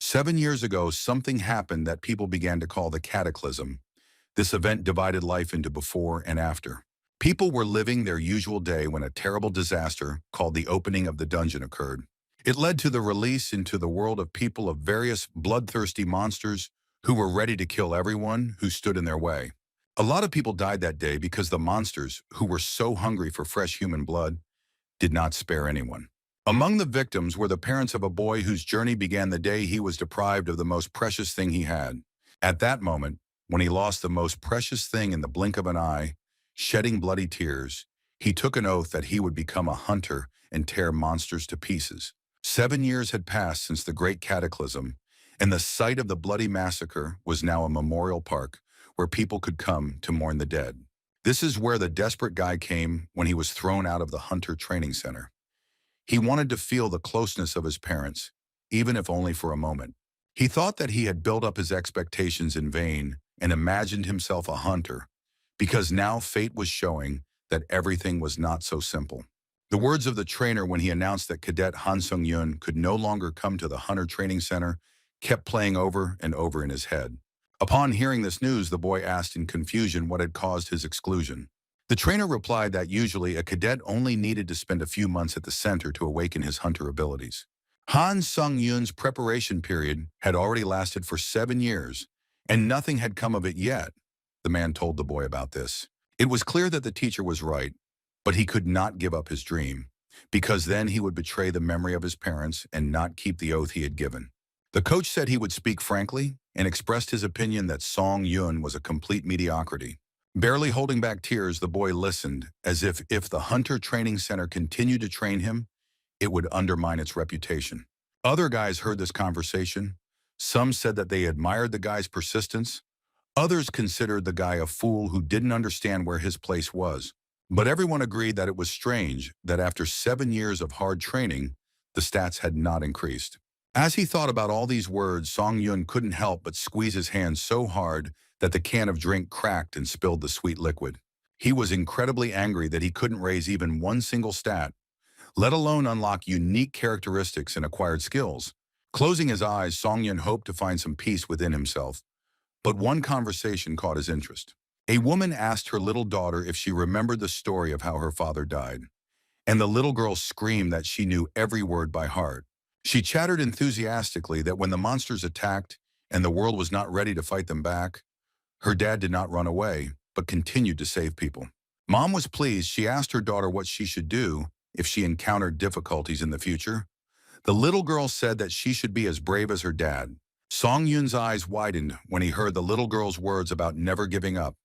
7 years ago, something happened that people began to call the cataclysm. This event divided life into before and after. People were living their usual day when a terrible disaster called the opening of the dungeon occurred. It led to the release into the world of people of various bloodthirsty monsters who were ready to kill everyone who stood in their way. A lot of people died that day because the monsters, who were so hungry for fresh human blood, did not spare anyone. Among the victims were the parents of a boy whose journey began the day he was deprived of the most precious thing he had. At that moment, when he lost the most precious thing in the blink of an eye, shedding bloody tears, he took an oath that he would become a hunter and tear monsters to pieces. 7 years had passed since the great cataclysm, and the site of the bloody massacre was now a memorial park where people could come to mourn the dead. This is where the desperate guy came when he was thrown out of the hunter training center. He wanted to feel the closeness of his parents, even if only for a moment. He thought that he had built up his expectations in vain and imagined himself a hunter, because now fate was showing that everything was not so simple. The words of the trainer when he announced that Cadet Han Sung-yun could no longer come to the Hunter Training Center kept playing over and over in his head. Upon hearing this news, the boy asked in confusion what had caused his exclusion. The trainer replied that usually a cadet only needed to spend a few months at the center to awaken his hunter abilities. Han Sung-yun's preparation period had already lasted for 7 years, and nothing had come of it yet. The man told the boy about this. It was clear that the teacher was right, but he could not give up his dream, because then he would betray the memory of his parents and not keep the oath he had given. The coach said he would speak frankly and expressed his opinion that Song-yun was a complete mediocrity. Barely holding back tears, the boy listened, as if the Hunter Training Center continued to train him, it would undermine its reputation. Other guys heard this conversation. Some said that they admired the guy's persistence. Others considered the guy a fool who didn't understand where his place was. But everyone agreed that it was strange that after 7 years of hard training, the stats had not increased. As he thought about all these words, Song-yun couldn't help but squeeze his hand so hard that the can of drink cracked and spilled the sweet liquid. He was incredibly angry that he couldn't raise even one single stat, let alone unlock unique characteristics and acquired skills. Closing his eyes, Song-yun hoped to find some peace within himself. But one conversation caught his interest. A woman asked her little daughter if she remembered the story of how her father died, and the little girl screamed that she knew every word by heart. She chattered enthusiastically that when the monsters attacked and the world was not ready to fight them back, her dad did not run away, but continued to save people. Mom was pleased. She asked her daughter what she should do if she encountered difficulties in the future. The little girl said that she should be as brave as her dad. Song-yun's eyes widened when he heard the little girl's words about never giving up,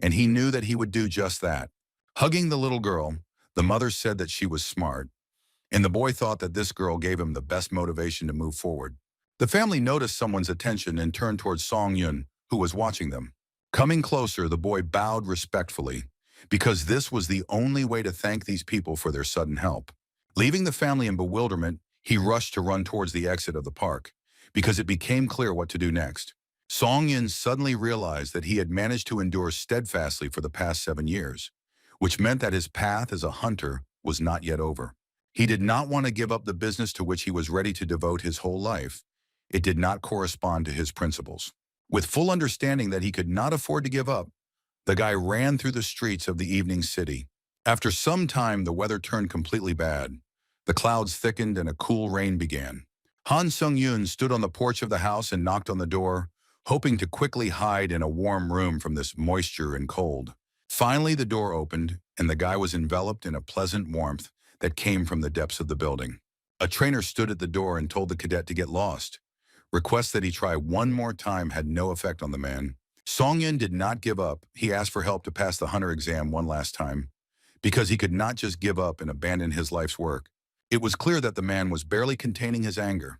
and he knew that he would do just that. Hugging the little girl, the mother said that she was smart, and the boy thought that this girl gave him the best motivation to move forward. The family noticed someone's attention and turned towards Song-yun, who was watching them. Coming closer, the boy bowed respectfully, because this was the only way to thank these people for their sudden help. Leaving the family in bewilderment, he rushed to run towards the exit of the park, because it became clear what to do next. Song-yun suddenly realized that he had managed to endure steadfastly for the past 7 years, which meant that his path as a hunter was not yet over. He did not want to give up the business to which he was ready to devote his whole life. It did not correspond to his principles. With full understanding that he could not afford to give up, the guy ran through the streets of the evening city. After some time, the weather turned completely bad. The clouds thickened and a cool rain began. Han Sung-yun stood on the porch of the house and knocked on the door, hoping to quickly hide in a warm room from this moisture and cold. Finally, the door opened, and the guy was enveloped in a pleasant warmth that came from the depths of the building. A trainer stood at the door and told the cadet to get lost. Requests that he try one more time had no effect on the man. Song-yun did not give up. He asked for help to pass the hunter exam one last time, because he could not just give up and abandon his life's work. It was clear that the man was barely containing his anger.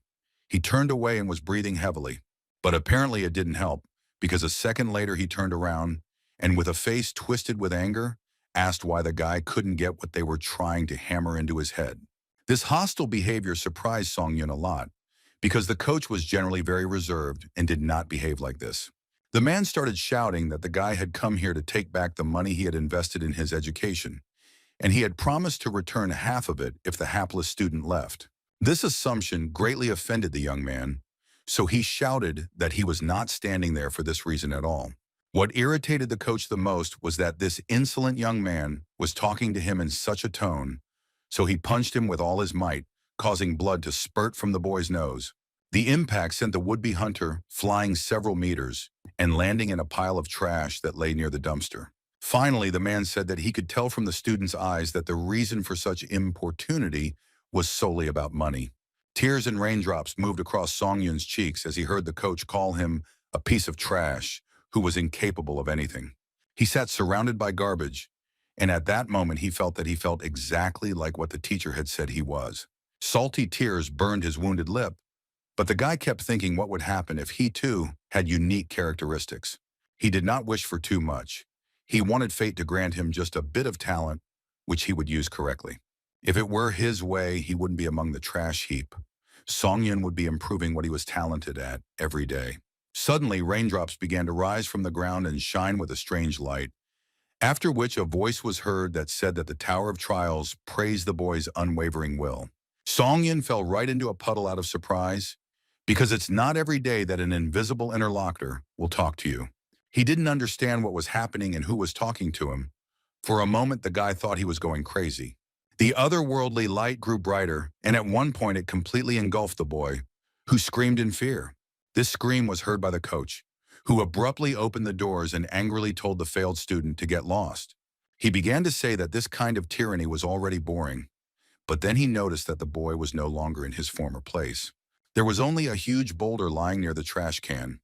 He turned away and was breathing heavily. But apparently it didn't help, because a second later he turned around and, with a face twisted with anger, asked why the guy couldn't get what they were trying to hammer into his head. This hostile behavior surprised Song-yun a lot, because the coach was generally very reserved and did not behave like this. The man started shouting that the guy had come here to take back the money he had invested in his education, and he had promised to return half of it if the hapless student left. This assumption greatly offended the young man, So he shouted that he was not standing there for this reason at all. What irritated the coach the most was that this insolent young man was talking to him in such a tone, so he punched him with all his might, causing blood to spurt from the boy's nose. The impact sent the would-be hunter flying several meters and landing in a pile of trash that lay near the dumpster. Finally, the man said that he could tell from the student's eyes that the reason for such importunity was solely about money. Tears and raindrops moved across Songyun's cheeks as he heard the coach call him a piece of trash who was incapable of anything. He sat surrounded by garbage, and at that moment he felt that he felt exactly like what the teacher had said he was. Salty tears burned his wounded lip, but the guy kept thinking what would happen if he too had unique characteristics. He did not wish for too much. He wanted fate to grant him just a bit of talent, which he would use correctly. If it were his way, he wouldn't be among the trash heap. Songyun would be improving what he was talented at every day. Suddenly, raindrops began to rise from the ground and shine with a strange light, after which a voice was heard that said that the Tower of Trials praised the boy's unwavering will. Songyun fell right into a puddle out of surprise, because it's not every day that an invisible interlocutor will talk to you. He didn't understand what was happening and who was talking to him. For a moment, the guy thought he was going crazy. The otherworldly light grew brighter, and at one point it completely engulfed the boy, who screamed in fear. This scream was heard by the coach, who abruptly opened the doors and angrily told the failed student to get lost. He began to say that this kind of tyranny was already boring, but then he noticed that the boy was no longer in his former place. There was only a huge boulder lying near the trash can.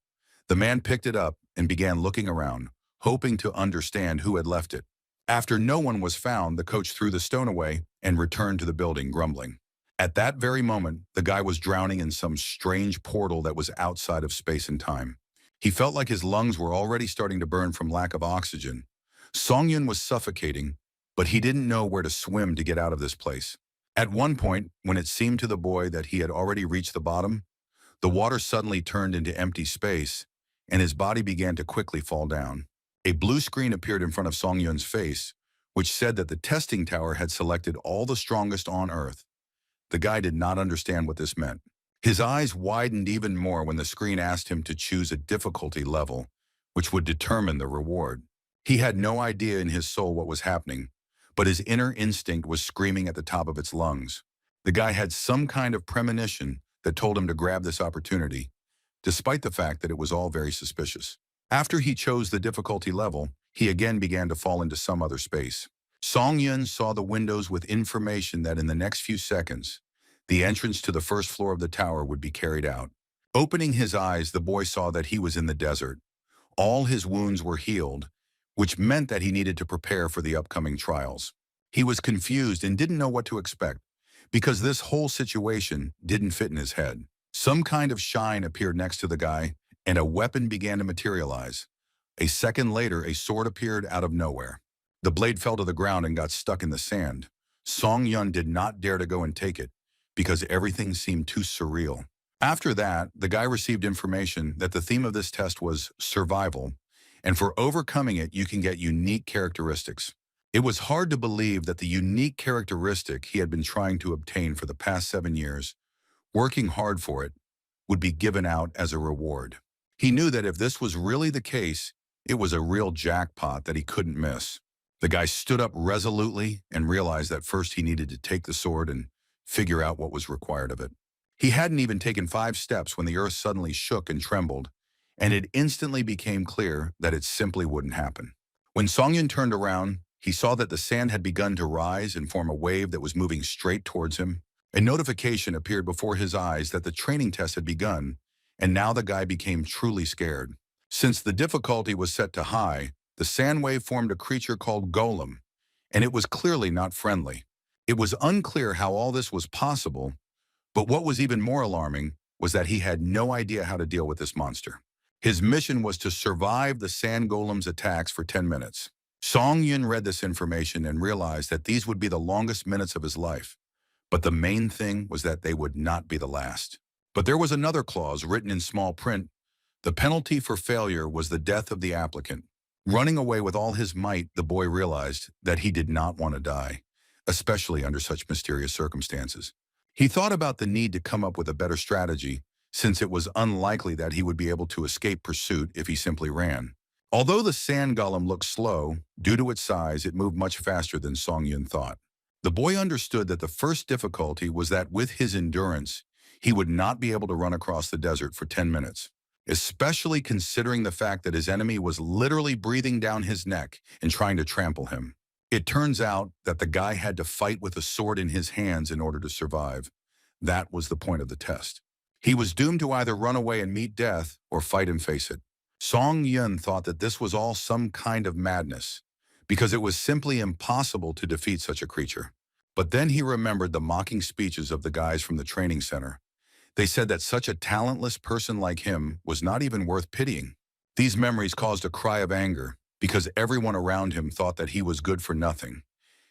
The man picked it up and began looking around, hoping to understand who had left it. After no one was found, the coach threw the stone away and returned to the building, grumbling. At that very moment, the guy was drowning in some strange portal that was outside of space and time. He felt like his lungs were already starting to burn from lack of oxygen. Songyun was suffocating, but he didn't know where to swim to get out of this place. At one point, when it seemed to the boy that he had already reached the bottom, the water suddenly turned into empty space, and his body began to quickly fall down. A blue screen appeared in front of Songyun's face, which said that the testing tower had selected all the strongest on Earth. The guy did not understand what this meant. His eyes widened even more when the screen asked him to choose a difficulty level, which would determine the reward. He had no idea in his soul what was happening, but his inner instinct was screaming at the top of its lungs. The guy had some kind of premonition that told him to grab this opportunity, despite the fact that it was all very suspicious. After he chose the difficulty level, he again began to fall into some other space. Songyun saw the windows with information that in the next few seconds, the entrance to the first floor of the tower would be carried out. Opening his eyes, the boy saw that he was in the desert. All his wounds were healed, which meant that he needed to prepare for the upcoming trials. He was confused and didn't know what to expect, because this whole situation didn't fit in his head. Some kind of shine appeared next to the guy, and a weapon began to materialize. A second later, a sword appeared out of nowhere. The blade fell to the ground and got stuck in the sand. Songyun did not dare to go and take it, because everything seemed too surreal. After that, the guy received information that the theme of this test was survival, and for overcoming it, you can get unique characteristics. It was hard to believe that the unique characteristic he had been trying to obtain for the past 7 years, working hard for it, would be given out as a reward. He knew that if this was really the case, it was a real jackpot that he couldn't miss. The guy stood up resolutely and realized that first he needed to take the sword and figure out what was required of it. He hadn't even taken 5 steps when the earth suddenly shook and trembled, and it instantly became clear that it simply wouldn't happen. When Songyun turned around, he saw that the sand had begun to rise and form a wave that was moving straight towards him. A notification appeared before his eyes that the training test had begun, and now the guy became truly scared. Since the difficulty was set to high, the sand wave formed a creature called golem, and it was clearly not friendly. It was unclear how all this was possible, but what was even more alarming was that he had no idea how to deal with this monster. His mission was to survive the sand golem's attacks for 10 minutes. Songyun read this information and realized that these would be the longest minutes of his life. But the main thing was that they would not be the last. But there was another clause written in small print. The penalty for failure was the death of the applicant. Running away with all his might, the boy realized that he did not want to die, especially under such mysterious circumstances. He thought about the need to come up with a better strategy, since it was unlikely that he would be able to escape pursuit if he simply ran. Although the sand golem looked slow, due to its size, it moved much faster than Song Yun thought. The boy understood that the first difficulty was that with his endurance, he would not be able to run across the desert for 10 minutes, especially considering the fact that his enemy was literally breathing down his neck and trying to trample him. It turns out that the guy had to fight with a sword in his hands in order to survive. That was the point of the test. He was doomed to either run away and meet death or fight and face it. Song Yun thought that this was all some kind of madness, because it was simply impossible to defeat such a creature. But then he remembered the mocking speeches of the guys from the training center. They said that such a talentless person like him was not even worth pitying. These memories caused a cry of anger, because everyone around him thought that he was good for nothing.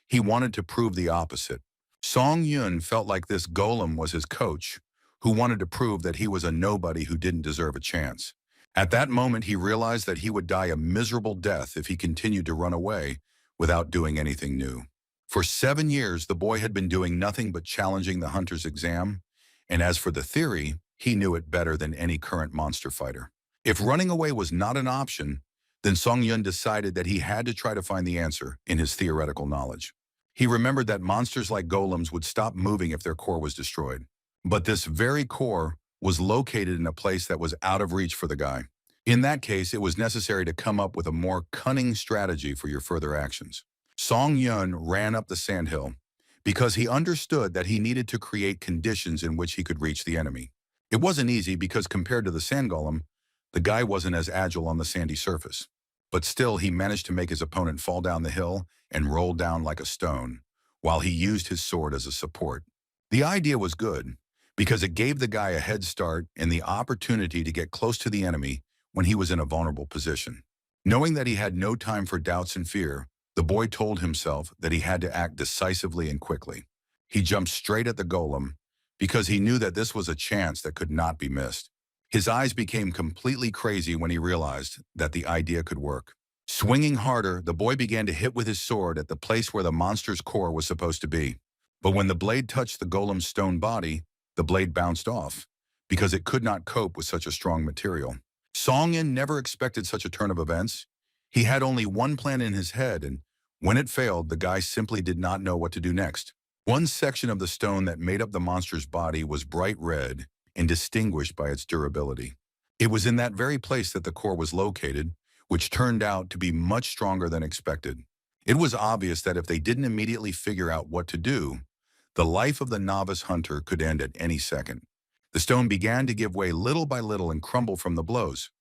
He wanted to prove the opposite. Song Yun felt like this golem was his coach, who wanted to prove that he was a nobody who didn't deserve a chance. At that moment, he realized that he would die a miserable death if he continued to run away without doing anything new. For 7 years, the boy had been doing nothing but challenging the hunter's exam, and as for the theory, he knew it better than any current monster fighter. If running away was not an option, then Song Yun decided that he had to try to find the answer in his theoretical knowledge. He remembered that monsters like golems would stop moving if their core was destroyed. But this very core was located in a place that was out of reach for the guy. In that case, it was necessary to come up with a more cunning strategy for your further actions. Song Yun ran up the sandhill because he understood that he needed to create conditions in which he could reach the enemy. It wasn't easy because compared to the sand golem, the guy wasn't as agile on the sandy surface. But still, he managed to make his opponent fall down the hill and roll down like a stone, while he used his sword as a support. The idea was good, because it gave the guy a head start and the opportunity to get close to the enemy when he was in a vulnerable position. Knowing that he had no time for doubts and fear, the boy told himself that he had to act decisively and quickly. He jumped straight at the golem because he knew that this was a chance that could not be missed. His eyes became completely crazy when he realized that the idea could work. Swinging harder, the boy began to hit with his sword at the place where the monster's core was supposed to be. But when the blade touched the golem's stone body, the blade bounced off because it could not cope with such a strong material. Song Yin never expected such a turn of events. He had only one plan in his head, and when it failed, the guy simply did not know what to do next. One section of the stone that made up the monster's body was bright red and distinguished by its durability. It was in that very place that the core was located, which turned out to be much stronger than expected. It was obvious that if they didn't immediately figure out what to do, the life of the novice hunter could end at any second. The stone began to give way little by little and crumble from the blows.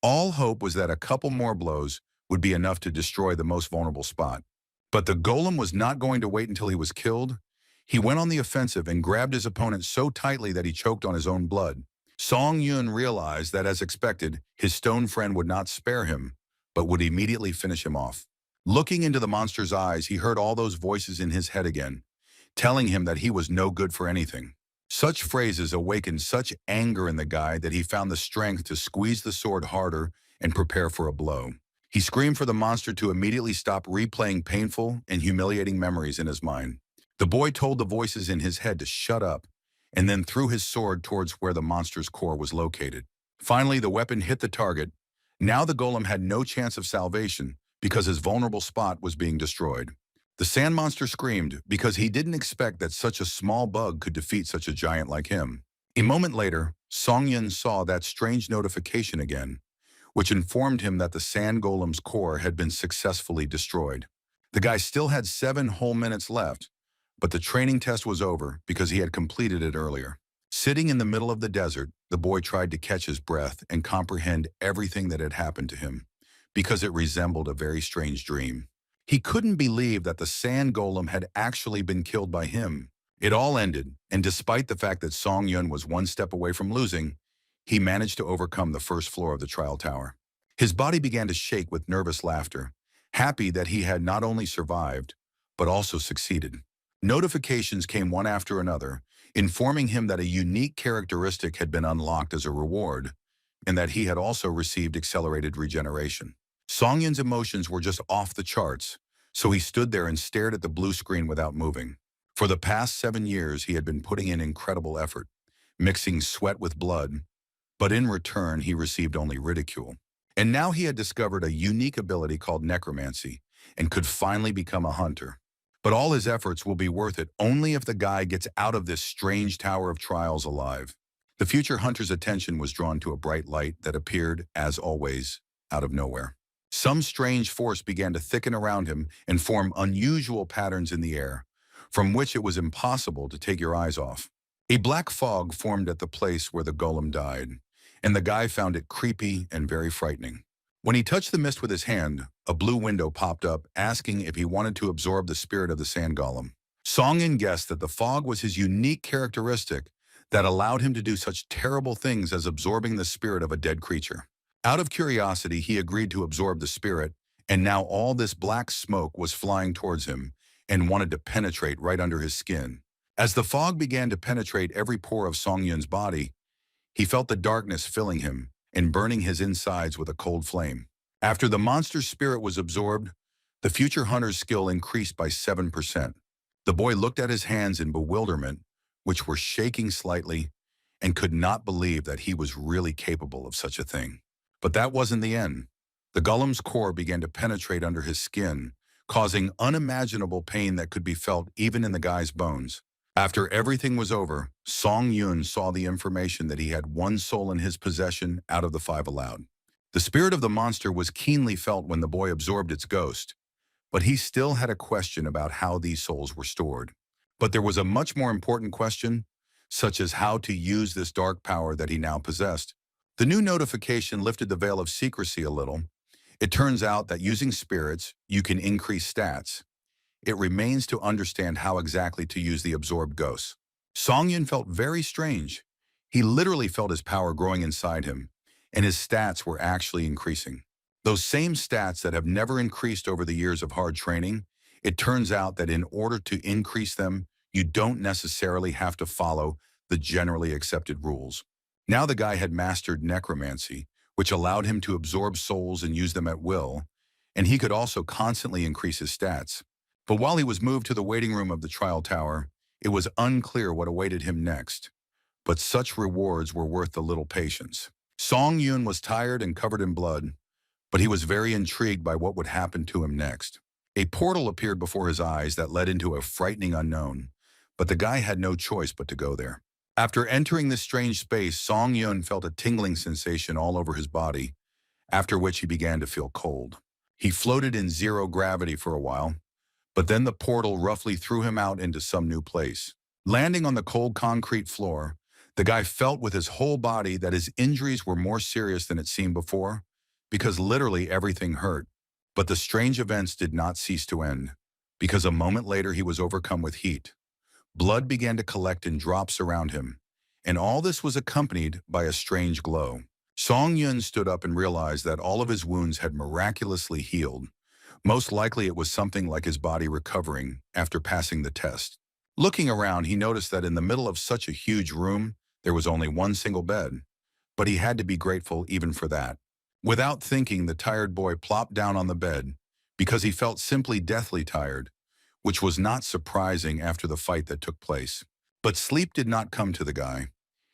All hope was that a couple more blows would be enough to destroy the most vulnerable spot. But the golem was not going to wait until he was killed. He went on the offensive and grabbed his opponent so tightly that he choked on his own blood. Song Yun realized that, as expected, his stone friend would not spare him, but would immediately finish him off. Looking into the monster's eyes, he heard all those voices in his head again, telling him that he was no good for anything. Such phrases awakened such anger in the guy that he found the strength to squeeze the sword harder and prepare for a blow. He screamed for the monster to immediately stop replaying painful and humiliating memories in his mind. The boy told the voices in his head to shut up, and then threw his sword towards where the monster's core was located. Finally, the weapon hit the target. Now the golem had no chance of salvation because his vulnerable spot was being destroyed. The sand monster screamed because he didn't expect that such a small bug could defeat such a giant like him. A moment later, Song Yun saw that strange notification again, which informed him that the sand golem's core had been successfully destroyed. The guy still had 7 whole minutes left, but the training test was over because he had completed it earlier. Sitting in the middle of the desert, the boy tried to catch his breath and comprehend everything that had happened to him, because it resembled a very strange dream. He couldn't believe that the sand golem had actually been killed by him. It all ended, and despite the fact that Song Yun was one step away from losing, he managed to overcome the first floor of the trial tower. His body began to shake with nervous laughter, happy that he had not only survived, but also succeeded. Notifications came one after another, informing him that a unique characteristic had been unlocked as a reward, and that he had also received accelerated regeneration. Song Yun's emotions were just off the charts, so he stood there and stared at the blue screen without moving. For the past 7 years, he had been putting in incredible effort, mixing sweat with blood, but in return he received only ridicule. And now he had discovered a unique ability called necromancy and could finally become a hunter. But all his efforts will be worth it only if the guy gets out of this strange tower of trials alive. The future hunter's attention was drawn to a bright light that appeared, as always, out of nowhere. Some strange force began to thicken around him and form unusual patterns in the air, from which it was impossible to take your eyes off. A black fog formed at the place where the golem died, and the guy found it creepy and very frightening. When he touched the mist with his hand, a blue window popped up asking if he wanted to absorb the spirit of the sand golem. Song-in guessed that the fog was his unique characteristic that allowed him to do such terrible things as absorbing the spirit of a dead creature. Out of curiosity, he agreed to absorb the spirit, and now all this black smoke was flying towards him and wanted to penetrate right under his skin. As the fog began to penetrate every pore of Song-yun's body, he felt the darkness filling him and burning his insides with a cold flame. After the monster's spirit was absorbed, the future hunter's skill increased by 7%. The boy looked at his hands in bewilderment, which were shaking slightly, and could not believe that he was really capable of such a thing. But that wasn't the end. The golem's core began to penetrate under his skin, causing unimaginable pain that could be felt even in the guy's bones. After everything was over, Song-yun saw the information that he had one soul in his possession out of the 5 allowed. The spirit of the monster was keenly felt when the boy absorbed its ghost, but he still had a question about how these souls were stored. But there was a much more important question, such as how to use this dark power that he now possessed. The new notification lifted the veil of secrecy a little. It turns out that using spirits, you can increase stats. It remains to understand how exactly to use the absorbed ghosts. Song-yun felt very strange. He literally felt his power growing inside him, and his stats were actually increasing. Those same stats that have never increased over the years of hard training, it turns out that in order to increase them, you don't necessarily have to follow the generally accepted rules. Now the guy had mastered necromancy, which allowed him to absorb souls and use them at will, and he could also constantly increase his stats. But while he was moved to the waiting room of the trial tower, it was unclear what awaited him next. But such rewards were worth the little patience. Song-yun was tired and covered in blood, but he was very intrigued by what would happen to him next. A portal appeared before his eyes that led into a frightening unknown, but the guy had no choice but to go there. After entering this strange space, Song-yun felt a tingling sensation all over his body, after which he began to feel cold. He floated in zero gravity for a while, but then the portal roughly threw him out into some new place. Landing on the cold concrete floor, the guy felt with his whole body that his injuries were more serious than it seemed before, because literally everything hurt. But the strange events did not cease to end, because a moment later he was overcome with heat. Blood began to collect in drops around him, and all this was accompanied by a strange glow. Song-yun stood up and realized that all of his wounds had miraculously healed. Most likely it was something like his body recovering after passing the test. Looking around, he noticed that in the middle of such a huge room, there was only one single bed, but he had to be grateful even for that. Without thinking, the tired boy plopped down on the bed because he felt simply deathly tired, which was not surprising after the fight that took place. But sleep did not come to the guy.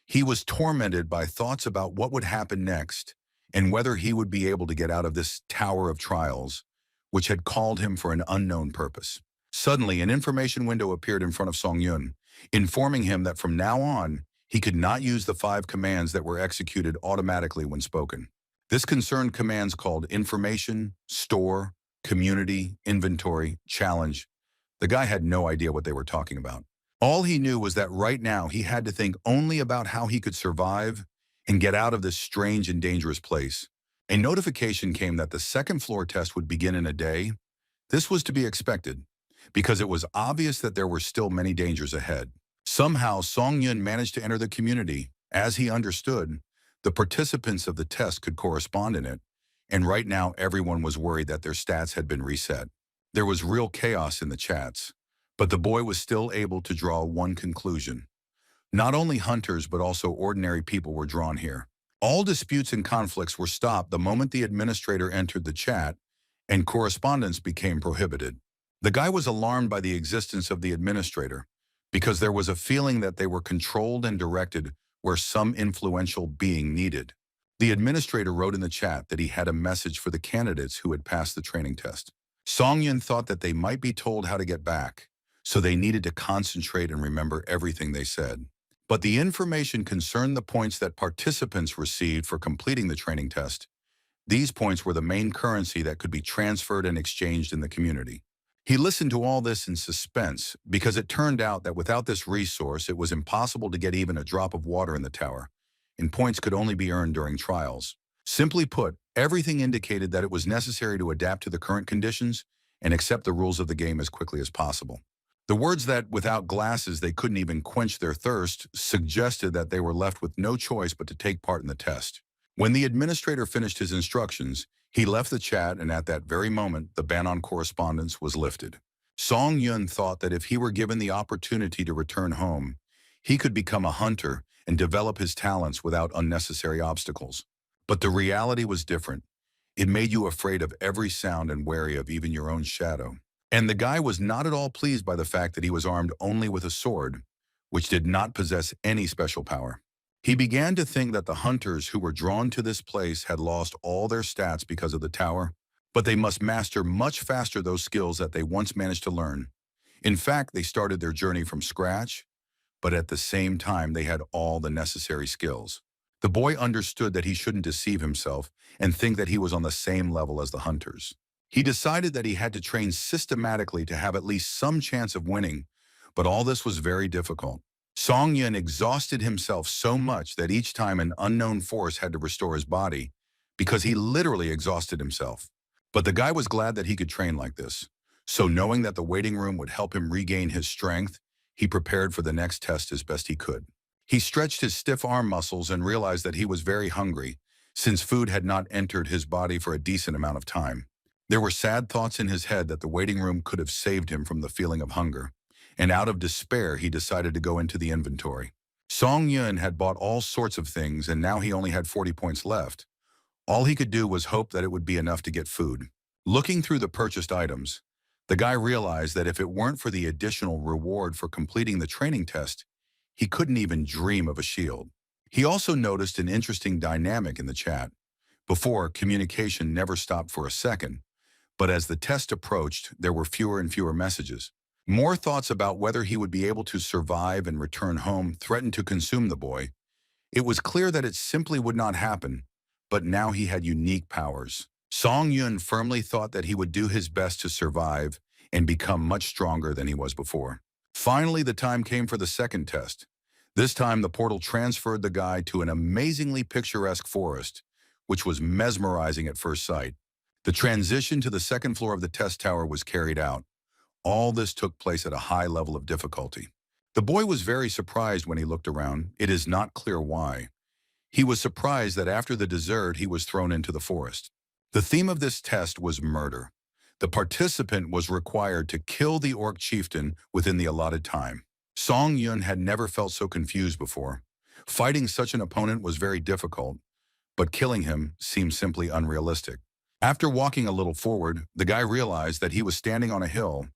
He was tormented by thoughts about what would happen next and whether he would be able to get out of this tower of trials, which had called him for an unknown purpose. Suddenly, an information window appeared in front of Song-yun, informing him that from now on, he could not use the 5 commands that were executed automatically when spoken. This concerned commands called information, store, community, inventory, challenge. The guy had no idea what they were talking about. All he knew was that right now he had to think only about how he could survive and get out of this strange and dangerous place. A notification came that the second floor test would begin in a day. This was to be expected, because it was obvious that there were still many dangers ahead. Somehow, Song-yun managed to enter the community. As he understood, the participants of the test could correspond in it, and right now everyone was worried that their stats had been reset. There was real chaos in the chats, but the boy was still able to draw one conclusion. Not only hunters but also ordinary people were drawn here. All disputes and conflicts were stopped the moment the administrator entered the chat, and correspondence became prohibited. The guy was alarmed by the existence of the administrator, because there was a feeling that they were controlled and directed where some influential being needed. The administrator wrote in the chat that he had a message for the candidates who had passed the training test. Song Yun thought that they might be told how to get back, so they needed to concentrate and remember everything they said. But the information concerned the points that participants received for completing the training test. These points were the main currency that could be transferred and exchanged in the community. He listened to all this in suspense because it turned out that without this resource, it was impossible to get even a drop of water in the tower, and points could only be earned during trials. Simply put, everything indicated that it was necessary to adapt to the current conditions and accept the rules of the game as quickly as possible. The words that without glasses they couldn't even quench their thirst suggested that they were left with no choice but to take part in the test. When the administrator finished his instructions, he left the chat, and at that very moment, the ban on correspondence was lifted. Song Yun thought that if he were given the opportunity to return home, he could become a hunter and develop his talents without unnecessary obstacles. But the reality was different. It made you afraid of every sound and wary of even your own shadow. And the guy was not at all pleased by the fact that he was armed only with a sword, which did not possess any special power. He began to think that the hunters who were drawn to this place had lost all their stats because of the tower, but they must master much faster those skills that they once managed to learn. In fact, they started their journey from scratch, but at the same time they had all the necessary skills. The boy understood that he shouldn't deceive himself and think that he was on the same level as the hunters. He decided that he had to train systematically to have at least some chance of winning, but all this was very difficult. Song Yun exhausted himself so much that each time an unknown force had to restore his body, because he literally exhausted himself. But the guy was glad that he could train like this. So knowing that the waiting room would help him regain his strength, he prepared for the next test as best he could. He stretched his stiff arm muscles and realized that he was very hungry, since food had not entered his body for a decent amount of time. There were sad thoughts in his head that the waiting room could have saved him from the feeling of hunger, and out of despair he decided to go into the inventory. Song Yun had bought all sorts of things, and now he only had 40 points left. All he could do was hope that it would be enough to get food. Looking through the purchased items, the guy realized that if it weren't for the additional reward for completing the training test, he couldn't even dream of a shield. He also noticed an interesting dynamic in the chat. Before, communication never stopped for a second, but as the test approached, there were fewer and fewer messages. More thoughts about whether he would be able to survive and return home threatened to consume the boy. It was clear that it simply would not happen, but now he had unique powers. Song Yun firmly thought that he would do his best to survive and become much stronger than he was before. Finally, the time came for the second test. This time, the portal transferred the guy to an amazingly picturesque forest, which was mesmerizing at first sight. The transition to the second floor of the test tower was carried out. All this took place at a high level of difficulty. The boy was very surprised when he looked around. It is not clear why. He was surprised that after the dessert, he was thrown into the forest. The theme of this test was murder. The participant was required to kill the orc chieftain within the allotted time. Song Yun had never felt so confused before. Fighting such an opponent was very difficult, but killing him seemed simply unrealistic. After walking a little forward, the guy realized that he was standing on a hill,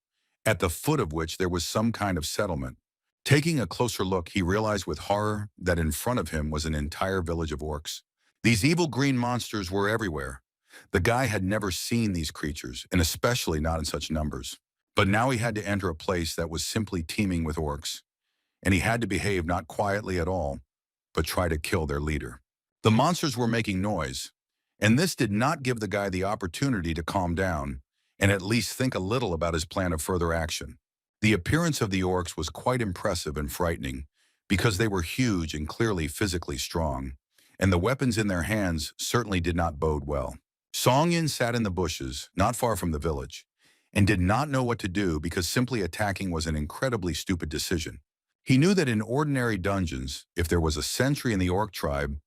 at the foot of which there was some kind of settlement. Taking a closer look, he realized with horror that in front of him was an entire village of orcs. These evil green monsters were everywhere. The guy had never seen these creatures, and especially not in such numbers. But now he had to enter a place that was simply teeming with orcs, and he had to behave not quietly at all, but try to kill their leader. The monsters were making noise, and this did not give the guy the opportunity to calm down and at least think a little about his plan of further action. The appearance of the orcs was quite impressive and frightening because they were huge and clearly physically strong, and the weapons in their hands certainly did not bode well. Song Yin sat in the bushes, not far from the village, and did not know what to do because simply attacking was an incredibly stupid decision. He knew that in ordinary dungeons, if there was a sentry in the orc tribe,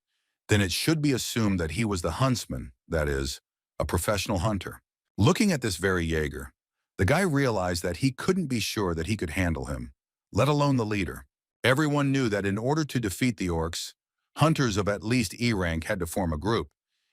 then it should be assumed that he was the huntsman, that is, a professional hunter. Looking at this very Jaeger, the guy realized that he couldn't be sure that he could handle him, let alone the leader. Everyone knew that in order to defeat the orcs, hunters of at least E rank had to form a group,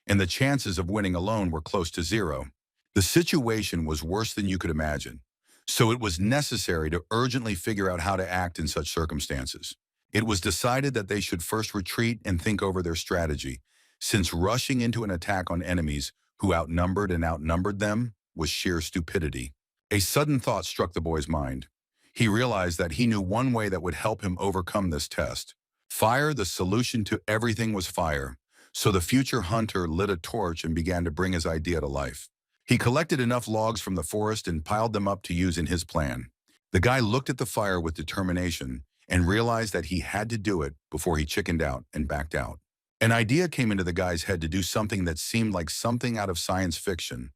and the chances of winning alone were close to zero. The situation was worse than you could imagine, so it was necessary to urgently figure out how to act in such circumstances. It was decided that they should first retreat and think over their strategy, since rushing into an attack on enemies who outnumbered them was sheer stupidity. A sudden thought struck the boy's mind. He realized that he knew one way that would help him overcome this test. Fire, the solution to everything, was fire. So the future hunter lit a torch and began to bring his idea to life. He collected enough logs from the forest and piled them up to use in his plan. The guy looked at the fire with determination and realized that he had to do it before he chickened out and backed out. An idea came into the guy's head to do something that seemed like something out of science fiction.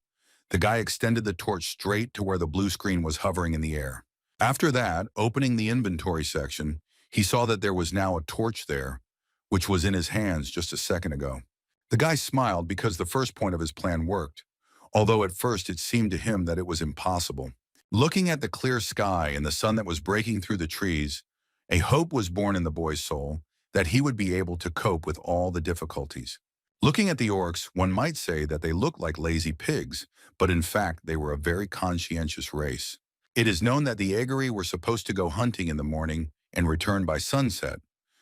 The guy extended the torch straight to where the blue screen was hovering in the air. After that, opening the inventory section, he saw that there was now a torch there, which was in his hands just a second ago. The guy smiled because the first point of his plan worked, although at first it seemed to him that it was impossible. Looking at the clear sky and the sun that was breaking through the trees, a hope was born in the boy's soul that he would be able to cope with all the difficulties. Looking at the orcs, one might say that they looked like lazy pigs, but in fact they were a very conscientious race. It is known that the Aegiri were supposed to go hunting in the morning and return by sunset,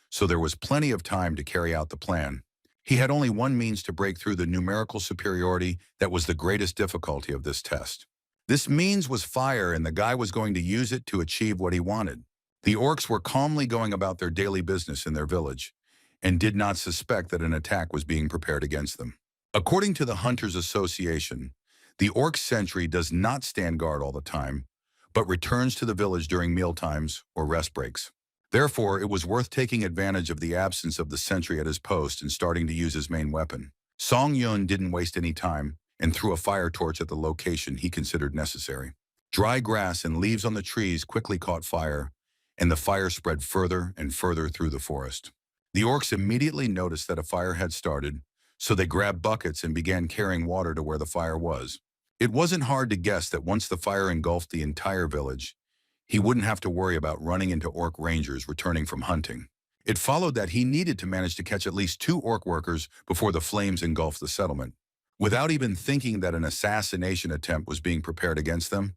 so there was plenty of time to carry out the plan. He had only one means to break through the numerical superiority that was the greatest difficulty of this test. This means was fire, and the guy was going to use it to achieve what he wanted. The orcs were calmly going about their daily business in their village, and did not suspect that an attack was being prepared against them. According to the Hunters Association, the orc sentry does not stand guard all the time, but returns to the village during mealtimes or rest breaks. Therefore, it was worth taking advantage of the absence of the sentry at his post and starting to use his main weapon. Song Yun didn't waste any time and threw a fire torch at the location he considered necessary. Dry grass and leaves on the trees quickly caught fire, and the fire spread further and further through the forest. The orcs immediately noticed that a fire had started, so they grabbed buckets and began carrying water to where the fire was. It wasn't hard to guess that once the fire engulfed the entire village, he wouldn't have to worry about running into orc rangers returning from hunting. It followed that he needed to manage to catch at least 2 orc workers before the flames engulfed the settlement. Without even thinking that an assassination attempt was being prepared against them,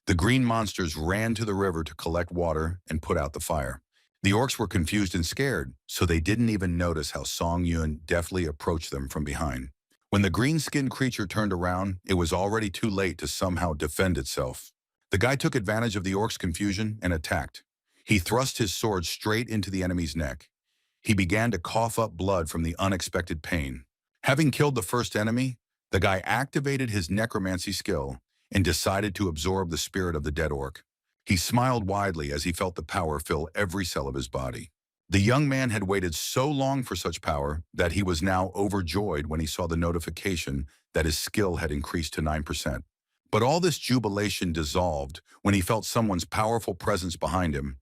the green monsters ran to the river to collect water and put out the fire. The orcs were confused and scared, so they didn't even notice how Song Yun deftly approached them from behind. When the green-skinned creature turned around, it was already too late to somehow defend itself. The guy took advantage of the orc's confusion and attacked. He thrust his sword straight into the enemy's neck. He began to cough up blood from the unexpected pain. Having killed the first enemy, the guy activated his necromancy skill and decided to absorb the spirit of the dead orc. He smiled widely as he felt the power fill every cell of his body. The young man had waited so long for such power that he was now overjoyed when he saw the notification that his skill had increased to 9%. But all this jubilation dissolved when he felt someone's powerful presence behind him.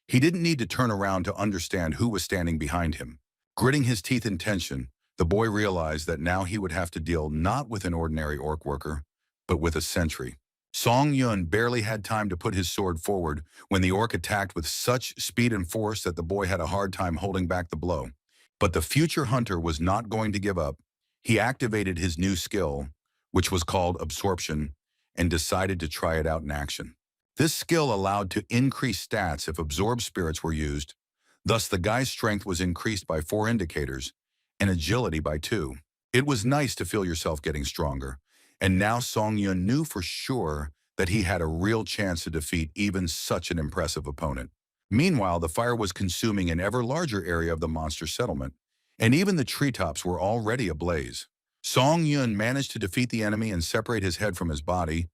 He didn't need to turn around to understand who was standing behind him. Gritting his teeth in tension, the boy realized that now he would have to deal not with an ordinary orc worker, but with a sentry. Song Yun barely had time to put his sword forward when the orc attacked with such speed and force that the boy had a hard time holding back the blow. But the future hunter was not going to give up. He activated his new skill, which was called absorption, and decided to try it out in action. This skill allowed to increase stats if absorbed spirits were used. Thus, the guy's strength was increased by 4 indicators and agility by 2. It was nice to feel yourself getting stronger. And now Song Yun knew for sure that he had a real chance to defeat even such an impressive opponent. Meanwhile, the fire was consuming an ever larger area of the monster settlement, and even the treetops were already ablaze. Song Yun managed to defeat the enemy and separate his head from his body.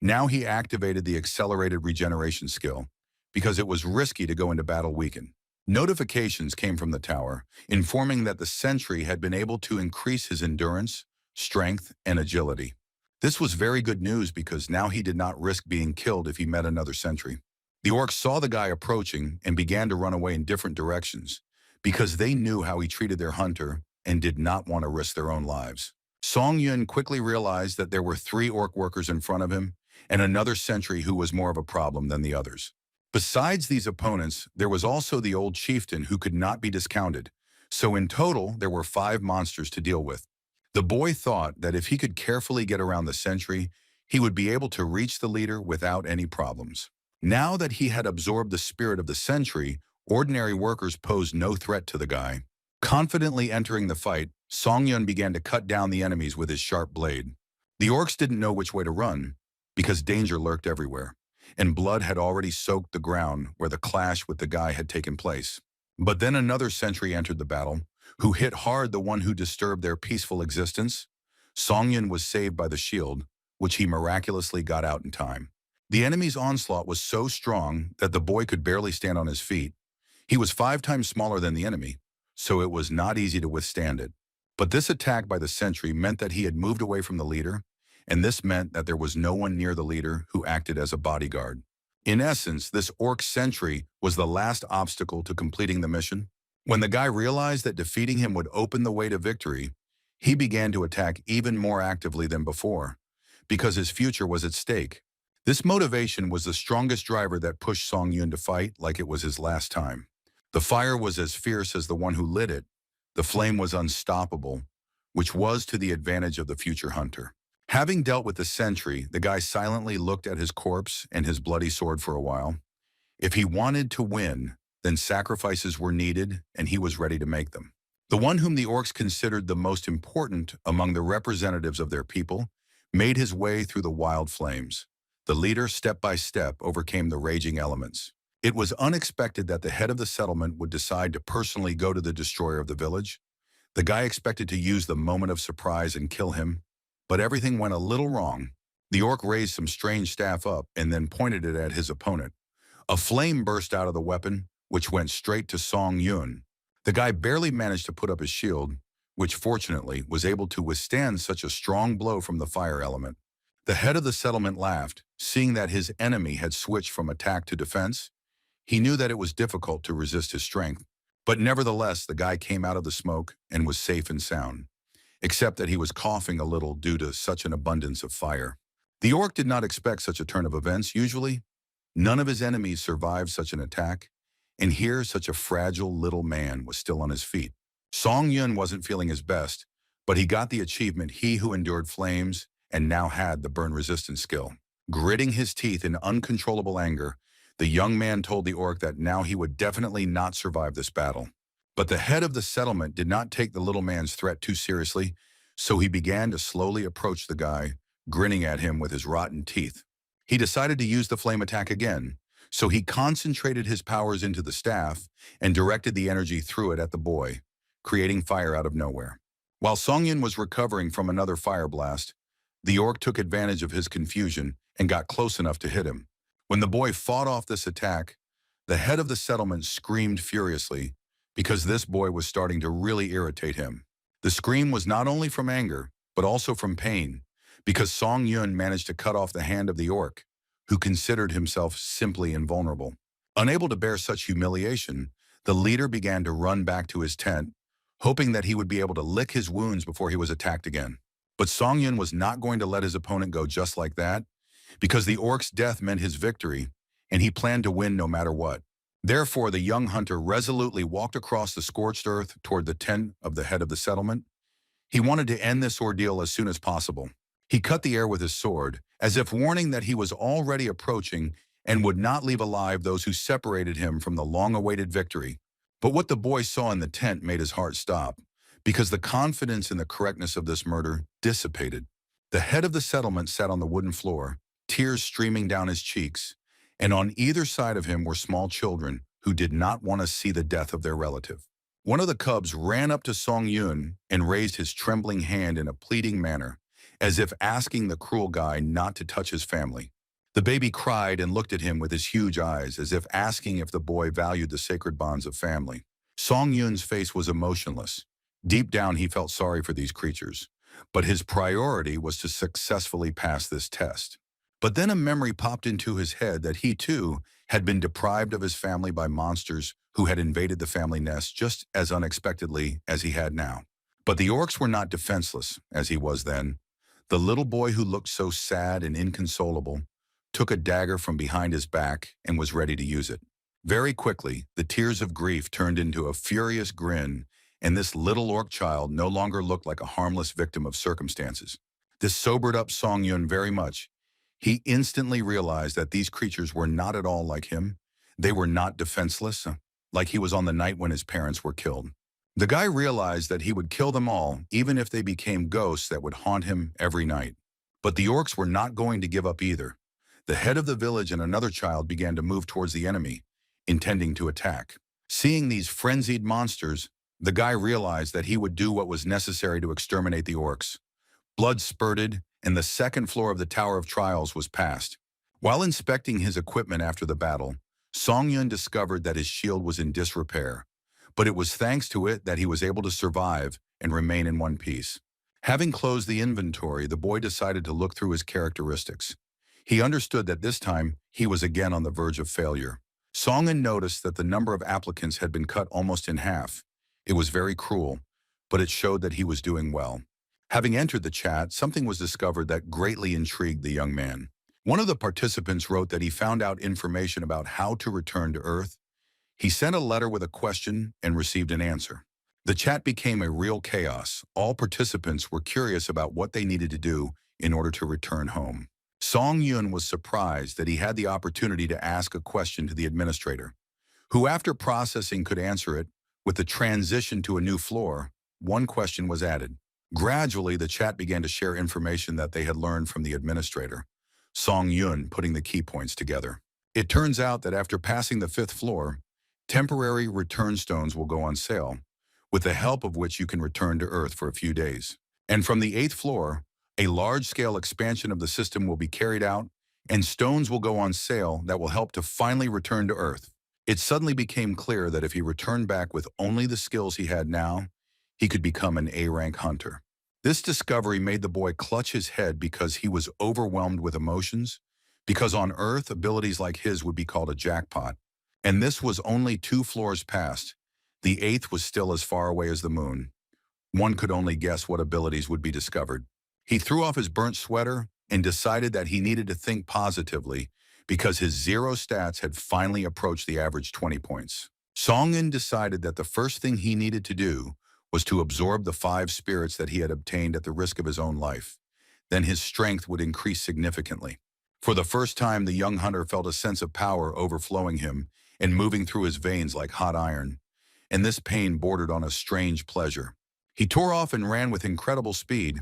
Now he activated the accelerated regeneration skill, because it was risky to go into battle weakened. Notifications came from the tower, informing that the sentry had been able to increase his endurance, strength, and agility. This was very good news because now he did not risk being killed if he met another sentry. The orcs saw the guy approaching and began to run away in different directions because they knew how he treated their hunter and did not want to risk their own lives. Song Yun quickly realized that there were 3 orc workers in front of him and another sentry who was more of a problem than the others. Besides these opponents, there was also the old chieftain who could not be discounted, so in total there were 5 monsters to deal with. The boy thought that if he could carefully get around the sentry, he would be able to reach the leader without any problems. Now that he had absorbed the spirit of the sentry, Ordinary workers posed no threat to the guy. Confidently entering the fight, Song Yun began to cut down the enemies with his sharp blade. The orcs didn't know which way to run, because danger lurked everywhere, and blood had already soaked the ground where the clash with the guy had taken place. But then another sentry entered the battle, who hit hard the one who disturbed their peaceful existence. Song Yun was saved by the shield, which he miraculously got out in time. The enemy's onslaught was so strong that the boy could barely stand on his feet. He was 5 times smaller than the enemy, so it was not easy to withstand it. But this attack by the sentry meant that he had moved away from the leader, and this meant that there was no one near the leader who acted as a bodyguard. In essence, this orc sentry was the last obstacle to completing the mission. When the guy realized that defeating him would open the way to victory, he began to attack even more actively than before, because his future was at stake. This motivation was the strongest driver that pushed Song Yun to fight like it was his last time. The fire was as fierce as the one who lit it. The flame was unstoppable, which was to the advantage of the future hunter. Having dealt with the sentry, the guy silently looked at his corpse and his bloody sword for a while. If he wanted to win, then sacrifices were needed, and he was ready to make them. The one whom the orcs considered the most important among the representatives of their people made his way through the wild flames. The leader, step by step, overcame the raging elements. It was unexpected that the head of the settlement would decide to personally go to the destroyer of the village. The guy expected to use the moment of surprise and kill him, but everything went a little wrong. The orc raised some strange staff up and then pointed it at his opponent. A flame burst out of the weapon, which went straight to Song Yun. The guy barely managed to put up his shield, which fortunately was able to withstand such a strong blow from the fire element. The head of the settlement laughed, seeing that his enemy had switched from attack to defense. He knew that it was difficult to resist his strength, but nevertheless the guy came out of the smoke and was safe and sound, except that he was coughing a little due to such an abundance of fire. The orc did not expect such a turn of events. Usually, none of his enemies survived such an attack, and here such a fragile little man was still on his feet. Song Yun wasn't feeling his best, but he got the achievement, he who endured flames and now had the burn resistance skill. Gritting his teeth in uncontrollable anger, the young man told the orc that now he would definitely not survive this battle. But the head of the settlement did not take the little man's threat too seriously, so he began to slowly approach the guy, grinning at him with his rotten teeth. He decided to use the flame attack again, so he concentrated his powers into the staff and directed the energy through it at the boy, creating fire out of nowhere. While Song Yun was recovering from another fire blast, the orc took advantage of his confusion and got close enough to hit him. When the boy fought off this attack, the head of the settlement screamed furiously because this boy was starting to really irritate him. The scream was not only from anger, but also from pain, because Song Yun managed to cut off the hand of the orc, who considered himself simply invulnerable. Unable to bear such humiliation, the leader began to run back to his tent, hoping that he would be able to lick his wounds before he was attacked again. But Song Yun was not going to let his opponent go just like that, because the orc's death meant his victory, and he planned to win no matter what. Therefore, the young hunter resolutely walked across the scorched earth toward the tent of the head of the settlement. He wanted to end this ordeal as soon as possible. He cut the air with his sword, as if warning that he was already approaching and would not leave alive those who separated him from the long-awaited victory. But what the boy saw in the tent made his heart stop, because the confidence in the correctness of this murder dissipated. The head of the settlement sat on the wooden floor, tears streaming down his cheeks, and on either side of him were small children who did not want to see the death of their relative. One of the cubs ran up to Song Yun and raised his trembling hand in a pleading manner, as if asking the cruel guy not to touch his family. The baby cried and looked at him with his huge eyes, as if asking if the boy valued the sacred bonds of family. Song Yun's face was emotionless. Deep down, he felt sorry for these creatures, but his priority was to successfully pass this test. But then a memory popped into his head that he, too, had been deprived of his family by monsters who had invaded the family nest just as unexpectedly as he had now. But the orcs were not defenseless, as he was then. The little boy who looked so sad and inconsolable took a dagger from behind his back and was ready to use it. Very quickly, the tears of grief turned into a furious grin, and this little orc child no longer looked like a harmless victim of circumstances. This sobered up Song Yun very much. He instantly realized that these creatures were not at all like him. They were not defenseless. like he was on the night when his parents were killed. The guy realized that he would kill them all, even if they became ghosts that would haunt him every night. But the orcs were not going to give up either. The head of the village and another child began to move towards the enemy, intending to attack. Seeing these frenzied monsters, the guy realized that he would do what was necessary to exterminate the orcs. Blood spurted, and the second floor of the Tower of Trials was passed. While inspecting his equipment after the battle, Song Yun discovered that his shield was in disrepair, but it was thanks to it that he was able to survive and remain in one piece. Having closed the inventory, the boy decided to look through his characteristics. He understood that this time he was again on the verge of failure. Song Yun noticed that the number of applicants had been cut almost in half. It was very cruel, but it showed that he was doing well. Having entered the chat, something was discovered that greatly intrigued the young man. One of the participants wrote that he found out information about how to return to Earth. He sent a letter with a question and received an answer. The chat became a real chaos. All participants were curious about what they needed to do in order to return home. Song Yun was surprised that he had the opportunity to ask a question to the administrator, who after processing could answer it. With the transition to a new floor, one question was added. Gradually, the chat began to share information that they had learned from the administrator, Song Yun putting the key points together. It turns out that after passing the 5th floor, temporary return stones will go on sale, with the help of which you can return to Earth for a few days. And from the 8th floor, a large-scale expansion of the system will be carried out, and stones will go on sale that will help to finally return to Earth. It suddenly became clear that if he returned back with only the skills he had now, he could become an A-rank hunter. This discovery made the boy clutch his head because he was overwhelmed with emotions, because on Earth, abilities like his would be called a jackpot. And this was only 2 floors past. The 8th was still as far away as the moon. One could only guess what abilities would be discovered. He threw off his burnt sweater and decided that he needed to think positively because his 0 stats had finally approached the average 20 points. Song Yun decided that the first thing he needed to do was to absorb the 5 spirits that he had obtained at the risk of his own life. Then his strength would increase significantly. For the first time, the young hunter felt a sense of power overflowing him and moving through his veins like hot iron, and this pain bordered on a strange pleasure. He tore off and ran with incredible speed.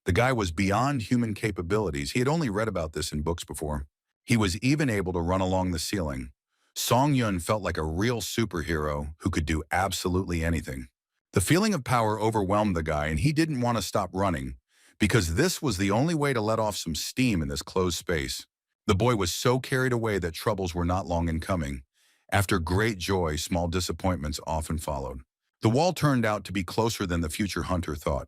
The guy was beyond human capabilities. He had only read about this in books before. He was even able to run along the ceiling. Song Yun felt like a real superhero who could do absolutely anything. The feeling of power overwhelmed the guy, and he didn't want to stop running, because this was the only way to let off some steam in this closed space. The boy was so carried away that troubles were not long in coming. After great joy, small disappointments often followed. The wall turned out to be closer than the future hunter thought.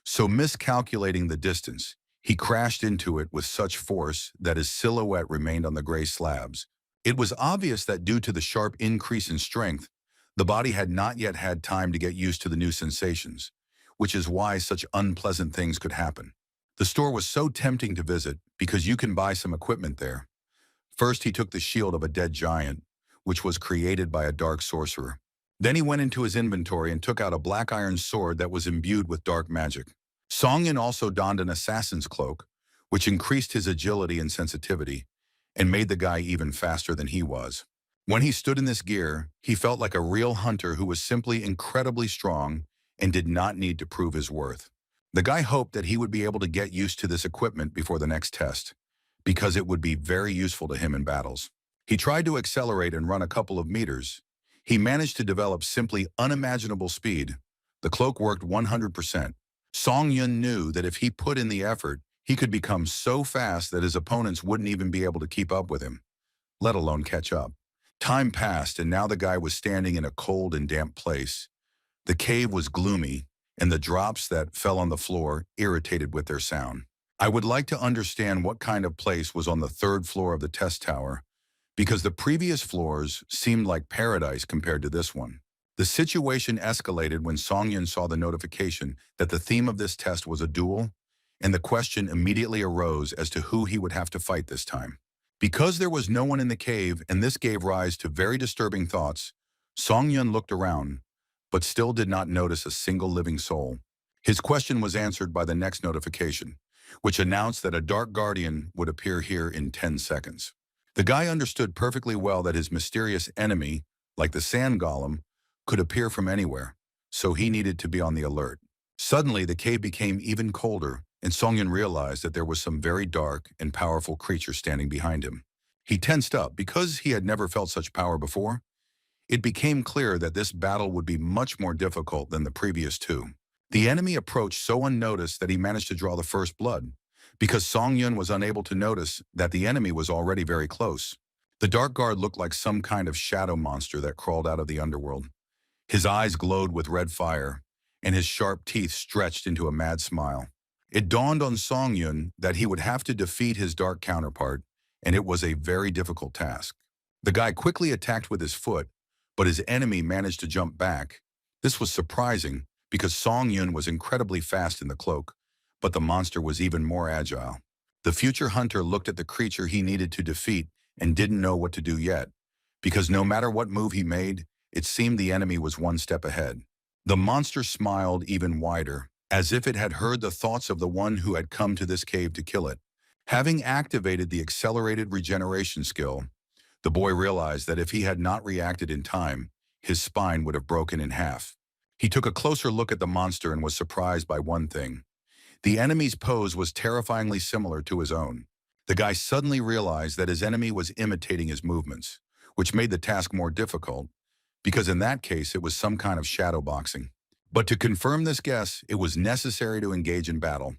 So miscalculating the distance, he crashed into it with such force that his silhouette remained on the gray slabs. It was obvious that due to the sharp increase in strength, the body had not yet had time to get used to the new sensations, which is why such unpleasant things could happen. The store was so tempting to visit because you can buy some equipment there. First, he took the shield of a dead giant, which was created by a dark sorcerer. Then he went into his inventory and took out a black iron sword that was imbued with dark magic. Song Yun also donned an assassin's cloak, which increased his agility and sensitivity, and made the guy even faster than he was. When he stood in this gear, he felt like a real hunter who was simply incredibly strong and did not need to prove his worth. The guy hoped that he would be able to get used to this equipment before the next test, because it would be very useful to him in battles. He tried to accelerate and run a couple of meters. He managed to develop simply unimaginable speed. The cloak worked 100%. Song Yun knew that if he put in the effort, he could become so fast that his opponents wouldn't even be able to keep up with him, let alone catch up. Time passed, and now the guy was standing in a cold and damp place. The cave was gloomy, and the drops that fell on the floor irritated with their sound. I would like to understand what kind of place was on the 3rd floor of the test tower, because the previous floors seemed like paradise compared to this one. The situation escalated when Song Yun saw the notification that the theme of this test was a duel, and the question immediately arose as to who he would have to fight this time. Because there was no one in the cave, and this gave rise to very disturbing thoughts, Song Yun looked around, but still did not notice a single living soul. His question was answered by the next notification, which announced that a dark guardian would appear here in 10 seconds. The guy understood perfectly well that his mysterious enemy like the sand golem, could appear from anywhere, so he needed to be on the alert. Suddenly, the cave became even colder, and Songyun realized that there was some very dark and powerful creature standing behind him. He tensed up because he had never felt such power before. It became clear that this battle would be much more difficult than the previous two. The enemy approached so unnoticed that he managed to draw the first blood, because Songyun was unable to notice that the enemy was already very close. The dark guard looked like some kind of shadow monster that crawled out of the underworld. His eyes glowed with red fire, and his sharp teeth stretched into a mad smile. It dawned on Songyun that he would have to defeat his dark counterpart, and it was a very difficult task. The guy quickly attacked with his foot, but his enemy managed to jump back. This was surprising, because Songyun was incredibly fast in the cloak, but the monster was even more agile. The future hunter looked at the creature he needed to defeat and didn't know what to do yet, because no matter what move he made, it seemed the enemy was one step ahead. The monster smiled even wider, as if it had heard the thoughts of the one who had come to this cave to kill it. Having activated the accelerated regeneration skill, the boy realized that if he had not reacted in time, his spine would have broken in half. He took a closer look at the monster and was surprised by one thing. The enemy's pose was terrifyingly similar to his own. The guy suddenly realized that his enemy was imitating his movements, which made the task more difficult, because in that case it was some kind of shadow boxing. But to confirm this guess, it was necessary to engage in battle,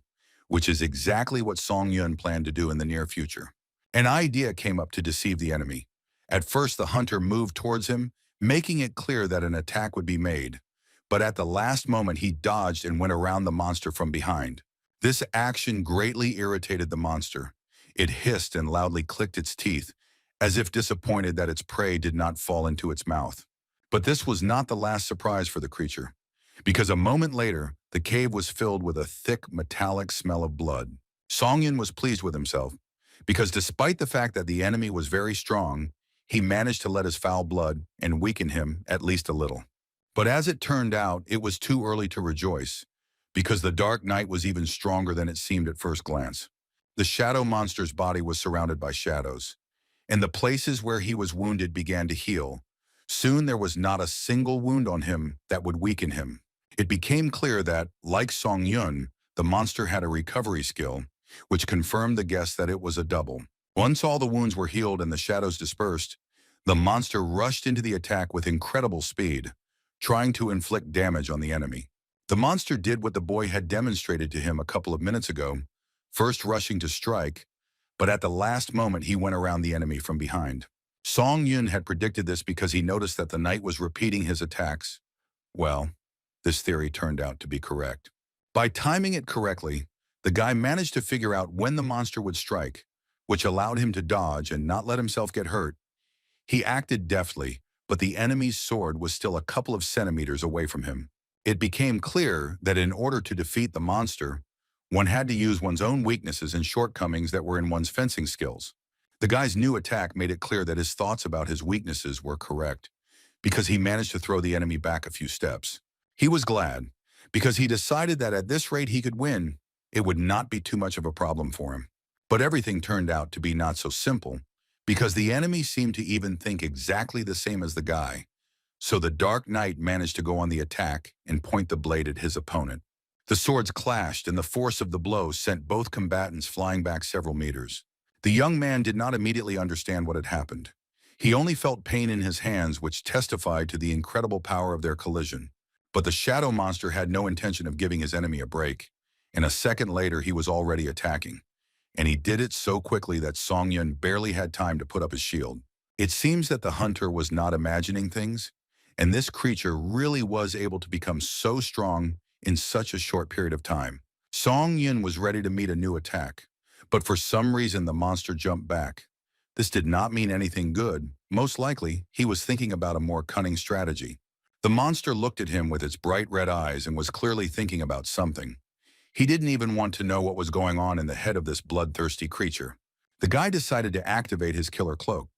which is exactly what Songyun planned to do in the near future. An idea came up to deceive the enemy. At first, the hunter moved towards him, making it clear that an attack would be made. But at the last moment, he dodged and went around the monster from behind. This action greatly irritated the monster. It hissed and loudly clicked its teeth, as if disappointed that its prey did not fall into its mouth. But this was not the last surprise for the creature, because a moment later, the cave was filled with a thick, metallic smell of blood. Songyun was pleased with himself, because despite the fact that the enemy was very strong, he managed to let his foul blood and weaken him at least a little. But as it turned out, it was too early to rejoice, because the dark night was even stronger than it seemed at first glance. The shadow monster's body was surrounded by shadows, and the places where he was wounded began to heal. Soon there was not a single wound on him that would weaken him. It became clear that, like Songyun, the monster had a recovery skill, which confirmed the guess that it was a double. Once all the wounds were healed and the shadows dispersed, the monster rushed into the attack with incredible speed, trying to inflict damage on the enemy. The monster did what the boy had demonstrated to him a couple of minutes ago, first rushing to strike, but at the last moment he went around the enemy from behind. Songyun had predicted this because he noticed that the knight was repeating his attacks. Well, this theory turned out to be correct. By timing it correctly, the guy managed to figure out when the monster would strike, which allowed him to dodge and not let himself get hurt. He acted deftly, but the enemy's sword was still a couple of centimeters away from him. It became clear that in order to defeat the monster, one had to use one's own weaknesses and shortcomings that were in one's fencing skills. The guy's new attack made it clear that his thoughts about his weaknesses were correct, because he managed to throw the enemy back a few steps. He was glad, because he decided that at this rate he could win. It would not be too much of a problem for him. But everything turned out to be not so simple, because the enemy seemed to even think exactly the same as the guy. So the Dark Knight managed to go on the attack and point the blade at his opponent. The swords clashed, and the force of the blow sent both combatants flying back several meters. The young man did not immediately understand what had happened. He only felt pain in his hands, which testified to the incredible power of their collision. But the shadow monster had no intention of giving his enemy a break, and a second later he was already attacking. And he did it so quickly that Songyun barely had time to put up his shield. It seems that the hunter was not imagining things, and this creature really was able to become so strong in such a short period of time. Songyun was ready to meet a new attack, but for some reason the monster jumped back. This did not mean anything good. Most likely, he was thinking about a more cunning strategy. The monster looked at him with its bright red eyes and was clearly thinking about something. He didn't even want to know what was going on in the head of this bloodthirsty creature. The guy decided to activate his killer cloak,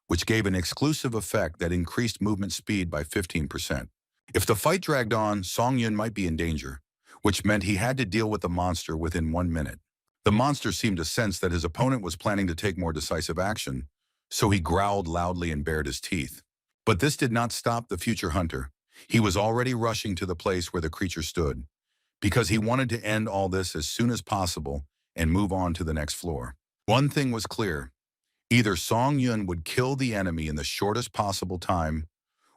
which gave an exclusive effect that increased movement speed by 15%. If the fight dragged on, Songyun might be in danger, which meant he had to deal with the monster within 1 minute. The monster seemed to sense that his opponent was planning to take more decisive action, so he growled loudly and bared his teeth. But this did not stop the future hunter. He was already rushing to the place where the creature stood, because he wanted to end all this as soon as possible and move on to the next floor. One thing was clear. Either Song Yun would kill the enemy in the shortest possible time,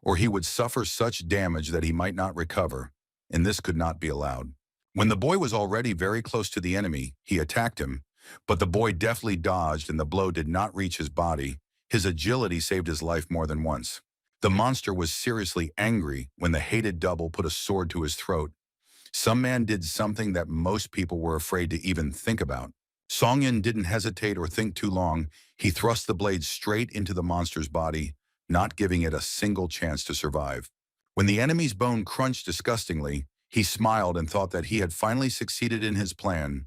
or he would suffer such damage that he might not recover, and this could not be allowed. When the boy was already very close to the enemy, he attacked him, but the boy deftly dodged and the blow did not reach his body. His agility saved his life more than once. The monster was seriously angry when the hated double put a sword to his throat. Some man did something that most people were afraid to even think about. Song Yun didn't hesitate or think too long. He thrust the blade straight into the monster's body, not giving it a single chance to survive. When the enemy's bone crunched disgustingly, he smiled and thought that he had finally succeeded in his plan.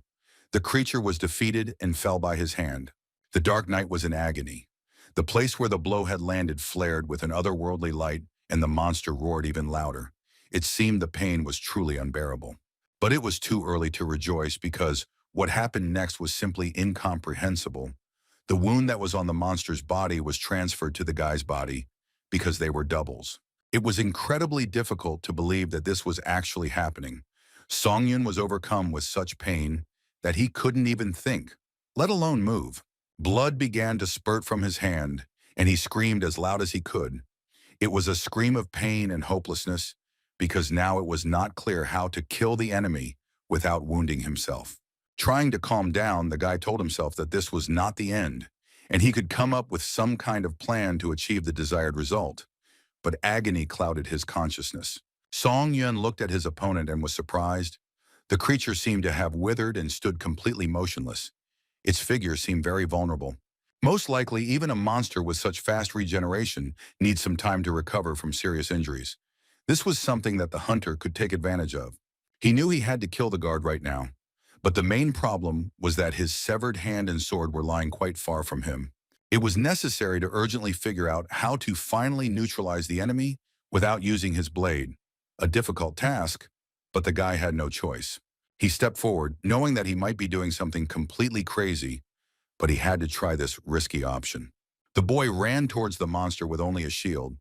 The creature was defeated and fell by his hand. The Dark Knight was in agony. The place where the blow had landed flared with an otherworldly light, and the monster roared even louder. It seemed the pain was truly unbearable. But it was too early to rejoice because what happened next was simply incomprehensible. The wound that was on the monster's body was transferred to the guy's body because they were doubles. It was incredibly difficult to believe that this was actually happening. Song Yun was overcome with such pain that he couldn't even think, let alone move. Blood began to spurt from his hand, and he screamed as loud as he could. It was a scream of pain and hopelessness, because now it was not clear how to kill the enemy without wounding himself. Trying to calm down, the guy told himself that this was not the end, and he could come up with some kind of plan to achieve the desired result. But agony clouded his consciousness. Song Yun looked at his opponent and was surprised. The creature seemed to have withered and stood completely motionless. Its figure seemed very vulnerable. Most likely, even a monster with such fast regeneration needs some time to recover from serious injuries. This was something that the hunter could take advantage of. He knew he had to kill the guard right now, but the main problem was that his severed hand and sword were lying quite far from him. It was necessary to urgently figure out how to finally neutralize the enemy without using his blade. A difficult task, but the guy had no choice. He stepped forward, knowing that he might be doing something completely crazy, but he had to try this risky option. The boy ran towards the monster with only a shield,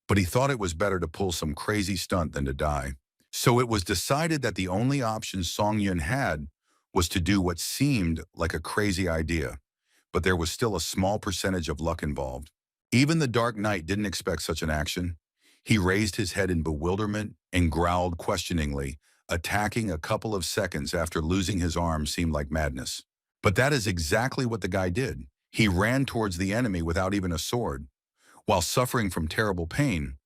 but he thought it was better to pull some crazy stunt than to die. So it was decided that the only option Song Yun had was to do what seemed like a crazy idea, but there was still a small percentage of luck involved. Even the Dark Knight didn't expect such an action. He raised his head in bewilderment and growled questioningly. Attacking a couple of seconds after losing his arm seemed like madness. But that is exactly what the guy did. He ran towards the enemy without even a sword, while suffering from terrible pain.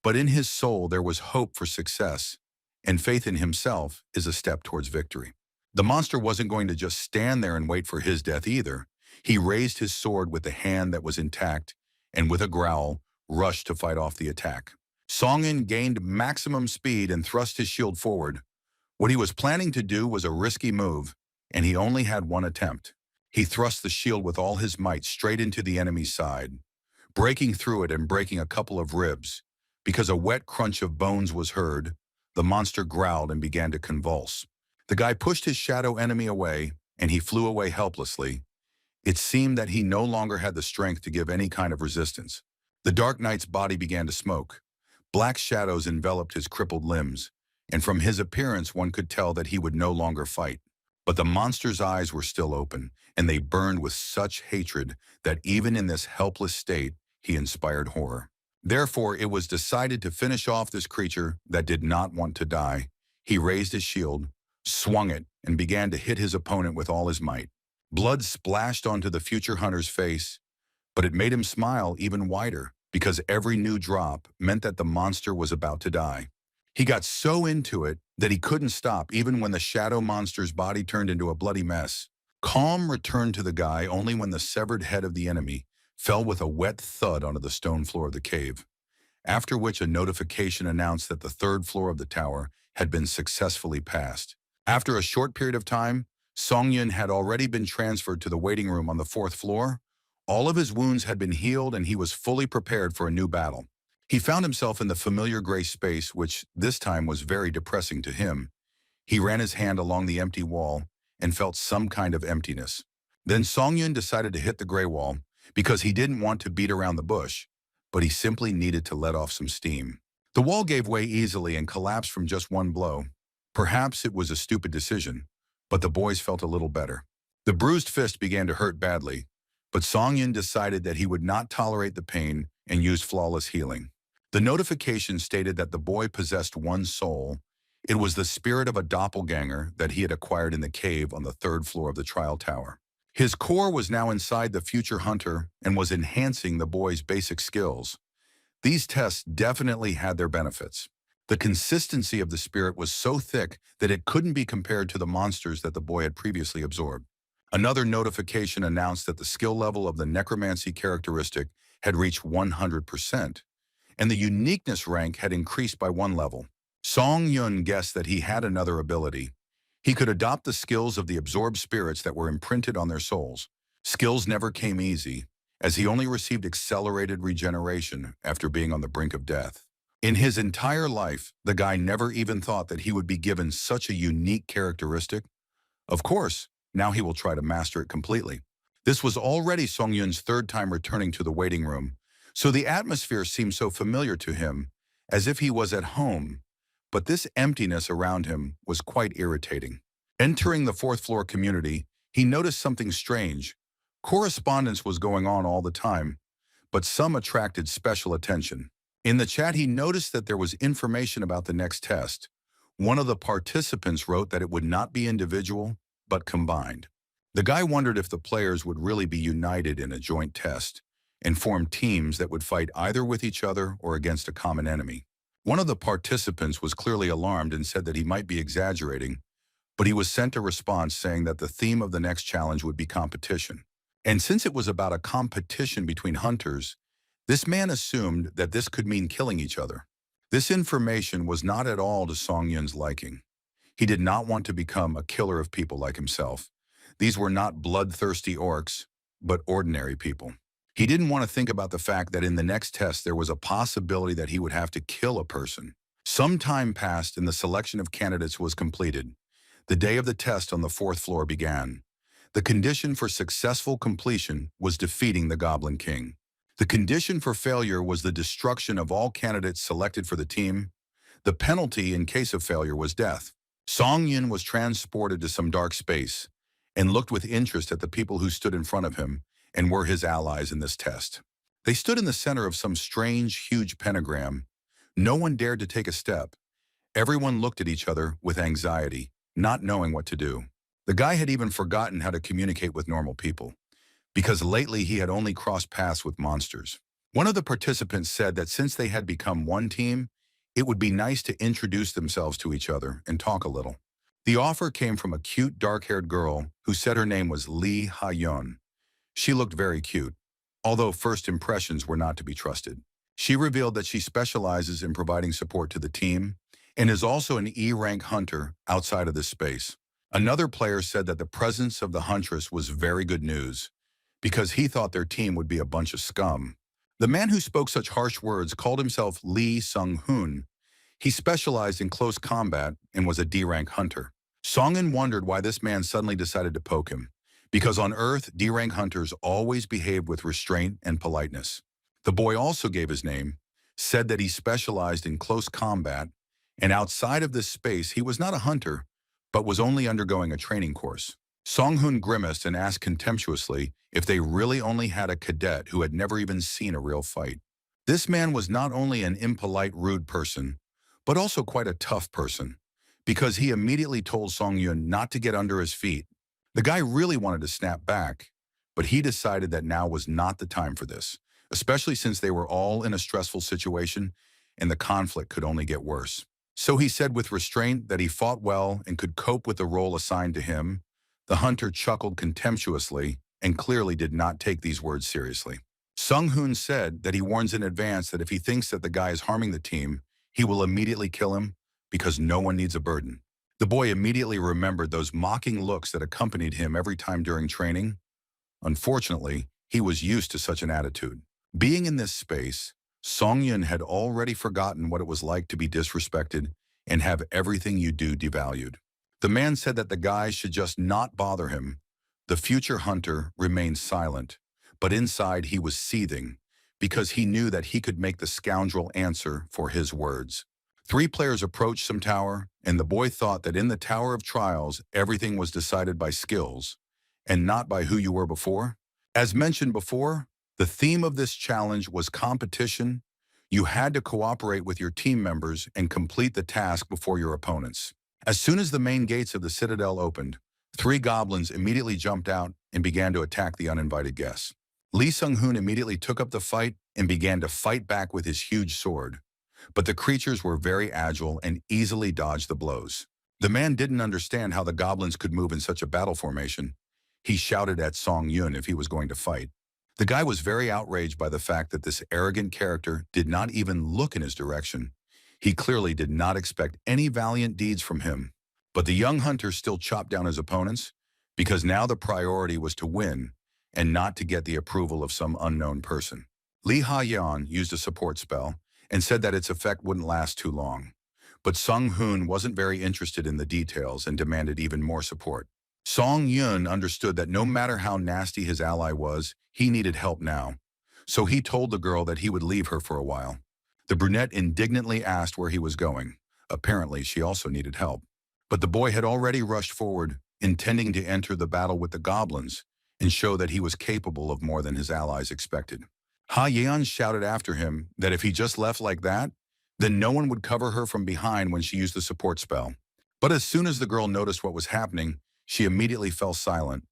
But in his soul there was hope for success, and faith in himself is a step towards victory. The monster wasn't going to just stand there and wait for his death either. He raised his sword with the hand that was intact, and with a growl, rushed to fight off the attack. Song Yun gained maximum speed and thrust his shield forward. What he was planning to do was a risky move, and he only had one attempt. He thrust the shield with all his might straight into the enemy's side, breaking through it and breaking a couple of ribs. Because a wet crunch of bones was heard, the monster growled and began to convulse. The guy pushed his shadow enemy away, and he flew away helplessly. It seemed that he no longer had the strength to give any kind of resistance. The Dark Knight's body began to smoke. Black shadows enveloped his crippled limbs, and from his appearance one could tell that he would no longer fight. But the monster's eyes were still open, and they burned with such hatred that even in this helpless state, he inspired horror. Therefore, it was decided to finish off this creature that did not want to die. He raised his shield, swung it, and began to hit his opponent with all his might. Blood splashed onto the future hunter's face, but it made him smile even wider, because every new drop meant that the monster was about to die. He got so into it that he couldn't stop even when the shadow monster's body turned into a bloody mess. Calm returned to the guy only when the severed head of the enemy fell with a wet thud onto the stone floor of the cave, after which a notification announced that the third floor of the tower had been successfully passed. After a short period of time, Song Yun had already been transferred to the waiting room on the fourth floor. All of his wounds had been healed and he was fully prepared for a new battle. He found himself in the familiar gray space, which this time was very depressing to him. He ran his hand along the empty wall and felt some kind of emptiness. Then Song Yun decided to hit the gray wall because he didn't want to beat around the bush, but he simply needed to let off some steam. The wall gave way easily and collapsed from just one blow. Perhaps it was a stupid decision, but the boys felt a little better. The bruised fist began to hurt badly, but Song-Yun decided that he would not tolerate the pain and used flawless healing. The notification stated that the boy possessed one soul. It was the spirit of a doppelganger that he had acquired in the cave on the 3rd floor of the trial tower. His core was now inside the future hunter and was enhancing the boy's basic skills. These tests definitely had their benefits. The consistency of the spirit was so thick that it couldn't be compared to the monsters that the boy had previously absorbed. Another notification announced that the skill level of the necromancy characteristic had reached 100%, and the uniqueness rank had increased by 1 level. Song-Yun guessed that he had another ability. He could adopt the skills of the absorbed spirits that were imprinted on their souls. Skills never came easy, as he only received accelerated regeneration after being on the brink of death. In his entire life, the guy never even thought that he would be given such a unique characteristic. Of course, now he will try to master it completely. This was already Song-Yun's 3rd time returning to the waiting room, so the atmosphere seemed so familiar to him, as if he was at home. But this emptiness around him was quite irritating. Entering the 4th floor community, he noticed something strange. Correspondence was going on all the time, but some attracted special attention. In the chat, he noticed that there was information about the next test. One of the participants wrote that it would not be individual, but combined. The guy wondered if the players would really be united in a joint test and form teams that would fight either with each other or against a common enemy. One of the participants was clearly alarmed and said that he might be exaggerating, but he was sent a response saying that the theme of the next challenge would be competition. And since it was about a competition between hunters, this man assumed that this could mean killing each other. This information was not at all to Song-Yun's liking. He did not want to become a killer of people like himself. These were not bloodthirsty orcs, but ordinary people. He didn't want to think about the fact that in the next test there was a possibility that he would have to kill a person. Some time passed and the selection of candidates was completed. The day of the test on the 4th floor began. The condition for successful completion was defeating the Goblin King. The condition for failure was the destruction of all candidates selected for the team. The penalty in case of failure was death. Song-Yun was transported to some dark space and looked with interest at the people who stood in front of him and were his allies in this test. They stood in the center of some strange, huge pentagram. No one dared to take a step. Everyone looked at each other with anxiety, not knowing what to do. The guy had even forgotten how to communicate with normal people, because lately he had only crossed paths with monsters. One of the participants said that since they had become one team, it would be nice to introduce themselves to each other and talk a little. The offer came from a cute, dark-haired girl who said her name was Lee Ha-yeon. She looked very cute, although first impressions were not to be trusted. She revealed that she specializes in providing support to the team and is also an E-rank hunter outside of this space. Another player said that the presence of the huntress was very good news, because he thought their team would be a bunch of scum. The man who spoke such harsh words called himself Lee Sung-hoon. He specialized in close combat and was a D-rank hunter. Song-in wondered why this man suddenly decided to poke him, because on Earth, D-rank hunters always behaved with restraint and politeness. The boy also gave his name, said that he specialized in close combat, and outside of this space he was not a hunter, but was only undergoing a training course. Song-hoon grimaced and asked contemptuously if they really only had a cadet who had never even seen a real fight. This man was not only an impolite, rude person, but also quite a tough person, because he immediately told Song-yun not to get under his feet. The guy really wanted to snap back, but he decided that now was not the time for this, especially since they were all in a stressful situation and the conflict could only get worse. So he said with restraint that he fought well and could cope with the role assigned to him. The hunter chuckled contemptuously and clearly did not take these words seriously. Sung-hoon said that he warns in advance that if he thinks that the guy is harming the team, he will immediately kill him because no one needs a burden. The boy immediately remembered those mocking looks that accompanied him every time during training. Unfortunately, he was used to such an attitude. Being in this space, Song-yun had already forgotten what it was like to be disrespected and have everything you do devalued. The man said that the guy should just not bother him. The future hunter remained silent, but inside he was seething because he knew that he could make the scoundrel answer for his words. 3 players approached some tower, and the boy thought that in the Tower of Trials, everything was decided by skills, and not by who you were before. As mentioned before, the theme of this challenge was competition. You had to cooperate with your team members and complete the task before your opponents. As soon as the main gates of the citadel opened, 3 goblins immediately jumped out and began to attack the uninvited guests. Lee Sung-hoon immediately took up the fight and began to fight back with his huge sword. But the creatures were very agile and easily dodged the blows. The man didn't understand how the goblins could move in such a battle formation. He shouted at Song-yun if he was going to fight. The guy was very outraged by the fact that this arrogant character did not even look in his direction. He clearly did not expect any valiant deeds from him. But the young hunter still chopped down his opponents because now the priority was to win and not to get the approval of some unknown person. Lee Ha-yeon used a support spell and said that its effect wouldn't last too long. But Sung-hoon wasn't very interested in the details and demanded even more support. Song-yun understood that no matter how nasty his ally was, he needed help now. So he told the girl that he would leave her for a while. The brunette indignantly asked where he was going. Apparently, she also needed help. But the boy had already rushed forward, intending to enter the battle with the goblins and show that he was capable of more than his allies expected. Ha-yeon shouted after him that if he just left like that, then no one would cover her from behind when she used the support spell. But as soon as the girl noticed what was happening, she immediately fell silent,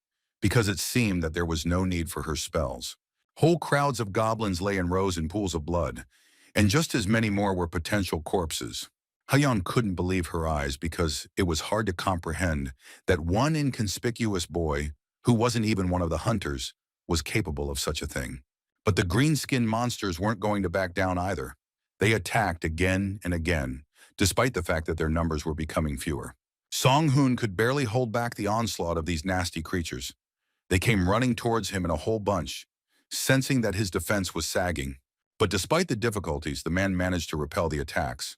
because it seemed that there was no need for her spells. Whole crowds of goblins lay in rows in pools of blood, and just as many more were potential corpses. Ha-yeon couldn't believe her eyes because it was hard to comprehend that one inconspicuous boy, who wasn't even one of the hunters, was capable of such a thing. But the green-skinned monsters weren't going to back down either. They attacked again and again, despite the fact that their numbers were becoming fewer. Song-hoon could barely hold back the onslaught of these nasty creatures. They came running towards him in a whole bunch, sensing that his defense was sagging. But despite the difficulties, the man managed to repel the attacks.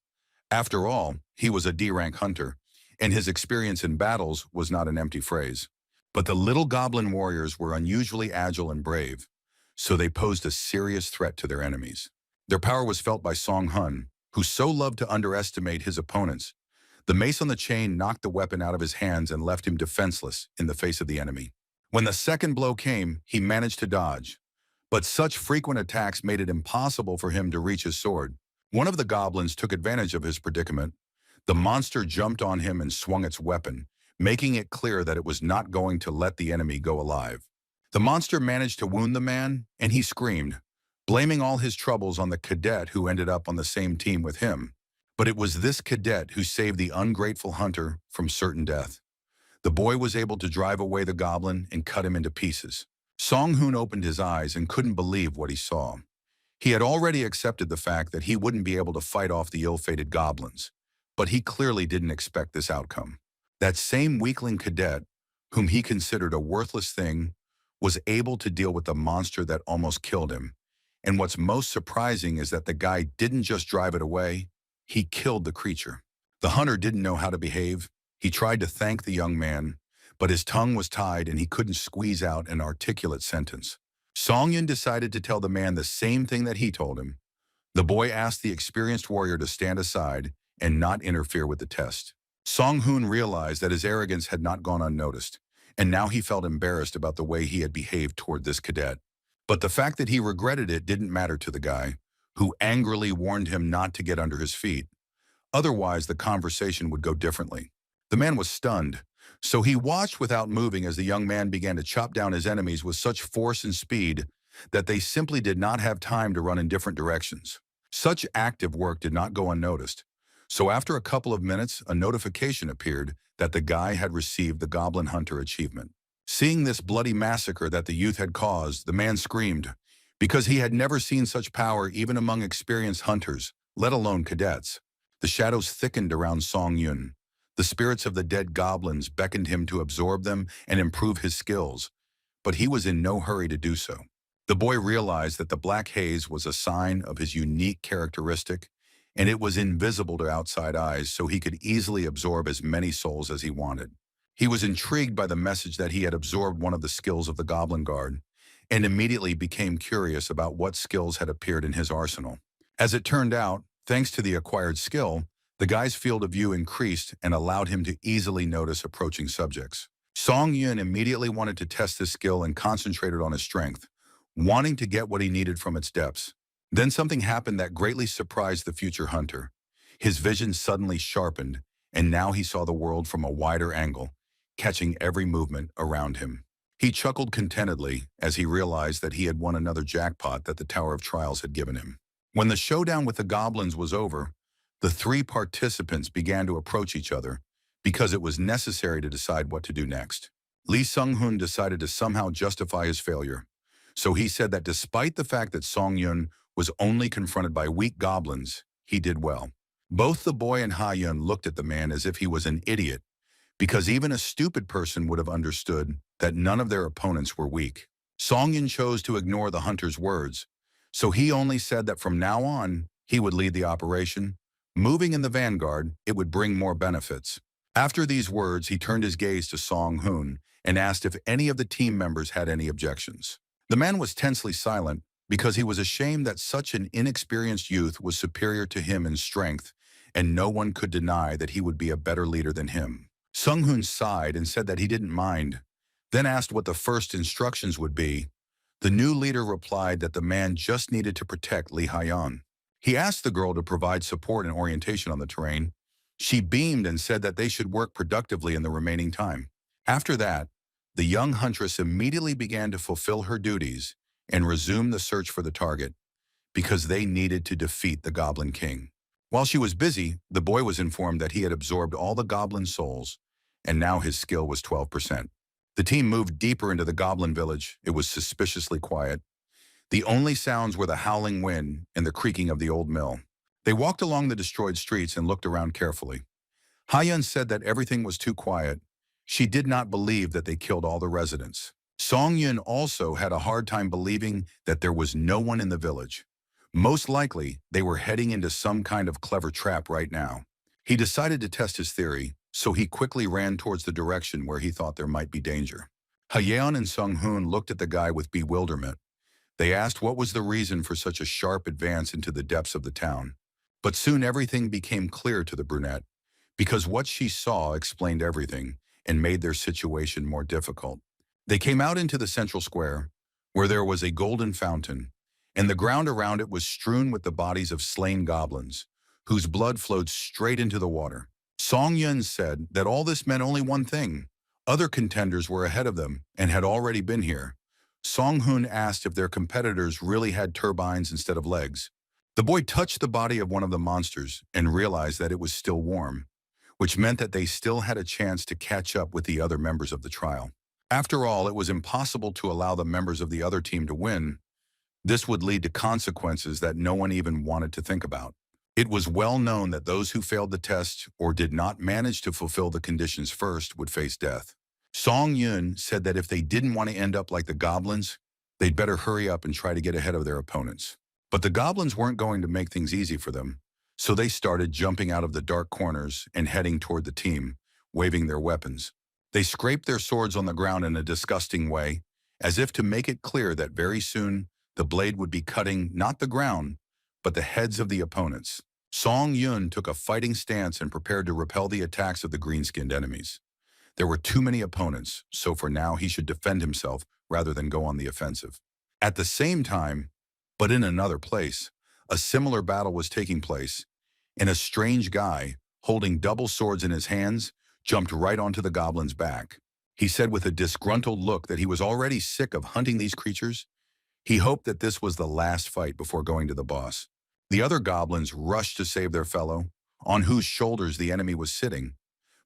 After all, he was a D-rank hunter, and his experience in battles was not an empty phrase. But the little goblin warriors were unusually agile and brave, so they posed a serious threat to their enemies. Their power was felt by Song-hun, who so loved to underestimate his opponents. The mace on the chain knocked the weapon out of his hands and left him defenseless in the face of the enemy. When the second blow came, he managed to dodge. But such frequent attacks made it impossible for him to reach his sword. One of the goblins took advantage of his predicament. The monster jumped on him and swung its weapon, making it clear that it was not going to let the enemy go alive. The monster managed to wound the man, and he screamed, blaming all his troubles on the cadet who ended up on the same team with him. But it was this cadet who saved the ungrateful hunter from certain death. The boy was able to drive away the goblin and cut him into pieces. Song-hoon opened his eyes and couldn't believe what he saw. He had already accepted the fact that he wouldn't be able to fight off the ill-fated goblins, but he clearly didn't expect this outcome. That same weakling cadet, whom he considered a worthless thing, was able to deal with the monster that almost killed him. And what's most surprising is that the guy didn't just drive it away, he killed the creature. The hunter didn't know how to behave. He tried to thank the young man, but his tongue was tied and he couldn't squeeze out an articulate sentence. Song-yun decided to tell the man the same thing that he told him. The boy asked the experienced warrior to stand aside and not interfere with the test. Song-hoon realized that his arrogance had not gone unnoticed, and now he felt embarrassed about the way he had behaved toward this cadet. But the fact that he regretted it didn't matter to the guy, who angrily warned him not to get under his feet. Otherwise, the conversation would go differently. The man was stunned, so he watched without moving as the young man began to chop down his enemies with such force and speed that they simply did not have time to run in different directions. Such active work did not go unnoticed, so after a couple of minutes, a notification appeared that the guy had received the Goblin Hunter achievement. Seeing this bloody massacre that the youth had caused, the man screamed, because he had never seen such power even among experienced hunters, let alone cadets. The shadows thickened around Song-yun. The spirits of the dead goblins beckoned him to absorb them and improve his skills, but he was in no hurry to do so. The boy realized that the black haze was a sign of his unique characteristic, and it was invisible to outside eyes, so he could easily absorb as many souls as he wanted. He was intrigued by the message that he had absorbed one of the skills of the Goblin Guard, and immediately became curious about what skills had appeared in his arsenal. As it turned out, thanks to the acquired skill, the guy's field of view increased and allowed him to easily notice approaching subjects. Song Yun immediately wanted to test this skill and concentrated on his strength, wanting to get what he needed from its depths. Then something happened that greatly surprised the future hunter. His vision suddenly sharpened, and now he saw the world from a wider angle, catching every movement around him. He chuckled contentedly as he realized that he had won another jackpot that the Tower of Trials had given him. When the showdown with the goblins was over, the three participants began to approach each other because it was necessary to decide what to do next. Lee Sung-hoon decided to somehow justify his failure, so he said that despite the fact that Song-yun was only confronted by weak goblins, he did well. Both the boy and Ha-yun looked at the man as if he was an idiot, because even a stupid person would have understood that none of their opponents were weak. Song-yun chose to ignore the hunter's words, so he only said that from now on, he would lead the operation. Moving in the vanguard, it would bring more benefits. After these words, he turned his gaze to Song-hoon and asked if any of the team members had any objections. The man was tensely silent because he was ashamed that such an inexperienced youth was superior to him in strength, and no one could deny that he would be a better leader than him. Sung-hoon sighed and said that he didn't mind, then asked what the first instructions would be. The new leader replied that the man just needed to protect Lee Ha-yeon. He asked the girl to provide support and orientation on the terrain. She beamed and said that they should work productively in the remaining time. After that, the young huntress immediately began to fulfill her duties and resume the search for the target, because they needed to defeat the Goblin King. While she was busy, the boy was informed that he had absorbed all the goblin souls, and now his skill was 12%. The team moved deeper into the goblin village. It was suspiciously quiet. The only sounds were the howling wind and the creaking of the old mill. They walked along the destroyed streets and looked around carefully. Ha-yeon said that everything was too quiet. She did not believe that they killed all the residents. Song-yun also had a hard time believing that there was no one in the village. Most likely, they were heading into some kind of clever trap right now. He decided to test his theory, so he quickly ran towards the direction where he thought there might be danger. Ha-yeon and Sung-hoon looked at the guy with bewilderment. They asked what was the reason for such a sharp advance into the depths of the town. But soon everything became clear to the brunette, because what she saw explained everything and made their situation more difficult. They came out into the central square, where there was a golden fountain, and the ground around it was strewn with the bodies of slain goblins, whose blood flowed straight into the water. Song-yun said that all this meant only one thing. Other contenders were ahead of them and had already been here. Song-hoon asked if their competitors really had turbines instead of legs. The boy touched the body of one of the monsters and realized that it was still warm, which meant that they still had a chance to catch up with the other members of the trial. After all, it was impossible to allow the members of the other team to win. This would lead to consequences that no one even wanted to think about. It was well known that those who failed the test or did not manage to fulfill the conditions first would face death. Song-yun said that if they didn't want to end up like the goblins, they'd better hurry up and try to get ahead of their opponents. But the goblins weren't going to make things easy for them, so they started jumping out of the dark corners and heading toward the team, waving their weapons. They scraped their swords on the ground in a disgusting way, as if to make it clear that very soon the blade would be cutting not the ground, but the heads of the opponents. Song-yun took a fighting stance and prepared to repel the attacks of the green-skinned enemies. There were too many opponents, so for now he should defend himself rather than go on the offensive. At the same time, but in another place, a similar battle was taking place, and a strange guy, holding double swords in his hands, jumped right onto the goblin's back. He said with a disgruntled look that he was already sick of hunting these creatures. He hoped that this was the last fight before going to the boss. The other goblins rushed to save their fellow, on whose shoulders the enemy was sitting,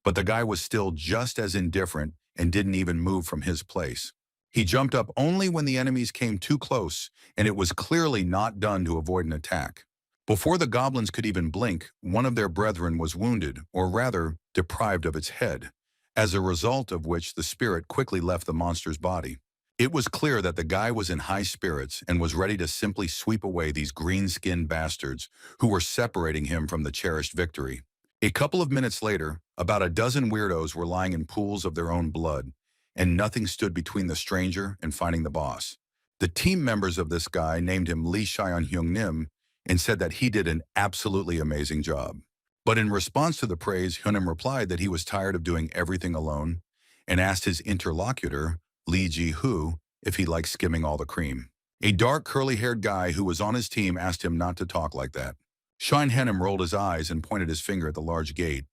but the guy was still just as indifferent and didn't even move from his place. He jumped up only when the enemies came too close, and it was clearly not done to avoid an attack. Before the goblins could even blink, one of their brethren was wounded, or rather, deprived of its head, as a result of which the spirit quickly left the monster's body. It was clear that the guy was in high spirits and was ready to simply sweep away these green-skinned bastards who were separating him from the cherished victory. A couple of minutes later, about a dozen weirdos were lying in pools of their own blood, and nothing stood between the stranger and finding the boss. The team members of this guy named him Lee Hyun-Nim and said that he did an absolutely amazing job. But in response to the praise, Hyunim replied that he was tired of doing everything alone and asked his interlocutor, Lee Ji-hoo, if he liked skimming all the cream. A dark, curly-haired guy who was on his team asked him not to talk like that. Shine Henim rolled his eyes and pointed his finger at the large gate.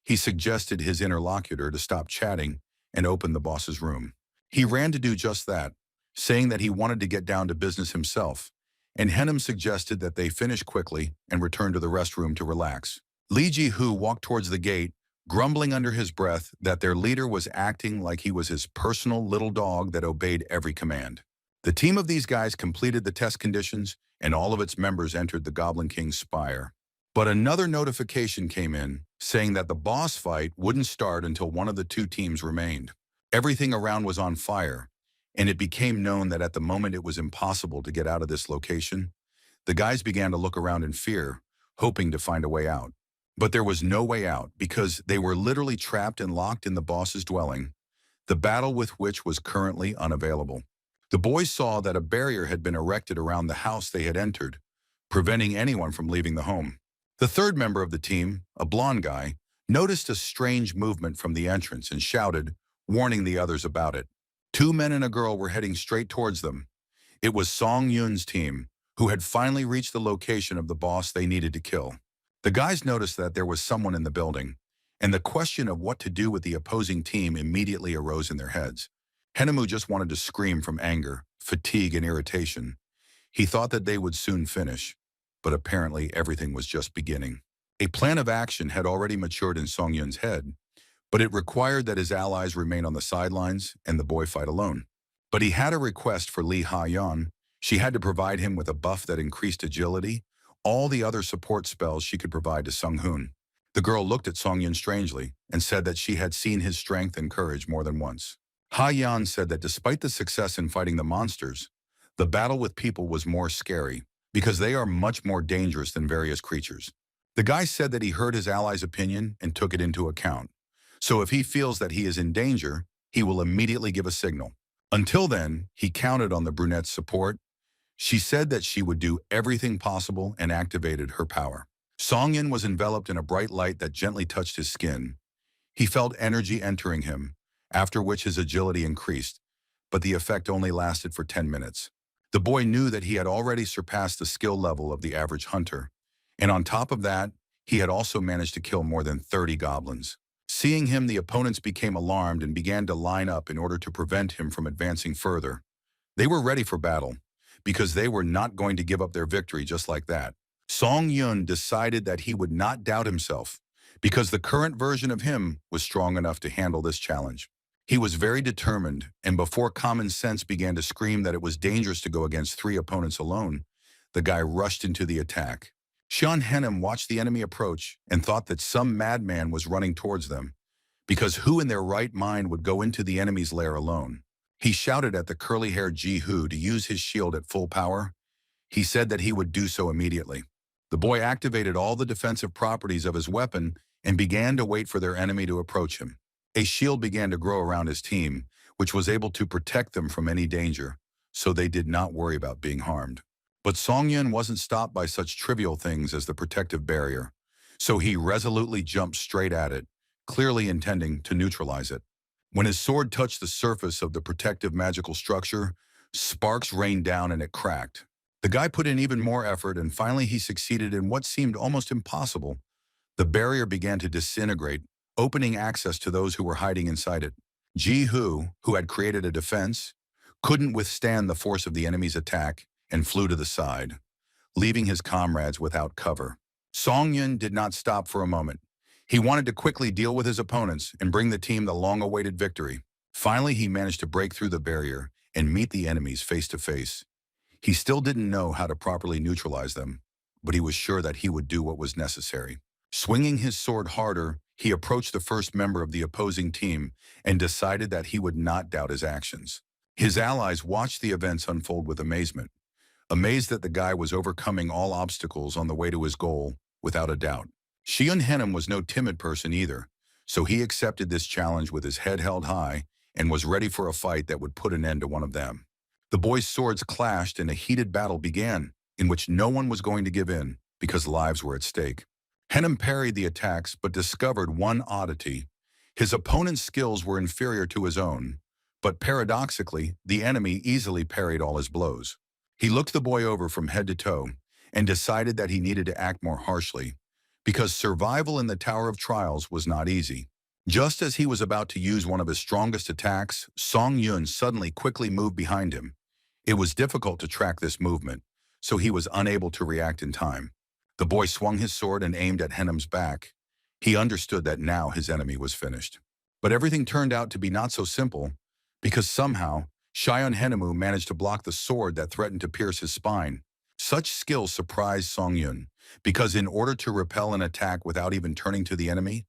He suggested his interlocutor to stop chatting and open the boss's room. He ran to do just that, saying that he wanted to get down to business himself, and Henim suggested that they finish quickly and return to the restroom to relax. Lee Ji-hoo walked towards the gate, grumbling under his breath that their leader was acting like he was his personal little dog that obeyed every command. The team of these guys completed the test conditions, and all of its members entered the Goblin King's spire. But another notification came in, saying that the boss fight wouldn't start until one of the two teams remained. Everything around was on fire, and it became known that at the moment it was impossible to get out of this location. The guys began to look around in fear, hoping to find a way out. But there was no way out because they were literally trapped and locked in the boss's dwelling, the battle with which was currently unavailable. The boys saw that a barrier had been erected around the house they had entered, preventing anyone from leaving the home. The third member of the team, a blonde guy, noticed a strange movement from the entrance and shouted, warning the others about it. Two men and a girl were heading straight towards them. It was Song Yun's team, who had finally reached the location of the boss they needed to kill. The guys noticed that there was someone in the building, and the question of what to do with the opposing team immediately arose in their heads. Henemu just wanted to scream from anger, fatigue, and irritation. He thought that they would soon finish, but apparently everything was just beginning. A plan of action had already matured in Song Yun's head, but it required that his allies remain on the sidelines and the boy fight alone. But he had a request for Lee Ha-yeon. She had to provide him with a buff that increased agility, all the other support spells she could provide to Sung-hoon. The girl looked at Song-yun strangely and said that she had seen his strength and courage more than once. Ha-yeon said that despite the success in fighting the monsters, the battle with people was more scary because they are much more dangerous than various creatures. The guy said that he heard his ally's opinion and took it into account. So if he feels that he is in danger, he will immediately give a signal. Until then, he counted on the brunette's support. She said that she would do everything possible and activated her power. Song-yun was enveloped in a bright light that gently touched his skin. He felt energy entering him, after which his agility increased, but the effect only lasted for 10 minutes. The boy knew that he had already surpassed the skill level of the average hunter, and on top of that, he had also managed to kill more than 30 goblins. Seeing him, the opponents became alarmed and began to line up in order to prevent him from advancing further. They were ready for battle, because they were not going to give up their victory just like that. Song-yun decided that he would not doubt himself, because the current version of him was strong enough to handle this challenge. He was very determined, and before common sense began to scream that it was dangerous to go against 3 opponents alone, the guy rushed into the attack. Sean Henham watched the enemy approach and thought that some madman was running towards them, because who in their right mind would go into the enemy's lair alone? He shouted at the curly-haired Ji-hoo to use his shield at full power. He said that he would do so immediately. The boy activated all the defensive properties of his weapon and began to wait for their enemy to approach him. A shield began to grow around his team, which was able to protect them from any danger, so they did not worry about being harmed. But Song-yun wasn't stopped by such trivial things as the protective barrier, so he resolutely jumped straight at it, clearly intending to neutralize it. When his sword touched the surface of the protective magical structure, sparks rained down and it cracked. The guy put in even more effort, and finally he succeeded in what seemed almost impossible. The barrier began to disintegrate, opening access to those who were hiding inside it. Ji-hoo, who had created a defense, couldn't withstand the force of the enemy's attack and flew to the side, leaving his comrades without cover. Song-yun did not stop for a moment. He wanted to quickly deal with his opponents and bring the team the long-awaited victory. Finally, he managed to break through the barrier and meet the enemies face to face. He still didn't know how to properly neutralize them, but he was sure that he would do what was necessary. Swinging his sword harder, he approached the first member of the opposing team and decided that he would not doubt his actions. His allies watched the events unfold with amazement, amazed that the guy was overcoming all obstacles on the way to his goal without a doubt. Shion Henham was no timid person either, so he accepted this challenge with his head held high and was ready for a fight that would put an end to one of them. The boys' swords clashed and a heated battle began, in which no one was going to give in, because lives were at stake. Hennem parried the attacks, but discovered one oddity. His opponent's skills were inferior to his own, but paradoxically, the enemy easily parried all his blows. He looked the boy over from head to toe and decided that he needed to act more harshly, because survival in the Tower of Trials was not easy. Just as he was about to use one of his strongest attacks, Song Yun suddenly quickly moved behind him. It was difficult to track this movement, so he was unable to react in time. The boy swung his sword and aimed at Hennem's back. He understood that now his enemy was finished. But everything turned out to be not so simple, because somehow, Shion Henemu managed to block the sword that threatened to pierce his spine. Such skill surprised Song Yun, because in order to repel an attack without even turning to the enemy,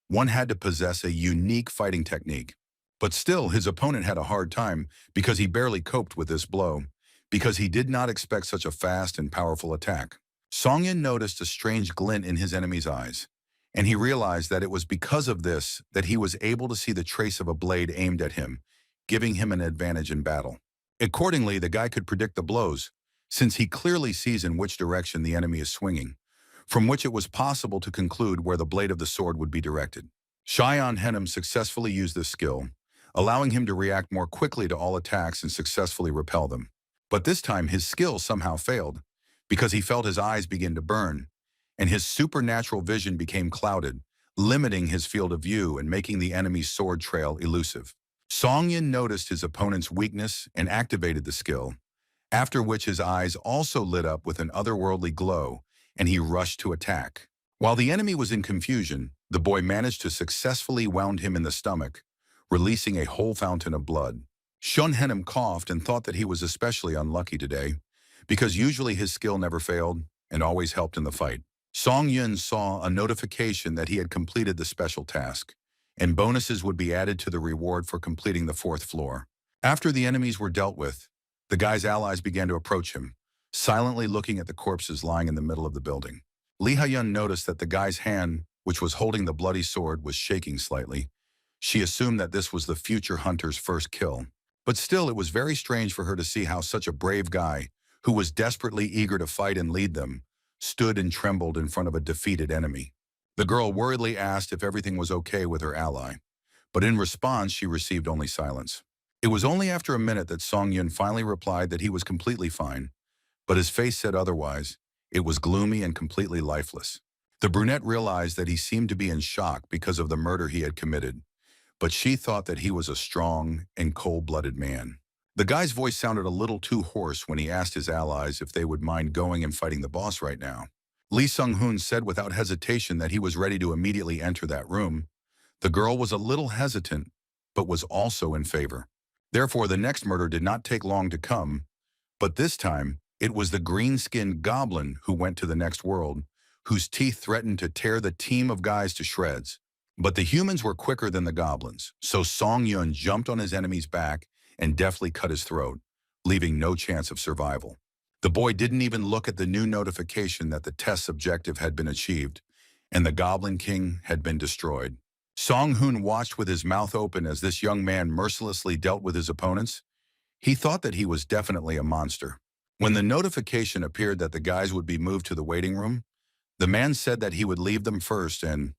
one had to possess a unique fighting technique. But still, his opponent had a hard time because he barely coped with this blow, because he did not expect such a fast and powerful attack. Song Yun noticed a strange glint in his enemy's eyes, and he realized that it was because of this that he was able to see the trace of a blade aimed at him, giving him an advantage in battle. Accordingly, the guy could predict the blows, since he clearly sees in which direction the enemy is swinging, from which it was possible to conclude where the blade of the sword would be directed. Shion Hennem successfully used this skill, allowing him to react more quickly to all attacks and successfully repel them. But this time his skill somehow failed, because he felt his eyes begin to burn, and his supernatural vision became clouded, limiting his field of view and making the enemy's sword trail elusive. Song Yin noticed his opponent's weakness and activated the skill, after which his eyes also lit up with an otherworldly glow, and he rushed to attack. While the enemy was in confusion, the boy managed to successfully wound him in the stomach, releasing a whole fountain of blood. Shun Hennem coughed and thought that he was especially unlucky today, because usually his skill never failed and always helped in the fight. Song Yun saw a notification that he had completed the special task, and bonuses would be added to the reward for completing the 4th floor. After the enemies were dealt with, the guy's allies began to approach him, silently looking at the corpses lying in the middle of the building. Lee Ha-yun noticed that the guy's hand, which was holding the bloody sword, was shaking slightly. She assumed that this was the future hunter's first kill. But still, it was very strange for her to see how such a brave guy, who was desperately eager to fight and lead them, stood and trembled in front of a defeated enemy. The girl worriedly asked if everything was okay with her ally, but in response she received only silence. It was only after a minute that Song Yun finally replied that he was completely fine, but his face said otherwise. It was gloomy and completely lifeless. The brunette realized that he seemed to be in shock because of the murder he had committed, but she thought that he was a strong and cold-blooded man. The guy's voice sounded a little too hoarse when he asked his allies if they would mind going and fighting the boss right now. Lee Sung-hoon said without hesitation that he was ready to immediately enter that room. The girl was a little hesitant, but was also in favor. Therefore, the next murder did not take long to come, but this time, it was the green-skinned goblin who went to the next world, whose teeth threatened to tear the team of guys to shreds. But the humans were quicker than the goblins, so Song Yun jumped on his enemy's back and deftly cut his throat, leaving no chance of survival. The boy didn't even look at the new notification that the test's objective had been achieved, and the Goblin King had been destroyed. Song Hoon watched with his mouth open as this young man mercilessly dealt with his opponents. He thought that he was definitely a monster. When the notification appeared that the guys would be moved to the waiting room, the man said that he would leave them first and,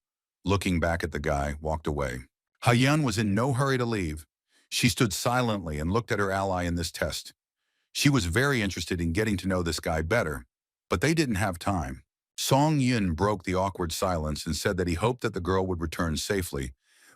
looking back at the guy, walked away. Ha-yun was in no hurry to leave. She stood silently and looked at her ally in this test. She was very interested in getting to know this guy better, but they didn't have time. Song Yun broke the awkward silence and said that he hoped that the girl would return safely,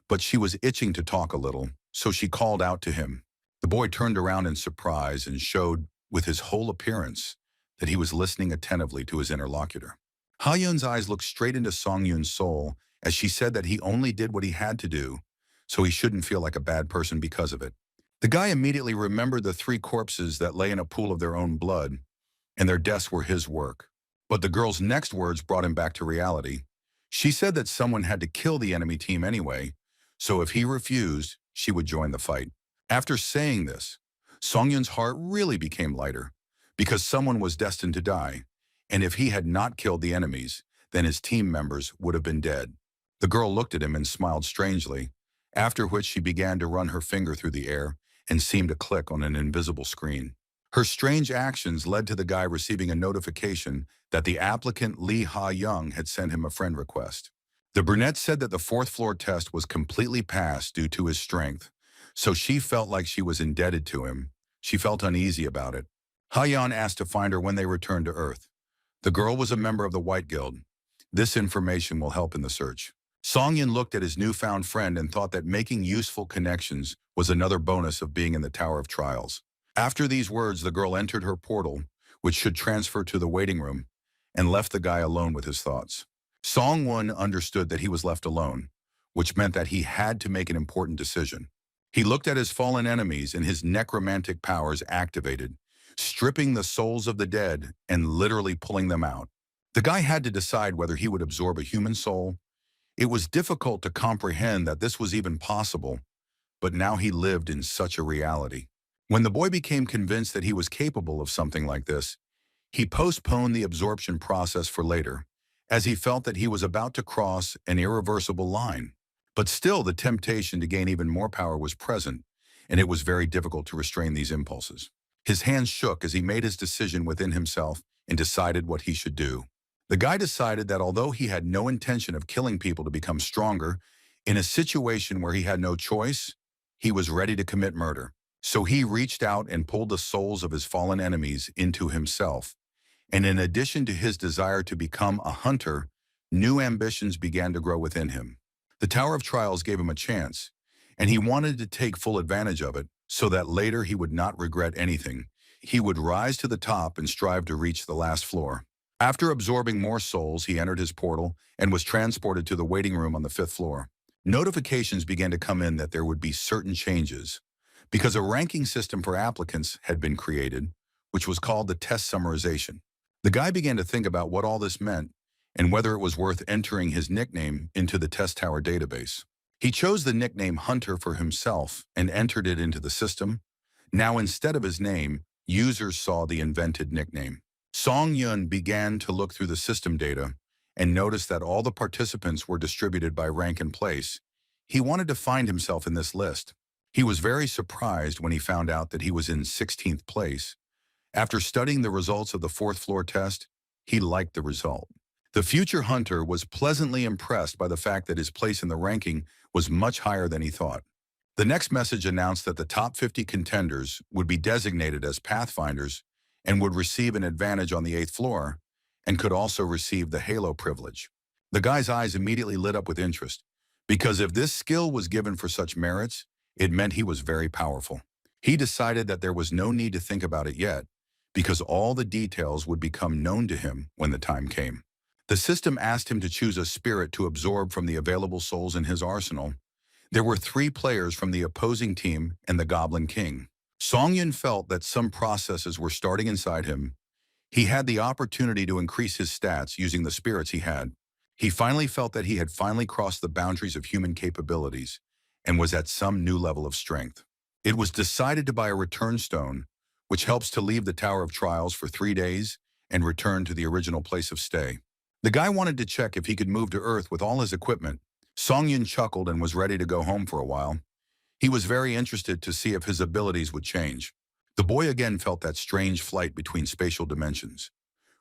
but she was itching to talk a little, so she called out to him. The boy turned around in surprise and showed, with his whole appearance, that he was listening attentively to his interlocutor. Ha-yun's eyes looked straight into Song Yun's soul as she said that he only did what he had to do, so he shouldn't feel like a bad person because of it. The guy immediately remembered the 3 corpses that lay in a pool of their own blood, and their deaths were his work. But the girl's next words brought him back to reality. She said that someone had to kill the enemy team anyway, so if he refused, she would join the fight. After saying this, Song Yun's heart really became lighter, because someone was destined to die, and if he had not killed the enemies, then his team members would have been dead. The girl looked at him and smiled strangely, after which she began to run her finger through the air and seemed to click on an invisible screen. Her strange actions led to the guy receiving a notification that the applicant Lee Ha-young had sent him a friend request. The brunette said that the fourth floor test was completely passed due to his strength, so she felt like she was indebted to him. She felt uneasy about it. Ha-young asked to find her when they returned to Earth. The girl was a member of the White Guild. This information will help in the search. Song-yin looked at his newfound friend and thought that making useful connections was another bonus of being in the Tower of Trials. After these words, the girl entered her portal, which should transfer to the waiting room, and left the guy alone with his thoughts. Song-won understood that he was left alone, which meant that he had to make an important decision. He looked at his fallen enemies and his necromantic powers activated, stripping the souls of the dead and literally pulling them out. The guy had to decide whether he would absorb a human soul. It was difficult to comprehend that this was even possible, but now he lived in such a reality. When the boy became convinced that he was capable of something like this, he postponed the absorption process for later, as he felt that he was about to cross an irreversible line. But still, the temptation to gain even more power was present, and it was very difficult to restrain these impulses. His hands shook as he made his decision within himself and decided what he should do. The guy decided that although he had no intention of killing people to become stronger, in a situation where he had no choice, he was ready to commit murder. So he reached out and pulled the souls of his fallen enemies into himself. And in addition to his desire to become a hunter, new ambitions began to grow within him. The Tower of Trials gave him a chance, and he wanted to take full advantage of it so that later he would not regret anything. He would rise to the top and strive to reach the last floor. After absorbing more souls, he entered his portal and was transported to the waiting room on the 5th floor. Notifications began to come in that there would be certain changes, because a ranking system for applicants had been created, which was called the test summarization. The guy began to think about what all this meant and whether it was worth entering his nickname into the test tower database. He chose the nickname Hunter for himself and entered it into the system. Now, instead of his name, users saw the invented nickname. Song-yun began to look through the system data and noticed that all the participants were distributed by rank and place. He wanted to find himself in this list. He was very surprised when he found out that he was in 16th place. After studying the results of the 4th floor test, he liked the result. The future hunter was pleasantly impressed by the fact that his place in the ranking was much higher than he thought. The next message announced that the top 50 contenders would be designated as pathfinders and would receive an advantage on the 8th floor, and could also receive the halo privilege. The guy's eyes immediately lit up with interest, because if this skill was given for such merits, it meant he was very powerful. He decided that there was no need to think about it yet, because all the details would become known to him when the time came. The system asked him to choose a spirit to absorb from the available souls in his arsenal. There were 3 players from the opposing team and the Goblin King. Song-yun felt that some processes were starting inside him. He had the opportunity to increase his stats using the spirits he had. He finally felt that he had finally crossed the boundaries of human capabilities and was at some new level of strength. It was decided to buy a return stone, which helps to leave the Tower of Trials for 3 days and return to the original place of stay. The guy wanted to check if he could move to Earth with all his equipment. Song-yun chuckled and was ready to go home for a while. He was very interested to see if his abilities would change. The boy again felt that strange flight between spatial dimensions,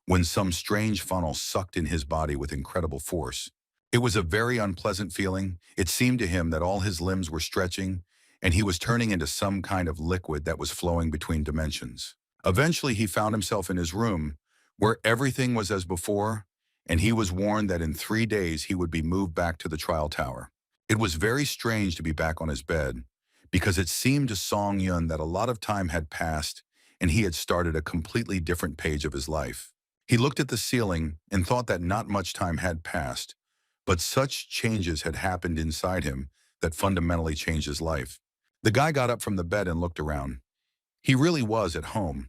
when some strange funnel sucked in his body with incredible force. It was a very unpleasant feeling. It seemed to him that all his limbs were stretching, and he was turning into some kind of liquid that was flowing between dimensions. Eventually, he found himself in his room, where everything was as before, and he was warned that in 3 days he would be moved back to the trial tower. It was very strange to be back on his bed, because it seemed to Song-yun that a lot of time had passed and he had started a completely different page of his life. He looked at the ceiling and thought that not much time had passed, but such changes had happened inside him that fundamentally changed his life. The guy got up from the bed and looked around. He really was at home,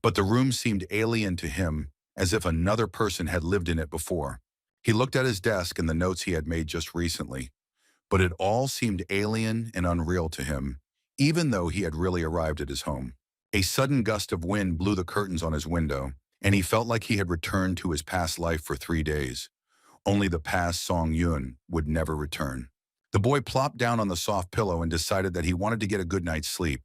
but the room seemed alien to him, as if another person had lived in it before. He looked at his desk and the notes he had made just recently, but it all seemed alien and unreal to him, even though he had really arrived at his home. A sudden gust of wind blew the curtains on his window, and he felt like he had returned to his past life for 3 days. Only the past Song-yun would never return. The boy plopped down on the soft pillow and decided that he wanted to get a good night's sleep.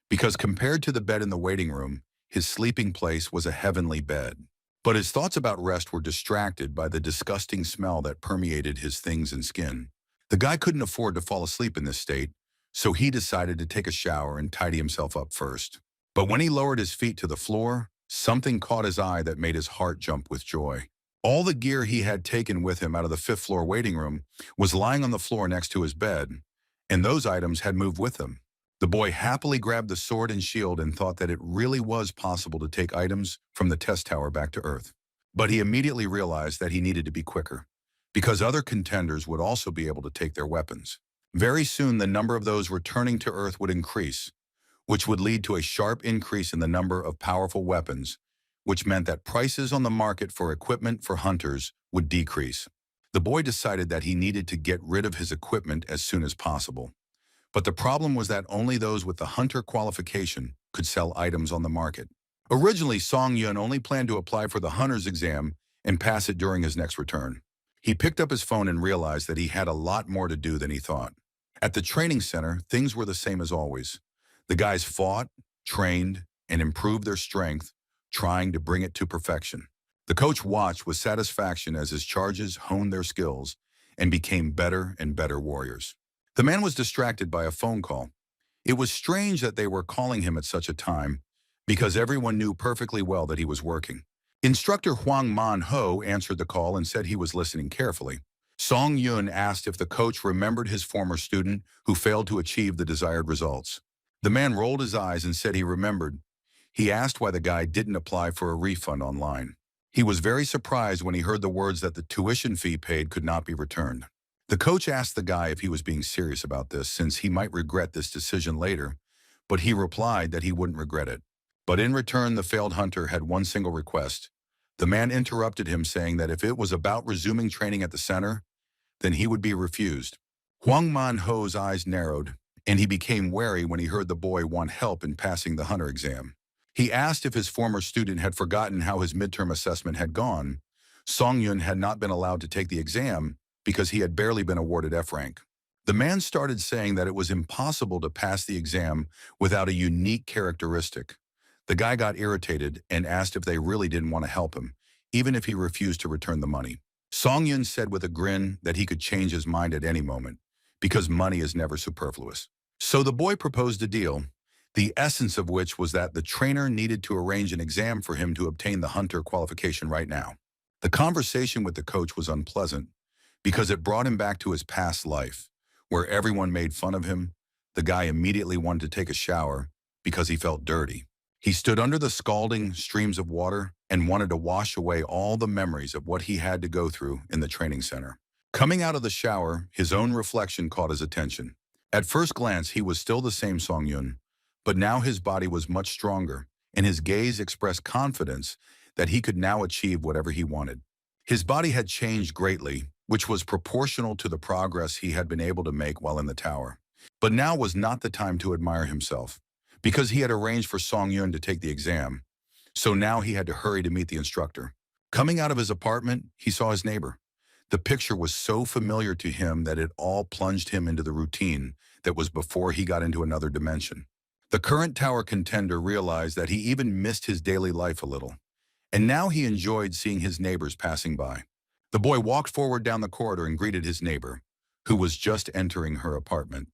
because compared to the bed in the waiting room, his sleeping place was a heavenly bed. But his thoughts about rest were distracted by the disgusting smell that permeated his things and skin. The guy couldn't afford to fall asleep in this state, so he decided to take a shower and tidy himself up first. But when he lowered his feet to the floor, something caught his eye that made his heart jump with joy. All the gear he had taken with him out of the fifth-floor waiting room was lying on the floor next to his bed, and those items had moved with him. The boy happily grabbed the sword and shield and thought that it really was possible to take items from the test tower back to Earth. But he immediately realized that he needed to be quicker, because other contenders would also be able to take their weapons. Very soon, the number of those returning to Earth would increase, which would lead to a sharp increase in the number of powerful weapons, which meant that prices on the market for equipment for hunters would decrease. The boy decided that he needed to get rid of his equipment as soon as possible. But the problem was that only those with the hunter qualification could sell items on the market. Originally, Song Yun only planned to apply for the hunter's exam and pass it during his next return. He picked up his phone and realized that he had a lot more to do than he thought. At the training center, things were the same as always. The guys fought, trained, and improved their strength, trying to bring it to perfection. The coach watched with satisfaction as his charges honed their skills and became better and better warriors. The man was distracted by a phone call. It was strange that they were calling him at such a time, because everyone knew perfectly well that he was working. Instructor Huang Man-ho answered the call and said he was listening carefully. Song Yun asked if the coach remembered his former student who failed to achieve the desired results. The man rolled his eyes and said he remembered. He asked why the guy didn't apply for a refund online. He was very surprised when he heard the words that the tuition fee paid could not be returned. The coach asked the guy if he was being serious about this, since he might regret this decision later, but he replied that he wouldn't regret it. But in return, the failed hunter had one single request. The man interrupted him, saying that if it was about resuming training at the center, then he would be refused. Huang Man-ho's eyes narrowed, and he became wary when he heard the boy want help in passing the hunter exam. He asked if his former student had forgotten how his midterm assessment had gone. Song Yun had not been allowed to take the exam because he had barely been awarded F rank. The man started saying that it was impossible to pass the exam without a unique characteristic. The guy got irritated and asked if they really didn't want to help him, even if he refused to return the money. Song Yun said with a grin that he could change his mind at any moment, because money is never superfluous. So the boy proposed a deal, the essence of which was that the trainer needed to arrange an exam for him to obtain the hunter qualification right now. The conversation with the coach was unpleasant, because it brought him back to his past life, where everyone made fun of him. The guy immediately wanted to take a shower because he felt dirty. He stood under the scalding streams of water and wanted to wash away all the memories of what he had to go through in the training center. Coming out of the shower, his own reflection caught his attention. At first glance, he was still the same Song Yun, but now his body was much stronger, and his gaze expressed confidence that he could now achieve whatever he wanted. His body had changed greatly, which was proportional to the progress he had been able to make while in the tower. But now was not the time to admire himself, because he had arranged for Song Yun to take the exam. So now he had to hurry to meet the instructor. Coming out of his apartment, he saw his neighbor. The picture was so familiar to him that it all plunged him into the routine that was before he got into another dimension. The current tower contender realized that he even missed his daily life a little, and now he enjoyed seeing his neighbors passing by. The boy walked forward down the corridor and greeted his neighbor, who was just entering her apartment.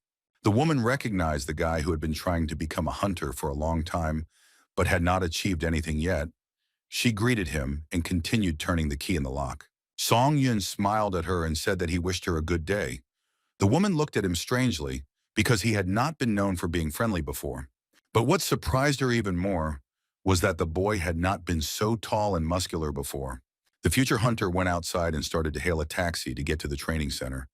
The woman recognized the guy who had been trying to become a hunter for a long time, but had not achieved anything yet. She greeted him and continued turning the key in the lock. Song Yun smiled at her and said that he wished her a good day. The woman looked at him strangely, because he had not been known for being friendly before. But what surprised her even more was that the boy had not been so tall and muscular before. The future hunter went outside and started to hail a taxi to get to the training center,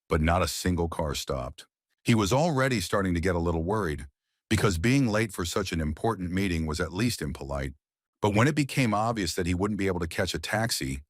but not a single car stopped. He was already starting to get a little worried, because being late for such an important meeting was at least impolite. But when it became obvious that he wouldn't be able to catch a taxi,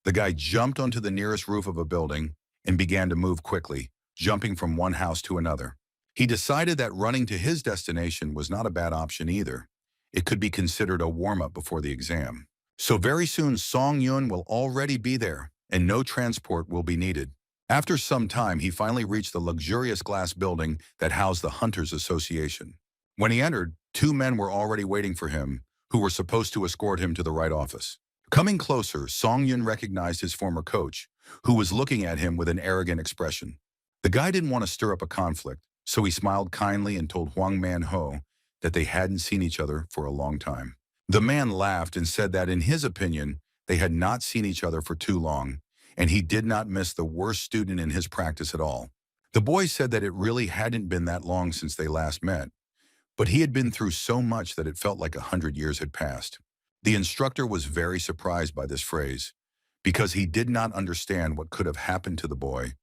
the guy jumped onto the nearest roof of a building and began to move quickly, jumping from one house to another. He decided that running to his destination was not a bad option either. It could be considered a warm-up before the exam. So very soon, Song Yun will already be there, and no transport will be needed. After some time, he finally reached the luxurious glass building that housed the Hunters Association. When he entered, two men were already waiting for him, who were supposed to escort him to the right office. Coming closer, Song Yun recognized his former coach, who was looking at him with an arrogant expression. The guy didn't want to stir up a conflict, so he smiled kindly and told Huang Man-ho that they hadn't seen each other for a long time. The man laughed and said that in his opinion, they had not seen each other for too long, and he did not miss the worst student in his practice at all. The boy said that it really hadn't been that long since they last met, but he had been through so much that it felt like 100 years had passed. The instructor was very surprised by this phrase, because he did not understand what could have happened to the boy,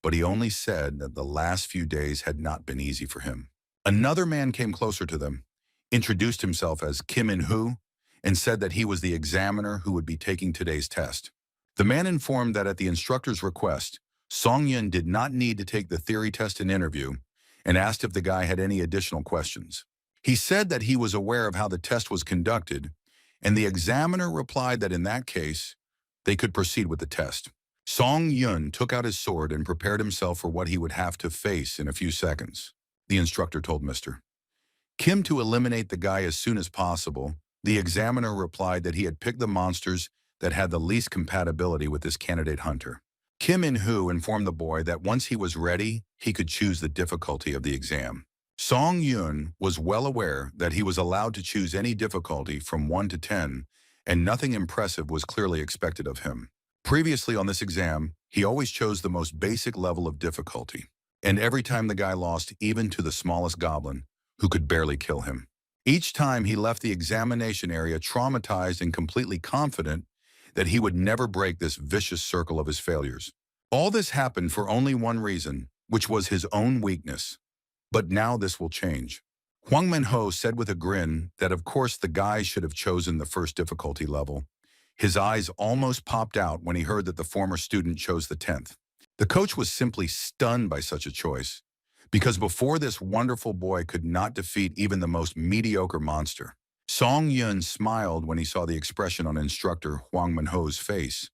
but he only said that the last few days had not been easy for him. Another man came closer to them, introduced himself as Kim In-hoo, and said that he was the examiner who would be taking today's test. The man informed that at the instructor's request, Song Yun did not need to take the theory test and interview, and asked if the guy had any additional questions. He said that he was aware of how the test was conducted, and the examiner replied that in that case, they could proceed with the test. Song Yun took out his sword and prepared himself for what he would have to face in a few seconds. The instructor told Mr. Kim to eliminate the guy as soon as possible. The examiner replied that he had picked the monsters that had the least compatibility with this candidate hunter. Kim In-hoo informed the boy that once he was ready, he could choose the difficulty of the exam. Song Yun was well aware that he was allowed to choose any difficulty from 1 to 10, and nothing impressive was clearly expected of him. Previously on this exam, he always chose the most basic level of difficulty, and every time the guy lost even to the smallest goblin, who could barely kill him. Each time he left the examination area traumatized and completely confident that he would never break this vicious circle of his failures. All this happened for only one reason, which was his own weakness. But now this will change. Huang Man-ho said with a grin that of course the guy should have chosen the first difficulty level. His eyes almost popped out when he heard that the former student chose the 10th. The coach was simply stunned by such a choice, because before this wonderful boy could not defeat even the most mediocre monster. Song Yun smiled when he saw the expression on instructor Huang Man-ho's face.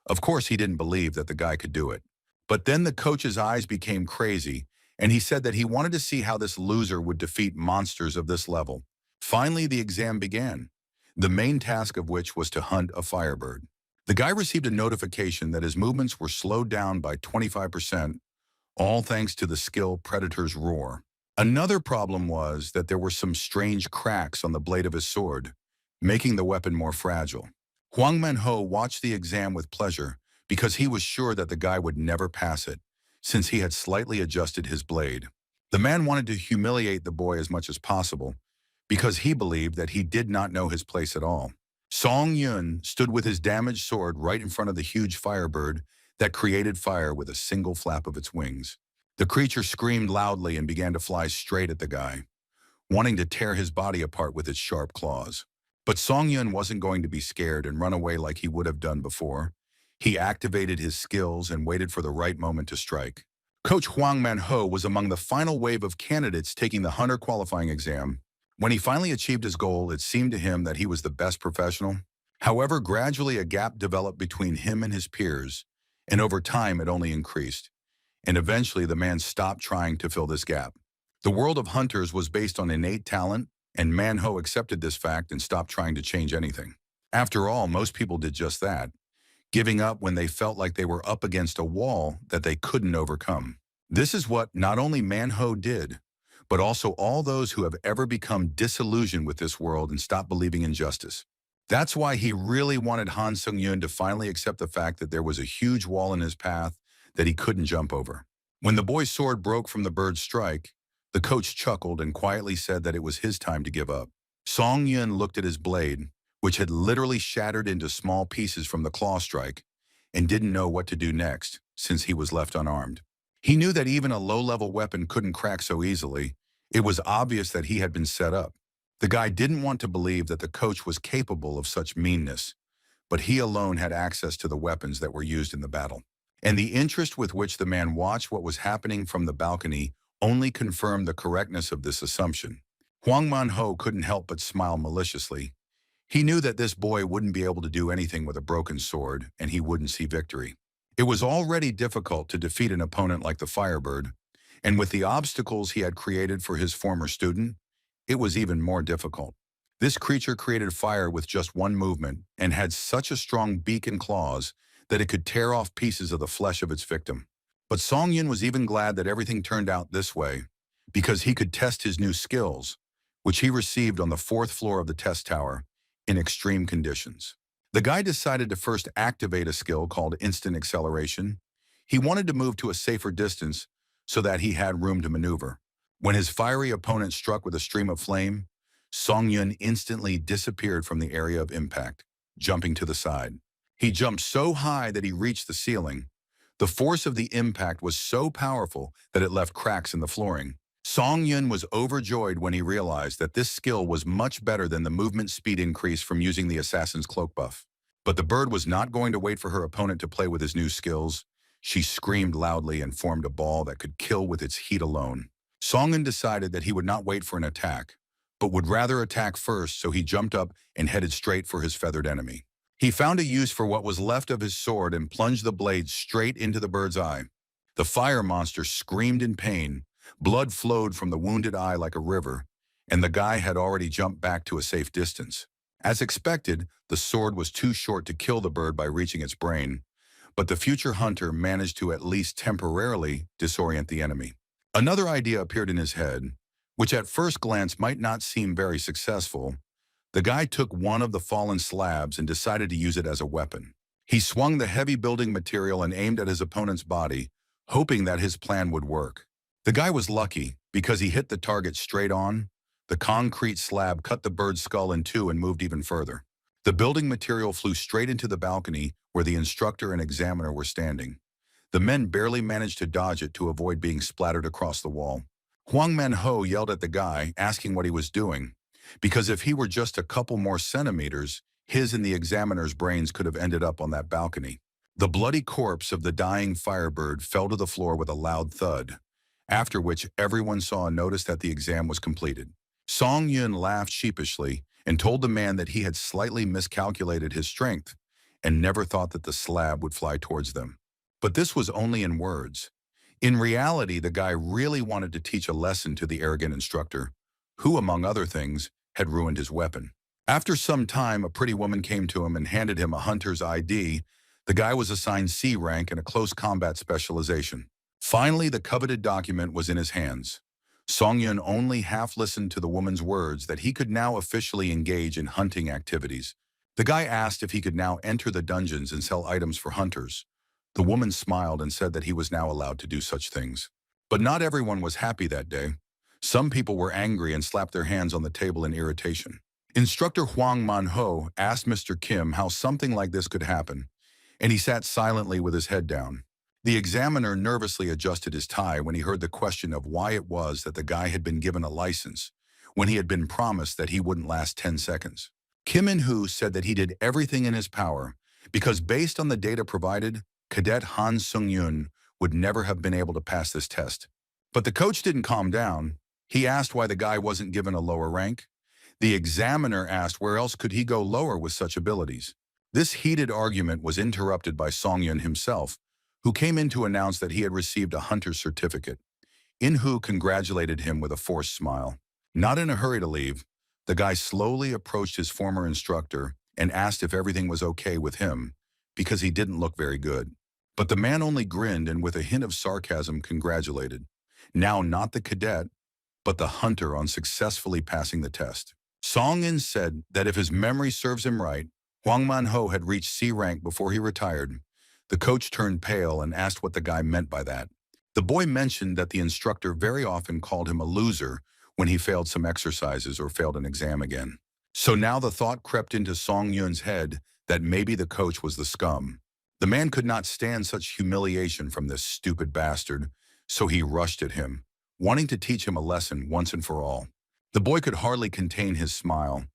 Of course, he didn't believe that the guy could do it. But then the coach's eyes became crazy, and he said that he wanted to see how this loser would defeat monsters of this level. Finally, the exam began, the main task of which was to hunt a firebird. The guy received a notification that his movements were slowed down by 25%, all thanks to the skill Predator's Roar. Another problem was that there were some strange cracks on the blade of his sword, making the weapon more fragile. Huang Man-ho watched the exam with pleasure because he was sure that the guy would never pass it, since he had slightly adjusted his blade. The man wanted to humiliate the boy as much as possible because he believed that he did not know his place at all. Song Yun stood with his damaged sword right in front of the huge firebird that created fire with a single flap of its wings. The creature screamed loudly and began to fly straight at the guy, wanting to tear his body apart with its sharp claws. But Song Yun wasn't going to be scared and run away like he would have done before. He activated his skills and waited for the right moment to strike. Coach Huang Man-ho was among the final wave of candidates taking the hunter qualifying exam. When he finally achieved his goal, it seemed to him that he was the best professional. However, gradually a gap developed between him and his peers, and over time it only increased. And eventually the man stopped trying to fill this gap. The world of hunters was based on innate talent, and Man-ho accepted this fact and stopped trying to change anything. After all, most people did just that, giving up when they felt like they were up against a wall that they couldn't overcome. This is what not only Man-ho did, but also all those who have ever become disillusioned with this world and stopped believing in justice. That's why he really wanted Han Sung-yun to finally accept the fact that there was a huge wall in his path that he couldn't jump over. When the boy's sword broke from the bird's strike, the coach chuckled and quietly said that it was his time to give up. Song Yun looked at his blade, which had literally shattered into small pieces from the claw strike, and didn't know what to do next, since he was left unarmed. He knew that even a low-level weapon couldn't crack so easily. It was obvious that he had been set up. The guy didn't want to believe that the coach was capable of such meanness, but he alone had access to the weapons that were used in the battle. And the interest with which the man watched what was happening from the balcony only confirmed the correctness of this assumption. Huang Man-ho couldn't help but smile maliciously. He knew that this boy wouldn't be able to do anything with a broken sword, and he wouldn't see victory. It was already difficult to defeat an opponent like the Firebird, and with the obstacles he had created for his former student, it was even more difficult. This creature created fire with just one movement and had such a strong beak and claws that it could tear off pieces of the flesh of its victim. But Song Yun was even glad that everything turned out this way, because he could test his new skills, which he received on the 4th floor of the test tower, in extreme conditions. The guy decided to first activate a skill called instant acceleration. He wanted to move to a safer distance so that he had room to maneuver. When his fiery opponent struck with a stream of flame, Song Yun instantly disappeared from the area of impact, jumping to the side. He jumped so high that he reached the ceiling. The force of the impact was so powerful that it left cracks in the flooring. Song Yun was overjoyed when he realized that this skill was much better than the movement speed increase from using the assassin's cloak buff. But the bird was not going to wait for her opponent to play with his new skills. She screamed loudly and formed a ball that could kill with its heat alone. Song Yun decided that he would not wait for an attack, but would rather attack first, so he jumped up and headed straight for his feathered enemy. He found a use for what was left of his sword and plunged the blade straight into the bird's eye. The fire monster screamed in pain. Blood flowed from the wounded eye like a river, and the guy had already jumped back to a safe distance. As expected, the sword was too short to kill the bird by reaching its brain, but the future hunter managed to at least temporarily disorient the enemy. Another idea appeared in his head, which at first glance might not seem very successful. The guy took one of the fallen slabs and decided to use it as a weapon. He swung the heavy building material and aimed at his opponent's body, hoping that his plan would work. The guy was lucky because he hit the target straight on. The concrete slab cut the bird's skull in two and moved even further. The building material flew straight into the balcony where the instructor and examiner were standing. The men barely managed to dodge it to avoid being splattered across the wall. Huang Manhwa yelled at the guy, asking what he was doing, because if he were just a couple more centimeters, his and the examiner's brains could have ended up on that balcony. The bloody corpse of the dying firebird fell to the floor with a loud thud, after which everyone saw and noticed that the exam was completed. Song Yun laughed sheepishly and told the man that he had slightly miscalculated his strength and never thought that the slab would fly towards them. But this was only in words. In reality, the guy really wanted to teach a lesson to the arrogant instructor, who, among other things, had ruined his weapon. After some time, a pretty woman came to him and handed him a hunter's ID. The guy was assigned C rank and a close combat specialization. Finally, the coveted document was in his hands. Song Yun only half listened to the woman's words that he could now officially engage in hunting activities. The guy asked if he could now enter the dungeons and sell items for hunters. The woman smiled and said that he was now allowed to do such things. But not everyone was happy that day. Some people were angry and slapped their hands on the table in irritation. Instructor Huang Manhwa asked Mr. Kim how something like this could happen, and he sat silently with his head down. The examiner nervously adjusted his tie when he heard the question of why it was that the guy had been given a license when he had been promised that he wouldn't last 10 seconds. Kim In-hoo said that he did everything in his power because based on the data provided, Cadet Han Sung-yun would never have been able to pass this test. But the coach didn't calm down. He asked why the guy wasn't given a lower rank. The examiner asked where else could he go lower with such abilities. This heated argument was interrupted by Song-yun himself, who came in to announce that he had received a hunter's certificate. In-hoo congratulated him with a forced smile. Not in a hurry to leave, the guy slowly approached his former instructor and asked if everything was okay with him, because he didn't look very good. But the man only grinned and with a hint of sarcasm congratulated, now not the cadet, but the hunter on successfully passing the test. Song-in said that if his memory serves him right, Huang Manhwa had reached C rank before he retired. The coach turned pale and asked what the guy meant by that. The boy mentioned that the instructor very often called him a loser when he failed some exercises or failed an exam again. So now the thought crept into Song-yun's head that maybe the coach was the scum. The man could not stand such humiliation from this stupid bastard, so he rushed at him, wanting to teach him a lesson once and for all. The boy could hardly contain his smile,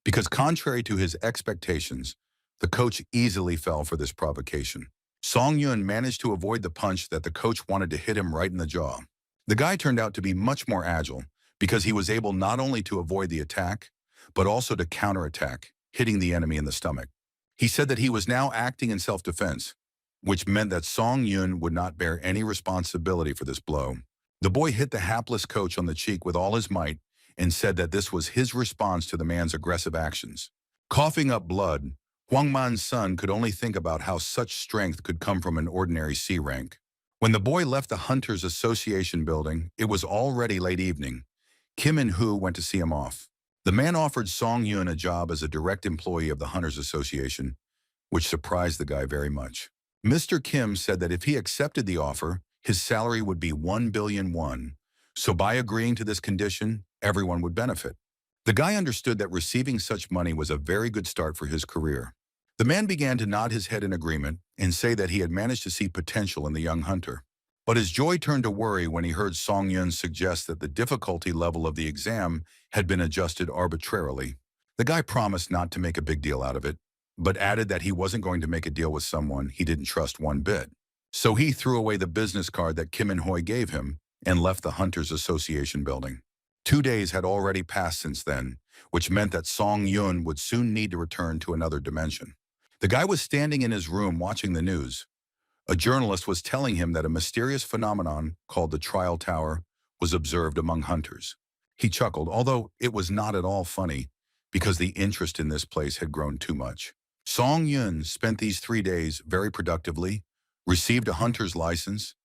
because contrary to his expectations, the coach easily fell for this provocation. Song-yun managed to avoid the punch that the coach wanted to hit him right in the jaw. The guy turned out to be much more agile because he was able not only to avoid the attack, but also to counterattack, hitting the enemy in the stomach. He said that he was now acting in self-defense, which meant that Song-yun would not bear any responsibility for this blow. The boy hit the hapless coach on the cheek with all his might, and said that this was his response to the man's aggressive actions. Coughing up blood, Huang Man's son could only think about how such strength could come from an ordinary C rank. When the boy left the Hunters Association building, it was already late evening. Kim and Hu went to see him off. The man offered Song Yun a job as a direct employee of the Hunters Association, which surprised the guy very much. Mr. Kim said that if he accepted the offer, his salary would be 1 billion won. So by agreeing to this condition, everyone would benefit. The guy understood that receiving such money was a very good start for his career. The man began to nod his head in agreement and say that he had managed to see potential in the young hunter. But his joy turned to worry when he heard Song Yun suggest that the difficulty level of the exam had been adjusted arbitrarily. The guy promised not to make a big deal out of it, but added that he wasn't going to make a deal with someone he didn't trust one bit. So he threw away the business card that Kim and Hoi gave him and left the Hunters Association building. 2 days had already passed since then, which meant that Song Yun would soon need to return to another dimension. The guy was standing in his room watching the news. A journalist was telling him that a mysterious phenomenon called the Trial Tower was observed among hunters. He chuckled, although it was not at all funny, because the interest in this place had grown too much. Song Yun spent these 3 days very productively, received a hunter's license,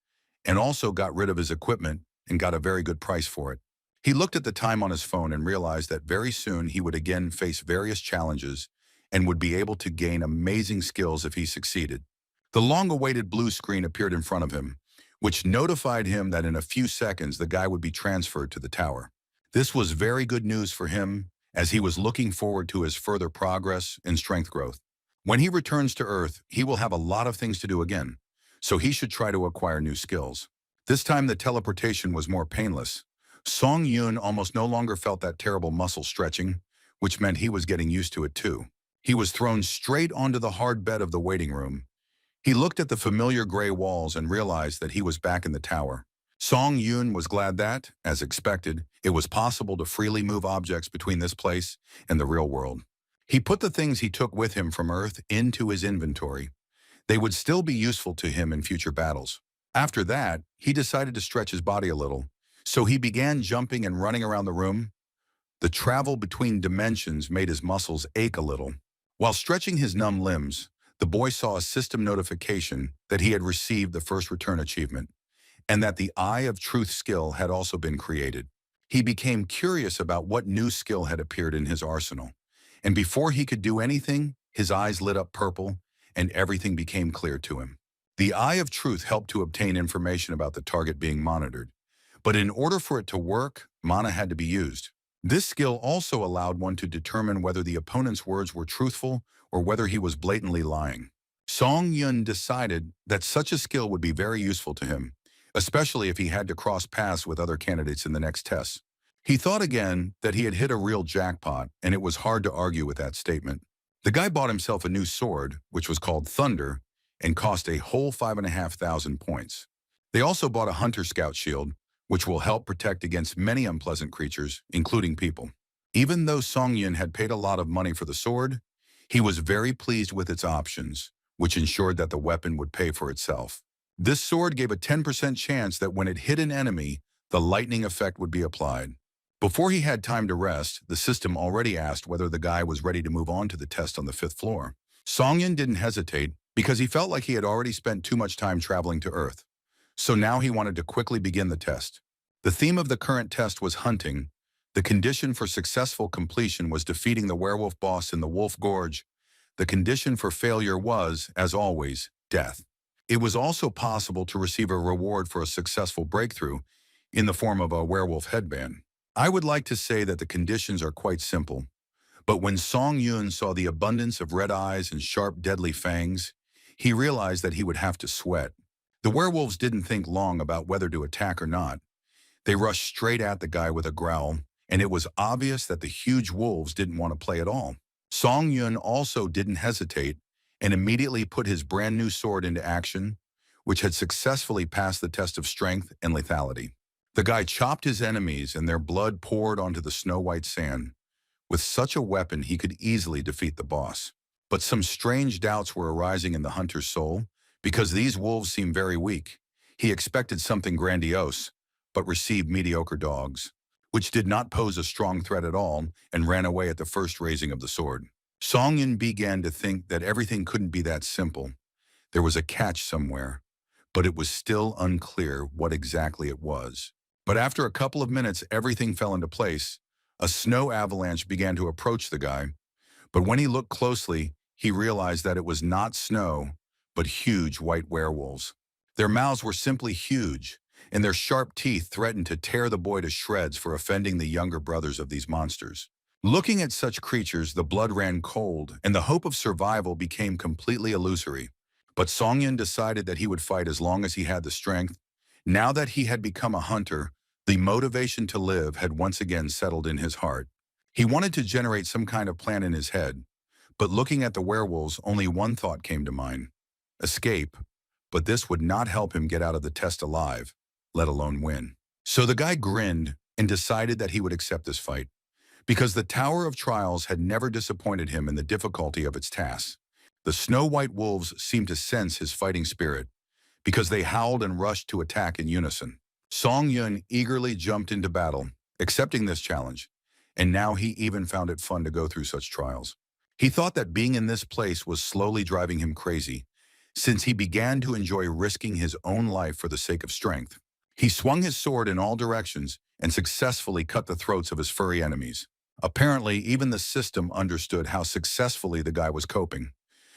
and also got rid of his equipment and got a very good price for it. He looked at the time on his phone and realized that very soon he would again face various challenges and would be able to gain amazing skills if he succeeded. The long-awaited blue screen appeared in front of him, which notified him that in a few seconds the guy would be transferred to the tower. This was very good news for him, as he was looking forward to his further progress and strength growth. When he returns to Earth, he will have a lot of things to do again, so he should try to acquire new skills. This time the teleportation was more painless. Song Yun almost no longer felt that terrible muscle stretching, which meant he was getting used to it too. He was thrown straight onto the hard bed of the waiting room. He looked at the familiar gray walls and realized that he was back in the tower. Song Yun was glad that, as expected, it was possible to freely move objects between this place and the real world. He put the things he took with him from Earth into his inventory. They would still be useful to him in future battles. After that, he decided to stretch his body a little, so he began jumping and running around the room. The travel between dimensions made his muscles ache a little. While stretching his numb limbs, the boy saw a system notification that he had received the first return achievement, and that the Eye of Truth skill had also been created. He became curious about what new skill had appeared in his arsenal, and before he could do anything, his eyes lit up purple, and everything became clear to him. The Eye of Truth helped to obtain information about the target being monitored, but in order for it to work, mana had to be used. This skill also allowed one to determine whether the opponent's words were truthful or whether he was blatantly lying. Song Yun decided that such a skill would be very useful to him, especially if he had to cross paths with other candidates in the next test. He thought again that he had hit a real jackpot, and it was hard to argue with that statement. The guy bought himself a new sword, which was called Thunder, and cost a whole 5,500 points. They also bought a Hunter Scout shield, which will help protect against many unpleasant creatures, including people. Even though Song Yun had paid a lot of money for the sword, he was very pleased with its options, which ensured that the weapon would pay for itself. This sword gave a 10% chance that when it hit an enemy, the lightning effect would be applied. Before he had time to rest, the system already asked whether the guy was ready to move on to the test on the 5th floor. Song Yun didn't hesitate because he felt like he had already spent too much time traveling to Earth. So now he wanted to quickly begin the test. The theme of the current test was hunting. The condition for successful completion was defeating the werewolf boss in the Wolf Gorge. The condition for failure was, as always, death. It was also possible to receive a reward for a successful breakthrough in the form of a werewolf headband. I would like to say that the conditions are quite simple, but when Song Yun saw the abundance of red eyes and sharp, deadly fangs, he realized that he would have to sweat. The werewolves didn't think long about whether to attack or not. They rushed straight at the guy with a growl, and it was obvious that the huge wolves didn't want to play at all. Song Yun also didn't hesitate and immediately put his brand new sword into action, which had successfully passed the test of strength and lethality. The guy chopped his enemies and their blood poured onto the snow-white sand. With such a weapon, he could easily defeat the boss. But some strange doubts were arising in the hunter's soul, because these wolves seemed very weak. He expected something grandiose, but received mediocre dogs. which did not pose a strong threat at all and ran away at the first raising of the sword. Song Yun began to think that everything couldn't be that simple. There was a catch somewhere, but it was still unclear what exactly it was. But after a couple of minutes, everything fell into place. A snow avalanche began to approach the guy, but when he looked closely, he realized that it was not snow, but huge white werewolves. Their mouths were simply huge, and their sharp teeth threatened to tear the boy to shreds for offending the younger brothers of these monsters. Looking at such creatures, the blood ran cold, and the hope of survival became completely illusory. But Song Yun decided that he would fight as long as he had the strength. Now that he had become a hunter, the motivation to live had once again settled in his heart. He wanted to generate some kind of plan in his head, but looking at the werewolves, only one thought came to mind: escape. But this would not help him get out of the test alive, let alone win. So the guy grinned and decided that he would accept this fight, because the Tower of Trials had never disappointed him in the difficulty of its tasks. The snow-white wolves seemed to sense his fighting spirit, because they howled and rushed to attack in unison. Song Yun eagerly jumped into battle, accepting this challenge, and now he even found it fun to go through such trials. He thought that being in this place was slowly driving him crazy, since he began to enjoy risking his own life for the sake of strength. He swung his sword in all directions and successfully cut the throats of his furry enemies. Apparently, even the system understood how successfully the guy was coping,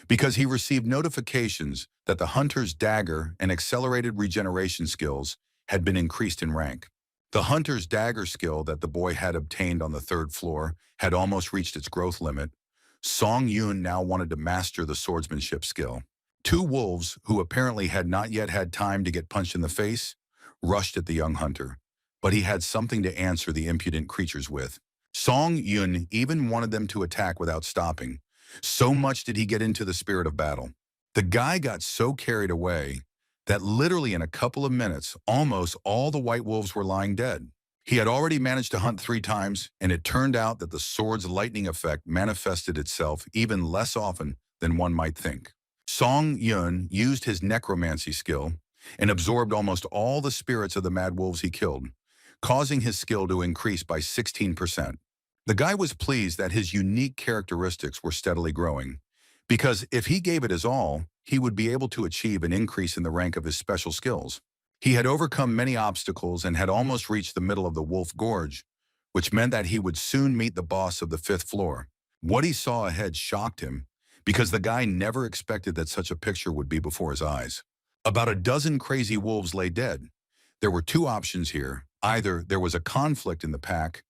because he received notifications that the hunter's dagger and accelerated regeneration skills had been increased in rank. The hunter's dagger skill that the boy had obtained on the third floor had almost reached its growth limit. Song Yun now wanted to master the swordsmanship skill. Two wolves, who apparently had not yet had time to get punched in the face, rushed at the young hunter, but he had something to answer the impudent creatures with. Song Yun even wanted them to attack without stopping. So much did he get into the spirit of battle. The guy got so carried away that literally in a couple of minutes, almost all the white wolves were lying dead. He had already managed to hunt 3 times, and it turned out that the sword's lightning effect manifested itself even less often than one might think. Song Yun used his necromancy skill and absorbed almost all the spirits of the mad wolves he killed, causing his skill to increase by 16%. The guy was pleased that his unique characteristics were steadily growing, because if he gave it his all, he would be able to achieve an increase in the rank of his special skills. He had overcome many obstacles and had almost reached the middle of the wolf gorge, which meant that he would soon meet the boss of the 5th floor. What he saw ahead shocked him, because the guy never expected that such a picture would be before his eyes. About a dozen crazy wolves lay dead. There were 2 options here. Either there was a conflict in the pack,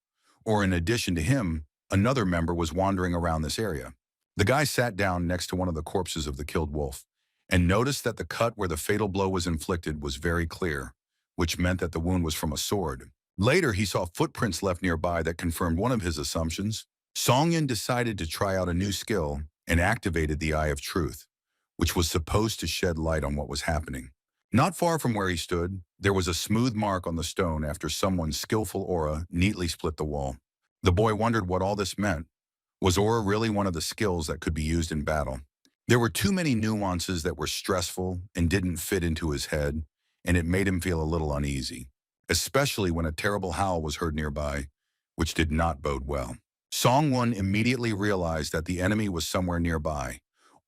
or in addition to him, another member was wandering around this area. The guy sat down next to one of the corpses of the killed wolf, and noticed that the cut where the fatal blow was inflicted was very clear, which meant that the wound was from a sword. Later, he saw footprints left nearby that confirmed one of his assumptions. Song Yun decided to try out a new skill and activated the Eye of Truth, which was supposed to shed light on what was happening. Not far from where he stood, there was a smooth mark on the stone after someone's skillful aura neatly split the wall. The boy wondered what all this meant. Was aura really one of the skills that could be used in battle? There were too many nuances that were stressful and didn't fit into his head, and it made him feel a little uneasy, especially when a terrible howl was heard nearby, which did not bode well. Song Won immediately realized that the enemy was somewhere nearby.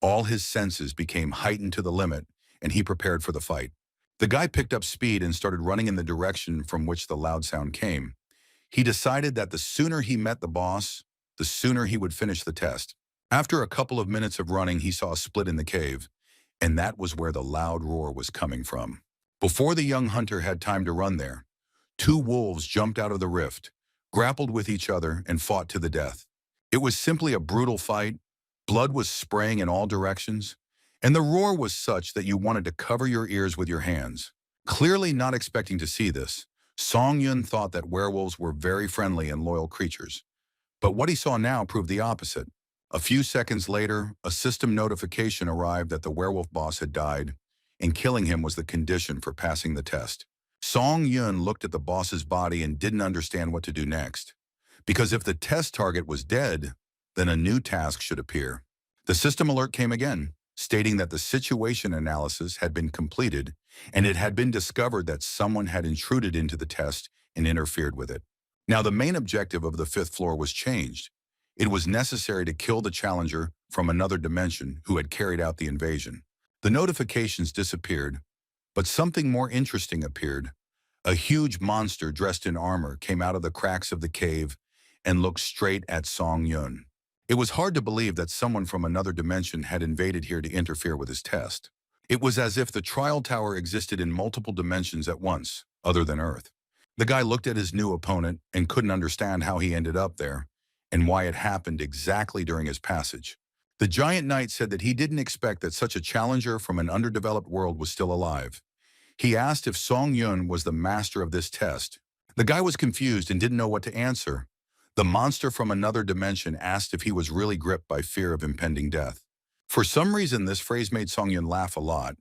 All his senses became heightened to the limit, and he prepared for the fight. The guy picked up speed and started running in the direction from which the loud sound came. He decided that the sooner he met the boss, the sooner he would finish the test. After a couple of minutes of running, he saw a split in the cave, and that was where the loud roar was coming from. Before the young hunter had time to run there, 2 wolves jumped out of the rift, grappled with each other, and fought to the death. It was simply a brutal fight. Blood was spraying in all directions, and the roar was such that you wanted to cover your ears with your hands. Clearly not expecting to see this, Song Yun thought that werewolves were very friendly and loyal creatures. But what he saw now proved the opposite. A few seconds later, a system notification arrived that the werewolf boss had died, and killing him was the condition for passing the test. Song Yun looked at the boss's body and didn't understand what to do next. Because if the test target was dead, then a new task should appear. The system alert came again, stating that the situation analysis had been completed, and it had been discovered that someone had intruded into the test and interfered with it. Now, the main objective of the fifth floor was changed. It was necessary to kill the challenger from another dimension who had carried out the invasion. The notifications disappeared, but something more interesting appeared. A huge monster dressed in armor came out of the cracks of the cave and looked straight at Song Yun. It was hard to believe that someone from another dimension had invaded here to interfere with his test. It was as if the trial tower existed in multiple dimensions at once, other than Earth. The guy looked at his new opponent and couldn't understand how he ended up there and why it happened exactly during his passage. The giant knight said that he didn't expect that such a challenger from an underdeveloped world was still alive. He asked if Song Yun was the master of this test. The guy was confused and didn't know what to answer. The monster from another dimension asked if he was really gripped by fear of impending death. For some reason, this phrase made Song Yun laugh a lot.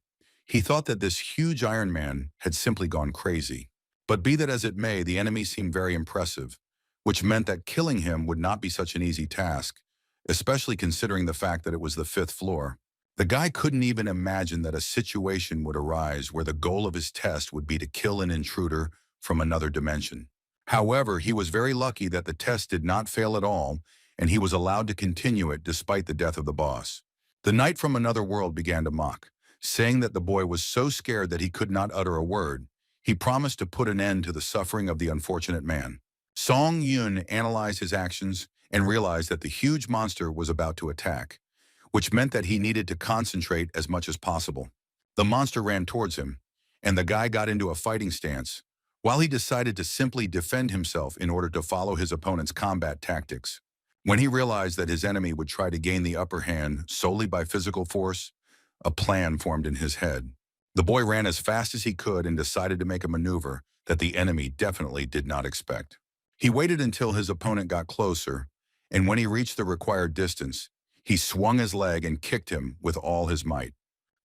He thought that this huge Iron Man had simply gone crazy. But be that as it may, the enemy seemed very impressive, which meant that killing him would not be such an easy task, especially considering the fact that it was the fifth floor. The guy couldn't even imagine that a situation would arise where the goal of his test would be to kill an intruder from another dimension. However, he was very lucky that the test did not fail at all, and he was allowed to continue it despite the death of the boss. The knight from another world began to mock, saying that the boy was so scared that he could not utter a word. He promised to put an end to the suffering of the unfortunate man. Song Yun analyzed his actions and realized that the huge monster was about to attack, which meant that he needed to concentrate as much as possible. The monster ran towards him, and the guy got into a fighting stance, while he decided to simply defend himself in order to follow his opponent's combat tactics. When he realized that his enemy would try to gain the upper hand solely by physical force, a plan formed in his head. The boy ran as fast as he could and decided to make a maneuver that the enemy definitely did not expect. He waited until his opponent got closer, and when he reached the required distance, he swung his leg and kicked him with all his might.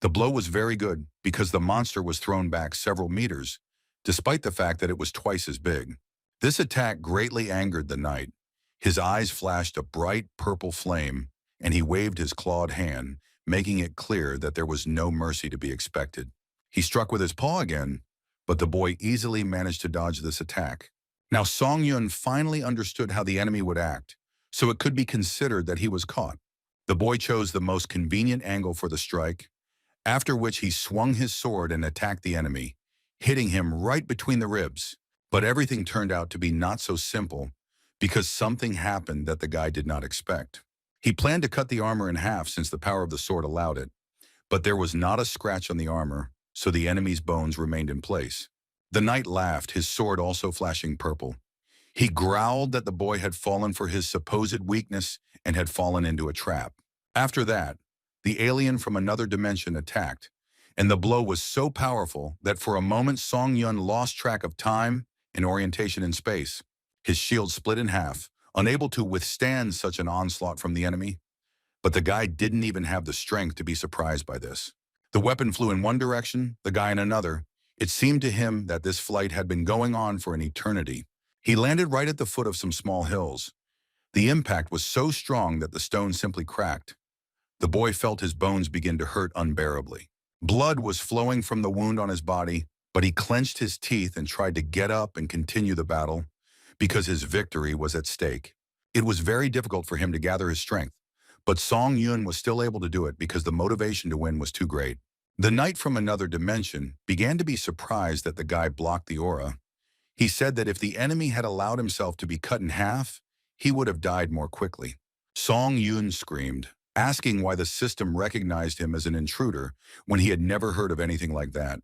The blow was very good because the monster was thrown back several meters, despite the fact that it was twice as big. This attack greatly angered the knight. His eyes flashed a bright purple flame, and he waved his clawed hand, making it clear that there was no mercy to be expected. He struck with his paw again, but the boy easily managed to dodge this attack. Now Song Yun finally understood how the enemy would act, so it could be considered that he was caught. The boy chose the most convenient angle for the strike, after which he swung his sword and attacked the enemy, hitting him right between the ribs. But everything turned out to be not so simple because something happened that the guy did not expect. He planned to cut the armor in half since the power of the sword allowed it, but there was not a scratch on the armor, so the enemy's bones remained in place. The knight laughed, his sword also flashing purple. He growled that the boy had fallen for his supposed weakness and had fallen into a trap. After that, the alien from another dimension attacked, and the blow was so powerful that for a moment Song Yun lost track of time and orientation in space. His shield split in half, unable to withstand such an onslaught from the enemy. But the guy didn't even have the strength to be surprised by this. The weapon flew in one direction, the guy in another. It seemed to him that this flight had been going on for an eternity. He landed right at the foot of some small hills. The impact was so strong that the stone simply cracked. The boy felt his bones begin to hurt unbearably. Blood was flowing from the wound on his body, but he clenched his teeth and tried to get up and continue the battle because his victory was at stake. It was very difficult for him to gather his strength, but Song Yun was still able to do it because the motivation to win was too great. The knight from another dimension began to be surprised that the guy blocked the aura. He said that if the enemy had allowed himself to be cut in half, he would have died more quickly. Song Yun screamed, asking why the system recognized him as an intruder when he had never heard of anything like that.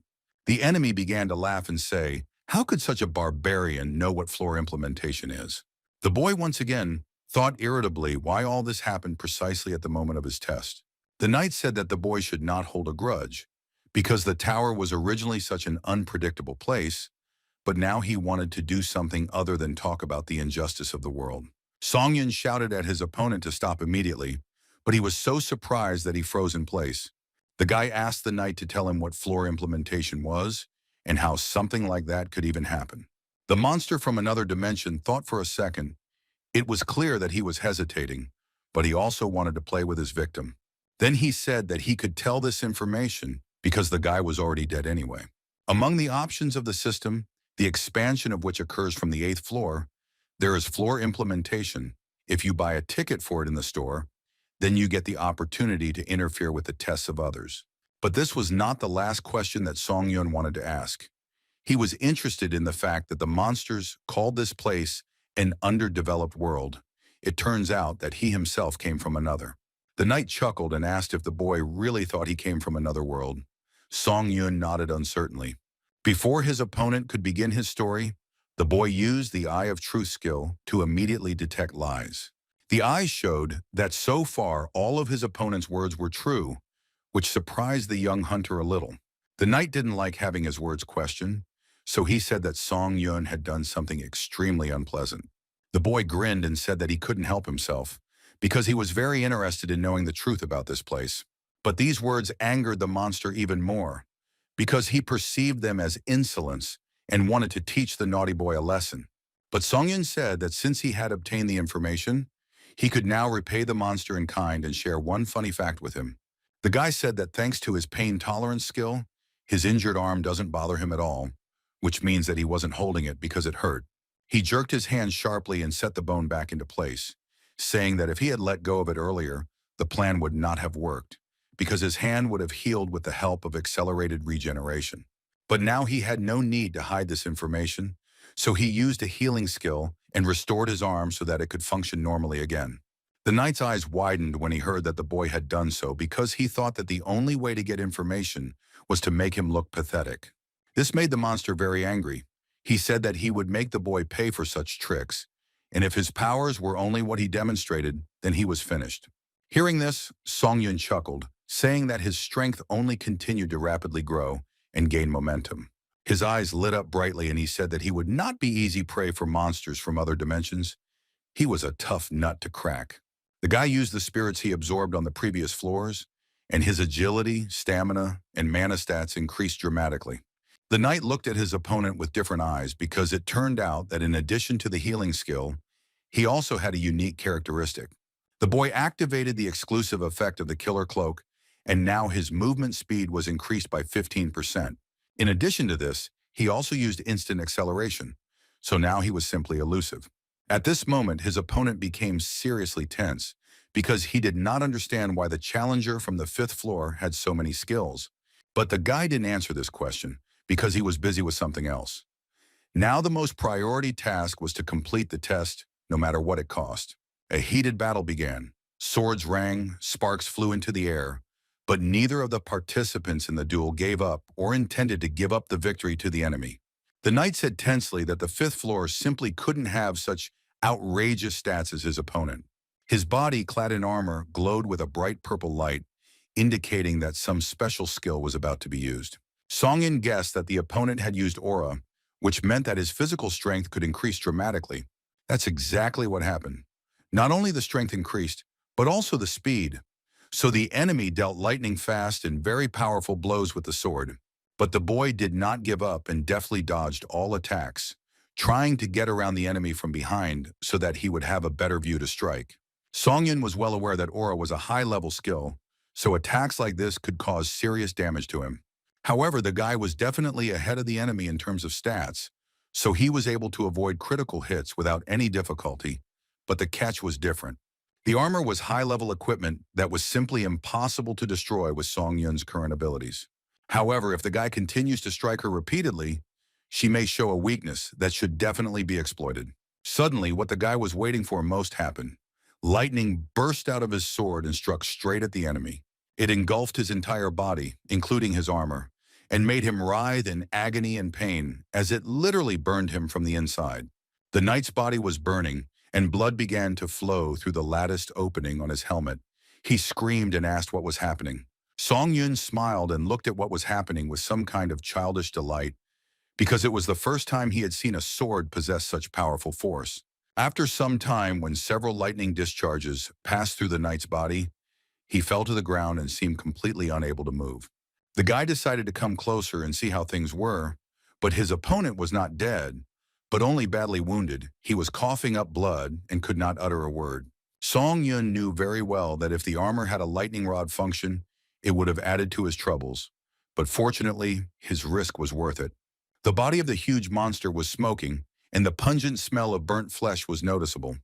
The enemy began to laugh and say, "How could such a barbarian know what floor implementation is?" The boy once again thought irritably why all this happened precisely at the moment of his test. The knight said that the boy should not hold a grudge, because the tower was originally such an unpredictable place, but now he wanted to do something other than talk about the injustice of the world. Song Yun shouted at his opponent to stop immediately, but he was so surprised that he froze in place. The guy asked the knight to tell him what floor implementation was, and how something like that could even happen. The monster from another dimension thought for a second. It was clear that he was hesitating, but he also wanted to play with his victim. Then he said that he could tell this information because the guy was already dead anyway. Among the options of the system, the expansion of which occurs from the 8th floor, There is floor implementation. If you buy a ticket for it in the store, then you get the opportunity to interfere with the tests of others. But this was not the last question that Song Yun wanted to ask. He was interested in the fact that the monsters called this place an underdeveloped world. It turns out that he himself came from another. The knight chuckled and asked if the boy really thought he came from another world. Song Yun nodded uncertainly. Before his opponent could begin his story, the boy used the Eye of Truth skill to immediately detect lies. The eyes showed that so far all of his opponent's words were true, which surprised the young hunter a little. The knight didn't like having his words questioned, so he said that Song Yun had done something extremely unpleasant. The boy grinned and said that he couldn't help himself, because he was very interested in knowing the truth about this place. But these words angered the monster even more, because he perceived them as insolence and wanted to teach the naughty boy a lesson. But Song Yun said that since he had obtained the information, he could now repay the monster in kind and share one funny fact with him. The guy said that thanks to his pain tolerance skill, his injured arm doesn't bother him at all, which means that he wasn't holding it because it hurt. He jerked his hand sharply and set the bone back into place, saying that if he had let go of it earlier, the plan would not have worked, because his hand would have healed with the help of accelerated regeneration. But now he had no need to hide this information, so he used a healing skill and restored his arm so that it could function normally again. The knight's eyes widened when he heard that the boy had done so because he thought that the only way to get information was to make him look pathetic. This made the monster very angry. He said that he would make the boy pay for such tricks, and if his powers were only what he demonstrated, then he was finished. Hearing this, Song Yun chuckled, saying that his strength only continued to rapidly grow and gain momentum. His eyes lit up brightly and he said that he would not be easy prey for monsters from other dimensions. He was a tough nut to crack. The guy used the spirits he absorbed on the previous floors, and his agility, stamina, and mana stats increased dramatically. The knight looked at his opponent with different eyes because it turned out that in addition to the healing skill, he also had a unique characteristic. The boy activated the exclusive effect of the killer cloak, and now his movement speed was increased by 15%. In addition to this, he also used instant acceleration, so now he was simply elusive. At this moment, his opponent became seriously tense because he did not understand why the challenger from the 5th floor had so many skills. But the guy didn't answer this question because he was busy with something else. Now the most priority task was to complete the test, no matter what it cost. A heated battle began. Swords rang, sparks flew into the air, but neither of the participants in the duel gave up or intended to give up the victory to the enemy. The knight said tensely that the 5th floor simply couldn't have such outrageous stats as his opponent. His body, clad in armor, glowed with a bright purple light, indicating that some special skill was about to be used. Song Yun guessed that the opponent had used aura, which meant that his physical strength could increase dramatically. That's exactly what happened. Not only the strength increased, but also the speed. So the enemy dealt lightning fast and very powerful blows with the sword. But the boy did not give up and deftly dodged all attacks, trying to get around the enemy from behind so that he would have a better view to strike. Song Yun was well aware that aura was a high-level skill, so attacks like this could cause serious damage to him. However, the guy was definitely ahead of the enemy in terms of stats, so he was able to avoid critical hits without any difficulty, but the catch was different. The armor was high-level equipment that was simply impossible to destroy with Song Yun's current abilities. However, if the guy continues to strike her repeatedly, she may show a weakness that should definitely be exploited. Suddenly, what the guy was waiting for most happened. Lightning burst out of his sword and struck straight at the enemy. It engulfed his entire body, including his armor, and made him writhe in agony and pain as it literally burned him from the inside. The knight's body was burning, and blood began to flow through the latticed opening on his helmet. He screamed and asked what was happening. Song Yun smiled and looked at what was happening with some kind of childish delight, because it was the first time he had seen a sword possess such powerful force. After some time, when several lightning discharges passed through the knight's body, he fell to the ground and seemed completely unable to move. The guy decided to come closer and see how things were, but his opponent was not dead, but only badly wounded. He was coughing up blood and could not utter a word. Song Yun knew very well that if the armor had a lightning rod function, it would have added to his troubles, but fortunately, his risk was worth it. The body of the huge monster was smoking, and the pungent smell of burnt flesh was noticeable.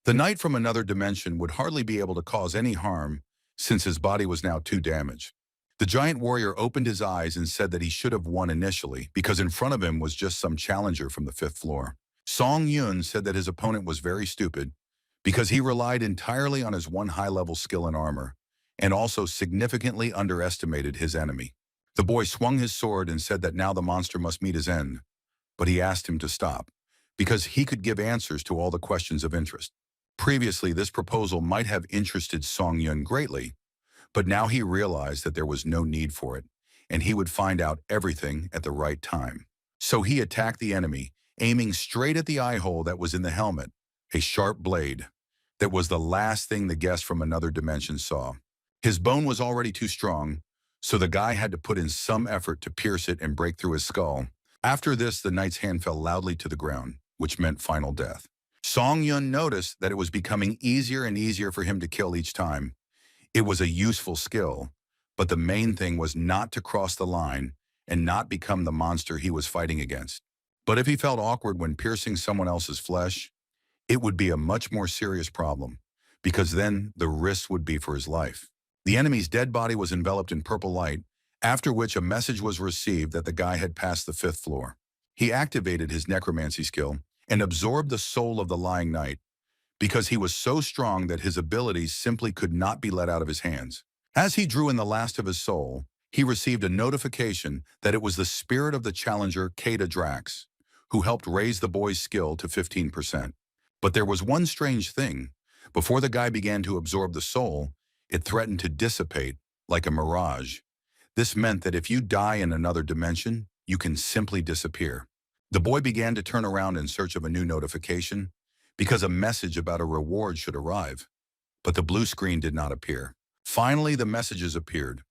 The knight from another dimension would hardly be able to cause any harm since his body was now too damaged. The giant warrior opened his eyes and said that he should have won initially because in front of him was just some challenger from the 5th floor. Song Yun said that his opponent was very stupid because he relied entirely on his one high-level skill in armor and also significantly underestimated his enemy. The boy swung his sword and said that now the monster must meet his end, but he asked him to stop because he could give answers to all the questions of interest. Previously, this proposal might have interested Song Yun greatly, but now he realized that there was no need for it, and he would find out everything at the right time. So he attacked the enemy, aiming straight at the eye hole that was in the helmet, a sharp blade. That was the last thing the guest from another dimension saw. His bone was already too strong, so the guy had to put in some effort to pierce it and break through his skull. After this, the knight's hand fell loudly to the ground, which meant final death. Song Yun noticed that it was becoming easier and easier for him to kill each time. It was a useful skill, but the main thing was not to cross the line and not become the monster he was fighting against. But if he felt awkward when piercing someone else's flesh, it would be a much more serious problem, because then the risk would be for his life. The enemy's dead body was enveloped in purple light, after which a message was received that the guy had passed the 5th floor. He activated his necromancy skill and absorbed the soul of the lying knight, because he was so strong that his abilities simply could not be let out of his hands. As he drew in the last of his soul, he received a notification that it was the spirit of the challenger Kata Drax, who helped raise the boy's skill to 15%. But there was one strange thing. Before the guy began to absorb the soul, it threatened to dissipate, like a mirage. This meant that if you die in another dimension, you can simply disappear. The boy began to turn around in search of a new notification, because a message about a reward should arrive. But the blue screen did not appear. Finally, the messages appeared,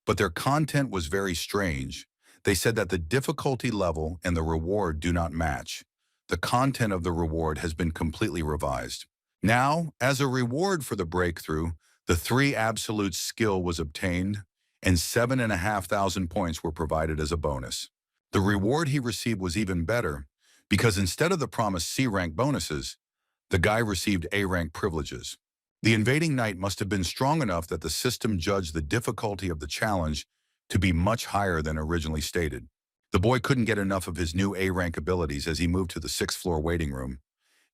but their content was very strange. They said that the difficulty level and the reward do not match. The content of the reward has been completely revised. Now, as a reward for the breakthrough, the 3 absolute skill was obtained, and 7,500 points were provided as a bonus. The reward he received was even better, because instead of the promised C-rank bonuses, the guy received A-rank privileges. The invading knight must have been strong enough that the system judged the difficulty of the challenge to be much higher than originally stated. The boy couldn't get enough of his new A-rank abilities as he moved to the 6th floor waiting room.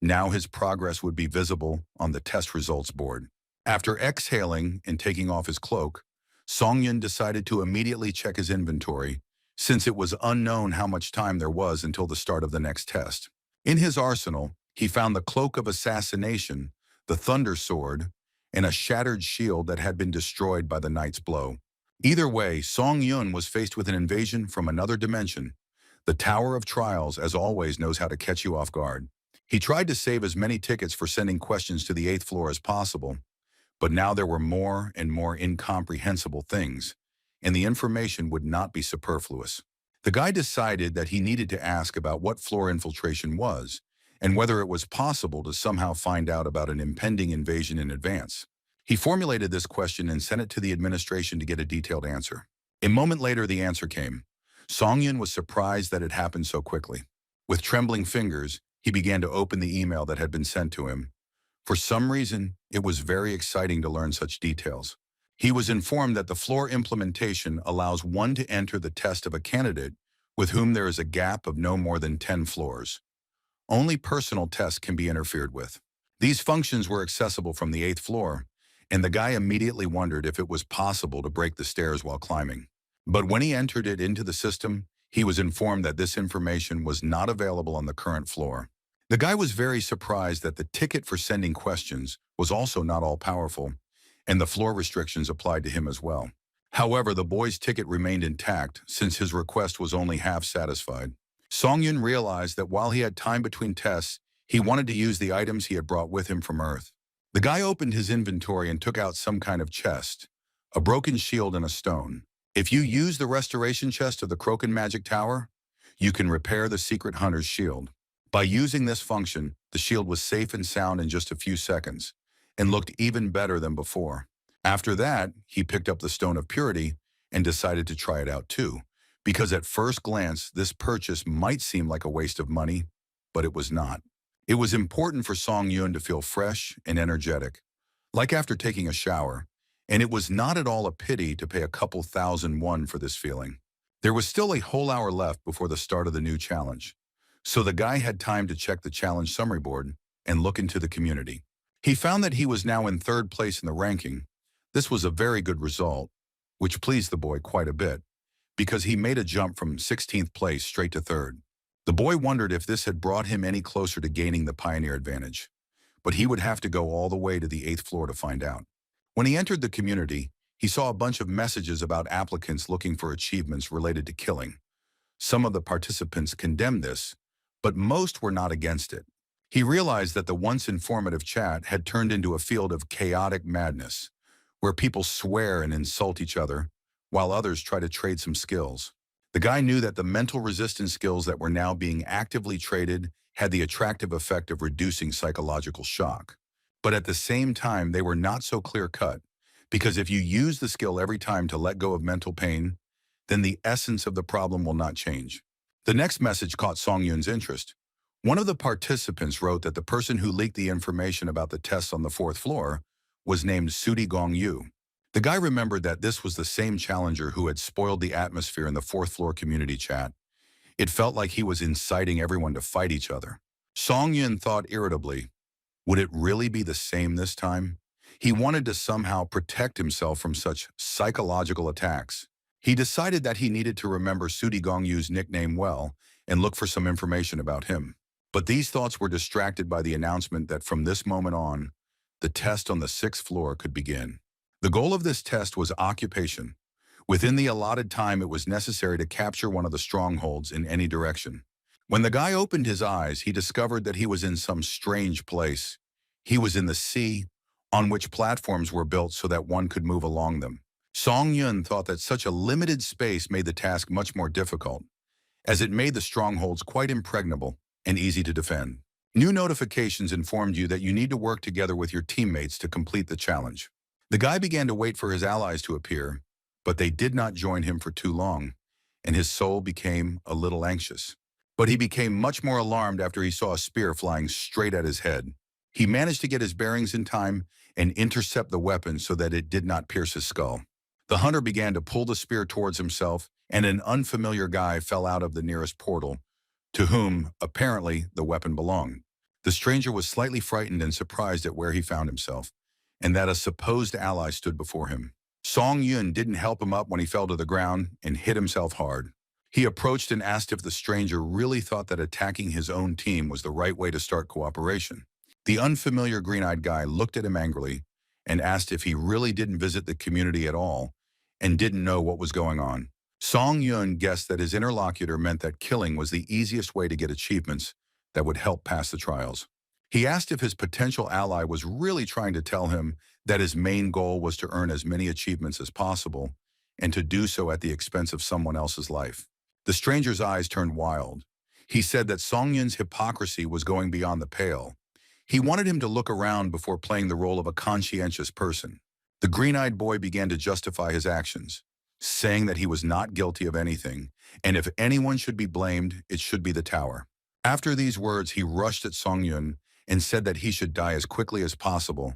Now his progress would be visible on the test results board. After exhaling and taking off his cloak, Song Yun decided to immediately check his inventory, since it was unknown how much time there was until the start of the next test. In his arsenal, he found the Cloak of Assassination, the Thunder Sword, and a shattered shield that had been destroyed by the knight's blow. Either way, Song Yun was faced with an invasion from another dimension. The Tower of Trials, as always, knows how to catch you off guard. He tried to save as many tickets for sending questions to the 8th floor as possible, but now there were more and more incomprehensible things, and the information would not be superfluous. The guy decided that he needed to ask about what floor infiltration was, and whether it was possible to somehow find out about an impending invasion in advance. He formulated this question and sent it to the administration to get a detailed answer. A moment later, the answer came. Song Yun was surprised that it happened so quickly. With trembling fingers, he began to open the email that had been sent to him. For some reason, it was very exciting to learn such details. He was informed that the floor implementation allows one to enter the test of a candidate with whom there is a gap of no more than 10 floors. Only personal tests can be interfered with. These functions were accessible from the 8th floor, and the guy immediately wondered if it was possible to break the stairs while climbing. But when he entered it into the system, he was informed that this information was not available on the current floor. The guy was very surprised that the ticket for sending questions was also not all-powerful, and the floor restrictions applied to him as well. However, the boy's ticket remained intact since his request was only half satisfied. Song Yun realized that while he had time between tests, he wanted to use the items he had brought with him from Earth. The guy opened his inventory and took out some kind of chest, a broken shield and a stone. If you use the restoration chest of the Croken Magic Tower, you can repair the secret hunter's shield. By using this function, the shield was safe and sound in just a few seconds, and looked even better than before. After that, he picked up the Stone of Purity and decided to try it out too, because at first glance, this purchase might seem like a waste of money, but it was not. It was important for Song Yun to feel fresh and energetic, like after taking a shower, and it was not at all a pity to pay a couple thousand won for this feeling. There was still a whole hour left before the start of the new challenge, so the guy had time to check the challenge summary board and look into the community. He found that he was now in third place in the ranking. This was a very good result, which pleased the boy quite a bit, because he made a jump from 16th place straight to third. The boy wondered if this had brought him any closer to gaining the pioneer advantage, but he would have to go all the way to the 8th floor to find out. When he entered the community, he saw a bunch of messages about applicants looking for achievements related to killing. Some of the participants condemned this, but most were not against it. He realized that the once informative chat had turned into a field of chaotic madness, where people swear and insult each other, while others try to trade some skills. The guy knew that the mental resistance skills that were now being actively traded had the attractive effect of reducing psychological shock. But at the same time, they were not so clear-cut, because if you use the skill every time to let go of mental pain, then the essence of the problem will not change. The next message caught Song Yun's interest. One of the participants wrote that the person who leaked the information about the tests on the 4th floor was named Sudi Gong Yu. The guy remembered that this was the same challenger who had spoiled the atmosphere in the 4th floor community chat. It felt like he was inciting everyone to fight each other. Song Yun thought irritably, would it really be the same this time? He wanted to somehow protect himself from such psychological attacks. He decided that he needed to remember Sudi Gong Yu's nickname well and look for some information about him. But these thoughts were distracted by the announcement that from this moment on, the test on the 6th floor could begin. The goal of this test was occupation. Within the allotted time, it was necessary to capture one of the strongholds in any direction. When the guy opened his eyes, he discovered that he was in some strange place. He was in the sea, on which platforms were built so that one could move along them. Song Yun thought that such a limited space made the task much more difficult, as it made the strongholds quite impregnable and easy to defend. New notifications informed you that you need to work together with your teammates to complete the challenge. The guy began to wait for his allies to appear, but they did not join him for too long, and his soul became a little anxious. But he became much more alarmed after he saw a spear flying straight at his head. He managed to get his bearings in time and intercept the weapon so that it did not pierce his skull. The hunter began to pull the spear towards himself, and an unfamiliar guy fell out of the nearest portal, to whom, apparently, the weapon belonged. The stranger was slightly frightened and surprised at where he found himself, and that a supposed ally stood before him. Song Yun didn't help him up when he fell to the ground and hit himself hard. He approached and asked if the stranger really thought that attacking his own team was the right way to start cooperation. The unfamiliar green-eyed guy looked at him angrily and asked if he really didn't visit the community at all and didn't know what was going on. Song Yun guessed that his interlocutor meant that killing was the easiest way to get achievements that would help pass the trials. He asked if his potential ally was really trying to tell him that his main goal was to earn as many achievements as possible and to do so at the expense of someone else's life. The stranger's eyes turned wild. He said that Song Yun's hypocrisy was going beyond the pale. He wanted him to look around before playing the role of a conscientious person. The green-eyed boy began to justify his actions, saying that he was not guilty of anything, and if anyone should be blamed, it should be the tower. After these words, he rushed at Song Yun and said that he should die as quickly as possible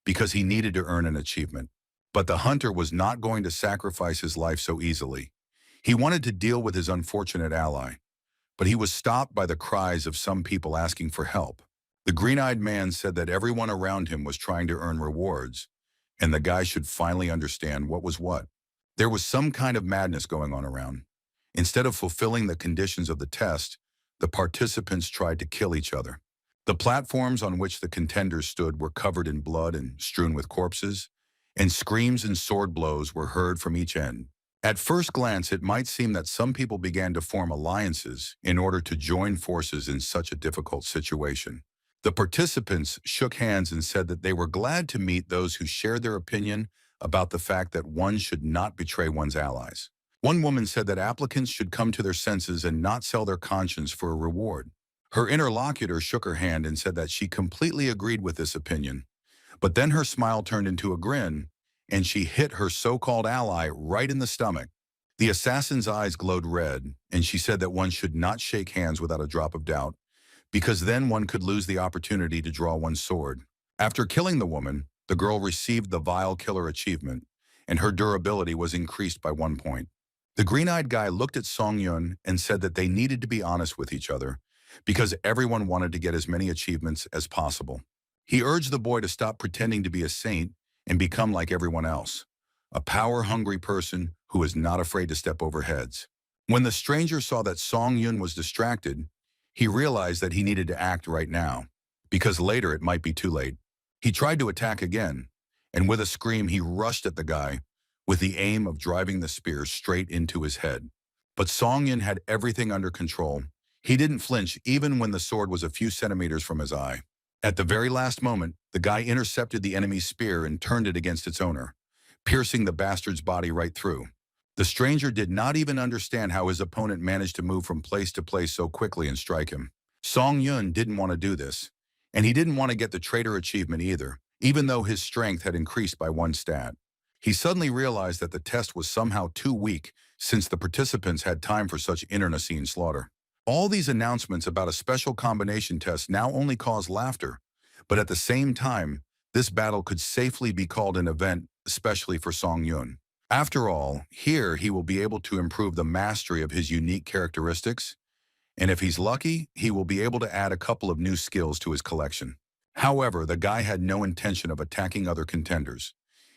because he needed to earn an achievement. But the hunter was not going to sacrifice his life so easily. He wanted to deal with his unfortunate ally, but he was stopped by the cries of some people asking for help. The green-eyed man said that everyone around him was trying to earn rewards, and the guy should finally understand what was what. There was some kind of madness going on around. Instead of fulfilling the conditions of the test, the participants tried to kill each other. The platforms on which the contenders stood were covered in blood and strewn with corpses, and screams and sword blows were heard from each end. At first glance, it might seem that some people began to form alliances in order to join forces in such a difficult situation. The participants shook hands and said that they were glad to meet those who shared their opinion about the fact that one should not betray one's allies. One woman said that applicants should come to their senses and not sell their conscience for a reward. Her interlocutor shook her hand and said that she completely agreed with this opinion. But then her smile turned into a grin, and she hit her so-called ally right in the stomach. The assassin's eyes glowed red, and she said that one should not shake hands without a drop of doubt, because then one could lose the opportunity to draw one's sword. After killing the woman, the girl received the Vile Killer achievement, and her durability was increased by 1 point. The green-eyed guy looked at Song Yun and said that they needed to be honest with each other because everyone wanted to get as many achievements as possible. He urged the boy to stop pretending to be a saint and become like everyone else, a power-hungry person who is not afraid to step over heads. When the stranger saw that Song Yun was distracted, he realized that he needed to act right now, because later it might be too late. He tried to attack again, and with a scream he rushed at the guy with the aim of driving the spear straight into his head. But Song Yun had everything under control. He didn't flinch even when the sword was a few centimeters from his eye. At the very last moment, the guy intercepted the enemy's spear and turned it against its owner, piercing the bastard's body right through. The stranger did not even understand how his opponent managed to move from place to place so quickly and strike him. Song Yun didn't want to do this, and he didn't want to get the traitor achievement either, even though his strength had increased by 1 stat. He suddenly realized that the test was somehow too weak since the participants had time for such internecine slaughter. All these announcements about a special combination test now only cause laughter, but at the same time, this battle could safely be called an event, especially for Song Yun. After all, here he will be able to improve the mastery of his unique characteristics, and if he's lucky, he will be able to add a couple of new skills to his collection. However, the guy had no intention of attacking other contenders.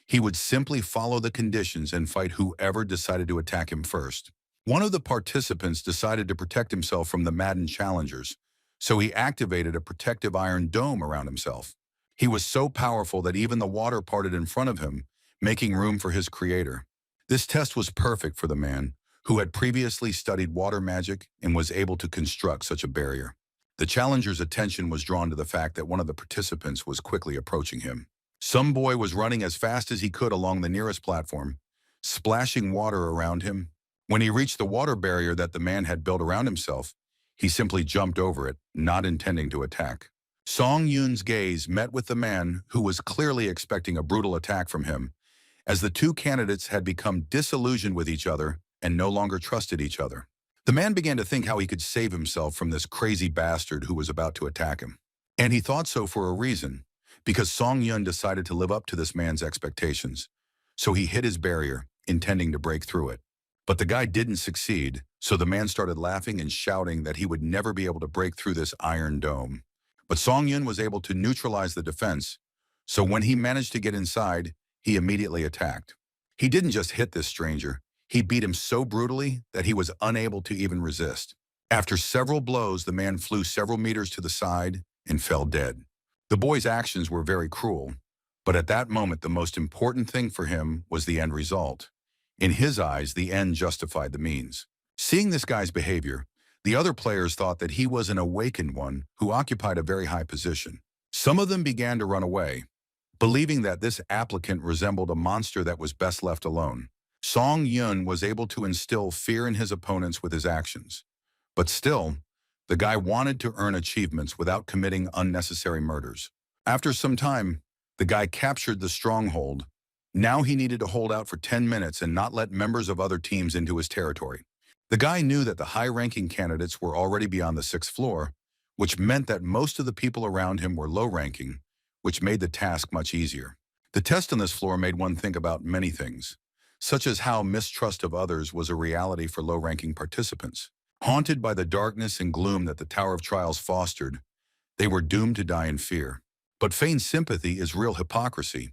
He would simply follow the conditions and fight whoever decided to attack him first. One of the participants decided to protect himself from the maddened challengers, so he activated a protective iron dome around himself. He was so powerful that even the water parted in front of him, making room for his creator. This test was perfect for the man, who had previously studied water magic and was able to construct such a barrier. The challenger's attention was drawn to the fact that one of the participants was quickly approaching him. Some boy was running as fast as he could along the nearest platform, splashing water around him. When he reached the water barrier that the man had built around himself, he simply jumped over it, not intending to attack. Song Yun's gaze met with the man, who was clearly expecting a brutal attack from him, as the two candidates had become disillusioned with each other and no longer trusted each other. The man began to think how he could save himself from this crazy bastard who was about to attack him. And he thought so for a reason, because Song Yun decided to live up to this man's expectations. So he hit his barrier, intending to break through it. But the guy didn't succeed, so the man started laughing and shouting that he would never be able to break through this iron dome. But Song Yun was able to neutralize the defense, so when he managed to get inside, he immediately attacked. He didn't just hit this stranger, he beat him so brutally that he was unable to even resist. After several blows, the man flew several meters to the side and fell dead. The boy's actions were very cruel, but at that moment the most important thing for him was the end result. In his eyes, the end justified the means. Seeing this guy's behavior, the other players thought that he was an awakened one who occupied a very high position. Some of them began to run away, believing that this applicant resembled a monster that was best left alone. Song Yun was able to instill fear in his opponents with his actions. But still, the guy wanted to earn achievements without committing unnecessary murders. After some time, the guy captured the stronghold. Now he needed to hold out for 10 minutes and not let members of other teams into his territory. The guy knew that the high-ranking candidates were already beyond the 6th floor, which meant that most of the people around him were low-ranking, which made the task much easier. The test on this floor made one think about many things, such as how mistrust of others was a reality for low-ranking participants. Haunted by the darkness and gloom that the Tower of Trials fostered, they were doomed to die in fear. But feigned sympathy is real hypocrisy,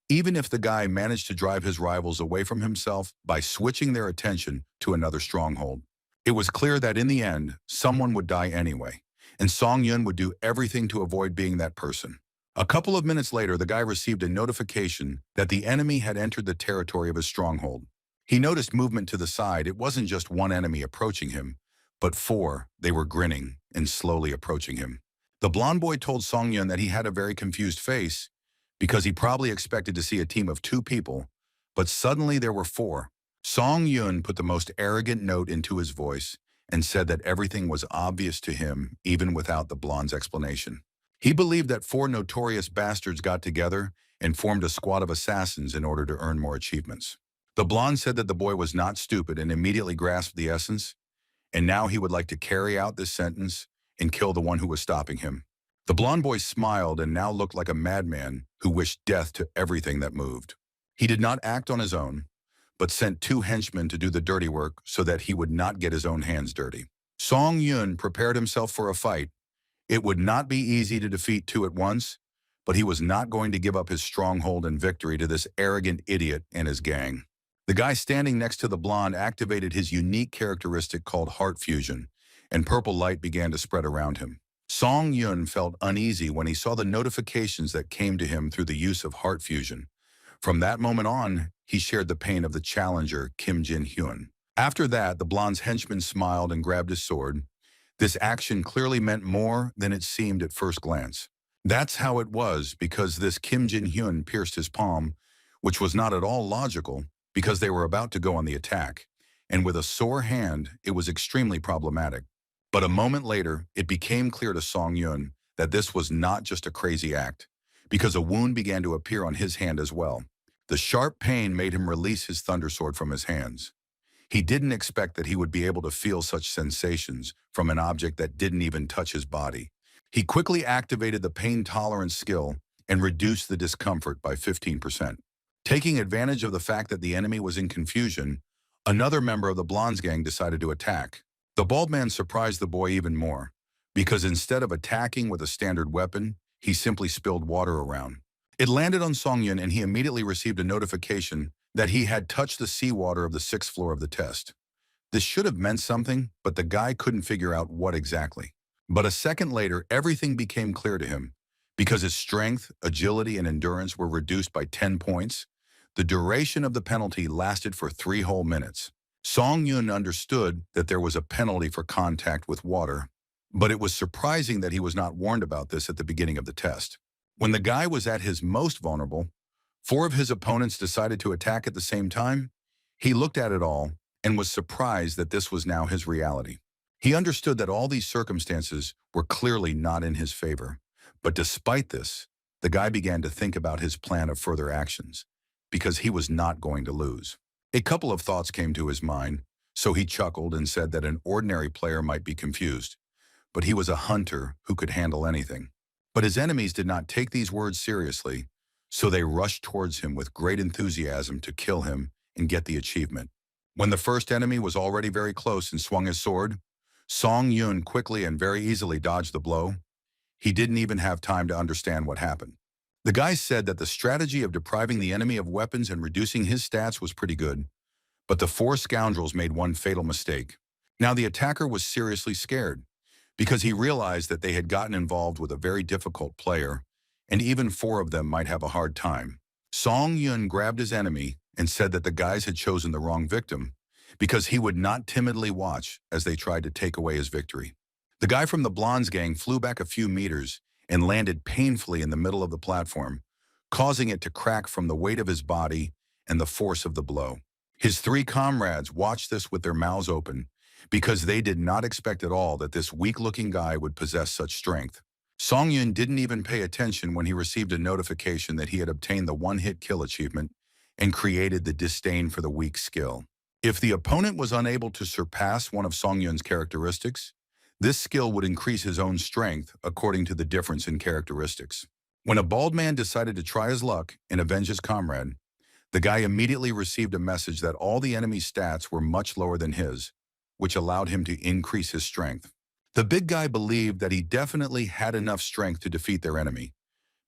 even if the guy managed to drive his rivals away from himself by switching their attention to another stronghold. It was clear that in the end, someone would die anyway, and Song Yun would do everything to avoid being that person. A couple of minutes later, the guy received a notification that the enemy had entered the territory of his stronghold. He noticed movement to the side. It wasn't just one enemy approaching him, but 4. They were grinning and slowly approaching him. The blonde boy told Song Yun that he had a very confused face because he probably expected to see a team of 2 people, but suddenly there were 4. Song Yun put the most arrogant note into his voice and said that everything was obvious to him even without the blonde's explanation. He believed that 4 notorious bastards got together and formed a squad of assassins in order to earn more achievements. The blonde said that the boy was not stupid and immediately grasped the essence, and now he would like to carry out this sentence and kill the one who was stopping him. The blond boy smiled and now looked like a madman who wished death to everything that moved. He did not act on his own, but sent two henchmen to do the dirty work so that he would not get his own hands dirty. Song Yun prepared himself for a fight. It would not be easy to defeat two at once, but he was not going to give up his stronghold and victory to this arrogant idiot and his gang. The guy standing next to the blonde activated his unique characteristic called heart fusion, and purple light began to spread around him. Song Yun felt uneasy when he saw the notifications that came to him through the use of heart fusion. From that moment on, he shared the pain of the challenger, Kim Jin-hyun. After that, the blonde's henchman smiled and grabbed his sword. This action clearly meant more than it seemed at first glance. That's how it was, because this Kim Jin-hyun pierced his palm, which was not at all logical, because they were about to go on the attack. And with a sore hand, it was extremely problematic. But a moment later, it became clear to Song Yun that this was not just a crazy act, because a wound began to appear on his hand as well. The sharp pain made him release his thunder sword from his hands. He didn't expect that he would be able to feel such sensations from an object that didn't even touch his body. He quickly activated the pain tolerance skill and reduced the discomfort by 15%. Taking advantage of the fact that the enemy was in confusion, another member of the Blonde's gang decided to attack. The bald man surprised the boy even more, because instead of attacking with a standard weapon, he simply spilled water around. It landed on Song Yun and he immediately received a notification that he had touched the seawater of the 6th floor of the test. This should have meant something, but the guy couldn't figure out what exactly. But a second later, everything became clear to him. Because his strength, agility, and endurance were reduced by 10 points, the duration of the penalty lasted for 3 whole minutes. Song Yun understood that there was a penalty for contact with water, but it was surprising that he was not warned about this at the beginning of the test. When the guy was at his most vulnerable, 4 of his opponents decided to attack at the same time. He looked at it all and was surprised that this was now his reality. He understood that all these circumstances were clearly not in his favor. But despite this, the guy began to think about his plan of further actions, because he was not going to lose. A couple of thoughts came to his mind, so he chuckled and said that an ordinary player might be confused, but he was a hunter who could handle anything. But his enemies did not take these words seriously, so they rushed towards him with great enthusiasm to kill him and get the achievement. When the first enemy was already very close and swung his sword, Song Yun quickly and very easily dodged the blow. He didn't even have time to understand what happened. The guy said that the strategy of depriving the enemy of weapons and reducing his stats was pretty good, but the 4 scoundrels made one fatal mistake. Now the attacker was seriously scared, because he realized that they had gotten involved with a very difficult player, and even 4 of them might have a hard time. Song Yun grabbed his enemy and said that the guys had chosen the wrong victim, because he would not timidly watch as they tried to take away his victory. The guy from the Blonde's gang flew back a few meters and landed painfully in the middle of the platform, causing it to crack from the weight of his body and the force of the blow. His 3 comrades watched this with their mouths open, because they did not expect at all that this weak-looking guy would possess such strength. Song Yun didn't even pay attention when he received a notification that he had obtained the one-hit kill achievement and created the disdain for the weak skill. If the opponent was unable to surpass one of Song Yun's characteristics, this skill would increase his own strength according to the difference in characteristics. When a bald man decided to try his luck and avenge his comrade, the guy immediately received a message that all the enemy's stats were much lower than his, which allowed him to increase his strength. The big guy believed that he definitely had enough strength to defeat their enemy,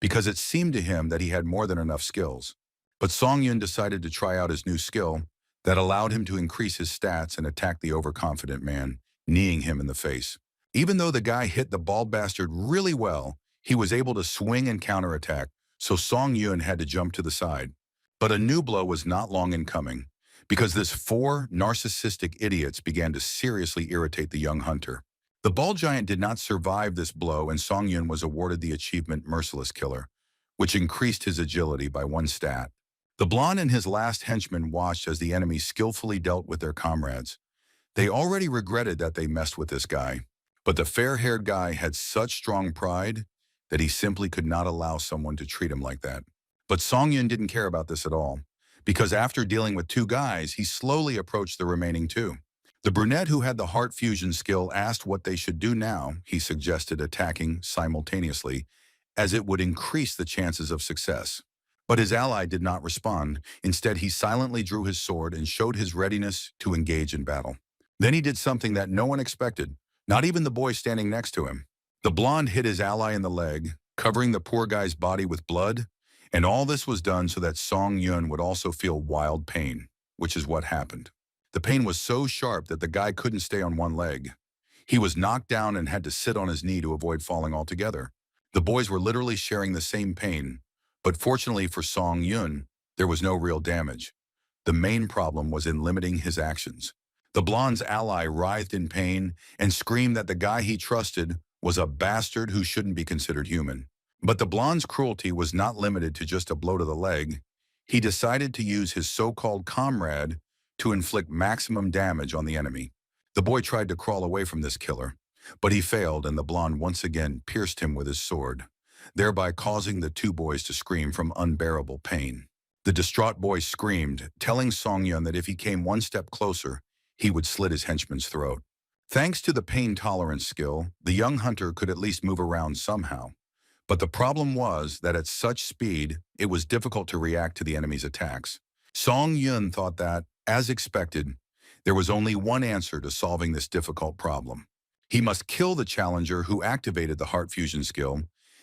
because it seemed to him that he had more than enough skills. But Song Yun decided to try out his new skill that allowed him to increase his stats and attack the overconfident man, kneeing him in the face. Even though the guy hit the bald bastard really well, he was able to swing and counterattack, so Song Yun had to jump to the side. But a new blow was not long in coming, because this 4 narcissistic idiots began to seriously irritate the young hunter. The bald giant did not survive this blow, and Song Yun was awarded the achievement Merciless Killer, which increased his agility by 1 stat. The blonde and his last henchman watched as the enemy skillfully dealt with their comrades. They already regretted that they messed with this guy, but the fair-haired guy had such strong pride that he simply could not allow someone to treat him like that. But Song Yun didn't care about this at all, because after dealing with 2 guys, he slowly approached the remaining 2. The brunette who had the heart fusion skill asked what they should do now. He suggested attacking simultaneously, as it would increase the chances of success. But his ally did not respond. Instead, he silently drew his sword and showed his readiness to engage in battle. Then he did something that no one expected, not even the boy standing next to him. The blonde hit his ally in the leg, covering the poor guy's body with blood, and all this was done so that Song Yun would also feel wild pain, which is what happened. The pain was so sharp that the guy couldn't stay on one leg. He was knocked down and had to sit on his knee to avoid falling altogether. The boys were literally sharing the same pain, but fortunately for Song Yun, there was no real damage. The main problem was in limiting his actions. The blonde's ally writhed in pain and screamed that the guy he trusted was a bastard who shouldn't be considered human. But the blonde's cruelty was not limited to just a blow to the leg. He decided to use his so-called comrade to inflict maximum damage on the enemy. The boy tried to crawl away from this killer, but he failed and the blonde once again pierced him with his sword, thereby causing the two boys to scream from unbearable pain. The distraught boy screamed, telling Song Yun that if he came one step closer, he would slit his henchman's throat. Thanks to the pain tolerance skill, the young hunter could at least move around somehow. But the problem was that at such speed, it was difficult to react to the enemy's attacks. Song Yun thought that, as expected, there was only one answer to solving this difficult problem. He must kill the challenger who activated the heart fusion skill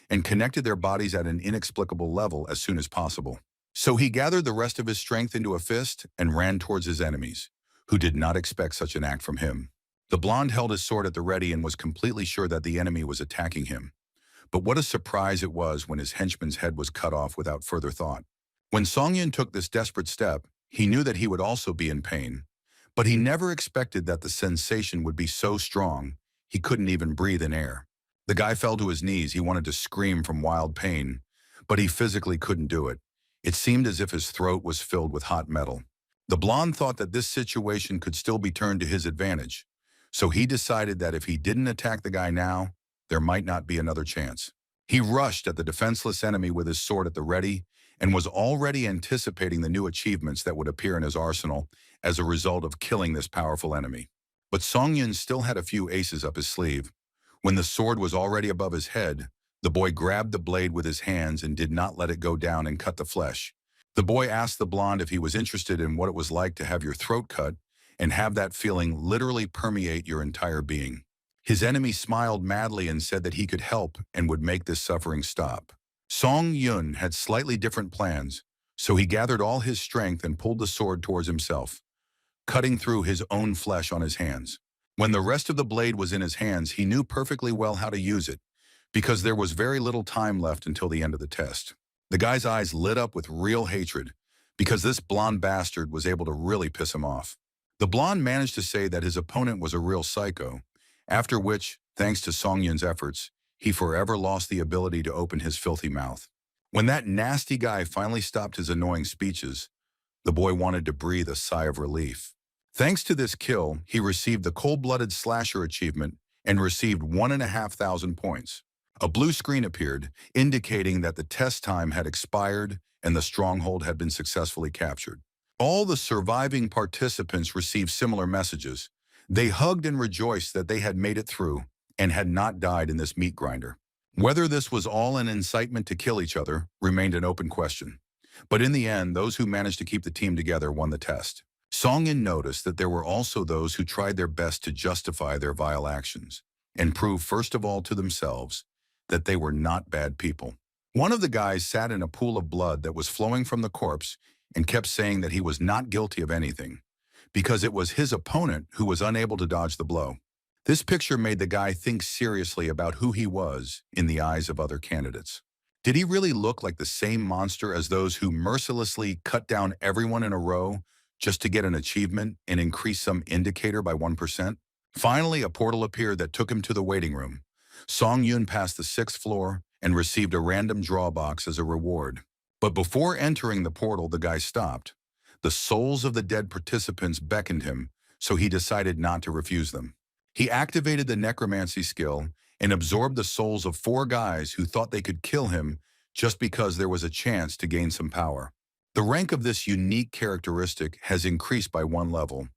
and connected their bodies at an inexplicable level as soon as possible. So he gathered the rest of his strength into a fist and ran towards his enemies, who did not expect such an act from him. The blonde held his sword at the ready and was completely sure that the enemy was attacking him. But what a surprise it was when his henchman's head was cut off without further thought. When Song Yun took this desperate step, he knew that he would also be in pain. But he never expected that the sensation would be so strong, he couldn't even breathe in air. The guy fell to his knees. He wanted to scream from wild pain, but he physically couldn't do it. It seemed as if his throat was filled with hot metal. The blonde thought that this situation could still be turned to his advantage, so he decided that if he didn't attack the guy now, there might not be another chance. He rushed at the defenseless enemy with his sword at the ready and was already anticipating the new achievements that would appear in his arsenal as a result of killing this powerful enemy. But Song Yun still had a few aces up his sleeve. When the sword was already above his head, the boy grabbed the blade with his hands and did not let it go down and cut the flesh. The boy asked the blonde if he was interested in what it was like to have your throat cut and have that feeling literally permeate your entire being. His enemy smiled madly and said that he could help and would make this suffering stop. Song Yun had slightly different plans, so he gathered all his strength and pulled the sword towards himself, cutting through his own flesh on his hands. When the rest of the blade was in his hands, he knew perfectly well how to use it, because there was very little time left until the end of the test. The guy's eyes lit up with real hatred, because this blonde bastard was able to really piss him off. The blonde managed to say that his opponent was a real psycho, after which, thanks to Song Yun's efforts, he forever lost the ability to open his filthy mouth. When that nasty guy finally stopped his annoying speeches, the boy wanted to breathe a sigh of relief. Thanks to this kill, he received the Cold-Blooded Slasher achievement and received 1,500 points. A blue screen appeared, indicating that the test time had expired and the stronghold had been successfully captured. All the surviving participants received similar messages. They hugged and rejoiced that they had made it through and had not died in this meat grinder. Whether this was all an incitement to kill each other remained an open question. But in the end, those who managed to keep the team together won the test. Song Yun noticed that there were also those who tried their best to justify their vile actions and prove first of all to themselves that they were not bad people. One of the guys sat in a pool of blood that was flowing from the corpse and kept saying that he was not guilty of anything, because it was his opponent who was unable to dodge the blow. This picture made the guy think seriously about who he was in the eyes of other candidates. Did he really look like the same monster as those who mercilessly cut down everyone in a row just to get an achievement and increase some indicator by 1%? Finally, a portal appeared that took him to the waiting room. Song Yun passed the 6th floor and received a random draw box as a reward. But before entering the portal, the guy stopped. The souls of the dead participants beckoned him, so he decided not to refuse them. He activated the Necromancy skill and absorbed the souls of 4 guys who thought they could kill him just because there was a chance to gain some power. The rank of this unique characteristic has increased by 1 level,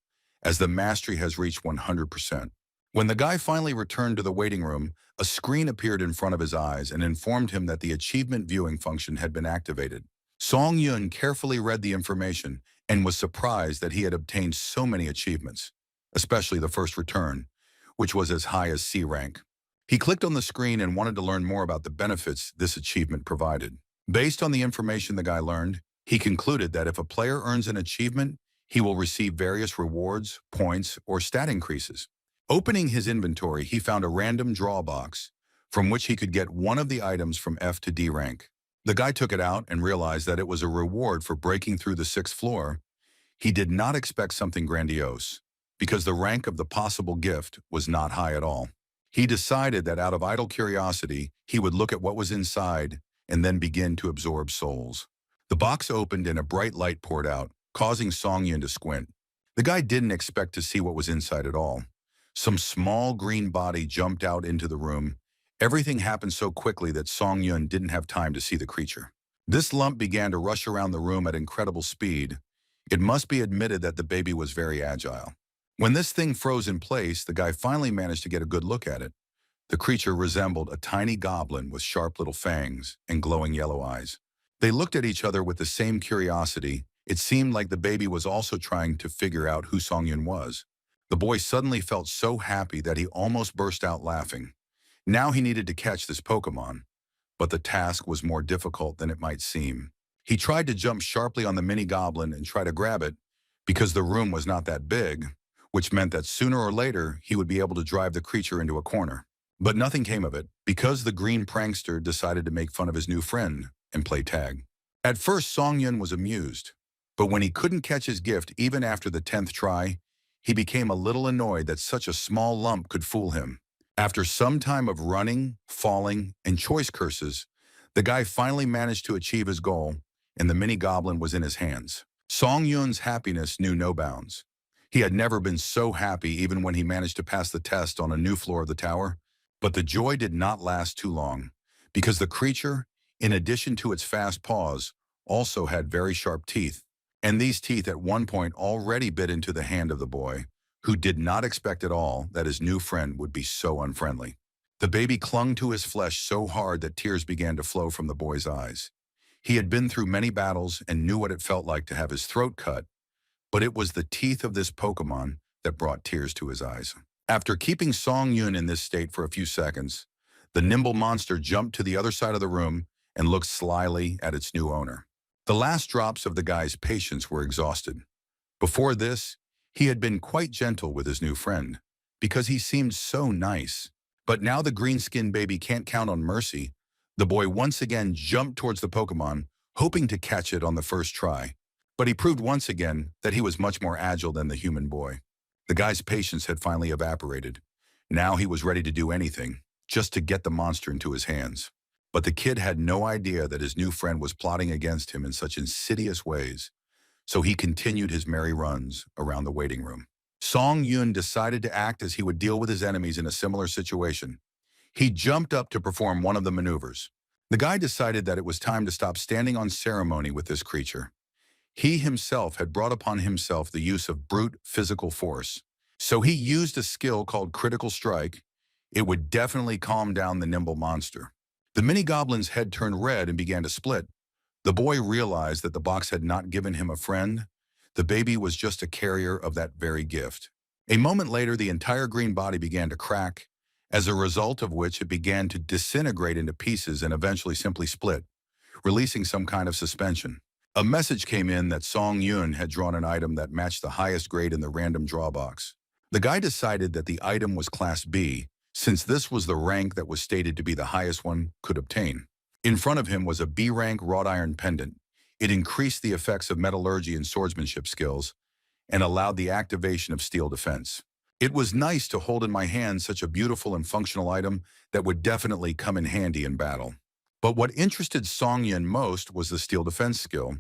as the mastery has reached 100%. When the guy finally returned to the waiting room, a screen appeared in front of his eyes and informed him that the achievement viewing function had been activated. Song Yun carefully read the information and was surprised that he had obtained so many achievements, especially the first return, which was as high as C rank. He clicked on the screen and wanted to learn more about the benefits this achievement provided. Based on the information the guy learned, he concluded that if a player earns an achievement, he will receive various rewards, points, or stat increases. Opening his inventory, he found a random draw box from which he could get one of the items from F to D rank. The guy took it out and realized that it was a reward for breaking through the 6th floor. He did not expect something grandiose, because the rank of the possible gift was not high at all. He decided that out of idle curiosity, he would look at what was inside and then begin to absorb souls. The box opened and a bright light poured out, causing Song Yun to squint. The guy didn't expect to see what was inside at all. Some small green body jumped out into the room. Everything happened so quickly that Song Yun didn't have time to see the creature. This lump began to rush around the room at incredible speed. It must be admitted that the baby was very agile. When this thing froze in place, the guy finally managed to get a good look at it. The creature resembled a tiny goblin with sharp little fangs and glowing yellow eyes. They looked at each other with the same curiosity. It seemed like the baby was also trying to figure out who Song Yun was. The boy suddenly felt so happy that he almost burst out laughing. Now he needed to catch this Pokemon, but the task was more difficult than it might seem. He tried to jump sharply on the mini goblin and try to grab it, because the room was not that big, which meant that sooner or later he would be able to drive the creature into a corner. But nothing came of it, because the green prankster decided to make fun of his new friend and play tag. At first, Song Yun was amused, but when he couldn't catch his gift even after the 10th try, he became a little annoyed that such a small lump could fool him. After some time of running, falling, and choice curses, the guy finally managed to achieve his goal, and the mini goblin was in his hands. Song Yun's happiness knew no bounds. He had never been so happy even when he managed to pass the test on a new floor of the tower. But the joy did not last too long, because the creature, in addition to its fast paws, also had very sharp teeth. And these teeth at one point already bit into the hand of the boy, who did not expect at all that his new friend would be so unfriendly. The baby clung to his flesh so hard that tears began to flow from the boy's eyes. He had been through many battles and knew what it felt like to have his throat cut, but it was the teeth of this Pokemon that brought tears to his eyes. After keeping Song Yun in this state for a few seconds, the nimble monster jumped to the other side of the room and looked slyly at its new owner. The last drops of the guy's patience were exhausted. Before this, he had been quite gentle with his new friend, because he seemed so nice. But now the green-skinned baby can't count on mercy. The boy once again jumped towards the Pokemon, hoping to catch it on the first try. But he proved once again that he was much more agile than the human boy. The guy's patience had finally evaporated. Now he was ready to do anything, just to get the monster into his hands. But the kid had no idea that his new friend was plotting against him in such insidious ways, so he continued his merry runs around the waiting room. Song Yun decided to act as he would deal with his enemies in a similar situation. He jumped up to perform one of the maneuvers. The guy decided that it was time to stop standing on ceremony with this creature. He himself had brought upon himself the use of brute physical force, so he used a skill called critical strike. It would definitely calm down the nimble monster. The mini-goblin's head turned red and began to split. The boy realized that the box had not given him a friend. The baby was just a carrier of that very gift. A moment later, the entire green body began to crack, as a result of which it began to disintegrate into pieces and eventually simply split, releasing some kind of suspension. A message came in that Song Yun had drawn an item that matched the highest grade in the random draw box. The guy decided that the item was Class B, since this was the rank that was stated to be the highest one could obtain. In front of him was a B-rank wrought iron pendant. It increased the effects of metallurgy and swordsmanship skills and allowed the activation of steel defense. It was nice to hold in my hand such a beautiful and functional item that would definitely come in handy in battle. But what interested Song Yun most was the steel defense skill.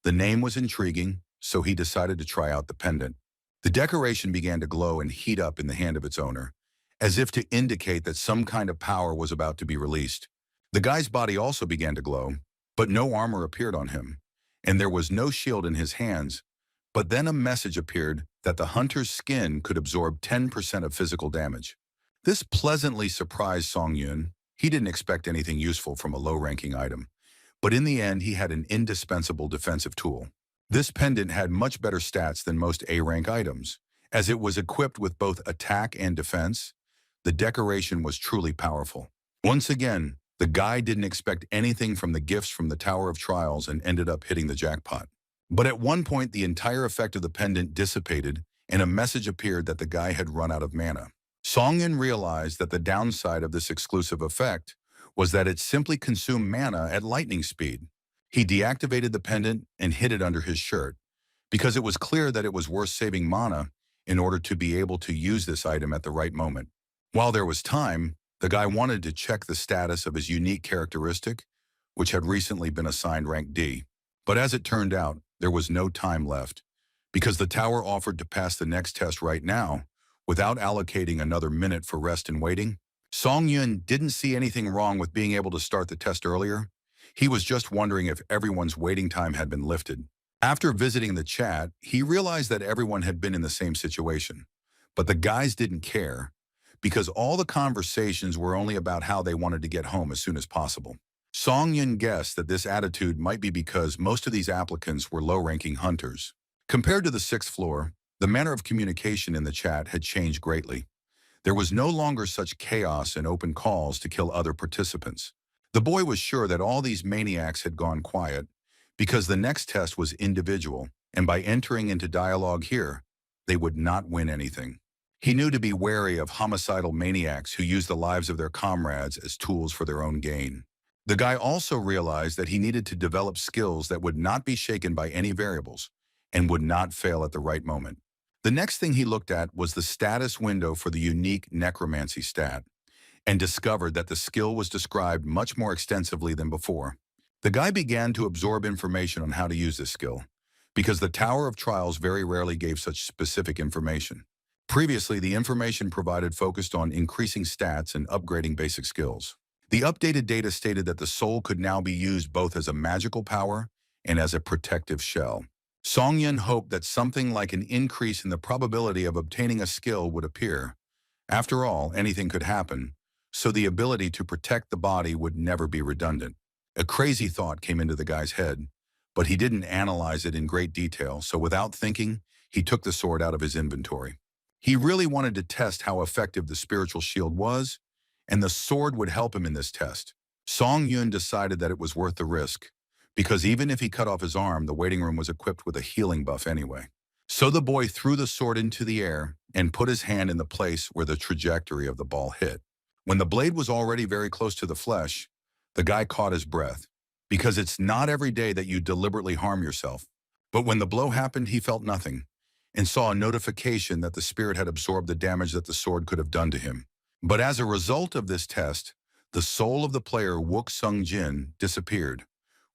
The name was intriguing, so he decided to try out the pendant. The decoration began to glow and heat up in the hand of its owner, as if to indicate that some kind of power was about to be released. The guy's body also began to glow, but no armor appeared on him, and there was no shield in his hands, But then a message appeared that the hunter's skin could absorb 10% of physical damage. This pleasantly surprised Song Yun. He didn't expect anything useful from a low-ranking item, but in the end he had an indispensable defensive tool. This pendant had much better stats than most A-rank items. As it was equipped with both attack and defense, the decoration was truly powerful. Once again, the guy didn't expect anything from the gifts from the Tower of Trials and ended up hitting the jackpot. But at one point, the entire effect of the pendant dissipated, and a message appeared that the guy had run out of mana. Songyun realized that the downside of this exclusive effect was that it simply consumed mana at lightning speed. He deactivated the pendant and hid it under his shirt, because it was clear that it was worth saving mana in order to be able to use this item at the right moment. While there was time, the guy wanted to check the status of his unique characteristic, which had recently been assigned rank D. But as it turned out, there was no time left, because the tower offered to pass the next test right now, without allocating another minute for rest and waiting. Song Yun didn't see anything wrong with being able to start the test earlier. He was just wondering if everyone's waiting time had been lifted. After visiting the chat, he realized that everyone had been in the same situation. But the guys didn't care, because all the conversations were only about how they wanted to get home as soon as possible. Song Yun guessed that this attitude might be because most of these applicants were low-ranking hunters. Compared to the 6th floor, the manner of communication in the chat had changed greatly. There was no longer such chaos and open calls to kill other participants. The boy was sure that all these maniacs had gone quiet, because the next test was individual, and by entering into dialogue here, they would not win anything. He knew to be wary of homicidal maniacs who use the lives of their comrades as tools for their own gain. The guy also realized that he needed to develop skills that would not be shaken by any variables and would not fail at the right moment. The next thing he looked at was the status window for the unique Necromancy stat, and discovered that the skill was described much more extensively than before. The guy began to absorb information on how to use this skill, because the Tower of Trials very rarely gave such specific information. Previously, the information provided focused on increasing stats and upgrading basic skills. The updated data stated that the soul could now be used both as a magical power and as a protective shell. Song Yun hoped that something like an increase in the probability of obtaining a skill would appear. After all, anything could happen, so the ability to protect the body would never be redundant. A crazy thought came into the guy's head, but he didn't analyze it in great detail, so without thinking, he took the sword out of his inventory. He really wanted to test how effective the spiritual shield was, and the sword would help him in this test. Song Yun decided that it was worth the risk, because even if he cut off his arm, the waiting room was equipped with a healing buff anyway. So the boy threw the sword into the air and put his hand in the place where the trajectory of the ball hit. When the blade was already very close to the flesh, the guy caught his breath, because it's not every day that you deliberately harm yourself. But when the blow happened, he felt nothing, and saw a notification that the spirit had absorbed the damage that the sword could have done to him. But as a result of this test, the soul of the player Wook Sung Jin disappeared,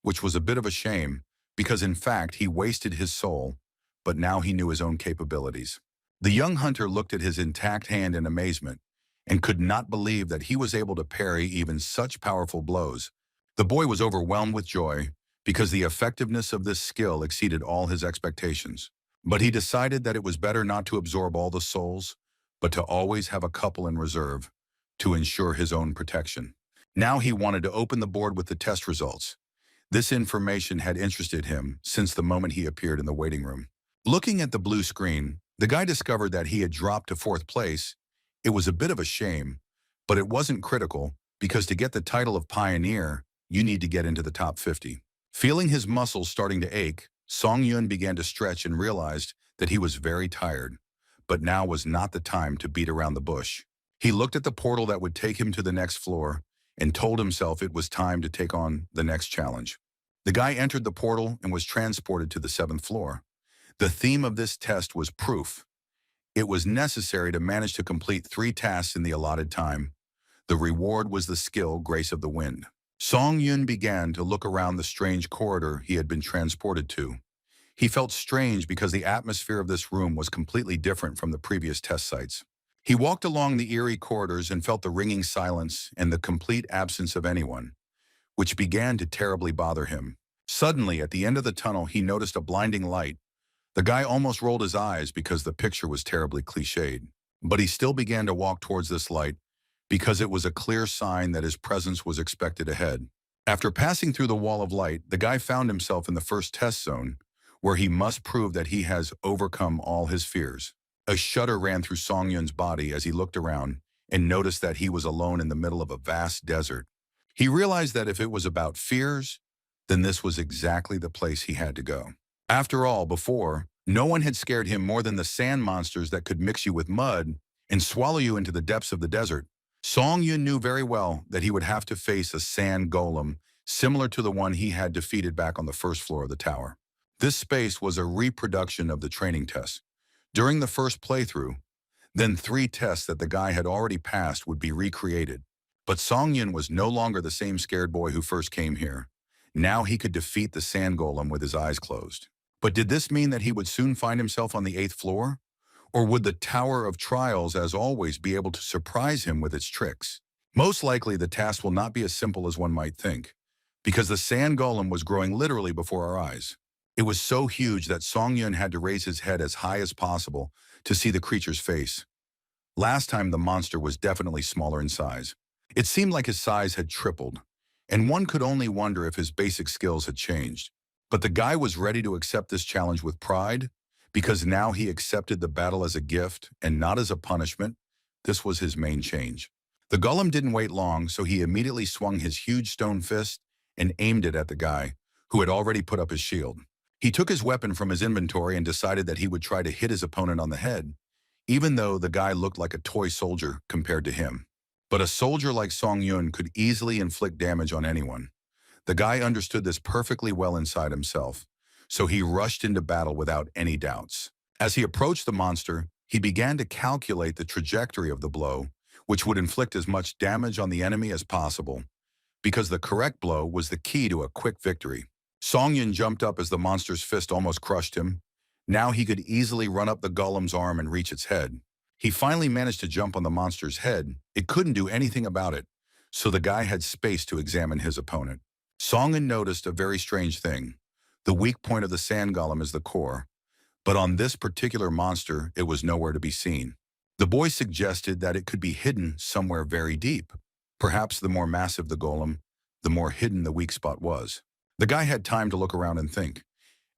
which was a bit of a shame, because in fact he wasted his soul, but now he knew his own capabilities. The young hunter looked at his intact hand in amazement, and could not believe that he was able to parry even such powerful blows. The boy was overwhelmed with joy, because the effectiveness of this skill exceeded all his expectations. But he decided that it was better not to absorb all the souls, but to always have a couple in reserve, to ensure his own protection. Now he wanted to open the board with the test results. This information had interested him since the moment he appeared in the waiting room. Looking at the blue screen, the guy discovered that he had dropped to 4th place. It was a bit of a shame, but it wasn't critical, because to get the title of Pioneer, you need to get into the top 50. Feeling his muscles starting to ache, Song Yun began to stretch and realized that he was very tired, but now was not the time to beat around the bush. He looked at the portal that would take him to the next floor and told himself it was time to take on the next challenge. The guy entered the portal and was transported to the 7th floor. The theme of this test was proof. It was necessary to manage to complete 3 tasks in the allotted time. The reward was the skill Grace of the Wind. Song Yun began to look around the strange corridor he had been transported to. He felt strange because the atmosphere of this room was completely different from the previous test sites. He walked along the eerie corridors and felt the ringing silence and the complete absence of anyone, which began to terribly bother him. Suddenly, at the end of the tunnel, he noticed a blinding light. The guy almost rolled his eyes because the picture was terribly cliched. But he still began to walk towards this light because it was a clear sign that his presence was expected ahead. After passing through the wall of light, the guy found himself in the first test zone, where he must prove that he has overcome all his fears. A shudder ran through Song Yun's body as he looked around and noticed that he was alone in the middle of a vast desert. He realized that if it was about fears, then this was exactly the place he had to go. After all, before, no one had scared him more than the sand monsters that could mix you with mud and swallow you into the depths of the desert. Song Yun knew very well that he would have to face a sand golem similar to the one he had defeated back on the first floor of the tower. This space was a reproduction of the training test. During the first playthrough, then 3 tests that the guy had already passed would be recreated. But Song Yun was no longer the same scared boy who first came here. Now he could defeat the sand golem with his eyes closed. But did this mean that he would soon find himself on the 8th floor? Or would the Tower of Trials, as always, be able to surprise him with its tricks? Most likely, the task will not be as simple as one might think, because the sand golem was growing literally before our eyes. It was so huge that Song Yun had to raise his head as high as possible to see the creature's face. Last time, the monster was definitely smaller in size. It seemed like his size had tripled, and one could only wonder if his basic skills had changed. But the guy was ready to accept this challenge with pride, because now he accepted the battle as a gift and not as a punishment. This was his main change. The golem didn't wait long, so he immediately swung his huge stone fist and aimed it at the guy, who had already put up his shield. He took his weapon from his inventory and decided that he would try to hit his opponent on the head, even though the guy looked like a toy soldier compared to him. But a soldier like Song Yun could easily inflict damage on anyone. The guy understood this perfectly well inside himself, so he rushed into battle without any doubts. As he approached the monster, he began to calculate the trajectory of the blow, which would inflict as much damage on the enemy as possible, because the correct blow was the key to a quick victory. Song Yun jumped up as the monster's fist almost crushed him. Now he could easily run up the golem's arm and reach its head. He finally managed to jump on the monster's head. It couldn't do anything about it, so the guy had space to examine his opponent. Song Yun noticed a very strange thing. The weak point of the sand golem is the core, but on this particular monster, it was nowhere to be seen. The boy suggested that it could be hidden somewhere very deep. Perhaps the more massive the golem, the more hidden the weak spot was. The guy had time to look around and think,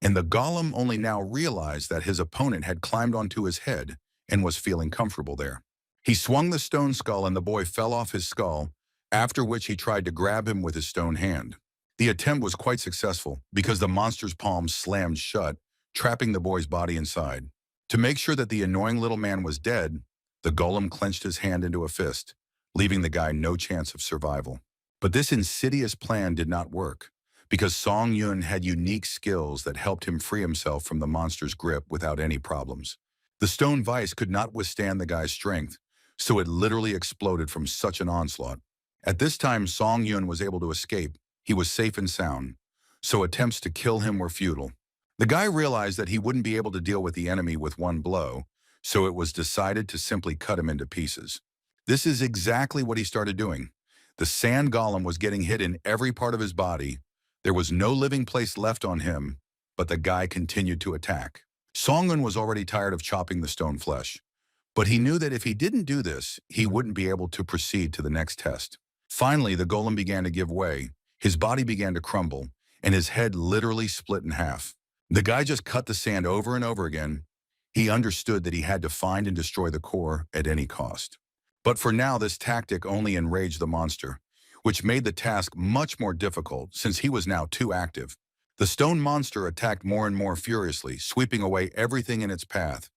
and the golem only now realized that his opponent had climbed onto his head and was feeling comfortable there. He swung the stone skull and the boy fell off his skull, after which he tried to grab him with his stone hand. The attempt was quite successful because the monster's palms slammed shut, trapping the boy's body inside. To make sure that the annoying little man was dead, the golem clenched his hand into a fist, leaving the guy no chance of survival. But this insidious plan did not work, because Song Yun had unique skills that helped him free himself from the monster's grip without any problems. The stone vise could not withstand the guy's strength, so it literally exploded from such an onslaught. At this time, Song Yun was able to escape. He was safe and sound, so attempts to kill him were futile. The guy realized that he wouldn't be able to deal with the enemy with one blow, so it was decided to simply cut him into pieces. This is exactly what he started doing. The sand golem was getting hit in every part of his body. There was no living place left on him, but the guy continued to attack. Song Yun was already tired of chopping the stone flesh, but he knew that if he didn't do this, he wouldn't be able to proceed to the next test. Finally, the golem began to give way. His body began to crumble, and his head literally split in half. The guy just cut the sand over and over again. He understood that he had to find and destroy the core at any cost. But for now, this tactic only enraged the monster, which made the task much more difficult since he was now too active. The stone monster attacked more and more furiously, sweeping away everything in its path.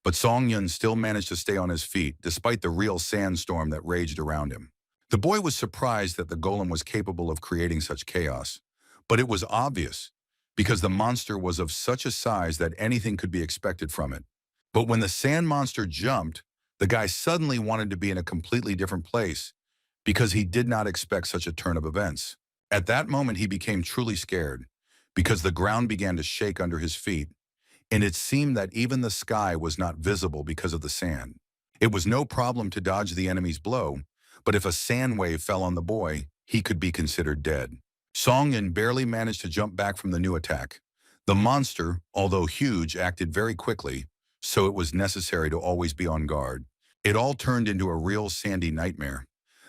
But Song Yun still managed to stay on his feet despite the real sandstorm that raged around him. The boy was surprised that the golem was capable of creating such chaos, but it was obvious because the monster was of such a size that anything could be expected from it. But when the sand monster jumped, the guy suddenly wanted to be in a completely different place because he did not expect such a turn of events. At that moment, he became truly scared because the ground began to shake under his feet, and it seemed that even the sky was not visible because of the sand. It was no problem to dodge the enemy's blow, but if a sand wave fell on the boy, he could be considered dead. Song Yun barely managed to jump back from the new attack. The The monster, although huge, acted very quickly, so it was necessary to always be on guard. It all turned into a real sandy nightmare.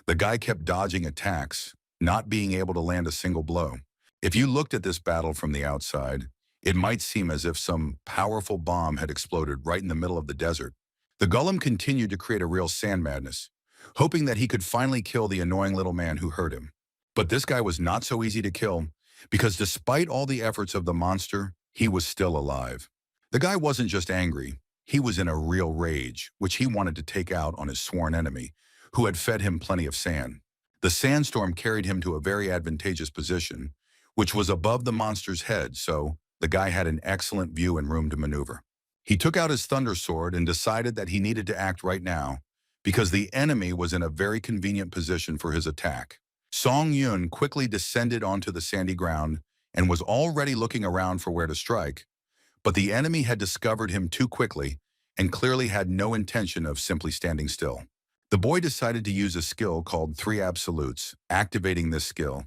The guy kept dodging attacks, not being able to land a single blow. If you looked at this battle from the outside, it might seem as if some powerful bomb had exploded right in the middle of the desert. The golem continued to create a real sand madness, hoping that he could finally kill the annoying little man who hurt him. But this guy was not so easy to kill, because despite all the efforts of the monster, he was still alive. The guy wasn't just angry, he was in a real rage, which he wanted to take out on his sworn enemy, who had fed him plenty of sand. The sandstorm carried him to a very advantageous position, which was above the monster's head, so the guy had an excellent view and room to maneuver. He took out his thunder sword and decided that he needed to act right now, because the enemy was in a very convenient position for his attack. Song Yun quickly descended onto the sandy ground and was already looking around for where to strike, but the enemy had discovered him too quickly and clearly had no intention of simply standing still. The boy decided to use a skill called 3 Absolutes. Activating this skill,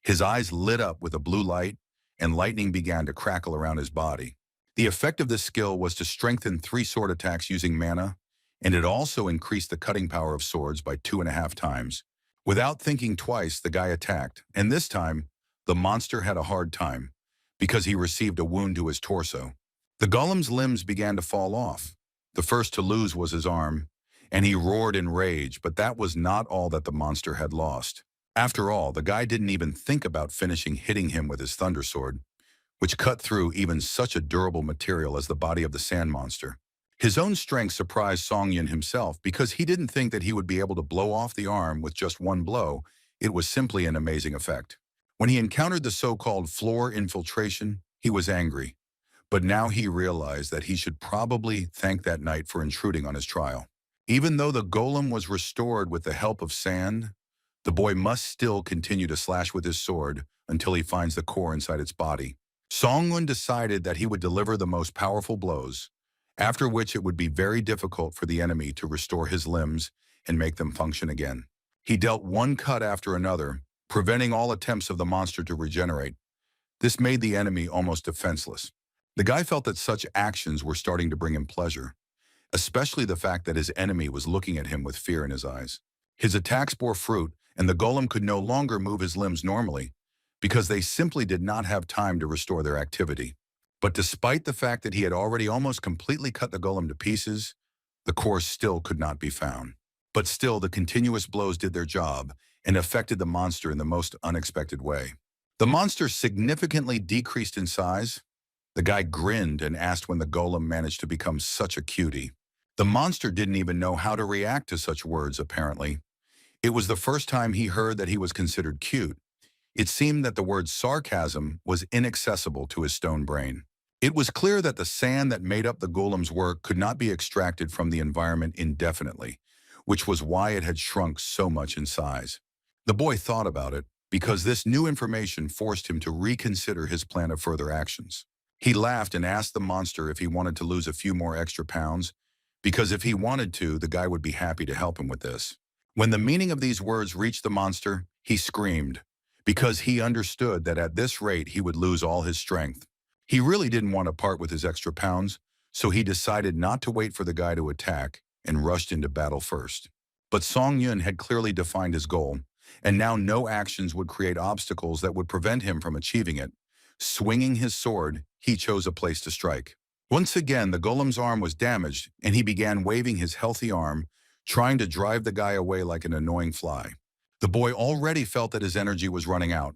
his eyes lit up with a blue light and lightning began to crackle around his body. The effect of this skill was to strengthen 3 sword attacks using mana, and it also increased the cutting power of swords by 2.5 times. Without thinking twice, the guy attacked, and this time, the monster had a hard time, because he received a wound to his torso. The golem's limbs began to fall off. The first to lose was his arm, and he roared in rage, but that was not all that the monster had lost. After all, the guy didn't even think about finishing hitting him with his thunder sword, which cut through even such a durable material as the body of the sand monster. His own strength surprised Song Yun himself because he didn't think that he would be able to blow off the arm with just one blow. It was simply an amazing effect. When he encountered the so-called floor infiltration, he was angry. But now he realized that he should probably thank that knight for intruding on his trial. Even though the golem was restored with the help of sand, the boy must still continue to slash with his sword until he finds the core inside its body. Song Yun decided that he would deliver the most powerful blows, after which it would be very difficult for the enemy to restore his limbs and make them function again. He dealt one cut after another, preventing all attempts of the monster to regenerate. This made the enemy almost defenseless. The guy felt that such actions were starting to bring him pleasure, especially the fact that his enemy was looking at him with fear in his eyes. His attacks bore fruit, and the golem could no longer move his limbs normally, because they simply did not have time to restore their activity. But despite the fact that he had already almost completely cut the golem to pieces, the core still could not be found. But still, the continuous blows did their job and affected the monster in the most unexpected way. The monster significantly decreased in size. The guy grinned and asked when the golem managed to become such a cutie. The monster didn't even know how to react to such words, apparently. It was the first time he heard that he was considered cute. It seemed that the word sarcasm was inaccessible to his stone brain. It was clear that the sand that made up the golem's work could not be extracted from the environment indefinitely, which was why it had shrunk so much in size. The boy thought about it, because this new information forced him to reconsider his plan of further actions. He laughed and asked the monster if he wanted to lose a few more extra pounds, because if he wanted to, the guy would be happy to help him with this. When the meaning of these words reached the monster, he screamed, because he understood that at this rate he would lose all his strength. He really didn't want to part with his extra pounds, so he decided not to wait for the guy to attack and rushed into battle first. But Song Yun had clearly defined his goal, and now no actions would create obstacles that would prevent him from achieving it. Swinging his sword, he chose a place to strike. Once again, the golem's arm was damaged, and he began waving his healthy arm, trying to drive the guy away like an annoying fly. The boy already felt that his energy was running out,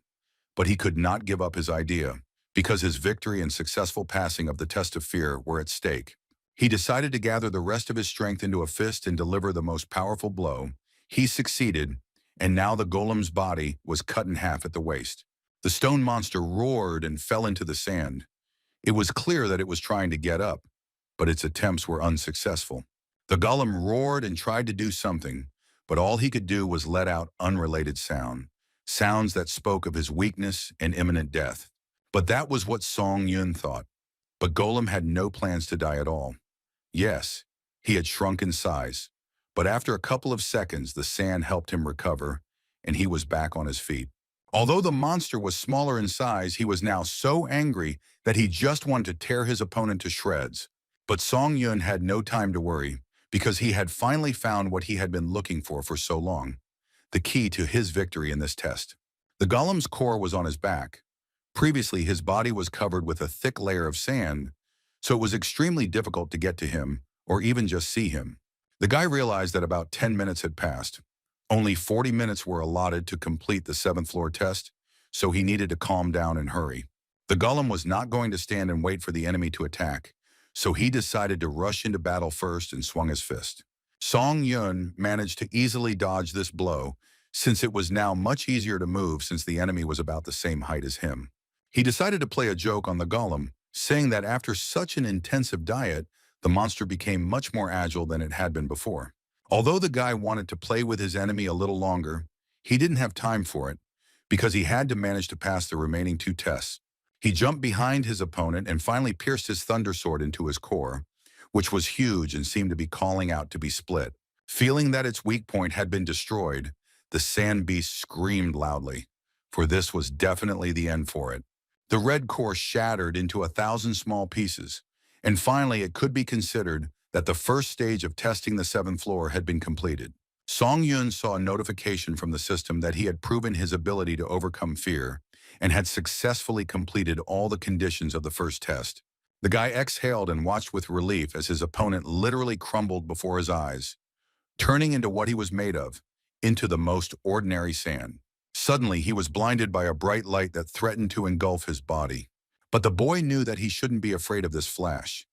but he could not give up his idea, because his victory and successful passing of the test of fear were at stake. He decided to gather the rest of his strength into a fist and deliver the most powerful blow. He succeeded, and now the golem's body was cut in half at the waist. The stone monster roared and fell into the sand. It was clear that it was trying to get up, but its attempts were unsuccessful. The golem roared and tried to do something, but all he could do was let out unrelated sounds that spoke of his weakness and imminent death. But that was what Song Yun thought. But Golem had no plans to die at all. Yes, he had shrunk in size, but after a couple of seconds, the sand helped him recover, and he was back on his feet. Although the monster was smaller in size, he was now so angry that he just wanted to tear his opponent to shreds. But Song Yun had no time to worry, because he had finally found what he had been looking for so long, the key to his victory in this test. The golem's core was on his back. Previously, his body was covered with a thick layer of sand, so it was extremely difficult to get to him or even just see him. The guy realized that about 10 minutes had passed. Only 40 minutes were allotted to complete the 7th floor test, so he needed to calm down and hurry. The golem was not going to stand and wait for the enemy to attack, so he decided to rush into battle first and swung his fist. Song Yun managed to easily dodge this blow, since it was now much easier to move since the enemy was about the same height as him. He decided to play a joke on the golem, saying that after such an intensive diet, the monster became much more agile than it had been before. Although the guy wanted to play with his enemy a little longer, he didn't have time for it, because he had to manage to pass the remaining 2 tests. He jumped behind his opponent and finally pierced his thunder sword into his core, which was huge and seemed to be calling out to be split. Feeling that its weak point had been destroyed, the sand beast screamed loudly, for this was definitely the end for it. The red core shattered into 1,000 small pieces, and finally it could be considered that the first stage of testing the 7th floor had been completed. Song Yun saw a notification from the system that he had proven his ability to overcome fear and had successfully completed all the conditions of the first test. The guy exhaled and watched with relief as his opponent literally crumbled before his eyes, turning into what he was made of, into the most ordinary sand. Suddenly, he was blinded by a bright light that threatened to engulf his body. But the boy knew that he shouldn't be afraid of this flash,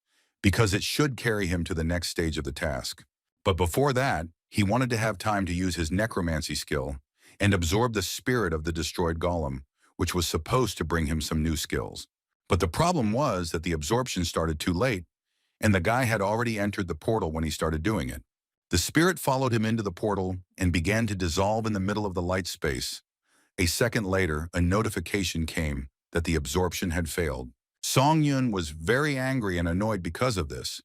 because it should carry him to the next stage of the task. But before that, he wanted to have time to use his necromancy skill and absorb the spirit of the destroyed golem, which was supposed to bring him some new skills. But the problem was that the absorption started too late, and the guy had already entered the portal when he started doing it. The spirit followed him into the portal and began to dissolve in the middle of the light space. A second later, a notification came that the absorption had failed. Song Yun was very angry and annoyed because of this,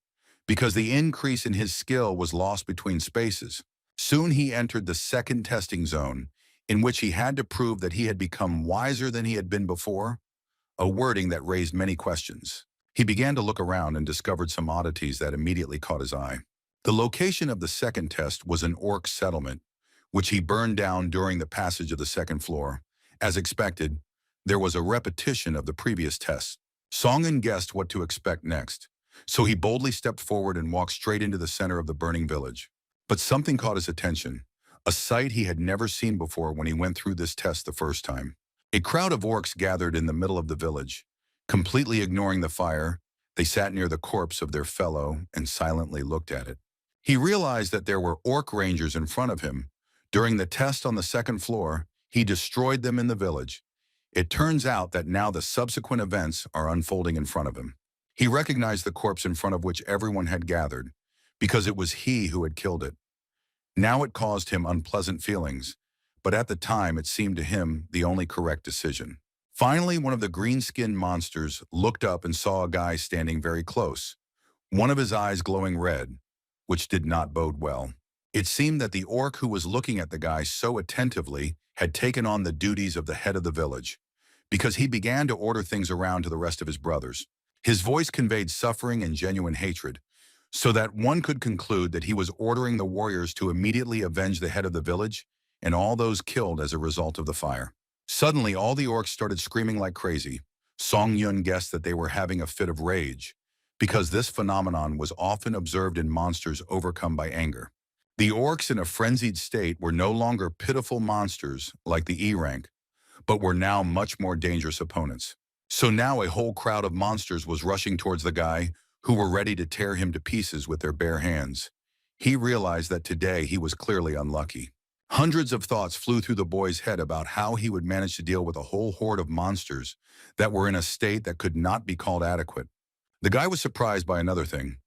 because the increase in his skill was lost between spaces. Soon he entered the second testing zone, in which he had to prove that he had become wiser than he had been before, a wording that raised many questions. He began to look around and discovered some oddities that immediately caught his eye. The location of the second test was an orc settlement, which he burned down during the passage of the 2nd floor. As expected, there was a repetition of the previous tests. Song Yun guessed what to expect next, so he boldly stepped forward and walked straight into the center of the burning village. But something caught his attention, a sight he had never seen before when he went through this test the first time. A crowd of orcs gathered in the middle of the village. Completely ignoring the fire, they sat near the corpse of their fellow and silently looked at it. He realized that there were orc rangers in front of him. During the test on the 2nd floor, he destroyed them in the village. It turns out that now the subsequent events are unfolding in front of him. He recognized the corpse in front of which everyone had gathered, because it was he who had killed it. Now it caused him unpleasant feelings, but at the time it seemed to him the only correct decision. Finally, one of the green-skinned monsters looked up and saw a guy standing very close, one of his eyes glowing red, which did not bode well. It seemed that the orc who was looking at the guy so attentively had taken on the duties of the head of the village, because he began to order things around to the rest of his brothers. His voice conveyed suffering and genuine hatred, so that one could conclude that he was ordering the warriors to immediately avenge the head of the village and all those killed as a result of the fire. Suddenly, all the orcs started screaming like crazy. Song Yun guessed that they were having a fit of rage, because this phenomenon was often observed in monsters overcome by anger. The orcs in a frenzied state were no longer pitiful monsters like the E-rank, but were now much more dangerous opponents. So now a whole crowd of monsters was rushing towards the guy, who were ready to tear him to pieces with their bare hands. He realized that today he was clearly unlucky. Hundreds of thoughts flew through the boy's head about how he would manage to deal with a whole horde of monsters that were in a state that could not be called adequate. The guy was surprised by another thing.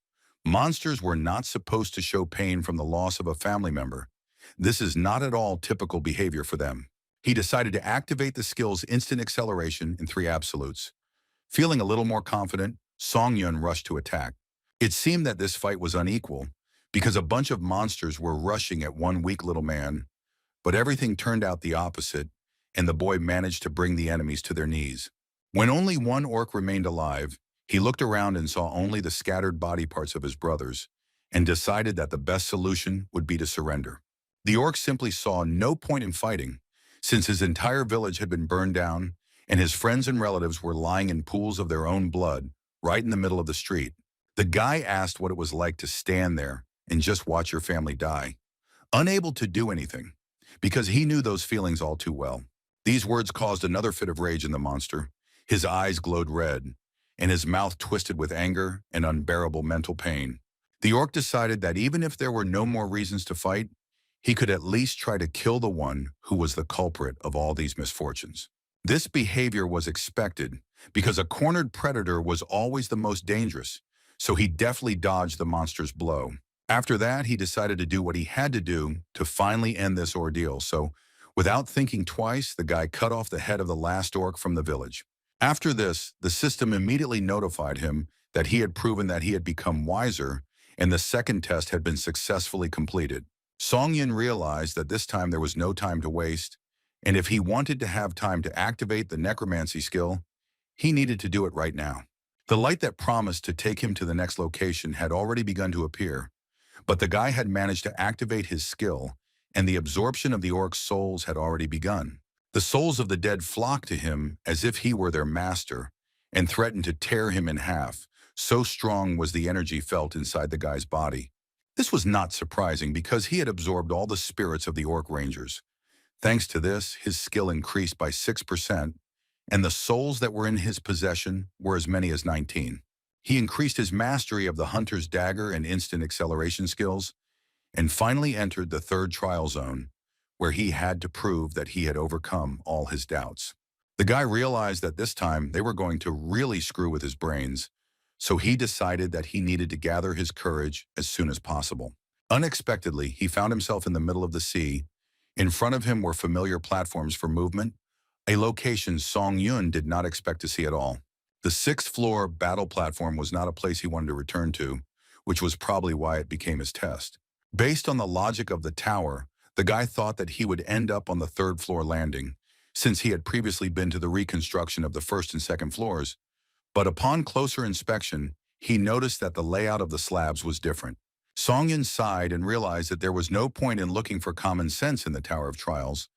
Monsters were not supposed to show pain from the loss of a family member. This is not at all typical behavior for them. He decided to activate the skill's instant acceleration in 3 absolutes. Feeling a little more confident, Song Yun rushed to attack. It seemed that this fight was unequal, because a bunch of monsters were rushing at one weak little man, but everything turned out the opposite, and the boy managed to bring the enemies to their knees. When only one orc remained alive, he looked around and saw only the scattered body parts of his brothers, and decided that the best solution would be to surrender. The orc simply saw no point in fighting, since his entire village had been burned down, and his friends and relatives were lying in pools of their own blood, right in the middle of the street. The guy asked what it was like to stand there and just watch your family die, unable to do anything, because he knew those feelings all too well. These words caused another fit of rage in the monster. His eyes glowed red, and his mouth twisted with anger and unbearable mental pain. The orc decided that even if there were no more reasons to fight, he could at least try to kill the one who was the culprit of all these misfortunes. This behavior was expected because a cornered predator was always the most dangerous, so he deftly dodged the monster's blow. After that, he decided to do what he had to do to finally end this ordeal, so without thinking twice, the guy cut off the head of the last orc from the village. After this, the system immediately notified him that he had proven that he had become wiser, and the second test had been successfully completed. Song Yun realized that this time there was no time to waste, and if he wanted to have time to activate the necromancy skill, he needed to do it right now. The light that promised to take him to the next location had already begun to appear, but the guy had managed to activate his skill, and the absorption of the orcs' souls had already begun. The souls of the dead flocked to him as if he were their master, and threatened to tear him in half, so strong was the energy felt inside the guy's body. This was not surprising because he had absorbed all the spirits of the orc rangers. Thanks to this, his skill increased by 6%, and the souls that were in his possession were as many as 19. He increased his mastery of the hunter's dagger and instant acceleration skills, and finally entered the third trial zone, where he had to prove that he had overcome all his doubts. The guy realized that this time they were going to really screw with his brains, so he decided that he needed to gather his courage as soon as possible. Unexpectedly, he found himself in the middle of the sea. In front of him were familiar platforms for movement, a location Song Yun did not expect to see at all. The sixth-floor battle platform was not a place he wanted to return to, which was probably why it became his test. Based on the logic of the tower, the guy thought that he would end up on the third-floor landing, since he had previously been to the reconstruction of the first and second floors. But upon closer inspection, he noticed that the layout of the slabs was different. Song Yun sighed and realized that there was no point in looking for common sense in the Tower of Trials,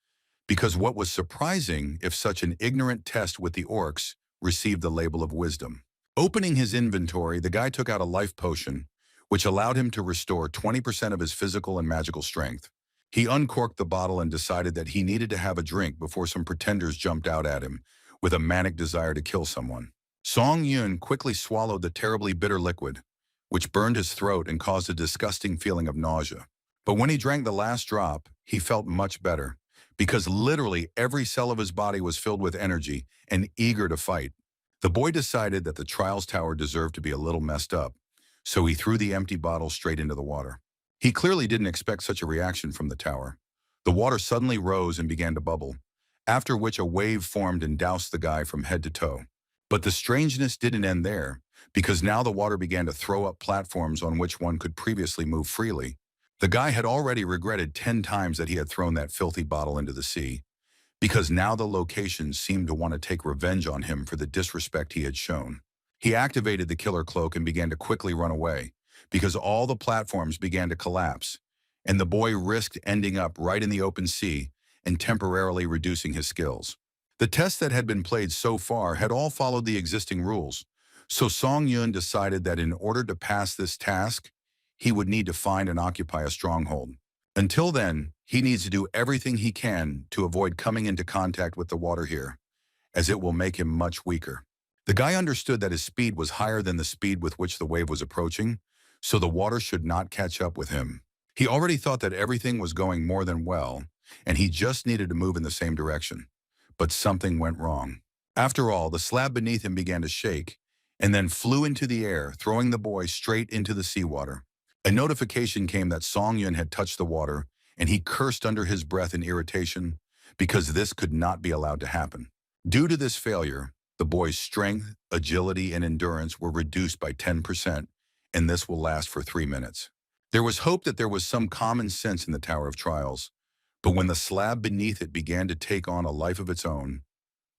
because what was surprising if such an ignorant test with the orcs received the label of wisdom. Opening his inventory, the guy took out a life potion, which allowed him to restore 20% of his physical and magical strength. He uncorked the bottle and decided that he needed to have a drink before some pretenders jumped out at him with a manic desire to kill someone. Song Yun quickly swallowed the terribly bitter liquid, which burned his throat and caused a disgusting feeling of nausea. But when he drank the last drop, he felt much better, because literally every cell of his body was filled with energy and eager to fight. The boy decided that the Trials Tower deserved to be a little messed up, so he threw the empty bottle straight into the water. He clearly didn't expect such a reaction from the tower. The water suddenly rose and began to bubble, after which a wave formed and doused the guy from head to toe. But the strangeness didn't end there, because now the water began to throw up platforms on which one could previously move freely. The guy had already regretted 10 times that he had thrown that filthy bottle into the sea, because now the location seemed to want to take revenge on him for the disrespect he had shown. He activated the killer cloak and began to quickly run away, because all the platforms began to collapse, and the boy risked ending up right in the open sea and temporarily reducing his skills. The tests that had been played so far had all followed the existing rules, so Song Yun decided that in order to pass this task, he would need to find and occupy a stronghold. Until then, he needs to do everything he can to avoid coming into contact with the water here, as it will make him much weaker. The guy understood that his speed was higher than the speed with which the wave was approaching, so the water should not catch up with him. He already thought that everything was going more than well, and he just needed to move in the same direction. But something went wrong. After all, the slab beneath him began to shake, and then flew into the air, throwing the boy straight into the seawater. A notification came that Song Yun had touched the water, and he cursed under his breath in irritation, because this could not be allowed to happen. Due to this failure, the boy's strength, agility, and endurance were reduced by 10%, and this will last for 3 minutes. There was hope that there was some common sense in the Tower of Trials, but when the slab beneath it began to take on a life of its own,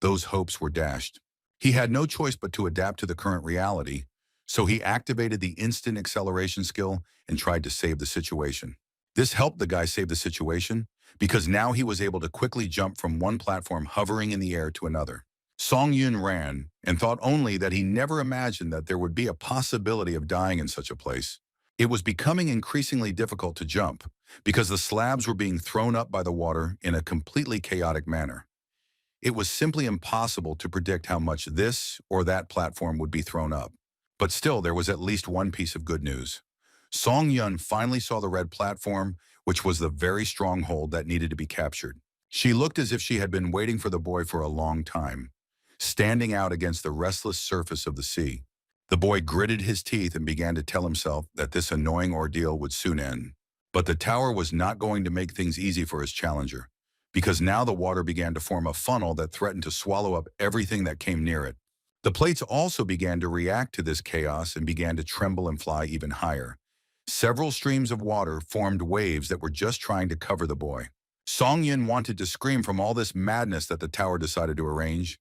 those hopes were dashed. He had no choice but to adapt to the current reality, so he activated the instant acceleration skill and tried to save the situation. This helped the guy save the situation because now he was able to quickly jump from one platform hovering in the air to another. Song Yun ran and thought only that he never imagined that there would be a possibility of dying in such a place. It was becoming increasingly difficult to jump because the slabs were being thrown up by the water in a completely chaotic manner. It was simply impossible to predict how much this or that platform would be thrown up. But still, there was at least one piece of good news. Song Yun finally saw the red platform, which was the very stronghold that needed to be captured. She looked as if she had been waiting for the boy for a long time, standing out against the restless surface of the sea. The boy gritted his teeth and began to tell himself that this annoying ordeal would soon end. But the tower was not going to make things easy for his challenger, because now the water began to form a funnel that threatened to swallow up everything that came near it. The plates also began to react to this chaos and began to tremble and fly even higher. Several streams of water formed waves that were just trying to cover the boy. Song Yun wanted to scream from all this madness that the tower decided to arrange.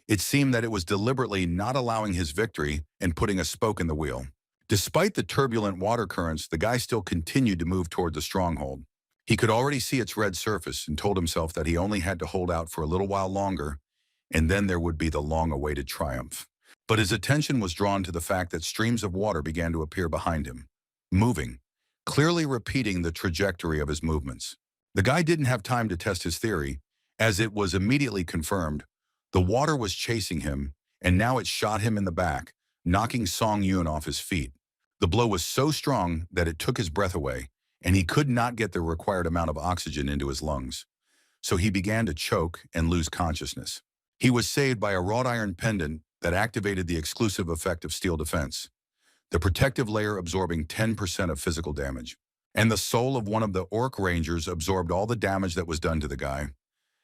It seemed that it was deliberately not allowing his victory and putting a spoke in the wheel. Despite the turbulent water currents, the guy still continued to move toward the stronghold. He could already see its red surface and told himself that he only had to hold out for a little while longer, and then there would be the long-awaited triumph. But his attention was drawn to the fact that streams of water began to appear behind him, moving, clearly repeating the trajectory of his movements. The guy didn't have time to test his theory, as it was immediately confirmed. The water was chasing him, and now it shot him in the back, knocking Song Yun off his feet. The blow was so strong that it took his breath away, and he could not get the required amount of oxygen into his lungs. So he began to choke and lose consciousness. He was saved by a wrought iron pendant that activated the exclusive effect of steel defense, the protective layer absorbing 10% of physical damage. And the soul of one of the orc rangers absorbed all the damage that was done to the guy,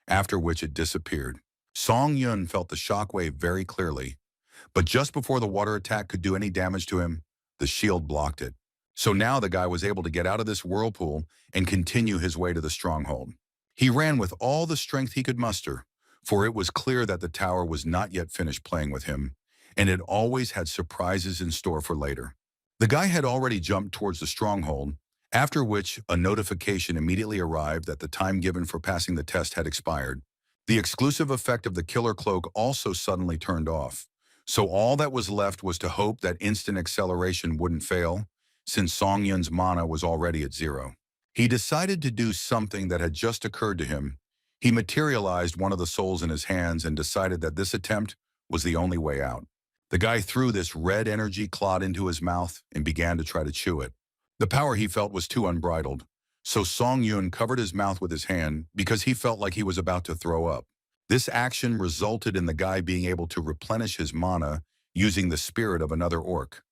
after which it disappeared. Song Yun felt the shockwave very clearly, but just before the water attack could do any damage to him, the shield blocked it. So now the guy was able to get out of this whirlpool and continue his way to the stronghold. He ran with all the strength he could muster, for it was clear that the tower was not yet finished playing with him, and it always had surprises in store for later. The guy had already jumped towards the stronghold, after which a notification immediately arrived that the time given for passing the test had expired. The exclusive effect of the killer cloak also suddenly turned off, so all that was left was to hope that instant acceleration wouldn't fail, since Song Yun's mana was already at 0. He decided to do something that had just occurred to him. He materialized one of the souls in his hands and decided that this attempt was the only way out. The guy threw this red energy clot into his mouth and began to try to chew it. The power he felt was too unbridled, so Song Yun covered his mouth with his hand because he felt like he was about to throw up. This action resulted in the guy being able to replenish his mana using the spirit of another orc.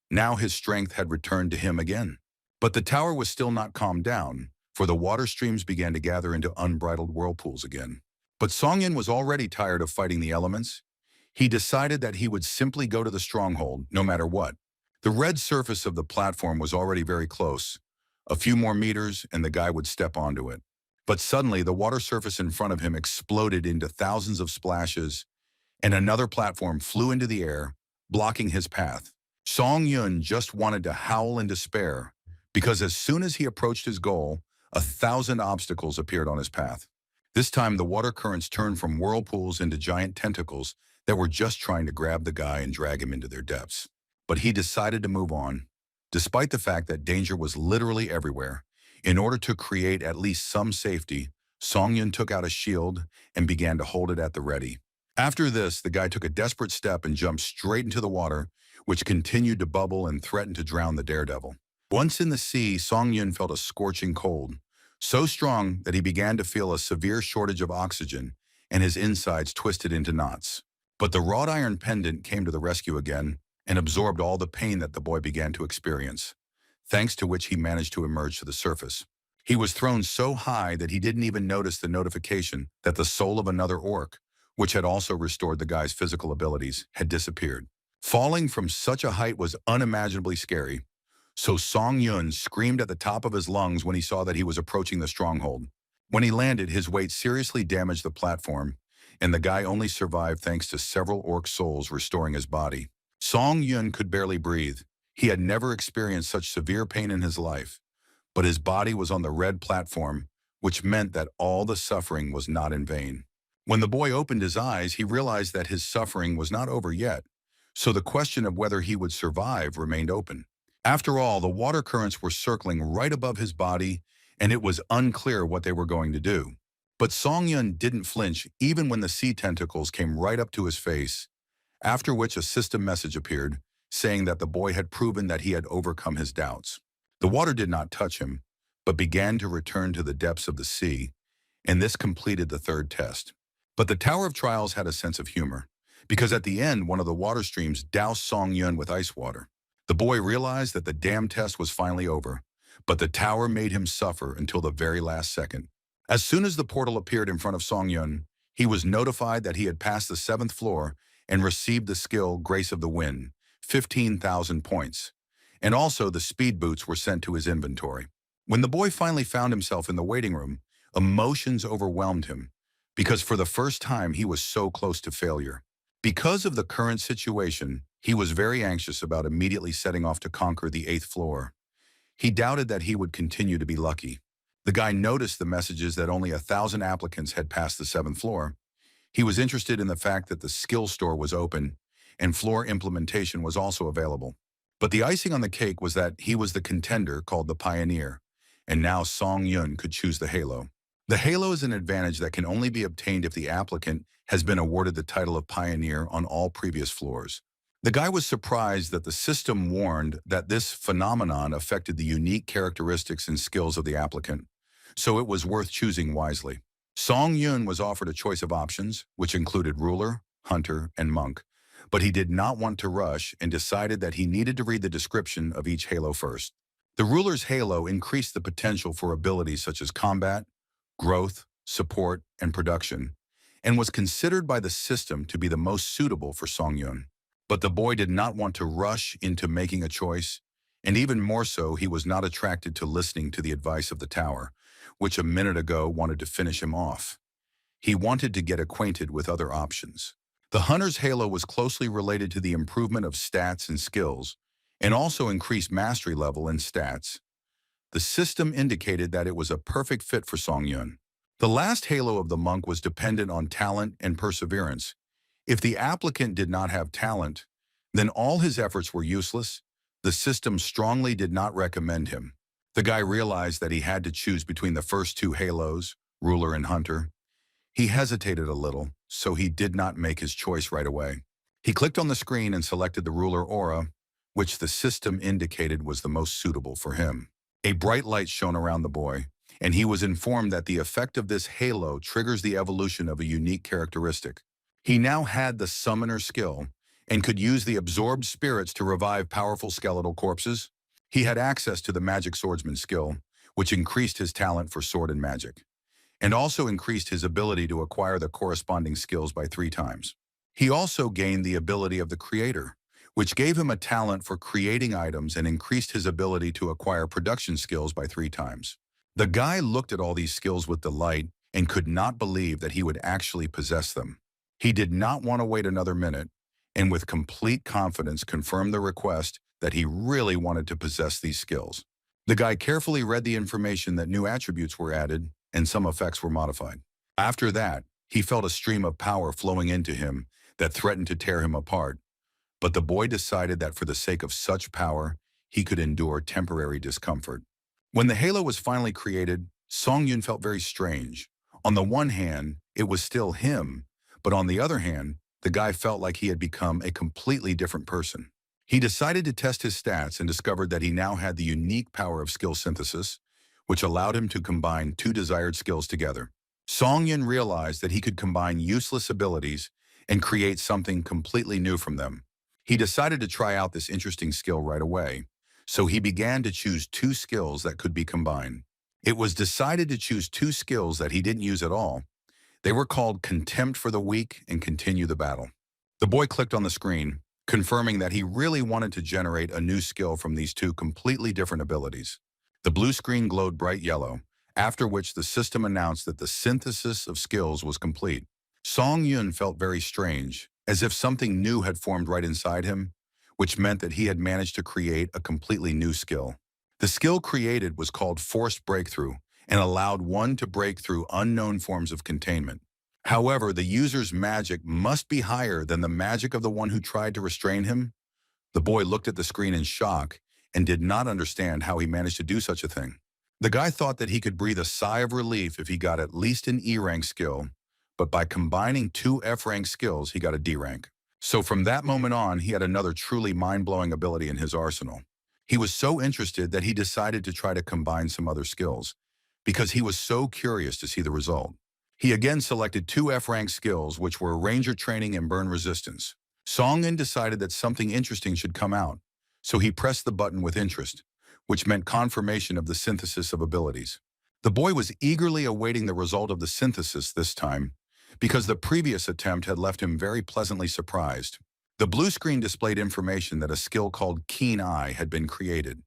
Now his strength had returned to him again. But the tower was still not calmed down, for the water streams began to gather into unbridled whirlpools again. But Song Yun was already tired of fighting the elements. He decided that he would simply go to the stronghold, no matter what. The red surface of the platform was already very close. A few more meters and the guy would step onto it. But suddenly the water surface in front of him exploded into thousands of splashes, and another platform flew into the air, blocking his path. Song Yun just wanted to howl in despair, because as soon as he approached his goal, 1,000 obstacles appeared on his path. This time the water currents turned from whirlpools into giant tentacles that were just trying to grab the guy and drag him into their depths. But he decided to move on, despite the fact that danger was literally everywhere. In order to create at least some safety, Song Yun took out a shield and began to hold it at the ready. After this, the guy took a desperate step and jumped straight into the water, which continued to bubble and threatened to drown the daredevil. Once in the sea, Song Yun felt a scorching cold, so strong that he began to feel a severe shortage of oxygen, and his insides twisted into knots. But the wrought iron pendant came to the rescue again and absorbed all the pain that the boy began to experience, thanks to which he managed to emerge to the surface. He was thrown so high that he didn't even notice the notification that the soul of another orc, which had also restored the guy's physical abilities, had disappeared. Falling from such a height was unimaginably scary, so Song Yun screamed at the top of his lungs when he saw that he was approaching the stronghold. When he landed, his weight seriously damaged the platform, and the guy only survived thanks to several orc souls restoring his body. Song Yun could barely breathe. He had never experienced such severe pain in his life, but his body was on the red platform, which meant that all the suffering was not in vain. When the boy opened his eyes, he realized that his suffering was not over yet, so the question of whether he would survive remained open. After all, the water currents were circling right above his body, and it was unclear what they were going to do. But Song Yun didn't flinch even when the sea tentacles came right up to his face, after which a system message appeared, saying that the boy had proven that he had overcome his doubts. The water did not touch him, but began to return to the depths of the sea, and this completed the third test. But the Tower of Trials had a sense of humor, because at the end, one of the water streams doused Song Yun with ice water. The boy realized that the damn test was finally over, but the tower made him suffer until the very last second. As soon as the portal appeared in front of Song Yun, he was notified that he had passed the 7th floor and received the skill Grace of the Wind, 15,000 points. And also the speed boots were sent to his inventory. When the boy finally found himself in the waiting room, emotions overwhelmed him, because for the first time he was so close to failure. Because of the current situation, he was very anxious about immediately setting off to conquer the 8th floor. He doubted that he would continue to be lucky. The guy noticed the messages that only 1,000 applicants had passed the 7th floor. He was interested in the fact that the skill store was open and floor implementation was also available. But the icing on the cake was that he was the contender called the Pioneer, and now Song Yun could choose the Halo. The Halo is an advantage that can only be obtained if the applicant has been awarded the title of Pioneer on all previous floors. The guy was surprised that the system warned that this phenomenon affected the unique characteristics and skills of the applicant, so it was worth choosing wisely. Song Yun was offered a choice of options, which included Ruler, Hunter, and Monk, but he did not want to rush and decided that he needed to read the description of each Halo first. The Ruler's Halo increased the potential for abilities such as combat, growth, support, and production, and was considered by the system to be the most suitable for Song Yun. But the boy did not want to rush into making a choice, and even more so, he was not attracted to listening to the advice of the tower, which a minute ago wanted to finish him off. He wanted to get acquainted with other options. The Hunter's Halo was closely related to the improvement of stats and skills, and also increased mastery level and stats. The system indicated that it was a perfect fit for Song Yun. The last Halo of the Monk was dependent on talent and perseverance. If the applicant did not have talent, then all his efforts were useless. The system strongly did not recommend him. The guy realized that he had to choose between the first 2 Halos, Ruler and Hunter. He hesitated a little, so he did not make his choice right away. He clicked on the screen and selected the Ruler aura, which the system indicated was the most suitable for him. A bright light shone around the boy, and he was informed that the effect of this halo triggers the evolution of a unique characteristic. He now had the summoner skill and could use the absorbed spirits to revive powerful skeletal corpses. He had access to the magic swordsman skill, which increased his talent for sword and magic, and also increased his ability to acquire the corresponding skills by 3 times. He also gained the ability of the creator, which gave him a talent for creating items and increased his ability to acquire production skills by 3 times. The guy looked at all these skills with delight and could not believe that he would actually possess them. He did not want to wait another minute, and with complete confidence confirmed the request that he really wanted to possess these skills. The guy carefully read the information that new attributes were added and some effects were modified. After that, he felt a stream of power flowing into him that threatened to tear him apart. But the boy decided that for the sake of such power, he could endure temporary discomfort. When the halo was finally created, Song Yun felt very strange. On the one hand, it was still him, but on the other hand, the guy felt like he had become a completely different person. He decided to test his stats and discovered that he now had the unique power of skill synthesis, which allowed him to combine 2 desired skills together. Song Yun realized that he could combine useless abilities and create something completely new from them. He decided to try out this interesting skill right away, so he began to choose 2 skills that could be combined. It was decided to choose 2 skills that he didn't use at all. They were called Contempt for the Weak and Continue the Battle. The boy clicked on the screen, confirming that he really wanted to generate a new skill from these 2 completely different abilities. The blue screen glowed bright yellow, after which the system announced that the synthesis of skills was complete. Song Yun felt very strange, as if something new had formed right inside him, which meant that he had managed to create a completely new skill. The skill created was called Forced Breakthrough and allowed one to break through unknown forms of containment. However, the user's magic must be higher than the magic of the one who tried to restrain him. The boy looked at the screen in shock and did not understand how he managed to do such a thing. The guy thought that he could breathe a sigh of relief if he got at least an E rank skill, but by combining two F rank skills, he got a D rank. So from that moment on, he had another truly mind-blowing ability in his arsenal. He was so interested that he decided to try to combine some other skills, because he was so curious to see the result. He again selected two F rank skills, which were Ranger Training and Burn Resistance. Song-in decided that something interesting should come out, so he pressed the button with interest, which meant confirmation of the synthesis of abilities. The boy was eagerly awaiting the result of the synthesis this time, because the previous attempt had left him very pleasantly surprised. The blue screen displayed information that a skill called Keen Eye had been created,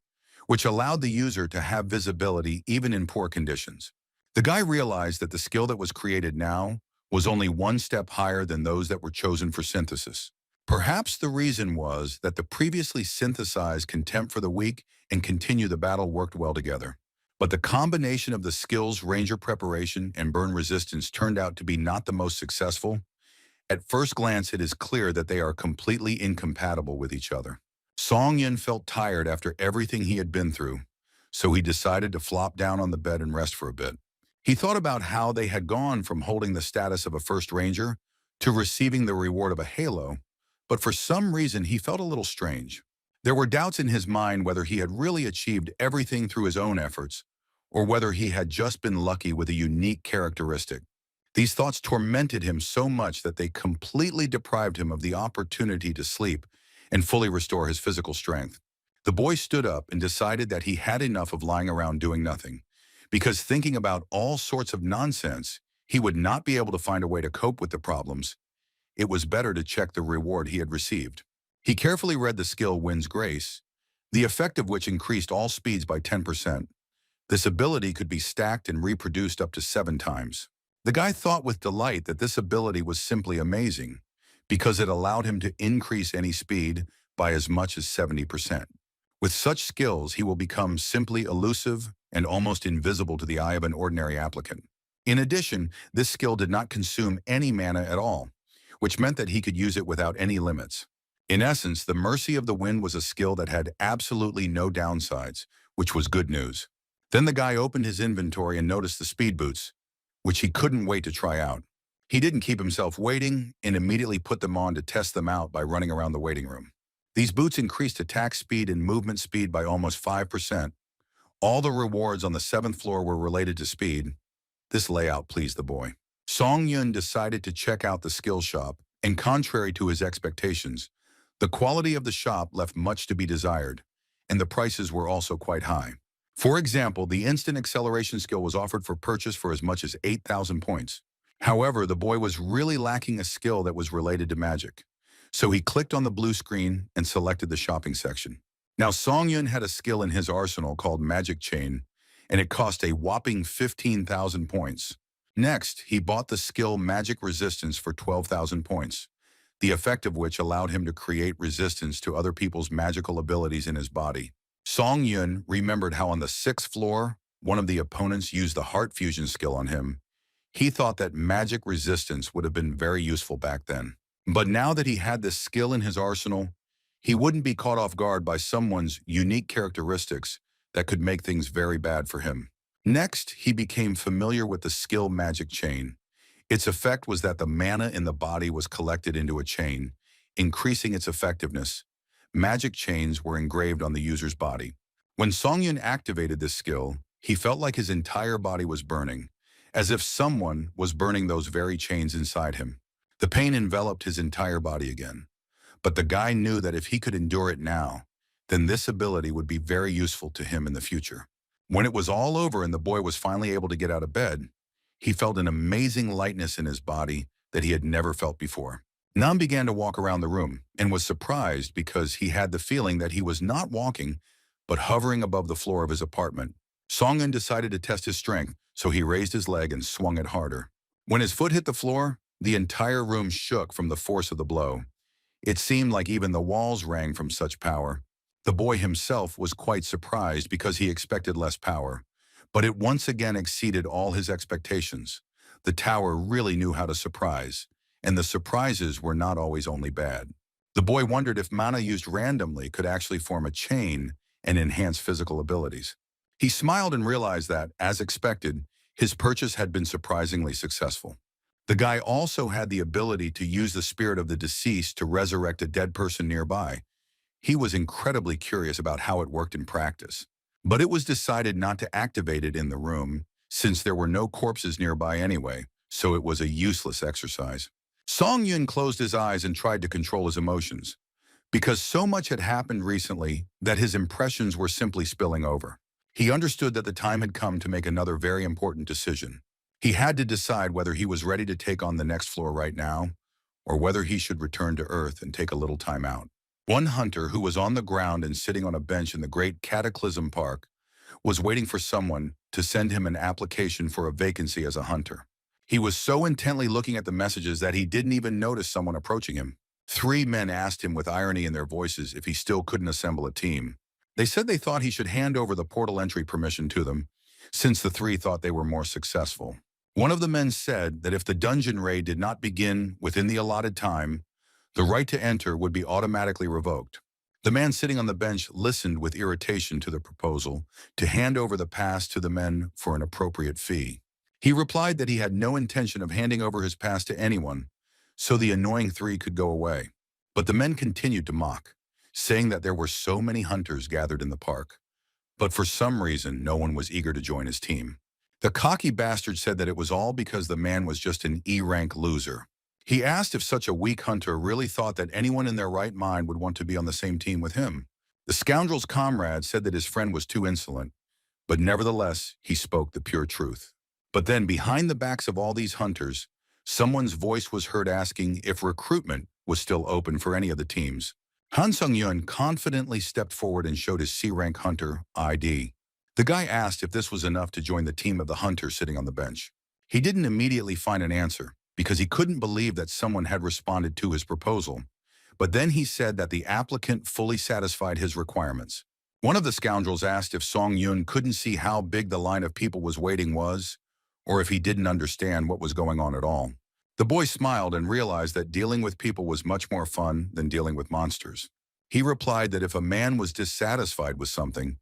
which allowed the user to have visibility even in poor conditions. The guy realized that the skill that was created now was only one step higher than those that were chosen for synthesis. Perhaps the reason was that the previously synthesized Contempt for the Weak and Continue the Battle worked well together. But the combination of the skills Ranger Preparation and Burn Resistance turned out to be not the most successful. At first glance, it is clear that they are completely incompatible with each other. Song Yun felt tired after everything he had been through, so he decided to flop down on the bed and rest for a bit. He thought about how they had gone from holding the status of a first ranger to receiving the reward of a halo, but for some reason he felt a little strange. There were doubts in his mind whether he had really achieved everything through his own efforts, or whether he had just been lucky with a unique characteristic. These thoughts tormented him so much that they completely deprived him of the opportunity to sleep and fully restore his physical strength. The boy stood up and decided that he had enough of lying around doing nothing, because thinking about all sorts of nonsense, he would not be able to find a way to cope with the problems. It was better to check the reward he had received. He carefully read the skill Wind's Grace, the effect of which increased all speeds by 10%. This ability could be stacked and reproduced up to 7 times. The guy thought with delight that this ability was simply amazing, because it allowed him to increase any speed by as much as 70%. With such skills, he will become simply elusive and almost invisible to the eye of an ordinary applicant. In addition, this skill did not consume any mana at all, which meant that he could use it without any limits. In essence, the Mercy of the Wind was a skill that had absolutely no downsides, which was good news. Then the guy opened his inventory and noticed the speed boots, which he couldn't wait to try out. He didn't keep himself waiting and immediately put them on to test them out by running around the waiting room. These boots increased attack speed and movement speed by almost 5%. All the rewards on the 7th floor were related to speed. This layout pleased the boy. Song Yun decided to check out the skill shop, and contrary to his expectations, the quality of the shop left much to be desired, and the prices were also quite high. For example, the instant acceleration skill was offered for purchase for as much as 8,000 points. However, the boy was really lacking a skill that was related to magic. So he clicked on the blue screen and selected the shopping section. Now Song Yun had a skill in his arsenal called Magic Chain, and it cost a whopping 15,000 points. Next, he bought the skill Magic Resistance for 12,000 points, the effect of which allowed him to create resistance to other people's magical abilities in his body. Song Yun remembered how on the 6th floor, one of the opponents used the Heart Fusion skill on him. He thought that magic resistance would have been very useful back then. But now that he had this skill in his arsenal, he wouldn't be caught off guard by someone's unique characteristics that could make things very bad for him. Next, he became familiar with the skill Magic Chain. Its effect was that the mana in the body was collected into a chain, increasing its effectiveness. Magic chains were engraved on the user's body. When Song Yun activated this skill, he felt like his entire body was burning, as if someone was burning those very chains inside him. The pain enveloped his entire body again. But the guy knew that if he could endure it now, then this ability would be very useful to him in the future. When it was all over and the boy was finally able to get out of bed, he felt an amazing lightness in his body that he had never felt before. Nam began to walk around the room and was surprised because he had the feeling that he was not walking, but hovering above the floor of his apartment. Song-in decided to test his strength, so he raised his leg and swung it harder. When his foot hit the floor, The entire room shook from the force of the blow. It seemed like even the walls rang from such power. The boy himself was quite surprised because he expected less power, but it once again exceeded all his expectations. The tower really knew how to surprise, and the surprises were not always only bad. The boy wondered if mana used randomly could actually form a chain and enhance physical abilities. He smiled and realized that, as expected, his purchase had been surprisingly successful. The guy also had the ability to use the spirit of the deceased to resurrect a dead person nearby. He was incredibly curious about how it worked in practice. But it was decided not to activate it in the room, since there were no corpses nearby anyway, so it was a useless exercise. Song Yun closed his eyes and tried to control his emotions, because so much had happened recently that his impressions were simply spilling over. He understood that the time had come to make another very important decision. He had to decide whether he was ready to take on the next floor right now, or whether he should return to Earth and take a little time out. One hunter, who was on the ground and sitting on a bench in the great Cataclysm Park, was waiting for someone to send him an application for a vacancy as a hunter. He was so intently looking at the messages that he didn't even notice someone approaching him. 3 men asked him with irony in their voices if he still couldn't assemble a team. They said they thought he should hand over the portal entry permission to them, since the 3 thought they were more successful. One of the men said that if the dungeon raid did not begin within the allotted time, the right to enter would be automatically revoked. The man sitting on the bench listened with irritation to the proposal to hand over the pass to the men for an appropriate fee. He replied that he had no intention of handing over his pass to anyone, so the annoying 3 could go away. But the men continued to mock, saying that there were so many hunters gathered in the park. But for some reason, no one was eager to join his team. The cocky bastard said that it was all because the man was just an E-rank loser. He asked if such a weak hunter really thought that anyone in their right mind would want to be on the same team with him. The scoundrel's comrade said that his friend was too insolent, but nevertheless, he spoke the pure truth. But then, behind the backs of all these hunters, someone's voice was heard asking if recruitment was still open for any of the teams. Han Sung-yun confidently stepped forward and showed his C-rank hunter ID. The guy asked if this was enough to join the team of the hunter sitting on the bench. He didn't immediately find an answer, because he couldn't believe that someone had responded to his proposal. But then he said that the applicant fully satisfied his requirements. One of the scoundrels asked if Song Yun couldn't see how big the line of people was waiting was, or if he didn't understand what was going on at all. The boy smiled and realized that dealing with people was much more fun than dealing with monsters. He replied that if a man was dissatisfied with something,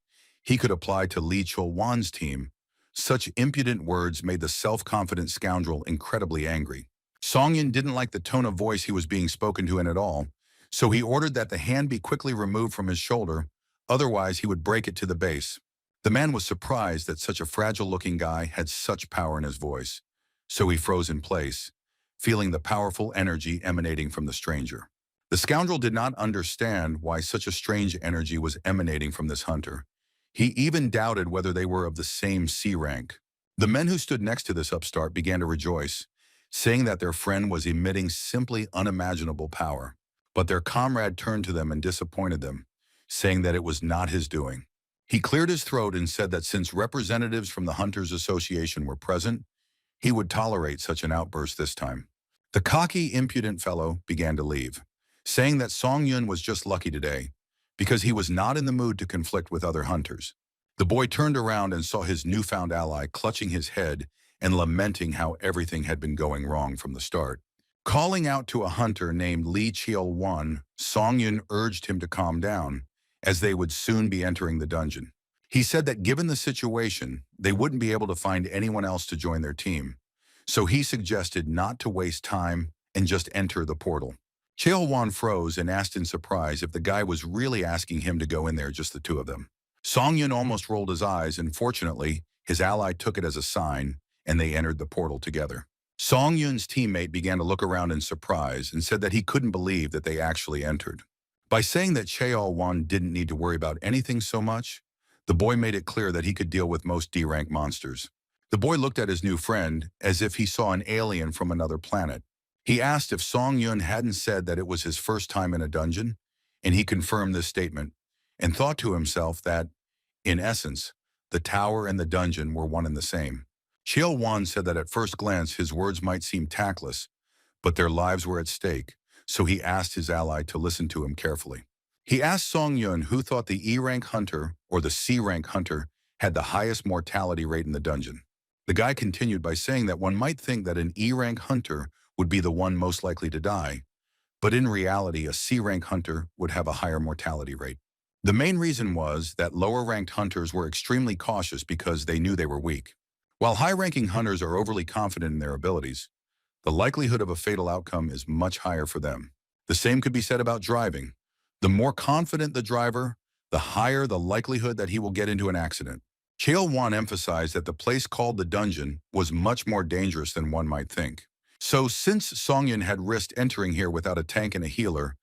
he could apply to Lee Chul-wan's team. Such impudent words made the self-confident scoundrel incredibly angry. Song-yin didn't like the tone of voice he was being spoken to in at all, so he ordered that the hand be quickly removed from his shoulder, otherwise he would break it to the base. The man was surprised that such a fragile-looking guy had such power in his voice, so he froze in place, feeling the powerful energy emanating from the stranger. The scoundrel did not understand why such a strange energy was emanating from this hunter. He even doubted whether they were of the same C rank. The men who stood next to this upstart began to rejoice, saying that their friend was emitting simply unimaginable power. But their comrade turned to them and disappointed them, saying that it was not his doing. He cleared his throat and said that since representatives from the Hunters Association were present, he would tolerate such an outburst this time. The cocky, impudent fellow began to leave, saying that Song Yun was just lucky today, because he was not in the mood to conflict with other hunters. The boy turned around and saw his newfound ally clutching his head and lamenting how everything had been going wrong from the start. Calling out to a hunter named Lee Cheol-wan, Song Yun urged him to calm down, as they would soon be entering the dungeon. He said that given the situation, they wouldn't be able to find anyone else to join their team, so he suggested not to waste time and just enter the portal. Cheol-wan froze and asked in surprise if the guy was really asking him to go in there, just the 2 of them. Song Yun almost rolled his eyes, and fortunately, his ally took it as a sign, and they entered the portal together. Song Yun's teammate began to look around in surprise and said that he couldn't believe that they actually entered. By saying that Cheol-wan didn't need to worry about anything so much, the boy made it clear that he could deal with most D-rank monsters. The boy looked at his new friend as if he saw an alien from another planet. He asked if Song Yun hadn't said that it was his first time in a dungeon, and he confirmed this statement, and thought to himself that, in essence, the tower and the dungeon were one and the same. Cheol-wan said that at first glance his words might seem tactless, but their lives were at stake, so he asked his ally to listen to him carefully. He asked Song Yun who thought the E-rank hunter or the C-rank hunter had the highest mortality rate in the dungeon. The guy continued by saying that one might think that an E-rank hunter would be the one most likely to die, but in reality a C-rank hunter would have a higher mortality rate. The main reason was that lower-ranked hunters were extremely cautious because they knew they were weak. While high-ranking hunters are overly confident in their abilities, the likelihood of a fatal outcome is much higher for them. The same could be said about driving. The more confident the driver, the higher the likelihood that he will get into an accident. Chael Wan emphasized that the place called the dungeon was much more dangerous than one might think. So since Song Yun had risked entering here without a tank and a healer,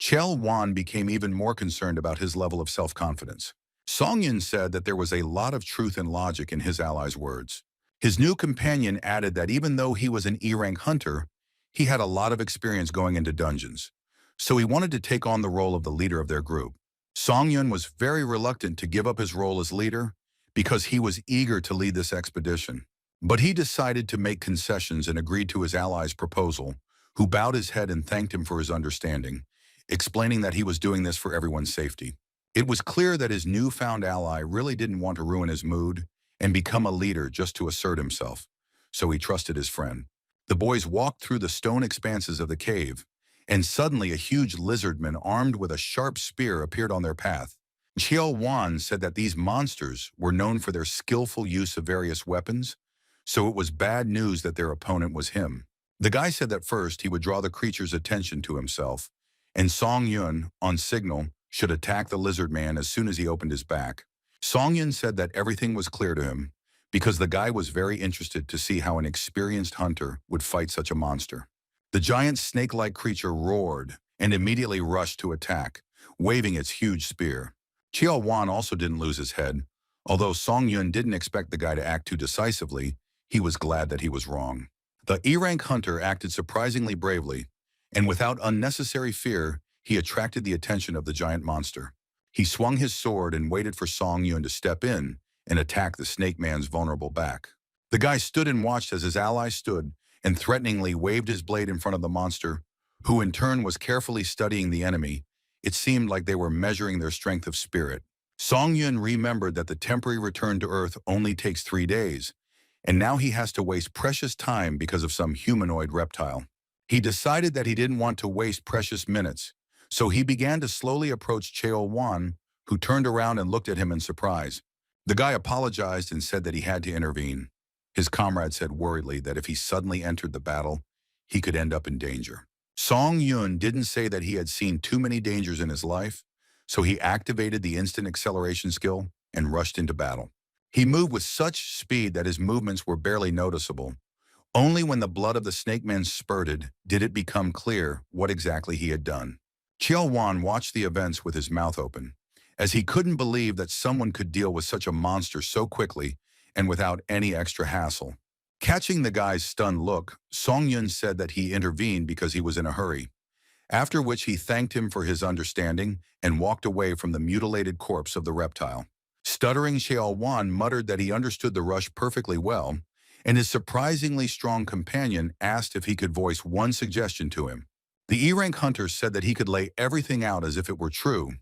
Chael Wan became even more concerned about his level of self-confidence. Song Yun said that there was a lot of truth and logic in his ally's words. His new companion added that even though he was an E-rank hunter, he had a lot of experience going into dungeons, so he wanted to take on the role of the leader of their group. Song Yun was very reluctant to give up his role as leader because he was eager to lead this expedition. But he decided to make concessions and agreed to his ally's proposal, who bowed his head and thanked him for his understanding, explaining that he was doing this for everyone's safety. It was clear that his newfound ally really didn't want to ruin his mood and become a leader just to assert himself, so he trusted his friend. The boys walked through the stone expanses of the cave, and suddenly a huge lizardman armed with a sharp spear appeared on their path. Chiel Wan said that these monsters were known for their skillful use of various weapons, so it was bad news that their opponent was him. The guy said that first he would draw the creature's attention to himself, and Song Yun, on signal, should attack the lizard man as soon as he opened his back. Song Yun said that everything was clear to him, because the guy was very interested to see how an experienced hunter would fight such a monster. The giant snake-like creature roared and immediately rushed to attack, waving its huge spear. Chiel Wan also didn't lose his head. Although Song Yun didn't expect the guy to act too decisively, he was glad that he was wrong. The E-rank hunter acted surprisingly bravely, and without unnecessary fear, he attracted the attention of the giant monster. He swung his sword and waited for Song Yun to step in and attack the snake man's vulnerable back. The guy stood and watched as his ally stood and threateningly waved his blade in front of the monster, who in turn was carefully studying the enemy. It seemed like they were measuring their strength of spirit. Song Yun remembered that the temporary return to Earth only takes 3 days, and now he has to waste precious time because of some humanoid reptile. He decided that he didn't want to waste precious minutes, so he began to slowly approach Chael Wan, who turned around and looked at him in surprise. The guy apologized and said that he had to intervene. His comrade said worriedly that if he suddenly entered the battle, he could end up in danger. Song Yun didn't say that he had seen too many dangers in his life, so he activated the instant acceleration skill and rushed into battle. He moved with such speed that his movements were barely noticeable. Only when the blood of the snake man spurted did it become clear what exactly he had done. Chiel Wan watched the events with his mouth open, as he couldn't believe that someone could deal with such a monster so quickly and without any extra hassle. Catching the guy's stunned look, Song Yun said that he intervened because he was in a hurry, after which he thanked him for his understanding and walked away from the mutilated corpse of the reptile. Stuttering Chiel Wan muttered that he understood the rush perfectly well, and his surprisingly strong companion asked if he could voice one suggestion to him. The E-rank hunter said that he could lay everything out as if it were true,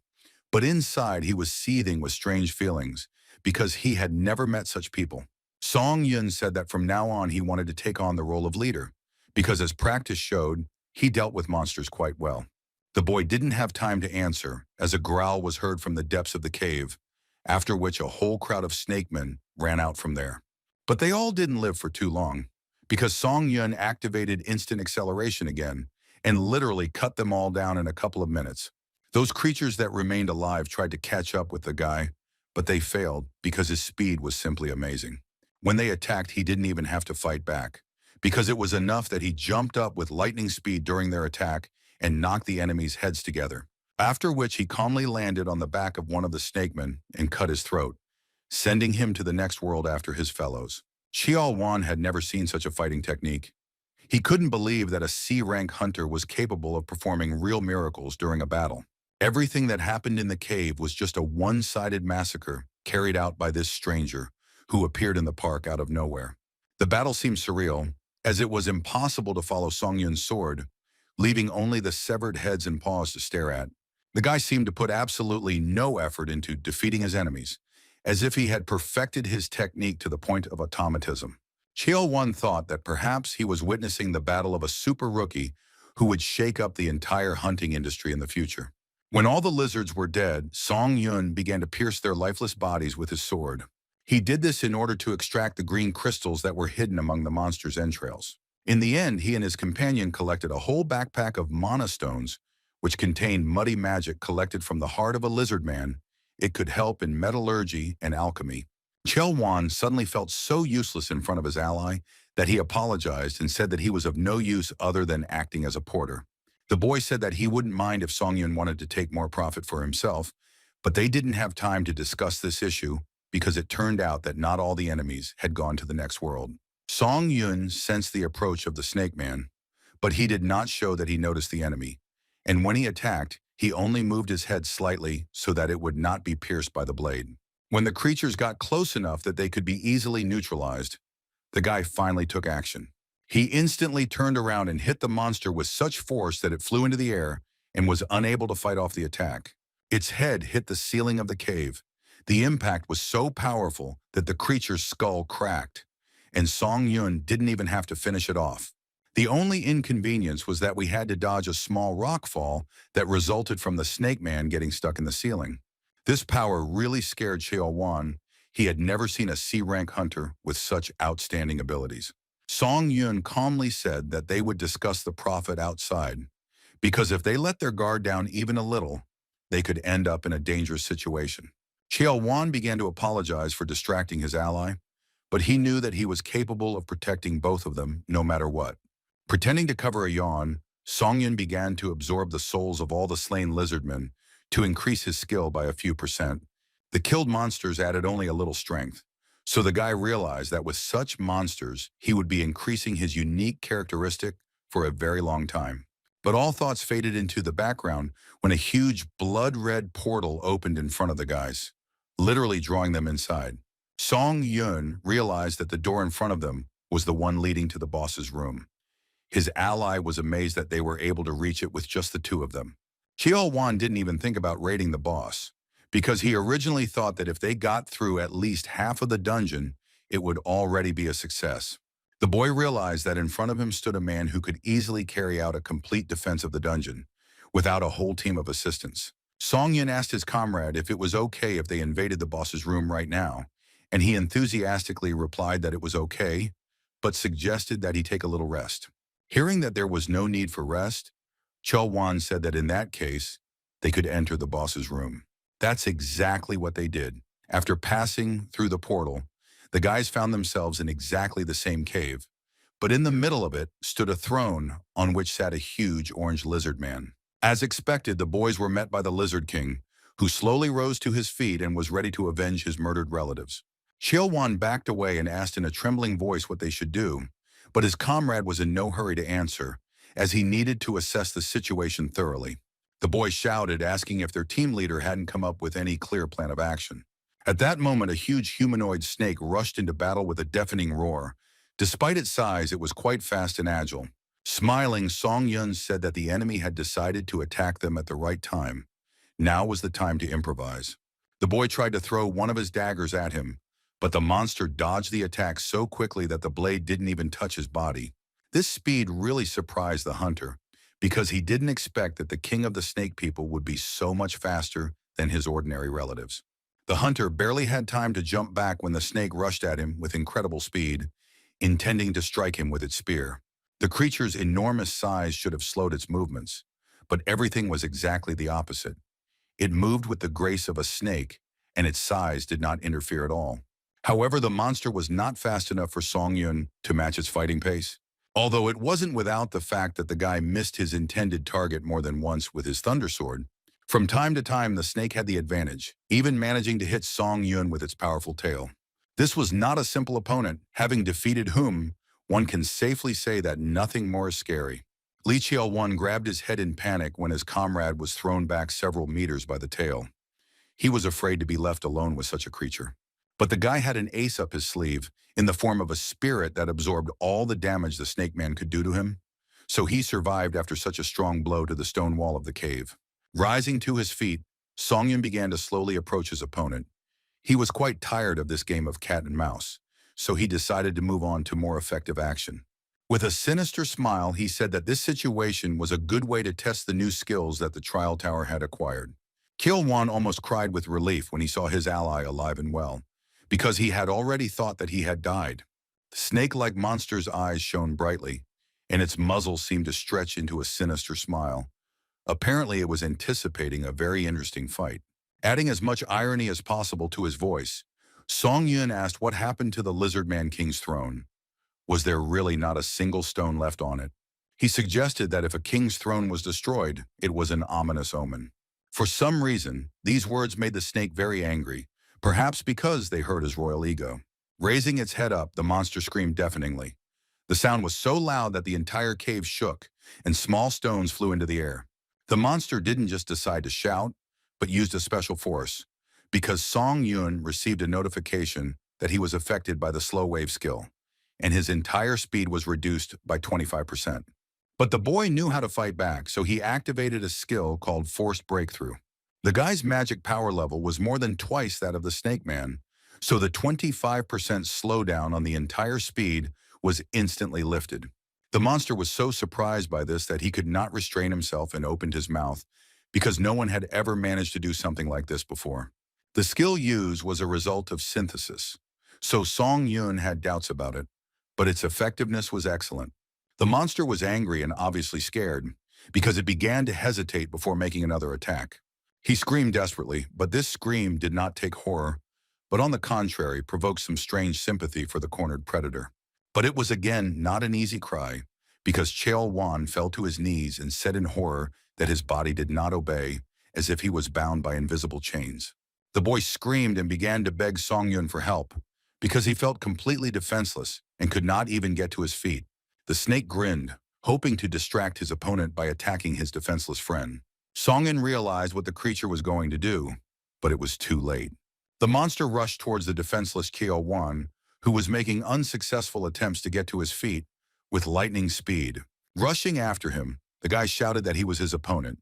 but inside he was seething with strange feelings, because he had never met such people. Song Yun said that from now on he wanted to take on the role of leader, because as practice showed, he dealt with monsters quite well. The boy didn't have time to answer, as a growl was heard from the depths of the cave, after which a whole crowd of snakemen ran out from there. But they all didn't live for too long, because Song Yun activated instant acceleration again, and literally cut them all down in a couple of minutes. Those creatures that remained alive tried to catch up with the guy, but they failed because his speed was simply amazing. When they attacked, he didn't even have to fight back, because it was enough that he jumped up with lightning speed during their attack and knocked the enemies' heads together, after which he calmly landed on the back of one of the snakemen and cut his throat, sending him to the next world after his fellows. Chiel Wan had never seen such a fighting technique. He couldn't believe that a C-rank hunter was capable of performing real miracles during a battle. Everything that happened in the cave was just a one-sided massacre carried out by this stranger who appeared in the park out of nowhere. The battle seemed surreal, as it was impossible to follow Song Yun's sword, leaving only the severed heads and paws to stare at. The guy seemed to put absolutely no effort into defeating his enemies, as if he had perfected his technique to the point of automatism. Cheol-Wan thought that perhaps he was witnessing the battle of a super rookie who would shake up the entire hunting industry in the future. When all the lizards were dead, Song Yun began to pierce their lifeless bodies with his sword. He did this in order to extract the green crystals that were hidden among the monster's entrails. In the end, he and his companion collected a whole backpack of mana stones, which contained muddy magic collected from the heart of a lizard man. It could help in metallurgy and alchemy. Cheol-Wan suddenly felt so useless in front of his ally that he apologized and said that he was of no use other than acting as a porter. The boy said that he wouldn't mind if Song Yun wanted to take more profit for himself, but they didn't have time to discuss this issue because it turned out that not all the enemies had gone to the next world. Song Yun sensed the approach of the snake man, but he did not show that he noticed the enemy, and when he attacked, he only moved his head slightly so that it would not be pierced by the blade. When the creatures got close enough that they could be easily neutralized, the guy finally took action. He instantly turned around and hit the monster with such force that it flew into the air and was unable to fight off the attack. Its head hit the ceiling of the cave. The impact was so powerful that the creature's skull cracked, and Song Yun didn't even have to finish it off. The only inconvenience was that we had to dodge a small rock fall that resulted from the snake man getting stuck in the ceiling. This power really scared Cheol-Wan. He had never seen a C-rank hunter with such outstanding abilities. Song Yun calmly said that they would discuss the profit outside, because if they let their guard down even a little, they could end up in a dangerous situation. Cheol-Wan began to apologize for distracting his ally, but he knew that he was capable of protecting both of them no matter what. Pretending to cover a yawn, Song Yun began to absorb the souls of all the slain lizardmen to increase his skill by a few percent. The killed monsters added only a little strength, so the guy realized that with such monsters, he would be increasing his unique characteristic for a very long time. But all thoughts faded into the background when a huge blood-red portal opened in front of the guys, literally drawing them inside. Song Yun realized that the door in front of them was the one leading to the boss's room. His ally was amazed that they were able to reach it with just the two of them. Cheol-Wan didn't even think about raiding the boss, because he originally thought that if they got through at least half of the dungeon, it would already be a success. The boy realized that in front of him stood a man who could easily carry out a complete defense of the dungeon, without a whole team of assistants. Song Yun asked his comrade if it was okay if they invaded the boss's room right now, and he enthusiastically replied that it was okay, but suggested that he take a little rest. Hearing that there was no need for rest, Cheol-Wan said that in that case, they could enter the boss's room. That's exactly what they did. After passing through the portal, the guys found themselves in exactly the same cave, but in the middle of it stood a throne on which sat a huge orange lizard man. As expected, the boys were met by the Lizard King, who slowly rose to his feet and was ready to avenge his murdered relatives. Cheol-Wan backed away and asked in a trembling voice what they should do, but his comrade was in no hurry to answer, as he needed to assess the situation thoroughly. The boy shouted, asking if their team leader hadn't come up with any clear plan of action. At that moment, a huge humanoid snake rushed into battle with a deafening roar. Despite its size, it was quite fast and agile. Smiling, Song Yun said that the enemy had decided to attack them at the right time. Now was the time to improvise. The boy tried to throw one of his daggers at him, but the monster dodged the attack so quickly that the blade didn't even touch his body. This speed really surprised the hunter, because he didn't expect that the king of the snake people would be so much faster than his ordinary relatives. The hunter barely had time to jump back when the snake rushed at him with incredible speed, intending to strike him with its spear. The creature's enormous size should have slowed its movements, but everything was exactly the opposite. It moved with the grace of a snake, and its size did not interfere at all. However, the monster was not fast enough for Song Yun to match its fighting pace. Although it wasn't without the fact that the guy missed his intended target more than once with his thunder sword. From time to time, the snake had the advantage, even managing to hit Song Yun with its powerful tail. This was not a simple opponent, having defeated whom, one can safely say that nothing more is scary. Li Cheol-Wan grabbed his head in panic when his comrade was thrown back several meters by the tail. He was afraid to be left alone with such a creature. But the guy had an ace up his sleeve in the form of a spirit that absorbed all the damage the snake man could do to him. So he survived after such a strong blow to the stone wall of the cave. Rising to his feet, Songyun began to slowly approach his opponent. He was quite tired of this game of cat and mouse, so he decided to move on to more effective action. With a sinister smile, he said that this situation was a good way to test the new skills that the trial tower had acquired. Kilwan almost cried with relief when he saw his ally alive and well, because he had already thought that he had died. The snake-like monster's eyes shone brightly, and its muzzle seemed to stretch into a sinister smile. Apparently, it was anticipating a very interesting fight. Adding as much irony as possible to his voice, Song Yun asked what happened to the Lizard Man King's throne. Was there really not a single stone left on it? He suggested that if a king's throne was destroyed, it was an ominous omen. For some reason, these words made the snake very angry, perhaps because they hurt his royal ego. Raising its head up, the monster screamed deafeningly. The sound was so loud that the entire cave shook, and small stones flew into the air. The monster didn't just decide to shout, but used a special force, because Song Yun received a notification that he was affected by the slow wave skill, and his entire speed was reduced by 25%. But the boy knew how to fight back, so he activated a skill called Forced Breakthrough. The guy's magic power level was more than twice that of the Snake Man, so the 25% slowdown on the entire speed was instantly lifted. The monster was so surprised by this that he could not restrain himself and opened his mouth, because no one had ever managed to do something like this before. The skill used was a result of synthesis, so Song Yun had doubts about it, but its effectiveness was excellent. The monster was angry and obviously scared, because it began to hesitate before making another attack. He screamed desperately, but this scream did not take horror, but on the contrary provoked some strange sympathy for the cornered predator. But it was again not an easy cry, because Cheo Wan fell to his knees and said in horror that his body did not obey, as if he was bound by invisible chains. The boy screamed and began to beg Song Yun for help, because he felt completely defenseless and could not even get to his feet. The snake grinned, hoping to distract his opponent by attacking his defenseless friend. Song Yun realized what the creature was going to do, but it was too late. The monster rushed towards the defenseless Cheo Wan, who was making unsuccessful attempts to get to his feet with lightning speed. Rushing after him, the guy shouted that he was his opponent,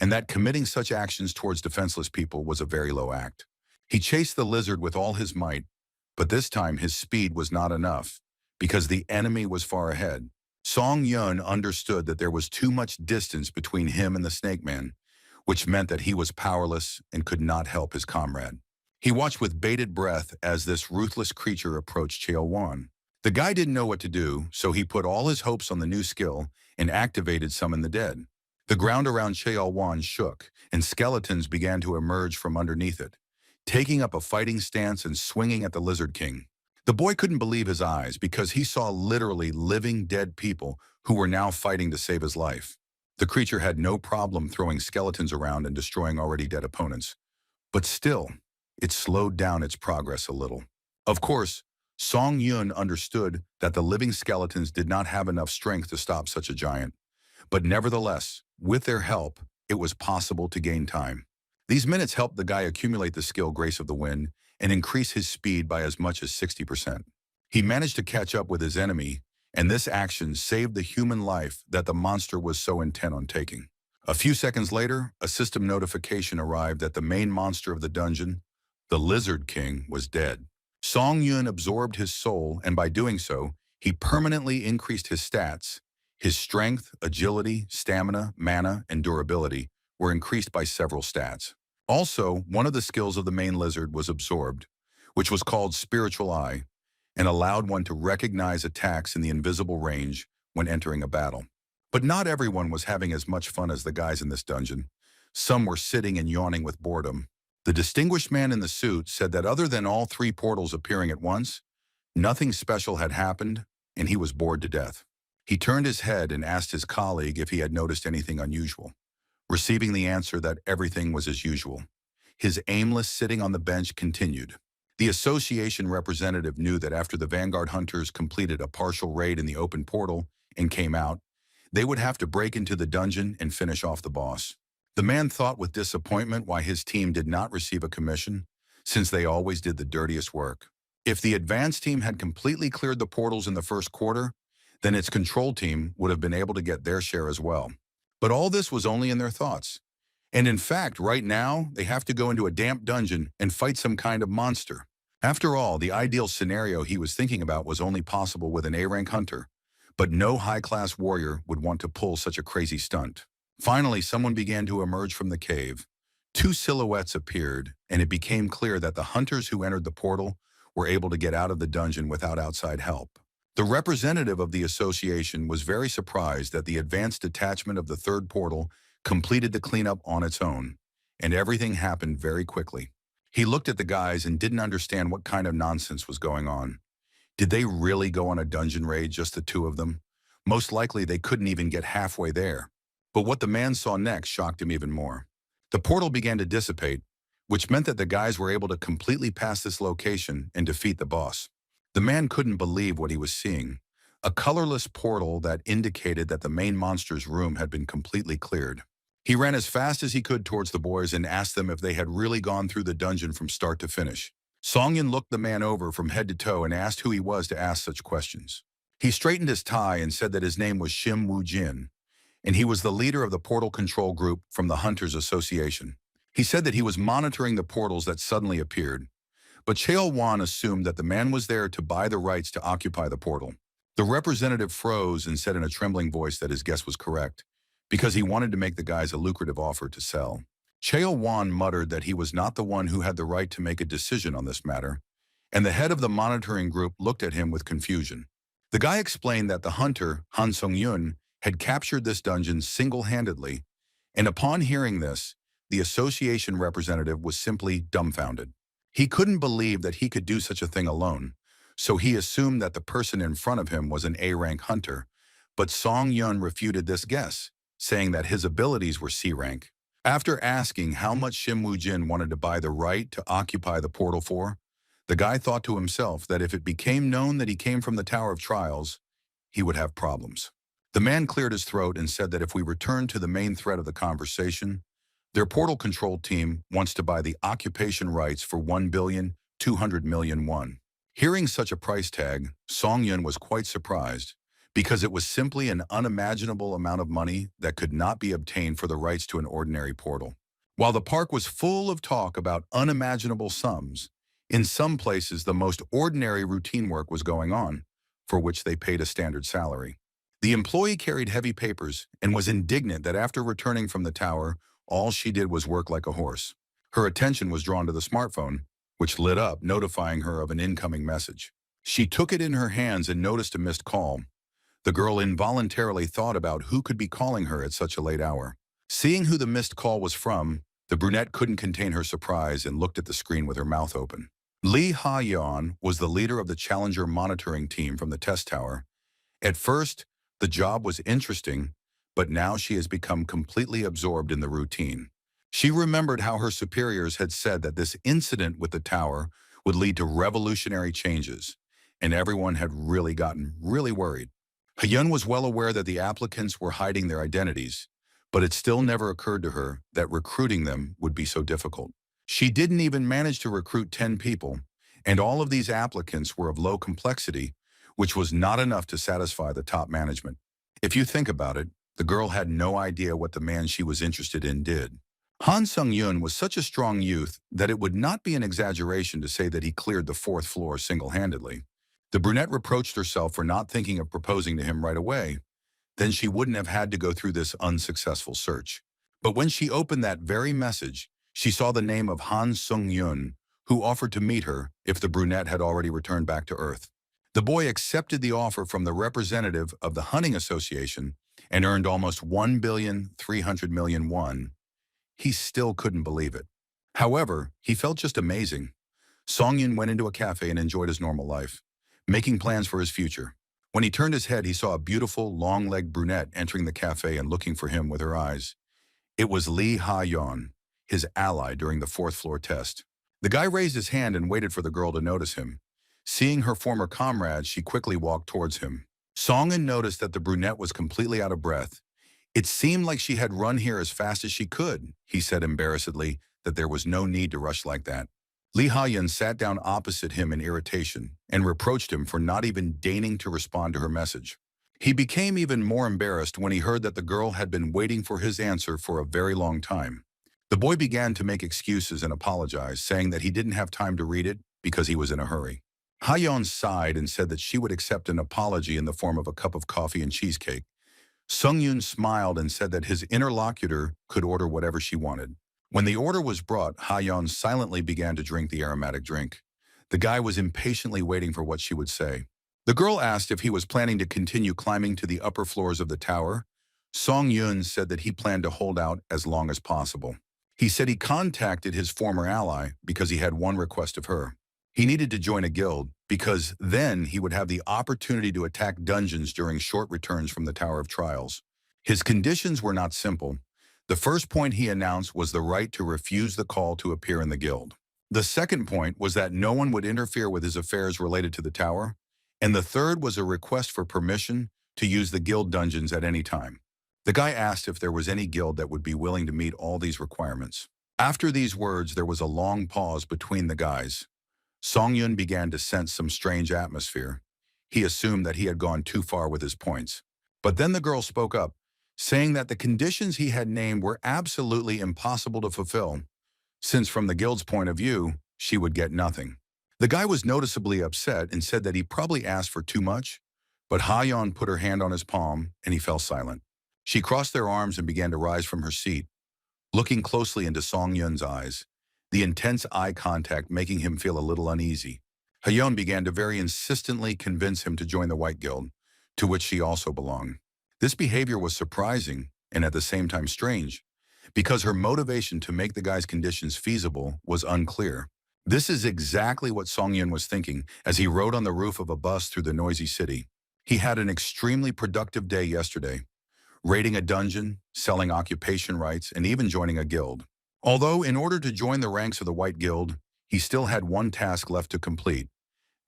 and that committing such actions towards defenseless people was a very low act. He chased the lizard with all his might, but this time his speed was not enough, because the enemy was far ahead. Song Yun understood that there was too much distance between him and the snake man, which meant that he was powerless and could not help his comrade. He watched with bated breath as this ruthless creature approached Cheo Wan. The guy didn't know what to do, so he put all his hopes on the new skill and activated Summon the Dead. The ground around Cheo Wan shook, and skeletons began to emerge from underneath it, taking up a fighting stance and swinging at the Lizard King. The boy couldn't believe his eyes because he saw literally living dead people who were now fighting to save his life. The creature had no problem throwing skeletons around and destroying already dead opponents, but still, it slowed down its progress a little. Of course, Song Yun understood that the living skeletons did not have enough strength to stop such a giant, but nevertheless, with their help, it was possible to gain time. These minutes helped the guy accumulate the skill Grace of the Wind and increase his speed by as much as 60%. He managed to catch up with his enemy, and this action saved the human life that the monster was so intent on taking. A few seconds later, a system notification arrived that the main monster of the dungeon, the Lizard King, was dead. Song Yun absorbed his soul, and by doing so, he permanently increased his stats. His strength, agility, stamina, mana, and durability were increased by several stats. Also, one of the skills of the main lizard was absorbed, which was called Spiritual Eye, and allowed one to recognize attacks in the invisible range when entering a battle. But not everyone was having as much fun as the guys in this dungeon. Some were sitting and yawning with boredom. The distinguished man in the suit said that other than all three portals appearing at once, nothing special had happened, and he was bored to death. He turned his head and asked his colleague if he had noticed anything unusual, receiving the answer that everything was as usual. His aimless sitting on the bench continued. The association representative knew that after the Vanguard hunters completed a partial raid in the open portal and came out, they would have to break into the dungeon and finish off the boss. The man thought with disappointment why his team did not receive a commission, since they always did the dirtiest work. If the advanced team had completely cleared the portals in the first quarter, then its control team would have been able to get their share as well. But all this was only in their thoughts. And in fact, right now, they have to go into a damp dungeon and fight some kind of monster. After all, the ideal scenario he was thinking about was only possible with an A-rank hunter, but no high-class warrior would want to pull such a crazy stunt. Finally, someone began to emerge from the cave. Two silhouettes appeared, and it became clear that the hunters who entered the portal were able to get out of the dungeon without outside help. The representative of the association was very surprised that the advanced detachment of the third portal completed the cleanup on its own, and everything happened very quickly. He looked at the guys and didn't understand what kind of nonsense was going on. Did they really go on a dungeon raid, just the two of them? Most likely they couldn't even get halfway there. But what the man saw next shocked him even more. The portal began to dissipate, which meant that the guys were able to completely pass this location and defeat the boss. The man couldn't believe what he was seeing. A colorless portal that indicated that the main monster's room had been completely cleared. He ran as fast as he could towards the boys and asked them if they had really gone through the dungeon from start to finish. Songyun looked the man over from head to toe and asked who he was to ask such questions. He straightened his tie and said that his name was Shim Woo-jin, and he was the leader of the portal control group from the Hunters Association. He said that he was monitoring the portals that suddenly appeared, but Cheo Wan assumed that the man was there to buy the rights to occupy the portal. The representative froze and said in a trembling voice that his guess was correct, because he wanted to make the guys a lucrative offer to sell. Cheo Wan muttered that he was not the one who had the right to make a decision on this matter, and the head of the monitoring group looked at him with confusion. The guy explained that the hunter, Han Sung-yun, had captured this dungeon single-handedly, and upon hearing this, the association representative was simply dumbfounded. He couldn't believe that he could do such a thing alone, so he assumed that the person in front of him was an A-rank hunter, but Song-yun refuted this guess, saying that his abilities were C-rank. After asking how much Shim Woo-jin wanted to buy the right to occupy the portal for, the guy thought to himself that if it became known that he came from the Tower of Trials, he would have problems. The man cleared his throat and said that if we return to the main thread of the conversation, their portal control team wants to buy the occupation rights for 1,200,000,000 won. Hearing such a price tag, Song-yun was quite surprised, because it was simply an unimaginable amount of money that could not be obtained for the rights to an ordinary portal. While the park was full of talk about unimaginable sums, in some places the most ordinary routine work was going on, for which they paid a standard salary. The employee carried heavy papers and was indignant that after returning from the tower, all she did was work like a horse. Her attention was drawn to the smartphone, which lit up, notifying her of an incoming message. She took it in her hands and noticed a missed call. The girl involuntarily thought about who could be calling her at such a late hour. Seeing who the missed call was from, the brunette couldn't contain her surprise and looked at the screen with her mouth open. Lee Ha-yeon was the leader of the Challenger monitoring team from the test tower. At first, the job was interesting, but now she has become completely absorbed in the routine. She remembered how her superiors had said that this incident with the tower would lead to revolutionary changes, and everyone had really gotten really worried. Hyun was well aware that the applicants were hiding their identities, but it still never occurred to her that recruiting them would be so difficult. She didn't even manage to recruit 10 people, and all of these applicants were of low complexity, which was not enough to satisfy the top management. If you think about it, the girl had no idea what the man she was interested in did. Han Sung-yun was such a strong youth that it would not be an exaggeration to say that he cleared the fourth floor single-handedly. The brunette reproached herself for not thinking of proposing to him right away. Then she wouldn't have had to go through this unsuccessful search. But when she opened that very message, she saw the name of Han Sung-yun, who offered to meet her if the brunette had already returned back to Earth. The boy accepted the offer from the representative of the Hunting Association and earned almost 1,300,000,000 won. He still couldn't believe it. However, he felt just amazing. Songyun went into a cafe and enjoyed his normal life, making plans for his future. When he turned his head, he saw a beautiful, long-legged brunette entering the cafe and looking for him with her eyes. It was Lee Ha-yeon, his ally during the fourth floor test. The guy raised his hand and waited for the girl to notice him. Seeing her former comrade, she quickly walked towards him. Songyun noticed that the brunette was completely out of breath. It seemed like she had run here as fast as she could. He said embarrassedly that there was no need to rush like that. Li Hayan sat down opposite him in irritation and reproached him for not even deigning to respond to her message. He became even more embarrassed when he heard that the girl had been waiting for his answer for a very long time. The boy began to make excuses and apologize, saying that he didn't have time to read it because he was in a hurry. Hayon sighed and said that she would accept an apology in the form of a cup of coffee and cheesecake. Sung Yun smiled and said that his interlocutor could order whatever she wanted. When the order was brought, Hayon silently began to drink the aromatic drink. The guy was impatiently waiting for what she would say. The girl asked if he was planning to continue climbing to the upper floors of the tower. Song Yun said that he planned to hold out as long as possible. He said he contacted his former ally because he had one request of her. He needed to join a guild because then he would have the opportunity to attack dungeons during short returns from the Tower of Trials. His conditions were not simple. The first point he announced was the right to refuse the call to appear in the guild. The second point was that no one would interfere with his affairs related to the tower. And the third was a request for permission to use the guild dungeons at any time. The guy asked if there was any guild that would be willing to meet all these requirements. After these words, there was a long pause between the guys. Song Yun began to sense some strange atmosphere. He assumed that he had gone too far with his points. But then the girl spoke up, saying that the conditions he had named were absolutely impossible to fulfill, since from the guild's point of view, she would get nothing. The guy was noticeably upset and said that he probably asked for too much, but Ha-yeon put her hand on his palm and he fell silent. She crossed their arms and began to rise from her seat, looking closely into Song Yun's eyes, the intense eye contact making him feel a little uneasy. Ha-yeon began to very insistently convince him to join the White Guild, to which she also belonged. This behavior was surprising and at the same time strange, because her motivation to make the guy's conditions feasible was unclear. This is exactly what Song Yun was thinking as he rode on the roof of a bus through the noisy city. He had an extremely productive day yesterday, raiding a dungeon, selling occupation rights, and even joining a guild. Although in order to join the ranks of the White Guild, he still had one task left to complete,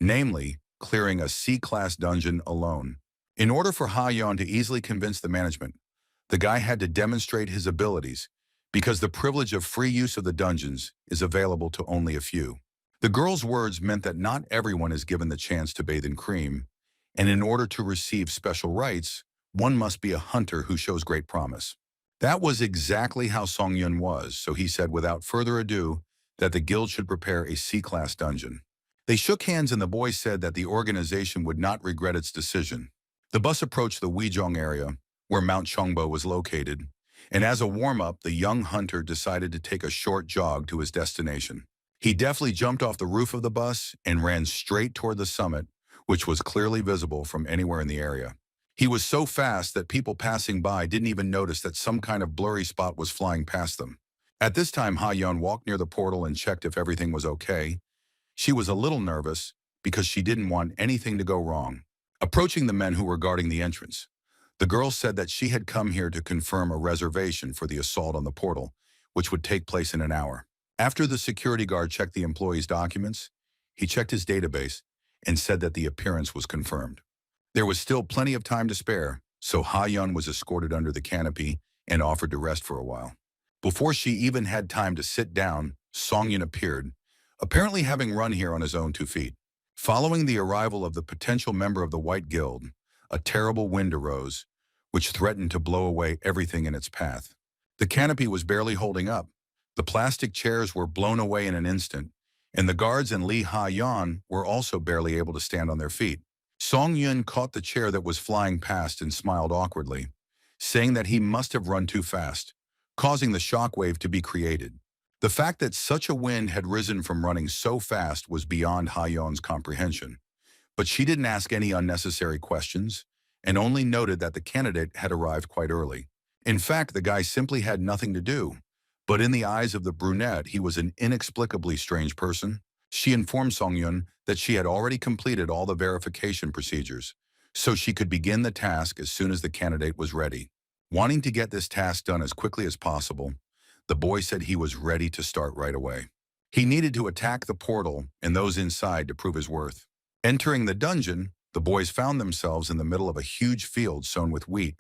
namely, clearing a C-class dungeon alone. In order for Ha-yeon to easily convince the management, the guy had to demonstrate his abilities, because the privilege of free use of the dungeons is available to only a few. The girl's words meant that not everyone is given the chance to bathe in cream, and in order to receive special rights, one must be a hunter who shows great promise. That was exactly how Song Yun was, so he said without further ado that the guild should prepare a C-class dungeon. They shook hands and the boy said that the organization would not regret its decision. The bus approached the Weijong area, where Mount Chongbo was located, and as a warm-up, the young hunter decided to take a short jog to his destination. He deftly jumped off the roof of the bus and ran straight toward the summit, which was clearly visible from anywhere in the area. He was so fast that people passing by didn't even notice that some kind of blurry spot was flying past them. At this time, Ha-yeon walked near the portal and checked if everything was okay. She was a little nervous because she didn't want anything to go wrong. Approaching the men who were guarding the entrance, the girl said that she had come here to confirm a reservation for the assault on the portal, which would take place in an hour. After the security guard checked the employee's documents, he checked his database and said that the appearance was confirmed. There was still plenty of time to spare, so Ha-yeon was escorted under the canopy and offered to rest for a while. Before she even had time to sit down, Song Yun appeared, apparently having run here on his own 2 feet. Following the arrival of the potential member of the White Guild, a terrible wind arose, which threatened to blow away everything in its path. The canopy was barely holding up. The plastic chairs were blown away in an instant, and the guards and Li Ha-yeon were also barely able to stand on their feet. Song Yun caught the chair that was flying past and smiled awkwardly, saying that he must have run too fast, causing the shockwave to be created. The fact that such a wind had risen from running so fast was beyond Ha-yeon's comprehension. But she didn't ask any unnecessary questions and only noted that the candidate had arrived quite early. In fact, the guy simply had nothing to do. But in the eyes of the brunette, he was an inexplicably strange person. She informed Song Yun that she had already completed all the verification procedures, so she could begin the task as soon as the candidate was ready. Wanting to get this task done as quickly as possible, the boy said he was ready to start right away. He needed to attack the portal and those inside to prove his worth. Entering the dungeon, the boys found themselves in the middle of a huge field sown with wheat.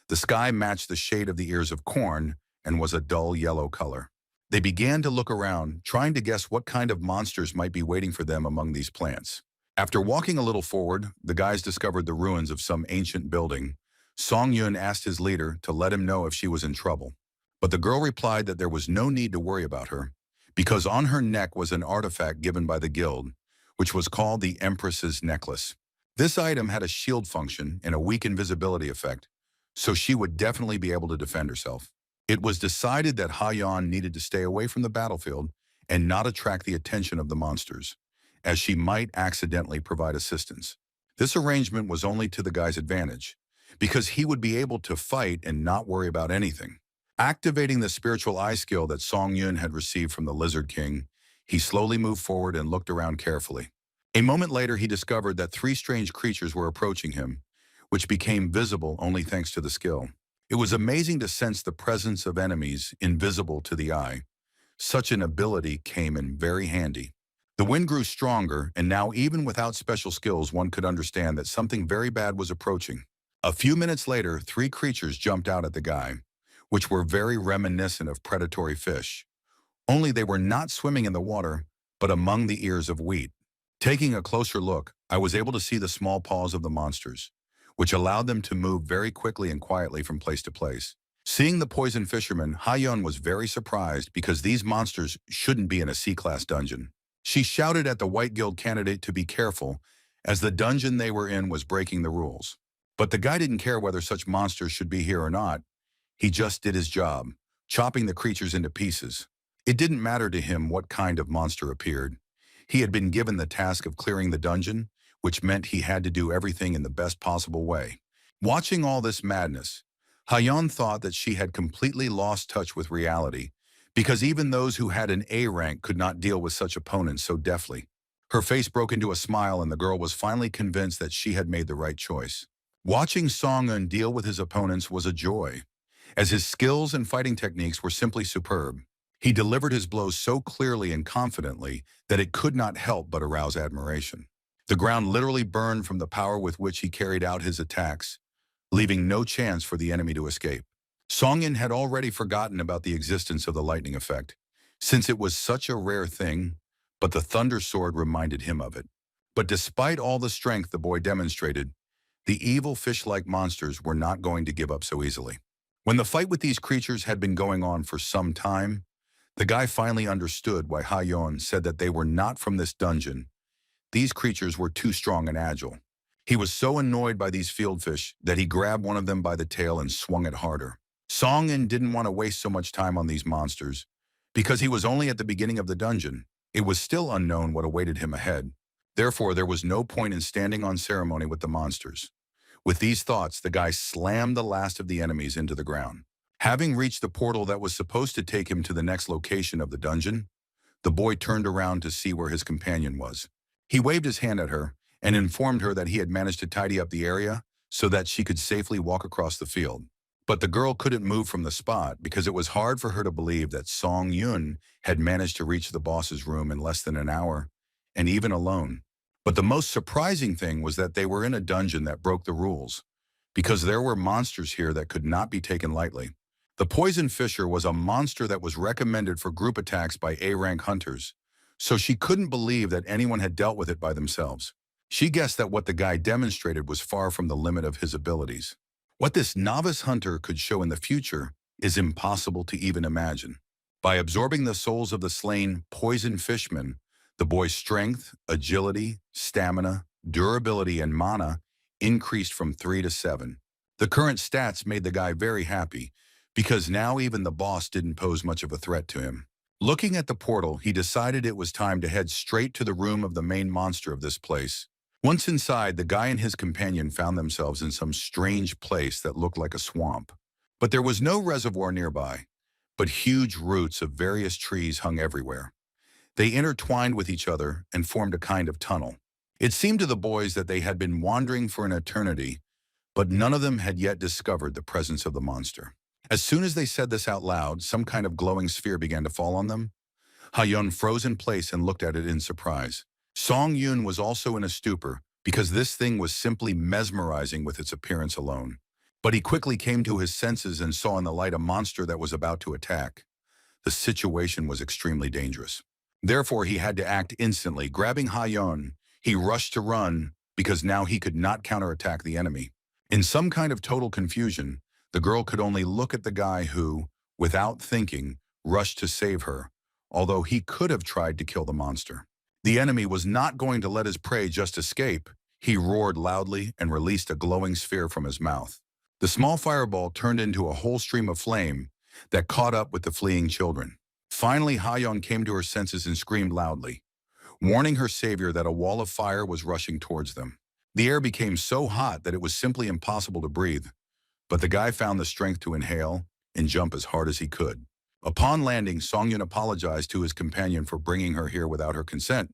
The sky matched the shade of the ears of corn and was a dull yellow color. They began to look around, trying to guess what kind of monsters might be waiting for them among these plants. After walking a little forward, the guys discovered the ruins of some ancient building. Song Yun asked his leader to let him know if she was in trouble. But the girl replied that there was no need to worry about her, because on her neck was an artifact given by the guild, which was called the Empress's Necklace. This item had a shield function and a weak invisibility effect, so she would definitely be able to defend herself. It was decided that Ha-Yan needed to stay away from the battlefield and not attract the attention of the monsters, as she might accidentally provide assistance. This arrangement was only to the guy's advantage, because he would be able to fight and not worry about anything. Activating the spiritual eye skill that Song Yun had received from the Lizard King, he slowly moved forward and looked around carefully. A moment later, he discovered that 3 strange creatures were approaching him, which became visible only thanks to the skill. It was amazing to sense the presence of enemies invisible to the eye. Such an ability came in very handy. The wind grew stronger, and now even without special skills, one could understand that something very bad was approaching. A few minutes later, 3 creatures jumped out at the guy, which were very reminiscent of predatory fish. Only they were not swimming in the water, but among the ears of wheat. Taking a closer look, I was able to see the small paws of the monsters, which allowed them to move very quickly and quietly from place to place. Seeing the poison fisherman, Ha-Yun was very surprised because these monsters shouldn't be in a C-class dungeon. She shouted at the White Guild candidate to be careful, as the dungeon they were in was breaking the rules. But the guy didn't care whether such monsters should be here or not. He just did his job, chopping the creatures into pieces. It didn't matter to him what kind of monster appeared. He had been given the task of clearing the dungeon, which meant he had to do everything in the best possible way. Watching all this madness, Ha-Yun thought that she had completely lost touch with reality, because even those who had an A rank could not deal with such opponents so deftly. Her face broke into a smile, and the girl was finally convinced that she had made the right choice. Watching Song-eun deal with his opponents was a joy, as his skills and fighting techniques were simply superb. He delivered his blows so clearly and confidently that it could not help but arouse admiration. The ground literally burned from the power with which he carried out his attacks, leaving no chance for the enemy to escape. Song-eun had already forgotten about the existence of the lightning effect, since it was such a rare thing, but the Thunder Sword reminded him of it. But despite all the strength the boy demonstrated, the evil fish-like monsters were not going to give up so easily. When the fight with these creatures had been going on for some time, the guy finally understood why Ha-Yun said that they were not from this dungeon. These creatures were too strong and agile. He was so annoyed by these fieldfish that he grabbed one of them by the tail and swung it harder. Song-eun didn't want to waste so much time on these monsters, because he was only at the beginning of the dungeon. It was still unknown what awaited him ahead. Therefore, there was no point in standing on ceremony with the monsters. With these thoughts, the guy slammed the last of the enemies into the ground. Having reached the portal that was supposed to take him to the next location of the dungeon, the boy turned around to see where his companion was. He waved his hand at her and informed her that he had managed to tidy up the area so that she could safely walk across the field. But the girl couldn't move from the spot because it was hard for her to believe that Song-eun had managed to reach the boss's room in less than an hour, and even alone. But the most surprising thing was that they were in a dungeon that broke the rules, because there were monsters here that could not be taken lightly. The Poison Fisher was a monster that was recommended for group attacks by A-rank hunters, so she couldn't believe that anyone had dealt with it by themselves. She guessed that what the guy demonstrated was far from the limit of his abilities. What this novice hunter could show in the future is impossible to even imagine. By absorbing the souls of the slain poison fishmen, the boy's strength, agility, stamina, durability, and mana increased from 3 to 7. The current stats made the guy very happy, because now even the boss didn't pose much of a threat to him. Looking at the portal, he decided it was time to head straight to the room of the main monster of this place. Once inside, the guy and his companion found themselves in some strange place that looked like a swamp. But there was no reservoir nearby, but huge roots of various trees hung everywhere. They intertwined with each other and formed a kind of tunnel. It seemed to the boys that they had been wandering for an eternity, but none of them had yet discovered the presence of the monster. As soon as they said this out loud, some kind of glowing sphere began to fall on them. Ha-Yun froze in place and looked at it in surprise. Song-eun was also in a stupor, because this thing was simply mesmerizing with its appearance alone. But he quickly came to his senses and saw in the light a monster that was about to attack. The situation was extremely dangerous. Therefore, he had to act instantly. Grabbing Ha-yeon, he rushed to run because now he could not counterattack the enemy. In some kind of total confusion, the girl could only look at the guy who, without thinking, rushed to save her, although he could have tried to kill the monster. The enemy was not going to let his prey just escape. He roared loudly and released a glowing sphere from his mouth. The small fireball turned into a whole stream of flame that caught up with the fleeing children. Finally, Ha-yeon came to her senses and screamed loudly, warning her savior that a wall of fire was rushing towards them. The air became so hot that it was simply impossible to breathe, but the guy found the strength to inhale and jump as hard as he could. Upon landing, Song-yeon apologized to his companion for bringing her here without her consent,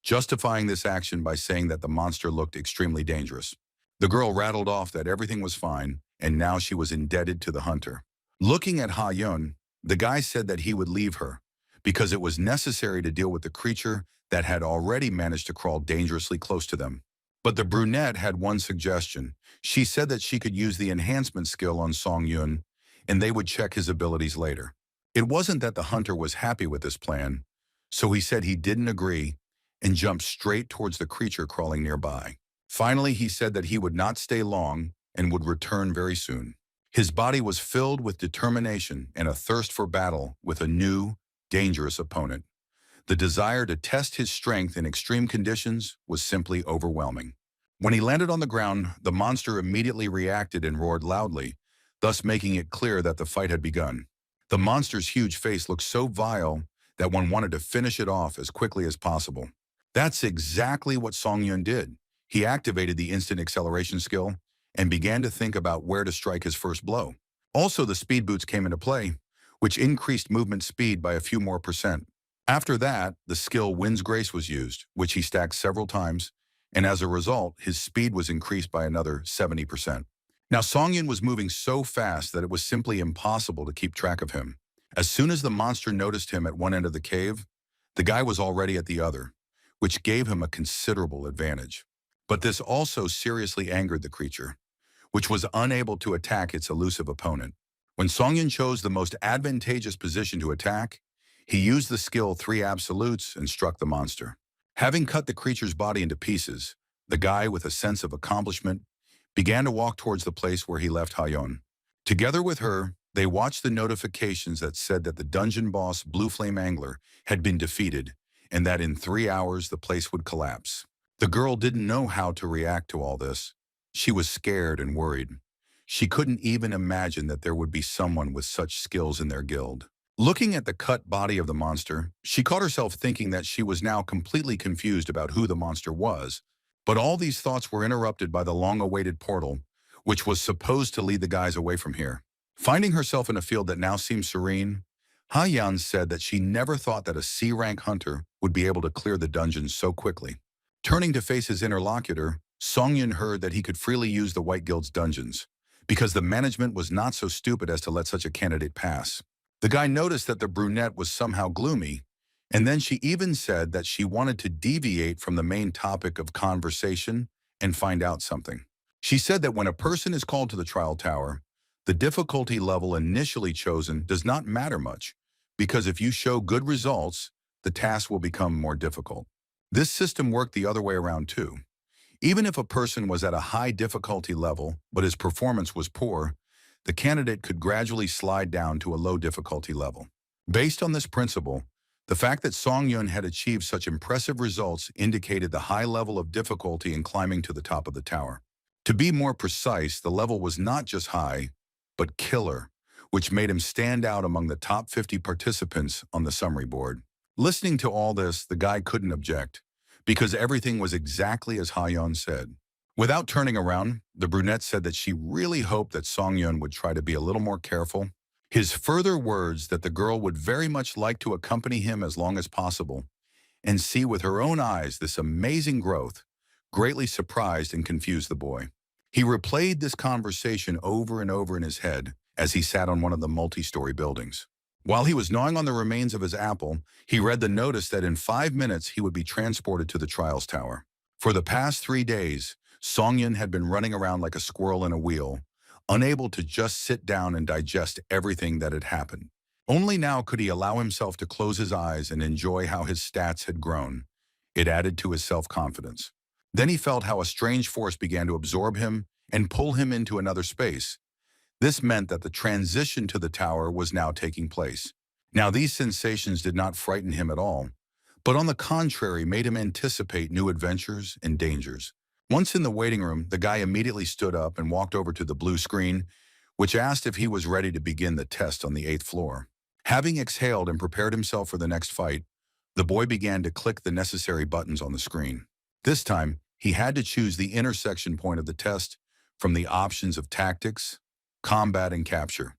justifying this action by saying that the monster looked extremely dangerous. The girl rattled off that everything was fine, and now she was indebted to the hunter. Looking at Ha-yeon, the guy said that he would leave her, because it was necessary to deal with the creature that had already managed to crawl dangerously close to them. But the brunette had one suggestion. She said that she could use the enhancement skill on Song-yeon, and they would check his abilities later. It wasn't that the hunter was happy with this plan, so he said he didn't agree and jumped straight towards the creature crawling nearby. Finally, he said that he would not stay long and would return very soon. His body was filled with determination and a thirst for battle with a new, dangerous opponent. The desire to test his strength in extreme conditions was simply overwhelming. When he landed on the ground, the monster immediately reacted and roared loudly, thus making it clear that the fight had begun. The monster's huge face looked so vile that one wanted to finish it off as quickly as possible. That's exactly what Song-yeon did. He activated the instant acceleration skill and began to think about where to strike his first blow. Also, the speed boots came into play, which increased movement speed by a few more %. After that, the skill Wind's Grace was used, which he stacked several times, and as a result, his speed was increased by another 70%. Now, Song-yeon was moving so fast that it was simply impossible to keep track of him. As soon as the monster noticed him at one end of the cave, the guy was already at the other, which gave him a considerable advantage. But this also seriously angered the creature, which was unable to attack its elusive opponent. When Song-yeon chose the most advantageous position to attack, he used the skill 3 Absolutes and struck the monster. Having cut the creature's body into pieces, the guy, with a sense of accomplishment, began to walk towards the place where he left Ha-yeon. Together with her, they watched the notifications that said that the dungeon boss Blue Flame Angler had been defeated and that in 3 hours the place would collapse. The girl didn't know how to react to all this. She was scared and worried. She couldn't even imagine that there would be someone with such skills in their guild. Looking at the cut body of the monster, she caught herself thinking that she was now completely confused about who the monster was. But all these thoughts were interrupted by the long-awaited portal, which was supposed to lead the guys away from here. Finding herself in a field that now seemed serene, Ha-yeon said that she never thought that a C-rank hunter would be able to clear the dungeon so quickly. Turning to face his interlocutor, Song-yeon heard that he could freely use the White Guild's dungeons, because the management was not so stupid as to let such a candidate pass. The guy noticed that the brunette was somehow gloomy, and then she even said that she wanted to deviate from the main topic of conversation and find out something. She said that when a person is called to the trial tower, the difficulty level initially chosen does not matter much, because if you show good results, the task will become more difficult. This system worked the other way around too. Even if a person was at a high difficulty level, but his performance was poor, the candidate could gradually slide down to a low difficulty level. Based on this principle, the fact that Song-yeon had achieved such impressive results indicated the high level of difficulty in climbing to the top of the tower. To be more precise, the level was not just high, but killer, which made him stand out among the top 50 participants on the summary board. Listening to all this, the guy couldn't object, because everything was exactly as Ha-yeon said. Without turning around, the brunette said that she really hoped that Song-yeon would try to be a little more careful. His further words that the girl would very much like to accompany him as long as possible and see with her own eyes this amazing growth greatly surprised and confused the boy. He replayed this conversation over and over in his head as he sat on one of the multi-story buildings. While he was gnawing on the remains of his apple, he read the notice that in 5 minutes he would be transported to the trials tower. For the past 3 days, Song-yeon had been running around like a squirrel in a wheel, unable to just sit down and digest everything that had happened. Only now could he allow himself to close his eyes and enjoy how his stats had grown. It added to his self-confidence. Then he felt how a strange force began to absorb him and pull him into another space. This meant that the transition to the tower was now taking place. Now these sensations did not frighten him at all, but on the contrary made him anticipate new adventures and dangers. Once in the waiting room, the guy immediately stood up and walked over to the blue screen, which asked if he was ready to begin the test on the 8th floor. Having exhaled and prepared himself for the next fight, the boy began to click the necessary buttons on the screen. This time, he had to choose the intersection point of the test from the options of tactics, combat, and capture.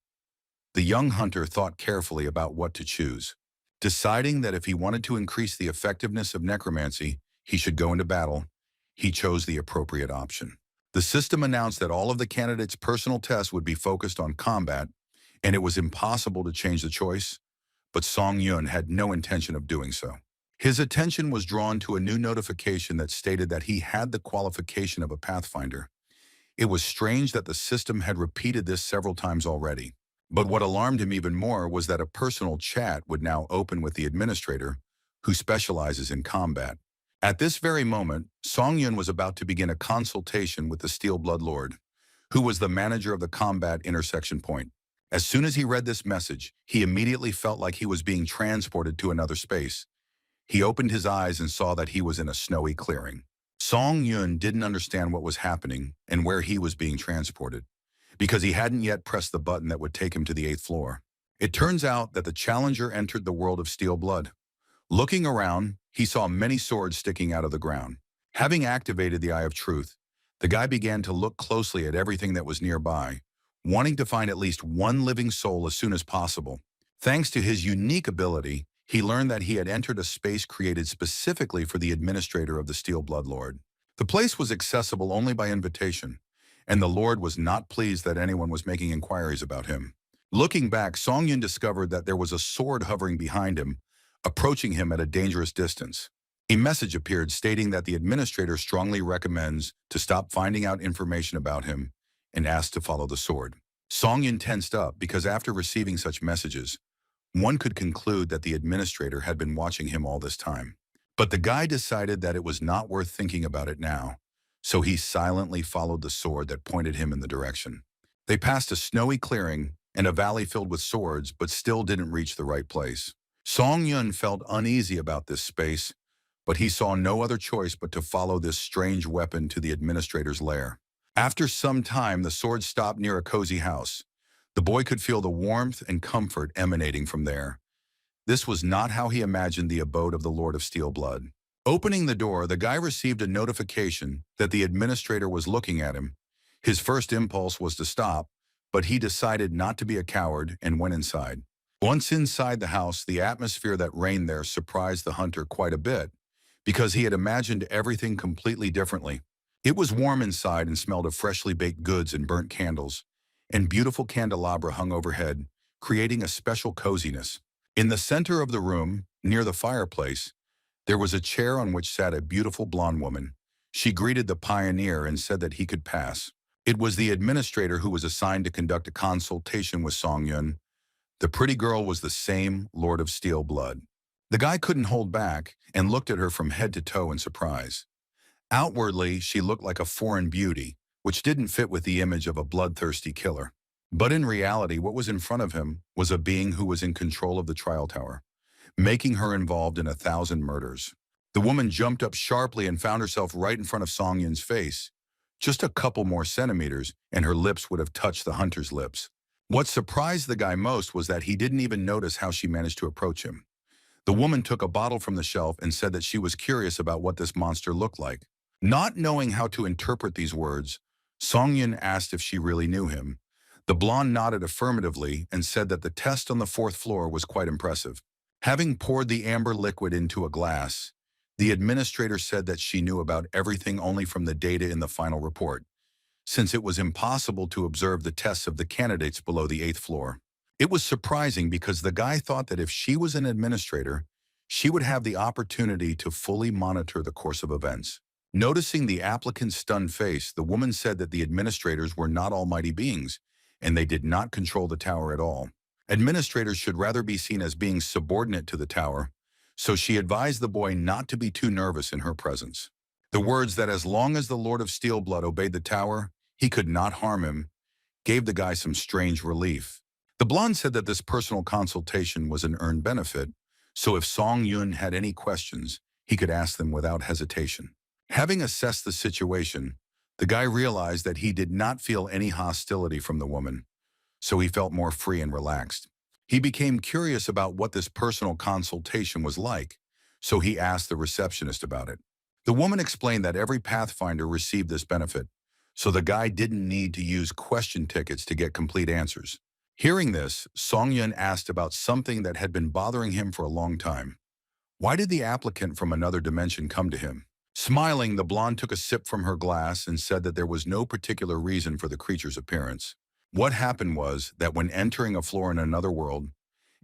The young hunter thought carefully about what to choose, deciding that if he wanted to increase the effectiveness of necromancy, he should go into battle. He chose the appropriate option. The system announced that all of the candidates' personal tests would be focused on combat, and it was impossible to change the choice, but Song Yun had no intention of doing so. His attention was drawn to a new notification that stated that he had the qualification of a Pathfinder. It was strange that the system had repeated this several times already. But what alarmed him even more was that a personal chat would now open with the administrator, who specializes in combat. At this very moment, Song Yun was about to begin a consultation with the Steel Blood Lord, who was the manager of the combat intersection point. As soon as he read this message, he immediately felt like he was being transported to another space. He opened his eyes and saw that he was in a snowy clearing. Song Yun didn't understand what was happening and where he was being transported, because he hadn't yet pressed the button that would take him to the 8th floor. It turns out that the challenger entered the world of steel blood. Looking around, he saw many swords sticking out of the ground. Having activated the Eye of Truth, the guy began to look closely at everything that was nearby, wanting to find at least one living soul as soon as possible. Thanks to his unique ability, he learned that he had entered a space created specifically for the administrator of the Steel Blood Lord. The place was accessible only by invitation, and the Lord was not pleased that anyone was making inquiries about him. Looking back, Song Yun discovered that there was a sword hovering behind him, approaching him at a dangerous distance. A message appeared stating that the administrator strongly recommends to stop finding out information about him and asked to follow the sword. Song Yun tensed up because after receiving such messages, one could conclude that the administrator had been watching him all this time. But the guy decided that it was not worth thinking about it now, so he silently followed the sword that pointed him in the direction. They passed a snowy clearing and a valley filled with swords, but still didn't reach the right place. Song Yun felt uneasy about this space, but he saw no other choice but to follow this strange weapon to the administrator's lair. After some time, the sword stopped near a cozy house. The boy could feel the warmth and comfort emanating from there. This was not how he imagined the abode of the Lord of Steel Blood. Opening the door, the guy received a notification that the administrator was looking at him. His first impulse was to stop, but he decided not to be a coward and went inside. Once inside the house, the atmosphere that reigned there surprised the hunter quite a bit, because he had imagined everything completely differently. It was warm inside and smelled of freshly baked goods and burnt candles, and beautiful candelabra hung overhead, creating a special coziness. In the center of the room, near the fireplace, there was a chair on which sat a beautiful blonde woman. She greeted the pioneer and said that he could pass. It was the administrator who was assigned to conduct a consultation with Song Yun. The pretty girl was the same Lord of Steel Blood. The guy couldn't hold back and looked at her from head to toe in surprise. Outwardly, she looked like a foreign beauty, which didn't fit with the image of a bloodthirsty killer. But in reality, what was in front of him was a being who was in control of the trial tower, making her involved in 1,000 murders. The woman jumped up sharply and found herself right in front of Song Yun's face. Just a couple more centimeters, and her lips would have touched the hunter's lips. What surprised the guy most was that he didn't even notice how she managed to approach him. The woman took a bottle from the shelf and said that she was curious about what this monster looked like. Not knowing how to interpret these words, Song Yun asked if she really knew him. The blonde nodded affirmatively and said that the test on the 4th floor was quite impressive. Having poured the amber liquid into a glass, the administrator said that she knew about everything only from the data in the final report, since it was impossible to observe the tests of the candidates below the 8th floor. It was surprising because the guy thought that if she was an administrator, she would have the opportunity to fully monitor the course of events. Noticing the applicant's stunned face, the woman said that the administrators were not almighty beings, and they did not control the tower at all. Administrators should rather be seen as being subordinate to the tower, so she advised the boy not to be too nervous in her presence. The words that as long as the Lord of Steelblood obeyed the tower, he could not harm him, gave the guy some strange relief. The blonde said that this personal consultation was an earned benefit, so if Song Yun had any questions, he could ask them without hesitation. Having assessed the situation, the guy realized that he did not feel any hostility from the woman, so he felt more free and relaxed. He became curious about what this personal consultation was like, so he asked the receptionist about it. The woman explained that every Pathfinder received this benefit, so the guy didn't need to use question tickets to get complete answers. Hearing this, Song Yun asked about something that had been bothering him for a long time. Why did the applicant from another dimension come to him? Smiling, the blonde took a sip from her glass and said that there was no particular reason for the creature's appearance. What happened was that when entering a floor in another world,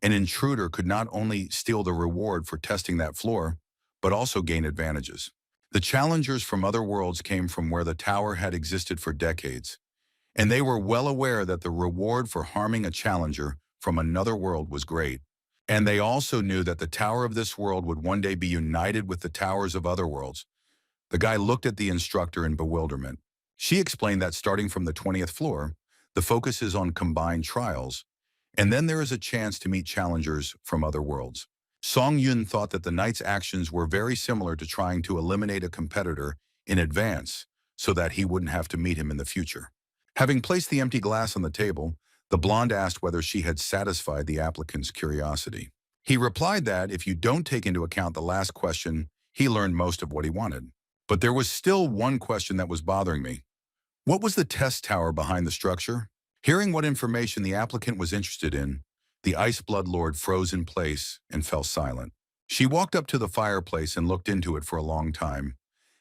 an intruder could not only steal the reward for testing that floor, but also gain advantages. The challengers from other worlds came from where the tower had existed for decades, and they were well aware that the reward for harming a challenger from another world was great. And they also knew that the tower of this world would one day be united with the towers of other worlds. The guy looked at the instructor in bewilderment. She explained that starting from the 20th floor, the focus is on combined trials, and then there is a chance to meet challengers from other worlds. Song Yun thought that the knight's actions were very similar to trying to eliminate a competitor in advance so that he wouldn't have to meet him in the future. Having placed the empty glass on the table, the blonde asked whether she had satisfied the applicant's curiosity. He replied that if you don't take into account the last question, he learned most of what he wanted. But there was still one question that was bothering me. What was the test tower behind the structure? Hearing what information the applicant was interested in, the Ice Blood Lord froze in place and fell silent. She walked up to the fireplace and looked into it for a long time,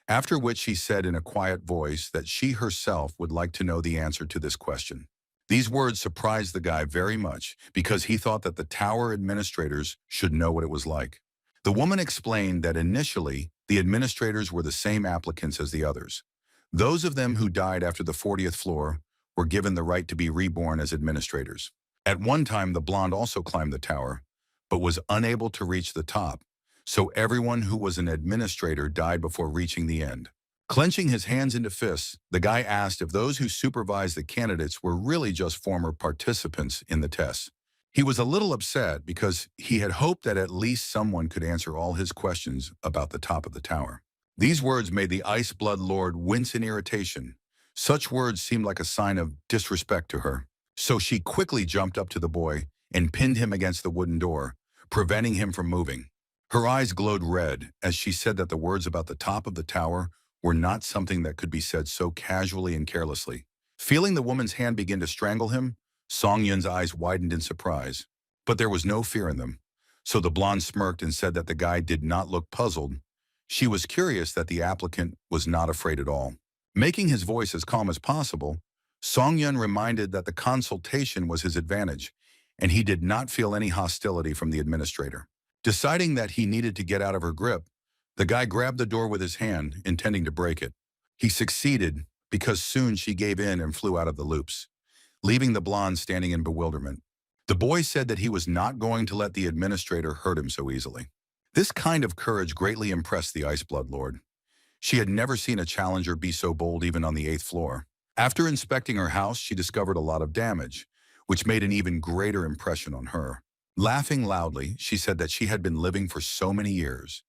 after which she said in a quiet voice that she herself would like to know the answer to this question. These words surprised the guy very much because he thought that the tower administrators should know what it was like. The woman explained that initially, the administrators were the same applicants as the others. Those of them who died after the 40th floor were given the right to be reborn as administrators. At one time, the blonde also climbed the tower, but was unable to reach the top, so everyone who was an administrator died before reaching the end. Clenching his hands into fists, the guy asked if those who supervised the candidates were really just former participants in the tests. He was a little upset because he had hoped that at least someone could answer all his questions about the top of the tower. These words made the Ice Blood Lord wince in irritation. Such words seemed like a sign of disrespect to her. So she quickly jumped up to the boy and pinned him against the wooden door, preventing him from moving. Her eyes glowed red as she said that the words about the top of the tower were not something that could be said so casually and carelessly. Feeling the woman's hand begin to strangle him, Song Yun's eyes widened in surprise. But there was no fear in them. So the blonde smirked and said that the guy did not look puzzled. She was curious that the applicant was not afraid at all. Making his voice as calm as possible, Song Yun reminded that the consultation was his advantage, and he did not feel any hostility from the administrator. Deciding that he needed to get out of her grip, the guy grabbed the door with his hand, intending to break it. He succeeded because soon she gave in and flew out of the loops, leaving the blonde standing in bewilderment. The boy said that he was not going to let the administrator hurt him so easily. This kind of courage greatly impressed the Ice Blood Lord. She had never seen a challenger be so bold even on the 8th floor. After inspecting her house, she discovered a lot of damage, which made an even greater impression on her. Laughing loudly, she said that she had been living for so many years,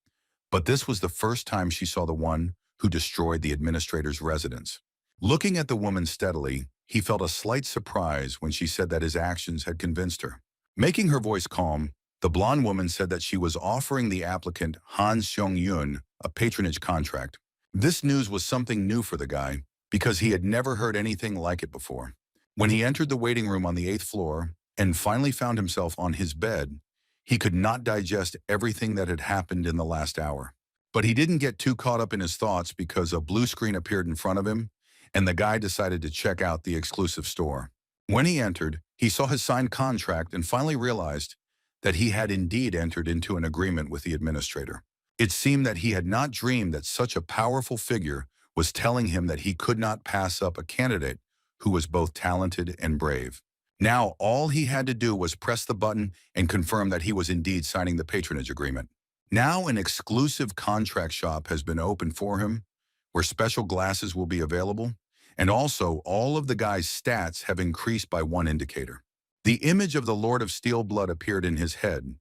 but this was the first time she saw the one who destroyed the administrator's residence. Looking at the woman steadily, he felt a slight surprise when she said that his actions had convinced her. Making her voice calm, the blonde woman said that she was offering the applicant Han Seong-yun a patronage contract. This news was something new for the guy because he had never heard anything like it before. When he entered the waiting room on the 8th floor and finally found himself on his bed, he could not digest everything that had happened in the last hour. But he didn't get too caught up in his thoughts because a blue screen appeared in front of him, and the guy decided to check out the exclusive store. When he entered, he saw his signed contract and finally realized that he had indeed entered into an agreement with the administrator. It seemed that he had not dreamed that such a powerful figure was telling him that he could not pass up a candidate who was both talented and brave. Now, all he had to do was press the button and confirm that he was indeed signing the patronage agreement. Now, an exclusive contract shop has been opened for him, where special glasses will be available, and also all of the guy's stats have increased by one indicator. The image of the Lord of Steel Blood appeared in his head.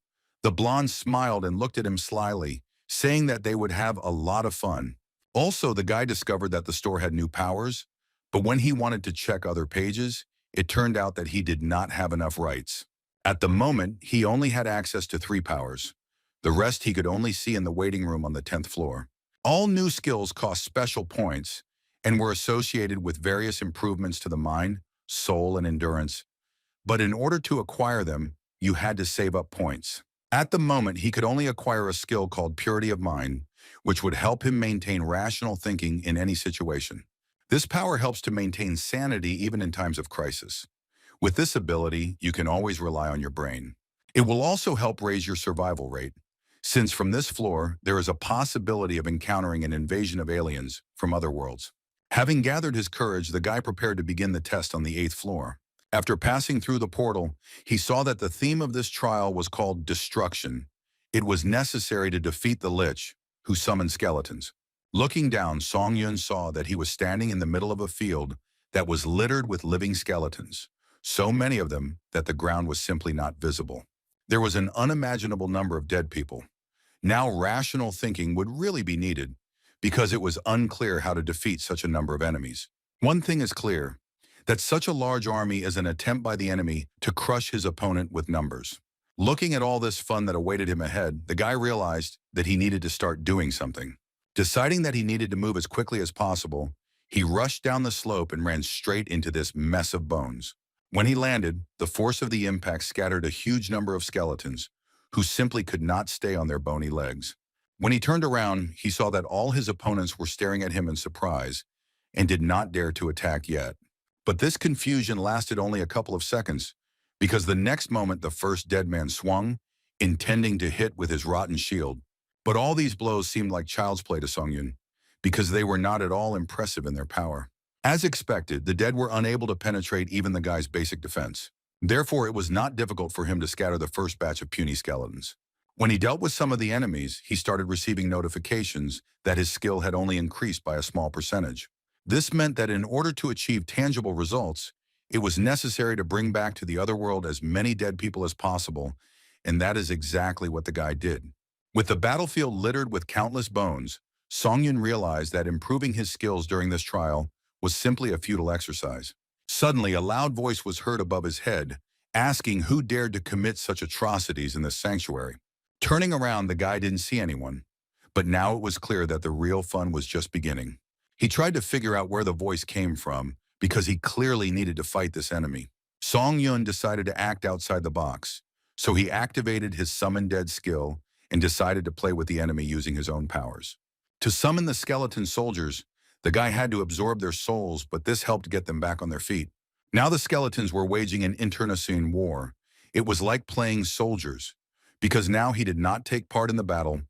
The blonde smiled and looked at him slyly, saying that they would have a lot of fun. Also, the guy discovered that the store had new powers, but when he wanted to check other pages, it turned out that he did not have enough rights. At the moment, he only had access to 3 powers. The rest he could only see in the waiting room on the 10th floor. All new skills cost special points and were associated with various improvements to the mind, soul, and endurance. But in order to acquire them, you had to save up points. At the moment, he could only acquire a skill called Purity of Mind, which would help him maintain rational thinking in any situation. This power helps to maintain sanity even in times of crisis. With this ability, you can always rely on your brain. It will also help raise your survival rate, since from this floor, there is a possibility of encountering an invasion of aliens from other worlds. Having gathered his courage, the guy prepared to begin the test on the 8th floor. After passing through the portal, he saw that the theme of this trial was called destruction. It was necessary to defeat the lich, who summoned skeletons. Looking down, Song Yun saw that he was standing in the middle of a field that was littered with living skeletons, so many of them that the ground was simply not visible. There was an unimaginable number of dead people. Now rational thinking would really be needed, because it was unclear how to defeat such a number of enemies. One thing is clear, that such a large army is an attempt by the enemy to crush his opponent with numbers. Looking at all this fun that awaited him ahead, the guy realized that he needed to start doing something. Deciding that he needed to move as quickly as possible, he rushed down the slope and ran straight into this mess of bones. When he landed, the force of the impact scattered a huge number of skeletons, who simply could not stay on their bony legs. When he turned around, he saw that all his opponents were staring at him in surprise and did not dare to attack yet. But this confusion lasted only a couple of seconds, because the next moment the first dead man swung, intending to hit with his rotten shield. But all these blows seemed like child's play to Song Yun, because they were not at all impressive in their power. As expected, the dead were unable to penetrate even the guy's basic defense. Therefore, it was not difficult for him to scatter the first batch of puny skeletons. When he dealt with some of the enemies, he started receiving notifications that his skill had only increased by a small percentage. This meant that in order to achieve tangible results, it was necessary to bring back to the other world as many dead people as possible, and that is exactly what the guy did. With the battlefield littered with countless bones, Song Yun realized that improving his skills during this trial was simply a futile exercise. Suddenly, a loud voice was heard above his head, asking who dared to commit such atrocities in this sanctuary. Turning around, the guy didn't see anyone, but now it was clear that the real fun was just beginning. He tried to figure out where the voice came from, because he clearly needed to fight this enemy. Song Yun decided to act outside the box, so he activated his Summon Dead skill and decided to play with the enemy using his own powers. To summon the skeleton soldiers, the guy had to absorb their souls, but this helped get them back on their feet. Now the skeletons were waging an internecine war. It was like playing soldiers, because now he did not take part in the battle,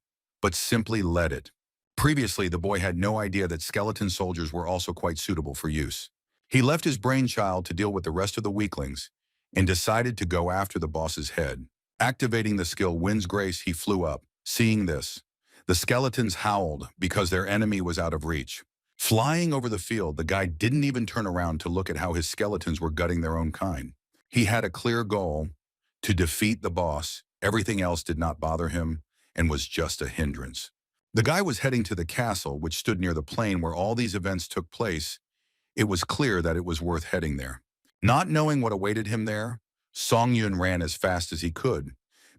but simply led it. Previously, the boy had no idea that skeleton soldiers were also quite suitable for use. He left his brainchild to deal with the rest of the weaklings and decided to go after the boss's head. Activating the skill Wind's Grace, he flew up. Seeing this, the skeletons howled because their enemy was out of reach. Flying over the field, the guy didn't even turn around to look at how his skeletons were gutting their own kind. He had a clear goal: to defeat the boss. Everything else did not bother him and was just a hindrance. The guy was heading to the castle, which stood near the plain where all these events took place. It was clear that it was worth heading there. Not knowing what awaited him there, Song Yun ran as fast as he could,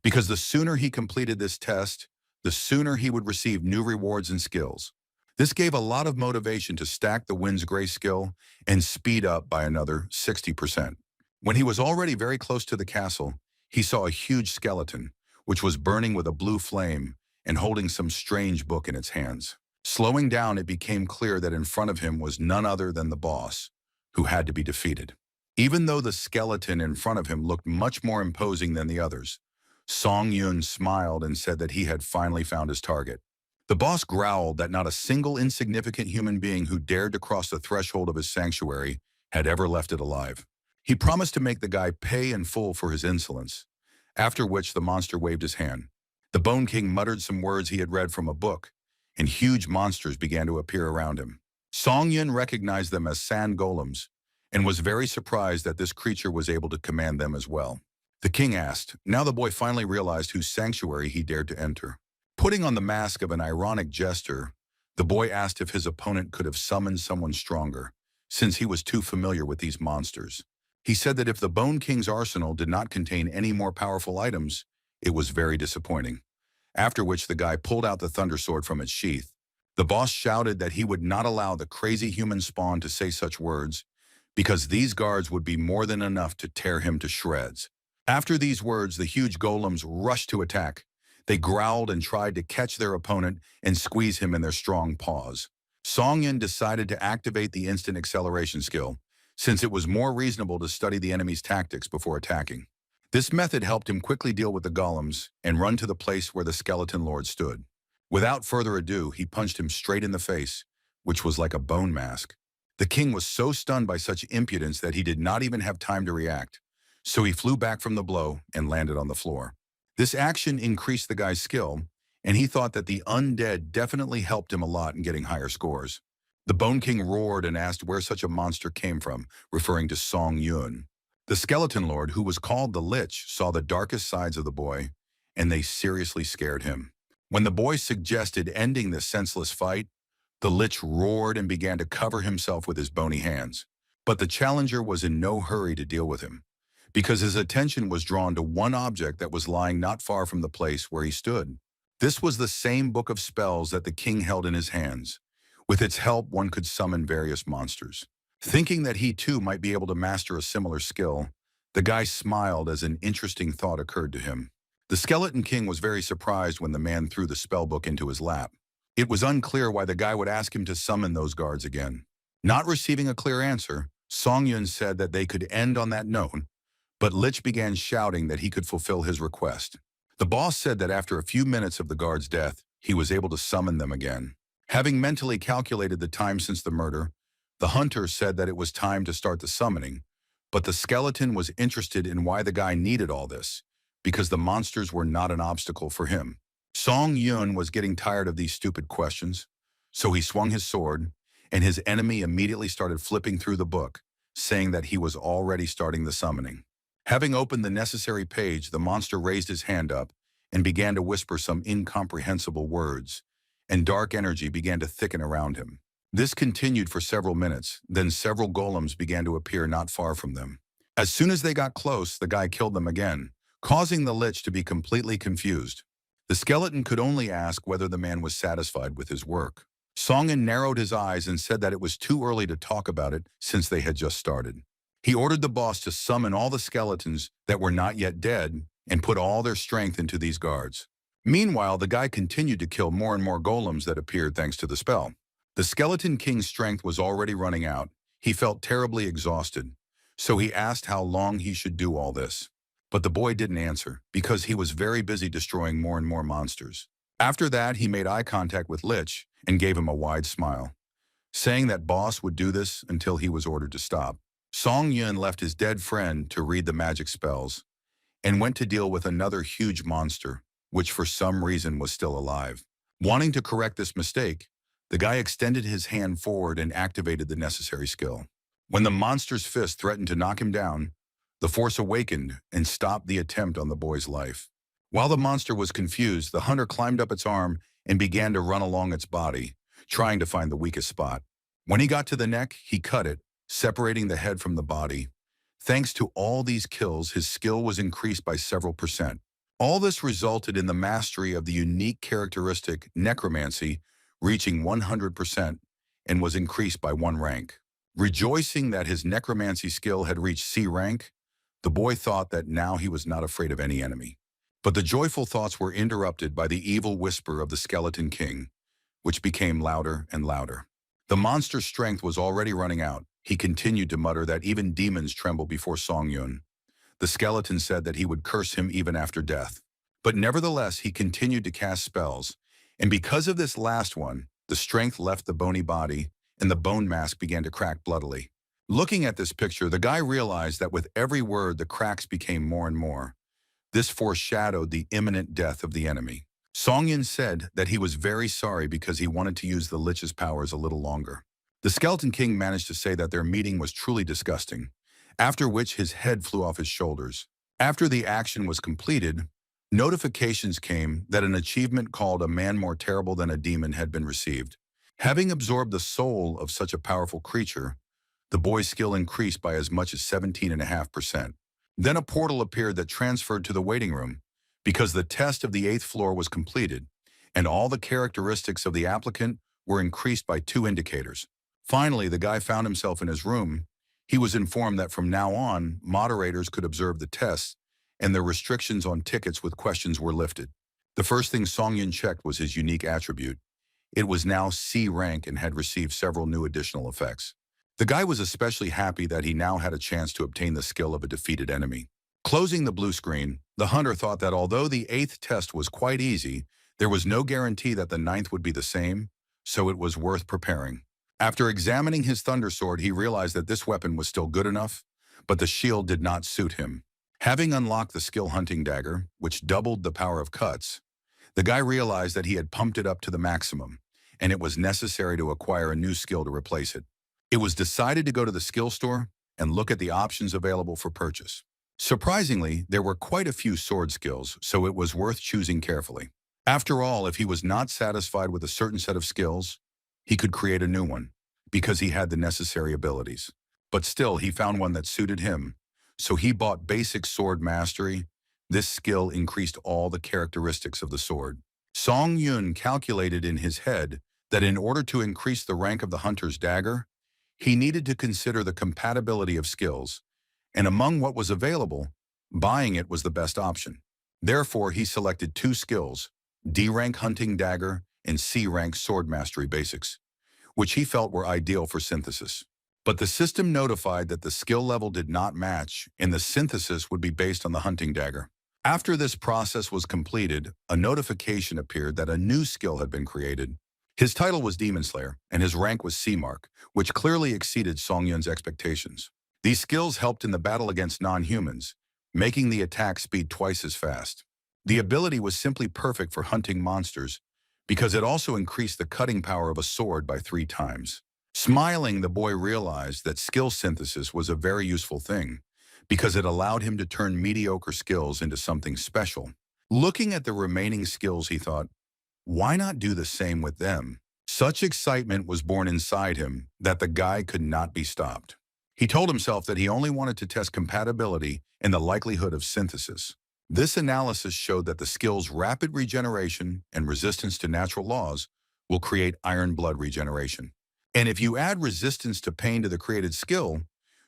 because the sooner he completed this test, the sooner he would receive new rewards and skills. This gave a lot of motivation to stack the Wind's Grace skill and speed up by another 60%. When he was already very close to the castle, he saw a huge skeleton, which was burning with a blue flame and holding some strange book in its hands. Slowing down, it became clear that in front of him was none other than the boss, who had to be defeated. Even though the skeleton in front of him looked much more imposing than the others, Song Yun smiled and said that he had finally found his target. The boss growled that not a single insignificant human being who dared to cross the threshold of his sanctuary had ever left it alive. He promised to make the guy pay in full for his insolence, after which the monster waved his hand. The Bone King muttered some words he had read from a book, and huge monsters began to appear around him. Song Yun recognized them as sand golems, and was very surprised that this creature was able to command them as well. The king asked. Now the boy finally realized whose sanctuary he dared to enter. Putting on the mask of an ironic jester, the boy asked if his opponent could have summoned someone stronger, since he was too familiar with these monsters. He said that if the Bone King's arsenal did not contain any more powerful items, it was very disappointing. After which the guy pulled out the thunder sword from its sheath. The boss shouted that he would not allow the crazy human spawn to say such words, because these guards would be more than enough to tear him to shreds. After these words, the huge golems rushed to attack. They growled and tried to catch their opponent and squeeze him in their strong paws. Song Yun decided to activate the instant acceleration skill, since it was more reasonable to study the enemy's tactics before attacking. This method helped him quickly deal with the golems and run to the place where the skeleton lord stood. Without further ado, he punched him straight in the face, which was like a bone mask. The king was so stunned by such impudence that he did not even have time to react, so he flew back from the blow and landed on the floor. This action increased the guy's skill, and he thought that the undead definitely helped him a lot in getting higher scores. The Bone King roared and asked where such a monster came from, referring to Song Yun. The skeleton lord, who was called the Lich, saw the darkest sides of the boy, and they seriously scared him. When the boy suggested ending this senseless fight, the Lich roared and began to cover himself with his bony hands. But the challenger was in no hurry to deal with him, because his attention was drawn to one object that was lying not far from the place where he stood. This was the same book of spells that the king held in his hands. With its help, one could summon various monsters. Thinking that he too might be able to master a similar skill, the guy smiled as an interesting thought occurred to him. The Skeleton King was very surprised when the man threw the spellbook into his lap. It was unclear why the guy would ask him to summon those guards again. Not receiving a clear answer, Song Yun said that they could end on that note, but Lich began shouting that he could fulfill his request. The boss said that after a few minutes of the guard's death, he was able to summon them again. Having mentally calculated the time since the murder, the hunter said that it was time to start the summoning, but the skeleton was interested in why the guy needed all this, because the monsters were not an obstacle for him. Song Yun was getting tired of these stupid questions, so he swung his sword, and his enemy immediately started flipping through the book, saying that he was already starting the summoning. Having opened the necessary page, the monster raised his hand up and began to whisper some incomprehensible words, and dark energy began to thicken around him. This continued for several minutes, then several golems began to appear not far from them. As soon as they got close, the guy killed them again, causing the Lich to be completely confused. The skeleton could only ask whether the man was satisfied with his work. Songen narrowed his eyes and said that it was too early to talk about it since they had just started. He ordered the boss to summon all the skeletons that were not yet dead and put all their strength into these guards. Meanwhile, the guy continued to kill more and more golems that appeared thanks to the spell. The Skeleton King's strength was already running out. He felt terribly exhausted, so he asked how long he should do all this. But the boy didn't answer, because he was very busy destroying more and more monsters. After that, he made eye contact with Lich and gave him a wide smile, saying that boss would do this until he was ordered to stop. Song Yun left his dead friend to read the magic spells and went to deal with another huge monster, which for some reason was still alive. Wanting to correct this mistake, the guy extended his hand forward and activated the necessary skill. When the monster's fist threatened to knock him down, the force awakened and stopped the attempt on the boy's life. While the monster was confused, the hunter climbed up its arm and began to run along its body, trying to find the weakest spot. When he got to the neck, he cut it, separating the head from the body. Thanks to all these kills, his skill was increased by several percent. All this resulted in the mastery of the unique characteristic Necromancy reaching 100% and was increased by 1 rank. Rejoicing that his Necromancy skill had reached C rank, the boy thought that now he was not afraid of any enemy. But the joyful thoughts were interrupted by the evil whisper of the Skeleton King, which became louder and louder. The monster's strength was already running out. He continued to mutter that even demons tremble before Song Yun. The skeleton said that he would curse him even after death. But nevertheless, he continued to cast spells, and because of this last one, the strength left the bony body, and the bone mask began to crack bloodily. Looking at this picture, the guy realized that with every word, the cracks became more and more. This foreshadowed the imminent death of the enemy. Song Yun said that he was very sorry because he wanted to use the lich's powers a little longer. The Skeleton King managed to say that their meeting was truly disgusting, after which his head flew off his shoulders. After the action was completed, notifications came that an achievement called "A Man More Terrible Than a Demon" had been received. Having absorbed the soul of such a powerful creature, the boy's skill increased by as much as 17.5%. Then a portal appeared that transferred to the waiting room, because the test of the 8th floor was completed, and all the characteristics of the applicant were increased by 2 indicators. Finally, the guy found himself in his room. He was informed that from now on, moderators could observe the tests, and the restrictions on tickets with questions were lifted. The first thing Song Yun checked was his unique attribute. It was now C rank and had received several new additional effects. The guy was especially happy that he now had a chance to obtain the skill of a defeated enemy. Closing the blue screen, the hunter thought that although the 8th test was quite easy, there was no guarantee that the 9th would be the same, so it was worth preparing. After examining his thunder sword, he realized that this weapon was still good enough, but the shield did not suit him. Having unlocked the skill hunting dagger, which doubled the power of cuts, the guy realized that he had pumped it up to the maximum, and it was necessary to acquire a new skill to replace it. It was decided to go to the skill store and look at the options available for purchase. Surprisingly, there were quite a few sword skills, so it was worth choosing carefully. After all, if he was not satisfied with a certain set of skills, he could create a new one, because he had the necessary abilities. But still, he found one that suited him, so he bought basic sword mastery. This skill increased all the characteristics of the sword. Song Yun calculated in his head that in order to increase the rank of the hunter's dagger, he needed to consider the compatibility of skills, and among what was available, buying it was the best option. Therefore, he selected 2 skills, D-rank hunting dagger and C-rank sword mastery basics, which he felt were ideal for synthesis. But the system notified that the skill level did not match and the synthesis would be based on the hunting dagger. After this process was completed, a notification appeared that a new skill had been created. His title was Demon Slayer, and his rank was C-Mark, which clearly exceeded Song Yun's expectations. These skills helped in the battle against non-humans, making the attack speed twice as fast. The ability was simply perfect for hunting monsters, because it also increased the cutting power of a sword by 3 times. Smiling, the boy realized that skill synthesis was a very useful thing, because it allowed him to turn mediocre skills into something special. Looking at the remaining skills, he thought, why not do the same with them? Such excitement was born inside him that the guy could not be stopped. He told himself that he only wanted to test compatibility and the likelihood of synthesis. This analysis showed that the skills rapid regeneration and resistance to natural laws will create iron blood regeneration. And if you add resistance to pain to the created skill,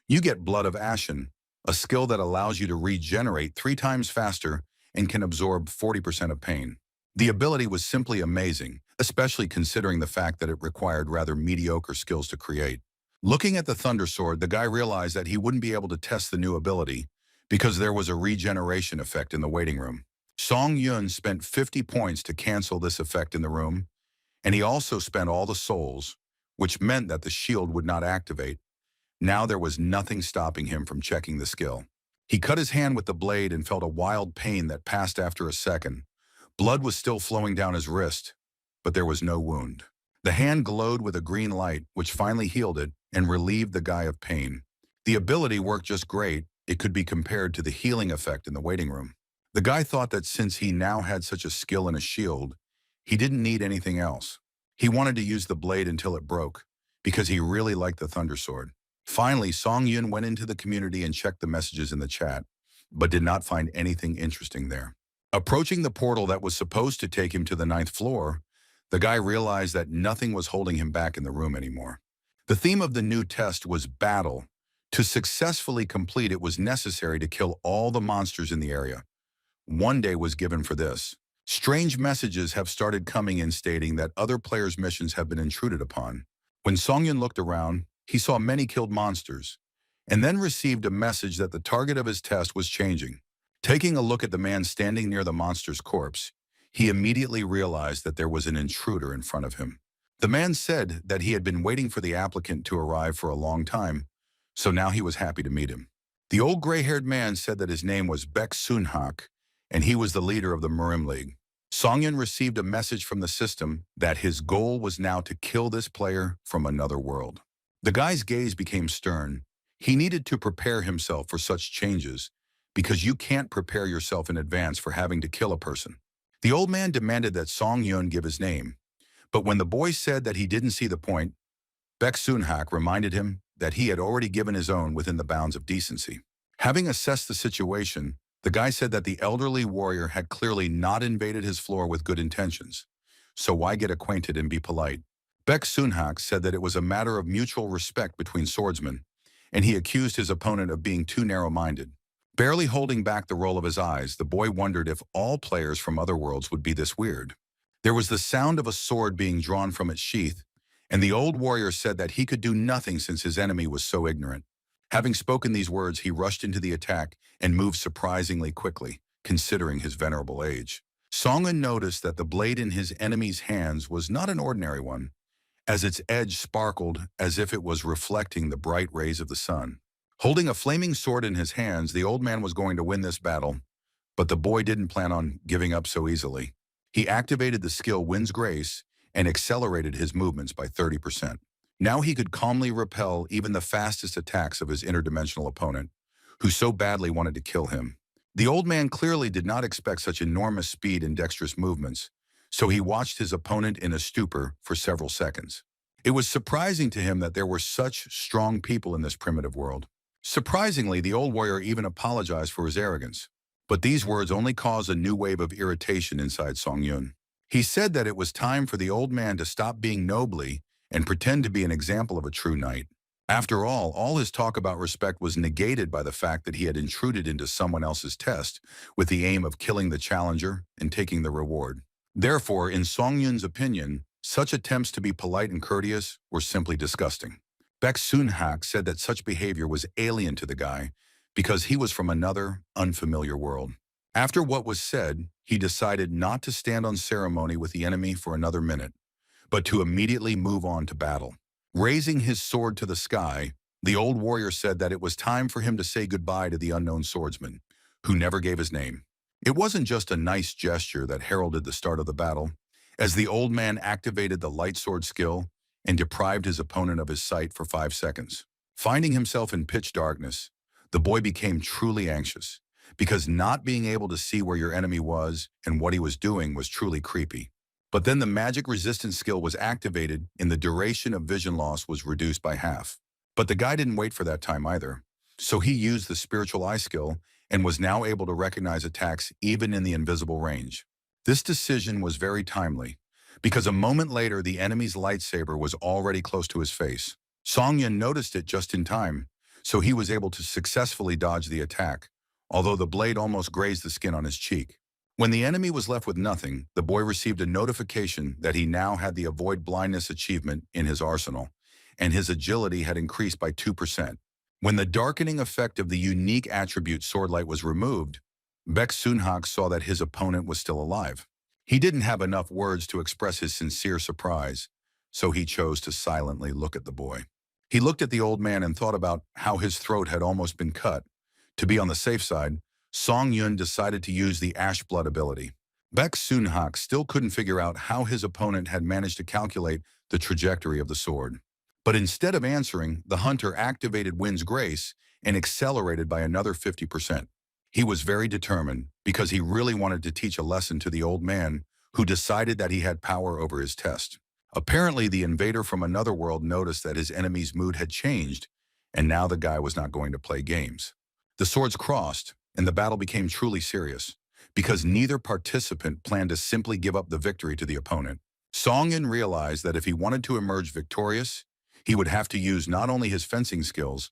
you get Blood of Ashen, a skill that allows you to regenerate 3 times faster and can absorb 40% of pain. The ability was simply amazing, especially considering the fact that it required rather mediocre skills to create. Looking at the Thunder Sword, the guy realized that he wouldn't be able to test the new ability because there was a regeneration effect in the waiting room. Song Yun spent 50 points to cancel this effect in the room, and he also spent all the souls, which meant that the shield would not activate. Now there was nothing stopping him from checking the skill. He cut his hand with the blade and felt a wild pain that passed after a second. Blood was still flowing down his wrist, but there was no wound. The hand glowed with a green light, which finally healed it and relieved the guy of pain. The ability worked just great. It could be compared to the healing effect in the waiting room. The guy thought that since he now had such a skill in a shield, he didn't need anything else. He wanted to use the blade until it broke, because he really liked the Thunder Sword. Finally, Song Yun went into the community and checked the messages in the chat, but did not find anything interesting there. Approaching the portal that was supposed to take him to the 9th floor, the guy realized that nothing was holding him back in the room anymore. The theme of the new test was battle. To successfully complete it was necessary to kill all the monsters in the area. 1 day was given for this. Strange messages have started coming in stating that other players' missions have been intruded upon. When Song Yun looked around, he saw many killed monsters, and then received a message that the target of his test was changing. Taking a look at the man standing near the monster's corpse, he immediately realized that there was an intruder in front of him. The man said that he had been waiting for the applicant to arrive for a long time, so now he was happy to meet him. The old gray-haired man said that his name was Baek Sunhak, and he was the leader of the Murim League. Songyun received a message from the system that his goal was now to kill this player from another world. The guy's gaze became stern. He needed to prepare himself for such changes, because you can't prepare yourself in advance for having to kill a person. The old man demanded that Songyun give his name, but when the boy said that he didn't see the point, Baek Sunhak reminded him that he had already given his own within the bounds of decency. Having assessed the situation, the guy said that the elderly warrior had clearly not invaded his floor with good intentions, so why get acquainted and be polite? Baek Sunhak said that it was a matter of mutual respect between swordsmen, and he accused his opponent of being too narrow-minded. Barely holding back the roll of his eyes, the boy wondered if all players from other worlds would be this weird. There was the sound of a sword being drawn from its sheath, and the old warrior said that he could do nothing since his enemy was so ignorant. Having spoken these words, he rushed into the attack and moved surprisingly quickly, considering his venerable age. Songyun noticed that the blade in his enemy's hands was not an ordinary one, as its edge sparkled as if it was reflecting the bright rays of the sun. Holding a flaming sword in his hands, the old man was going to win this battle, but the boy didn't plan on giving up so easily. He activated the skill Wind's Grace and accelerated his movements by 30%. Now he could calmly repel even the fastest attacks of his interdimensional opponent, who so badly wanted to kill him. The old man clearly did not expect such enormous speed and dexterous movements, so he watched his opponent in a stupor for several seconds. It was surprising to him that there were such strong people in this primitive world. Surprisingly, the old warrior even apologized for his arrogance. But these words only caused a new wave of irritation inside Songyun. He said that it was time for the old man to stop being nobly and pretend to be an example of a true knight. After all his talk about respect was negated by the fact that he had intruded into someone else's test with the aim of killing the challenger and taking the reward. Therefore, in Songyun's opinion, such attempts to be polite and courteous were simply disgusting. Baek Sunhak said that such behavior was alien to the guy because he was from another, unfamiliar world. After what was said, he decided not to stand on ceremony with the enemy for another minute, but to immediately move on to battle. Raising his sword to the sky, the old warrior said that it was time for him to say goodbye to the unknown swordsman, who never gave his name. It wasn't just a nice gesture that heralded the start of the battle, as the old man activated the light sword skill and deprived his opponent of his sight for 5 seconds. Finding himself in pitch darkness, the boy became truly anxious, because not being able to see where your enemy was and what he was doing was truly creepy. But then the magic resistance skill was activated and the duration of vision loss was reduced by half. But the guy didn't wait for that time either, so he used the spiritual eye skill and was now able to recognize attacks even in the invisible range. This decision was very timely, because a moment later the enemy's lightsaber was already close to his face. Songyun noticed it just in time, so he was able to successfully dodge the attack, although the blade almost grazed the skin on his cheek. When the enemy was left with nothing, the boy received a notification that he now had the Avoid Blindness achievement in his arsenal, and his agility had increased by 2%. When the darkening effect of the unique attribute Swordlight was removed, Baek Sunhak saw that his opponent was still alive. He didn't have enough words to express his sincere surprise, so he chose to silently look at the boy. He looked at the old man and thought about how his throat had almost been cut. To be on the safe side, Songyun decided to use the Ash Blood ability. Baek Sunhak still couldn't figure out how his opponent had managed to calculate the trajectory of the sword. But instead of answering, the hunter activated Wind's Grace and accelerated by another 50%. He was very determined because he really wanted to teach a lesson to the old man who decided that he had power over his test. Apparently, the invader from another world noticed that his enemy's mood had changed, and now the guy was not going to play games. The swords crossed, and the battle became truly serious, because neither participant planned to simply give up the victory to the opponent. Songyun realized that if he wanted to emerge victorious, he would have to use not only his fencing skills,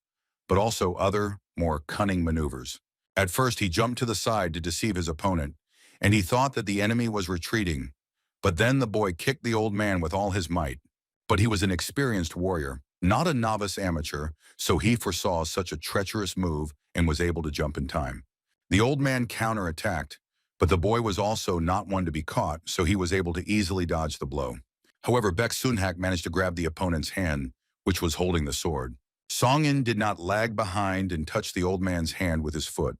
but also other, more cunning maneuvers. At first, he jumped to the side to deceive his opponent, and he thought that the enemy was retreating. But then the boy kicked the old man with all his might. But he was an experienced warrior, not a novice amateur, so he foresaw such a treacherous move and was able to jump in time. The old man counterattacked, but the boy was also not one to be caught, so he was able to easily dodge the blow. However, Baek Sunhak managed to grab the opponent's hand, which was holding the sword. Song-yin did not lag behind and touch the old man's hand with his foot,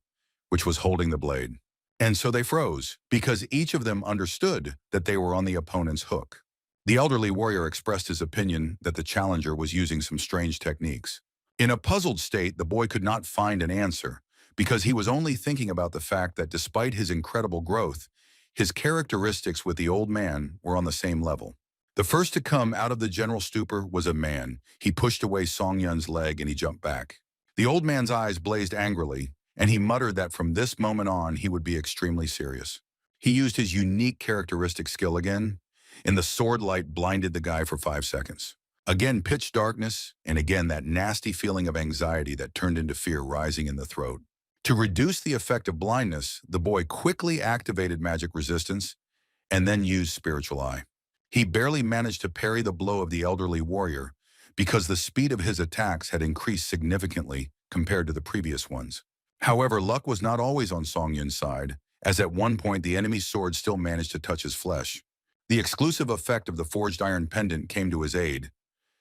which was holding the blade. And so they froze, because each of them understood that they were on the opponent's hook. The elderly warrior expressed his opinion that the challenger was using some strange techniques. In a puzzled state, the boy could not find an answer, because he was only thinking about the fact that despite his incredible growth, his characteristics with the old man were on the same level. The first to come out of the general stupor was a man. He pushed away Song-yun's leg and he jumped back. The old man's eyes blazed angrily, and he muttered that from this moment on he would be extremely serious. He used his unique characteristic skill again, and the sword light blinded the guy for 5 seconds. Again pitch darkness, and again that nasty feeling of anxiety that turned into fear rising in the throat. To reduce the effect of blindness, the boy quickly activated magic resistance and then used spiritual eye. He barely managed to parry the blow of the elderly warrior because the speed of his attacks had increased significantly compared to the previous ones. However, luck was not always on Song-yun's side, as at one point the enemy's sword still managed to touch his flesh. The exclusive effect of the forged iron pendant came to his aid.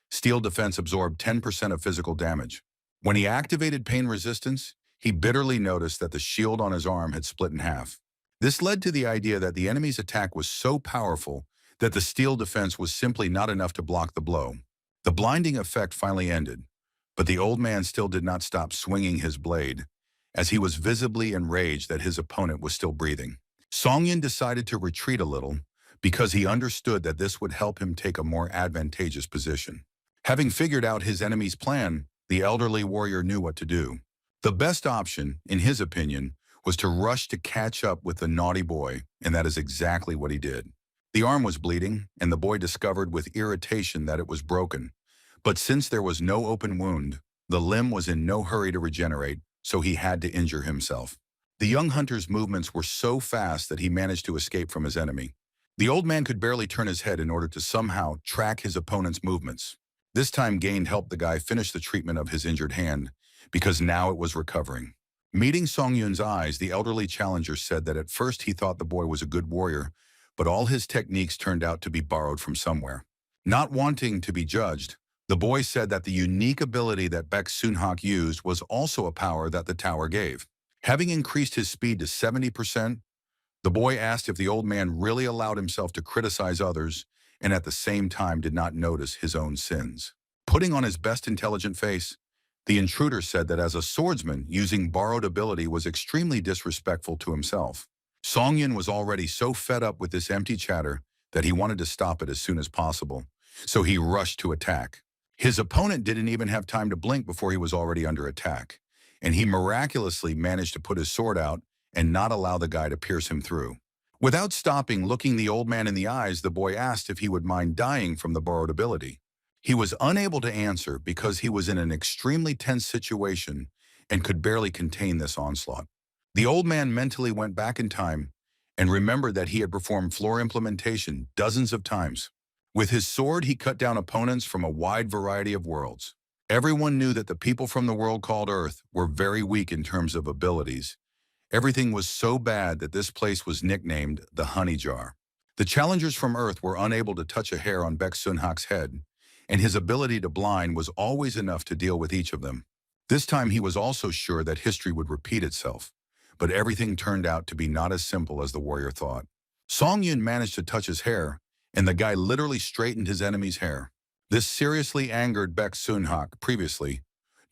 Steel defense absorbed 10% of physical damage. When he activated pain resistance, he bitterly noticed that the shield on his arm had split in half. This led to the idea that the enemy's attack was so powerful that the steel defense was simply not enough to block the blow. The blinding effect finally ended, but the old man still did not stop swinging his blade, as he was visibly enraged that his opponent was still breathing. Song-yun decided to retreat a little because he understood that this would help him take a more advantageous position. Having figured out his enemy's plan, the elderly warrior knew what to do. The best option, in his opinion, was to rush to catch up with the naughty boy, and that is exactly what he did. The arm was bleeding, and the boy discovered with irritation that it was broken. But since there was no open wound, the limb was in no hurry to regenerate, so he had to injure himself. The young hunter's movements were so fast that he managed to escape from his enemy. The old man could barely turn his head in order to somehow track his opponent's movements. This time Gain helped the guy finish the treatment of his injured hand, because now it was recovering. Meeting Song-yun's eyes, the elderly challenger said that at first he thought the boy was a good warrior, but all his techniques turned out to be borrowed from somewhere. Not wanting to be judged, the boy said that the unique ability that Baek Sun-hak used was also a power that the tower gave. Having increased his speed to 70%, the boy asked if the old man really allowed himself to criticize others and at the same time did not notice his own sins. Putting on his best intelligent face, the intruder said that as a swordsman, using borrowed ability was extremely disrespectful to himself. Song-yun was already so fed up with this empty chatter that he wanted to stop it as soon as possible, so he rushed to attack. His opponent didn't even have time to blink before he was already under attack, and he miraculously managed to put his sword out and not allow the guy to pierce him through. Without stopping, looking the old man in the eyes, the boy asked if he would mind dying from the borrowed ability. He was unable to answer because he was in an extremely tense situation and could barely contain this onslaught. The old man mentally went back in time and remembered that he had performed floor implementation dozens of times. With his sword, he cut down opponents from a wide variety of worlds. Everyone knew that the people from the world called Earth were very weak in terms of abilities. Everything was so bad that this place was nicknamed the Honey Jar. The challengers from Earth were unable to touch a hair on Baek Sun-hak's head, and his ability to blind was always enough to deal with each of them. This time he was also sure that history would repeat itself, but everything turned out to be not as simple as the warrior thought. Song-yun managed to touch his hair, and the guy literally straightened his enemy's hair. This seriously angered Baek Sun-hak. Previously,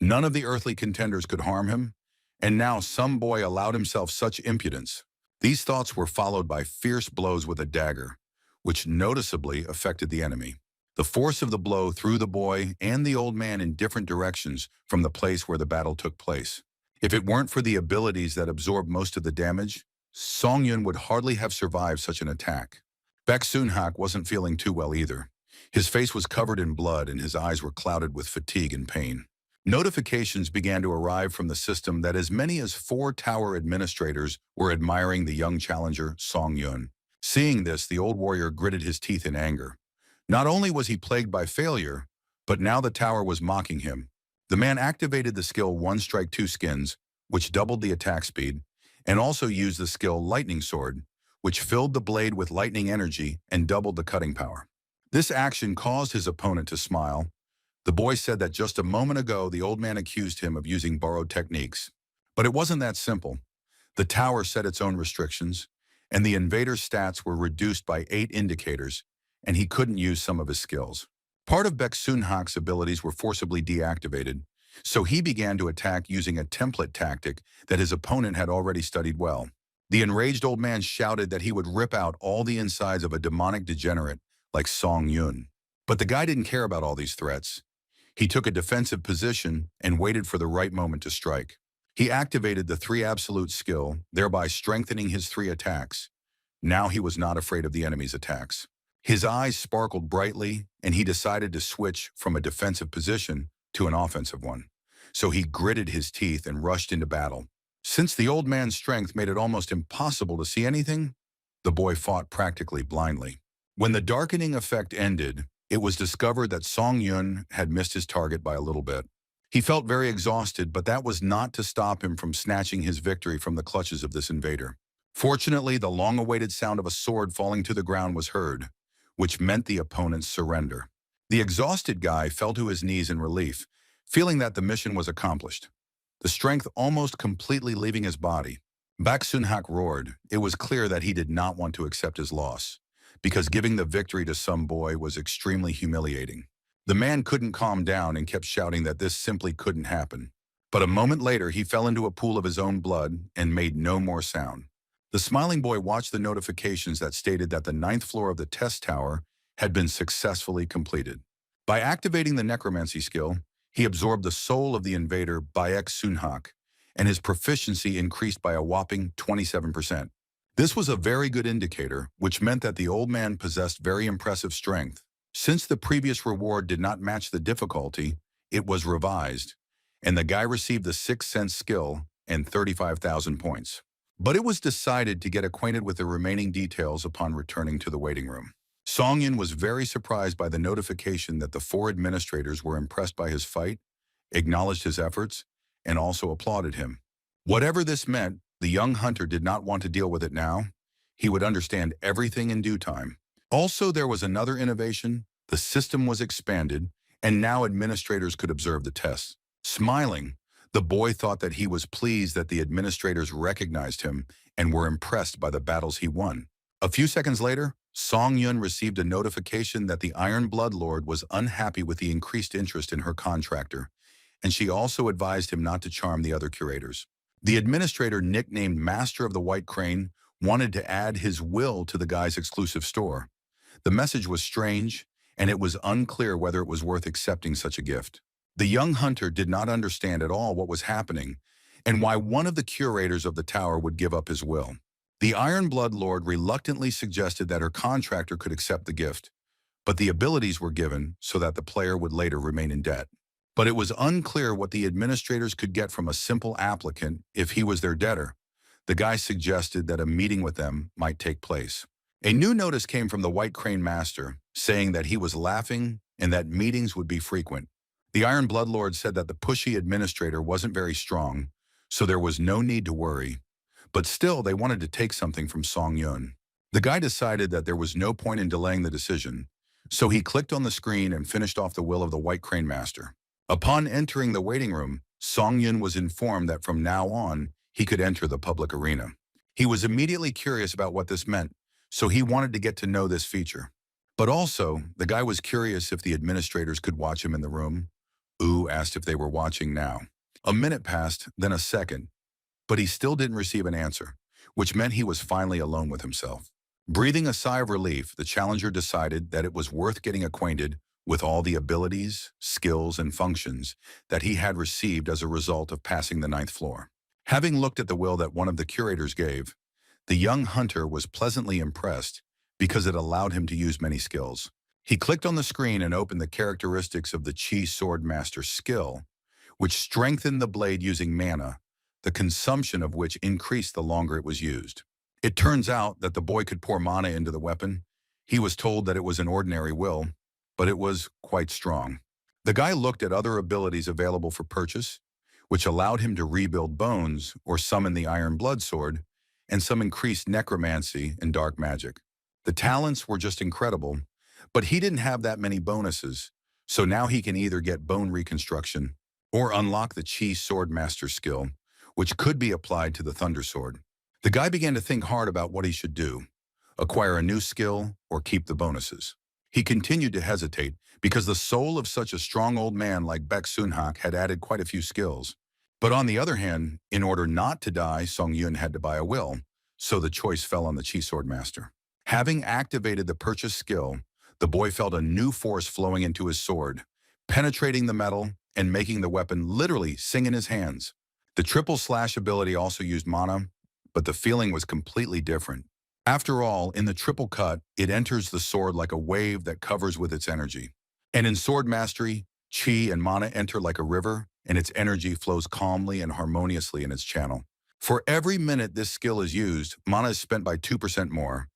none of the earthly contenders could harm him, and now some boy allowed himself such impudence. These thoughts were followed by fierce blows with a dagger, which noticeably affected the enemy. The force of the blow threw the boy and the old man in different directions from the place where the battle took place. If it weren't for the abilities that absorbed most of the damage, Song-yun would hardly have survived such an attack. Baek Sun-hak wasn't feeling too well either. His face was covered in blood and his eyes were clouded with fatigue and pain. Notifications began to arrive from the system that as many as 4 tower administrators were admiring the young challenger, Song-yun. Seeing this, the old warrior gritted his teeth in anger. Not only was he plagued by failure, but now the tower was mocking him. The man activated the skill One Strike Two Skins, which doubled the attack speed, and also used the skill Lightning Sword, which filled the blade with lightning energy and doubled the cutting power. This action caused his opponent to smile, The boy said that just a moment ago, the old man accused him of using borrowed techniques. But it wasn't that simple. The tower set its own restrictions, and the invader's stats were reduced by 8 indicators, and he couldn't use some of his skills. Part of Baek-Sun-hak's abilities were forcibly deactivated, so he began to attack using a template tactic that his opponent had already studied well. The enraged old man shouted that he would rip out all the insides of a demonic degenerate like Song Yun. But the guy didn't care about all these threats. He took a defensive position and waited for the right moment to strike. He activated the 3 absolute skill, thereby strengthening his 3 attacks. Now he was not afraid of the enemy's attacks. His eyes sparkled brightly, and he decided to switch from a defensive position to an offensive one. So he gritted his teeth and rushed into battle. Since the old man's strength made it almost impossible to see anything, the boy fought practically blindly. When the darkening effect ended, it was discovered that Song Yun had missed his target by a little bit. He felt very exhausted, but that was not to stop him from snatching his victory from the clutches of this invader. Fortunately, the long-awaited sound of a sword falling to the ground was heard, which meant the opponent's surrender. The exhausted guy fell to his knees in relief, feeling that the mission was accomplished. The strength almost completely leaving his body. Baek-Sun-hak roared. It was clear that he did not want to accept his loss, because giving the victory to some boy was extremely humiliating. The man couldn't calm down and kept shouting that this simply couldn't happen. But a moment later, he fell into a pool of his own blood and made no more sound. The smiling boy watched the notifications that stated that the 9th floor of the test tower had been successfully completed. By activating the Necromancy skill, he absorbed the soul of the invader Baek-Sun-hak, and his proficiency increased by a whopping 27%. This was a very good indicator, which meant that the old man possessed very impressive strength. Since the previous reward did not match the difficulty, it was revised, and the guy received the 6th sense skill and 35,000 points. But it was decided to get acquainted with the remaining details upon returning to the waiting room. Song Yun was very surprised by the notification that the 4 administrators were impressed by his fight, acknowledged his efforts, and also applauded him. Whatever this meant, the young hunter did not want to deal with it now. He would understand everything in due time. Also, there was another innovation. The system was expanded, and now administrators could observe the tests. Smiling, the boy thought that he was pleased that the administrators recognized him and were impressed by the battles he won. A few seconds later, Song Yun received a notification that the Iron Blood Lord was unhappy with the increased interest in her contractor, and she also advised him not to charm the other curators. The administrator, nicknamed Master of the White Crane, wanted to add his will to the guy's exclusive store. The message was strange, and it was unclear whether it was worth accepting such a gift. The young hunter did not understand at all what was happening and why one of the curators of the tower would give up his will. The Iron Blood Lord reluctantly suggested that her contractor could accept the gift, but the abilities were given so that the player would later remain in debt. But it was unclear what the administrators could get from a simple applicant if he was their debtor. The guy suggested that a meeting with them might take place. A new notice came from the White Crane Master, saying that he was laughing and that meetings would be frequent. The Iron Blood Lord said that the pushy administrator wasn't very strong, so there was no need to worry. But still, they wanted to take something from Song Yun. The guy decided that there was no point in delaying the decision, so he clicked on the screen and finished off the will of the White Crane Master. Upon entering the waiting room, Song Yun was informed that from now on, he could enter the public arena. He was immediately curious about what this meant, so he wanted to get to know this feature. But also, the guy was curious if the administrators could watch him in the room. Ooh asked if they were watching now. A minute passed, then a second, but he still didn't receive an answer, which meant he was finally alone with himself. Breathing a sigh of relief, the challenger decided that it was worth getting acquainted with all the abilities, skills, and functions that he had received as a result of passing the 9th floor. Having looked at the will that one of the curators gave, the young hunter was pleasantly impressed because it allowed him to use many skills. He clicked on the screen and opened the characteristics of the Chi Sword Master skill, which strengthened the blade using mana, the consumption of which increased the longer it was used. It turns out that the boy could pour mana into the weapon. He was told that it was an ordinary will, but it was quite strong. The guy looked at other abilities available for purchase, which allowed him to rebuild bones or summon the Iron Blood Sword, and some increased necromancy and dark magic. The talents were just incredible, but he didn't have that many bonuses, So now he can either get bone reconstruction or unlock the Chi Swordmaster skill, which could be applied to the Thunder Sword. The guy began to think hard about what he should do, acquire a new skill or keep the bonuses. He continued to hesitate because the soul of such a strong old man like Baek Sunhak had added quite a few skills. But on the other hand, in order not to die, Song Yun had to buy a will, so the choice fell on the Chi Swordmaster. Having activated the purchase skill, the boy felt a new force flowing into his sword, penetrating the metal and making the weapon literally sing in his hands. The triple slash ability also used mana, but the feeling was completely different. After all, in the triple cut, it enters the sword like a wave that covers with its energy. And in sword mastery, chi and mana enter like a river, and its energy flows calmly and harmoniously in its channel. For every minute this skill is used, mana is spent by 2% more,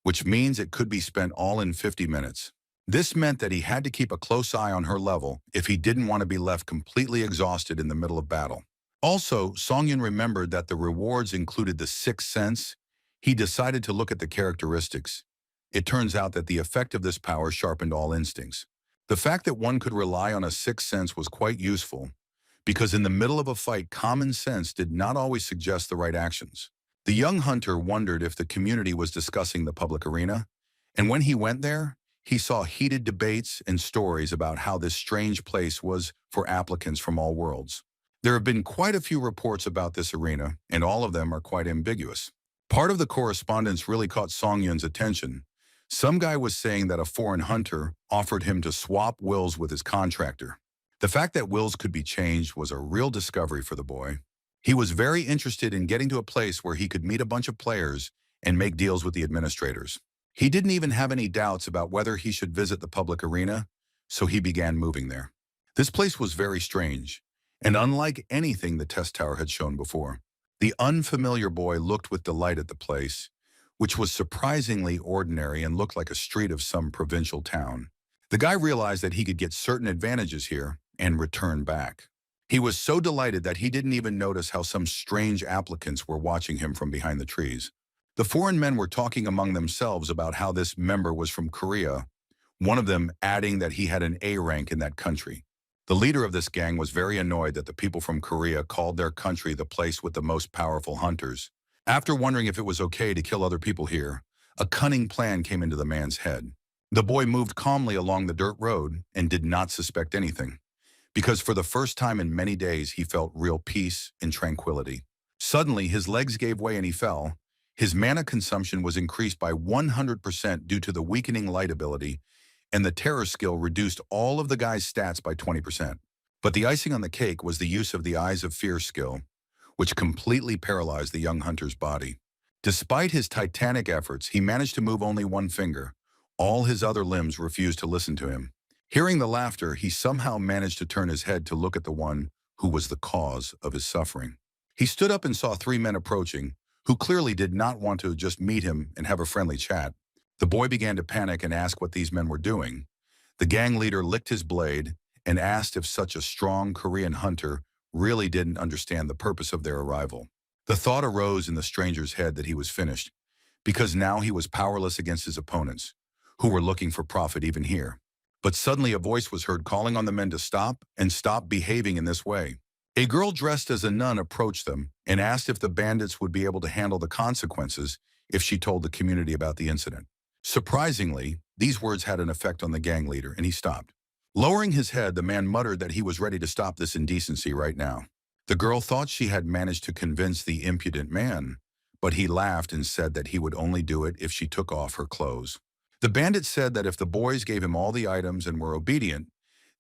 which means it could be spent all in 50 minutes. This meant that he had to keep a close eye on her level if he didn't want to be left completely exhausted in the middle of battle. Also, Songyun remembered that the rewards included the sixth sense. He decided to look at the characteristics. It turns out that the effect of this power sharpened all instincts. The fact that one could rely on a sixth sense was quite useful, because in the middle of a fight, common sense did not always suggest the right actions. The young hunter wondered if the community was discussing the public arena, and when he went there, he saw heated debates and stories about how this strange place was for applicants from all worlds. There have been quite a few reports about this arena, and all of them are quite ambiguous. Part of the correspondence really caught Songyun's attention. Some guy was saying that a foreign hunter offered him to swap wills with his contractor. The fact that wills could be changed was a real discovery for the boy. He was very interested in getting to a place where he could meet a bunch of players and make deals with the administrators. He didn't even have any doubts about whether he should visit the public arena, so he began moving there. This place was very strange, and unlike anything the test tower had shown before. The unfamiliar boy looked with delight at the place, which was surprisingly ordinary and looked like a street of some provincial town. The guy realized that he could get certain advantages here and return back. He was so delighted that he didn't even notice how some strange applicants were watching him from behind the trees. The foreign men were talking among themselves about how this member was from Korea, one of them adding that he had an A rank in that country. The leader of this gang was very annoyed that the people from Korea called their country the place with the most powerful hunters. After wondering if it was okay to kill other people here, a cunning plan came into the man's head. The boy moved calmly along the dirt road and did not suspect anything, because for the first time in many days he felt real peace and tranquility. Suddenly his legs gave way and he fell. His mana consumption was increased by 100% due to the weakening light ability, and the terror skill reduced all of the guy's stats by 20%. But the icing on the cake was the use of the Eyes of Fear skill, which completely paralyzed the young hunter's body. Despite his titanic efforts, he managed to move only one finger. All his other limbs refused to listen to him. Hearing the laughter, he somehow managed to turn his head to look at the one who was the cause of his suffering. He stood up and saw three men approaching, who clearly did not want to just meet him and have a friendly chat. The boy began to panic and ask what these men were doing. The gang leader licked his blade and asked if such a strong Korean hunter really didn't understand the purpose of their arrival. The thought arose in the stranger's head that he was finished, because now he was powerless against his opponents, who were looking for profit even here. But suddenly a voice was heard calling on the men to stop and stop behaving in this way. A girl dressed as a nun approached them and asked if the bandits would be able to handle the consequences if she told the community about the incident. Surprisingly, these words had an effect on the gang leader, and he stopped. Lowering his head, the man muttered that he was ready to stop this indecency right now. The girl thought she had managed to convince the impudent man, but he laughed and said that he would only do it if she took off her clothes. The bandit said that if the boys gave him all the items and were obedient,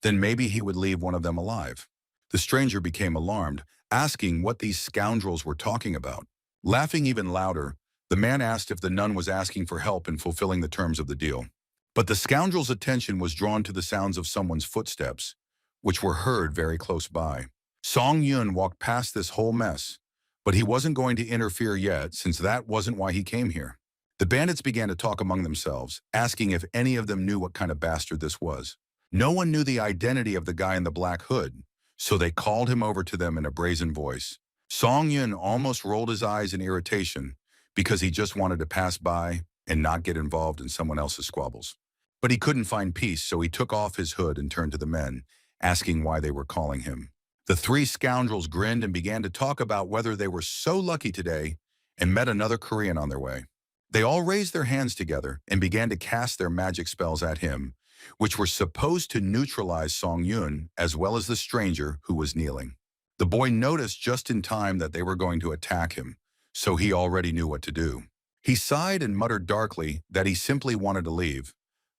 then maybe he would leave one of them alive. The stranger became alarmed, asking what these scoundrels were talking about. Laughing even louder, the man asked if the nun was asking for help in fulfilling the terms of the deal. But the scoundrel's attention was drawn to the sounds of someone's footsteps, which were heard very close by. Song Yun walked past this whole mess, but he wasn't going to interfere yet, since that wasn't why he came here. The bandits began to talk among themselves, asking if any of them knew what kind of bastard this was. No one knew the identity of the guy in the black hood, so they called him over to them in a brazen voice. Song Yun almost rolled his eyes in irritation because he just wanted to pass by and not get involved in someone else's squabbles. But he couldn't find peace, so he took off his hood and turned to the men, asking why they were calling him. The three scoundrels grinned and began to talk about whether they were so lucky today and met another Korean on their way. They all raised their hands together and began to cast their magic spells at him, which were supposed to neutralize Song Yun as well as the stranger who was kneeling. The boy noticed just in time that they were going to attack him, so he already knew what to do. He sighed and muttered darkly that he simply wanted to leave,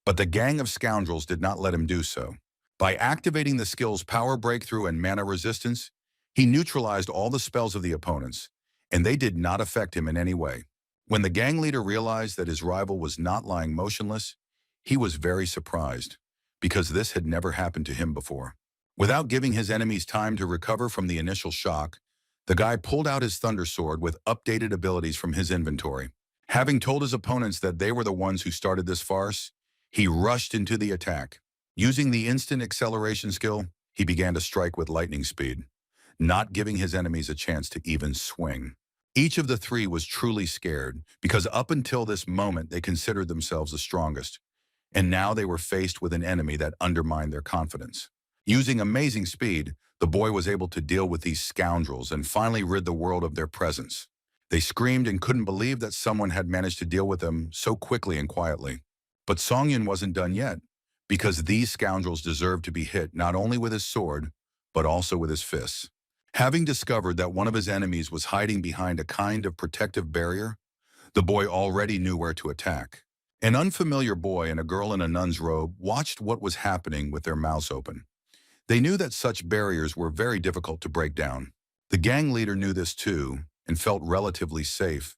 but the gang of scoundrels did not let him do so. By activating the skills Power Breakthrough and Mana Resistance, he neutralized all the spells of the opponents, and they did not affect him in any way. When the gang leader realized that his rival was not lying motionless, he was very surprised, because this had never happened to him before. Without giving his enemies time to recover from the initial shock, the guy pulled out his Thunder Sword with updated abilities from his inventory. Having told his opponents that they were the ones who started this farce, he rushed into the attack. Using the instant acceleration skill, he began to strike with lightning speed, not giving his enemies a chance to even swing. Each of the three was truly scared, because up until this moment they considered themselves the strongest, and now they were faced with an enemy that undermined their confidence. Using amazing speed, the boy was able to deal with these scoundrels and finally rid the world of their presence. They screamed and couldn't believe that someone had managed to deal with them so quickly and quietly. But Song Yun wasn't done yet, because these scoundrels deserved to be hit not only with his sword, but also with his fists. Having discovered that one of his enemies was hiding behind a kind of protective barrier, the boy already knew where to attack. An unfamiliar boy and a girl in a nun's robe watched what was happening with their mouths open. They knew that such barriers were very difficult to break down. The gang leader knew this too, and felt relatively safe.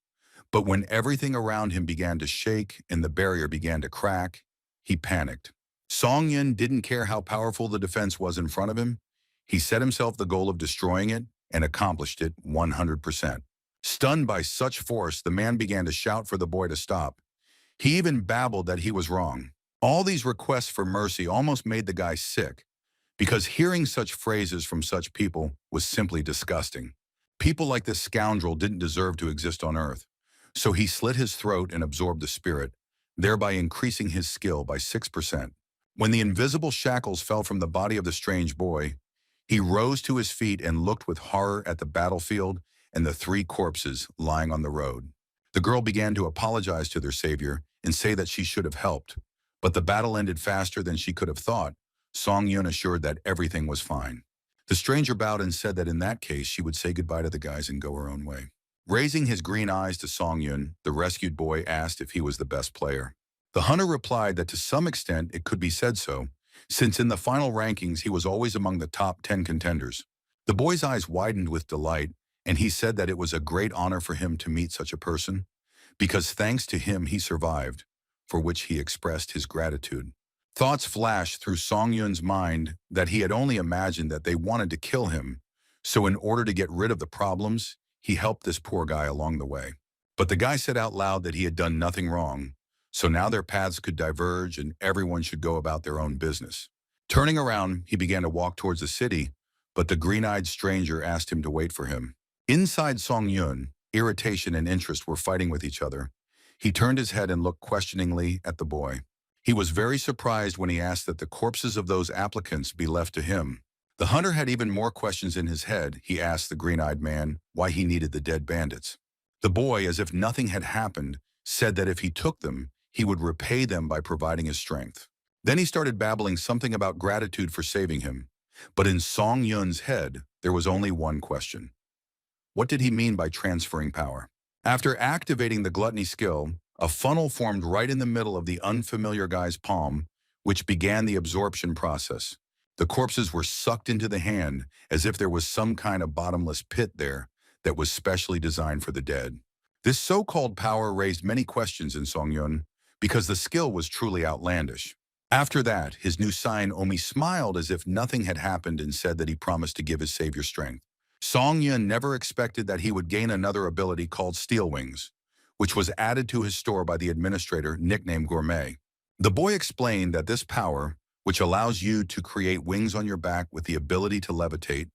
But when everything around him began to shake and the barrier began to crack, he panicked. Song Yun didn't care how powerful the defense was in front of him. He set himself the goal of destroying it and accomplished it 100%. Stunned by such force, the man began to shout for the boy to stop. He even babbled that he was wrong. All these requests for mercy almost made the guy sick, because hearing such phrases from such people was simply disgusting. People like this scoundrel didn't deserve to exist on Earth, so he slit his throat and absorbed the spirit, thereby increasing his skill by 6%. When the invisible shackles fell from the body of the strange boy, he rose to his feet and looked with horror at the battlefield and the three corpses lying on the road. The girl began to apologize to their savior and say that she should have helped, but the battle ended faster than she could have thought. Song Yun assured that everything was fine. The stranger bowed and said that in that case she would say goodbye to the guys and go her own way. Raising his green eyes to Song Yun, the rescued boy asked if he was the best player. The hunter replied that to some extent it could be said so, since in the final rankings he was always among the top 10 contenders. The boy's eyes widened with delight, and he said that it was a great honor for him to meet such a person, because thanks to him he survived, for which he expressed his gratitude. Thoughts flashed through Song Yun's mind that he had only imagined that they wanted to kill him, so in order to get rid of the problems, he helped this poor guy along the way. But the guy said out loud that he had done nothing wrong, so now their paths could diverge and everyone should go about their own business. Turning around, he began to walk towards the city, but the green-eyed stranger asked him to wait for him. Inside Song Yun, irritation and interest were fighting with each other. He turned his head and looked questioningly at the boy. He was very surprised when he asked that the corpses of those applicants be left to him. The hunter had even more questions in his head. He asked the green-eyed man why he needed the dead bandits. The boy, as if nothing had happened, said that if he took them, he would repay them by providing his strength. Then he started babbling something about gratitude for saving him. But in Song Yun's head, there was only one question. What did he mean by transferring power? After activating the gluttony skill, a funnel formed right in the middle of the unfamiliar guy's palm, which began the absorption process. The corpses were sucked into the hand as if there was some kind of bottomless pit there that was specially designed for the dead. This so-called power raised many questions in Song Yun, because the skill was truly outlandish. After that, his new sign Omi smiled as if nothing had happened and said that he promised to give his savior strength. Song Yun never expected that he would gain another ability called Steel Wings, which was added to his store by the administrator nicknamed Gourmet. The boy explained that this power, which allows you to create wings on your back with the ability to levitate,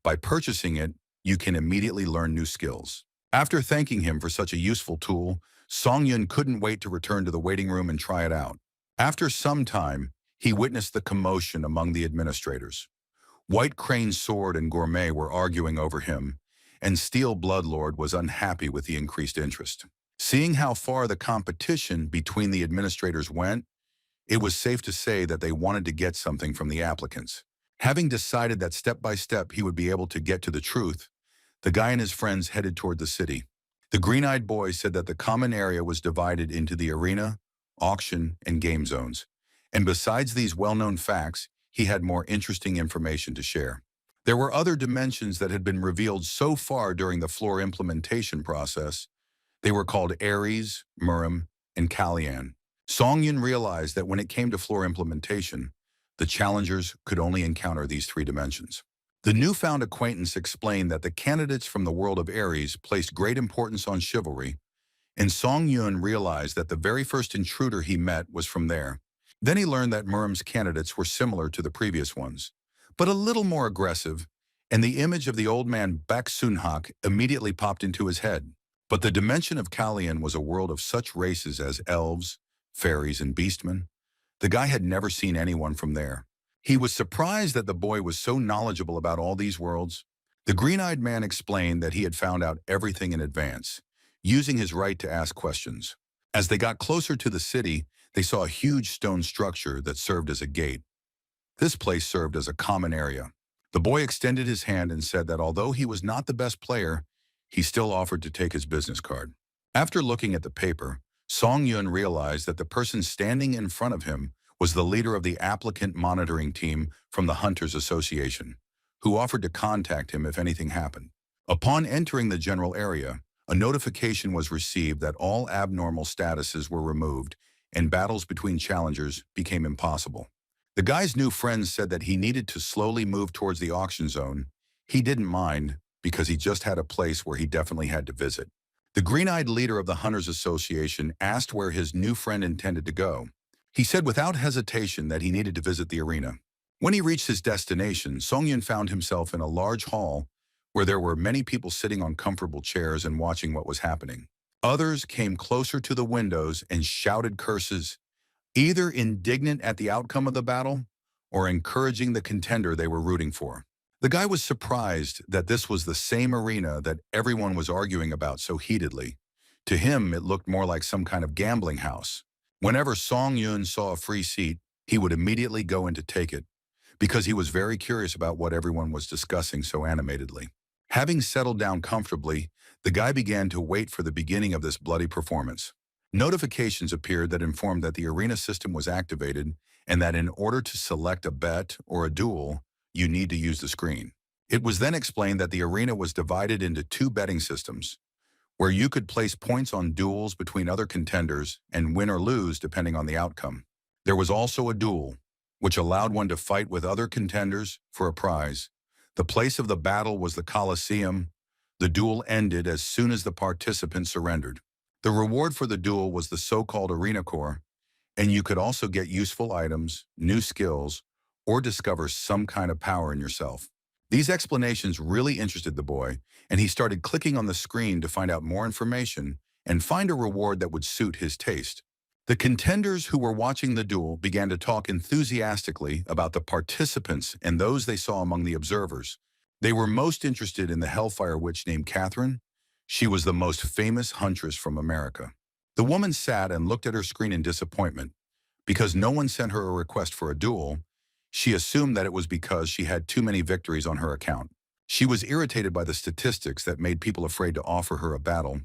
by purchasing it, you can immediately learn new skills. After thanking him for such a useful tool, Song Yun couldn't wait to return to the waiting room and try it out. After some time, he witnessed the commotion among the administrators. White Crane's sword and Gourmet were arguing over him, and Steel Bloodlord was unhappy with the increased interest. Seeing how far the competition between the administrators went, it was safe to say that they wanted to get something from the applicants. Having decided that step by step he would be able to get to the truth, the guy and his friends headed toward the city. The green-eyed boy said that the common area was divided into the arena, auction, and game zones. And besides these well-known facts, he had more interesting information to share. There were other dimensions that had been revealed so far during the floor implementation process. They were called Ares, Murim, and Kalyan. Songyun realized that when it came to floor implementation, the challengers could only encounter these three dimensions. The newfound acquaintance explained that the candidates from the world of Ares placed great importance on chivalry, and Songyun realized that the very first intruder he met was from there. Then he learned that Murim's candidates were similar to the previous ones, but a little more aggressive, and the image of the old man Bak Sunhak immediately popped into his head. But the dimension of Kalyan was a world of such races as elves, fairies, and beastmen. The guy had never seen anyone from there. He was surprised that the boy was so knowledgeable about all these worlds. The green-eyed man explained that he had found out everything in advance, using his right to ask questions. As they got closer to the city, they saw a huge stone structure that served as a gate. This place served as a common area. The boy extended his hand and said that although he was not the best player, he still offered to take his business card. After looking at the paper, Songyun realized that the person standing in front of him was the leader of the applicant monitoring team from the Hunters Association, who offered to contact him if anything happened. Upon entering the general area, a notification was received that all abnormal statuses were removed and battles between challengers became impossible. The guy's new friends said that he needed to slowly move towards the auction zone. He didn't mind because he just had a place where he definitely had to visit. The green-eyed leader of the Hunters Association asked where his new friend intended to go. He said without hesitation that he needed to visit the arena. When he reached his destination, Songyun found himself in a large hall where there were many people sitting on comfortable chairs and watching what was happening. Others came closer to the windows and shouted curses, either indignant at the outcome of the battle or encouraging the contender they were rooting for. The guy was surprised that this was the same arena that everyone was arguing about so heatedly. To him, it looked more like some kind of gambling house. Whenever Songyun saw a free seat, he would immediately go in to take it, because he was very curious about what everyone was discussing so animatedly. Having settled down comfortably, the guy began to wait for the beginning of this bloody performance. Notifications appeared that informed that the arena system was activated and that in order to select a bet or a duel, you need to use the screen. It was then explained that the arena was divided into two betting systems, where you could place points on duels between other contenders and win or lose depending on the outcome. There was also a duel, which allowed one to fight with other contenders for a prize. The place of the battle was the Colosseum. The duel ended as soon as the participants surrendered. The reward for the duel was the so-called arena core, and you could also get useful items, new skills, or discover some kind of power in yourself. These explanations really interested the boy, and he started clicking on the screen to find out more information and find a reward that would suit his taste. The contenders who were watching the duel began to talk enthusiastically about the participants and those they saw among the observers. They were most interested in the Hellfire Witch named Catherine. She was the most famous huntress from America. The woman sat and looked at her screen in disappointment. Because no one sent her a request for a duel, she assumed that it was because she had too many victories on her account. She was irritated by the statistics that made people afraid to offer her a battle.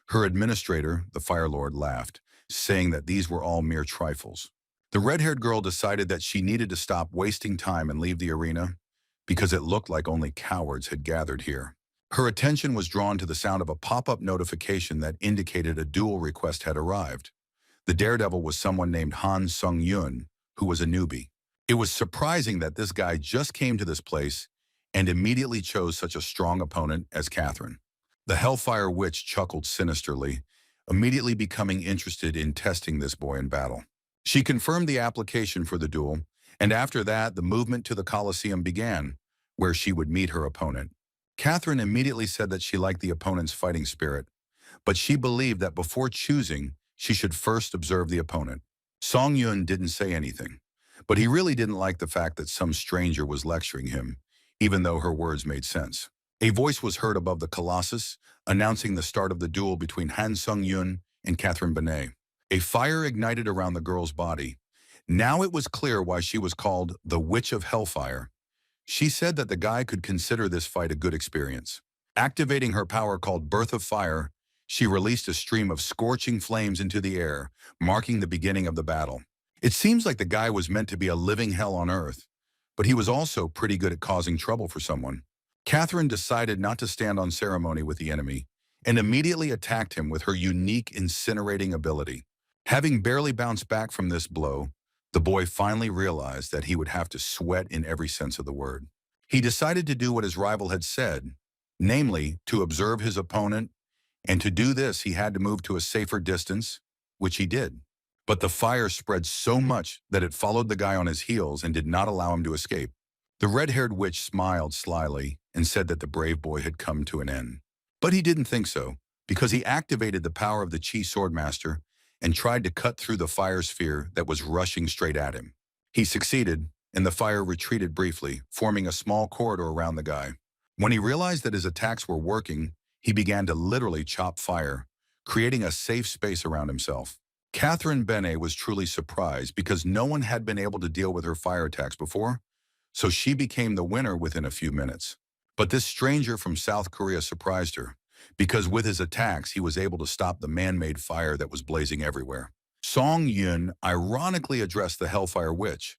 Her administrator, the Fire Lord, laughed, saying that these were all mere trifles. The red-haired girl decided that she needed to stop wasting time and leave the arena because it looked like only cowards had gathered here. Her attention was drawn to the sound of a pop-up notification that indicated a duel request had arrived. The daredevil was someone named Han Sung-yun, who was a newbie. It was surprising that this guy just came to this place and immediately chose such a strong opponent as Catherine. The Hellfire Witch chuckled sinisterly, immediately becoming interested in testing this boy in battle. She confirmed the application for the duel, and after that, the movement to the Colosseum began, where she would meet her opponent. Catherine immediately said that she liked the opponent's fighting spirit, but she believed that before choosing, she should first observe the opponent. Song Yun didn't say anything, but he really didn't like the fact that some stranger was lecturing him, even though her words made sense. A voice was heard above the colossus, announcing the start of the duel between Han Sung-yun and Catherine Benet. A fire ignited around the girl's body. Now it was clear why she was called the Witch of Hellfire. She said that the guy could consider this fight a good experience. Activating her power called Birth of Fire, she released a stream of scorching flames into the air, marking the beginning of the battle. It seems like the guy was meant to be a living hell on earth, but he was also pretty good at causing trouble for someone. Catherine decided not to stand on ceremony with the enemy and immediately attacked him with her unique incinerating ability. Having barely bounced back from this blow, the boy finally realized that he would have to sweat in every sense of the word. He decided to do what his rival had said, namely, to observe his opponent, and to do this he had to move to a safer distance, which he did. But the fire spread so much that it followed the guy on his heels and did not allow him to escape. The red-haired witch smiled slyly and said that the brave boy had come to an end. But he didn't think so, because he activated the power of the Chi Swordmaster and tried to cut through the fire sphere that was rushing straight at him. He succeeded, and the fire retreated briefly, forming a small corridor around the guy. When he realized that his attacks were working, he began to literally chop fire, creating a safe space around himself. Catherine Benet was truly surprised because no one had been able to deal with her fire attacks before, so she became the winner within a few minutes. But this stranger from South Korea surprised her, because with his attacks he was able to stop the man-made fire that was blazing everywhere. Song Yun ironically addressed the Hellfire Witch,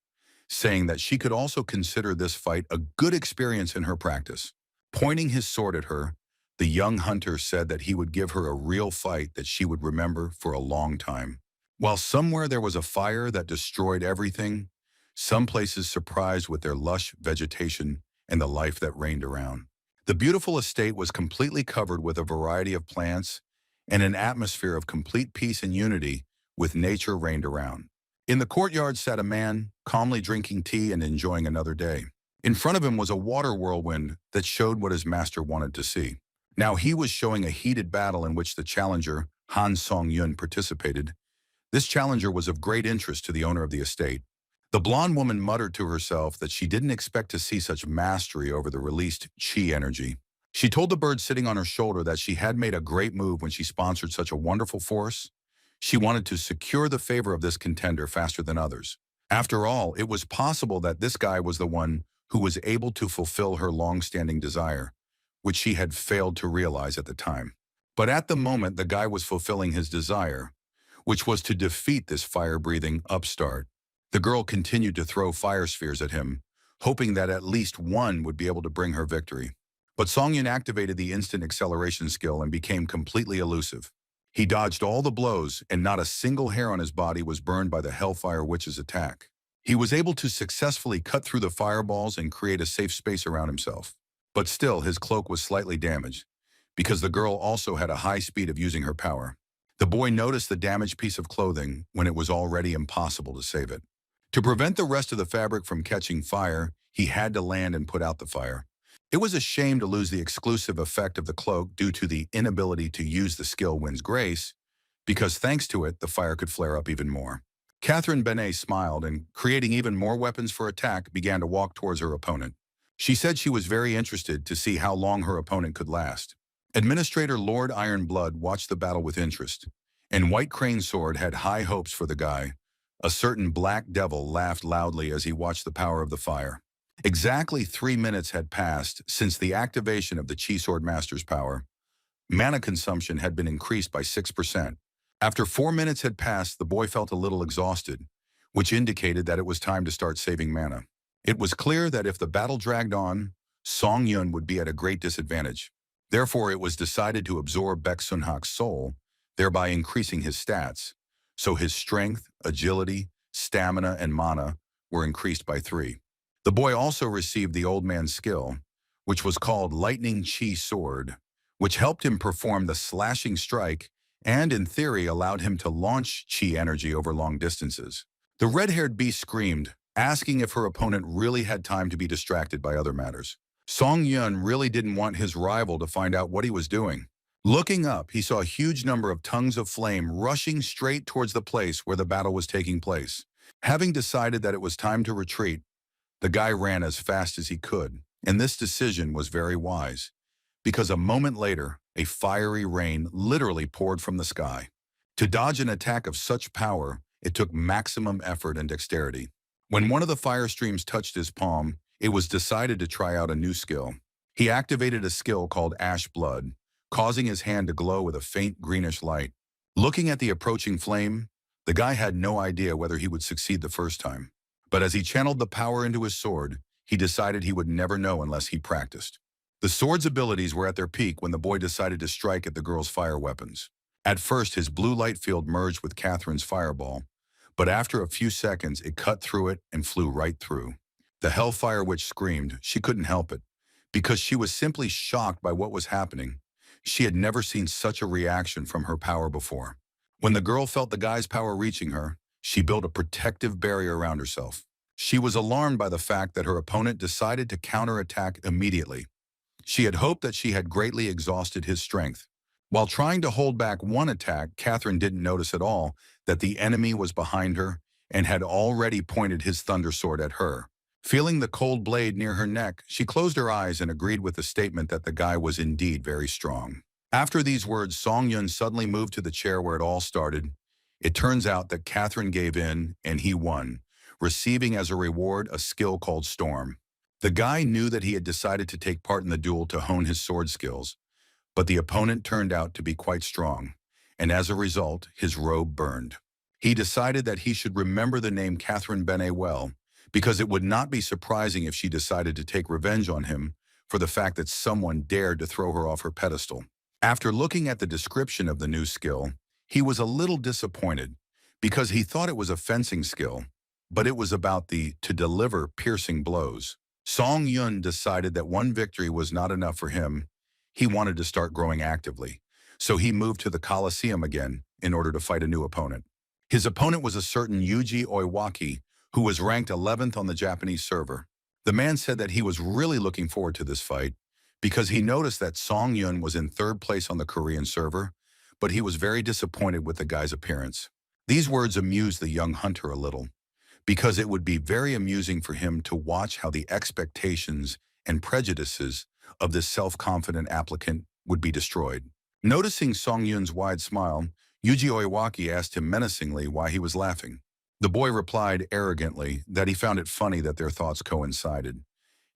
saying that she could also consider this fight a good experience in her practice. Pointing his sword at her, the young hunter said that he would give her a real fight that she would remember for a long time. While somewhere there was a fire that destroyed everything, some places surprised with their lush vegetation and the life that reigned around. The beautiful estate was completely covered with a variety of plants, and an atmosphere of complete peace and unity with nature reigned around. In the courtyard sat a man, calmly drinking tea and enjoying another day. In front of him was a water whirlwind that showed what his master wanted to see. Now he was showing a heated battle in which the challenger, Han Song-yun, participated. This challenger was of great interest to the owner of the estate. The blonde woman muttered to herself that she didn't expect to see such mastery over the released chi energy. She told the bird sitting on her shoulder that she had made a great move when she sponsored such a wonderful force. She wanted to secure the favor of this contender faster than others. After all, it was possible that this guy was the one who was able to fulfill her long-standing desire, which she had failed to realize at the time. But at the moment, the guy was fulfilling his desire, which was to defeat this fire-breathing upstart. The girl continued to throw fire spheres at him, hoping that at least one would be able to bring her victory. But Song-yun activated the instant acceleration skill and became completely elusive. He dodged all the blows, and not a single hair on his body was burned by the Hellfire Witch's attack. He was able to successfully cut through the fireballs and create a safe space around himself. But still, his cloak was slightly damaged, because the girl also had a high speed of using her power. The boy noticed the damaged piece of clothing when it was already impossible to save it. To prevent the rest of the fabric from catching fire, he had to land and put out the fire. It was a shame to lose the exclusive effect of the cloak due to the inability to use the skill Wind's Grace, because thanks to it, the fire could flare up even more. Catherine Benet smiled and, creating even more weapons for attack, began to walk towards her opponent. She said she was very interested to see how long her opponent could last. Administrator Lord Ironblood watched the battle with interest, and White Crane's sword had high hopes for the guy. A certain black devil laughed loudly as he watched the power of the fire. Exactly 3 minutes had passed since the activation of the Chi Swordmaster's power. Mana consumption had been increased by 6%. After 4 minutes had passed, the boy felt a little exhausted, which indicated that it was time to start saving mana. It was clear that if the battle dragged on, Song Yun would be at a great disadvantage. Therefore, it was decided to absorb Baek Sun-hak's soul, thereby increasing his stats, so his strength, agility, stamina, and mana were increased by 3. The boy also received the old man's skill, which was called Lightning Chi Sword, which helped him perform the slashing strike and, in theory, allowed him to launch chi energy over long distances. The red-haired beast screamed, asking if her opponent really had time to be distracted by other matters. Song Yun really didn't want his rival to find out what he was doing, Looking up, he saw a huge number of tongues of flame rushing straight towards the place where the battle was taking place. Having decided that it was time to retreat, the guy ran as fast as he could, and this decision was very wise, because a moment later, a fiery rain literally poured from the sky. To dodge an attack of such power, it took maximum effort and dexterity. When one of the fire streams touched his palm, it was decided to try out a new skill. He activated a skill called Ash Blood, causing his hand to glow with a faint greenish light. Looking at the approaching flame, the guy had no idea whether he would succeed the first time. But as he channeled the power into his sword, he decided he would never know unless he practiced. The sword's abilities were at their peak when the boy decided to strike at the girl's fire weapons. At first, his blue light field merged with Catherine's fireball, but after a few seconds, it cut through it and flew right through. The Hellfire Witch screamed. She couldn't help it, because she was simply shocked by what was happening. She had never seen such a reaction from her power before. When the girl felt the guy's power reaching her, she built a protective barrier around herself. She was alarmed by the fact that her opponent decided to counterattack immediately. She had hoped that she had greatly exhausted his strength. While trying to hold back one attack, Catherine didn't notice at all that the enemy was behind her and had already pointed his thunder sword at her. Feeling the cold blade near her neck, she closed her eyes and agreed with the statement that the guy was indeed very strong. After these words, Song Yun suddenly moved to the chair where it all started. It turns out that Catherine gave in and he won, receiving as a reward a skill called Storm. The guy knew that he had decided to take part in the duel to hone his sword skills, but the opponent turned out to be quite strong, and as a result, his robe burned. He decided that he should remember the name Catherine Benet well, because it would not be surprising if she decided to take revenge on him for the fact that someone dared to throw her off her pedestal. After looking at the description of the new skill, he was a little disappointed because he thought it was a fencing skill, but it was about to deliver piercing blows. Song Yun decided that one victory was not enough for him. He wanted to start growing actively, so he moved to the Colosseum again in order to fight a new opponent. His opponent was a certain Yuji Oiwaki, who was ranked 11th on the Japanese server. The man said that he was really looking forward to this fight because he noticed that Song Yun was in third place on the Korean server, but he was very disappointed with the guy's appearance. These words amused the young hunter a little, because it would be very amusing for him to watch how the expectations and prejudices of this self-confident applicant would be destroyed. Noticing Song Yun's wide smile, Yuji Oiwaki asked him menacingly why he was laughing. The boy replied arrogantly that he found it funny that their thoughts coincided,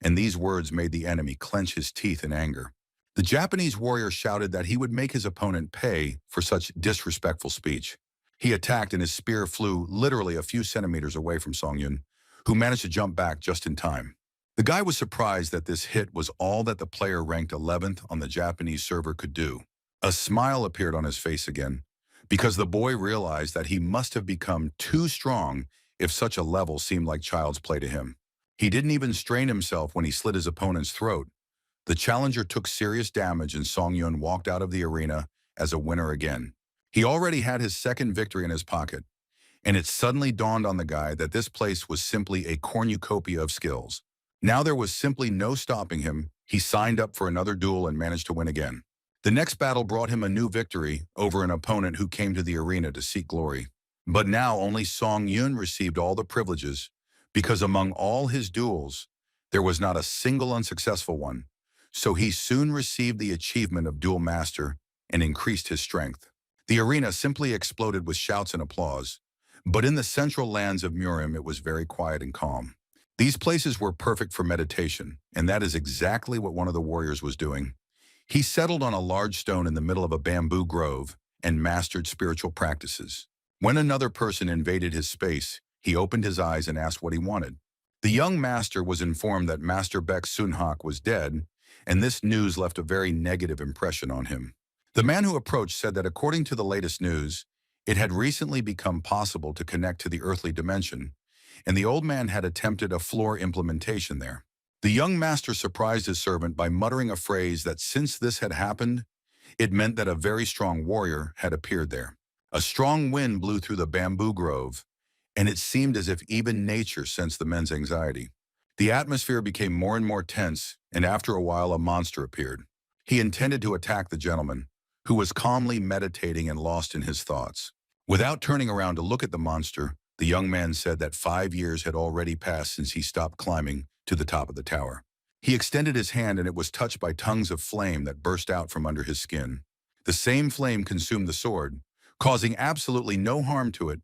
and these words made the enemy clench his teeth in anger. The Japanese warrior shouted that he would make his opponent pay for such disrespectful speech. He attacked and his spear flew literally a few centimeters away from Song Yun, who managed to jump back just in time. The guy was surprised that this hit was all that the player ranked 11th on the Japanese server could do. A smile appeared on his face again, because the boy realized that he must have become too strong if such a level seemed like child's play to him. He didn't even strain himself when he slit his opponent's throat. The challenger took serious damage and Song Yun walked out of the arena as a winner again. He already had his second victory in his pocket, and it suddenly dawned on the guy that this place was simply a cornucopia of skills. Now there was simply no stopping him. He signed up for another duel and managed to win again. The next battle brought him a new victory over an opponent who came to the arena to seek glory. But now only Song Yun received all the privileges, because among all his duels, there was not a single unsuccessful one. So he soon received the achievement of Duel Master and increased his strength. The arena simply exploded with shouts and applause, but in the central lands of Murim it was very quiet and calm. These places were perfect for meditation, and that is exactly what one of the warriors was doing. He settled on a large stone in the middle of a bamboo grove and mastered spiritual practices. When another person invaded his space, he opened his eyes and asked what he wanted. The young master was informed that Master Baek Sunhak was dead, and this news left a very negative impression on him. The man who approached said that according to the latest news, it had recently become possible to connect to the earthly dimension, and the old man had attempted a floor implementation there. The young master surprised his servant by muttering a phrase that since this had happened, it meant that a very strong warrior had appeared there. A strong wind blew through the bamboo grove, and it seemed as if even nature sensed the men's anxiety. The atmosphere became more and more tense, and after a while a monster appeared. He intended to attack the gentleman, who was calmly meditating and lost in his thoughts. Without turning around to look at the monster, the young man said that 5 years had already passed since he stopped climbing to the top of the tower. He extended his hand and it was touched by tongues of flame that burst out from under his skin. The same flame consumed the sword, causing absolutely no harm to it,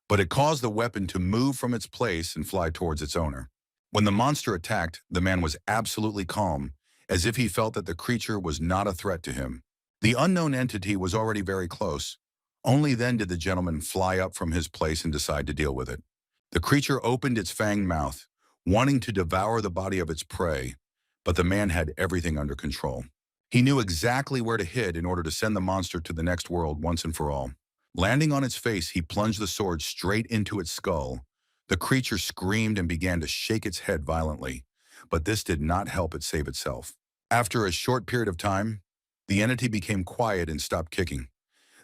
but it caused the weapon to move from its place and fly towards its owner. When the monster attacked, the man was absolutely calm, as if he felt that the creature was not a threat to him. The unknown entity was already very close. Only then did the gentleman fly up from his place and decide to deal with it. The creature opened its fanged mouth, wanting to devour the body of its prey, but the man had everything under control. He knew exactly where to hit in order to send the monster to the next world once and for all. Landing on its face, he plunged the sword straight into its skull. The creature screamed and began to shake its head violently, but this did not help it save itself. After a short period of time, the entity became quiet and stopped kicking.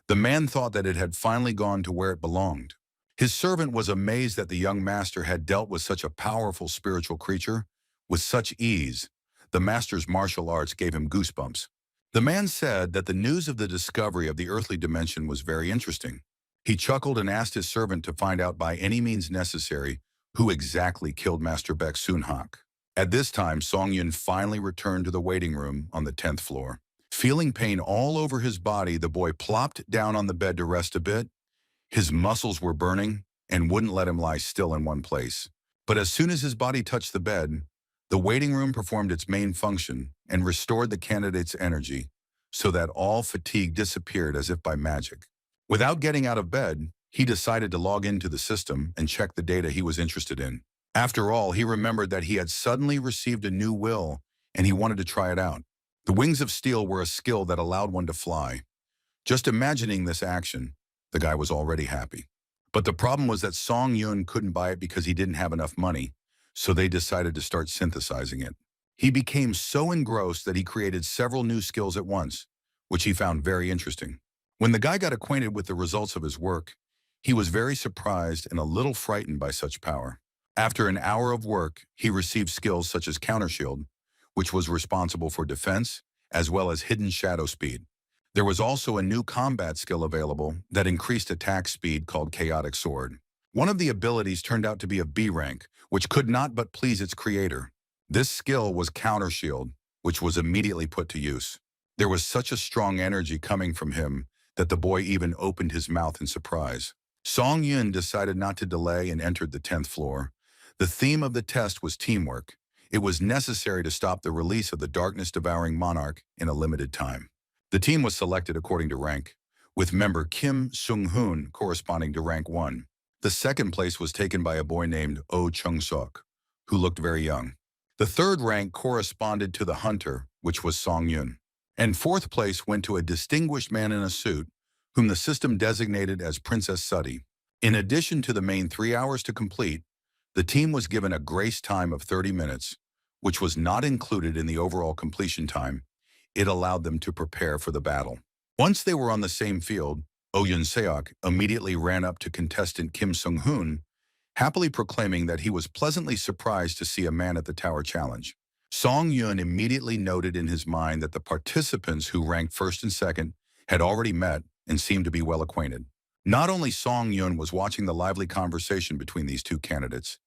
The man thought that it had finally gone to where it belonged. His servant was amazed that the young master had dealt with such a powerful spiritual creature with such ease. The master's martial arts gave him goosebumps. The man said that the news of the discovery of the earthly dimension was very interesting. He chuckled and asked his servant to find out by any means necessary who exactly killed Master Baek Soon-hak. At this time, Song Yun finally returned to the waiting room on the 10th floor. Feeling pain all over his body, the boy plopped down on the bed to rest a bit. His muscles were burning and wouldn't let him lie still in one place. But as soon as his body touched the bed, the waiting room performed its main function and restored the candidate's energy so that all fatigue disappeared as if by magic. Without getting out of bed, he decided to log into the system and check the data he was interested in. After all, he remembered that he had suddenly received a new will and he wanted to try it out. The wings of steel were a skill that allowed one to fly. Just imagining this action, the guy was already happy. But the problem was that Song Yun couldn't buy it because he didn't have enough money, so they decided to start synthesizing it. He became so engrossed that he created several new skills at once, which he found very interesting. When the guy got acquainted with the results of his work, he was very surprised and a little frightened by such power. After an hour of work, he received skills such as countershield, which was responsible for defense, as well as hidden shadow speed. There was also a new combat skill available that increased attack speed called Chaotic Sword. One of the abilities turned out to be a B rank, which could not but please its creator. This skill was Counter Shield, which was immediately put to use. There was such a strong energy coming from him that the boy even opened his mouth in surprise. Song Yun decided not to delay and entered the 10th floor. The theme of the test was teamwork. It was necessary to stop the release of the darkness-devouring monarch in a limited time. The team was selected according to rank, with member Kim Sung-hoon corresponding to rank 1. The second place was taken by a boy named Oh Chung-sok, who looked very young. The third rank corresponded to the hunter, which was Song Yun. And fourth place went to a distinguished man in a suit, whom the system designated as Princess Suddy. In addition to the main 3 hours to complete, the team was given a grace time of 30 minutes, which was not included in the overall completion time. It allowed them to prepare for the battle. Once they were on the same field, Oh Yun-seok immediately ran up to contestant Kim Sung-hoon, happily proclaiming that he was pleasantly surprised to see a man at the tower challenge. Song Yun immediately noted in his mind that the participants who ranked first and second had already met and seemed to be well acquainted. Not only Song Yun was watching the lively conversation between these two candidates,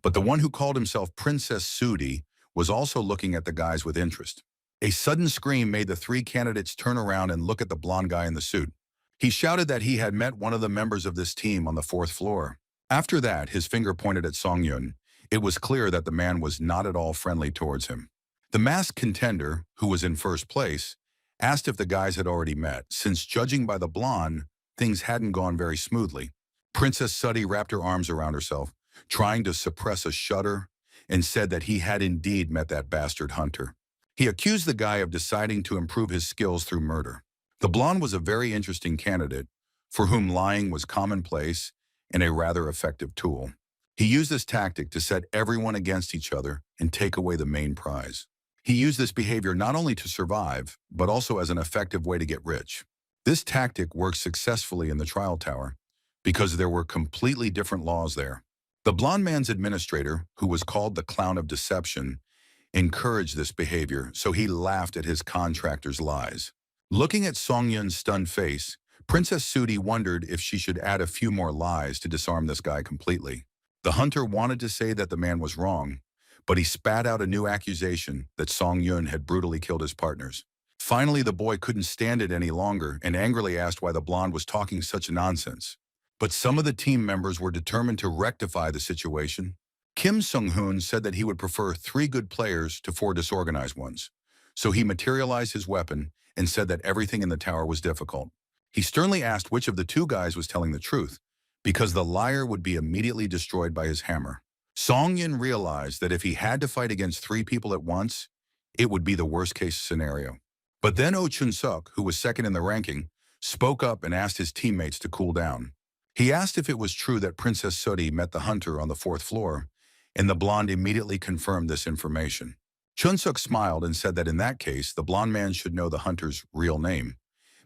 but the one who called himself Princess Sudi was also looking at the guys with interest. A sudden scream made the three candidates turn around and look at the blonde guy in the suit. He shouted that he had met one of the members of this team on the 4th floor. After that, his finger pointed at Song Yun. It was clear that the man was not at all friendly towards him. The masked contender, who was in first place, asked if the guys had already met, since judging by the blonde, things hadn't gone very smoothly. Princess Suddy wrapped her arms around herself, trying to suppress a shudder, and said that he had indeed met that bastard hunter. He accused the guy of deciding to improve his skills through murder. The blonde was a very interesting candidate, for whom lying was commonplace and a rather effective tool. He used this tactic to set everyone against each other and take away the main prize. He used this behavior not only to survive, but also as an effective way to get rich. This tactic worked successfully in the trial tower because there were completely different laws there. The blonde man's administrator, who was called the Clown of Deception, encouraged this behavior, so he laughed at his contractor's lies. Looking at Song Yun's stunned face, Princess Sudi wondered if she should add a few more lies to disarm this guy completely. The hunter wanted to say that the man was wrong, but he spat out a new accusation that Song Yun had brutally killed his partners. Finally, the boy couldn't stand it any longer and angrily asked why the blonde was talking such nonsense. But some of the team members were determined to rectify the situation. Kim Sung-hoon said that he would prefer 3 good players to 4 disorganized ones. So he materialized his weapon and said that everything in the tower was difficult. He sternly asked which of the 2 guys was telling the truth, because the liar would be immediately destroyed by his hammer. Song Yin realized that if he had to fight against 3 people at once, it would be the worst-case scenario. But then Oh Chun-suk, who was second in the ranking, spoke up and asked his teammates to cool down. He asked if it was true that Princess Sudi met the hunter on the 4th floor, and the blonde immediately confirmed this information. Chun-suk smiled and said that in that case, the blonde man should know the hunter's real name,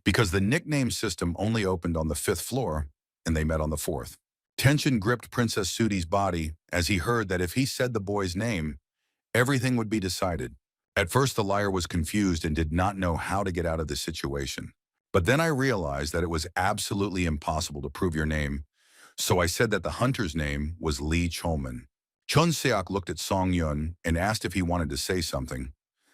because the nickname system only opened on the 5th floor, and they met on the 4th. Tension gripped Princess Sudi's body as he heard that if he said the boy's name, everything would be decided. At first, the liar was confused and did not know how to get out of the situation. But then I realized that it was absolutely impossible to prove your name, so I said that the hunter's name was Lee Cholman. Chun Seok looked at Song Yun and asked if he wanted to say something.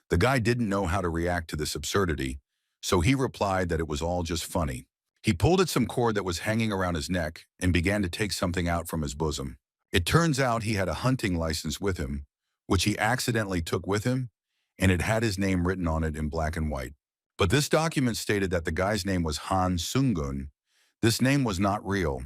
The guy didn't know how to react to this absurdity, so he replied that it was all just funny. He pulled at some cord that was hanging around his neck and began to take something out from his bosom. It turns out he had a hunting license with him, which he accidentally took with him, and it had his name written on it in black and white. But this document stated that the guy's name was Han Sungun. This name was not real,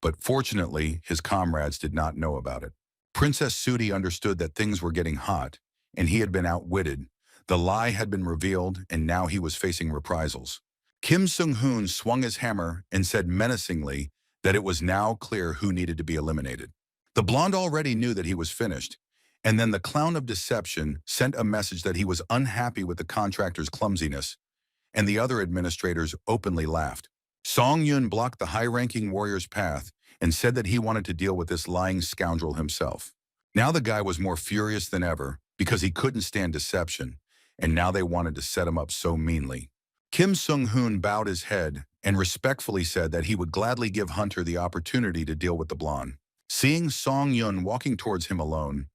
but fortunately, his comrades did not know about it. Princess Sudi understood that things were getting hot, and he had been outwitted. The lie had been revealed, and now he was facing reprisals. Kim Sung-hoon swung his hammer and said menacingly that it was now clear who needed to be eliminated. The blonde already knew that he was finished, and then the clown of deception sent a message that he was unhappy with the contractor's clumsiness, and the other administrators openly laughed. Song Yun blocked the high-ranking warrior's path and said that he wanted to deal with this lying scoundrel himself. Now the guy was more furious than ever because he couldn't stand deception, and now they wanted to set him up so meanly. Kim Sung-hoon bowed his head and respectfully said that he would gladly give Hunter the opportunity to deal with the blonde. Seeing Song Yun walking towards him alone,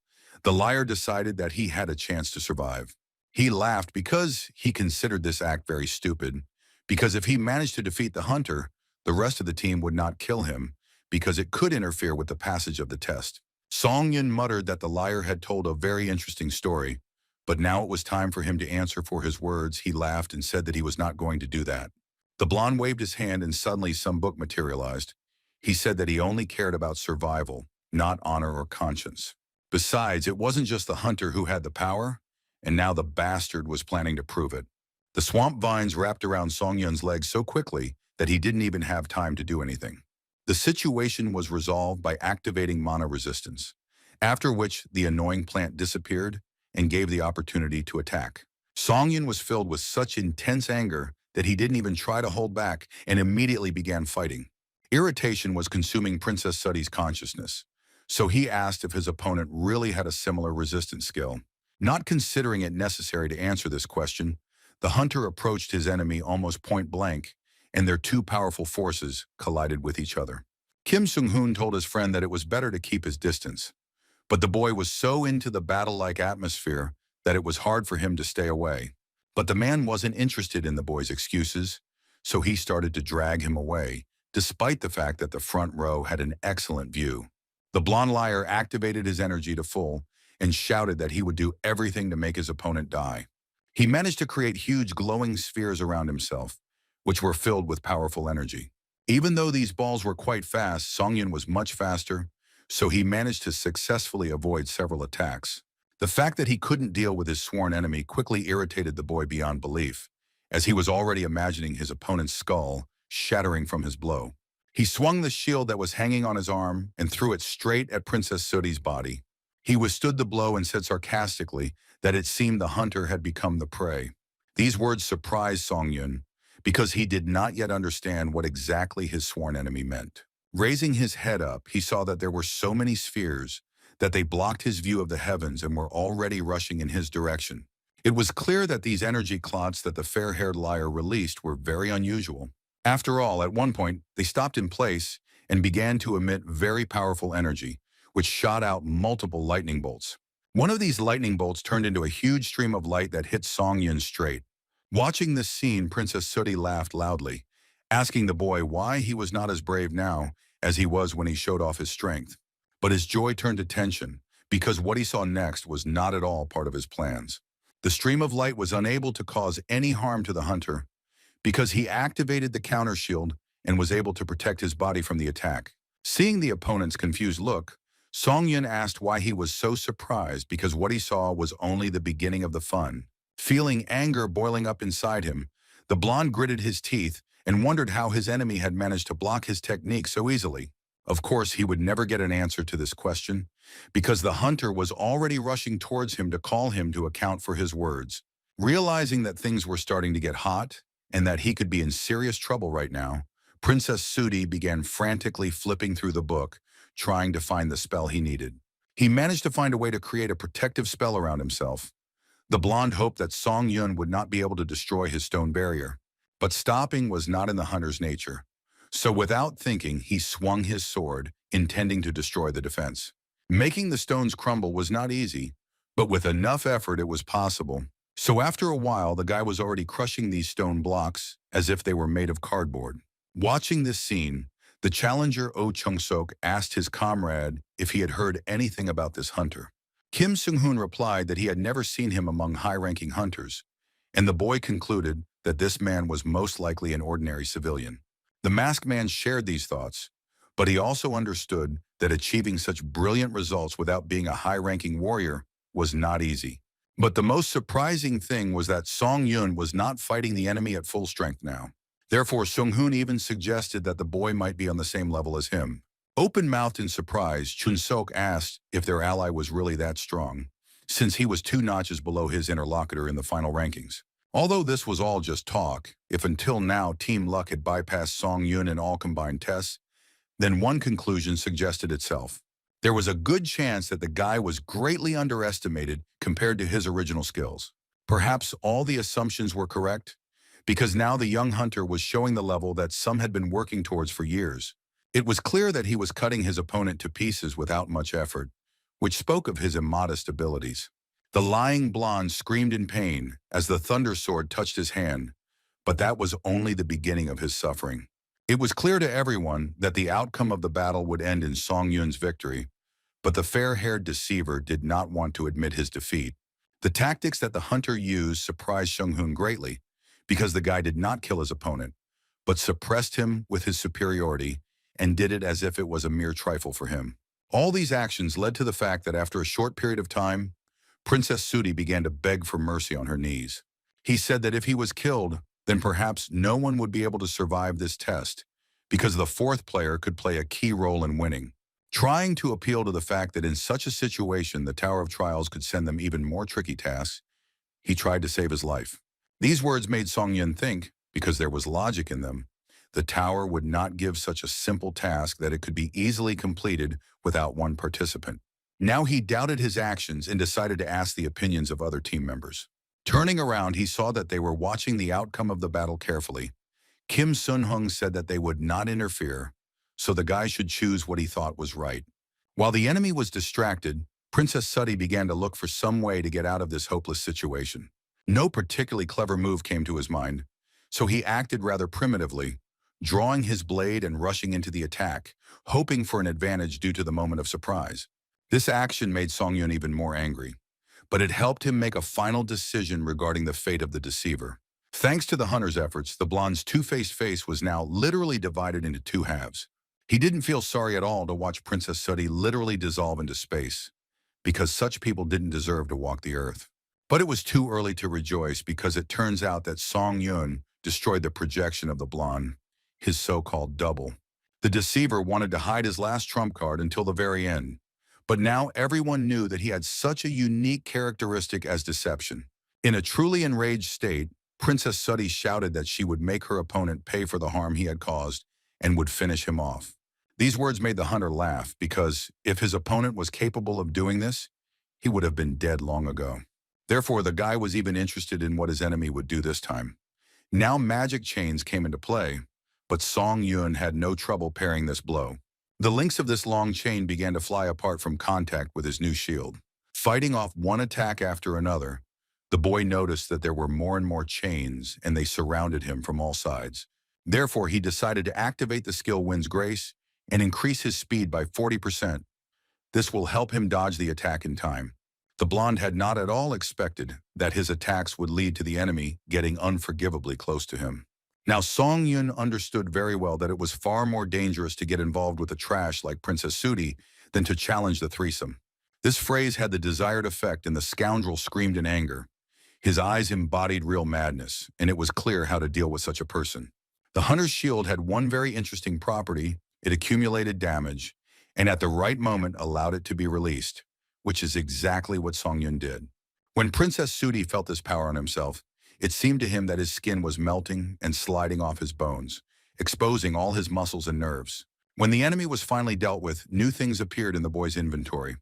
the liar decided that he had a chance to survive. He laughed because he considered this act very stupid, because if he managed to defeat the hunter, the rest of the team would not kill him, because it could interfere with the passage of the test. Song Yun muttered that the liar had told a very interesting story, but now it was time for him to answer for his words. He laughed and said that he was not going to do that. The blonde waved his hand and suddenly some book materialized. He said that he only cared about survival, not honor or conscience. Besides, it wasn't just the hunter who had the power, and now the bastard was planning to prove it. The swamp vines wrapped around Song Yun's legs so quickly that he didn't even have time to do anything. The situation was resolved by activating mana resistance, after which the annoying plant disappeared and gave the opportunity to attack. Song Yun was filled with such intense anger that he didn't even try to hold back and immediately began fighting. Irritation was consuming Princess Sudi's consciousness, so he asked if his opponent really had a similar resistance skill. Not considering it necessary to answer this question, the hunter approached his enemy almost point blank, and their 2 powerful forces collided with each other. Kim Sung-hoon told his friend that it was better to keep his distance, but the boy was so into the battle-like atmosphere that it was hard for him to stay away. But the man wasn't interested in the boy's excuses, so he started to drag him away, despite the fact that the front row had an excellent view. The blonde liar activated his energy to full and shouted that he would do everything to make his opponent die. He managed to create huge glowing spheres around himself, which were filled with powerful energy. Even though these balls were quite fast, Song Yun was much faster, so he managed to successfully avoid several attacks. The fact that he couldn't deal with his sworn enemy quickly irritated the boy beyond belief, as he was already imagining his opponent's skull shattering from his blow. He swung the shield that was hanging on his arm and threw it straight at Princess Sudi's body. He withstood the blow and said sarcastically that it seemed the hunter had become the prey. These words surprised Song Yun, because he did not yet understand what exactly his sworn enemy meant. Raising his head up, he saw that there were so many spheres that they blocked his view of the heavens and were already rushing in his direction. It was clear that these energy clots that the fair-haired liar released were very unusual. After all, at one point, they stopped in place and began to emit very powerful energy, which shot out multiple lightning bolts. One of these lightning bolts turned into a huge stream of light that hit Song Yun straight. Watching this scene, Princess Sooty laughed loudly, asking the boy why he was not as brave now as he was when he showed off his strength. But his joy turned to tension, because what he saw next was not at all part of his plans. The stream of light was unable to cause any harm to the hunter, because he activated the counter shield and was able to protect his body from the attack. Seeing the opponent's confused look, Song Yun asked why he was so surprised, because what he saw was only the beginning of the fun. Feeling anger boiling up inside him, the blonde gritted his teeth and wondered how his enemy had managed to block his technique so easily. Of course, he would never get an answer to this question, because the hunter was already rushing towards him to call him to account for his words. Realizing that things were starting to get hot and that he could be in serious trouble right now, Princess Sooty began frantically flipping through the book, trying to find the spell he needed. He managed to find a way to create a protective spell around himself. The blonde hoped that Song Yun would not be able to destroy his stone barrier, but stopping was not in the hunter's nature. So without thinking, he swung his sword, intending to destroy the defense. Making the stones crumble was not easy, but with enough effort it was possible. So after a while, the guy was already crushing these stone blocks as if they were made of cardboard. Watching this scene, the challenger Oh Chung-sok asked his comrade if he had heard anything about this hunter. Kim Seung-hoon replied that he had never seen him among high-ranking hunters, and the boy concluded that this man was most likely an ordinary civilian. The masked man shared these thoughts, but he also understood that achieving such brilliant results without being a high-ranking warrior was not easy. But the most surprising thing was that Song Yun was not fighting the enemy at full strength now. Therefore, Seung-hoon even suggested that the boy might be on the same level as him. Open-mouthed in surprise, Chun-sok asked if their ally was really that strong, since he was 2 notches below his interlocutor in the final rankings. Although this was all just talk, if until now Team Luck had bypassed Song Yun in all combined tests, then one conclusion suggested itself. There was a good chance that the guy was greatly underestimated compared to his original skills. Perhaps all the assumptions were correct, because now the young hunter was showing the level that some had been working towards for years. It was clear that he was cutting his opponent to pieces without much effort, which spoke of his immodest abilities. The lying blonde screamed in pain as the thunder sword touched his hand, but that was only the beginning of his suffering. It was clear to everyone that the outcome of the battle would end in Song Yun's victory, but the fair-haired deceiver did not want to admit his defeat. The tactics that the hunter used surprised Seung-hoon greatly, because the guy did not kill his opponent, but suppressed him with his superiority and did it as if it was a mere trifle for him. All these actions led to the fact that after a short period of time, Princess Sooty began to beg for mercy on her knees. He said that if he was killed, then perhaps no one would be able to survive this test, because the 4th player could play a key role in winning. Trying to appeal to the fact that in such a situation the Tower of Trials could send them even more tricky tasks, he tried to save his life. These words made Song Yun think, because there was logic in them, the tower would not give such a simple task that it could be easily completed without one participant. Now he doubted his actions and decided to ask the opinions of other team members. Turning around, he saw that they were watching the outcome of the battle carefully. Kim Sun-hung said that they would not interfere, so the guy should choose what he thought was right. While the enemy was distracted, Princess Sooty began to look for some way to get out of this hopeless situation. No particularly clever move came to his mind, so he acted rather primitively, drawing his blade and rushing into the attack, hoping for an advantage due to the moment of surprise. This action made Song Yun even more angry, but it helped him make a final decision regarding the fate of the deceiver. Thanks to the hunter's efforts, the blonde's two-faced face was now literally divided into 2 halves. He didn't feel sorry at all to watch Princess Sooty literally dissolve into space, because such people didn't deserve to walk the earth. But it was too early to rejoice, because it turns out that Song Yun destroyed the projection of the blonde, his so-called double. The deceiver wanted to hide his last trump card until the very end, but now everyone knew that he had such a unique characteristic as deception. In a truly enraged state, Princess Sooty shouted that she would make her opponent pay for the harm he had caused and would finish him off. These words made the hunter laugh, because if his opponent was capable of doing this, he would have been dead long ago. Therefore, the guy was even interested in what his enemy would do this time. Now magic chains came into play, but Song Yun had no trouble parrying this blow. The links of this long chain began to fly apart from contact with his new shield. Fighting off one attack after another, the boy noticed that there were more and more chains, and they surrounded him from all sides. Therefore, he decided to activate the skill Wind's Grace and increase his speed by 40%. This will help him dodge the attack in time. The blonde had not at all expected that his attacks would lead to the enemy getting unforgivably close to him. Now, Song Yun understood very well that it was far more dangerous to get involved with a trash like Princess Sudi than to challenge the threesome. This phrase had the desired effect, and the scoundrel screamed in anger. His eyes embodied real madness, and it was clear how to deal with such a person. The hunter's shield had one very interesting property: it accumulated damage, and at the right moment allowed it to be released, which is exactly what Song Yun did. When Princess Sudi felt this power on himself, it seemed to him that his skin was melting and sliding off his bones, exposing all his muscles and nerves. When the enemy was finally dealt with, new things appeared in the boy's inventory.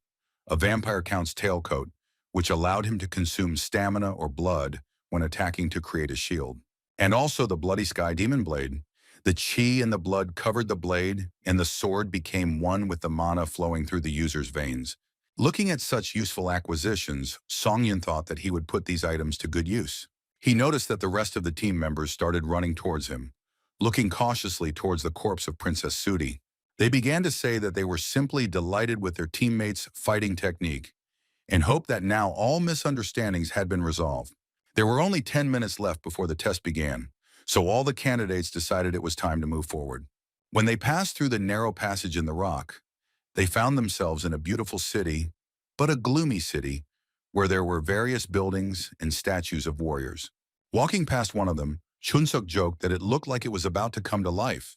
A vampire count's tailcoat, which allowed him to consume stamina or blood when attacking to create a shield. And also the Bloody Sky Demon Blade. The chi and the blood covered the blade, and the sword became one with the mana flowing through the user's veins. Looking at such useful acquisitions, Song Yun thought that he would put these items to good use. He noticed that the rest of the team members started running towards him, looking cautiously towards the corpse of Princess Sudi. They began to say that they were simply delighted with their teammates' fighting technique and hoped that now all misunderstandings had been resolved. There were only 10 minutes left before the test began, so all the candidates decided it was time to move forward. When they passed through the narrow passage in the rock, they found themselves in a beautiful city, but a gloomy city, where there were various buildings and statues of warriors. Walking past one of them, Chun-suk joked that it looked like it was about to come to life.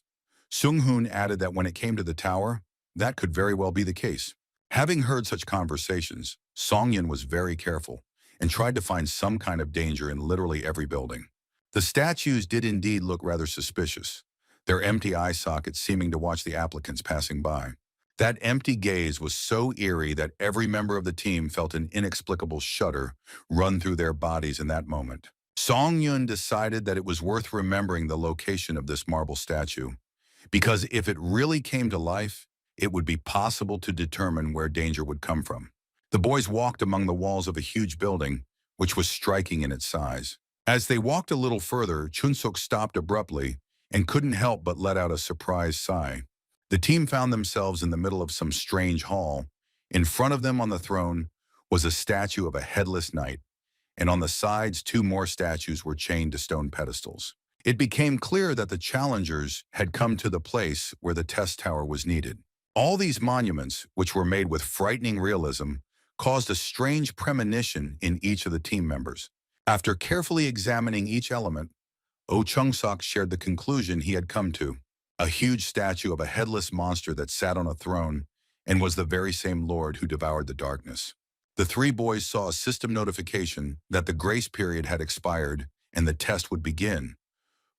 Sung-hoon added that when it came to the tower, that could very well be the case. Having heard such conversations, Song Yun was very careful and tried to find some kind of danger in literally every building. The statues did indeed look rather suspicious, their empty eye sockets seeming to watch the applicants passing by. That empty gaze was so eerie that every member of the team felt an inexplicable shudder run through their bodies in that moment. Song Yun decided that it was worth remembering the location of this marble statue, because if it really came to life, it would be possible to determine where danger would come from. The boys walked among the walls of a huge building, which was striking in its size. As they walked a little further, Chun-suk stopped abruptly and couldn't help but let out a surprised sigh. The team found themselves in the middle of some strange hall. In front of them on the throne was a statue of a headless knight, and on the sides 2 more statues were chained to stone pedestals. It became clear that the challengers had come to the place where the test tower was needed. All these monuments, which were made with frightening realism, caused a strange premonition in each of the team members. After carefully examining each element, Oh Chung-sok shared the conclusion he had come to: a huge statue of a headless monster that sat on a throne and was the very same lord who devoured the darkness. The 3 boys saw a system notification that the grace period had expired and the test would begin.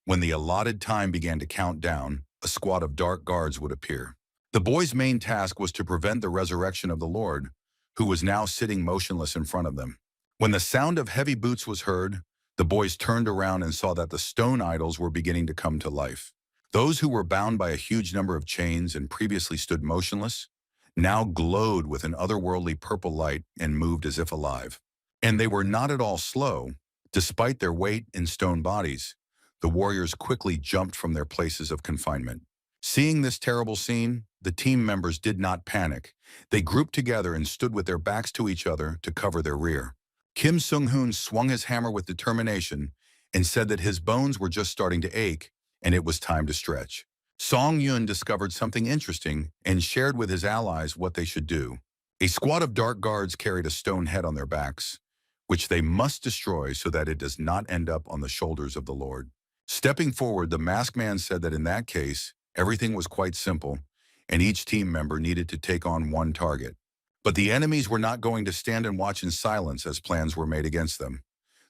When the allotted time began to count down, a squad of dark guards would appear. The boys' main task was to prevent the resurrection of the Lord, who was now sitting motionless in front of them. When the sound of heavy boots was heard, the boys turned around and saw that the stone idols were beginning to come to life. Those who were bound by a huge number of chains and previously stood motionless now glowed with an otherworldly purple light and moved as if alive. And they were not at all slow. Despite their weight in stone bodies, the warriors quickly jumped from their places of confinement. Seeing this terrible scene, the team members did not panic. They grouped together and stood with their backs to each other to cover their rear. Kim Sung-hoon swung his hammer with determination and said that his bones were just starting to ache and it was time to stretch. Song Yun discovered something interesting and shared with his allies what they should do. A squad of dark guards carried a stone head on their backs, which they must destroy so that it does not end up on the shoulders of the Lord. Stepping forward, the masked man said that in that case, everything was quite simple, and each team member needed to take on one target. But the enemies were not going to stand and watch in silence as plans were made against them.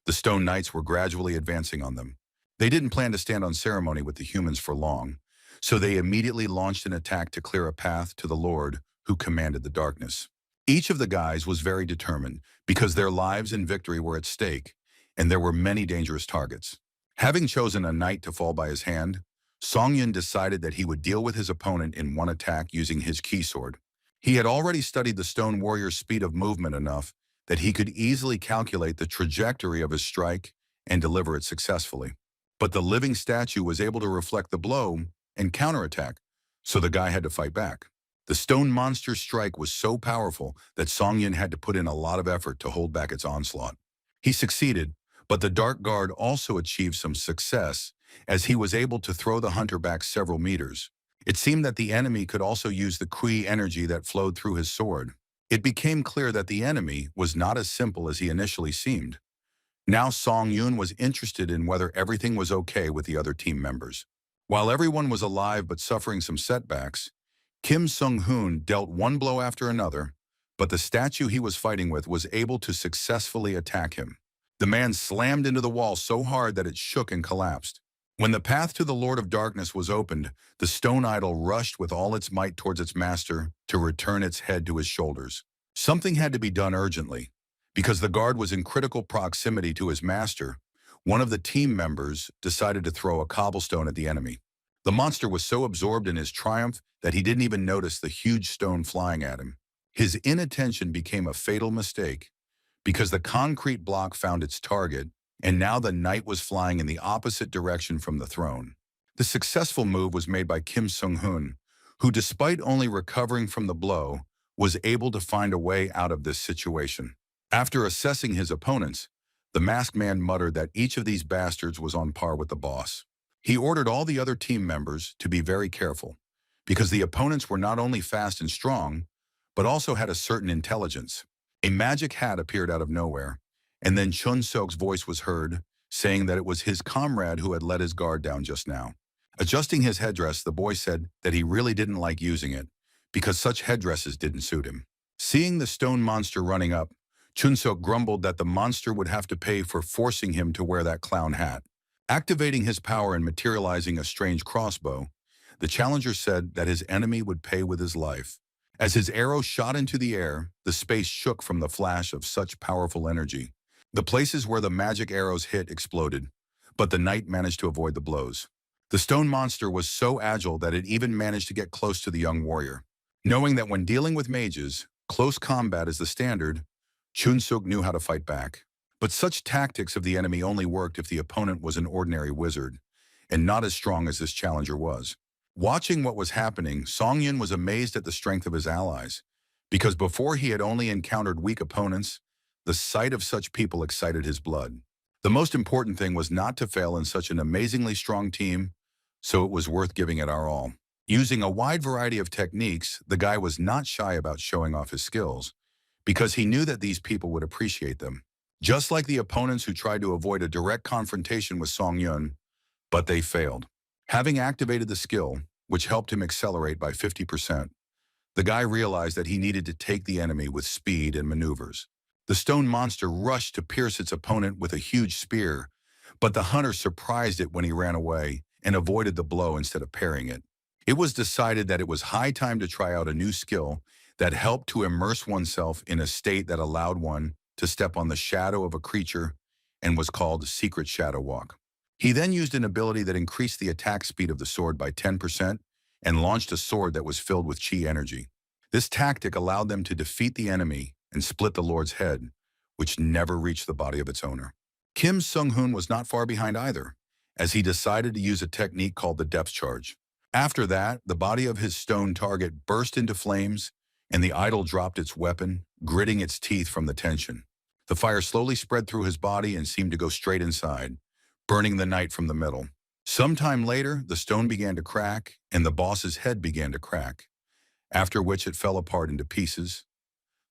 The stone knights were gradually advancing on them. They didn't plan to stand on ceremony with the humans for long, so they immediately launched an attack to clear a path to the Lord who commanded the darkness. Each of the guys was very determined because their lives and victory were at stake, and there were many dangerous targets. Having chosen a knight to fall by his hand, Song Yun decided that he would deal with his opponent in one attack using his key sword. He had already studied the stone warrior's speed of movement enough that he could easily calculate the trajectory of his strike and deliver it successfully. But the living statue was able to reflect the blow and counterattack, so the guy had to fight back. The stone monster's strike was so powerful that Song Yun had to put in a lot of effort to hold back its onslaught. He succeeded, but the Dark Guard also achieved some success as he was able to throw the hunter back several meters. It seemed that the enemy could also use the Kui energy that flowed through his sword. It became clear that the enemy was not as simple as he initially seemed. Now Song Yun was interested in whether everything was okay with the other team members. While everyone was alive but suffering some setbacks, Kim Sung-hoon dealt one blow after another, but the statue he was fighting with was able to successfully attack him. The man slammed into the wall so hard that it shook and collapsed. When the path to the Lord of Darkness was opened, the stone idol rushed with all its might towards its master to return its head to his shoulders. Something had to be done urgently. Because the guard was in critical proximity to his master, one of the team members decided to throw a cobblestone at the enemy. The monster was so absorbed in his triumph that he didn't even notice the huge stone flying at him. His inattention became a fatal mistake because the concrete block found its target, and now the knight was flying in the opposite direction from the throne. The successful move was made by Kim Sung-hoon, who despite only recovering from the blow, was able to find a way out of this situation. After assessing his opponents, the masked man muttered that each of these bastards was on par with the boss. He ordered all the other team members to be very careful, because the opponents were not only fast and strong, but also had a certain intelligence. A magic hat appeared out of nowhere, and then Chun Sok's voice was heard, saying that it was his comrade who had let his guard down just now. Adjusting his headdress, the boy said that he really didn't like using it, because such headdresses didn't suit him. Seeing the stone monster running up, Chun Sok grumbled that the monster would have to pay for forcing him to wear that clown hat. Activating his power and materializing a strange crossbow, the challenger said that his enemy would pay with his life. As his arrow shot into the air, the space shook from the flash of such powerful energy. The places where the magic arrows hit exploded, but the knight managed to avoid the blows. The stone monster was so agile that it even managed to get close to the young warrior. Knowing that when dealing with mages, close combat is the standard, Chun Sok knew how to fight back. But such tactics of the enemy only worked if the opponent was an ordinary wizard, and not as strong as this challenger was. Watching what was happening, Song Yun was amazed at the strength of his allies, because before he had only encountered weak opponents, the sight of such people excited his blood. The most important thing was not to fail in such an amazingly strong team, so it was worth giving it our all. Using a wide variety of techniques, the guy was not shy about showing off his skills, because he knew that these people would appreciate them. Just like the opponents who tried to avoid a direct confrontation with Song Yun, but they failed. Having activated the skill, which helped him accelerate by 50%, the guy realized that he needed to take the enemy with speed and maneuvers. The stone monster rushed to pierce its opponent with a huge spear, but the hunter surprised it when he ran away and avoided the blow instead of parrying it. It was decided that it was high time to try out a new skill that helped to immerse oneself in a state that allowed one to step on the shadow of a creature and was called Secret Shadow Walk. He then used an ability that increased the attack speed of the sword by 10% and launched a sword that was filled with chi energy. This tactic allowed them to defeat the enemy and split the lord's head, which never reached the body of its owner. Kim Sung-hoon was not far behind either, as he decided to use a technique called the depth charge. After that, the body of his stone target burst into flames, and the idol dropped its weapon, gritting its teeth from the tension. The fire slowly spread through his body and seemed to go straight inside, burning the knight from the middle. Sometime later, the stone began to crack, and the boss's head began to crack, after which it fell apart into pieces.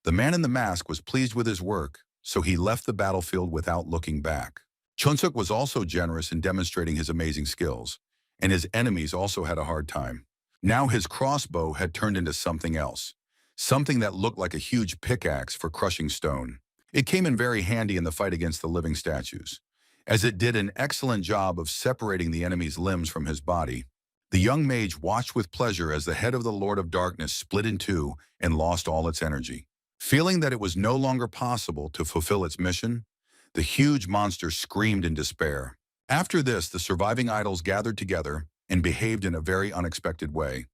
The man in the mask was pleased with his work, so he left the battlefield without looking back. Chunsuk was also generous in demonstrating his amazing skills, and his enemies also had a hard time. Now his crossbow had turned into something else, something that looked like a huge pickaxe for crushing stone. It came in very handy in the fight against the living statues, as it did an excellent job of separating the enemy's limbs from his body. The young mage watched with pleasure as the head of the Lord of Darkness split in two and lost all its energy. Feeling that it was no longer possible to fulfill its mission, the huge monster screamed in despair. After this, the surviving idols gathered together and behaved in a very unexpected way.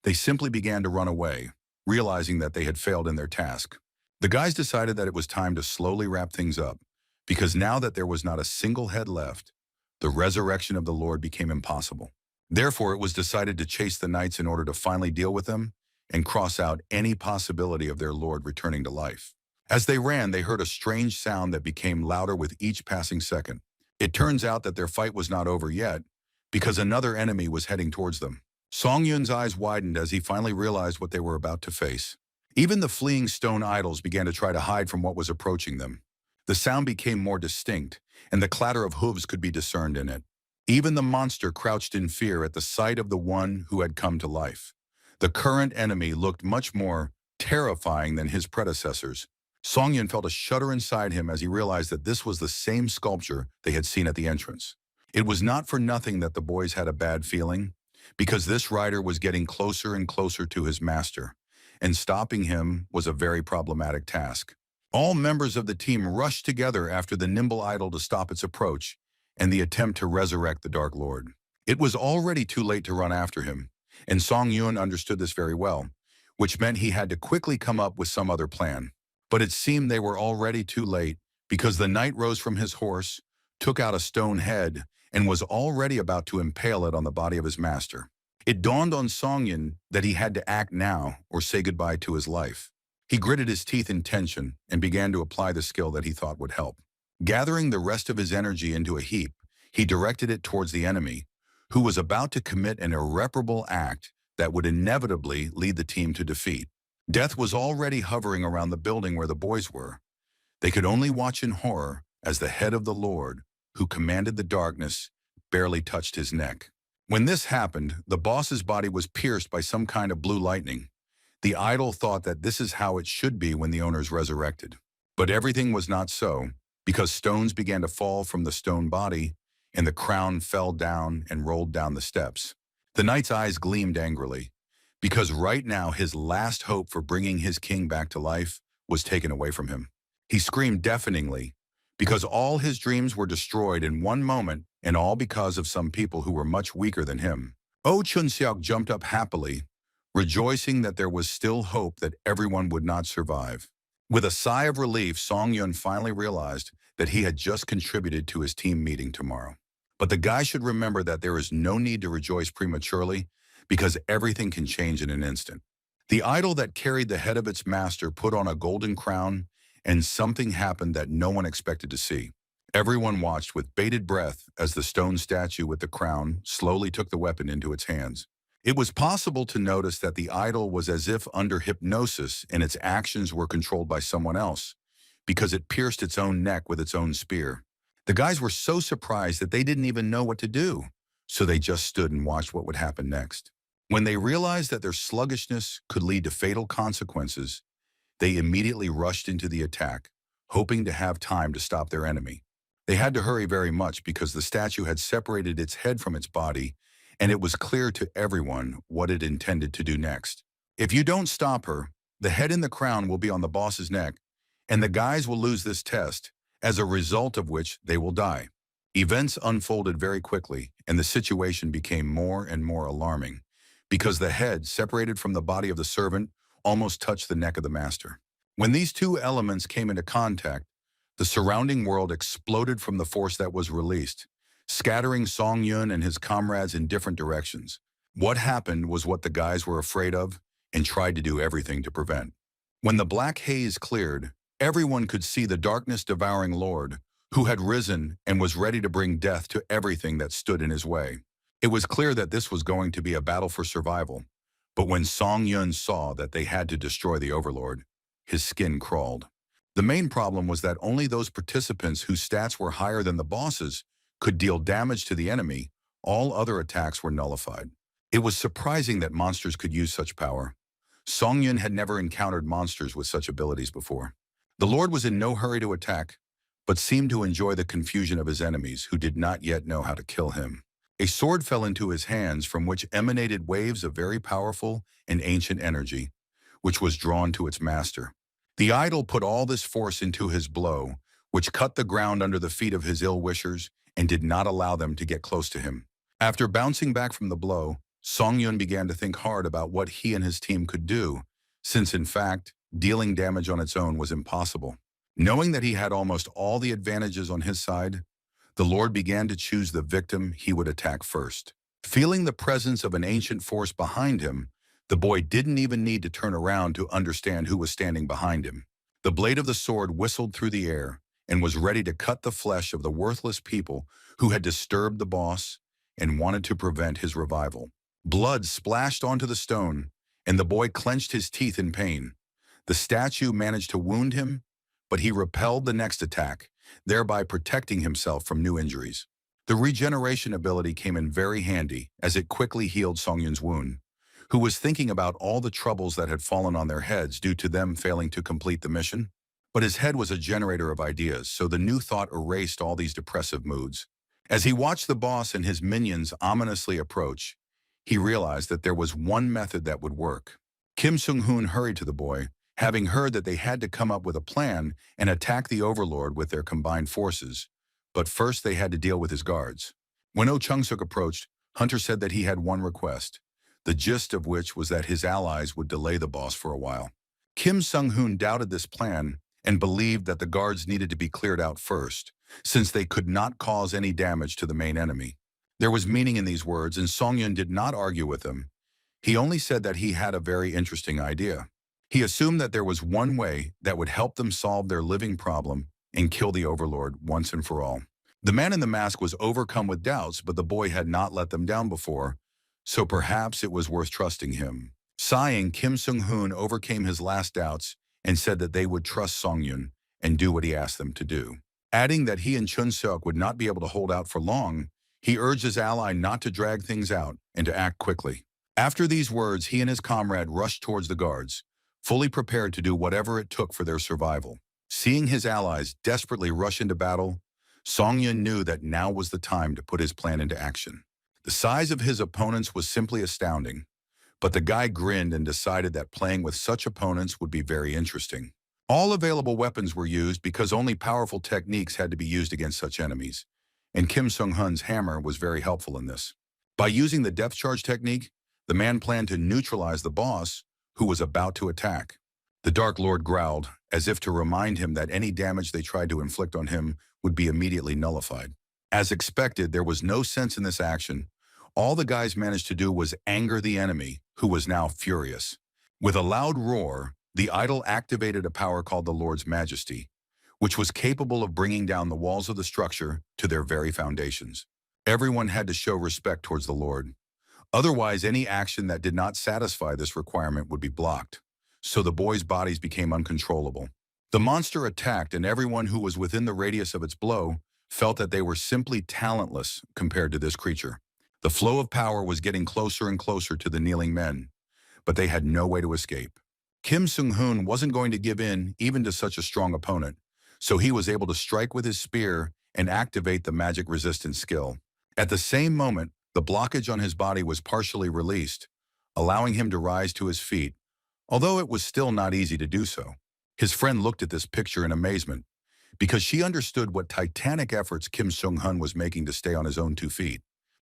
They simply began to run away, realizing that they had failed in their task. The guys decided that it was time to slowly wrap things up, because now that there was not a single head left, the resurrection of the Lord became impossible. Therefore, it was decided to chase the knights in order to finally deal with them and cross out any possibility of their Lord returning to life. As they ran, they heard a strange sound that became louder with each passing second. It turns out that their fight was not over yet, because another enemy was heading towards them. Song Yun's eyes widened as he finally realized what they were about to face. Even the fleeing stone idols began to try to hide from what was approaching them. The sound became more distinct, and the clatter of hooves could be discerned in it. Even the monster crouched in fear at the sight of the one who had come to life. The current enemy looked much more terrifying than his predecessors. Song Yun felt a shudder inside him as he realized that this was the same sculpture they had seen at the entrance. It was not for nothing that the boys had a bad feeling, because this rider was getting closer and closer to his master, and stopping him was a very problematic task. All members of the team rushed together after the nimble idol to stop its approach and the attempt to resurrect the Dark Lord. It was already too late to run after him, and Song Yun understood this very well, which meant he had to quickly come up with some other plan. But it seemed they were already too late, because the knight rose from his horse, took out a stone head, and was already about to impale it on the body of his master. It dawned on Song Yun that he had to act now or say goodbye to his life. He gritted his teeth in tension and began to apply the skill that he thought would help. Gathering the rest of his energy into a heap, he directed it towards the enemy, who was about to commit an irreparable act that would inevitably lead the team to defeat. Death was already hovering around the building where the boys were. They could only watch in horror as the head of the Lord, who commanded the darkness, barely touched his neck. When this happened, the boss's body was pierced by some kind of blue lightning. The idol thought that this is how it should be when the owner's resurrected. But everything was not so, because stones began to fall from the stone body, and the crown fell down and rolled down the steps. The knight's eyes gleamed angrily, because right now his last hope for bringing his king back to life was taken away from him. He screamed deafeningly, because all his dreams were destroyed in one moment, and all because of some people who were much weaker than him. Oh Chun-seok jumped up happily, rejoicing that there was still hope that everyone would not survive. With a sigh of relief, Song Yun finally realized that he had just contributed to his team meeting tomorrow. But the guy should remember that there is no need to rejoice prematurely, because everything can change in an instant. The idol that carried the head of its master put on a golden crown, and something happened that no one expected to see. Everyone watched with bated breath as the stone statue with the crown slowly took the weapon into its hands. It was possible to notice that the idol was as if under hypnosis and its actions were controlled by someone else, because it pierced its own neck with its own spear. The guys were so surprised that they didn't even know what to do, so they just stood and watched what would happen next. When they realized that their sluggishness could lead to fatal consequences, they immediately rushed into the attack, hoping to have time to stop their enemy. They had to hurry very much because the statue had separated its head from its body, and it was clear to everyone what it intended to do next. If you don't stop her, the head and the crown will be on the boss's neck, and the guys will lose this test, as a result of which they will die. Events unfolded very quickly, and the situation became more and more alarming, because the head, separated from the body of the servant, almost touched the neck of the master. When these two elements came into contact, the surrounding world exploded from the force that was released, scattering Song Yun and his comrades in different directions. What happened was what the guys were afraid of and tried to do everything to prevent. When the black haze cleared, everyone could see the darkness-devouring Lord, who had risen and was ready to bring death to everything that stood in his way. It was clear that this was going to be a battle for survival, but when Song Yun saw that they had to destroy the Overlord, his skin crawled. The main problem was that only those participants whose stats were higher than the bosses could deal damage to the enemy. All other attacks were nullified. It was surprising that monsters could use such power. Song Yun had never encountered monsters with such abilities before. The Lord was in no hurry to attack, but seemed to enjoy the confusion of his enemies who did not yet know how to kill him. A sword fell into his hands from which emanated waves of very powerful and ancient energy, which was drawn to its master. The idol put all this force into his blow, which cut the ground under the feet of his ill-wishers and did not allow them to get close to him. After bouncing back from the blow, Songyun began to think hard about what he and his team could do, since in fact, dealing damage on its own was impossible. Knowing that he had almost all the advantages on his side, the Lord began to choose the victim he would attack first. Feeling the presence of an ancient force behind him, the boy didn't even need to turn around to understand who was standing behind him. The blade of the sword whistled through the air and was ready to cut the flesh of the worthless people who had disturbed the boss and wanted to prevent his revival. Blood splashed onto the stone, and the boy clenched his teeth in pain. The statue managed to wound him, but he repelled the next attack, thereby protecting himself from new injuries. The regeneration ability came in very handy as it quickly healed Songyun's wound, who was thinking about all the troubles that had fallen on their heads due to them failing to complete the mission. But his head was a generator of ideas, so the new thought erased all these depressive moods. As he watched the boss and his minions ominously approach, he realized that there was one method that would work. Kim Sung-hoon hurried to the boy, having heard that they had to come up with a plan and attack the Overlord with their combined forces. But first they had to deal with his guards. When Oh Chung-suk approached, Hunter said that he had one request, the gist of which was that his allies would delay the boss for a while. Kim Sung-hoon doubted this plan and believed that the guards needed to be cleared out first, since they could not cause any damage to the main enemy. There was meaning in these words, and Songyun did not argue with him. He only said that he had a very interesting idea. He assumed that there was one way that would help them solve their living problem and kill the Overlord once and for all. The man in the mask was overcome with doubts, but the boy had not let them down before, so perhaps it was worth trusting him. Sighing, Kim Sung-hoon overcame his last doubts and said that they would trust Songyun and do what he asked them to do. Adding that he and Chun-seok would not be able to hold out for long, he urged his ally not to drag things out and to act quickly. After these words, he and his comrade rushed towards the guards, fully prepared to do whatever it took for their survival. Seeing his allies desperately rush into battle, Songyun knew that now was the time to put his plan into action. The size of his opponents was simply astounding, but the guy grinned and decided that playing with such opponents would be very interesting. All available weapons were used because only powerful techniques had to be used against such enemies, and Kim Sung-hoon's hammer was very helpful in this. By using the depth charge technique, the man planned to neutralize the boss, who was about to attack. The Dark Lord growled, as if to remind him that any damage they tried to inflict on him would be immediately nullified. As expected, there was no sense in this action. All the guys managed to do was anger the enemy, who was now furious. With a loud roar, the idol activated a power called the Lord's Majesty, which was capable of bringing down the walls of the structure to their very foundations. Everyone had to show respect towards the Lord. Otherwise, any action that did not satisfy this requirement would be blocked, so the boys' bodies became uncontrollable. The monster attacked, and everyone who was within the radius of its blow felt that they were simply talentless compared to this creature. The flow of power was getting closer and closer to the kneeling men, but they had no way to escape. Kim Sung-hoon wasn't going to give in even to such a strong opponent, so he was able to strike with his spear and activate the magic resistance skill. At the same moment, the blockage on his body was partially released, allowing him to rise to his feet, although it was still not easy to do so. His friend looked at this picture in amazement, because she understood what titanic efforts Kim Sung-hoon was making to stay on his own 2 feet.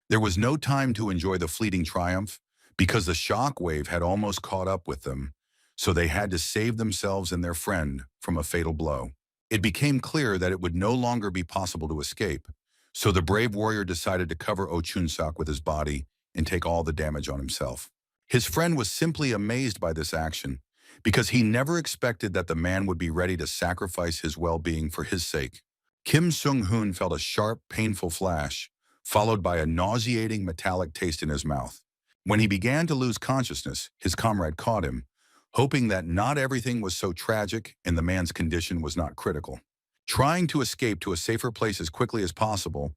There was no time to enjoy the fleeting triumph, because the shock wave had almost caught up with them, so they had to save themselves and their friend from a fatal blow. It became clear that it would no longer be possible to escape, so the brave warrior decided to cover Oh Chun-seok with his body and take all the damage on himself. His friend was simply amazed by this action, because he never expected that the man would be ready to sacrifice his well-being for his sake. Kim Sung-hoon felt a sharp, painful flash, followed by a nauseating metallic taste in his mouth. When he began to lose consciousness, his comrade caught him, hoping that not everything was so tragic and the man's condition was not critical. Trying to escape to a safer place as quickly as possible,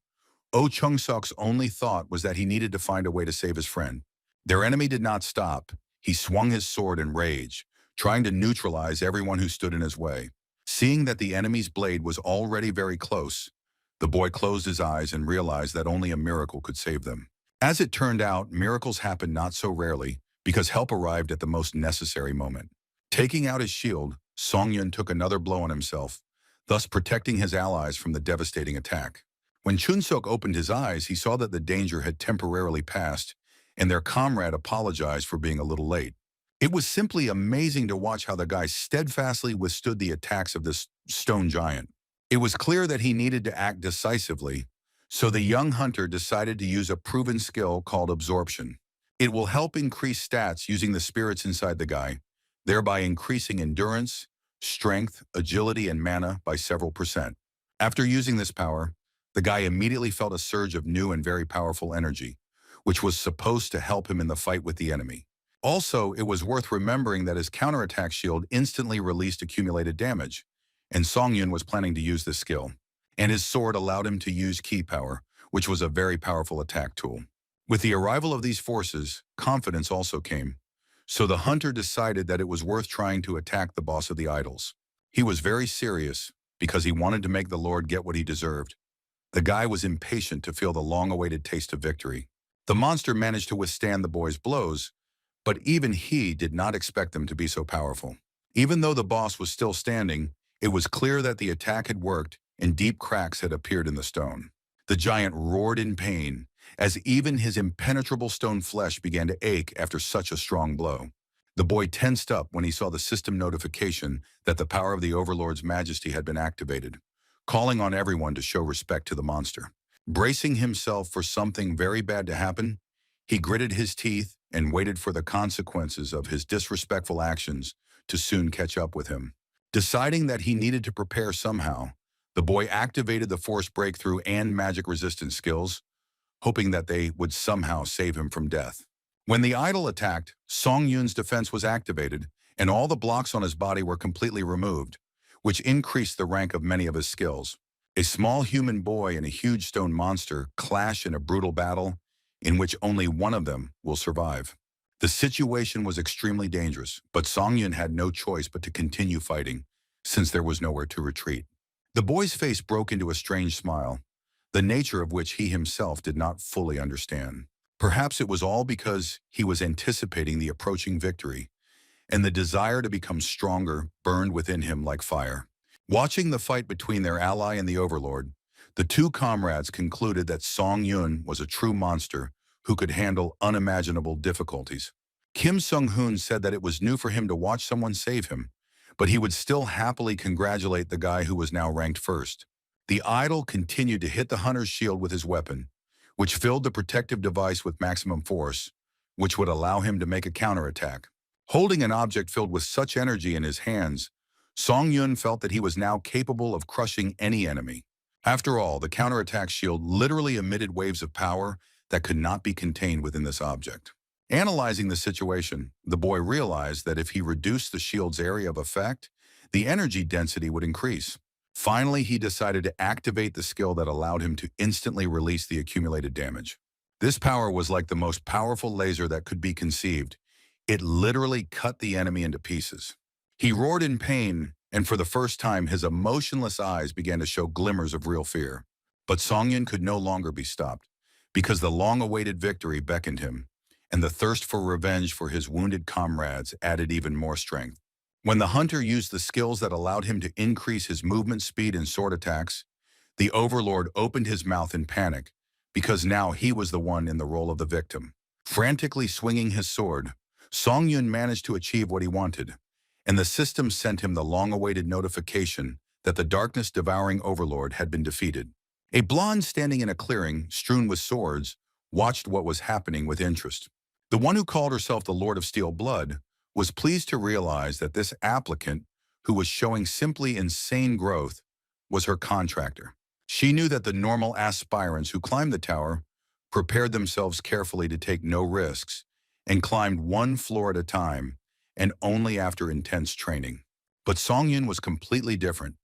Oh Chung-seok's only thought was that he needed to find a way to save his friend. Their enemy did not stop. He swung his sword in rage, trying to neutralize everyone who stood in his way. Seeing that the enemy's blade was already very close, the boy closed his eyes and realized that only a miracle could save them. As it turned out, miracles happened not so rarely, because help arrived at the most necessary moment. Taking out his shield, Song Yun took another blow on himself, thus protecting his allies from the devastating attack. When Chun-Sok opened his eyes, he saw that the danger had temporarily passed, and their comrade apologized for being a little late. It was simply amazing to watch how the guy steadfastly withstood the attacks of this stone giant. It was clear that he needed to act decisively, so the young hunter decided to use a proven skill called absorption. It will help increase stats using the spirits inside the guy, thereby increasing endurance, strength, agility, and mana by several percent. After using this power, the guy immediately felt a surge of new and very powerful energy, which was supposed to help him in the fight with the enemy. Also, it was worth remembering that his counterattack shield instantly released accumulated damage, and Song Yun was planning to use this skill. And his sword allowed him to use ki power, which was a very powerful attack tool. With the arrival of these forces, confidence also came. So the hunter decided that it was worth trying to attack the boss of the idols. He was very serious because he wanted to make the Lord get what he deserved. The guy was impatient to feel the long-awaited taste of victory. The monster managed to withstand the boy's blows, but even he did not expect them to be so powerful. Even though the boss was still standing, it was clear that the attack had worked and deep cracks had appeared in the stone. The giant roared in pain, as even his impenetrable stone flesh began to ache after such a strong blow. The boy tensed up when he saw the system notification that the power of the Overlord's majesty had been activated, calling on everyone to show respect to the monster. Bracing himself for something very bad to happen, he gritted his teeth and waited for the consequences of his disrespectful actions to soon catch up with him. Deciding that he needed to prepare somehow, the boy activated the force breakthrough and magic resistance skills, hoping that they would somehow save him from death. When the idol attacked, Song Yun's defense was activated, and all the blocks on his body were completely removed, which increased the rank of many of his skills. A small human boy and a huge stone monster clash in a brutal battle in which only one of them will survive. The situation was extremely dangerous, but Song Yun had no choice but to continue fighting, since there was nowhere to retreat. The boy's face broke into a strange smile, the nature of which he himself did not fully understand. Perhaps it was all because he was anticipating the approaching victory, and the desire to become stronger burned within him like fire. Watching the fight between their ally and the Overlord, the two comrades concluded that Song Yun was a true monster who could handle unimaginable difficulties. Kim Sung-hoon said that it was new for him to watch someone save him, but he would still happily congratulate the guy who was now ranked first. The idol continued to hit the hunter's shield with his weapon, which filled the protective device with maximum force, which would allow him to make a counterattack. Holding an object filled with such energy in his hands, Song Yun felt that he was now capable of crushing any enemy. After all, the counterattack shield literally emitted waves of power that could not be contained within this object. Analyzing the situation, the boy realized that if he reduced the shield's area of effect, the energy density would increase. Finally, he decided to activate the skill that allowed him to instantly release the accumulated damage. This power was like the most powerful laser that could be conceived. It literally cut the enemy into pieces. He roared in pain, and for the first time, his emotionless eyes began to show glimmers of real fear. But Song Yun could no longer be stopped, because the long-awaited victory beckoned him, and the thirst for revenge for his wounded comrades added even more strength. When the hunter used the skills that allowed him to increase his movement speed and sword attacks, the Overlord opened his mouth in panic, because now he was the one in the role of the victim. Frantically swinging his sword, Song Yun managed to achieve what he wanted, and the system sent him the long-awaited notification that the darkness-devouring Overlord had been defeated. A blonde standing in a clearing, strewn with swords, watched what was happening with interest. The one who called herself the Lord of Steel Blood was pleased to realize that this applicant, who was showing simply insane growth, was her contractor. She knew that the normal aspirants who climbed the tower prepared themselves carefully to take no risks and climbed one floor at a time, and only after intense training. But Song Yun was completely different.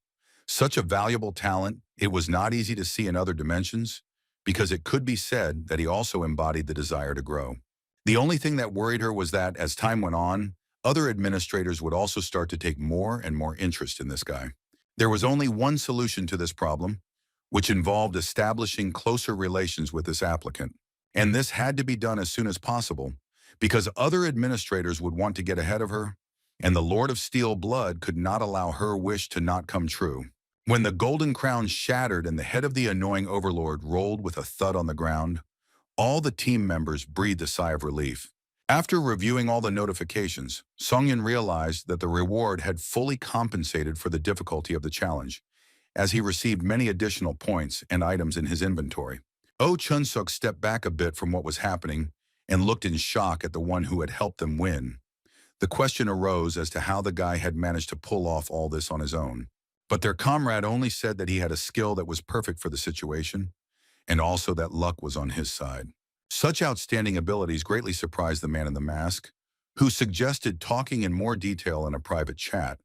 Such a valuable talent, it was not easy to see in other dimensions, because it could be said that he also embodied the desire to grow. The only thing that worried her was that, as time went on, other administrators would also start to take more and more interest in this guy. There was only one solution to this problem, which involved establishing closer relations with this applicant. And this had to be done as soon as possible, because other administrators would want to get ahead of her, and the Lord of Steel Blood could not allow her wish to not come true. When the golden crown shattered and the head of the annoying overlord rolled with a thud on the ground, all the team members breathed a sigh of relief. After reviewing all the notifications, Songyun realized that the reward had fully compensated for the difficulty of the challenge, as he received many additional points and items in his inventory. Oh Chun-suk stepped back a bit from what was happening and looked in shock at the one who had helped them win. The question arose as to how the guy had managed to pull off all this on his own. But their comrade only said that he had a skill that was perfect for the situation, and also that luck was on his side. Such outstanding abilities greatly surprised the man in the mask, who suggested talking in more detail in a private chat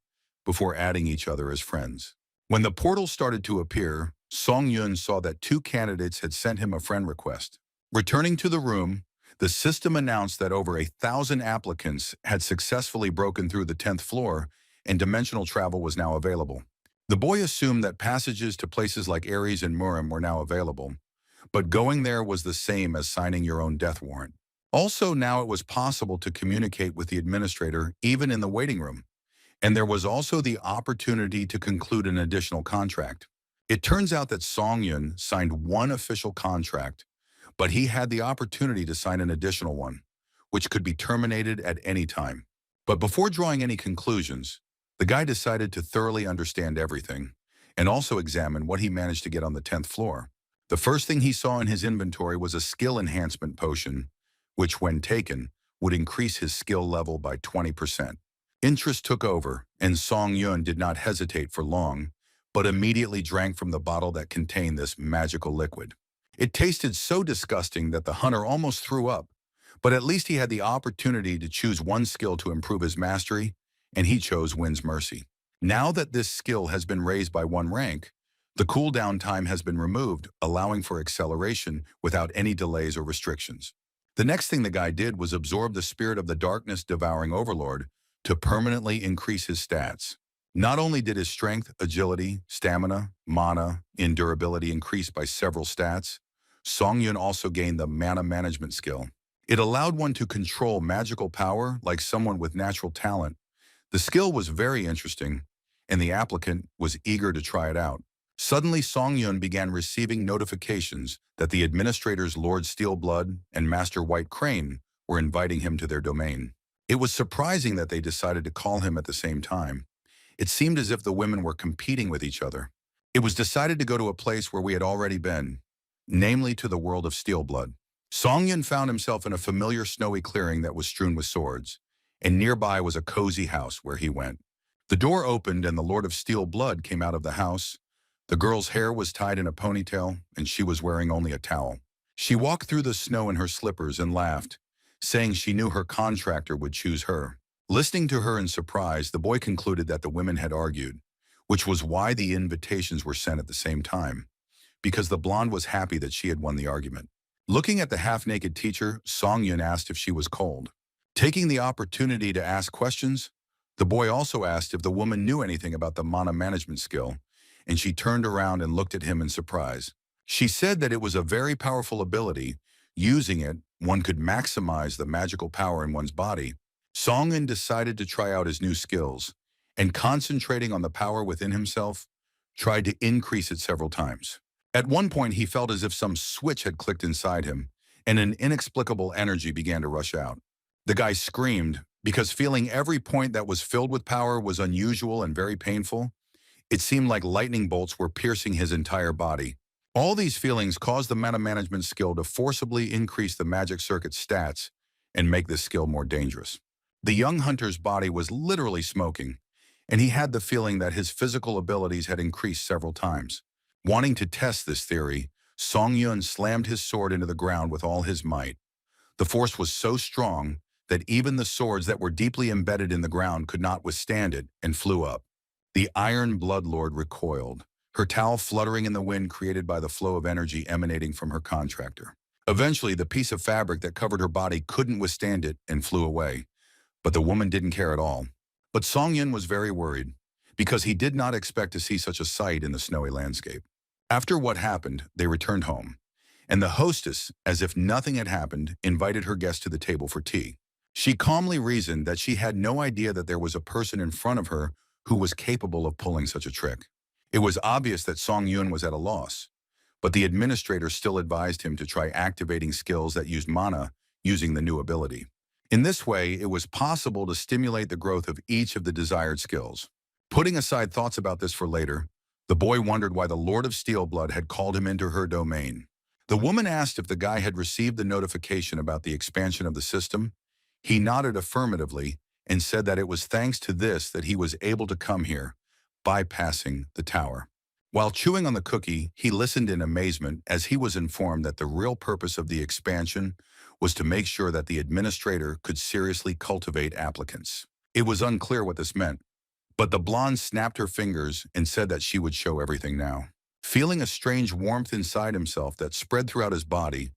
before adding each other as friends. When the portal started to appear, Song Yun saw that 2 candidates had sent him a friend request. Returning to the room, the system announced that over 1,000 applicants had successfully broken through the 10th floor and dimensional travel was now available. The boy assumed that passages to places like Ares and Murim were now available, but going there was the same as signing your own death warrant. Also, now it was possible to communicate with the administrator even in the waiting room, and there was also the opportunity to conclude an additional contract. It turns out that Song Yun signed one official contract, but he had the opportunity to sign an additional one, which could be terminated at any time. But before drawing any conclusions, the guy decided to thoroughly understand everything and also examine what he managed to get on the 10th floor. The first thing he saw in his inventory was a skill enhancement potion, which when taken, would increase his skill level by 20%. Interest took over, and Song Yun did not hesitate for long, but immediately drank from the bottle that contained this magical liquid. It tasted so disgusting that the hunter almost threw up, but at least he had the opportunity to choose one skill to improve his mastery, and he chose Wind's Mercy. Now that this skill has been raised by 1 rank, the cooldown time has been removed, allowing for acceleration without any delays or restrictions. The next thing the guy did was absorb the spirit of the darkness devouring overlord to permanently increase his stats. Not only did his strength, agility, stamina, mana, and durability increase by several stats, Song Yun also gained the mana management skill. It allowed one to control magical power like someone with natural talent. The skill was very interesting, and the applicant was eager to try it out. Suddenly, Song Yun began receiving notifications that the administrators Lord Steelblood and Master White Crane were inviting him to their domain. It was surprising that they decided to call him at the same time. It seemed as if the women were competing with each other. It was decided to go to a place where we had already been, namely to the world of Steelblood. Song Yun found himself in a familiar snowy clearing that was strewn with swords, and nearby was a cozy house where he went. The door opened and the Lord of Steel Blood came out of the house. The girl's hair was tied in a ponytail, and she was wearing only a towel. She walked through the snow in her slippers and laughed, saying she knew her contractor would choose her. Listening to her in surprise, the boy concluded that the women had argued, which was why the invitations were sent at the same time, because the blonde was happy that she had won the argument. Looking at the half-naked teacher, Song Yun asked if she was cold. Taking the opportunity to ask questions, the boy also asked if the woman knew anything about the mana management skill, and she turned around and looked at him in surprise. She said that it was a very powerful ability. Using it, one could maximize the magical power in one's body. Song Yun decided to try out his new skills, and concentrating on the power within himself, tried to increase it several times. At one point, he felt as if some switch had clicked inside him, and an inexplicable energy began to rush out. The guy screamed, because feeling every point that was filled with power was unusual and very painful. It seemed like lightning bolts were piercing his entire body. All these feelings caused the mana management skill to forcibly increase the magic circuit stats and make this skill more dangerous. The young hunter's body was literally smoking, and he had the feeling that his physical abilities had increased several times. Wanting to test this theory, Song Yun slammed his sword into the ground with all his might. The force was so strong that even the swords that were deeply embedded in the ground could not withstand it and flew up. The Iron Bloodlord recoiled, her towel fluttering in the wind created by the flow of energy emanating from her contractor. Eventually, the piece of fabric that covered her body couldn't withstand it and flew away. But the woman didn't care at all. But Song Yun was very worried, because he did not expect to see such a sight in the snowy landscape. After what happened, they returned home, and the hostess, as if nothing had happened, invited her guests to the table for tea. She calmly reasoned that she had no idea that there was a person in front of her who was capable of pulling such a trick. It was obvious that Song Yun was at a loss, but the administrator still advised him to try activating skills that used mana using the new ability. In this way, it was possible to stimulate the growth of each of the desired skills. Putting aside thoughts about this for later, the boy wondered why the Lord of Steelblood had called him into her domain. The woman asked if the guy had received the notification about the expansion of the system. He nodded affirmatively and said that it was thanks to this that he was able to come here, bypassing the tower. While chewing on the cookie, he listened in amazement as he was informed that the real purpose of the expansion was to make sure that the administrator could seriously cultivate applicants. It was unclear what this meant, but the blonde snapped her fingers and said that she would show everything now. Feeling a strange warmth inside himself that spread throughout his body,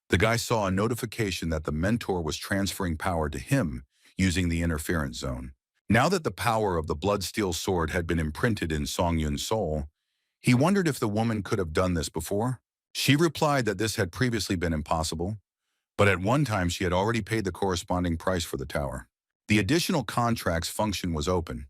the guy saw a notification that the mentor was transferring power to him using the interference zone. Now that the power of the blood-steel sword had been imprinted in Song Yun's soul, he wondered if the woman could have done this before. She replied that this had previously been impossible, but at one time she had already paid the corresponding price for the tower. The additional contract's function was open,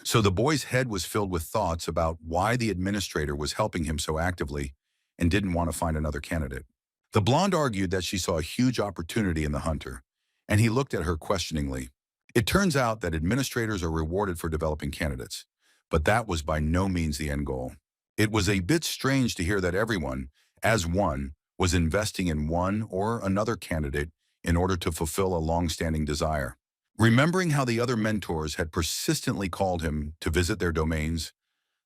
so the boy's head was filled with thoughts about why the administrator was helping him so actively and didn't want to find another candidate. The blonde argued that she saw a huge opportunity in the hunter, and he looked at her questioningly. It turns out that administrators are rewarded for developing candidates, but that was by no means the end goal. It was a bit strange to hear that everyone, as one, was investing in one or another candidate in order to fulfill a long-standing desire. Remembering how the other mentors had persistently called him to visit their domains,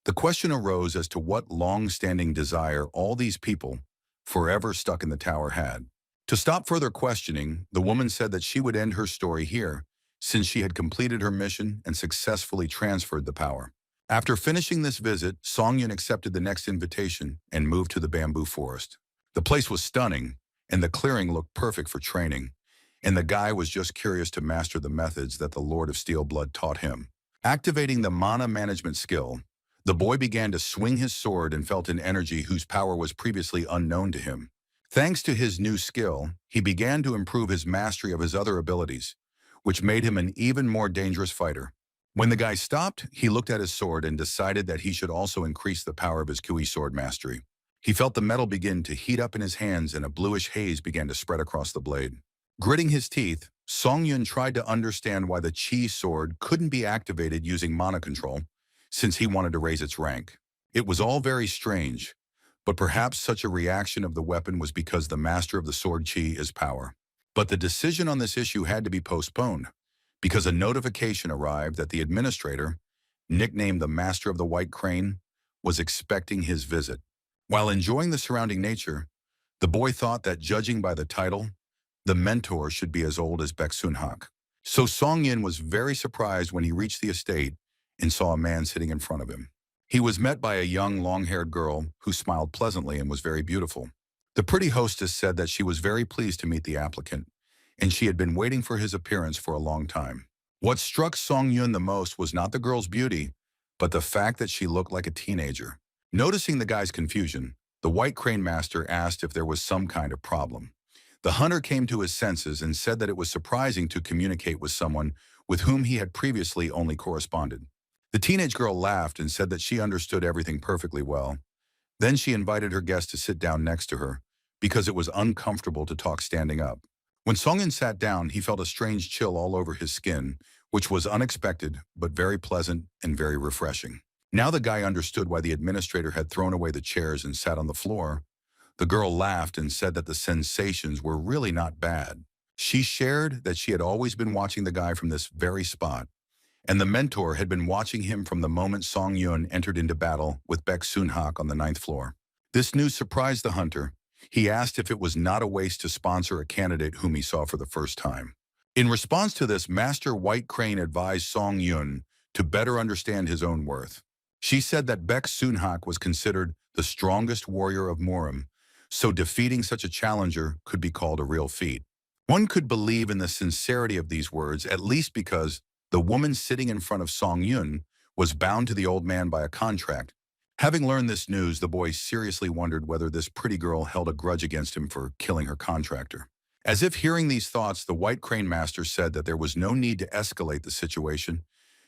the question arose as to what long-standing desire all these people, forever stuck in the tower, had. To stop further questioning, the woman said that she would end her story here, since she had completed her mission and successfully transferred the power. After finishing this visit, Song Yun accepted the next invitation and moved to the bamboo forest. The place was stunning, and the clearing looked perfect for training, and the guy was just curious to master the methods that the Lord of Steelblood taught him. Activating the mana management skill, the boy began to swing his sword and felt an energy whose power was previously unknown to him. Thanks to his new skill, he began to improve his mastery of his other abilities, which made him an even more dangerous fighter. When the guy stopped, he looked at his sword and decided that he should also increase the power of his Kui sword mastery. He felt the metal begin to heat up in his hands and a bluish haze began to spread across the blade. Gritting his teeth, Song Yun tried to understand why the Chi sword couldn't be activated using mana control, since he wanted to raise its rank. It was all very strange, but perhaps such a reaction of the weapon was because the master of the sword Chi is power. But the decision on this issue had to be postponed, because a notification arrived that the administrator, nicknamed the Master of the White Crane, was expecting his visit. While enjoying the surrounding nature, the boy thought that judging by the title, the mentor should be as old as Baek Sun-hak. So Song Yin was very surprised when he reached the estate and saw a man sitting in front of him. He was met by a young, long-haired girl who smiled pleasantly and was very beautiful. The pretty hostess said that she was very pleased to meet the applicant, and she had been waiting for his appearance for a long time. What struck Song Yun the most was not the girl's beauty, but the fact that she looked like a teenager. Noticing the guy's confusion, the White Crane Master asked if there was some kind of problem. The hunter came to his senses and said that it was surprising to communicate with someone with whom he had previously only corresponded. The teenage girl laughed and said that she understood everything perfectly well. Then she invited her guest to sit down next to her, because it was uncomfortable to talk standing up. When Song Yun sat down, he felt a strange chill all over his skin, which was unexpected, but very pleasant and very refreshing. Now the guy understood why the administrator had thrown away the chairs and sat on the floor. The girl laughed and said that the sensations were really not bad. She shared that she had always been watching the guy from this very spot, and the mentor had been watching him from the moment Song Yun entered into battle with Baek Sun-hak on the 9th floor. This news surprised the hunter. He asked if it was not a waste to sponsor a candidate whom he saw for the first time. In response to this, Master White Crane advised Song Yun to better understand his own worth. She said that Baek Sun-hak was considered the strongest warrior of Murim, so defeating such a challenger could be called a real feat. One could believe in the sincerity of these words, at least because the woman sitting in front of Song Yun was bound to the old man by a contract. Having learned this news, the boy seriously wondered whether this pretty girl held a grudge against him for killing her contractor. As if hearing these thoughts, the White Crane Master said that there was no need to escalate the situation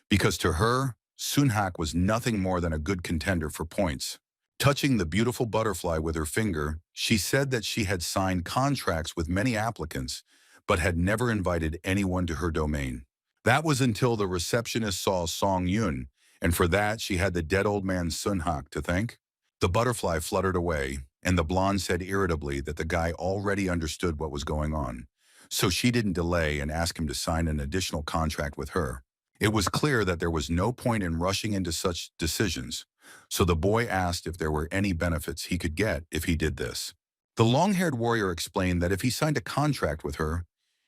because to her, Sunhak was nothing more than a good contender for points. Touching the beautiful butterfly with her finger, she said that she had signed contracts with many applicants, but had never invited anyone to her domain. That was until the receptionist saw Song Yun, and for that she had the dead old man Sunhak to thank. The butterfly fluttered away, and the blonde said irritably that the guy already understood what was going on, so she didn't delay and ask him to sign an additional contract with her. It was clear that there was no point in rushing into such decisions, so the boy asked if there were any benefits he could get if he did this. The long-haired warrior explained that if he signed a contract with her,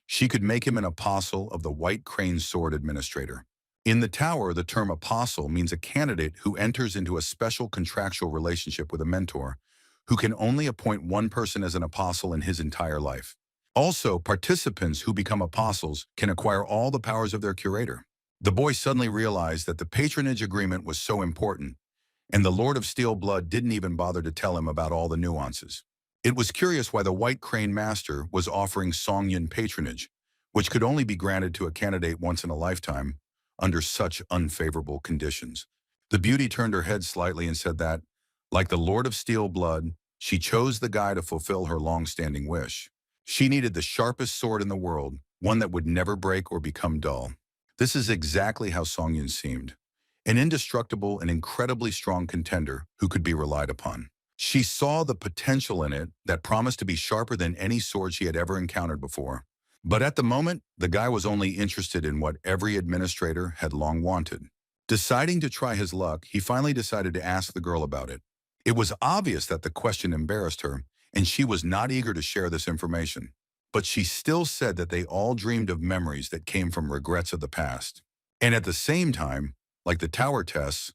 she could make him an apostle of the White Crane Sword Administrator. In the tower, the term apostle means a candidate who enters into a special contractual relationship with a mentor who can only appoint one person as an apostle in his entire life. Also, participants who become apostles can acquire all the powers of their curator. The boy suddenly realized that the patronage agreement was so important, and the Lord of Steel Blood didn't even bother to tell him about all the nuances. It was curious why the White Crane Master was offering Song Yun patronage, which could only be granted to a candidate once in a lifetime, under such unfavorable conditions. The beauty turned her head slightly and said that, like the Lord of Steel Blood, she chose the guy to fulfill her long-standing wish. She needed the sharpest sword in the world, one that would never break or become dull. This is exactly how Song Yun seemed. An indestructible and incredibly strong contender who could be relied upon. She saw the potential in it that promised to be sharper than any sword she had ever encountered before. But at the moment, the guy was only interested in what every administrator had long wanted. Deciding to try his luck, he finally decided to ask the girl about it. It was obvious that the question embarrassed her, and she was not eager to share this information. But she still said that they all dreamed of memories that came from regrets of the past. And at the same time, like the tower tests,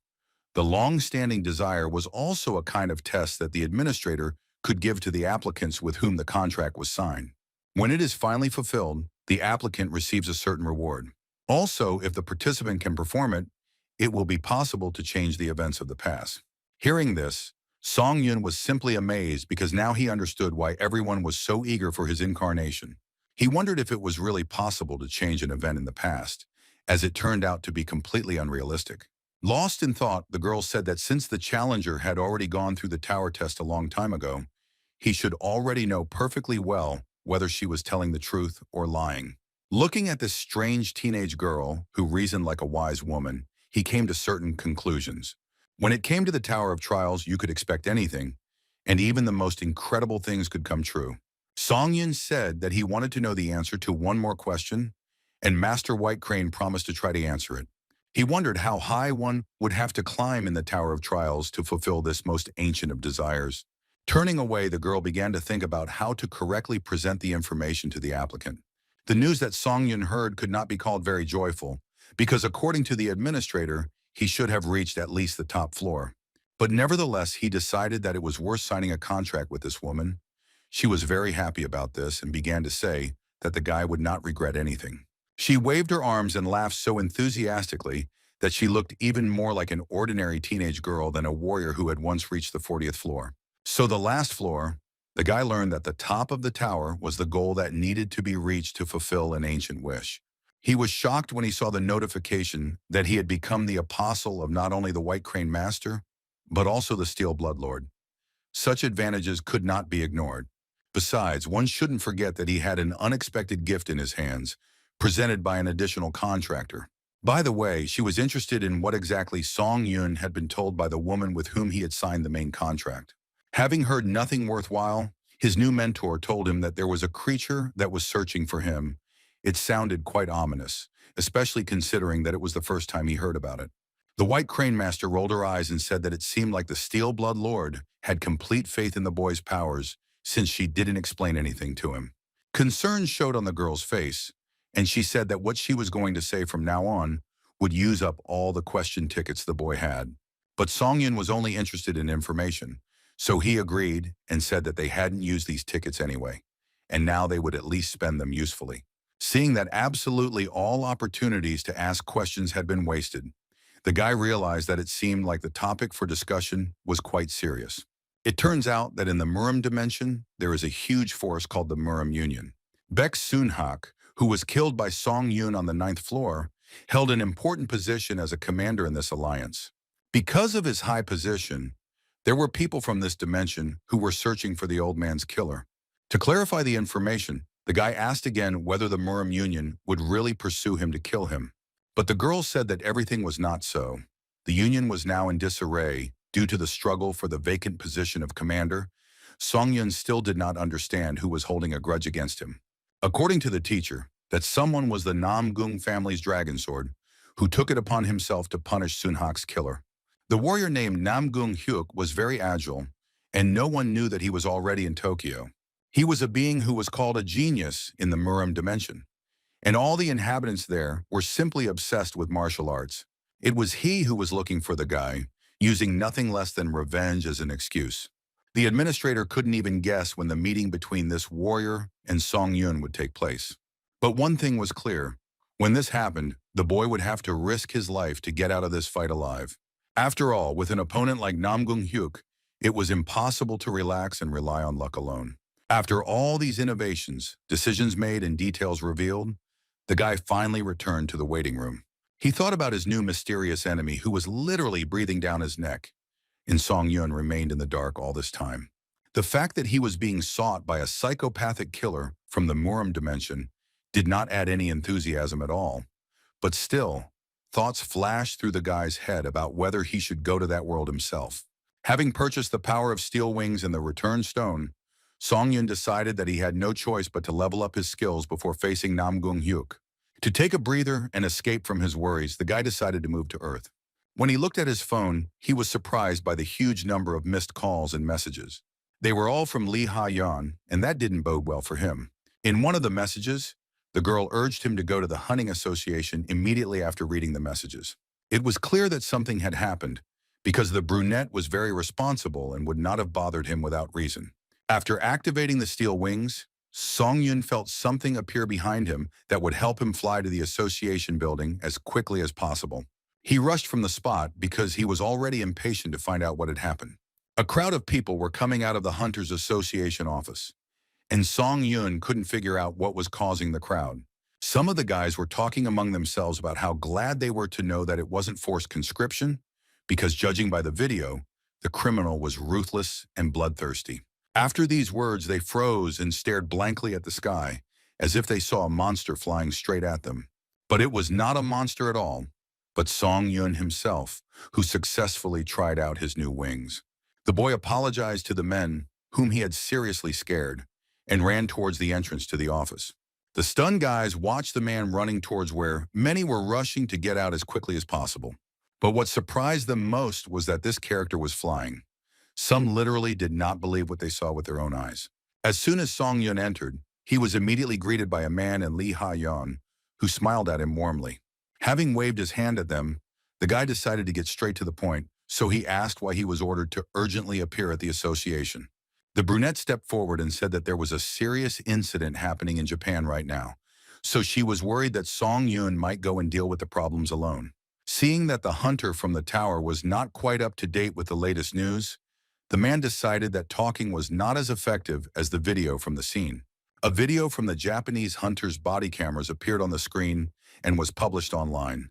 the long-standing desire was also a kind of test that the administrator could give to the applicants with whom the contract was signed. When it is finally fulfilled, the applicant receives a certain reward. Also, if the participant can perform it, it will be possible to change the events of the past. Hearing this, Song Yun was simply amazed because now he understood why everyone was so eager for his incarnation. He wondered if it was really possible to change an event in the past, as it turned out to be completely unrealistic. Lost in thought, the girl said that since the challenger had already gone through the tower test a long time ago, he should already know perfectly well whether she was telling the truth or lying. Looking at this strange teenage girl who reasoned like a wise woman, he came to certain conclusions. When it came to the Tower of Trials, you could expect anything, and even the most incredible things could come true. Song Yun said that he wanted to know the answer to one more question, and Master White Crane promised to try to answer it. He wondered how high one would have to climb in the Tower of Trials to fulfill this most ancient of desires. Turning away, the girl began to think about how to correctly present the information to the applicant. The news that Song Yun heard could not be called very joyful, because according to the administrator, he should have reached at least the top floor. But nevertheless, he decided that it was worth signing a contract with this woman. She was very happy about this and began to say that the guy would not regret anything. She waved her arms and laughed so enthusiastically that she looked even more like an ordinary teenage girl than a warrior who had once reached the 40th floor. So the last floor, the guy learned that the top of the tower was the goal that needed to be reached to fulfill an ancient wish. He was shocked when he saw the notification that he had become the apostle of not only the White Crane Master, but also the Steel Blood Lord. Such advantages could not be ignored. Besides, one shouldn't forget that he had an unexpected gift in his hands, presented by an additional contractor. By the way, she was interested in what exactly Song Yun had been told by the woman with whom he had signed the main contract. Having heard nothing worthwhile, his new mentor told him that there was a creature that was searching for him. It sounded quite ominous, especially considering that it was the first time he heard about it. The White Crane Master rolled her eyes and said that it seemed like the Steel Blood Lord had complete faith in the boy's powers since she didn't explain anything to him. Concern showed on the girl's face, and she said that what she was going to say from now on would use up all the question tickets the boy had. But Song Yun was only interested in information, so he agreed and said that they hadn't used these tickets anyway, and now they would at least spend them usefully. Seeing that absolutely all opportunities to ask questions had been wasted, the guy realized that it seemed like the topic for discussion was quite serious. It turns out that in the Murim dimension, there is a huge force called the Murim Union. Baek Soon-hak, who was killed by Song Yun on the ninth floor, held an important position as a commander in this alliance. Because of his high position, there were people from this dimension who were searching for the old man's killer. To clarify the information, the guy asked again whether the Murim Union would really pursue him to kill him. But the girl said that everything was not so. The Union was now in disarray due to the struggle for the vacant position of commander. Song Yun still did not understand who was holding a grudge against him. According to the teacher, that someone was the Namgung family's dragon sword, who took it upon himself to punish Sun-hak's killer. The warrior named Namgung Hyuk was very agile, and no one knew that he was already in Tokyo. He was a being who was called a genius in the Murim dimension, and all the inhabitants there were simply obsessed with martial arts. It was he who was looking for the guy, using nothing less than revenge as an excuse. The administrator couldn't even guess when the meeting between this warrior and Song Yun would take place. But one thing was clear. When this happened, the boy would have to risk his life to get out of this fight alive. After all, with an opponent like Namgung Hyuk, it was impossible to relax and rely on luck alone. After all these innovations, decisions made and details revealed, the guy finally returned to the waiting room. He thought about his new mysterious enemy who was literally breathing down his neck. And Song Yun remained in the dark all this time. The fact that he was being sought by a psychopathic killer from the Murim dimension did not add any enthusiasm at all. But still, thoughts flashed through the guy's head about whether he should go to that world himself. Having purchased the power of steel wings and the return stone, Song Yun decided that he had no choice but to level up his skills before facing Namgung Hyuk. To take a breather and escape from his worries, the guy decided to move to Earth. When he looked at his phone, he was surprised by the huge number of missed calls and messages. They were all from Lee Ha-yeon, and that didn't bode well for him. In one of the messages, the girl urged him to go to the hunting association immediately after reading the messages. It was clear that something had happened, because the brunette was very responsible and would not have bothered him without reason. After activating the steel wings, Song Yun felt something appear behind him that would help him fly to the association building as quickly as possible. He rushed from the spot because he was already impatient to find out what had happened. A crowd of people were coming out of the Hunters Association office, and Song Yun couldn't figure out what was causing the crowd. Some of the guys were talking among themselves about how glad they were to know that it wasn't forced conscription, because judging by the video, the criminal was ruthless and bloodthirsty. After these words, they froze and stared blankly at the sky, as if they saw a monster flying straight at them. But it was not a monster at all, but Song Yun himself, who successfully tried out his new wings. The boy apologized to the men, whom he had seriously scared, and ran towards the entrance to the office. The stunned guys watched the man running towards where many were rushing to get out as quickly as possible. But what surprised them most was that this character was flying. Some literally did not believe what they saw with their own eyes. As soon as Song Yun entered, he was immediately greeted by a man in Lee Ha-yeon, who smiled at him warmly. Having waved his hand at them, the guy decided to get straight to the point, so he asked why he was ordered to urgently appear at the association. The brunette stepped forward and said that there was a serious incident happening in Japan right now, so she was worried that Song Yun might go and deal with the problems alone. Seeing that the hunter from the tower was not quite up to date with the latest news, the man decided that talking was not as effective as the video from the scene. A video from the Japanese hunter's body cameras appeared on the screen and was published online,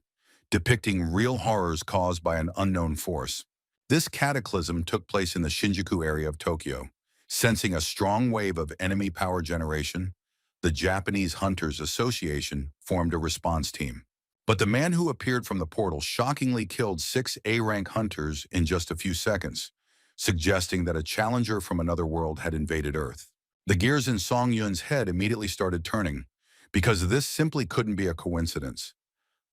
depicting real horrors caused by an unknown force. This cataclysm took place in the Shinjuku area of Tokyo. Sensing a strong wave of enemy power generation, the Japanese Hunters Association formed a response team. But the man who appeared from the portal shockingly killed 6 A-rank hunters in just a few seconds, suggesting that a challenger from another world had invaded Earth. The gears in Song Yun's head immediately started turning, because this simply couldn't be a coincidence.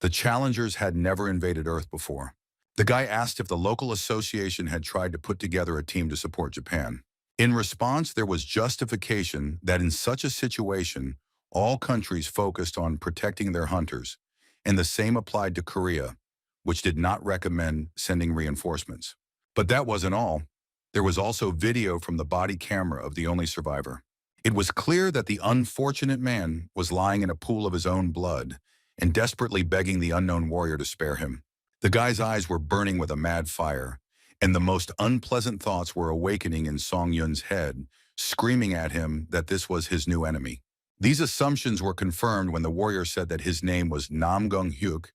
The challengers had never invaded Earth before. The guy asked if the local association had tried to put together a team to support Japan. In response, there was justification that in such a situation, all countries focused on protecting their hunters, and the same applied to Korea, which did not recommend sending reinforcements. But that wasn't all. There was also video from the body camera of the only survivor. It was clear that the unfortunate man was lying in a pool of his own blood and desperately begging the unknown warrior to spare him. The guy's eyes were burning with a mad fire, and the most unpleasant thoughts were awakening in Song Yun's head, screaming at him that this was his new enemy. These assumptions were confirmed when the warrior said that his name was Namgung Hyuk,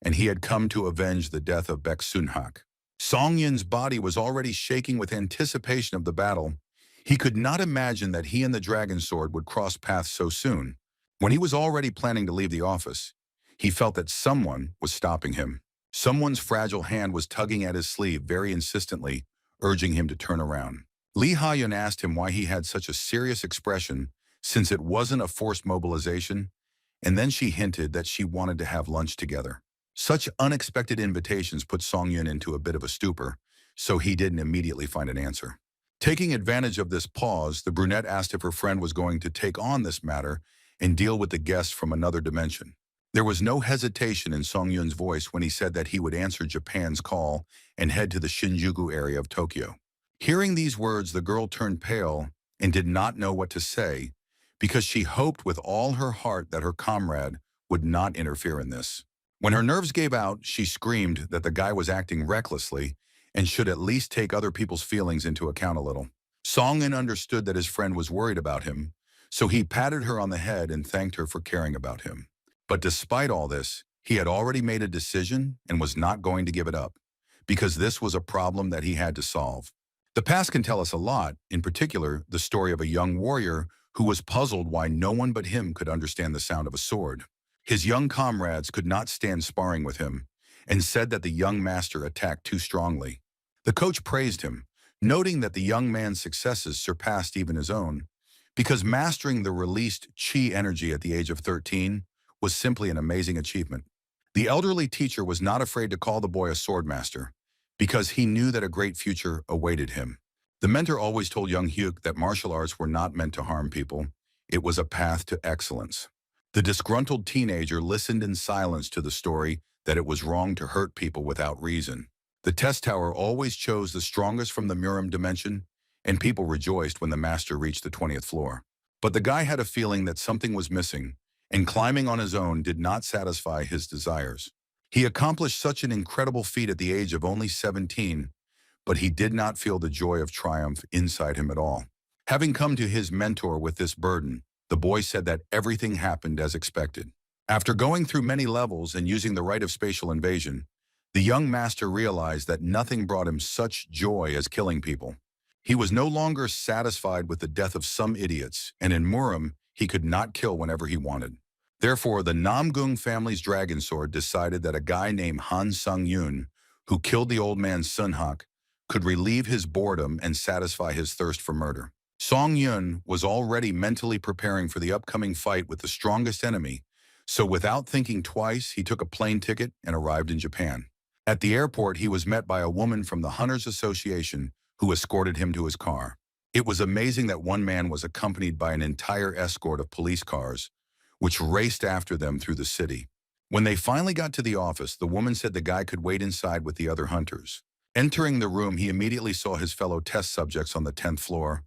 and he had come to avenge the death of Baek Sun-hak. Song Yun's body was already shaking with anticipation of the battle. He could not imagine that he and the dragon sword would cross paths so soon. When he was already planning to leave the office, he felt that someone was stopping him. Someone's fragile hand was tugging at his sleeve very insistently, urging him to turn around. Lee Ha-yun asked him why he had such a serious expression since it wasn't a forced mobilization, and then she hinted that she wanted to have lunch together. Such unexpected invitations put Song Yun into a bit of a stupor, so he didn't immediately find an answer. Taking advantage of this pause, the brunette asked if her friend was going to take on this matter and deal with the guests from another dimension. There was no hesitation in Song Yun's voice when he said that he would answer Japan's call and head to the Shinjuku area of Tokyo. Hearing these words, the girl turned pale and did not know what to say because she hoped with all her heart that her comrade would not interfere in this. When her nerves gave out, she screamed that the guy was acting recklessly and should at least take other people's feelings into account a little. Song Yun understood that his friend was worried about him, so he patted her on the head and thanked her for caring about him. But despite all this, he had already made a decision and was not going to give it up, because this was a problem that he had to solve. The past can tell us a lot, in particular, the story of a young warrior who was puzzled why no one but him could understand the sound of a sword. His young comrades could not stand sparring with him and said that the young master attacked too strongly. The coach praised him, noting that the young man's successes surpassed even his own, because mastering the released chi energy at the age of 13 was simply an amazing achievement. The elderly teacher was not afraid to call the boy a swordmaster, because he knew that a great future awaited him. The mentor always told young Hyuk that martial arts were not meant to harm people. It was a path to excellence. The disgruntled teenager listened in silence to the story that it was wrong to hurt people without reason. The test tower always chose the strongest from the Murim dimension, and people rejoiced when the master reached the 20th floor. But the guy had a feeling that something was missing, and climbing on his own did not satisfy his desires. He accomplished such an incredible feat at the age of only 17, but he did not feel the joy of triumph inside him at all. Having come to his mentor with this burden, the boy said that everything happened as expected. After going through many levels and using the rite of spatial invasion, the young master realized that nothing brought him such joy as killing people. He was no longer satisfied with the death of some idiots, and in Murim, he could not kill whenever he wanted. Therefore, the Namgung family's dragon sword decided that a guy named Han Sung-yun, who killed the old man Sun-hak, could relieve his boredom and satisfy his thirst for murder. Song Yun was already mentally preparing for the upcoming fight with the strongest enemy, so without thinking twice, he took a plane ticket and arrived in Japan. At the airport, he was met by a woman from the Hunters Association who escorted him to his car. It was amazing that one man was accompanied by an entire escort of police cars, which raced after them through the city. When they finally got to the office, the woman said the guy could wait inside with the other hunters. Entering the room, he immediately saw his fellow test subjects on the 10th floor.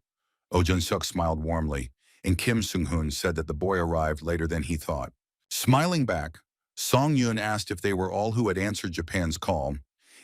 Oh Jun-suk smiled warmly, and Kim Sung-hoon said that the boy arrived later than he thought. Smiling back, Song Yun asked if they were all who had answered Japan's call,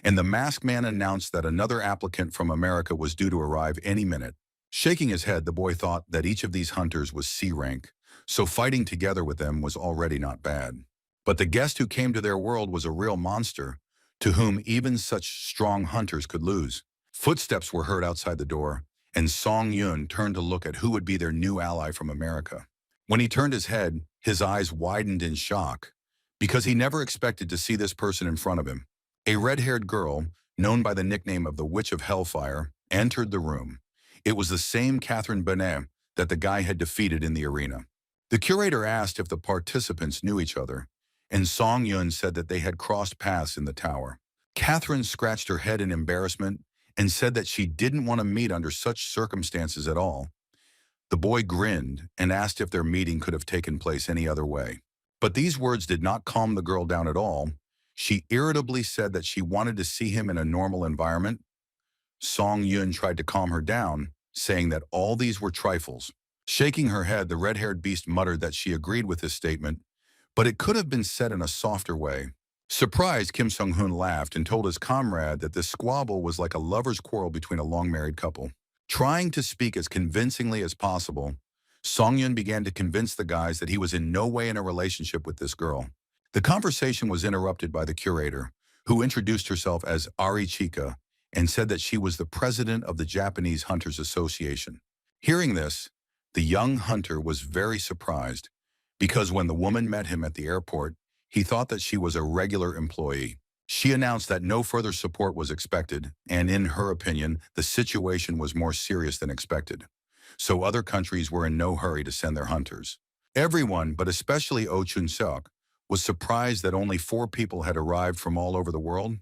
and the masked man announced that another applicant from America was due to arrive any minute. Shaking his head, the boy thought that each of these hunters was C-rank, so fighting together with them was already not bad. But the guest who came to their world was a real monster, to whom even such strong hunters could lose. Footsteps were heard outside the door, and Song Yun turned to look at who would be their new ally from America. When he turned his head, his eyes widened in shock, because he never expected to see this person in front of him. A red-haired girl, known by the nickname of the Witch of Hellfire, entered the room. It was the same Catherine Benet that the guy had defeated in the arena. The curator asked if the participants knew each other, and Song Yun said that they had crossed paths in the tower. Catherine scratched her head in embarrassment and said that she didn't want to meet under such circumstances at all. The boy grinned and asked if their meeting could have taken place any other way. But these words did not calm the girl down at all. She irritably said that she wanted to see him in a normal environment. Song Yun tried to calm her down, saying that all these were trifles. Shaking her head, the red-haired beast muttered that she agreed with his statement, but it could have been said in a softer way. Surprised, Kim Sung-hoon laughed and told his comrade that this squabble was like a lover's quarrel between a long-married couple. Trying to speak as convincingly as possible, Songyun began to convince the guys that he was in no way in a relationship with this girl. The conversation was interrupted by the curator, who introduced herself as Ari Chika and said that she was the president of the Japanese Hunters Association. Hearing this, the young hunter was very surprised because when the woman met him at the airport, he thought that she was a regular employee. She announced that no further support was expected, and in her opinion, the situation was more serious than expected. So other countries were in no hurry to send their hunters. Everyone, but especially Oh Chun-seok, was surprised that only 4 people had arrived from all over the world.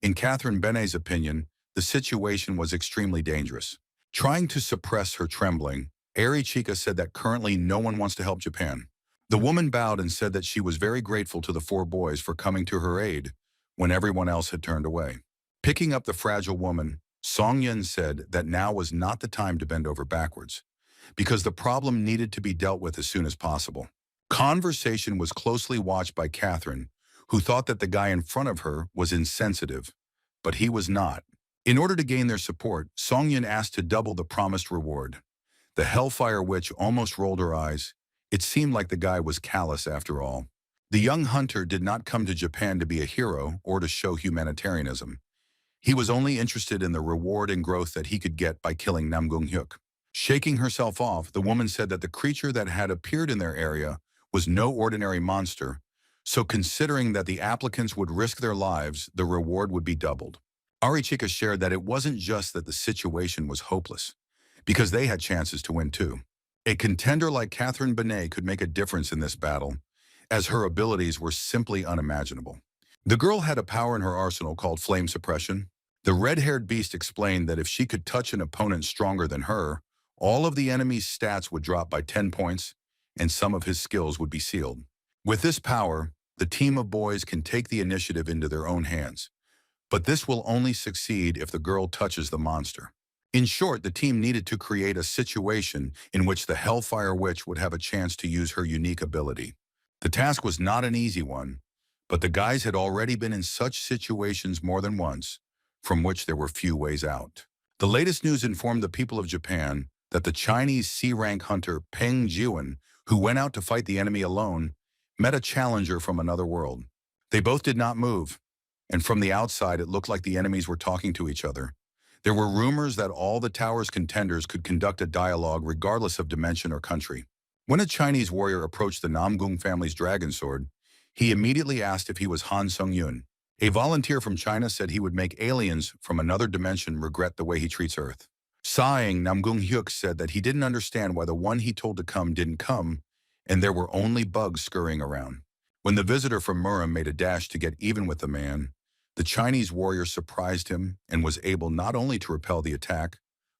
In Catherine Benet's opinion, the situation was extremely dangerous. Trying to suppress her trembling, Ari Chika said that currently no one wants to help Japan. The woman bowed and said that she was very grateful to the 4 boys for coming to her aid when everyone else had turned away. Picking up the fragile woman, Songyun said that now was not the time to bend over backwards, because the problem needed to be dealt with as soon as possible. Conversation was closely watched by Catherine, who thought that the guy in front of her was insensitive, but he was not. In order to gain their support, Songyun asked to double the promised reward. The Hellfire Witch almost rolled her eyes. It seemed like the guy was callous after all. The young hunter did not come to Japan to be a hero or to show humanitarianism. He was only interested in the reward and growth that he could get by killing Namgung Hyuk. Shaking herself off, the woman said that the creature that had appeared in their area was no ordinary monster, so considering that the applicants would risk their lives, the reward would be doubled. Arichika shared that it wasn't just that the situation was hopeless, because they had chances to win too. A contender like Catherine Benet could make a difference in this battle, as her abilities were simply unimaginable. The girl had a power in her arsenal called flame suppression. The red-haired beast explained that if she could touch an opponent stronger than her, all of the enemy's stats would drop by 10 points, and some of his skills would be sealed. With this power, the team of boys can take the initiative into their own hands. But this will only succeed if the girl touches the monster. In short, the team needed to create a situation in which the Hellfire Witch would have a chance to use her unique ability. The task was not an easy one, but the guys had already been in such situations more than once, from which there were few ways out. The latest news informed the people of Japan that the Chinese C-rank hunter Peng Jiwen, who went out to fight the enemy alone, met a challenger from another world. They both did not move, and from the outside it looked like the enemies were talking to each other. There were rumors that all the tower's contenders could conduct a dialogue regardless of dimension or country. When a Chinese warrior approached the Namgung family's dragon sword, he immediately asked if he was Han Sung-yun. A volunteer from China said he would make aliens from another dimension regret the way he treats Earth. Sighing, Namgung Hyuk said that he didn't understand why the one he told to come didn't come, and there were only bugs scurrying around. When the visitor from Murim made a dash to get even with the man, the Chinese warrior surprised him and was able not only to repel the attack,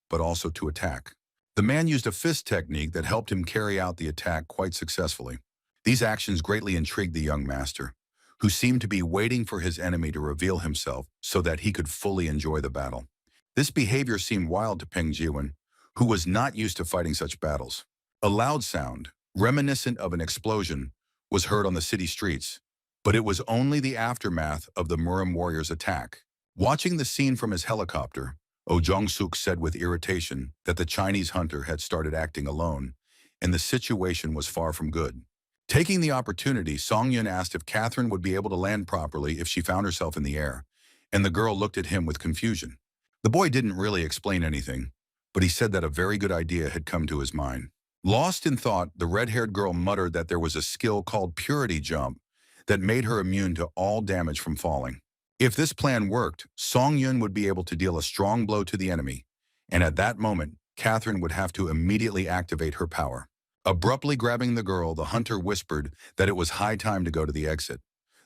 but also to attack. The man used a fist technique that helped him carry out the attack quite successfully. These actions greatly intrigued the young master, who seemed to be waiting for his enemy to reveal himself so that he could fully enjoy the battle. This behavior seemed wild to Peng Jiwen, who was not used to fighting such battles. A loud sound, reminiscent of an explosion, was heard on the city streets, but it was only the aftermath of the Murim warrior's attack. Watching the scene from his helicopter, Oh Jong-suk said with irritation that the Chinese hunter had started acting alone, and the situation was far from good. Taking the opportunity, Songyun asked if Catherine would be able to land properly if she found herself in the air, and the girl looked at him with confusion. The boy didn't really explain anything, but he said that a very good idea had come to his mind. Lost in thought, the red-haired girl muttered that there was a skill called Purity Jump that made her immune to all damage from falling. If this plan worked, Songyun would be able to deal a strong blow to the enemy, and at that moment, Catherine would have to immediately activate her power. Abruptly grabbing the girl, the hunter whispered that it was high time to go to the exit.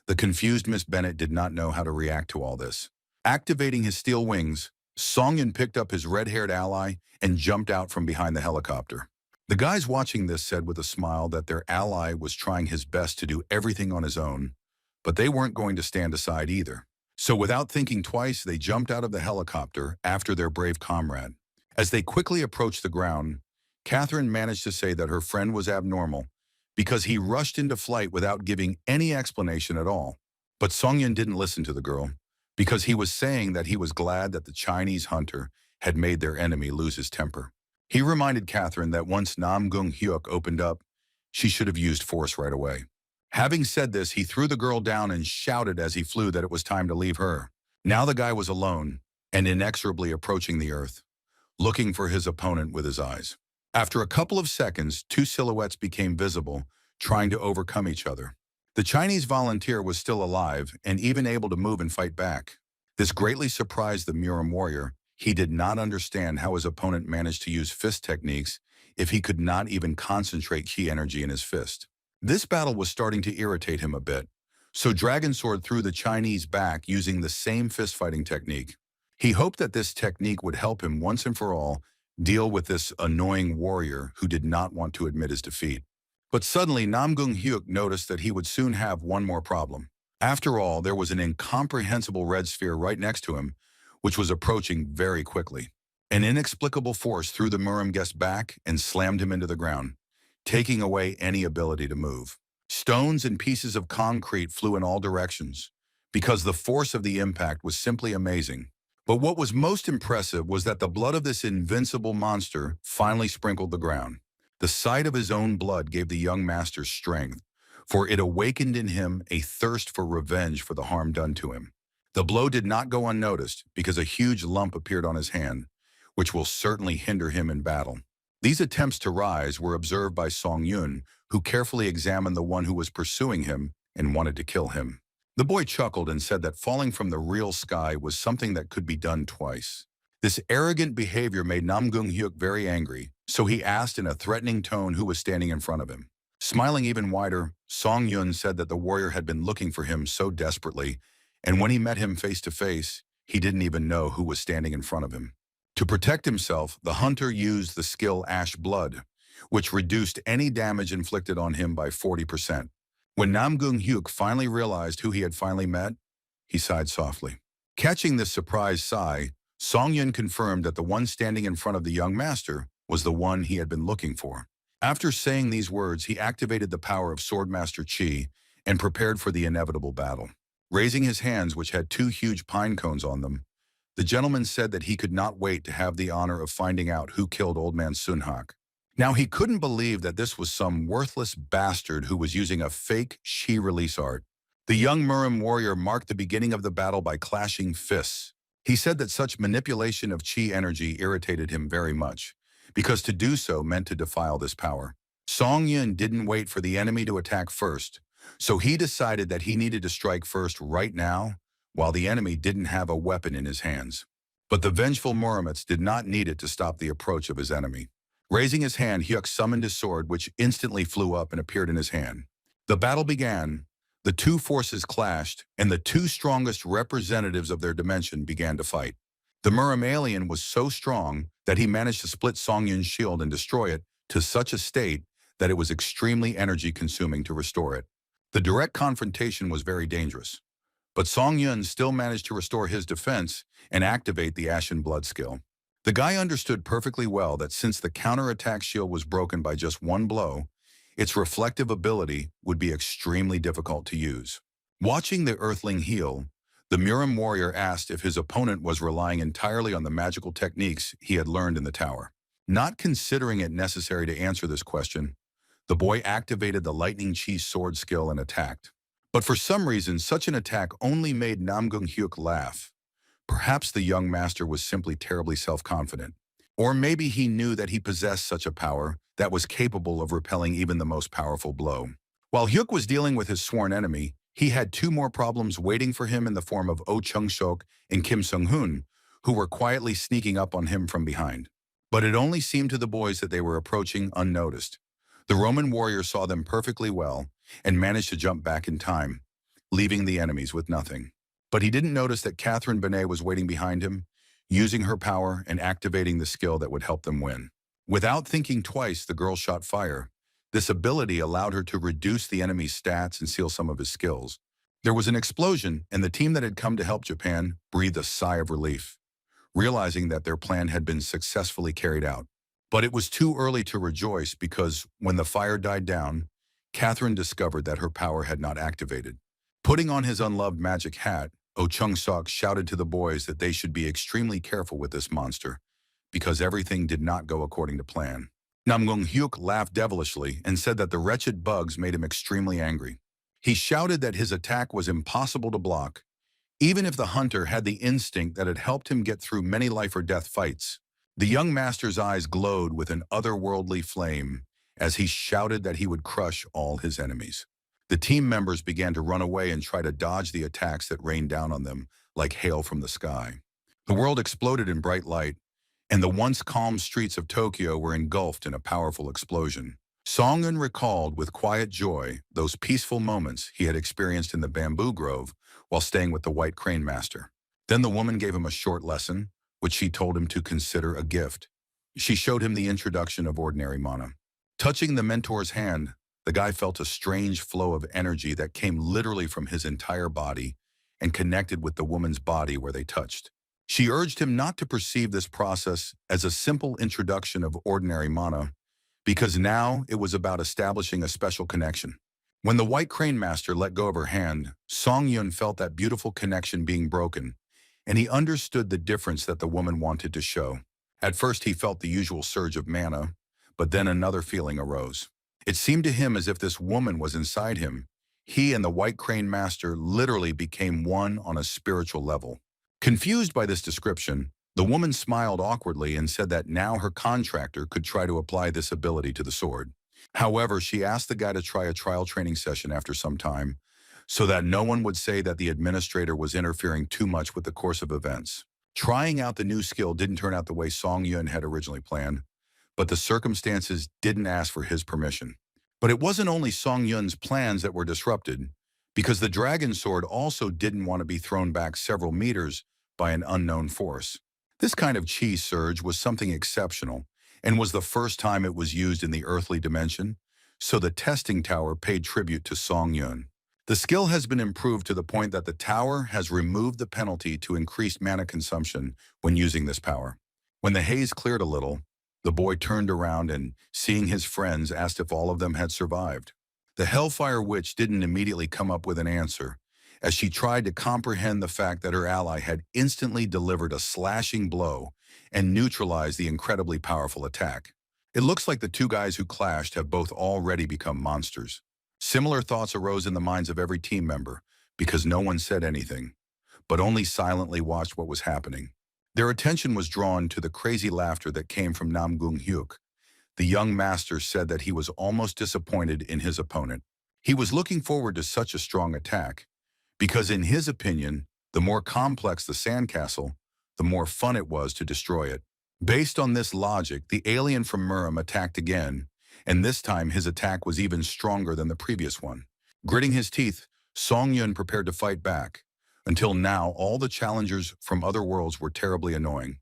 The confused Miss Bennett did not know how to react to all this. Activating his steel wings, Songyun picked up his red-haired ally and jumped out from behind the helicopter. The guys watching this said with a smile that their ally was trying his best to do everything on his own, but they weren't going to stand aside either. So without thinking twice, they jumped out of the helicopter after their brave comrade. As they quickly approached the ground, Catherine managed to say that her friend was abnormal because he rushed into flight without giving any explanation at all. But Songyun didn't listen to the girl because he was saying that he was glad that the Chinese hunter had made their enemy lose his temper. He reminded Catherine that once Nam Gung Hyuk opened up, she should have used force right away. Having said this, he threw the girl down and shouted as he flew that it was time to leave her. Now the guy was alone and inexorably approaching the earth, looking for his opponent with his eyes. After a couple of seconds, two silhouettes became visible, trying to overcome each other. The Chinese volunteer was still alive and even able to move and fight back. This greatly surprised the Murim warrior. He did not understand how his opponent managed to use fist techniques if he could not even concentrate chi energy in his fist. This battle was starting to irritate him a bit, so Dragon Sword threw the Chinese back using the same fist-fighting technique. He hoped that this technique would help him once and for all deal with this annoying warrior who did not want to admit his defeat. But suddenly, Nam Gung Hyuk noticed that he would soon have one more problem. After all, there was an incomprehensible red sphere right next to him, which was approaching very quickly. An inexplicable force threw the Murim guest back and slammed him into the ground, taking away any ability to move. Stones and pieces of concrete flew in all directions, because the force of the impact was simply amazing. But what was most impressive was that the blood of this invincible monster finally sprinkled the ground. The sight of his own blood gave the young master strength, for it awakened in him a thirst for revenge for the harm done to him. The blow did not go unnoticed because a huge lump appeared on his hand, which will certainly hinder him in battle. These attempts to rise were observed by Song Yun, who carefully examined the one who was pursuing him and wanted to kill him. The boy chuckled and said that falling from the real sky was something that could be done twice. This arrogant behavior made Nam Gung Hyuk very angry, so he asked in a threatening tone who was standing in front of him. Smiling even wider, Song Yun said that the warrior had been looking for him so desperately, and when he met him face to face, he didn't even know who was standing in front of him. To protect himself, the hunter used the skill Ash Blood, which reduced any damage inflicted on him by 40%. When Nam Gung Hyuk finally realized who he had finally met, he sighed softly. Catching this surprised sigh, Song Yun confirmed that the one standing in front of the young master was the one he had been looking for. After saying these words, he activated the power of Swordmaster Chi and prepared for the inevitable battle. Raising his hands, which had two huge pine cones on them, the gentleman said that he could not wait to have the honor of finding out who killed Old Man Sunhak. Now he couldn't believe that this was some worthless bastard who was using a fake Shi release art. The young Murim warrior marked the beginning of the battle by clashing fists. He said that such manipulation of Chi energy irritated him very much, because to do so meant to defile this power. Song Yun didn't wait for the enemy to attack first, so he decided that he needed to strike first right now, while the enemy didn't have a weapon in his hands. But the vengeful Muromets did not need it to stop the approach of his enemy. Raising his hand, Hyuk summoned his sword, which instantly flew up and appeared in his hand. The battle began, the two forces clashed, and the two strongest representatives of their dimension began to fight. The Murim alien was so strong that he managed to split Song Yun's shield and destroy it to such a state that it was extremely energy-consuming to restore it. The direct confrontation was very dangerous, but Song Yun still managed to restore his defense and activate the Ashen Blood skill. The guy understood perfectly well that since the counterattack shield was broken by just one blow, its reflective ability would be extremely difficult to use. Watching the Earthling heal, the Murim warrior asked if his opponent was relying entirely on the magical techniques he had learned in the tower. Not considering it necessary to answer this question, the boy activated the Lightning Chi sword skill and attacked. But for some reason, such an attack only made Nam Gung Hyuk laugh. Perhaps the young master was simply terribly self-confident. Or maybe he knew that he possessed such a power that was capable of repelling even the most powerful blow. While Hyuk was dealing with his sworn enemy, he had two more problems waiting for him in the form of Oh Chung-shok and Kim Sung-hoon, who were quietly sneaking up on him from behind. But it only seemed to the boys that they were approaching unnoticed. The Roman warrior saw them perfectly well and managed to jump back in time, leaving the enemies with nothing. But he didn't notice that Catherine Benet was waiting behind him, using her power and activating the skill that would help them win. Without thinking twice, the girl shot fire. This ability allowed her to reduce the enemy's stats and seal some of his skills. There was an explosion, and the team that had come to help Japan breathed a sigh of relief, realizing that their plan had been successfully carried out. But it was too early to rejoice because when the fire died down, Catherine discovered that her power had not activated. Putting on his unloved magic hat, Oh Chung-sok shouted to the boys that they should be extremely careful with this monster, because everything did not go according to plan. Namong Hyuk laughed devilishly and said that the wretched bugs made him extremely angry. He shouted that his attack was impossible to block, even if the hunter had the instinct that had helped him get through many life-or-death fights. The young master's eyes glowed with an otherworldly flame as he shouted that he would crush all his enemies. The team members began to run away and try to dodge the attacks that rained down on them like hail from the sky. The world exploded in bright light, and the once calm streets of Tokyo were engulfed in a powerful explosion. Song-eun recalled with quiet joy those peaceful moments he had experienced in the bamboo grove while staying with the White Crane Master. Then the woman gave him a short lesson, which she told him to consider a gift. She showed him the introduction of ordinary mana. Touching the mentor's hand, the guy felt a strange flow of energy that came literally from his entire body and connected with the woman's body where they touched. She urged him not to perceive this process as a simple introduction of ordinary mana, because now it was about establishing a special connection. When the White Crane Master let go of her hand, Song-eun felt that beautiful connection being broken, and he understood the difference that the woman wanted to show. At first he felt the usual surge of mana, but then another feeling arose. It seemed to him as if this woman was inside him. He and the White Crane Master literally became one on a spiritual level. Confused by this description, the woman smiled awkwardly and said that now her contractor could try to apply this ability to the sword. However, she asked the guy to try a trial training session after some time, so that no one would say that the administrator was interfering too much with the course of events. Trying out the new skill didn't turn out the way Song-eun had originally planned, but the circumstances didn't ask for his permission. But it wasn't only Song-eun's plans that were disrupted, because the dragon sword also didn't want to be thrown back several meters by an unknown force. This kind of chi surge was something exceptional, and was the first time it was used in the earthly dimension, so the testing tower paid tribute to Song-eun. The skill has been improved to the point that the tower has removed the penalty to increased mana consumption when using this power. When the haze cleared a little, the boy turned around and, seeing his friends, asked if all of them had survived. The Hellfire Witch didn't immediately come up with an answer, as she tried to comprehend the fact that her ally had instantly delivered a slashing blow and neutralized the incredibly powerful attack. It looks like the two guys who clashed have both already become monsters. Similar thoughts arose in the minds of every team member, because no one said anything, but only silently watched what was happening. Their attention was drawn to the crazy laughter that came from Namong Hyuk. The young master said that he was almost disappointed in his opponent. He was looking forward to such a strong attack, because in his opinion, the more complex the sandcastle, the more fun it was to destroy it. Based on this logic, the alien from Murim attacked again, and this time his attack was even stronger than the previous one. Gritting his teeth, Song-eun prepared to fight back. Until now, all the challengers from other worlds were terribly annoying,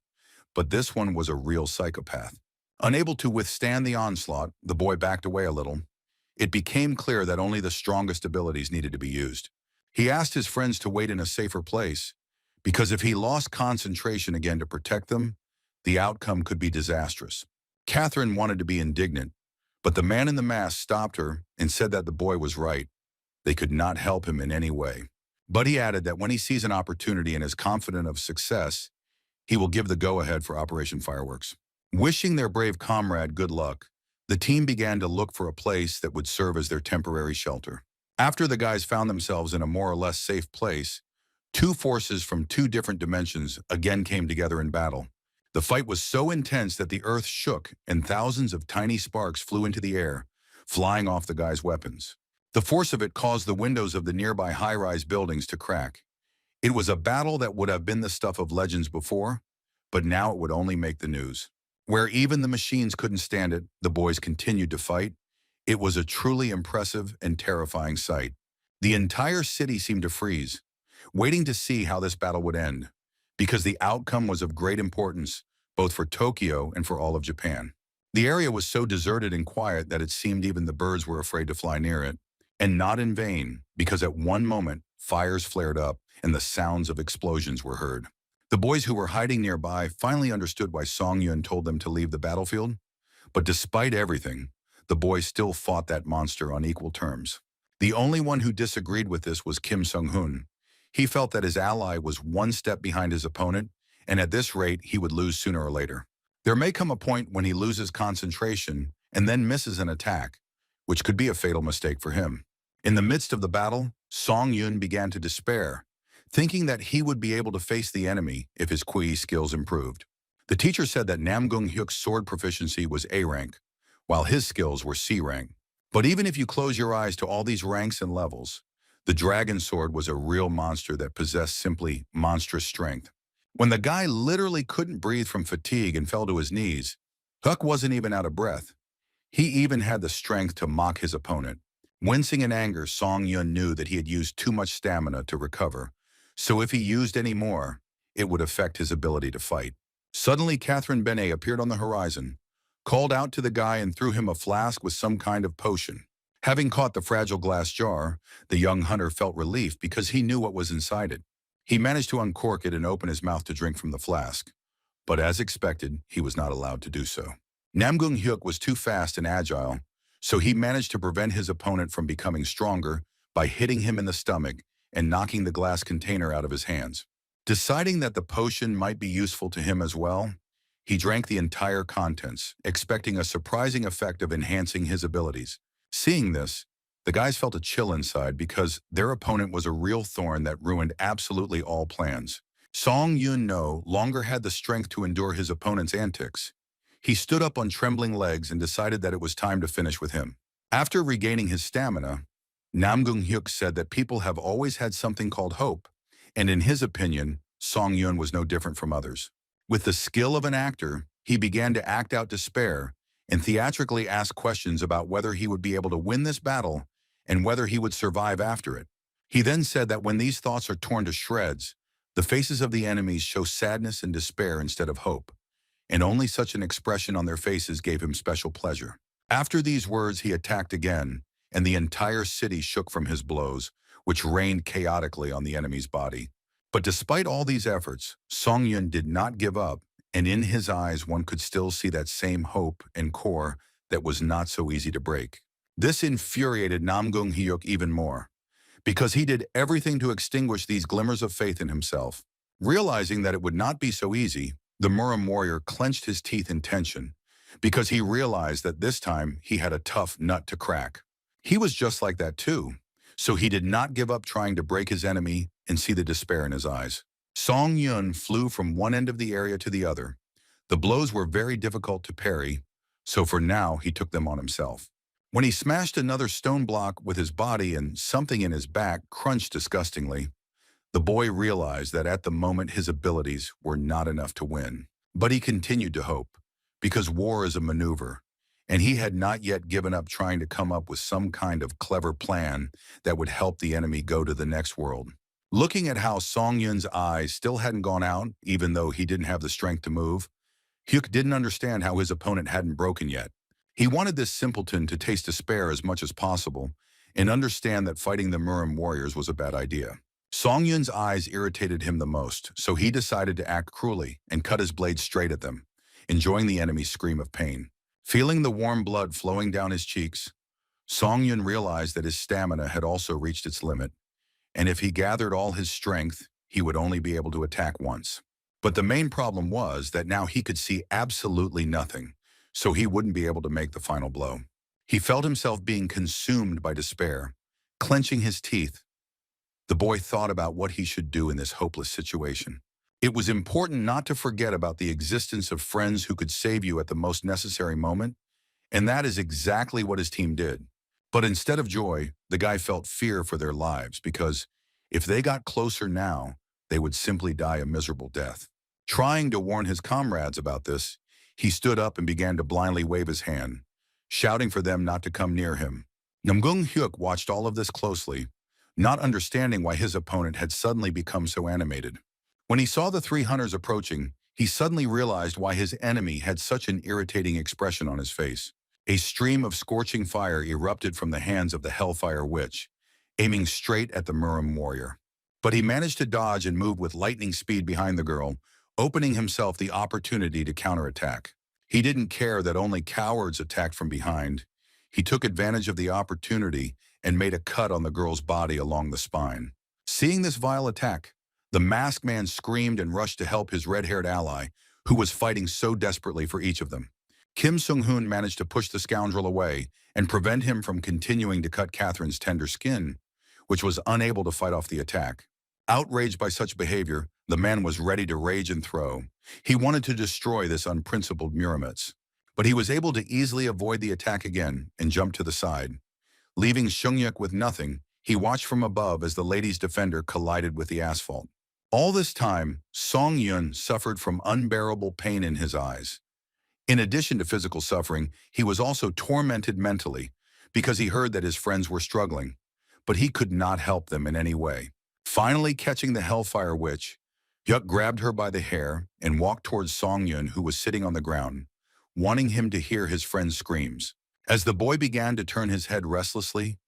but this one was a real psychopath. Unable to withstand the onslaught, the boy backed away a little. It became clear that only the strongest abilities needed to be used. He asked his friends to wait in a safer place, because if he lost concentration again to protect them, the outcome could be disastrous. Catherine wanted to be indignant, but the man in the mask stopped her and said that the boy was right. They could not help him in any way. But he added that when he sees an opportunity and is confident of success, he will give the go-ahead for Operation Fireworks. Wishing their brave comrade good luck, the team began to look for a place that would serve as their temporary shelter. After the guys found themselves in a more or less safe place, two forces from two different dimensions again came together in battle. The fight was so intense that the earth shook and thousands of tiny sparks flew into the air, flying off the guys' weapons. The force of it caused the windows of the nearby high-rise buildings to crack. It was a battle that would have been the stuff of legends before, but now it would only make the news. Where even the machines couldn't stand it, the boys continued to fight. It was a truly impressive and terrifying sight. The entire city seemed to freeze, waiting to see how this battle would end, because the outcome was of great importance, both for Tokyo and for all of Japan. The area was so deserted and quiet that it seemed even the birds were afraid to fly near it. And not in vain, because at one moment, fires flared up and the sounds of explosions were heard. The boys who were hiding nearby finally understood why Song-eun told them to leave the battlefield. But despite everything, the boys still fought that monster on equal terms. The only one who disagreed with this was Kim Sung-hoon. He felt that his ally was one step behind his opponent, and at this rate, he would lose sooner or later. There may come a point when he loses concentration and then misses an attack, which could be a fatal mistake for him. In the midst of the battle, Song Yun began to despair, thinking that he would be able to face the enemy if his Kui skills improved. The teacher said that Namgung Hyuk's sword proficiency was A rank, while his skills were C rank. But even if you close your eyes to all these ranks and levels, the dragon sword was a real monster that possessed simply monstrous strength. When the guy literally couldn't breathe from fatigue and fell to his knees, Huck wasn't even out of breath. He even had the strength to mock his opponent. Wincing in anger, Song Yun knew that he had used too much stamina to recover, so if he used any more, it would affect his ability to fight. Suddenly, Catherine Benet appeared on the horizon, called out to the guy and threw him a flask with some kind of potion. Having caught the fragile glass jar, the young hunter felt relief because he knew what was inside it. He managed to uncork it and open his mouth to drink from the flask, but as expected, he was not allowed to do so. Namgung Hyuk was too fast and agile, so he managed to prevent his opponent from becoming stronger by hitting him in the stomach and knocking the glass container out of his hands. Deciding that the potion might be useful to him as well, he drank the entire contents, expecting a surprising effect of enhancing his abilities. Seeing this, the guys felt a chill inside because their opponent was a real thorn that ruined absolutely all plans. Song Yun no longer had the strength to endure his opponent's antics. He stood up on trembling legs and decided that it was time to finish with him. After regaining his stamina, Namgung Hyuk said that people have always had something called hope, and in his opinion, Song Yun was no different from others. With the skill of an actor, he began to act out despair and theatrically ask questions about whether he would be able to win this battle and whether he would survive after it. He then said that when these thoughts are torn to shreds, the faces of the enemies show sadness and despair instead of hope, and only such an expression on their faces gave him special pleasure. After these words, he attacked again, and the entire city shook from his blows, which rained chaotically on the enemy's body. But despite all these efforts, Song Yun did not give up, and in his eyes one could still see that same hope and core that was not so easy to break. This infuriated Namgung Hyuk even more, because he did everything to extinguish these glimmers of faith in himself. Realizing that it would not be so easy, the Murim warrior clenched his teeth in tension, because he realized that this time he had a tough nut to crack. He was just like that too, so he did not give up trying to break his enemy and see the despair in his eyes. Song Yun flew from one end of the area to the other. The blows were very difficult to parry, so for now he took them on himself. When he smashed another stone block with his body and something in his back crunched disgustingly, the boy realized that at the moment his abilities were not enough to win. But he continued to hope, because war is a maneuver, and he had not yet given up trying to come up with some kind of clever plan that would help the enemy go to the next world. Looking at how Song Yun's eyes still hadn't gone out, even though he didn't have the strength to move, Hyuk didn't understand how his opponent hadn't broken yet. He wanted this simpleton to taste despair as much as possible and understand that fighting the Murim warriors was a bad idea. Song Yun's eyes irritated him the most, so he decided to act cruelly and cut his blade straight at them, enjoying the enemy's scream of pain. Feeling the warm blood flowing down his cheeks, Song Yun realized that his stamina had also reached its limit, and if he gathered all his strength, he would only be able to attack once. But the main problem was that now he could see absolutely nothing, so he wouldn't be able to make the final blow. He felt himself being consumed by despair. Clenching his teeth, the boy thought about what he should do in this hopeless situation. It was important not to forget about the existence of friends who could save you at the most necessary moment, and that is exactly what his team did. But instead of joy, the guy felt fear for their lives because if they got closer now, they would simply die a miserable death. Trying to warn his comrades about this, he stood up and began to blindly wave his hand, shouting for them not to come near him. Namgung Hyuk watched all of this closely, not understanding why his opponent had suddenly become so animated. When he saw the three hunters approaching, he suddenly realized why his enemy had such an irritating expression on his face. A stream of scorching fire erupted from the hands of the Hellfire Witch, aiming straight at the Murim warrior. But he managed to dodge and move with lightning speed behind the girl, opening himself the opportunity to counterattack. He didn't care that only cowards attacked from behind. He took advantage of the opportunity and made a cut on the girl's body along the spine. Seeing this vile attack, the masked man screamed and rushed to help his red-haired ally, who was fighting so desperately for each of them. Kim Sung-hoon managed to push the scoundrel away and prevent him from continuing to cut Catherine's tender skin, which was unable to fight off the attack. Outraged by such behavior, the man was ready to rage and throw. He wanted to destroy this unprincipled Muramitz. But he was able to easily avoid the attack again and jump to the side. Leaving Shungyuk with nothing, he watched from above as the lady's defender collided with the asphalt. All this time, Song Yun suffered from unbearable pain in his eyes. In addition to physical suffering, he was also tormented mentally because he heard that his friends were struggling, but he could not help them in any way. Finally catching the Hellfire Witch, Hyuk grabbed her by the hair and walked towards Song Yun, who was sitting on the ground, wanting him to hear his friend's screams. As the boy began to turn his head restlessly,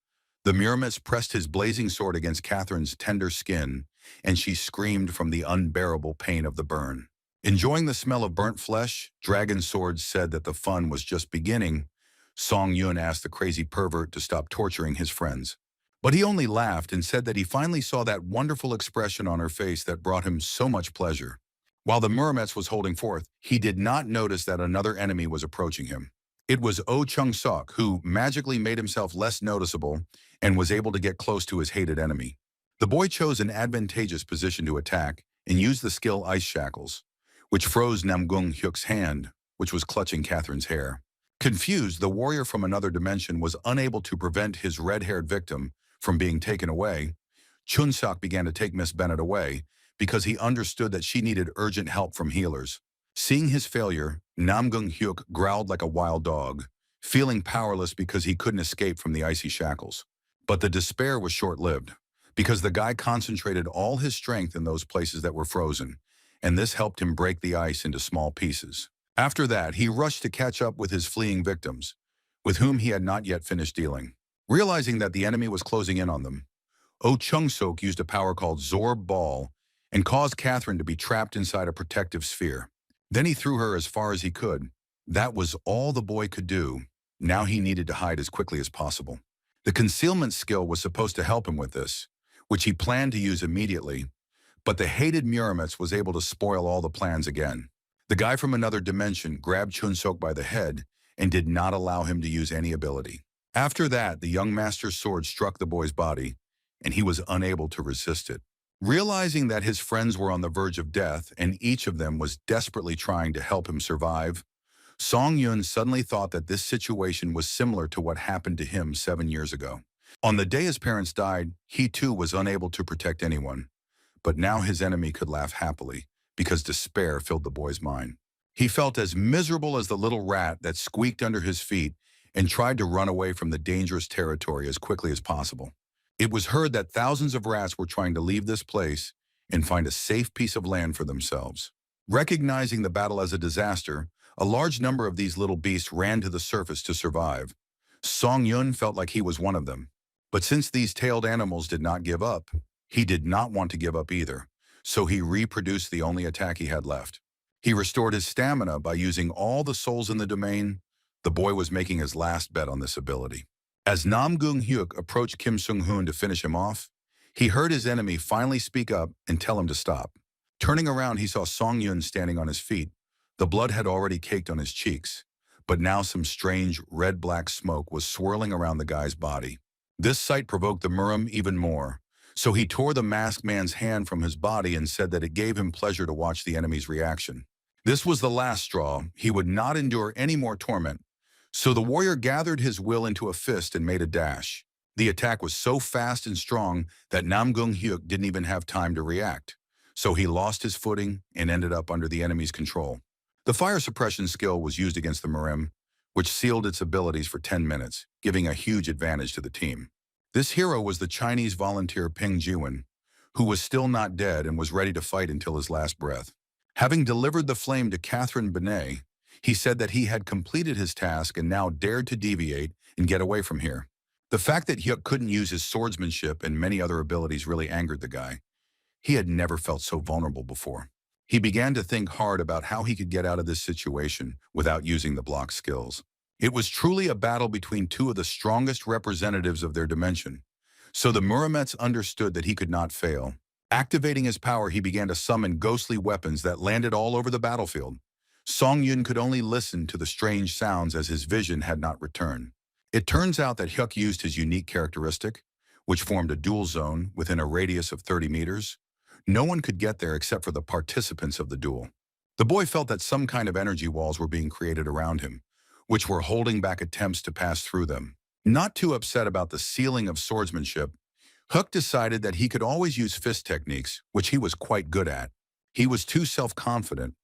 the Muramitz pressed his blazing sword against Catherine's tender skin, and she screamed from the unbearable pain of the burn. Enjoying the smell of burnt flesh, Dragon Sword said that the fun was just beginning. Song Yun asked the crazy pervert to stop torturing his friends. But he only laughed and said that he finally saw that wonderful expression on her face that brought him so much pleasure. While the Muramitz was holding forth, he did not notice that another enemy was approaching him. It was Oh Chung-sok, who magically made himself less noticeable and was able to get close to his hated enemy. The boy chose an advantageous position to attack and used the skill Ice Shackles, which froze Namgung Hyuk's hand, which was clutching Catherine's hair. Confused, the warrior from another dimension was unable to prevent his red-haired victim from being taken away. Chun-sok began to take Miss Bennett away because he understood that she needed urgent help from healers. Seeing his failure, Namgung Hyuk growled like a wild dog, feeling powerless because he couldn't escape from the icy shackles. But the despair was short-lived, because the guy concentrated all his strength in those places that were frozen, and this helped him break the ice into small pieces. After that, he rushed to catch up with his fleeing victims, with whom he had not yet finished dealing. Realizing that the enemy was closing in on them, Oh Chung-sok used a power called Zorb Ball and caused Catherine to be trapped inside a protective sphere. Then he threw her as far as he could. That was all the boy could do. Now he needed to hide as quickly as possible. The concealment skill was supposed to help him with this, which he planned to use immediately, but the hated Muramitz was able to spoil all the plans again. The guy from another dimension grabbed Chun-sok by the head and did not allow him to use any ability. After that, the young master's sword struck the boy's body, and he was unable to resist it. Realizing that his friends were on the verge of death and each of them was desperately trying to help him survive, Song Yun suddenly thought that this situation was similar to what happened to him 7 years ago. On the day his parents died, he too was unable to protect anyone. But now his enemy could laugh happily, because despair filled the boy's mind. He felt as miserable as the little rat that squeaked under his feet and tried to run away from the dangerous territory as quickly as possible. It was heard that thousands of rats were trying to leave this place and find a safe piece of land for themselves. Recognizing the battle as a disaster, a large number of these little beasts ran to the surface to survive. Song Yun felt like he was one of them. But since these tailed animals did not give up, he did not want to give up either, so he reproduced the only attack he had left. He restored his stamina by using all the souls in the domain. The boy was making his last bet on this ability. As Namgung Hyuk approached Kim Sung-hoon to finish him off, he heard his enemy finally speak up and tell him to stop. Turning around, he saw Song Yun standing on his feet. The blood had already caked on his cheeks, but now some strange red-black smoke was swirling around the guy's body. This sight provoked the Murim even more, so he tore the masked man's hand from his body and said that it gave him pleasure to watch the enemy's reaction. This was the last straw. He would not endure any more torment. So the warrior gathered his will into a fist and made a dash. The attack was so fast and strong that Namgung Hyuk didn't even have time to react. So he lost his footing and ended up under the enemy's control. The fire suppression skill was used against the Murim, which sealed its abilities for 10 minutes, giving a huge advantage to the team. This hero was the Chinese volunteer Ping Jiwen, who was still not dead and was ready to fight until his last breath. Having delivered the flame to Catherine Benet, he said that he had completed his task and now dared to deviate and get away from here. The fact that Hyuk couldn't use his swordsmanship and many other abilities really angered the guy. He had never felt so vulnerable before. He began to think hard about how he could get out of this situation without using the block skills. It was truly a battle between two of the strongest representatives of their dimension. So the Muramitz understood that he could not fail. Activating his power, he began to summon ghostly weapons that landed all over the battlefield. Song Yun could only listen to the strange sounds as his vision had not returned. It turns out that Hyuk used his unique characteristic, which formed a duel zone within a radius of 30 meters. No one could get there except for the participants of the duel. The boy felt that some kind of energy walls were being created around him, which were holding back attempts to pass through them. Not too upset about the ceiling of swordsmanship, Hook decided that he could always use fist techniques, which he was quite good at. He was too self-confident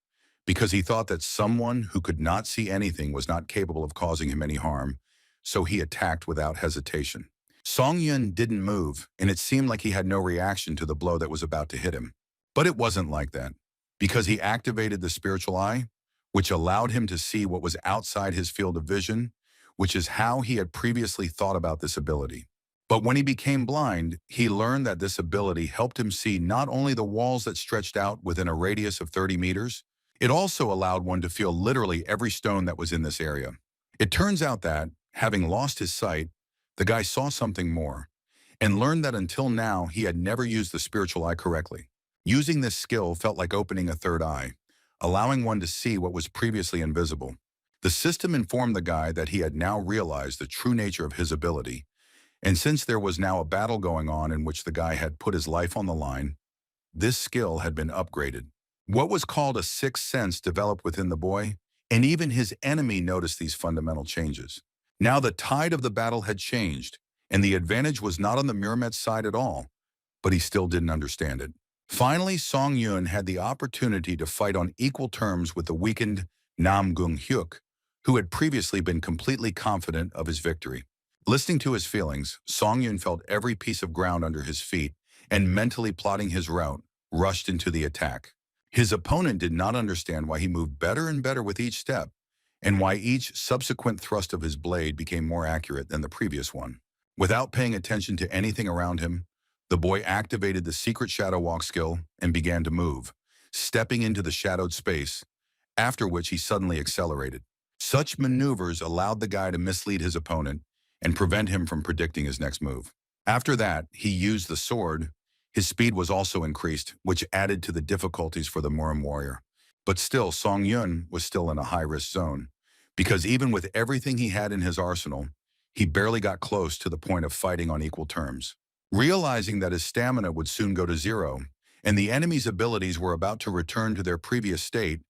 because he thought that someone who could not see anything was not capable of causing him any harm, so he attacked without hesitation. Song Yun didn't move, and it seemed like he had no reaction to the blow that was about to hit him. But it wasn't like that, because he activated the spiritual eye, which allowed him to see what was outside his field of vision, which is how he had previously thought about this ability. But when he became blind, he learned that this ability helped him see not only the walls that stretched out within a radius of 30 meters, it also allowed one to feel literally every stone that was in this area. It turns out that, having lost his sight, the guy saw something more, and learned that until now he had never used the spiritual eye correctly. Using this skill felt like opening a third eye, allowing one to see what was previously invisible. The system informed the guy that he had now realized the true nature of his ability, and since there was now a battle going on in which the guy had put his life on the line, this skill had been upgraded. What was called a sixth sense developed within the boy, and even his enemy noticed these fundamental changes. Now the tide of the battle had changed, and the advantage was not on the Muramet's side at all, but he still didn't understand it. Finally, Song Yun had the opportunity to fight on equal terms with the weakened Namong Hyuk, who had previously been completely confident of his victory. Listening to his feelings, Song Yun felt every piece of ground under his feet and mentally plotting his route, rushed into the attack. His opponent did not understand why he moved better and better with each step, and why each subsequent thrust of his blade became more accurate than the previous one. Without paying attention to anything around him, the boy activated the secret shadow walk skill and began to move, stepping into the shadowed space, after which he suddenly accelerated. Such maneuvers allowed the guy to mislead his opponent and prevent him from predicting his next move. After that, he used the sword. His speed was also increased, which added to the difficulties for the Muram warrior. But still, Song Yun was still in a high-risk zone, because even with everything he had in his arsenal, he barely got close to the point of fighting on equal terms. Realizing that his stamina would soon go to zero, and the enemy's abilities were about to return to their previous state,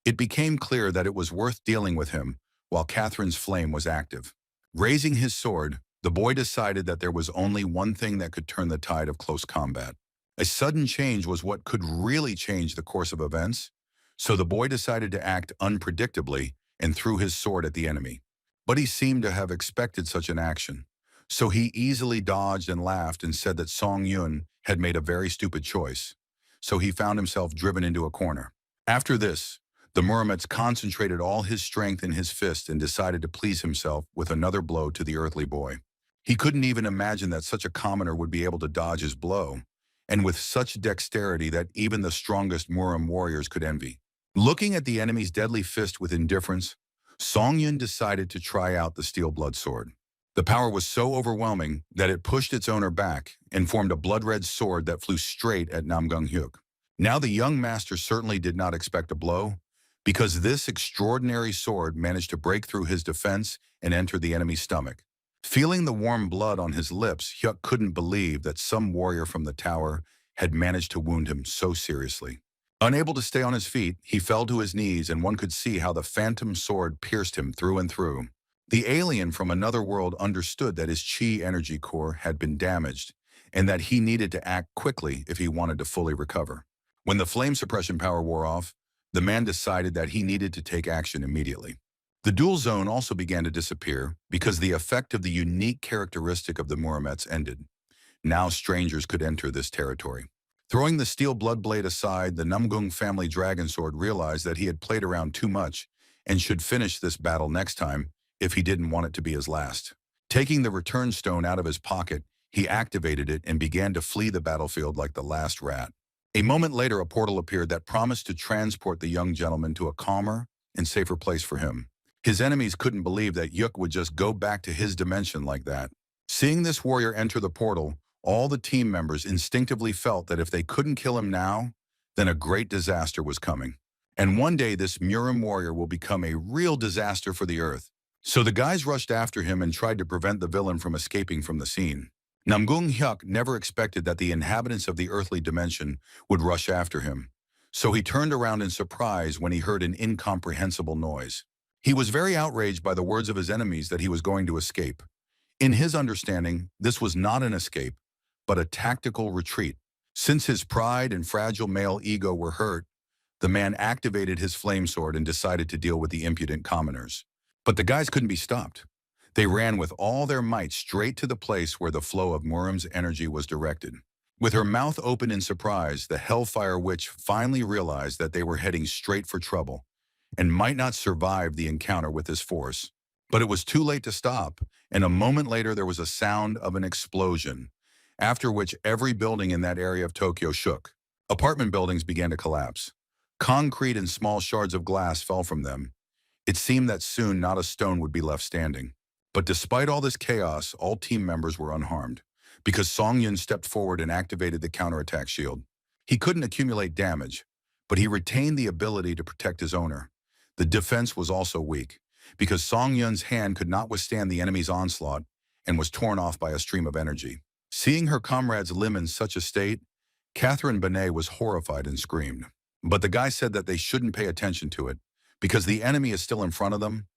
it became clear that it was worth dealing with him while Catherine's flame was active. Raising his sword, the boy decided that there was only one thing that could turn the tide of close combat. A sudden change was what could really change the course of events, so the boy decided to act unpredictably and threw his sword at the enemy. But he seemed to have expected such an action, so he easily dodged and laughed and said that Song Yun had made a very stupid choice, so he found himself driven into a corner. After this, the Muramets concentrated all his strength in his fist and decided to please himself with another blow to the earthly boy. He couldn't even imagine that such a commoner would be able to dodge his blow, and with such dexterity that even the strongest Muram warriors could envy. Looking at the enemy's deadly fist with indifference, Song Yun decided to try out the steel blood sword. The power was so overwhelming that it pushed its owner back and formed a blood-red sword that flew straight at Namong Hyuk. Now the young master certainly did not expect a blow, because this extraordinary sword managed to break through his defense and enter the enemy's stomach. Feeling the warm blood on his lips, Hyuk couldn't believe that some warrior from the tower had managed to wound him so seriously. Unable to stay on his feet, he fell to his knees, and one could see how the phantom sword pierced him through and through. The alien from another world understood that his chi energy core had been damaged, and that he needed to act quickly if he wanted to fully recover. When the flame suppression power wore off, the man decided that he needed to take action immediately. The duel zone also began to disappear because the effect of the unique characteristic of the Muramets ended. Now strangers could enter this territory. Throwing the steel blood blade aside, the Namgung family dragon sword realized that he had played around too much and should finish this battle next time if he didn't want it to be his last. Taking the return stone out of his pocket, he activated it and began to flee the battlefield like the last rat. A moment later, a portal appeared that promised to transport the young gentleman to a calmer and safer place for him. His enemies couldn't believe that Yuk would just go back to his dimension like that. Seeing this warrior enter the portal, all the team members instinctively felt that if they couldn't kill him now, then a great disaster was coming. And one day this Murim warrior will become a real disaster for the earth. So the guys rushed after him and tried to prevent the villain from escaping from the scene. Namgung Hyuk never expected that the inhabitants of the earthly dimension would rush after him. So he turned around in surprise when he heard an incomprehensible noise. He was very outraged by the words of his enemies that he was going to escape. In his understanding, this was not an escape, but a tactical retreat. Since his pride and fragile male ego were hurt, the man activated his flame sword and decided to deal with the impudent commoners. But the guys couldn't be stopped. They ran with all their might straight to the place where the flow of Murim's energy was directed. With her mouth open in surprise, the Hellfire Witch finally realized that they were heading straight for trouble and might not survive the encounter with this force. But it was too late to stop, and a moment later there was a sound of an explosion, after which every building in that area of Tokyo shook. Apartment buildings began to collapse. Concrete and small shards of glass fell from them. It seemed that soon not a stone would be left standing. But despite all this chaos, all team members were unharmed, because Song Yun stepped forward and activated the counterattack shield. He couldn't accumulate damage, but he retained the ability to protect his owner. The defense was also weak, because Song Yun's hand could not withstand the enemy's onslaught and was torn off by a stream of energy. Seeing her comrades limp in such a state, Catherine Benet was horrified and screamed. But the guy said that they shouldn't pay attention to it, because the enemy is still in front of them.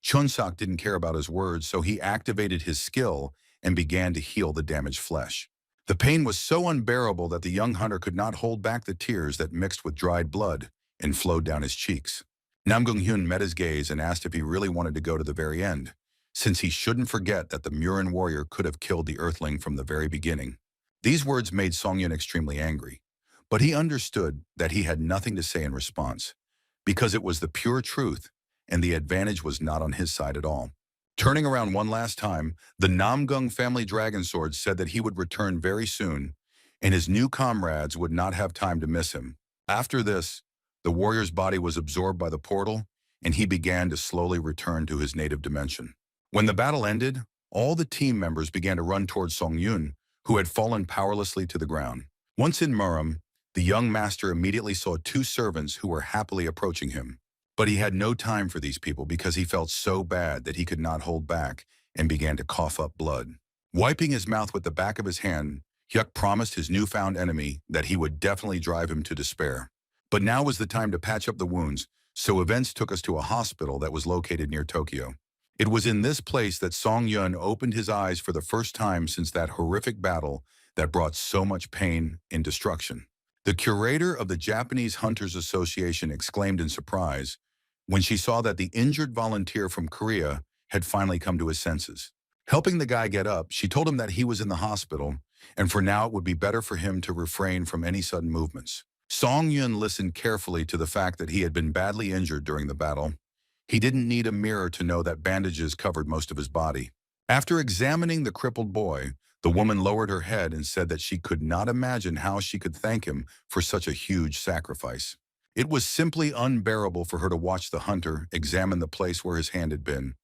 Chunsak didn't care about his words, so he activated his skill and began to heal the damaged flesh. The pain was so unbearable that the young hunter could not hold back the tears that mixed with dried blood and flowed down his cheeks. Namgung Hyun met his gaze and asked if he really wanted to go to the very end, since he shouldn't forget that the Murin warrior could have killed the Earthling from the very beginning. These words made Song Yun extremely angry, but he understood that he had nothing to say in response, because it was the pure truth, and the advantage was not on his side at all. Turning around one last time, the Namgung family dragon sword said that he would return very soon, and his new comrades would not have time to miss him. After this, the warrior's body was absorbed by the portal, and he began to slowly return to his native dimension. When the battle ended, all the team members began to run towards Song Yun, who had fallen powerlessly to the ground. Once in Murim, the young master immediately saw two servants who were happily approaching him. But he had no time for these people because he felt so bad that he could not hold back and began to cough up blood. Wiping his mouth with the back of his hand, Hyuk promised his newfound enemy that he would definitely drive him to despair. But now was the time to patch up the wounds, so events took us to a hospital that was located near Tokyo. It was in this place that Song Yun opened his eyes for the first time since that horrific battle that brought so much pain and destruction. The curator of the Japanese Hunters Association exclaimed in surprise when she saw that the injured volunteer from Korea had finally come to his senses. Helping the guy get up, she told him that he was in the hospital, and for now it would be better for him to refrain from any sudden movements. Song Yun listened carefully to the fact that he had been badly injured during the battle. He didn't need a mirror to know that bandages covered most of his body. After examining the crippled boy, the woman lowered her head and said that she could not imagine how she could thank him for such a huge sacrifice. It was simply unbearable for her to watch the hunter examine the place where his hand had been.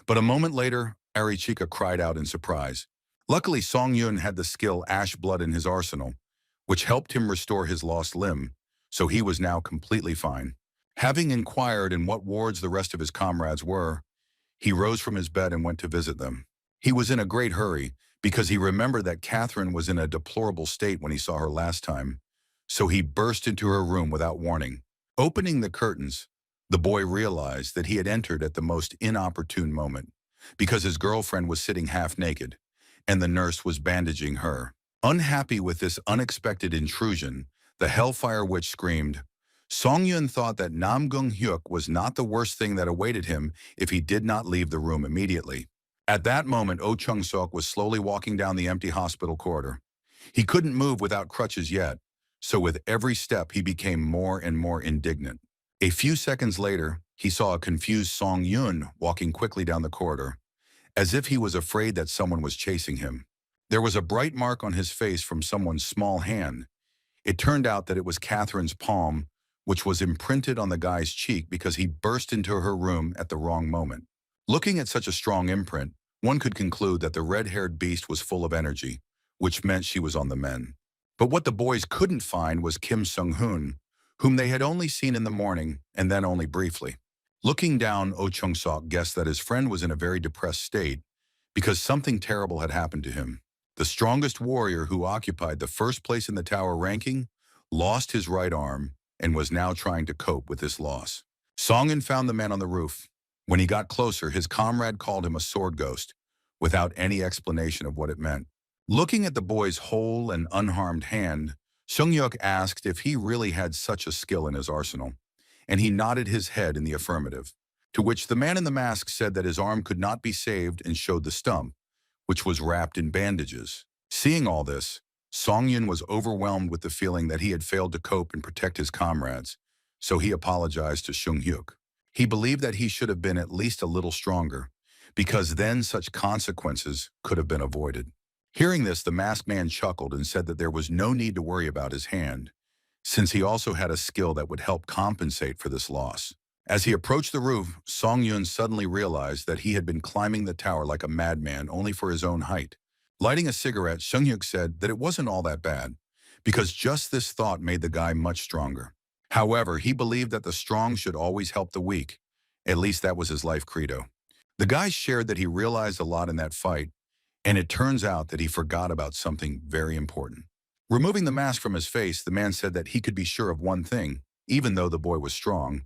But a moment later, Arichika cried out in surprise. Luckily, Song Yun had the skill Ash Blood in his arsenal, which helped him restore his lost limb, so he was now completely fine. Having inquired in what wards the rest of his comrades were, he rose from his bed and went to visit them. He was in a great hurry because he remembered that Catherine was in a deplorable state when he saw her last time, so he burst into her room without warning. Opening the curtains, the boy realized that he had entered at the most inopportune moment, because his girlfriend was sitting half naked, and the nurse was bandaging her. Unhappy with this unexpected intrusion, the Hellfire Witch screamed. Song Yun thought that Namgung Hyuk was not the worst thing that awaited him if he did not leave the room immediately. At that moment, Oh Chung-sok was slowly walking down the empty hospital corridor. He couldn't move without crutches yet, so with every step he became more and more indignant. A few seconds later, he saw a confused Song Yun walking quickly down the corridor, as if he was afraid that someone was chasing him. There was a bright mark on his face from someone's small hand. It turned out that it was Catherine's palm, which was imprinted on the guy's cheek because he burst into her room at the wrong moment. Looking at such a strong imprint, one could conclude that the red-haired beast was full of energy, which meant she was on the mend. But what the boys couldn't find was Kim Sung-hoon, whom they had only seen in the morning and then only briefly. Looking down, Oh Chung-sok guessed that his friend was in a very depressed state because something terrible had happened to him. The strongest warrior who occupied the first place in the tower ranking lost his right arm and was now trying to cope with this loss. Song-in found the man on the roof. When he got closer, his comrade called him a sword ghost, without any explanation of what it meant. Looking at the boy's whole and unharmed hand, Sung-hyuk asked if he really had such a skill in his arsenal, and he nodded his head in the affirmative, to which the man in the mask said that his arm could not be saved and showed the stump, which was wrapped in bandages. Seeing all this, Song-yun was overwhelmed with the feeling that he had failed to cope and protect his comrades, so he apologized to Sung-hyuk. He believed that he should have been at least a little stronger, because then such consequences could have been avoided. Hearing this, the masked man chuckled and said that there was no need to worry about his hand, since he also had a skill that would help compensate for this loss. As he approached the roof, Song-yun suddenly realized that he had been climbing the tower like a madman only for his own height. Lighting a cigarette, Sung-hyuk said that it wasn't all that bad, because just this thought made the guy much stronger. However, he believed that the strong should always help the weak. At least that was his life credo. The guy shared that he realized a lot in that fight, and it turns out that he forgot about something very important. Removing the mask from his face, the man said that he could be sure of one thing: even though the boy was strong,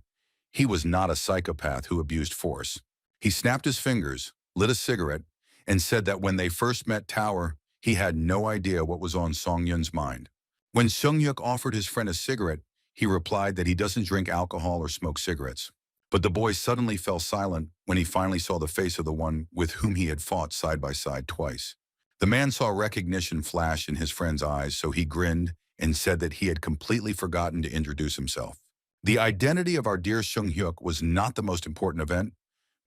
he was not a psychopath who abused force. He snapped his fingers, lit a cigarette, and said that when they first met Tower, he had no idea what was on Song-yun's mind. When Sung-hyuk offered his friend a cigarette, he replied that he doesn't drink alcohol or smoke cigarettes. But the boy suddenly fell silent when he finally saw the face of the one with whom he had fought side by side twice. The man saw recognition flash in his friend's eyes, so he grinned and said that he had completely forgotten to introduce himself. The identity of our dear Sung-hyuk was not the most important event,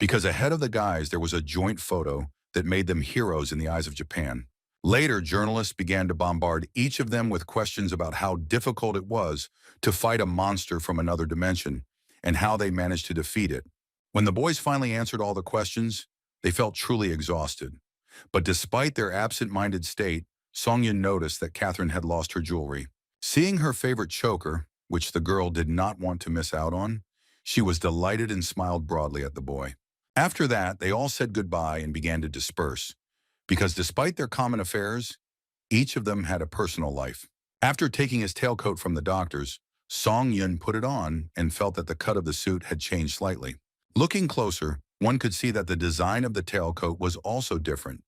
because ahead of the guys there was a joint photo that made them heroes in the eyes of Japan. Later, journalists began to bombard each of them with questions about how difficult it was to fight a monster from another dimension, and how they managed to defeat it. When the boys finally answered all the questions, they felt truly exhausted. But despite their absent-minded state, Song-yun noticed that Catherine had lost her jewelry. Seeing her favorite choker, which the girl did not want to miss out on, she was delighted and smiled broadly at the boy. After that, they all said goodbye and began to disperse, because despite their common affairs, each of them had a personal life. After taking his tailcoat from the doctors, Song-yun put it on and felt that the cut of the suit had changed slightly. Looking closer, one could see that the design of the tailcoat was also different.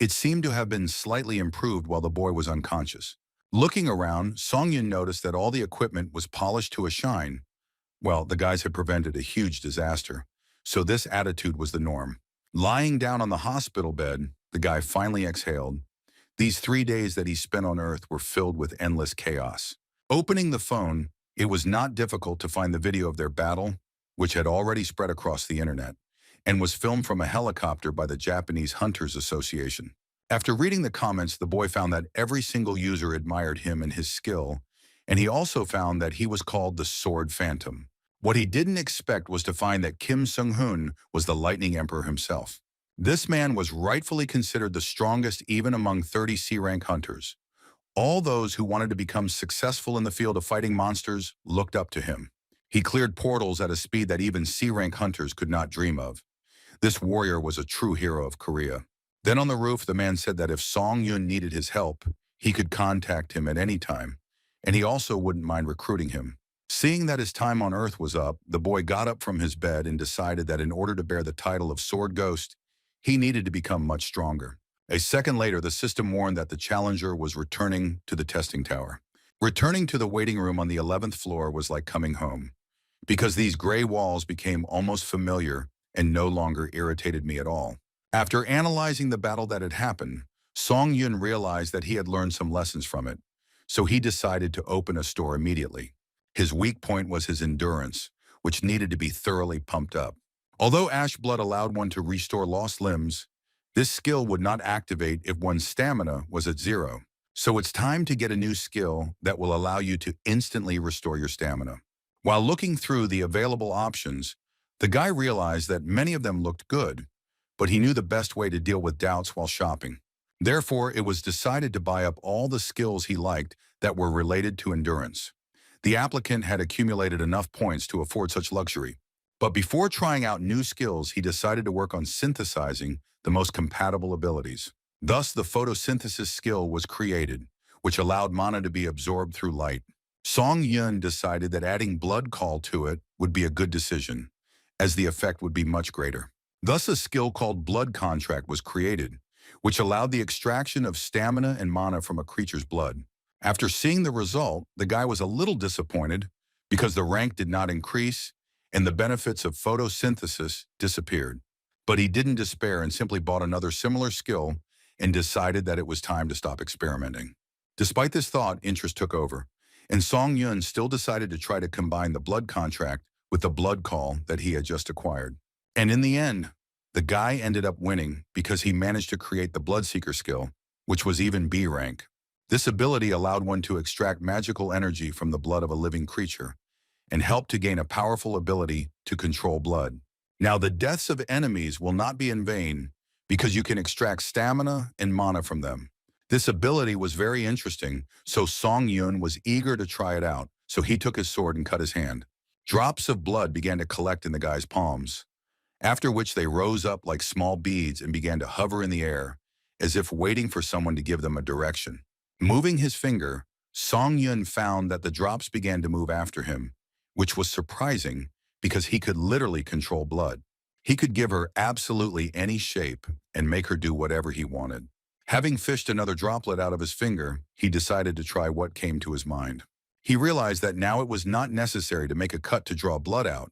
It seemed to have been slightly improved while the boy was unconscious. Looking around, Song-yun noticed that all the equipment was polished to a shine. Well, the guys had prevented a huge disaster, so this attitude was the norm. Lying down on the hospital bed, the guy finally exhaled. These 3 days that he spent on Earth were filled with endless chaos. Opening the phone, it was not difficult to find the video of their battle, which had already spread across the internet, and was filmed from a helicopter by the Japanese Hunters Association. After reading the comments, the boy found that every single user admired him and his skill, and he also found that he was called the Sword Phantom. What he didn't expect was to find that Kim Sung-hoon was the Lightning Emperor himself. This man was rightfully considered the strongest even among 30 C-rank hunters. All those who wanted to become successful in the field of fighting monsters looked up to him. He cleared portals at a speed that even C-rank hunters could not dream of. This warrior was a true hero of Korea. Then on the roof, the man said that if Song-yun needed his help, he could contact him at any time, and he also wouldn't mind recruiting him. Seeing that his time on Earth was up, the boy got up from his bed and decided that in order to bear the title of Sword Ghost, he needed to become much stronger. A second later, the system warned that the Challenger was returning to the testing tower. Returning to the waiting room on the 11th floor was like coming home, because these gray walls became almost familiar and no longer irritated me at all. After analyzing the battle that had happened, Song-yun realized that he had learned some lessons from it, so he decided to open a store immediately. His weak point was his endurance, which needed to be thoroughly pumped up. Although Ash Blood allowed one to restore lost limbs, this skill would not activate if one's stamina was at 0. So it's time to get a new skill that will allow you to instantly restore your stamina. While looking through the available options, the guy realized that many of them looked good, but he knew the best way to deal with doubts while shopping. Therefore, it was decided to buy up all the skills he liked that were related to endurance. The applicant had accumulated enough points to afford such luxury. But before trying out new skills, he decided to work on synthesizing the most compatible abilities. Thus, the photosynthesis skill was created, which allowed mana to be absorbed through light. Song Yun decided that adding blood call to it would be a good decision, as the effect would be much greater. Thus, a skill called blood contract was created, which allowed the extraction of stamina and mana from a creature's blood. After seeing the result, the guy was a little disappointed because the rank did not increase and the benefits of photosynthesis disappeared. But he didn't despair and simply bought another similar skill and decided that it was time to stop experimenting. Despite this thought, interest took over, and Song Yun still decided to try to combine the blood contract with the blood call that he had just acquired. And in the end, the guy ended up winning because he managed to create the Bloodseeker skill, which was even B rank. This ability allowed one to extract magical energy from the blood of a living creature and helped to gain a powerful ability to control blood. Now, the deaths of enemies will not be in vain because you can extract stamina and mana from them. This ability was very interesting, so Song Yun was eager to try it out, so he took his sword and cut his hand. Drops of blood began to collect in the guy's palms, after which they rose up like small beads and began to hover in the air, as if waiting for someone to give them a direction. Moving his finger, Song Yun found that the drops began to move after him, which was surprising because he could literally control blood. He could give her absolutely any shape and make her do whatever he wanted. Having fished another droplet out of his finger, he decided to try what came to his mind. He realized that now it was not necessary to make a cut to draw blood out.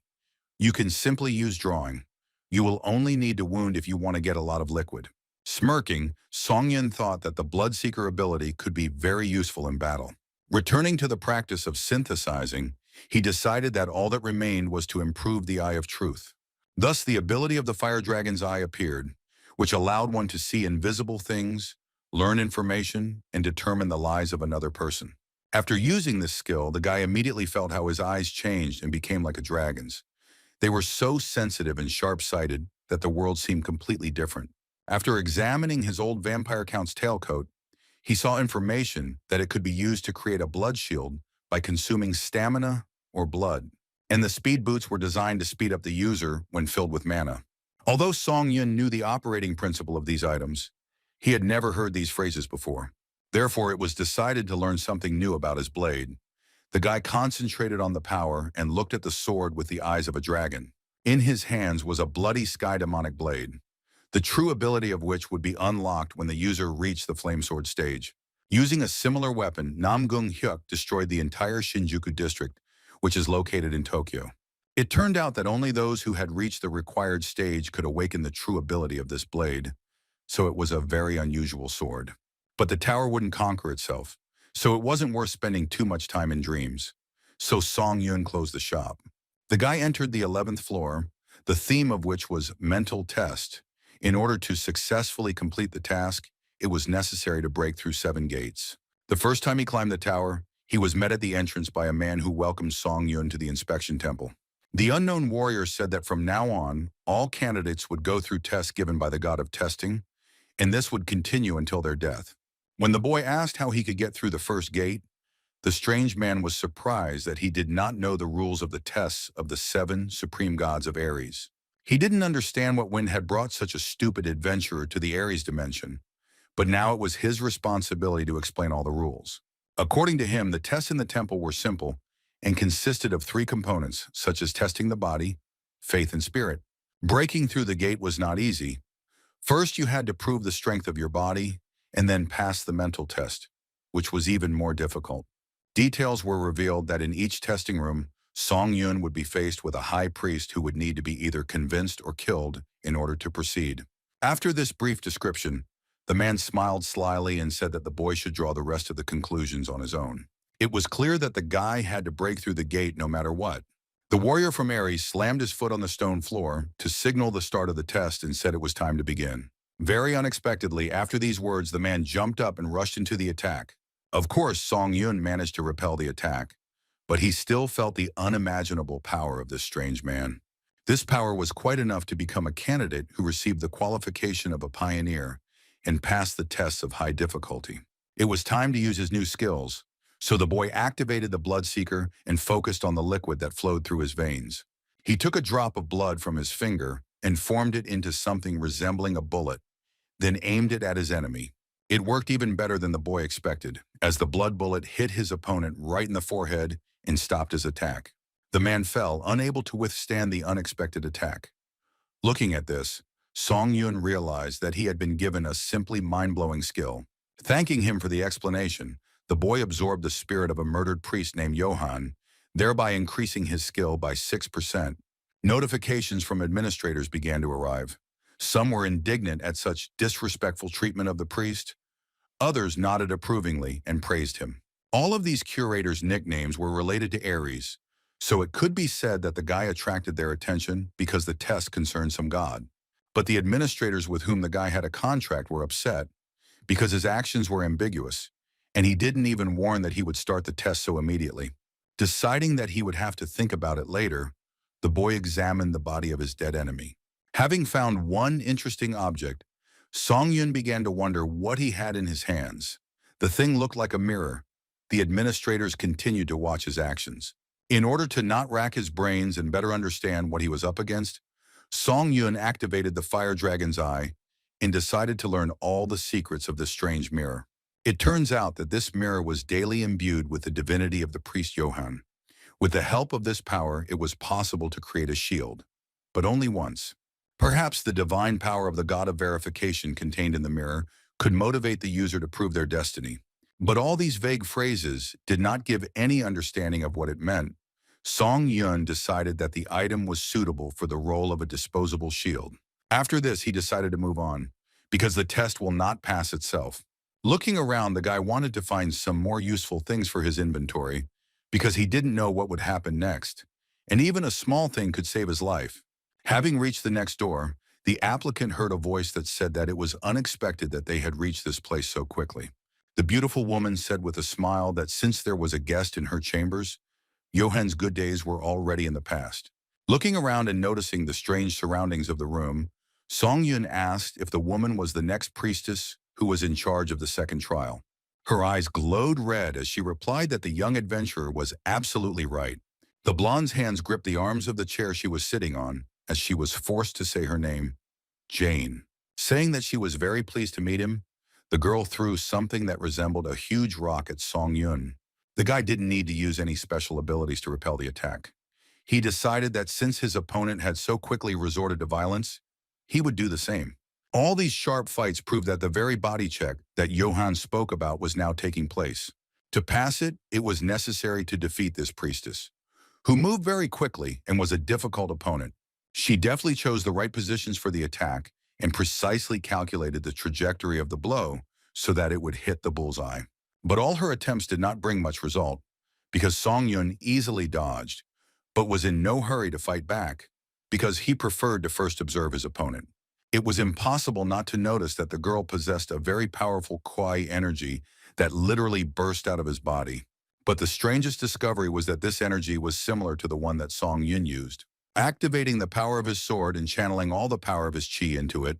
You can simply use drawing. You will only need to wound if you want to get a lot of liquid. Smirking, Song Yun thought that the Bloodseeker ability could be very useful in battle. Returning to the practice of synthesizing, he decided that all that remained was to improve the Eye of Truth. Thus, the ability of the Fire Dragon's Eye appeared, which allowed one to see invisible things, learn information, and determine the lies of another person. After using this skill, the guy immediately felt how his eyes changed and became like a dragon's. They were so sensitive and sharp-sighted that the world seemed completely different. After examining his old vampire count's tailcoat, he saw information that it could be used to create a blood shield by consuming stamina or blood, and the speed boots were designed to speed up the user when filled with mana. Although Song Yun knew the operating principle of these items, he had never heard these phrases before. Therefore, it was decided to learn something new about his blade. The guy concentrated on the power and looked at the sword with the eyes of a dragon. In his hands was a bloody sky demonic blade, the true ability of which would be unlocked when the user reached the flamesword stage. Using a similar weapon, Namong Hyuk destroyed the entire Shinjuku district, which is located in Tokyo. It turned out that only those who had reached the required stage could awaken the true ability of this blade, so it was a very unusual sword. But the tower wouldn't conquer itself, so it wasn't worth spending too much time in dreams. So Song Yun closed the shop. The guy entered the 11th floor, the theme of which was mental test. In order to successfully complete the task, it was necessary to break through 7 gates. The first time he climbed the tower, he was met at the entrance by a man who welcomed Song Yun to the inspection temple. The unknown warrior said that from now on, all candidates would go through tests given by the god of testing, and this would continue until their death. When the boy asked how he could get through the first gate, the strange man was surprised that he did not know the rules of the tests of the 7 supreme gods of Ares. He didn't understand what wind had brought such a stupid adventurer to the Ares dimension, but now it was his responsibility to explain all the rules. According to him, the tests in the temple were simple and consisted of 3 components, such as testing the body, faith, and spirit. Breaking through the gate was not easy. First, you had to prove the strength of your body, and then pass the mental test, which was even more difficult. Details were revealed that in each testing room, Song Yun would be faced with a high priest who would need to be either convinced or killed in order to proceed. After this brief description, the man smiled slyly and said that the boy should draw the rest of the conclusions on his own. It was clear that the guy had to break through the gate no matter what. The warrior from Ares slammed his foot on the stone floor to signal the start of the test and said it was time to begin. Very unexpectedly, after these words, the man jumped up and rushed into the attack. Of course, Song Yun managed to repel the attack, but he still felt the unimaginable power of this strange man. This power was quite enough to become a candidate who received the qualification of a pioneer and passed the tests of high difficulty. It was time to use his new skills, So the boy activated the blood seeker and focused on the liquid that flowed through his veins. He took a drop of blood from his finger and formed it into something resembling a bullet, then aimed it at his enemy. It worked even better than the boy expected, as the blood bullet hit his opponent right in the forehead and stopped his attack. The man fell, unable to withstand the unexpected attack. Looking at this, Song Yun realized that he had been given a simply mind-blowing skill. Thanking him for the explanation, the boy absorbed the spirit of a murdered priest named Johann, thereby increasing his skill by 6%. Notifications from administrators began to arrive. Some were indignant at such disrespectful treatment of the priest. Others nodded approvingly and praised him. All of these curators' nicknames were related to Ares, so it could be said that the guy attracted their attention because the test concerned some god. But the administrators with whom the guy had a contract were upset because his actions were ambiguous, and he didn't even warn that he would start the test so immediately. Deciding that he would have to think about it later, the boy examined the body of his dead enemy. Having found one interesting object, Song Yun began to wonder what he had in his hands. The thing looked like a mirror. The administrators continued to watch his actions. In order to not rack his brains and better understand what he was up against, Song Yun activated the fire dragon's eye and decided to learn all the secrets of this strange mirror. It turns out that this mirror was daily imbued with the divinity of the priest Johann. With the help of this power, it was possible to create a shield, but only once. Perhaps the divine power of the god of verification contained in the mirror could motivate the user to prove their destiny. But all these vague phrases did not give any understanding of what it meant. Song Yun decided that the item was suitable for the role of a disposable shield. After this, he decided to move on, because the test will not pass itself. Looking around, the guy wanted to find some more useful things for his inventory, because he didn't know what would happen next, and even a small thing could save his life. Having reached the next door, the applicant heard a voice that said that it was unexpected that they had reached this place so quickly. The beautiful woman said with a smile that since there was a guest in her chambers, Johann's good days were already in the past. Looking around and noticing the strange surroundings of the room, Song Yun asked if the woman was the next priestess who was in charge of the second trial. Her eyes glowed red as she replied that the young adventurer was absolutely right. The blonde's hands gripped the arms of the chair she was sitting on as she was forced to say her name, Jane. Saying that she was very pleased to meet him, the girl threw something that resembled a huge rock at Song Yun. The guy didn't need to use any special abilities to repel the attack. He decided that since his opponent had so quickly resorted to violence, he would do the same. All these sharp fights proved that the very body check that Johann spoke about was now taking place. To pass it, it was necessary to defeat this priestess, who moved very quickly and was a difficult opponent. She deftly chose the right positions for the attack and precisely calculated the trajectory of the blow so that it would hit the bullseye. But all her attempts did not bring much result, because Song Yun easily dodged, but was in no hurry to fight back, because he preferred to first observe his opponent. It was impossible not to notice that the girl possessed a very powerful Kwai energy that literally burst out of his body. But the strangest discovery was that this energy was similar to the one that Song Yun used. Activating the power of his sword and channeling all the power of his chi into it,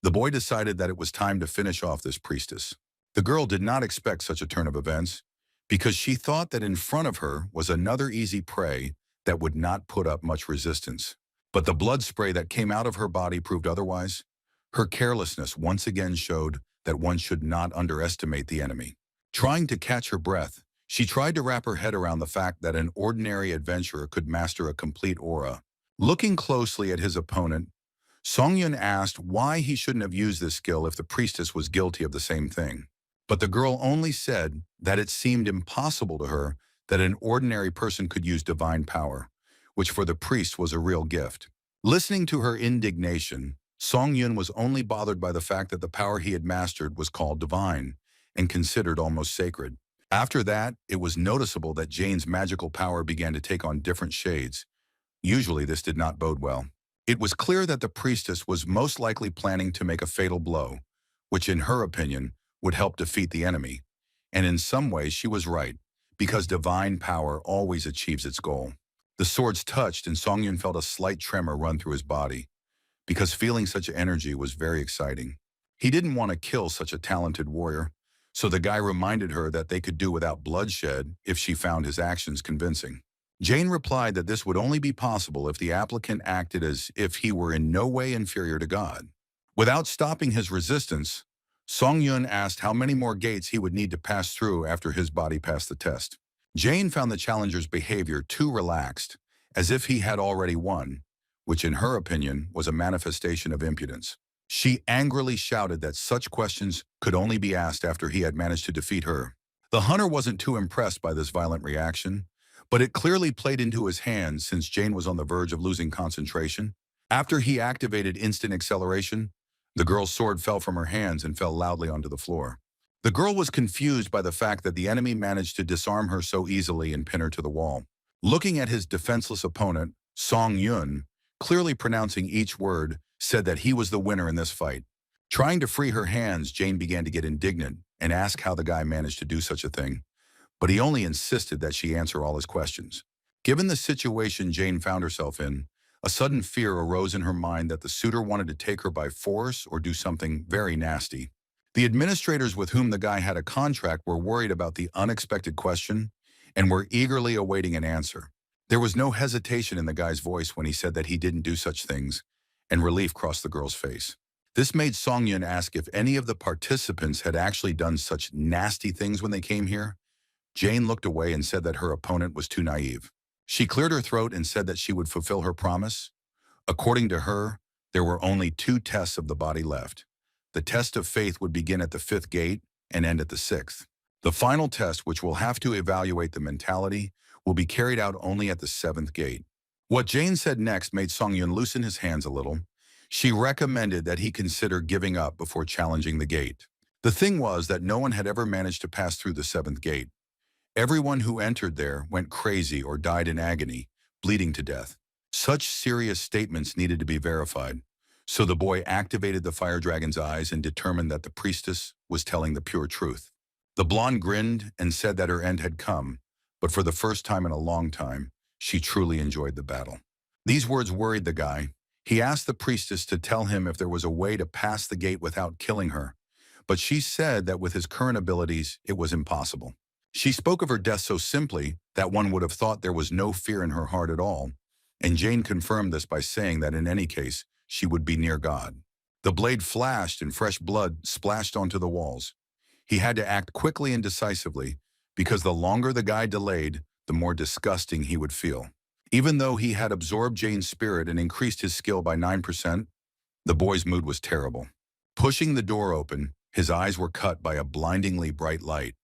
the boy decided that it was time to finish off this priestess. The girl did not expect such a turn of events, because she thought that in front of her was another easy prey that would not put up much resistance. But the blood spray that came out of her body proved otherwise. Her carelessness once again showed that one should not underestimate the enemy. Trying to catch her breath, she tried to wrap her head around the fact that an ordinary adventurer could master a complete aura. Looking closely at his opponent, Song Yun asked why he shouldn't have used this skill if the priestess was guilty of the same thing. But the girl only said that it seemed impossible to her that an ordinary person could use divine power, which for the priest was a real gift. Listening to her indignation, Song Yun was only bothered by the fact that the power he had mastered was called divine and considered almost sacred. After that, it was noticeable that Jane's magical power began to take on different shades. Usually this did not bode well. It was clear that the priestess was most likely planning to make a fatal blow, which in her opinion would help defeat the enemy. And in some ways she was right, because divine power always achieves its goal. The swords touched and Song Yun felt a slight tremor run through his body, because feeling such energy was very exciting. He didn't want to kill such a talented warrior, so the guy reminded her that they could do without bloodshed if she found his actions convincing. Jane replied that this would only be possible if the applicant acted as if he were in no way inferior to God. Without stopping his resistance, Song Yun asked how many more gates he would need to pass through after his body passed the test. Jane found the challenger's behavior too relaxed, as if he had already won, which in her opinion was a manifestation of impudence. She angrily shouted that such questions could only be asked after he had managed to defeat her. The hunter wasn't too impressed by this violent reaction, but it clearly played into his hands since Jane was on the verge of losing concentration. After he activated instant acceleration, the girl's sword fell from her hands and fell loudly onto the floor. The girl was confused by the fact that the enemy managed to disarm her so easily and pin her to the wall. Looking at his defenseless opponent, Song Yun, clearly pronouncing each word, said that he was the winner in this fight. Trying to free her hands, Jane began to get indignant and ask how the guy managed to do such a thing, but he only insisted that she answer all his questions. Given the situation Jane found herself in, a sudden fear arose in her mind that the suitor wanted to take her by force or do something very nasty. The administrators with whom the guy had a contract were worried about the unexpected question and were eagerly awaiting an answer. There was no hesitation in the guy's voice when he said that he didn't do such things, and relief crossed the girl's face. This made Song Yun ask if any of the participants had actually done such nasty things when they came here. Jane looked away and said that her opponent was too naive. She cleared her throat and said that she would fulfill her promise. According to her, there were only 2 tests of the body left. The test of faith would begin at the 5th gate and end at the 6th. The final test, which will have to evaluate the mentality, will be carried out only at the 7th gate. What Jane said next made Song Yun loosen his hands a little. She recommended that he consider giving up before challenging the gate. The thing was that no one had ever managed to pass through the 7th gate. Everyone who entered there went crazy or died in agony, bleeding to death. Such serious statements needed to be verified, so the boy activated the fire dragon's eyes and determined that the priestess was telling the pure truth. The blonde grinned and said that her end had come, but for the first time in a long time, she truly enjoyed the battle. These words worried the guy. He asked the priestess to tell him if there was a way to pass the gate without killing her, but she said that with his current abilities, it was impossible. She spoke of her death so simply that one would have thought there was no fear in her heart at all, and Jane confirmed this by saying that in any case, she would be near God. The blade flashed and fresh blood splashed onto the walls. He had to act quickly and decisively, because the longer the guy delayed, the more disgusting he would feel. Even though he had absorbed Jane's spirit and increased his skill by 9%, the boy's mood was terrible. Pushing the door open, his eyes were cut by a blindingly bright light,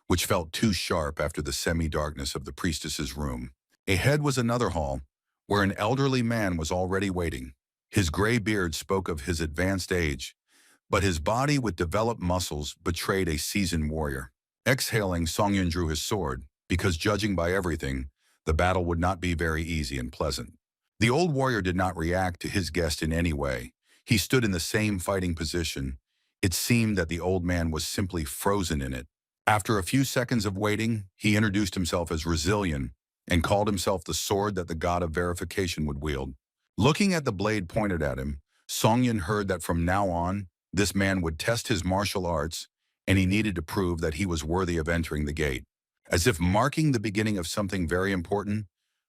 which felt too sharp after the semi-darkness of the priestess's room. Ahead was another hall, where an elderly man was already waiting. His gray beard spoke of his advanced age, but his body with developed muscles betrayed a seasoned warrior. Exhaling, Song Yun drew his sword, because judging by everything, the battle would not be very easy and pleasant. The old warrior did not react to his guest in any way. He stood in the same fighting position. It seemed that the old man was simply frozen in it. After a few seconds of waiting, he introduced himself as Resilient and called himself the sword that the god of verification would wield. Looking at the blade pointed at him, Song Yun heard that from now on, this man would test his martial arts, and he needed to prove that he was worthy of entering the gate. As if marking the beginning of something very important,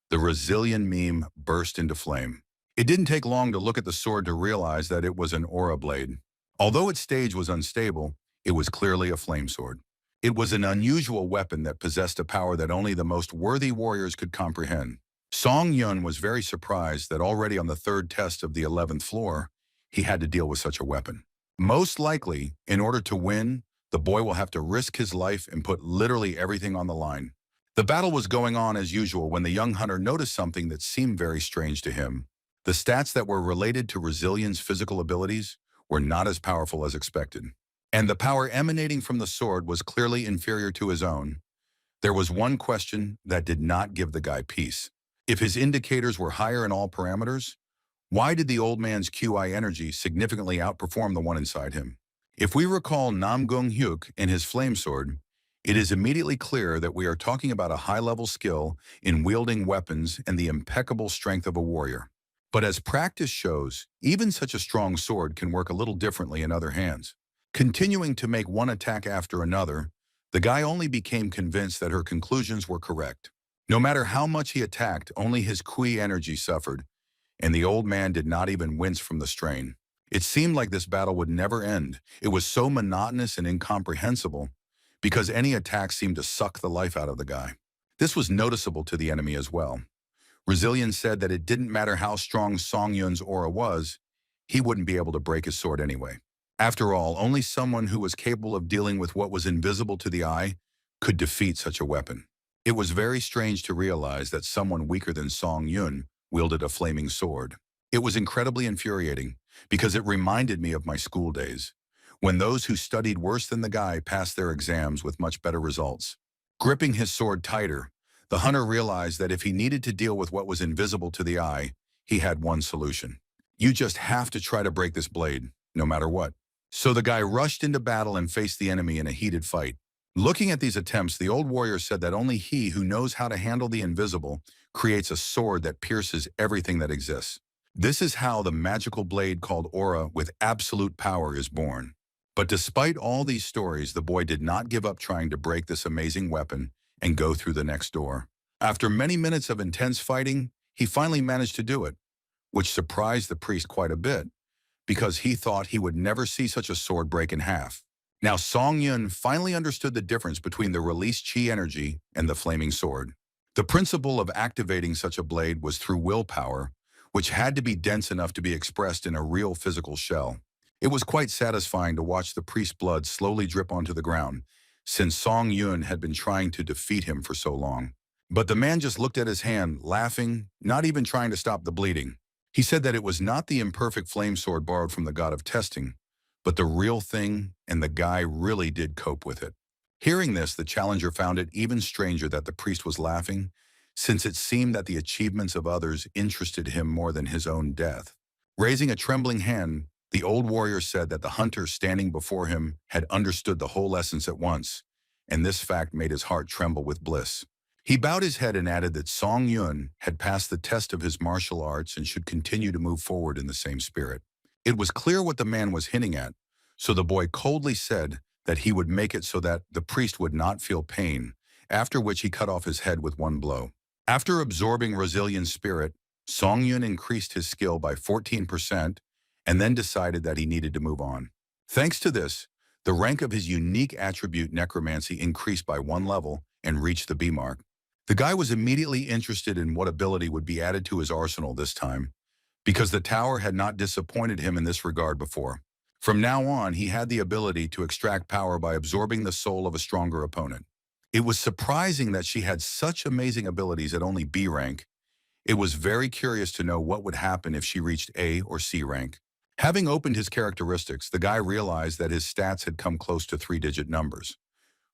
the Resilient meme burst into flame. It didn't take long to look at the sword to realize that it was an aura blade. Although its stage was unstable, it was clearly a flame sword. It was an unusual weapon that possessed a power that only the most worthy warriors could comprehend. Song Yun was very surprised that already on the 3rd test of the 11th floor, he had to deal with such a weapon. Most likely, in order to win, the boy will have to risk his life and put literally everything on the line. The battle was going on as usual when the young hunter noticed something that seemed very strange to him. The stats that were related to Resilient's physical abilities were not as powerful as expected, and the power emanating from the sword was clearly inferior to his own. There was one question that did not give the guy peace. If his indicators were higher in all parameters, why did the old man's QI energy significantly outperform the one inside him? If we recall Namong Hyuk and his flame sword, it is immediately clear that we are talking about a high-level skill in wielding weapons and the impeccable strength of a warrior. But as practice shows, even such a strong sword can work a little differently in other hands. Continuing to make one attack after another, the guy only became convinced that her conclusions were correct. No matter how much he attacked, only his Kui energy suffered, and the old man did not even wince from the strain. It seemed like this battle would never end. It was so monotonous and incomprehensible, because any attack seemed to suck the life out of the guy. This was noticeable to the enemy as well. Resilient said that it didn't matter how strong Song Yun's aura was, he wouldn't be able to break his sword anyway. After all, only someone who was capable of dealing with what was invisible to the eye could defeat such a weapon. It was very strange to realize that someone weaker than Song Yun wielded a flaming sword. It was incredibly infuriating because it reminded me of my school days, when those who studied worse than the guy passed their exams with much better results. Gripping his sword tighter, the hunter realized that if he needed to deal with what was invisible to the eye, he had one solution. You just have to try to break this blade, no matter what. So the guy rushed into battle and faced the enemy in a heated fight. Looking at these attempts, the old warrior said that only he who knows how to handle the invisible creates a sword that pierces everything that exists. This is how the magical blade called Aura with absolute power is born. But despite all these stories, the boy did not give up trying to break this amazing weapon and go through the next door. After many minutes of intense fighting, he finally managed to do it, which surprised the priest quite a bit, because he thought he would never see such a sword break in half. Now Song Yun finally understood the difference between the released chi energy and the flaming sword. The principle of activating such a blade was through willpower, which had to be dense enough to be expressed in a real physical shell. It was quite satisfying to watch the priest's blood slowly drip onto the ground, since Song Yun had been trying to defeat him for so long. But the man just looked at his hand, laughing, not even trying to stop the bleeding. He said that it was not the imperfect flame sword borrowed from the god of testing, but the real thing, and the guy really did cope with it. Hearing this, the challenger found it even stranger that the priest was laughing, since it seemed that the achievements of others interested him more than his own death. Raising a trembling hand, the old warrior said that the hunter standing before him had understood the whole essence at once, and this fact made his heart tremble with bliss. He bowed his head and added that Song Yun had passed the test of his martial arts and should continue to move forward in the same spirit. It was clear what the man was hinting at, so the boy coldly said that he would make it so that the priest would not feel pain, after which he cut off his head with one blow. After absorbing Resilient's spirit, Song Yun increased his skill by 14% and then decided that he needed to move on. Thanks to this, the rank of his unique attribute Necromancy increased by 1 level and reached the B mark. The guy was immediately interested in what ability would be added to his arsenal this time, because the tower had not disappointed him in this regard before. From now on, he had the ability to extract power by absorbing the soul of a stronger opponent. It was surprising that she had such amazing abilities at only B rank. It was very curious to know what would happen if she reached A or C rank. Having opened his characteristics, the guy realized that his stats had come close to 3-digit numbers.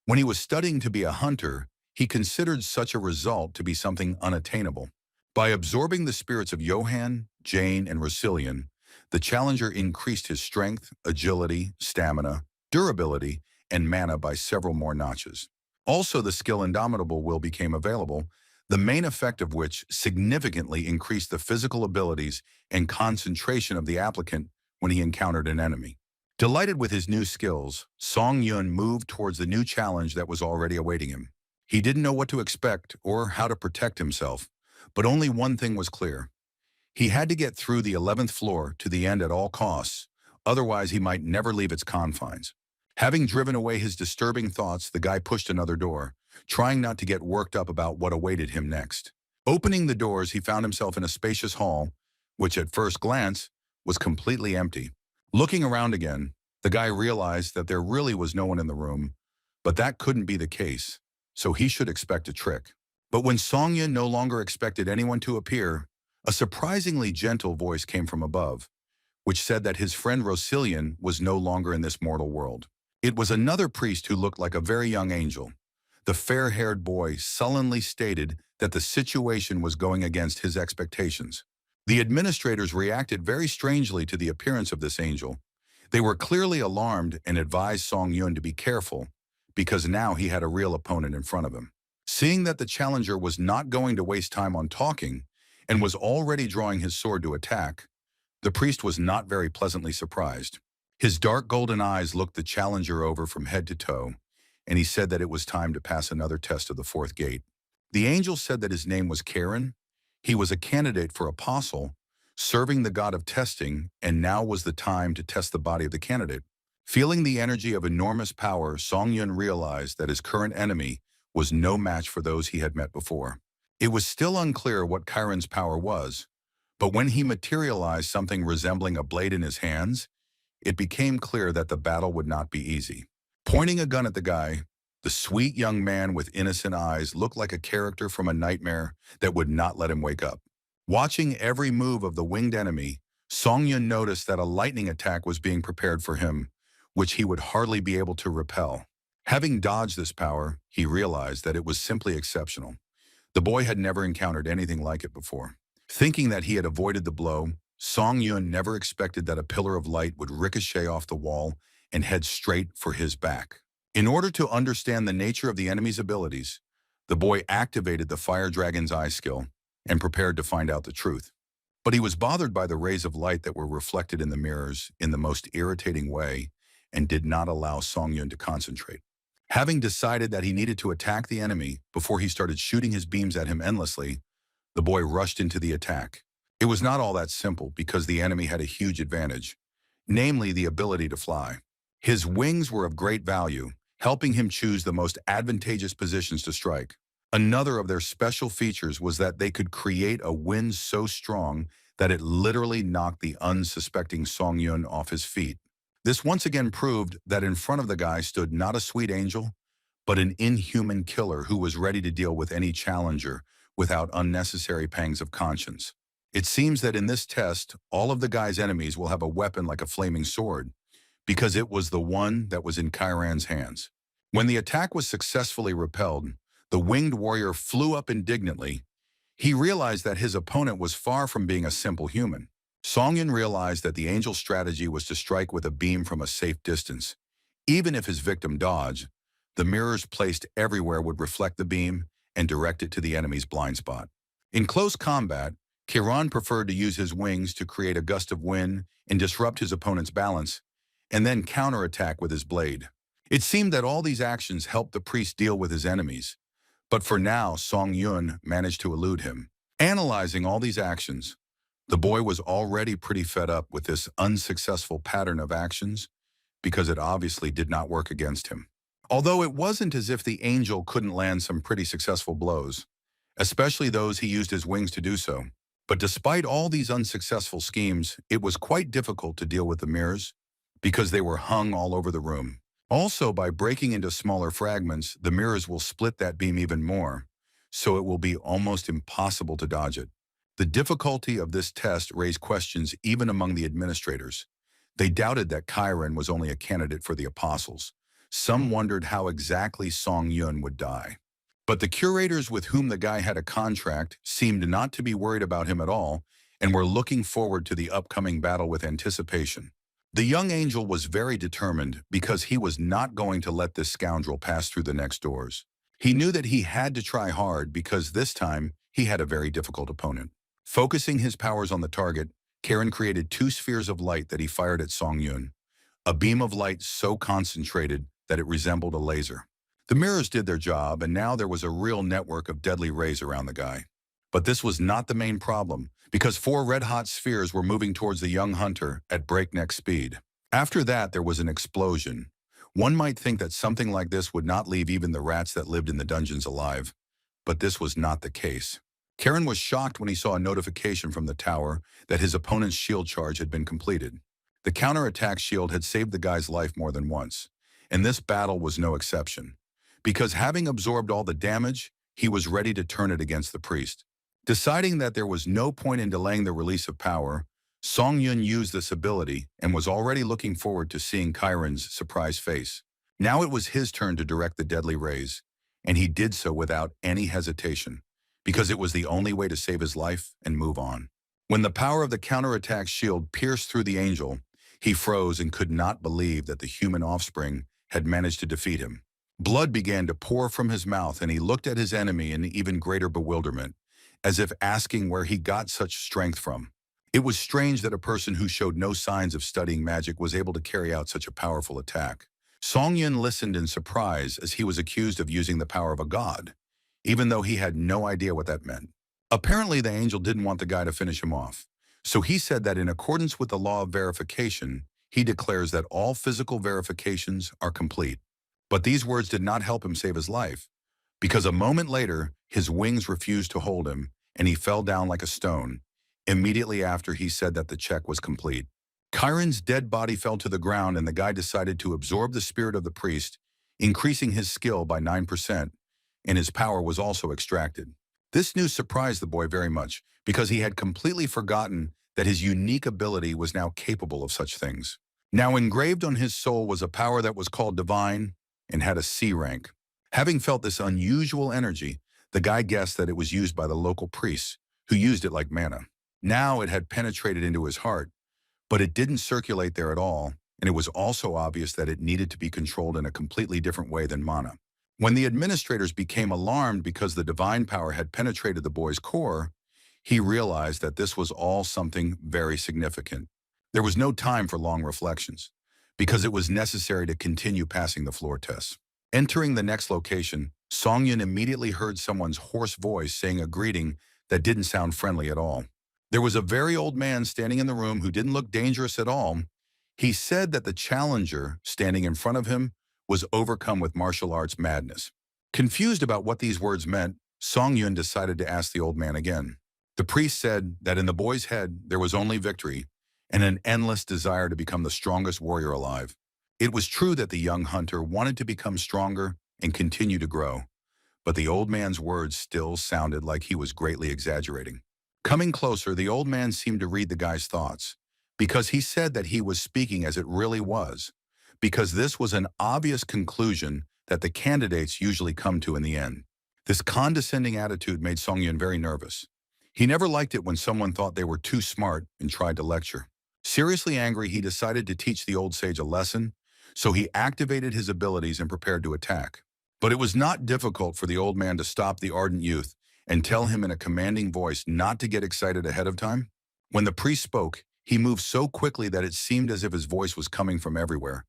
When he was studying to be a hunter, he considered such a result to be something unattainable. By absorbing the spirits of Johan, Jane, and Rosillian, the challenger increased his strength, agility, stamina, durability, and mana by several more notches. Also, the skill Indomitable Will became available, the main effect of which significantly increased the physical abilities and concentration of the applicant when he encountered an enemy. Delighted with his new skills, Song Yun moved towards the new challenge that was already awaiting him. He didn't know what to expect or how to protect himself, but only one thing was clear. He had to get through the 11th floor to the end at all costs, otherwise he might never leave its confines. Having driven away his disturbing thoughts, the guy pushed another door, trying not to get worked up about what awaited him next. Opening the doors, he found himself in a spacious hall, which at first glance was completely empty. Looking around again, the guy realized that there really was no one in the room, but that couldn't be the case, so he should expect a trick. But when Song Yun no longer expected anyone to appear, a surprisingly gentle voice came from above, which said that his friend Rosillian was no longer in this mortal world. It was another priest who looked like a very young angel. The fair-haired boy sullenly stated that the situation was going against his expectations. The administrators reacted very strangely to the appearance of this angel. They were clearly alarmed and advised Song Yun to be careful, because now he had a real opponent in front of him. Seeing that the challenger was not going to waste time on talking and was already drawing his sword to attack, the priest was not very pleasantly surprised. His dark golden eyes looked the challenger over from head to toe, and he said that it was time to pass another test of the fourth gate. The angel said that his name was Karen. He was a candidate for apostle, serving the god of testing, and now was the time to test the body of the candidate. Feeling the energy of enormous power, Song Yun realized that his current enemy was no match for those he had met before. It was still unclear what Chiron's power was, but when he materialized something resembling a blade in his hands, it became clear that the battle would not be easy. Pointing a gun at the guy, the sweet young man with innocent eyes looked like a character from a nightmare that would not let him wake up. Watching every move of the winged enemy, Song Yun noticed that a lightning attack was being prepared for him, which he would hardly be able to repel. Having dodged this power, he realized that it was simply exceptional. The boy had never encountered anything like it before. Thinking that he had avoided the blow, Song Yun never expected that a pillar of light would ricochet off the wall and head straight for his back. In order to understand the nature of the enemy's abilities, the boy activated the Fire Dragon's Eye skill and prepared to find out the truth. But he was bothered by the rays of light that were reflected in the mirrors in the most irritating way and did not allow Song Yun to concentrate. Having decided that he needed to attack the enemy before he started shooting his beams at him endlessly, the boy rushed into the attack. It was not all that simple because the enemy had a huge advantage, namely the ability to fly. His wings were of great value, helping him choose the most advantageous positions to strike. Another of their special features was that they could create a wind so strong that it literally knocked the unsuspecting Song Yun off his feet. This once again proved that in front of the guy stood not a sweet angel, but an inhuman killer who was ready to deal with any challenger without unnecessary pangs of conscience. It seems that in this test, all of the guy's enemies will have a weapon like a flaming sword, because it was the one that was in Chiron's hands. When the attack was successfully repelled, the winged warrior flew up indignantly. He realized that his opponent was far from being a simple human. Song Yun realized that the angel's strategy was to strike with a beam from a safe distance. Even if his victim dodged, the mirrors placed everywhere would reflect the beam and direct it to the enemy's blind spot. In close combat, Chiron preferred to use his wings to create a gust of wind and disrupt his opponent's balance, and then counterattack with his blade. It seemed that all these actions helped the priest deal with his enemies, but for now, Song Yun managed to elude him. Analyzing all these actions, the boy was already pretty fed up with this unsuccessful pattern of actions because it obviously did not work against him. Although it wasn't as if the angel couldn't land some pretty successful blows, especially those he used his wings to do so. But despite all these unsuccessful schemes, it was quite difficult to deal with the mirrors because they were hung all over the room. Also, by breaking into smaller fragments, the mirrors will split that beam even more, so it will be almost impossible to dodge it. The difficulty of this test raised questions even among the administrators. They doubted that Chiron was only a candidate for the apostles. Some wondered how exactly Song Yun would die. But the curators with whom the guy had a contract seemed not to be worried about him at all and were looking forward to the upcoming battle with anticipation. The young angel was very determined because he was not going to let this scoundrel pass through the next doors. He knew that he had to try hard because this time he had a very difficult opponent. Focusing his powers on the target, Karen created 2 spheres of light that he fired at Song Yun, a beam of light so concentrated that it resembled a laser. The mirrors did their job, and now there was a real network of deadly rays around the guy. But this was not the main problem, because 4 red-hot spheres were moving towards the young hunter at breakneck speed. After that, there was an explosion. One might think that something like this would not leave even the rats that lived in the dungeons alive, but this was not the case. Karen was shocked when he saw a notification from the tower that his opponent's shield charge had been completed. The counterattack shield had saved the guy's life more than once, and this battle was no exception. Because having absorbed all the damage, he was ready to turn it against the priest. Deciding that there was no point in delaying the release of power, Song Yun used this ability and was already looking forward to seeing Chiron's surprised face. Now it was his turn to direct the deadly rays, and he did so without any hesitation, because it was the only way to save his life and move on. When the power of the counterattack shield pierced through the angel, he froze and could not believe that the human offspring had managed to defeat him. Blood began to pour from his mouth, and he looked at his enemy in even greater bewilderment, as if asking where he got such strength from. It was strange that a person who showed no signs of studying magic was able to carry out such a powerful attack. Song Yun listened in surprise as he was accused of using the power of a god, even though he had no idea what that meant. Apparently, the angel didn't want the guy to finish him off, so he said that in accordance with the law of verification, he declares that all physical verifications are complete. But these words did not help him save his life, because a moment later, his wings refused to hold him, and he fell down like a stone, immediately after he said that the check was complete. Chiron's dead body fell to the ground, and the guy decided to absorb the spirit of the priest, increasing his skill by 9%, and his power was also extracted. This news surprised the boy very much, because he had completely forgotten that his unique ability was now capable of such things. Now engraved on his soul was a power that was called divine and had a C rank. Having felt this unusual energy, the guy guessed that it was used by the local priests, who used it like mana. Now it had penetrated into his heart, but it didn't circulate there at all, and it was also obvious that it needed to be controlled in a completely different way than mana. When the administrators became alarmed because the divine power had penetrated the boy's core, he realized that this was all something very significant. There was no time for long reflections, because it was necessary to continue passing the floor tests. Entering the next location, Song Yun immediately heard someone's hoarse voice saying a greeting that didn't sound friendly at all. There was a very old man standing in the room who didn't look dangerous at all. He said that the challenger standing in front of him was overcome with martial arts madness. Confused about what these words meant, Song Yun decided to ask the old man again. The priest said that in the boy's head there was only victory and an endless desire to become the strongest warrior alive. It was true that the young hunter wanted to become stronger and continue to grow, but the old man's words still sounded like he was greatly exaggerating. Coming closer, the old man seemed to read the guy's thoughts, because he said that he was speaking as it really was, because this was an obvious conclusion that the candidates usually come to in the end. This condescending attitude made Song Yun very nervous. He never liked it when someone thought they were too smart and tried to lecture. Seriously angry, he decided to teach the old sage a lesson, so he activated his abilities and prepared to attack. But it was not difficult for the old man to stop the ardent youth and tell him in a commanding voice not to get excited ahead of time. When the priest spoke, he moved so quickly that it seemed as if his voice was coming from everywhere.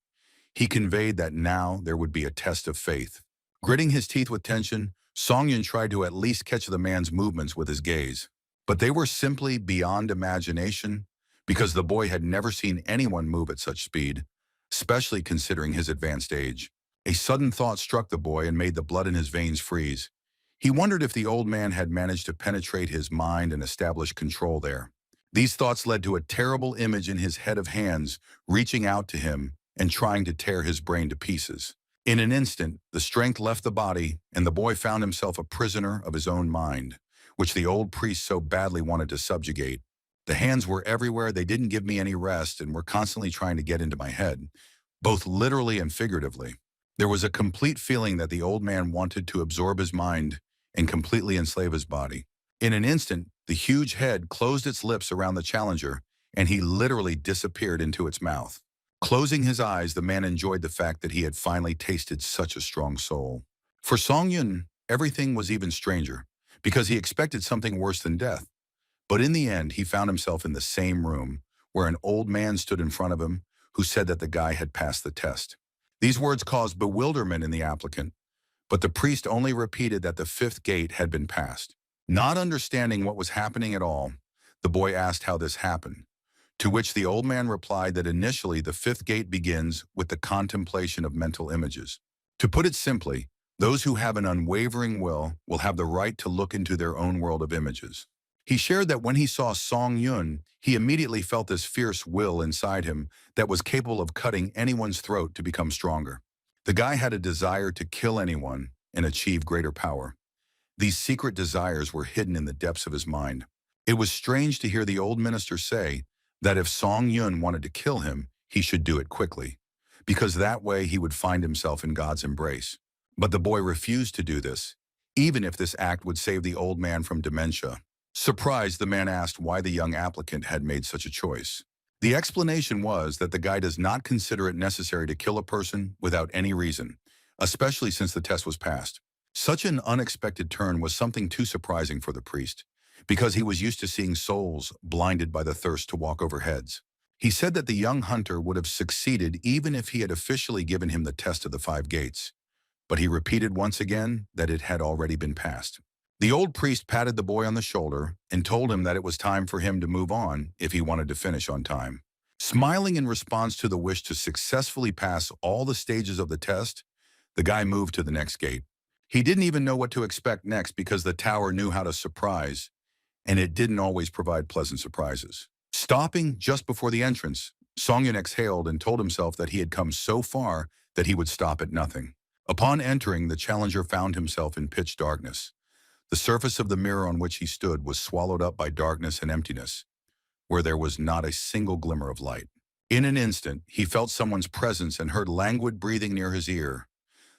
He conveyed that now there would be a test of faith. Gritting his teeth with tension, Song Yun tried to at least catch the man's movements with his gaze. But they were simply beyond imagination, because the boy had never seen anyone move at such speed, especially considering his advanced age. A sudden thought struck the boy and made the blood in his veins freeze. He wondered if the old man had managed to penetrate his mind and establish control there. These thoughts led to a terrible image in his head of hands reaching out to him and trying to tear his brain to pieces. In an instant, the strength left the body, and the boy found himself a prisoner of his own mind, which the old priest so badly wanted to subjugate. The hands were everywhere, they didn't give me any rest, and were constantly trying to get into my head, both literally and figuratively. There was a complete feeling that the old man wanted to absorb his mind and completely enslave his body. In an instant, the huge head closed its lips around the challenger, and he literally disappeared into its mouth. Closing his eyes, the man enjoyed the fact that he had finally tasted such a strong soul. For Song Yun, everything was even stranger, because he expected something worse than death. But in the end, he found himself in the same room, where an old man stood in front of him who said that the guy had passed the test. These words caused bewilderment in the applicant, but the priest only repeated that the fifth gate had been passed. Not understanding what was happening at all, the boy asked how this happened, to which the old man replied that initially the fifth gate begins with the contemplation of mental images. To put it simply, those who have an unwavering will have the right to look into their own world of images. He shared that when he saw Song Yun, he immediately felt this fierce will inside him that was capable of cutting anyone's throat to become stronger. The guy had a desire to kill anyone and achieve greater power. These secret desires were hidden in the depths of his mind. It was strange to hear the old minister say that if Song Yun wanted to kill him, he should do it quickly, because that way he would find himself in God's embrace. But the boy refused to do this, even if this act would save the old man from dementia. Surprised, the man asked why the young applicant had made such a choice. The explanation was that the guy does not consider it necessary to kill a person without any reason, especially since the test was passed. Such an unexpected turn was something too surprising for the priest, because he was used to seeing souls blinded by the thirst to walk over heads. He said that the young hunter would have succeeded even if he had officially given him the test of the 5 gates, but he repeated once again that it had already been passed. The old priest patted the boy on the shoulder and told him that it was time for him to move on if he wanted to finish on time. Smiling in response to the wish to successfully pass all the stages of the test, the guy moved to the next gate. He didn't even know what to expect next because the tower knew how to surprise, and it didn't always provide pleasant surprises. Stopping just before the entrance, Songyun exhaled and told himself that he had come so far that he would stop at nothing. Upon entering, the challenger found himself in pitch darkness. The surface of the mirror on which he stood was swallowed up by darkness and emptiness, where there was not a single glimmer of light. In an instant, he felt someone's presence and heard languid breathing near his ear.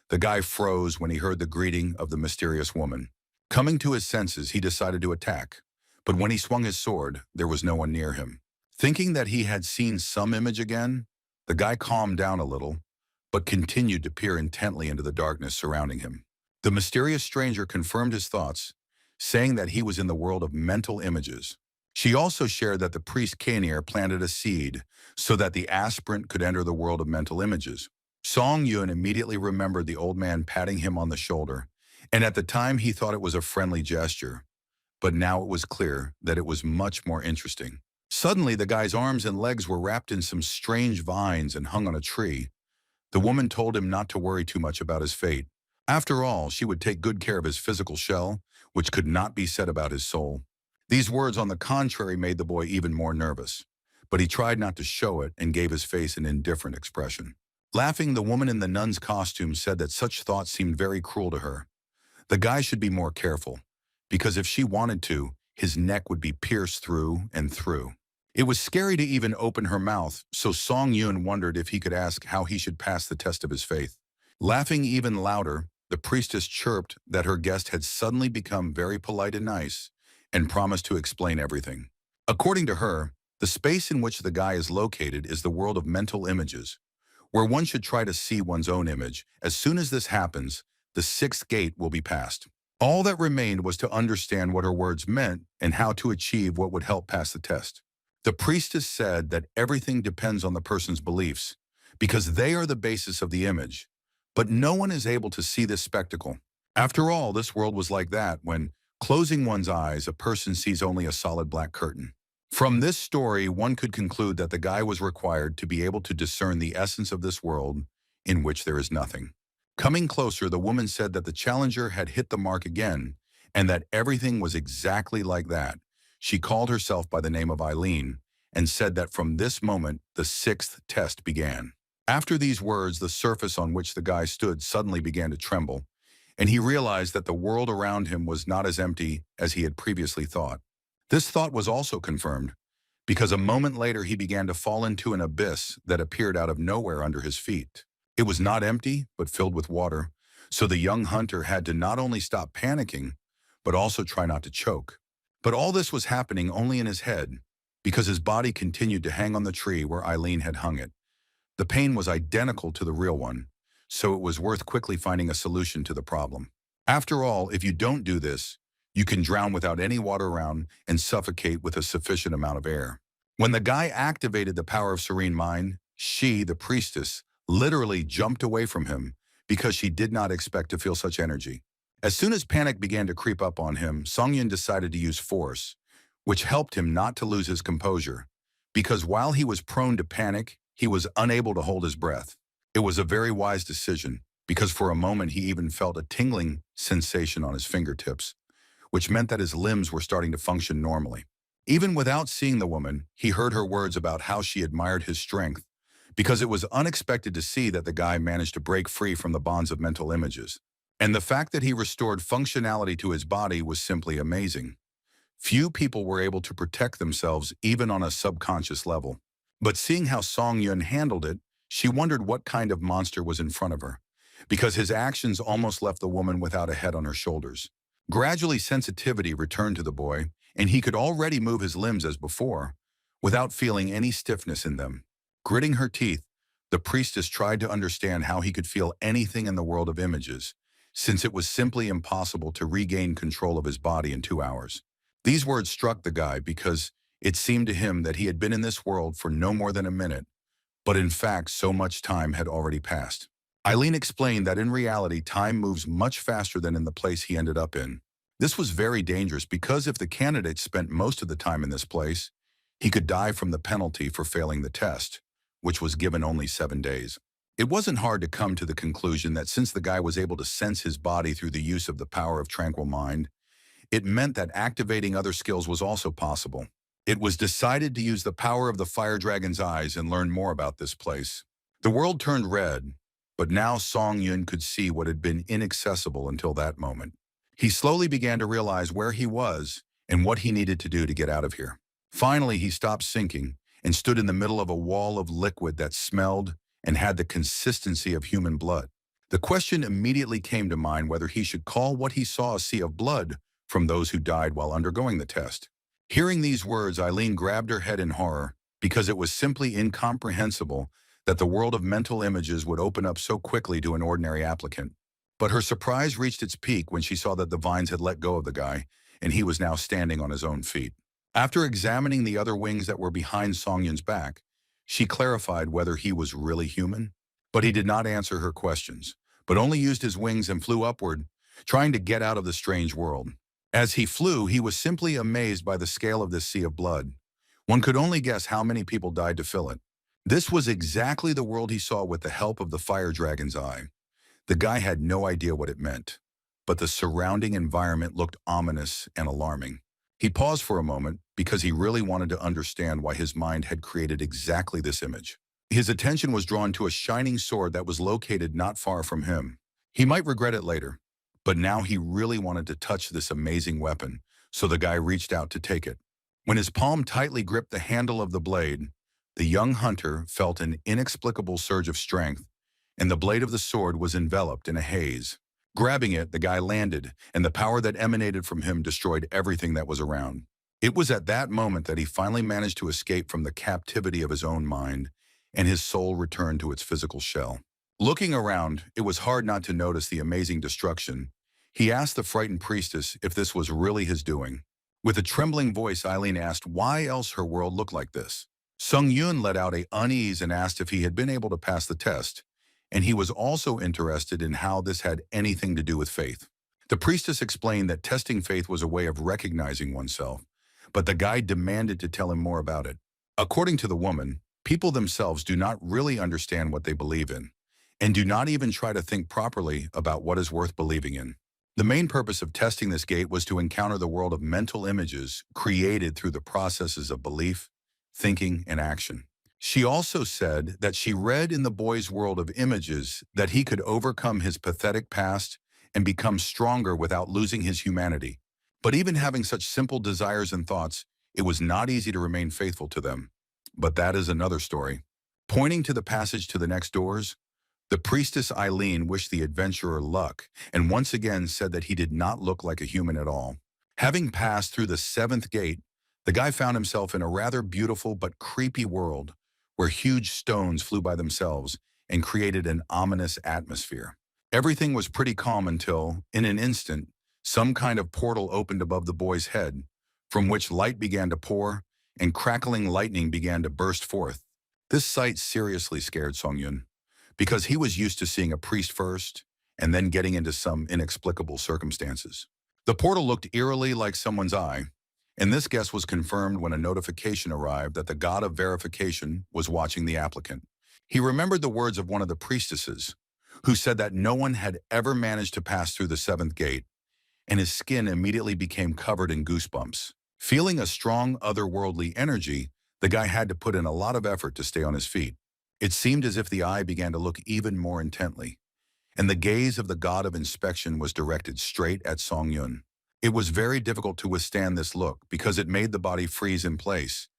The guy froze when he heard the greeting of the mysterious woman. Coming to his senses, he decided to attack, but when he swung his sword, there was no one near him. Thinking that he had seen some image again, the guy calmed down a little, but continued to peer intently into the darkness surrounding him. The mysterious stranger confirmed his thoughts, saying that he was in the world of mental images. She also shared that the priest Kanir planted a seed so that the aspirant could enter the world of mental images. Song Yun immediately remembered the old man patting him on the shoulder, and at the time he thought it was a friendly gesture, but now it was clear that it was much more interesting. Suddenly, the guy's arms and legs were wrapped in some strange vines and hung on a tree. The woman told him not to worry too much about his fate. After all, she would take good care of his physical shell, which could not be said about his soul. These words, on the contrary, made the boy even more nervous, but he tried not to show it and gave his face an indifferent expression. Laughing, the woman in the nun's costume said that such thoughts seemed very cruel to her. The guy should be more careful, because if she wanted to, his neck would be pierced through and through. It was scary to even open her mouth, so Song Yun wondered if he could ask how he should pass the test of his faith. Laughing even louder, the priestess chirped that her guest had suddenly become very polite and nice, and promised to explain everything. According to her, the space in which the guy is located is the world of mental images, where one should try to see one's own image. As soon as this happens, the 6th gate will be passed. All that remained was to understand what her words meant and how to achieve what would help pass the test. The priestess said that everything depends on the person's beliefs, because they are the basis of the image. But no one is able to see this spectacle. After all, this world was like that when, closing one's eyes, a person sees only a solid black curtain. From this story, one could conclude that the guy was required to be able to discern the essence of this world in which there is nothing. Coming closer, the woman said that the challenger had hit the mark again, and that everything was exactly like that. She called herself by the name of Eileen, and said that from this moment, the 6th test began. After these words, the surface on which the guy stood suddenly began to tremble, and he realized that the world around him was not as empty as he had previously thought. This thought was also confirmed, because a moment later he began to fall into an abyss that appeared out of nowhere under his feet. It was not empty, but filled with water, so the young hunter had to not only stop panicking, but also try not to choke. But all this was happening only in his head, because his body continued to hang on the tree where Eileen had hung it. The pain was identical to the real one, so it was worth quickly finding a solution to the problem. After all, if you don't do this, you can drown without any water around and suffocate with a sufficient amount of air. When the guy activated the power of Serene Mind, she, the priestess, literally jumped away from him because she did not expect to feel such energy. As soon as panic began to creep up on him, Songyun decided to use force, which helped him not to lose his composure, because while he was prone to panic, he was unable to hold his breath. It was a very wise decision, because for a moment he even felt a tingling sensation on his fingertips, which meant that his limbs were starting to function normally. Even without seeing the woman, he heard her words about how she admired his strength, because it was unexpected to see that the guy managed to break free from the bonds of mental images. And the fact that he restored functionality to his body was simply amazing. Few people were able to protect themselves even on a subconscious level. But seeing how Song Yun handled it, she wondered what kind of monster was in front of her, because his actions almost left the woman without a head on her shoulders. Gradually, sensitivity returned to the boy, and he could already move his limbs as before, without feeling any stiffness in them. Gritting her teeth, the priestess tried to understand how he could feel anything in the world of images, since it was simply impossible to regain control of his body in 2 hours. These words struck the guy because it seemed to him that he had been in this world for no more than a minute, but in fact, so much time had already passed. Eileen explained that in reality, time moves much faster than in the place he ended up in. This was very dangerous because if the candidate spent most of the time in this place, he could die from the penalty for failing the test, which was given only 7 days. It wasn't hard to come to the conclusion that since the guy was able to sense his body through the use of the power of tranquil mind, it meant that activating other skills was also possible. It was decided to use the power of the fire dragon's eyes and learn more about this place. The world turned red, but now Song Yun could see what had been inaccessible until that moment. He slowly began to realize where he was and what he needed to do to get out of here. Finally, he stopped sinking and stood in the middle of a wall of liquid that smelled and had the consistency of human blood. The question immediately came to mind whether he should call what he saw a sea of blood from those who died while undergoing the test. Hearing these words, Eileen grabbed her head in horror because it was simply incomprehensible that the world of mental images would open up so quickly to an ordinary applicant. But her surprise reached its peak when she saw that the vines had let go of the guy, and he was now standing on his own feet. After examining the other wings that were behind Song Yun's back, she clarified whether he was really human. But he did not answer her questions, but only used his wings and flew upward, trying to get out of the strange world. As he flew, he was simply amazed by the scale of this sea of blood. One could only guess how many people died to fill it. This was exactly the world he saw with the help of the fire dragon's eye. The guy had no idea what it meant, but the surrounding environment looked ominous and alarming. He paused for a moment because he really wanted to understand why his mind had created exactly this image. His attention was drawn to a shining sword that was located not far from him. He might regret it later, but now he really wanted to touch this amazing weapon, so the guy reached out to take it. When his palm tightly gripped the handle of the blade, the young hunter felt an inexplicable surge of strength, and the blade of the sword was enveloped in a haze. Grabbing it, the guy landed, and the power that emanated from him destroyed everything that was around. It was at that moment that he finally managed to escape from the captivity of his own mind, and his soul returned to its physical shell. Looking around, it was hard not to notice the amazing destruction. He asked the frightened priestess if this was really his doing. With a trembling voice, Eileen asked why else her world looked like this. Sung Yun let out an unease and asked if he had been able to pass the test, and he was also interested in how this had anything to do with faith. The priestess explained that testing faith was a way of recognizing oneself, but the guide demanded to tell him more about it. According to the woman, people themselves do not really understand what they believe in, and do not even try to think properly about what is worth believing in. The main purpose of testing this gate was to encounter the world of mental images created through the processes of belief, thinking, and action. She also said that she read in the boy's world of images that he could overcome his pathetic past and become stronger without losing his humanity. But even having such simple desires and thoughts, it was not easy to remain faithful to them. But that is another story. Pointing to the passage to the next doors, the priestess Eileen wished the adventurer luck and once again said that he did not look like a human at all. Having passed through the 7th gate, the guy found himself in a rather beautiful but creepy world where huge stones flew by themselves and created an ominous atmosphere. Everything was pretty calm until, in an instant, some kind of portal opened above the boy's head, from which light began to pour and crackling lightning began to burst forth. This sight seriously scared Songyun, because he was used to seeing a priest first and then getting into some inexplicable circumstances. The portal looked eerily like someone's eye, and this guess was confirmed when a notification arrived that the god of verification was watching the applicant. He remembered the words of one of the priestesses, who said that no one had ever managed to pass through the 7th gate, and his skin immediately became covered in goosebumps. Feeling a strong otherworldly energy, the guy had to put in a lot of effort to stay on his feet. It seemed as if the eye began to look even more intently, and the gaze of the god of inspection was directed straight at Song Yun. It was very difficult to withstand this look because it made the body freeze in place,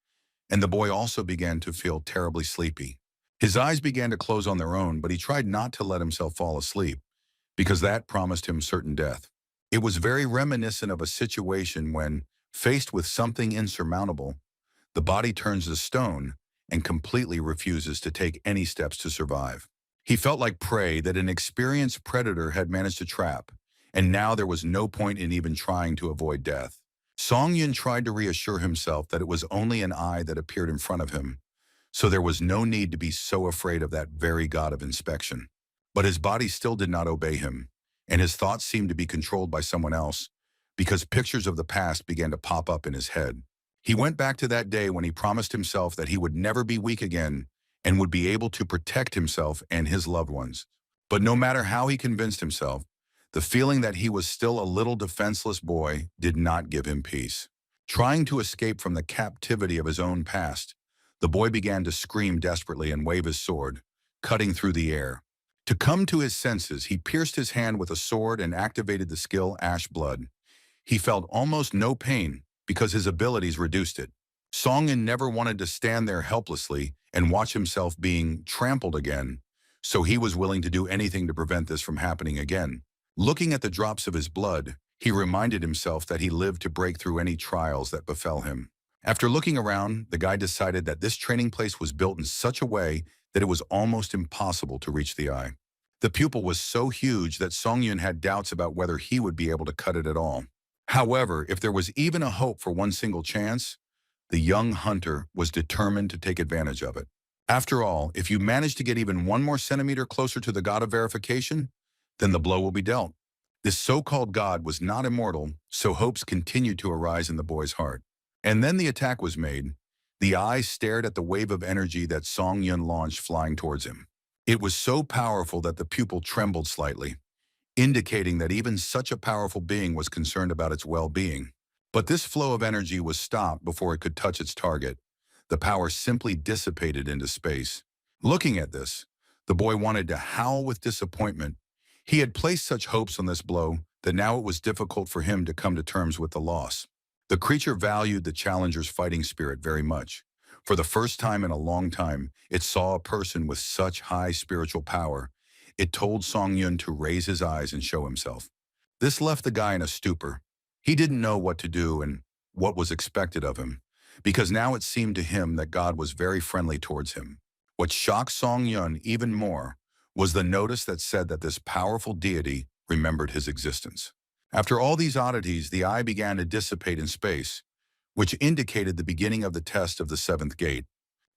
and the boy also began to feel terribly sleepy. His eyes began to close on their own, but he tried not to let himself fall asleep, because that promised him certain death. It was very reminiscent of a situation when, faced with something insurmountable, the body turns to stone and completely refuses to take any steps to survive. He felt like prey that an experienced predator had managed to trap, and now there was no point in even trying to avoid death. Song Yun tried to reassure himself that it was only an eye that appeared in front of him, so there was no need to be so afraid of that very god of inspection. But his body still did not obey him, and his thoughts seemed to be controlled by someone else, because pictures of the past began to pop up in his head. He went back to that day when he promised himself that he would never be weak again and would be able to protect himself and his loved ones. But no matter how he convinced himself, the feeling that he was still a little defenseless boy did not give him peace. Trying to escape from the captivity of his own past, the boy began to scream desperately and wave his sword, cutting through the air. To come to his senses, he pierced his hand with a sword and activated the skill Ash Blood. He felt almost no pain because his abilities reduced it. Song-in never wanted to stand there helplessly and watch himself being trampled again, so he was willing to do anything to prevent this from happening again. Looking at the drops of his blood, he reminded himself that he lived to break through any trials that befell him. After looking around, the guy decided that this training place was built in such a way that it was almost impossible to reach the eye. The pupil was so huge that Song-yun had doubts about whether he would be able to cut it at all. However, if there was even a hope for one single chance, the young hunter was determined to take advantage of it. After all, if you manage to get even 1 more centimeter closer to the god of verification, then the blow will be dealt. This so-called god was not immortal, so hopes continued to arise in the boy's heart. And then the attack was made. The eye stared at the wave of energy that Song-yun launched flying towards him. It was so powerful that the pupil trembled slightly, indicating that even such a powerful being was concerned about its well-being. But this flow of energy was stopped before it could touch its target. The power simply dissipated into space. Looking at this, the boy wanted to howl with disappointment. He had placed such hopes on this blow that now it was difficult for him to come to terms with the loss. The creature valued the challenger's fighting spirit very much. For the first time in a long time, it saw a person with such high spiritual power. It told Song-yun to raise his eyes and show himself. This left the guy in a stupor. He didn't know what to do and what was expected of him, because now it seemed to him that God was very friendly towards him. What shocked Song-yun even more was the notice that said that this powerful deity remembered his existence. After all these oddities, the eye began to dissipate in space, which indicated the beginning of the test of the 7th gate.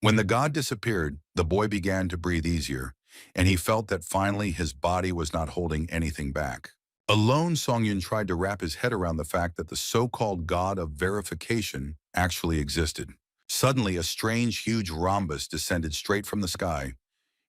When the god disappeared, the boy began to breathe easier, and he felt that finally his body was not holding anything back. Alone, Song-yun tried to wrap his head around the fact that the so-called god of verification actually existed. Suddenly, a strange, huge rhombus descended straight from the sky.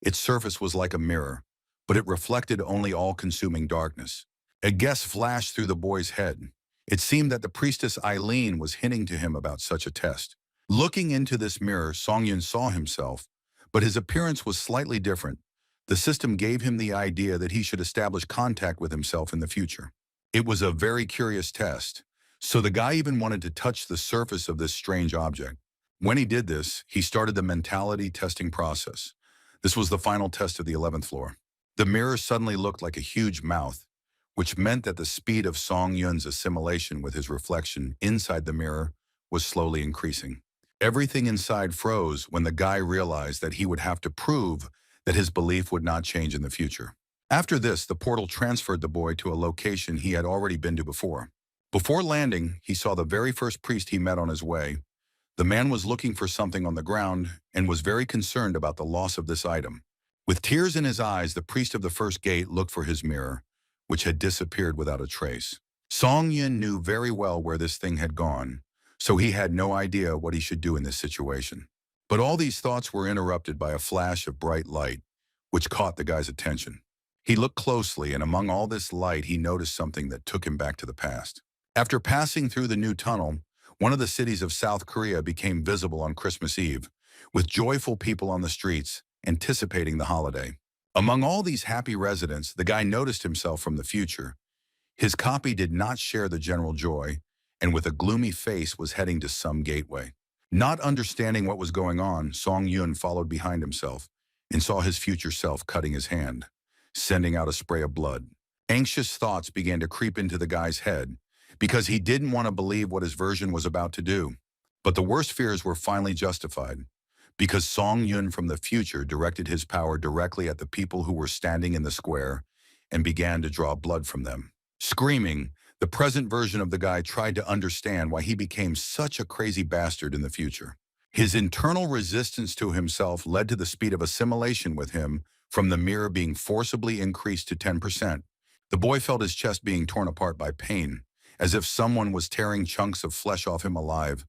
Its surface was like a mirror, but it reflected only all-consuming darkness. A guess flashed through the boy's head. It seemed that the priestess Eileen was hinting to him about such a test. Looking into this mirror, Song-yun saw himself, but his appearance was slightly different. The system gave him the idea that he should establish contact with himself in the future. It was a very curious test, so the guy even wanted to touch the surface of this strange object. When he did this, he started the mentality testing process. This was the final test of the 11th floor. The mirror suddenly looked like a huge mouth, which meant that the speed of Song-yun's assimilation with his reflection inside the mirror was slowly increasing. Everything inside froze when the guy realized that he would have to prove that his belief would not change in the future. After this, the portal transferred the boy to a location he had already been to before. Before landing, he saw the very first priest he met on his way. The man was looking for something on the ground and was very concerned about the loss of this item. With tears in his eyes, the priest of the first gate looked for his mirror, which had disappeared without a trace. Song-yun knew very well where this thing had gone, so he had no idea what he should do in this situation. But all these thoughts were interrupted by a flash of bright light, which caught the guy's attention. He looked closely, and among all this light, he noticed something that took him back to the past. After passing through the new tunnel, one of the cities of South Korea became visible on Christmas Eve, with joyful people on the streets, anticipating the holiday. Among all these happy residents, the guy noticed himself from the future. His copy did not share the general joy, and with a gloomy face was heading to some gateway. Not understanding what was going on, Song-yun followed behind himself and saw his future self cutting his hand, sending out a spray of blood. Anxious thoughts began to creep into the guy's head because he didn't want to believe what his version was about to do. But the worst fears were finally justified because Song-yun from the future directed his power directly at the people who were standing in the square and began to draw blood from them. Screaming, the The present version of the guy tried to understand why he became such a crazy bastard in the future. His internal resistance to himself led to the speed of assimilation with him from the mirror being forcibly increased to 10%. The boy felt his chest being torn apart by pain, as if someone was tearing chunks of flesh off him alive.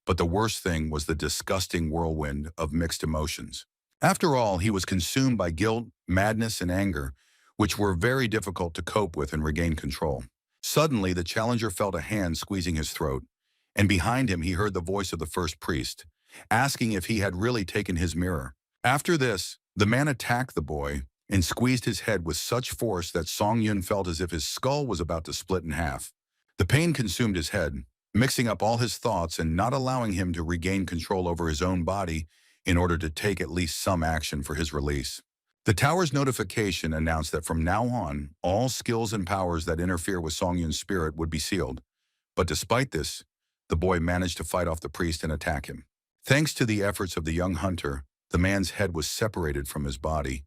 But the worst thing was the disgusting whirlwind of mixed emotions. After all, he was consumed by guilt, madness, and anger, which were very difficult to cope with and regain control. Suddenly, the challenger felt a hand squeezing his throat, and behind him he heard the voice of the first priest, asking if he had really taken his mirror. After this, the man attacked the boy and squeezed his head with such force that Song Yun felt as if his skull was about to split in half. The pain consumed his head, mixing up all his thoughts and not allowing him to regain control over his own body in order to take at least some action for his release. The tower's notification announced that from now on, all skills and powers that interfere with Song Yun's spirit would be sealed. But despite this, the boy managed to fight off the priest and attack him. Thanks to the efforts of the young hunter, the man's head was separated from his body.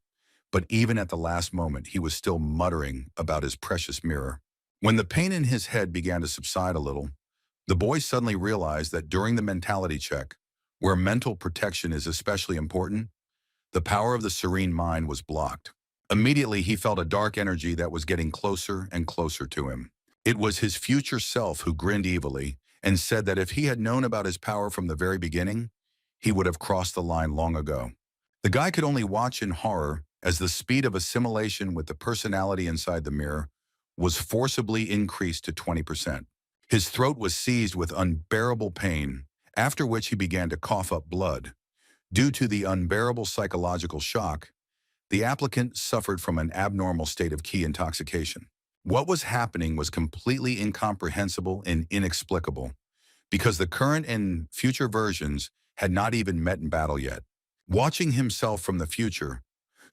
But even at the last moment, he was still muttering about his precious mirror. When the pain in his head began to subside a little, the boy suddenly realized that during the mentality check, where mental protection is especially important, the power of the serene mind was blocked. Immediately, he felt a dark energy that was getting closer and closer to him. It was his future self who grinned evilly and said that if he had known about his power from the very beginning, he would have crossed the line long ago. The guy could only watch in horror as the speed of assimilation with the personality inside the mirror was forcibly increased to 20%. His throat was seized with unbearable pain, after which he began to cough up blood. Due to the unbearable psychological shock, the applicant suffered from an abnormal state of ki intoxication. What was happening was completely incomprehensible and inexplicable, because the current and future versions had not even met in battle yet. Watching himself from the future,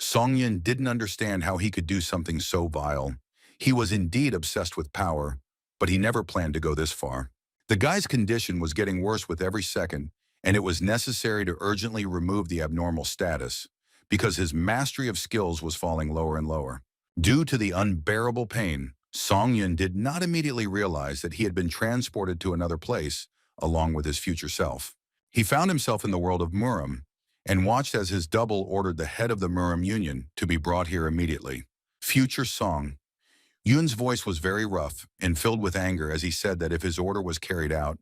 Song Yun didn't understand how he could do something so vile. He was indeed obsessed with power, but he never planned to go this far. The guy's condition was getting worse with every second, and it was necessary to urgently remove the abnormal status, because his mastery of skills was falling lower and lower. Due to the unbearable pain, Song Yun did not immediately realize that he had been transported to another place, along with his future self. He found himself in the world of Murim, and watched as his double ordered the head of the Murim Union to be brought here immediately. Future Song Yun's voice was very rough and filled with anger as he said that if his order was carried out,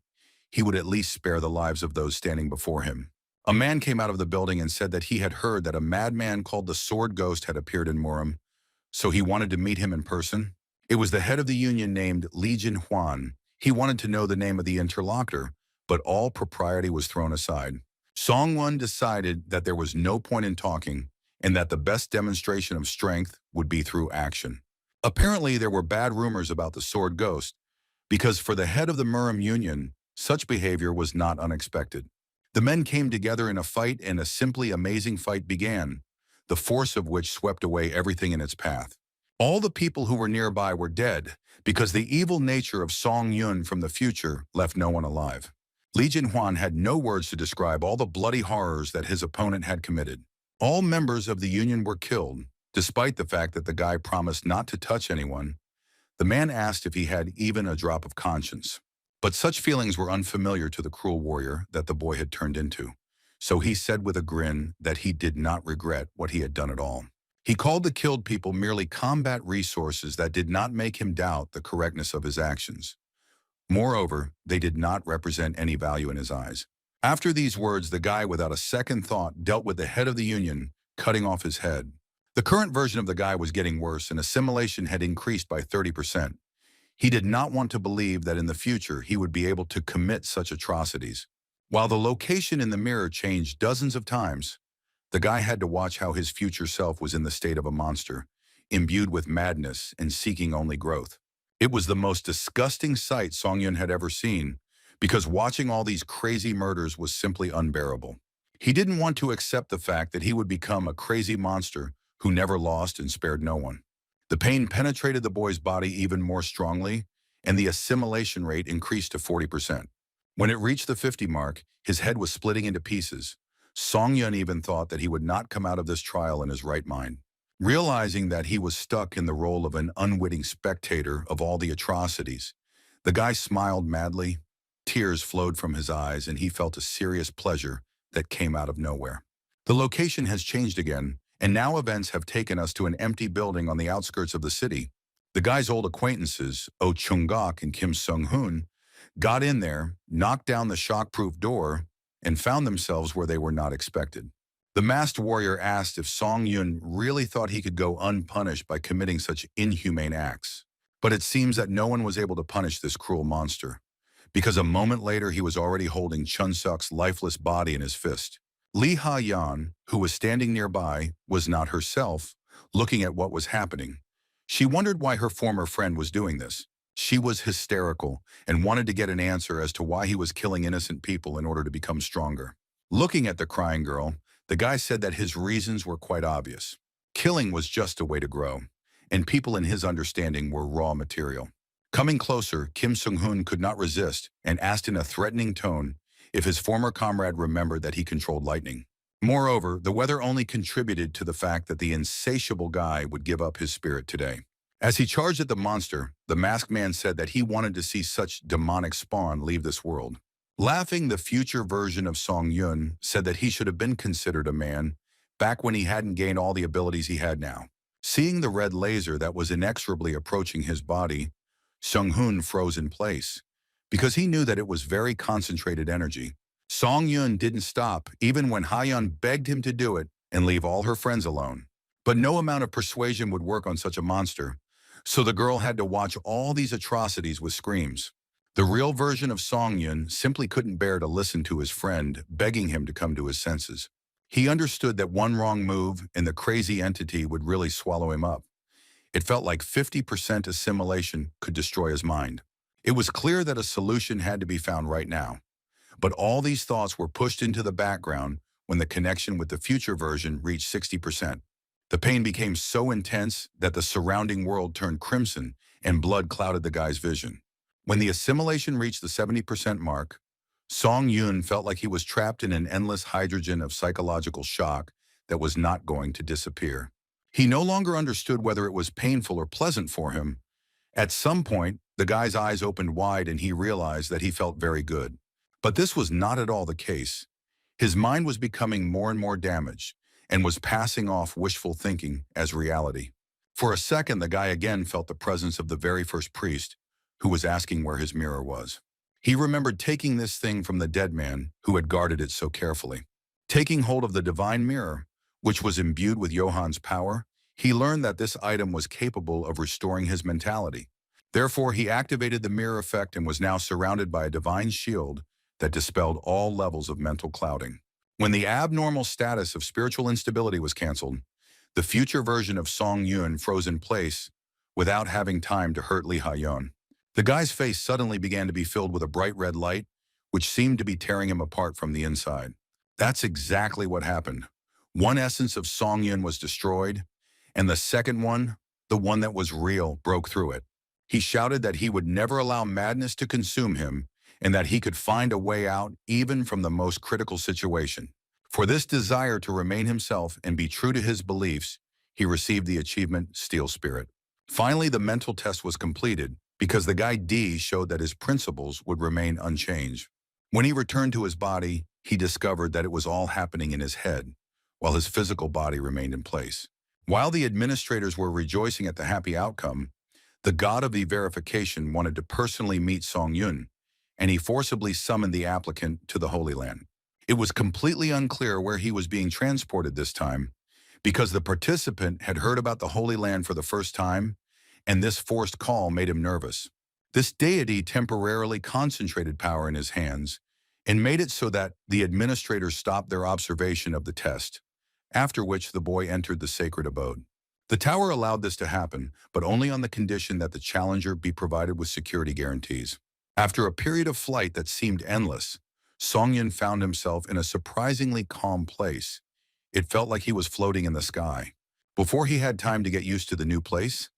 he would at least spare the lives of those standing before him. A man came out of the building and said that he had heard that a madman called the Sword Ghost had appeared in Murim, so he wanted to meet him in person. It was the head of the union named Legion Huan. He wanted to know the name of the interlocutor, but all propriety was thrown aside. Song Yun decided that there was no point in talking and that the best demonstration of strength would be through action. Apparently, there were bad rumors about the Sword Ghost, because for the head of the Murim Union, such behavior was not unexpected. The men came together in a fight, and a simply amazing fight began, the force of which swept away everything in its path. All the people who were nearby were dead, because the evil nature of Song Yun from the future left no one alive. Legion Huan had no words to describe all the bloody horrors that his opponent had committed. All members of the union were killed, despite the fact that the guy promised not to touch anyone. The man asked if he had even a drop of conscience. But such feelings were unfamiliar to the cruel warrior that the boy had turned into. So he said with a grin that he did not regret what he had done at all. He called the killed people merely combat resources that did not make him doubt the correctness of his actions. Moreover, they did not represent any value in his eyes. After these words, the guy without a second thought dealt with the head of the union, cutting off his head. The current version of the guy was getting worse, and assimilation had increased by 30%. He did not want to believe that in the future he would be able to commit such atrocities. While the location in the mirror changed dozens of times, the guy had to watch how his future self was in the state of a monster, imbued with madness and seeking only growth. It was the most disgusting sight Song Yun had ever seen, because watching all these crazy murders was simply unbearable. He didn't want to accept the fact that he would become a crazy monster who never lost and spared no one. The pain penetrated the boy's body even more strongly, and the assimilation rate increased to 40%. When it reached the 50 mark, his head was splitting into pieces. Song Yun even thought that he would not come out of this trial in his right mind. Realizing that he was stuck in the role of an unwitting spectator of all the atrocities, The guy smiled madly. Tears flowed from his eyes, and he felt a serious pleasure that came out of nowhere. The location has changed again, and now events have taken us to an empty building on the outskirts of the city. The guy's old acquaintances, Oh Chung-gok and Kim Sung-hoon, got in there, knocked down the shock-proof door, and found themselves where they were not expected. The masked warrior asked if Song-yun really thought he could go unpunished by committing such inhumane acts. But it seems that no one was able to punish this cruel monster, because a moment later he was already holding Chun-suk's lifeless body in his fist. Lee Ha-yan, who was standing nearby, was not herself, looking at what was happening. She wondered why her former friend was doing this. She was hysterical and wanted to get an answer as to why he was killing innocent people in order to become stronger. Looking at the crying girl, the guy said that his reasons were quite obvious. Killing was just a way to grow, and people in his understanding were raw material. Coming closer, Kim Sung-hoon could not resist and asked in a threatening tone if his former comrade remembered that he controlled lightning. Moreover, the weather only contributed to the fact that the insatiable guy would give up his spirit today. As he charged at the monster, the masked man said that he wanted to see such demonic spawn leave this world. Laughing, the future version of Song-yun said that he should have been considered a man back when he hadn't gained all the abilities he had now. Seeing the red laser that was inexorably approaching his body, Sung-hoon froze in place, because he knew that it was very concentrated energy. Song-yun didn't stop, even when Ha-yeon begged him to do it and leave all her friends alone. But no amount of persuasion would work on such a monster, so the girl had to watch all these atrocities with screams. The real version of Song-yun simply couldn't bear to listen to his friend begging him to come to his senses. He understood that one wrong move and the crazy entity would really swallow him up. It felt like 50% assimilation could destroy his mind. It was clear that a solution had to be found right now. But all these thoughts were pushed into the background when the connection with the future version reached 60%. The pain became so intense that the surrounding world turned crimson and blood clouded the guy's vision. When the assimilation reached the 70% mark, Song-yun felt like he was trapped in an endless hydrogen of psychological shock that was not going to disappear. He no longer understood whether it was painful or pleasant for him. At some point, the guy's eyes opened wide and he realized that he felt very good. But this was not at all the case. His mind was becoming more and more damaged and was passing off wishful thinking as reality. For a second, the guy again felt the presence of the very first priest, who was asking where his mirror was. He remembered taking this thing from the dead man who had guarded it so carefully. Taking hold of the divine mirror, which was imbued with Johan's power, he learned that this item was capable of restoring his mentality. Therefore, he activated the mirror effect and was now surrounded by a divine shield that dispelled all levels of mental clouding. When the abnormal status of spiritual instability was canceled, the future version of Song-yun froze in place without having time to hurt Lee Ha-yeon. The guy's face suddenly began to be filled with a bright red light, which seemed to be tearing him apart from the inside. That's exactly what happened. One essence of Song-yun was destroyed, and the second one, the one that was real, broke through it. He shouted that he would never allow madness to consume him and that he could find a way out even from the most critical situation. For this desire to remain himself and be true to his beliefs, he received the achievement Steel Spirit. Finally, the mental test was completed because the guy D showed that his principles would remain unchanged. When he returned to his body, he discovered that it was all happening in his head, while his physical body remained in place. While the administrators were rejoicing at the happy outcome, the god of the verification wanted to personally meet Song-yun, and he forcibly summoned the applicant to the Holy Land. It was completely unclear where he was being transported this time, because the participant had heard about the Holy Land for the first time, and this forced call made him nervous. This deity temporarily concentrated power in his hands and made it so that the administrators stopped their observation of the test, after which the boy entered the sacred abode. The tower allowed this to happen, but only on the condition that the challenger be provided with security guarantees. After a period of flight that seemed endless, Song-yun found himself in a surprisingly calm place. It felt like he was floating in the sky. Before he had time to get used to the new place,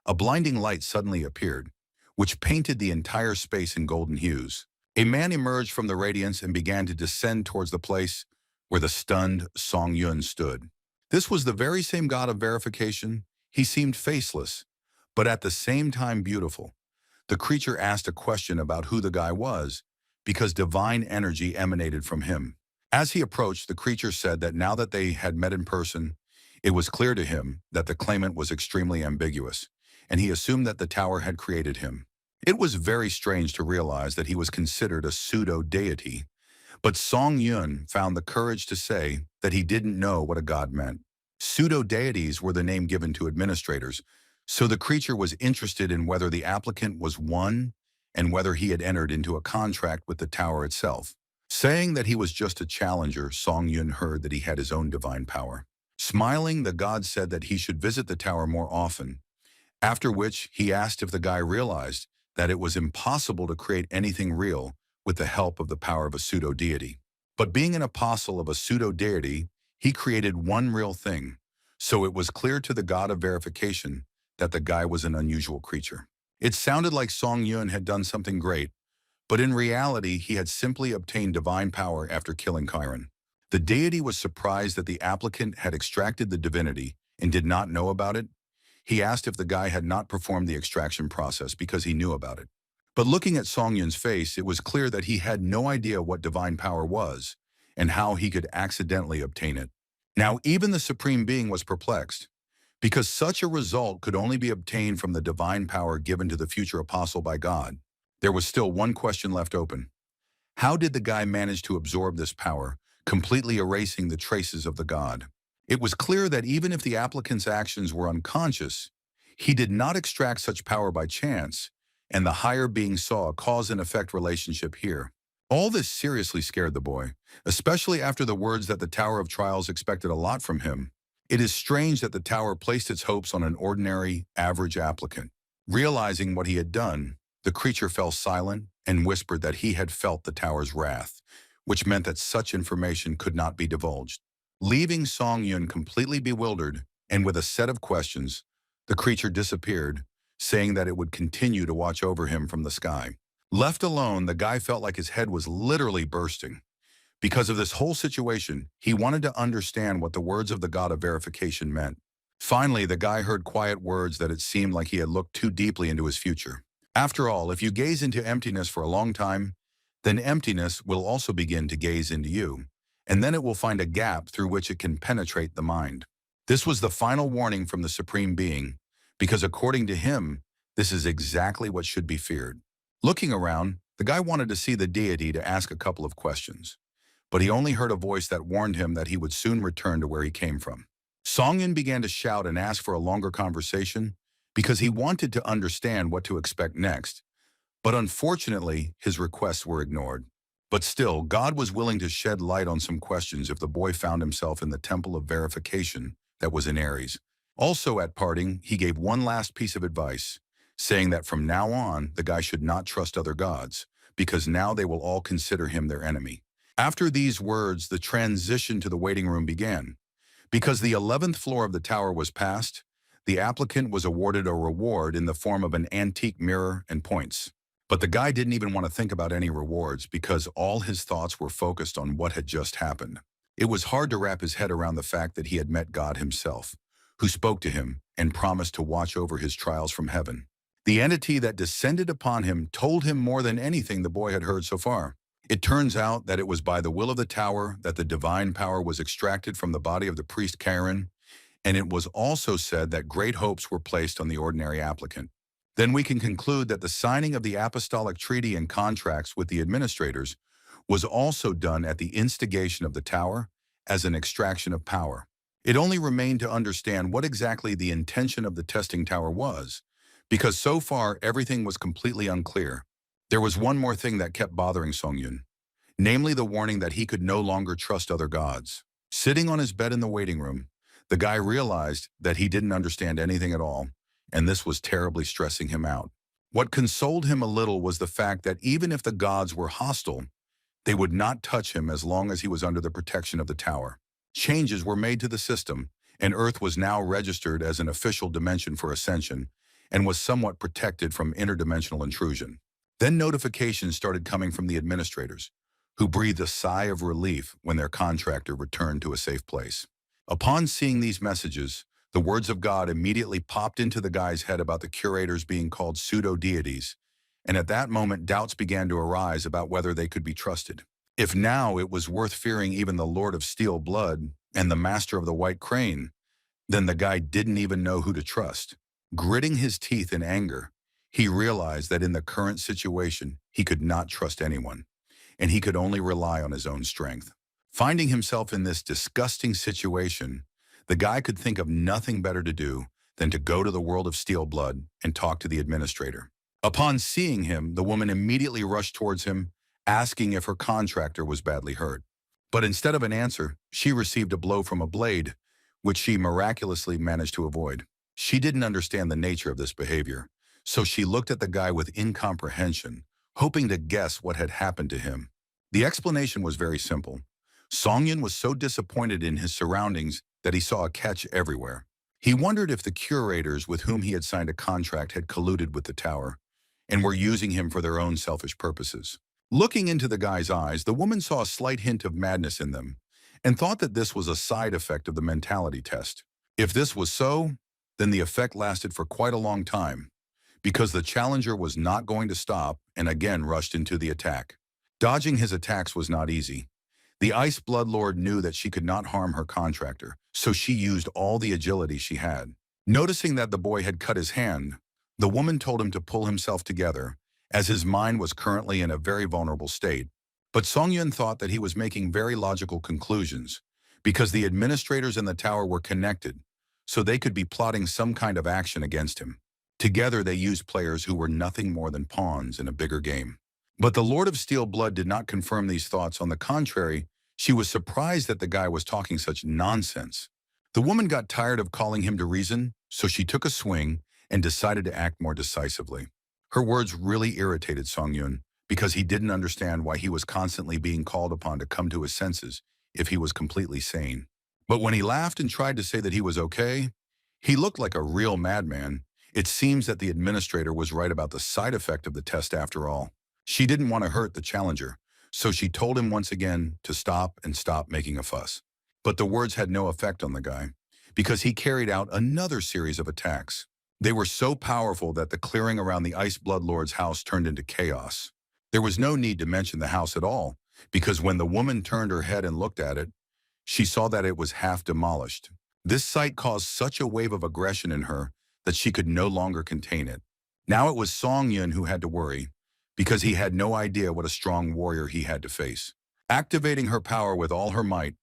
a blinding light suddenly appeared, which painted the entire space in golden hues. A man emerged from the radiance and began to descend towards the place where the stunned Song-yun stood. This was the very same god of verification. He seemed faceless, but at the same time beautiful. The creature asked a question about who the guy was, because divine energy emanated from him. As he approached, the creature said that now that they had met in person, it was clear to him that the claimant was extremely ambiguous, and he assumed that the tower had created him. It was very strange to realize that he was considered a pseudo-deity, but Song Yun found the courage to say that he didn't know what a god meant. Pseudo-deities were the name given to administrators, so the creature was interested in whether the applicant was one and whether he had entered into a contract with the tower itself. Saying that he was just a challenger, Song Yun heard that he had his own divine power. Smiling, the god said that he should visit the tower more often, after which he asked if the guy realized that it was impossible to create anything real with the help of the power of a pseudo-deity. But being an apostle of a pseudo-deity, he created one real thing, so it was clear to the god of verification that the guy was an unusual creature. It sounded like Song Yun had done something great, but in reality he had simply obtained divine power after killing Chiron. The deity was surprised that the applicant had extracted the divinity and did not know about it. He asked if the guy had not performed the extraction process because he knew about it. But looking at Song Yun's face, it was clear that he had no idea what divine power was and how he could accidentally obtain it. Now even the Supreme Being was perplexed, because such a result could only be obtained from the divine power given to the future apostle by God. There was still one question left open. How did the guy manage to absorb this power, completely erasing the traces of the god? It was clear that even if the applicant's actions were unconscious, he did not extract such power by chance, and the higher being saw a cause and effect relationship here. All this seriously scared the boy, especially after the words that the Tower of Trials expected a lot from him. It is strange that the tower placed its hopes on an ordinary, average applicant. Realizing what he had done, the creature fell silent and whispered that he had felt the tower's wrath, which meant that such information could not be divulged. Leaving Song Yun completely bewildered and with a set of questions, the creature disappeared, saying that it would continue to watch over him from the sky. Left alone, the guy felt like his head was literally bursting. Because of this whole situation, he wanted to understand what the words of the god of verification meant. Finally, the guy heard quiet words that it seemed like he had looked too deeply into his future. After all, if you gaze into emptiness for a long time, then emptiness will also begin to gaze into you, and then it will find a gap through which it can penetrate the mind. This was the final warning from the Supreme Being, because according to him, this is exactly what should be feared. Looking around, the guy wanted to see the deity to ask a couple of questions, but he only heard a voice that warned him that he would soon return to where he came from. Song Yun began to shout and ask for a longer conversation because he wanted to understand what to expect next, but unfortunately, his requests were ignored. But still, God was willing to shed light on some questions if the boy found himself in the temple of verification that was in Ares. Also at parting, he gave one last piece of advice, saying that from now on, the guy should not trust other gods, because now they will all consider him their enemy. After these words, the transition to the waiting room began. Because the 11th floor of the tower was passed, the applicant was awarded a reward in the form of an antique mirror and points. But the guy didn't even want to think about any rewards because all his thoughts were focused on what had just happened. It was hard to wrap his head around the fact that he had met God himself, who spoke to him and promised to watch over his trials from heaven. The entity that descended upon him told him more than anything the boy had heard so far. It turns out that it was by the will of the tower that the divine power was extracted from the body of the priest Chiron, and it was also said that great hopes were placed on the ordinary applicant. Then we can conclude that the signing of the apostolic treaty and contracts with the administrators was also done at the instigation of the tower as an extraction of power. It only remained to understand what exactly the intention of the testing tower was, because so far everything was completely unclear. There was one more thing that kept bothering Song Yun, namely the warning that he could no longer trust other gods. Sitting on his bed in the waiting room, the guy realized that he didn't understand anything at all, and this was terribly stressing him out. What consoled him a little was the fact that even if the gods were hostile, they would not touch him as long as he was under the protection of the tower. Changes were made to the system, and Earth was now registered as an official dimension for ascension and was somewhat protected from interdimensional intrusion. Then notifications started coming from the administrators, who breathed a sigh of relief when their contractor returned to a safe place. Upon seeing these messages, the words of God immediately popped into the guy's head about the curators being called pseudo-deities, And at that moment, doubts began to arise about whether they could be trusted. If now it was worth fearing even the Lord of Steel Blood and the Master of the White Crane, then the guy didn't even know who to trust. Gritting his teeth in anger, he realized that in the current situation, he could not trust anyone, and he could only rely on his own strength. Finding himself in this disgusting situation, the guy could think of nothing better to do than to go to the world of Steel Blood and talk to the administrator. Upon seeing him, the woman immediately rushed towards him, asking if her contractor was badly hurt. But instead of an answer, she received a blow from a blade, which she miraculously managed to avoid. She didn't understand the nature of this behavior, so she looked at the guy with incomprehension, hoping to guess what had happened to him. The explanation was very simple. Songyun was so disappointed in his surroundings that he saw a catch everywhere. He wondered if the curators with whom he had signed a contract had colluded with the tower and were using him for their own selfish purposes. Looking into the guy's eyes, the woman saw a slight hint of madness in them and thought that this was a side effect of the mentality test. If this was so, then the effect lasted for quite a long time, because the challenger was not going to stop and again rushed into the attack. Dodging his attacks was not easy. The Ice Bloodlord knew that she could not harm her contractor, so she used all the agility she had. Noticing that the boy had cut his hand, the woman told him to pull himself together, as his mind was currently in a very vulnerable state. But Songyun thought that he was making very logical conclusions, because the administrators in the tower were connected, so they could be plotting some kind of action against him. Together they used players who were nothing more than pawns in a bigger game. But the Lord of Steel Blood did not confirm these thoughts. On the contrary, she was surprised that the guy was talking such nonsense. The woman got tired of calling him to reason, so she took a swing and decided to act more decisively. Her words really irritated Songyun, because he didn't understand why he was constantly being called upon to come to his senses if he was completely sane. But when he laughed and tried to say that he was okay, he looked like a real madman. It seems that the administrator was right about the side effect of the test after all. She didn't want to hurt the challenger, so she told him once again to stop and stop making a fuss. But the words had no effect on the guy, because he carried out another series of attacks. They were so powerful that the clearing around the Ice Bloodlord's house turned into chaos. There was no need to mention the house at all, because when the woman turned her head and looked at it, she saw that it was half demolished. This sight caused such a wave of aggression in her that she could no longer contain it. Now it was Songyun who had to worry, because he had no idea what a strong warrior he had to face. Activating her power with all her might,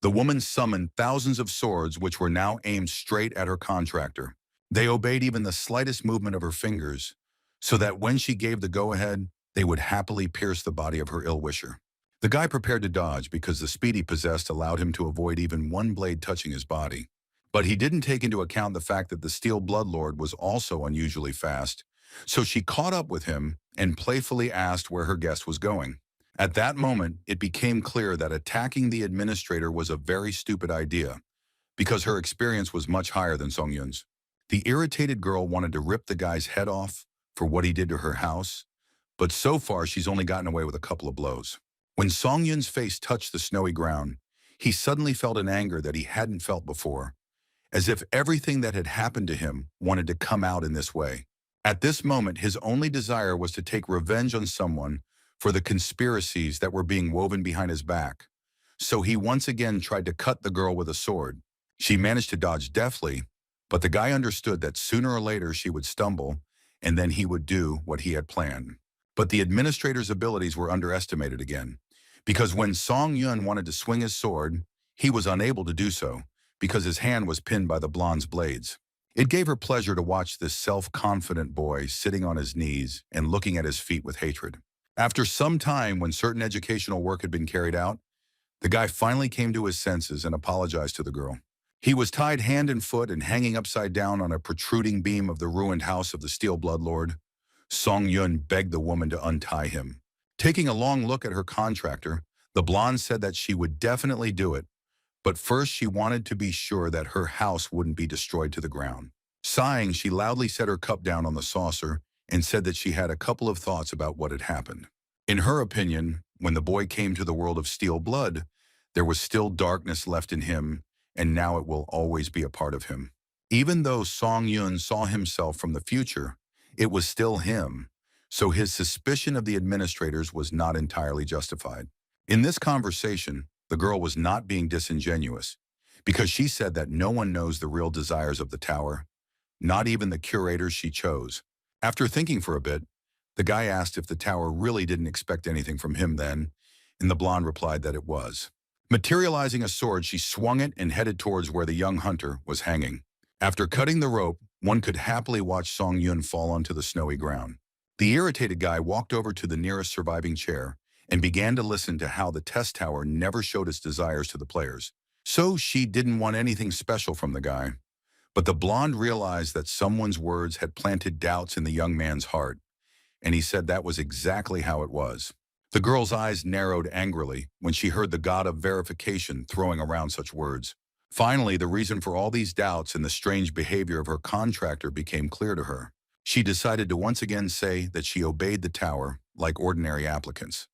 the woman summoned thousands of swords which were now aimed straight at her contractor. They obeyed even the slightest movement of her fingers, so that when she gave the go-ahead, they would happily pierce the body of her ill-wisher. The guy prepared to dodge because the speed he possessed allowed him to avoid even one blade touching his body. But he didn't take into account the fact that the Steel Bloodlord was also unusually fast, so she caught up with him and playfully asked where her guest was going. At that moment, it became clear that attacking the administrator was a very stupid idea, because her experience was much higher than Songyun's. The irritated girl wanted to rip the guy's head off for what he did to her house, but so far she's only gotten away with a couple of blows. When Songyun's face touched the snowy ground, he suddenly felt an anger that he hadn't felt before, as if everything that had happened to him wanted to come out in this way. At this moment, his only desire was to take revenge on someone for the conspiracies that were being woven behind his back. So he once again tried to cut the girl with a sword. She managed to dodge deftly, but the guy understood that sooner or later she would stumble, and then he would do what he had planned. But the administrator's abilities were underestimated again, because when Songyun wanted to swing his sword, he was unable to do so, because his hand was pinned by the blonde's blades. It gave her pleasure to watch this self-confident boy sitting on his knees and looking at his feet with hatred. After some time, when certain educational work had been carried out, the guy finally came to his senses and apologized to the girl. He was tied hand and foot and hanging upside down on a protruding beam of the ruined house of the Steel Bloodlord. Songyun begged the woman to untie him. Taking a long look at her contractor, the blonde said that she would definitely do it, but first she wanted to be sure that her house wouldn't be destroyed to the ground. Sighing, she loudly set her cup down on the saucer and said that she had a couple of thoughts about what had happened. In her opinion, when the boy came to the world of Steel Blood, there was still darkness left in him, and now it will always be a part of him. Even though Songyun saw himself from the future, it was still him, so his suspicion of the administrators was not entirely justified. In this conversation, the girl was not being disingenuous, because she said that no one knows the real desires of the tower, not even the curators she chose. After thinking for a bit, the guy asked if the tower really didn't expect anything from him then, and the blonde replied that it was. Materializing a sword, she swung it and headed towards where the young hunter was hanging. After cutting the rope, one could happily watch Song Yun fall onto the snowy ground. The irritated guy walked over to the nearest surviving chair and began to listen to how the test tower never showed its desires to the players. So she didn't want anything special from the guy. But the blonde realized that someone's words had planted doubts in the young man's heart, and he said that was exactly how it was. The girl's eyes narrowed angrily when she heard the god of verification throwing around such words. Finally, the reason for all these doubts and the strange behavior of her contractor became clear to her. She decided to once again say that she obeyed the tower like ordinary applicants.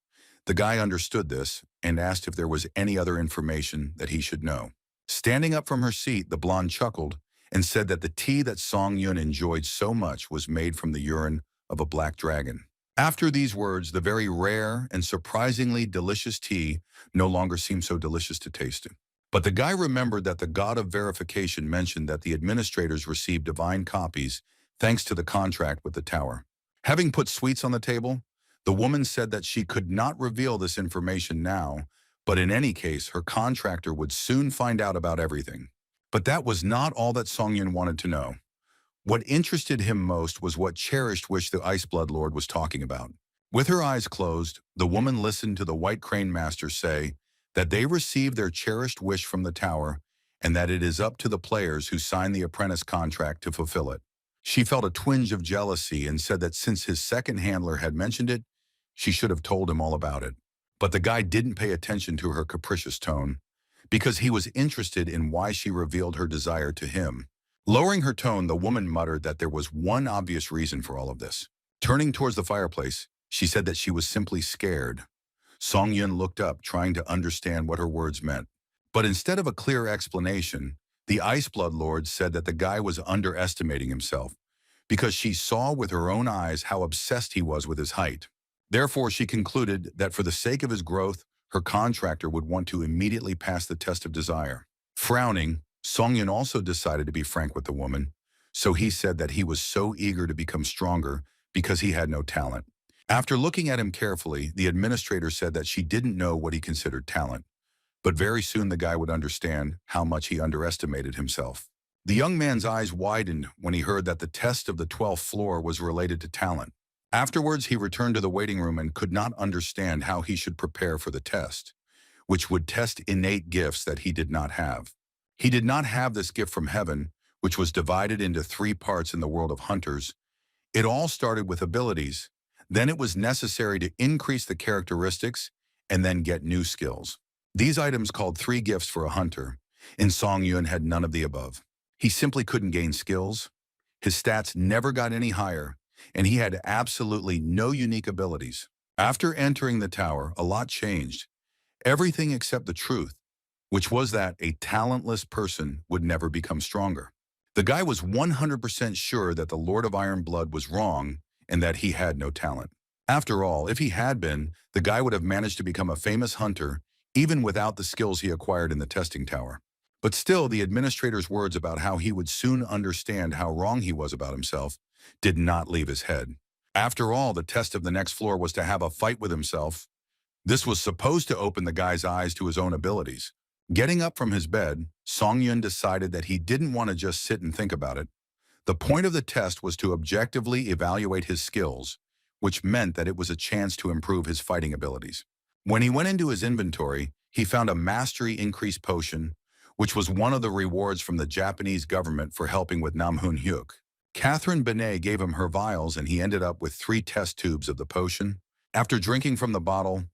The guy understood this and asked if there was any other information that he should know. Standing up from her seat, the blonde chuckled and said that the tea that Song Yun enjoyed so much was made from the urine of a black dragon. After these words, the very rare and surprisingly delicious tea no longer seemed so delicious to taste. But the guy remembered that the god of verification mentioned that the administrators received divine copies thanks to the contract with the tower. Having put sweets on the table, the woman said that she could not reveal this information now, but in any case, her contractor would soon find out about everything. But that was not all that Song Yun wanted to know. What interested him most was what cherished wish the Iceblood Lord was talking about. With her eyes closed, the woman listened to the White Crane Master say that they received their cherished wish from the tower and that it is up to the players who signed the apprentice contract to fulfill it. She felt a twinge of jealousy and said that since his second handler had mentioned it, she should have told him all about it. But the guy didn't pay attention to her capricious tone, because he was interested in why she revealed her desire to him. Lowering her tone, the woman muttered that there was one obvious reason for all of this. Turning towards the fireplace, she said that she was simply scared. Song Yun looked up, trying to understand what her words meant. But instead of a clear explanation, the Iceblood Lord said that the guy was underestimating himself, because she saw with her own eyes how obsessed he was with his height. Therefore, she concluded that for the sake of his growth, her contractor would want to immediately pass the test of desire. Frowning, Song Yun also decided to be frank with the woman, so he said that he was so eager to become stronger because he had no talent. After looking at him carefully, the administrator said that she didn't know what he considered talent, but very soon the guy would understand how much he underestimated himself. The young man's eyes widened when he heard that the test of the 12th floor was related to talent. Afterwards, he returned to the waiting room and could not understand how he should prepare for the test, which would test innate gifts that he did not have. He did not have this gift from heaven, which was divided into 3 parts in the world of hunters. It all started with abilities. Then it was necessary to increase the characteristics and then get new skills. These items called 3 gifts for a hunter, and Song Yun had none of the above. He simply couldn't gain skills. His stats never got any higher, and he had absolutely no unique abilities. After entering the tower, a lot changed. Everything except the truth, which was that a talentless person would never become stronger. The guy was 100% sure that the Lord of Iron Blood was wrong and that he had no talent. After all, if he had been, the guy would have managed to become a famous hunter even without the skills he acquired in the testing tower. But still, the administrator's words about how he would soon understand how wrong he was about himself did not leave his head. After all, the test of the next floor was to have a fight with himself. This was supposed to open the guy's eyes to his own abilities. Getting up from his bed, Song Yun decided that he didn't want to just sit and think about it. The point of the test was to objectively evaluate his skills, which meant that it was a chance to improve his fighting abilities. When he went into his inventory, he found a mastery increase potion, which was one of the rewards from the Japanese government for helping with Namong Hyuk. Catherine Benet gave him her vials and he ended up with 3 test tubes of the potion. After drinking from the bottle,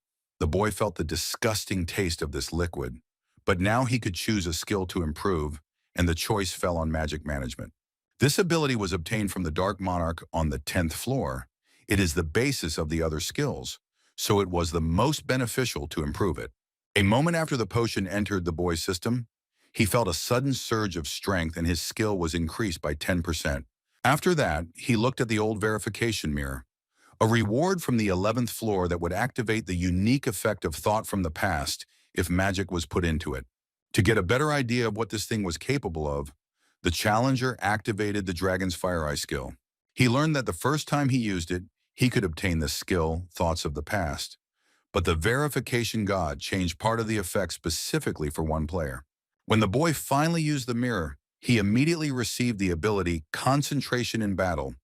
the boy felt the disgusting taste of this liquid. But now he could choose a skill to improve, and the choice fell on magic management. This ability was obtained from the Dark Monarch on the 10th floor. It is the basis of the other skills, so it was the most beneficial to improve it. A moment after the potion entered the boy's system, he felt a sudden surge of strength and his skill was increased by 10%. After that, he looked at the old verification mirror. a reward from the 11th floor that would activate the unique effect of thought from the past if magic was put into it. To get a better idea of what this thing was capable of, the challenger activated the dragon's fire eye skill. He learned that the first time he used it, he could obtain the skill, thoughts of the past. But the verification god changed part of the effect specifically for one player. When the boy finally used the mirror, he immediately received the ability concentration in battle,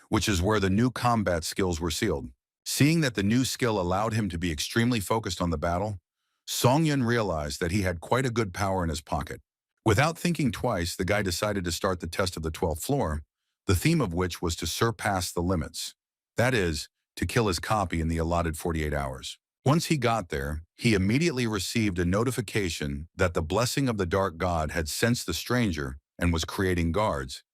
which is where the new combat skills were sealed. Seeing that the new skill allowed him to be extremely focused on the battle, Song Yun realized that he had quite a good power in his pocket. Without thinking twice, the guy decided to start the test of the 12th floor, the theme of which was to surpass the limits. That is, to kill his copy in the allotted 48 hours. Once he got there, he immediately received a notification that the blessing of the dark god had sensed the stranger and was creating guards,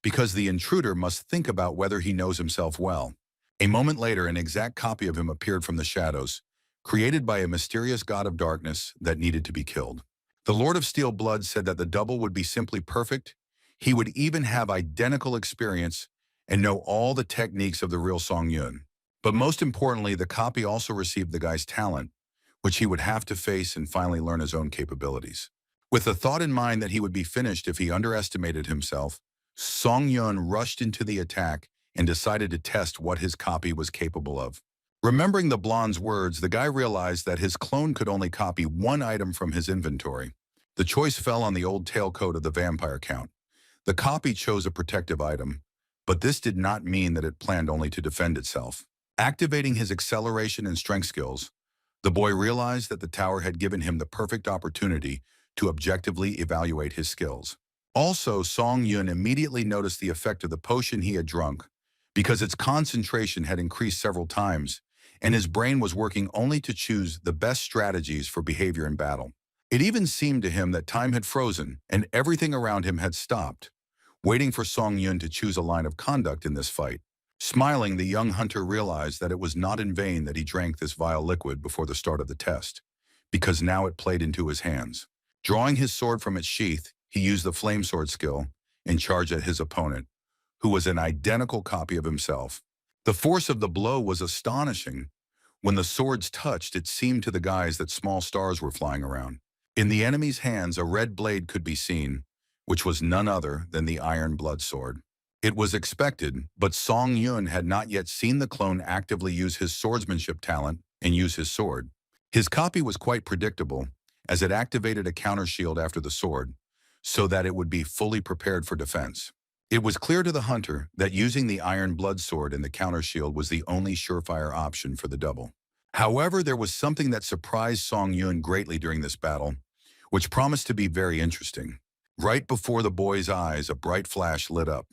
because the intruder must think about whether he knows himself well. A moment later, an exact copy of him appeared from the shadows, created by a mysterious god of darkness that needed to be killed. The Lord of Steel Blood said that the double would be simply perfect. He would even have identical experience and know all the techniques of the real Song Yun. But most importantly, the copy also received the guy's talent, which he would have to face and finally learn his own capabilities. With the thought in mind that he would be finished if he underestimated himself, Song Yun rushed into the attack and decided to test what his copy was capable of. Remembering the blonde's words, the guy realized that his clone could only copy one item from his inventory. The choice fell on the old tailcoat of the vampire count. The copy chose a protective item, but this did not mean that it planned only to defend itself. Activating his acceleration and strength skills, the boy realized that the tower had given him the perfect opportunity to objectively evaluate his skills. Also, Song Yun immediately noticed the effect of the potion he had drunk, because its concentration had increased several times, and his brain was working only to choose the best strategies for behavior in battle. It even seemed to him that time had frozen and everything around him had stopped, waiting for Song Yun to choose a line of conduct in this fight. Smiling, the young hunter realized that it was not in vain that he drank this vile liquid before the start of the test, because now it played into his hands. Drawing his sword from its sheath, he used the flame sword skill and charged at his opponent, who was an identical copy of himself. The force of the blow was astonishing. When the swords touched, it seemed to the guys that small stars were flying around. In the enemy's hands, a red blade could be seen, which was none other than the Iron Blood Sword. It was expected, but Song Yun had not yet seen the clone actively use his swordsmanship talent and use his sword. His copy was quite predictable, as it activated a counter shield after the sword, so that it would be fully prepared for defense. It was clear to the hunter that using the Iron Blood Sword and the counter shield was the only surefire option for the double. However, there was something that surprised Song Yun greatly during this battle, which promised to be very interesting. Right before the boy's eyes, a bright flash lit up,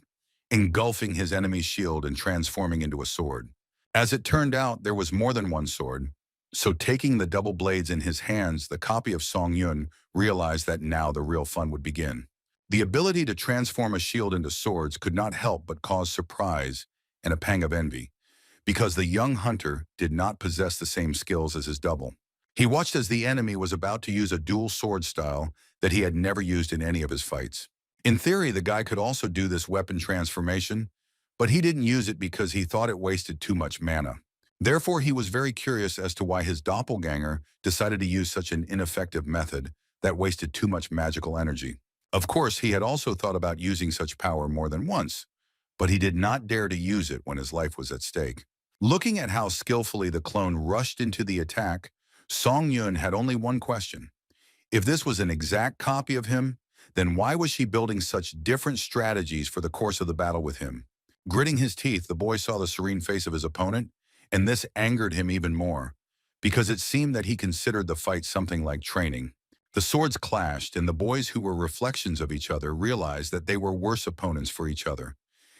engulfing his enemy's shield and transforming into a sword. As it turned out, there was more than one sword, so taking the double blades in his hands, the copy of Song Yun realized that now the real fun would begin. The ability to transform a shield into swords could not help but cause surprise and a pang of envy, because the young hunter did not possess the same skills as his double. He watched as the enemy was about to use a dual sword style that he had never used in any of his fights. In theory, the guy could also do this weapon transformation, but he didn't use it because he thought it wasted too much mana. Therefore, he was very curious as to why his doppelganger decided to use such an ineffective method that wasted too much magical energy. Of course, he had also thought about using such power more than once, but he did not dare to use it when his life was at stake. Looking at how skillfully the clone rushed into the attack, Song Yun had only one question. If this was an exact copy of him, then why was she building such different strategies for the course of the battle with him? Gritting his teeth, the boy saw the serene face of his opponent, and this angered him even more, because it seemed that he considered the fight something like training. The swords clashed, and the boys who were reflections of each other realized that they were worse opponents for each other,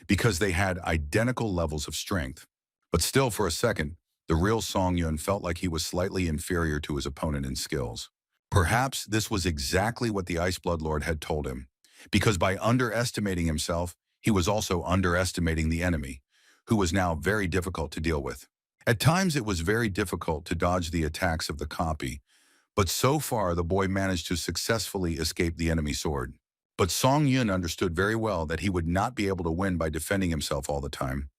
because they had identical levels of strength. But still, for a second, the real Song Yun felt like he was slightly inferior to his opponent in skills. Perhaps this was exactly what the Ice Blood Lord had told him, because by underestimating himself, he was also underestimating the enemy, who was now very difficult to deal with. At times it was very difficult to dodge the attacks of the copy, but so far the boy managed to successfully escape the enemy sword. But Song Yun understood very well that he would not be able to win by defending himself all the time.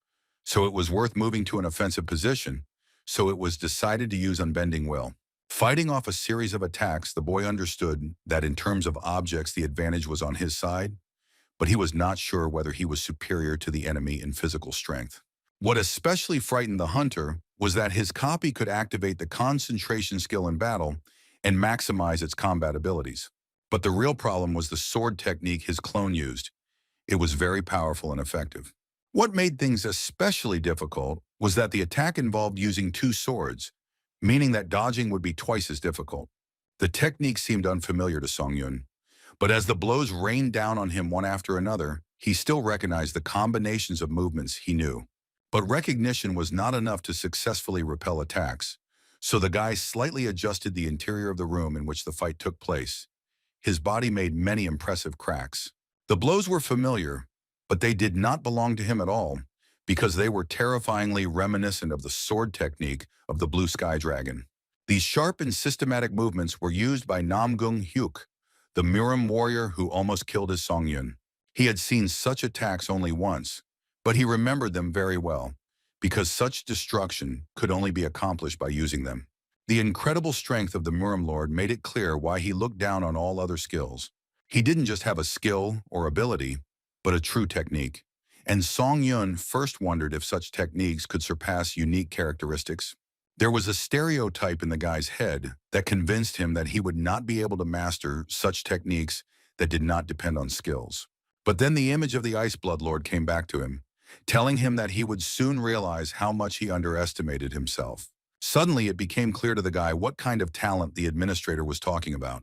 so it was worth moving to an offensive position, so it was decided to use Unbending Will. Fighting off a series of attacks, the boy understood that in terms of objects the advantage was on his side, but he was not sure whether he was superior to the enemy in physical strength. What especially frightened the hunter was that his copy could activate the concentration skill in battle and maximize its combat abilities. But the real problem was the sword technique his clone used. It was very powerful and effective. What made things especially difficult was that the attack involved using two swords, meaning that dodging would be twice as difficult. The technique seemed unfamiliar to Song-Yun, but as the blows rained down on him one after another, he still recognized the combinations of movements he knew. But recognition was not enough to successfully repel attacks, so the guy slightly adjusted the interior of the room in which the fight took place. His body made many impressive cracks. The blows were familiar, but they did not belong to him at all, because they were terrifyingly reminiscent of the sword technique of the Blue Sky Dragon. These sharp and systematic movements were used by Namgung Hyuk, the Murim warrior who almost killed his Song-Yun. He had seen such attacks only once, but he remembered them very well, because such destruction could only be accomplished by using them. The incredible strength of the Murim Lord made it clear why he looked down on all other skills. He didn't just have a skill or ability, but a true technique. And Song-Yun first wondered if such techniques could surpass unique characteristics. There was a stereotype in the guy's head that convinced him that he would not be able to master such techniques that did not depend on skills. But then the image of the Ice Blood Lord came back to him, telling him that he would soon realize how much he underestimated himself. Suddenly, it became clear to the guy what kind of talent the administrator was talking about,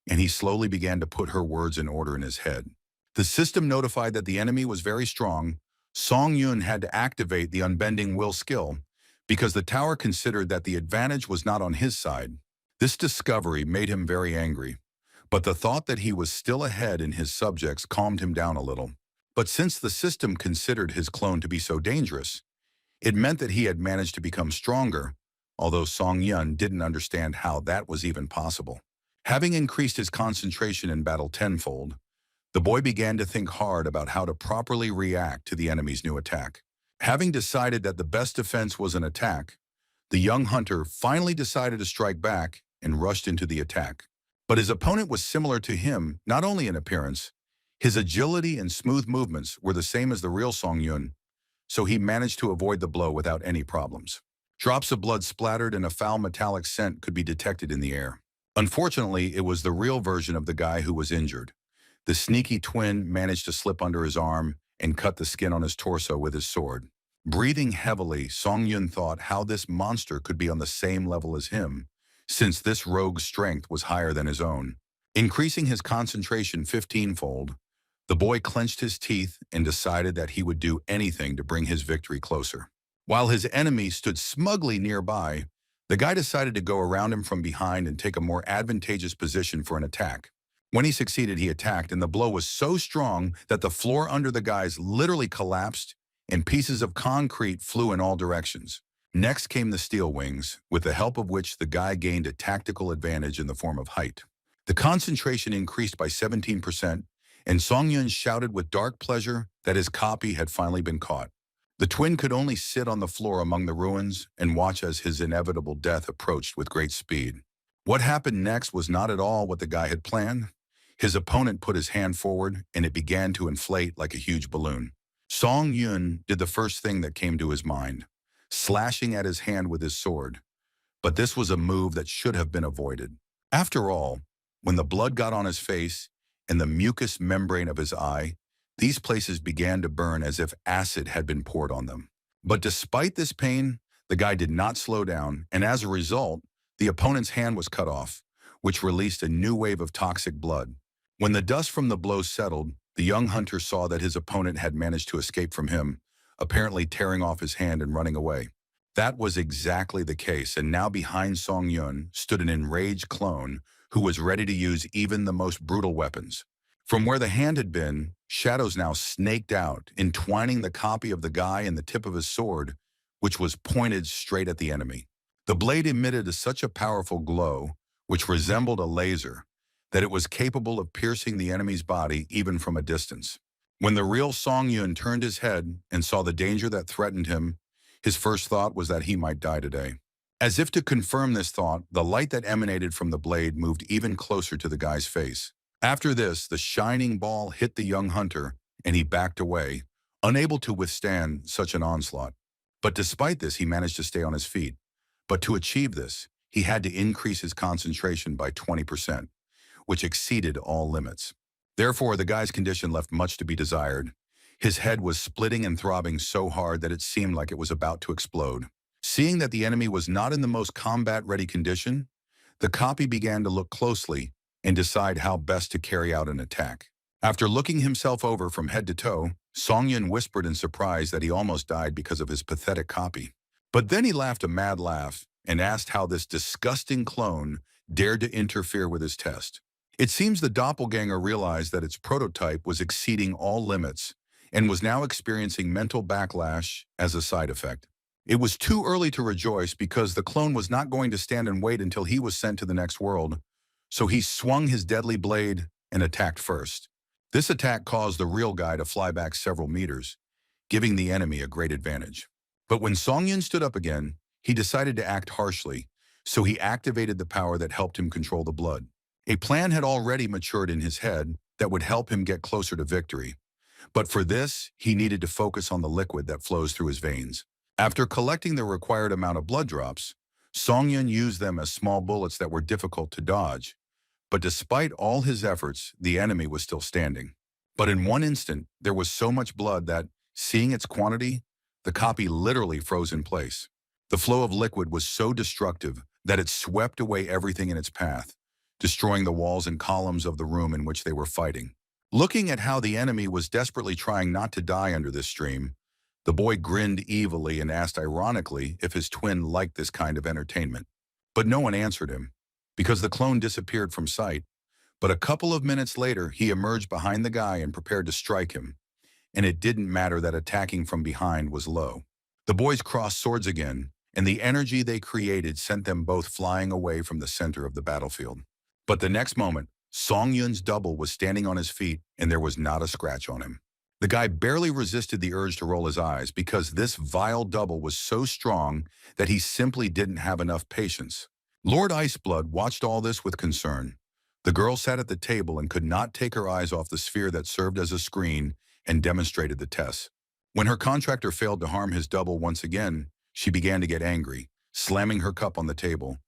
and he slowly began to put her words in order in his head. The system notified that the enemy was very strong. Song-Yun had to activate the Unbending Will skill because the tower considered that the advantage was not on his side. This discovery made him very angry, but the thought that he was still ahead in his subjects calmed him down a little. But since the system considered his clone to be so dangerous, it meant that he had managed to become stronger, although Song-Yun didn't understand how that was even possible. Having increased his concentration in battle tenfold, the boy began to think hard about how to properly react to the enemy's new attack. Having decided that the best defense was an attack, the young hunter finally decided to strike back and rushed into the attack. But his opponent was similar to him, not only in appearance. His agility and smooth movements were the same as the real Song-Yun, so he managed to avoid the blow without any problems. Drops of blood splattered and a foul metallic scent could be detected in the air. Unfortunately, it was the real version of the guy who was injured. The sneaky twin managed to slip under his arm and cut the skin on his torso with his sword. Breathing heavily, Song-Yun thought how this monster could be on the same level as him, since this rogue's strength was higher than his own. Increasing his concentration 15-fold, the boy clenched his teeth and decided that he would do anything to bring his victory closer. While his enemy stood smugly nearby, the guy decided to go around him from behind and take a more advantageous position for an attack. When he succeeded, he attacked, and the blow was so strong that the floor under the guys literally collapsed and pieces of concrete flew in all directions. Next came the steel wings, with the help of which the guy gained a tactical advantage in the form of height. The concentration increased by 17%, and Song-Yun shouted with dark pleasure that his copy had finally been caught. The twin could only sit on the floor among the ruins and watch as his inevitable death approached with great speed. What happened next was not at all what the guy had planned. His opponent put his hand forward, and it began to inflate like a huge balloon. Song-Yun did the first thing that came to his mind, slashing at his hand with his sword. But this was a move that should have been avoided. After all, when the blood got on his face and the mucous membrane of his eye, these places began to burn as if acid had been poured on them. But despite this pain, the guy did not slow down, and as a result, the opponent's hand was cut off, which released a new wave of toxic blood. When the dust from the blow settled, the young hunter saw that his opponent had managed to escape from him, apparently tearing off his hand and running away. That was exactly the case, and now behind Song-Yun stood an enraged clone who was ready to use even the most brutal weapons. From where the hand had been, shadows now snaked out, entwining the copy of the guy in the tip of his sword, which was pointed straight at the enemy. The blade emitted such a powerful glow, which resembled a laser, that it was capable of piercing the enemy's body even from a distance. When the real Song Yun turned his head and saw the danger that threatened him, his first thought was that he might die today. As if to confirm this thought, the light that emanated from the blade moved even closer to the guy's face. After this, the shining ball hit the young hunter, and he backed away, unable to withstand such an onslaught. But despite this, he managed to stay on his feet. But to achieve this, he had to increase his concentration by 20%, which exceeded all limits. Therefore, the guy's condition left much to be desired. His head was splitting and throbbing so hard that it seemed like it was about to explode. Seeing that the enemy was not in the most combat-ready condition, the copy began to look closely and decide how best to carry out an attack. After looking himself over from head to toe, Song Yun whispered in surprise that he almost died because of his pathetic copy. But then he laughed a mad laugh and asked how this disgusting clone dared to interfere with his test. It seems the doppelganger realized that its prototype was exceeding all limits and was now experiencing mental backlash as a side effect. It was too early to rejoice because the clone was not going to stand and wait until he was sent to the next world, so he swung his deadly blade and attacked first. This attack caused the real guy to fly back several meters, giving the enemy a great advantage. But when Song Yun stood up again, he decided to act harshly, so he activated the power that helped him control the blood. A plan had already matured in his head that would help him get closer to victory. But for this, he needed to focus on the liquid that flows through his veins. After collecting the required amount of blood drops, Song Yun used them as small bullets that were difficult to dodge. But despite all his efforts, the enemy was still standing. But in one instant, there was so much blood that, seeing its quantity, the copy literally froze in place. The flow of liquid was so destructive that it swept away everything in its path, destroying the walls and columns of the room in which they were fighting. Looking at how the enemy was desperately trying not to die under this stream, the boy grinned evilly and asked ironically if his twin liked this kind of entertainment. But no one answered him, because the clone disappeared from sight. But a couple of minutes later, he emerged behind the guy and prepared to strike him. And it didn't matter that attacking from behind was low. The boys crossed swords again, and the energy they created sent them both flying away from the center of the battlefield. But the next moment, Song Yun's double was standing on his feet, and there was not a scratch on him. The guy barely resisted the urge to roll his eyes because this vile double was so strong that he simply didn't have enough patience. Lord Iceblood watched all this with concern. The girl sat at the table and could not take her eyes off the sphere that served as a screen and demonstrated the test. When her contractor failed to harm his double once again, she began to get angry, slamming her cup on the table.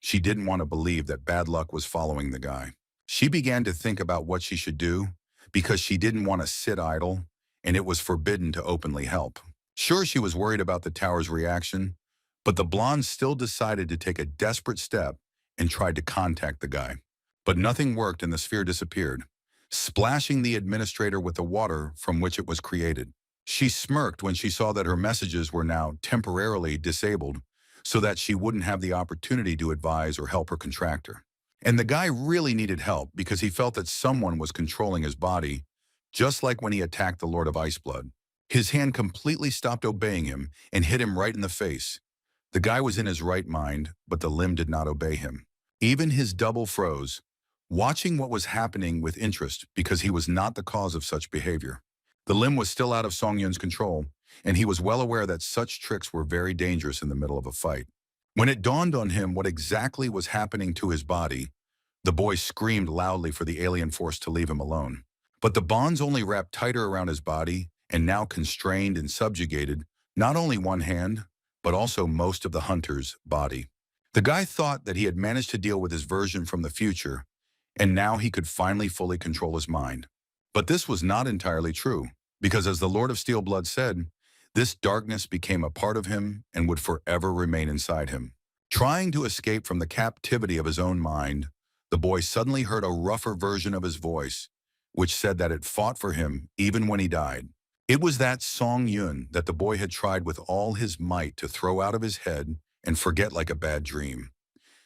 She didn't want to believe that bad luck was following the guy. She began to think about what she should do, because she didn't want to sit idle, and it was forbidden to openly help. Sure, she was worried about the tower's reaction, but the blonde still decided to take a desperate step and tried to contact the guy. But nothing worked and the sphere disappeared, splashing the administrator with the water from which it was created. She smirked when she saw that her messages were now temporarily disabled, so that she wouldn't have the opportunity to advise or help her contractor. And the guy really needed help because he felt that someone was controlling his body, just like when he attacked the Lord of Iceblood. His hand completely stopped obeying him and hit him right in the face. The guy was in his right mind, but the limb did not obey him. Even his double froze, watching what was happening with interest because he was not the cause of such behavior. The limb was still out of Song Yun's control, and he was well aware that such tricks were very dangerous in the middle of a fight. When it dawned on him what exactly was happening to his body, the boy screamed loudly for the alien force to leave him alone. But the bonds only wrapped tighter around his body and now constrained and subjugated not only one hand, but also most of the hunter's body. The guy thought that he had managed to deal with his version from the future, and now he could finally fully control his mind. But this was not entirely true, because as the Lord of Steelblood said, this darkness became a part of him and would forever remain inside him. Trying to escape from the captivity of his own mind, the boy suddenly heard a rougher version of his voice, which said that it fought for him even when he died. It was that Song Yun that the boy had tried with all his might to throw out of his head and forget like a bad dream.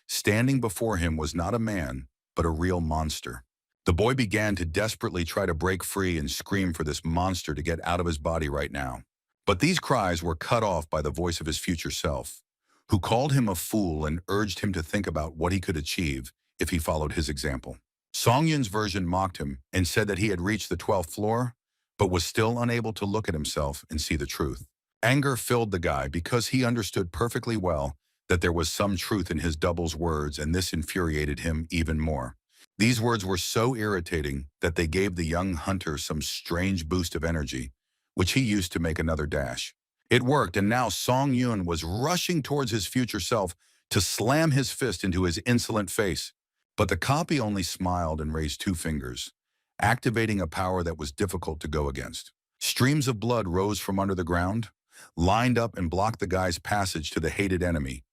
Standing before him was not a man, but a real monster. The boy began to desperately try to break free and scream for this monster to get out of his body right now. But these cries were cut off by the voice of his future self, who called him a fool and urged him to think about what he could achieve if he followed his example. Song Yun's version mocked him and said that he had reached the 12th floor, but was still unable to look at himself and see the truth. Anger filled the guy because he understood perfectly well that there was some truth in his double's words, and this infuriated him even more. These words were so irritating that they gave the young hunter some strange boost of energy, which he used to make another dash. It worked, and now Song Yun was rushing towards his future self to slam his fist into his insolent face. But the copy only smiled and raised two fingers, activating a power that was difficult to go against. Streams of blood rose from under the ground, lined up and blocked the guy's passage to the hated enemy,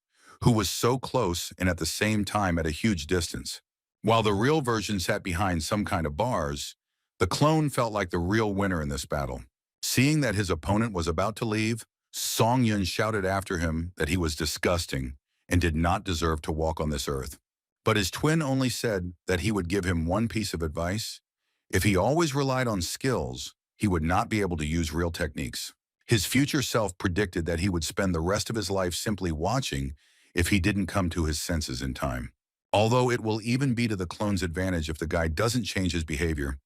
who was so close and at the same time at a huge distance. While the real version sat behind some kind of bars, the clone felt like the real winner in this battle. Seeing that his opponent was about to leave, Song Yun shouted after him that he was disgusting and did not deserve to walk on this earth. But his twin only said that he would give him one piece of advice. If he always relied on skills, he would not be able to use real techniques. His future self predicted that he would spend the rest of his life simply watching if he didn't come to his senses in time. Although it will even be to the clone's advantage if the guy doesn't change his behavior,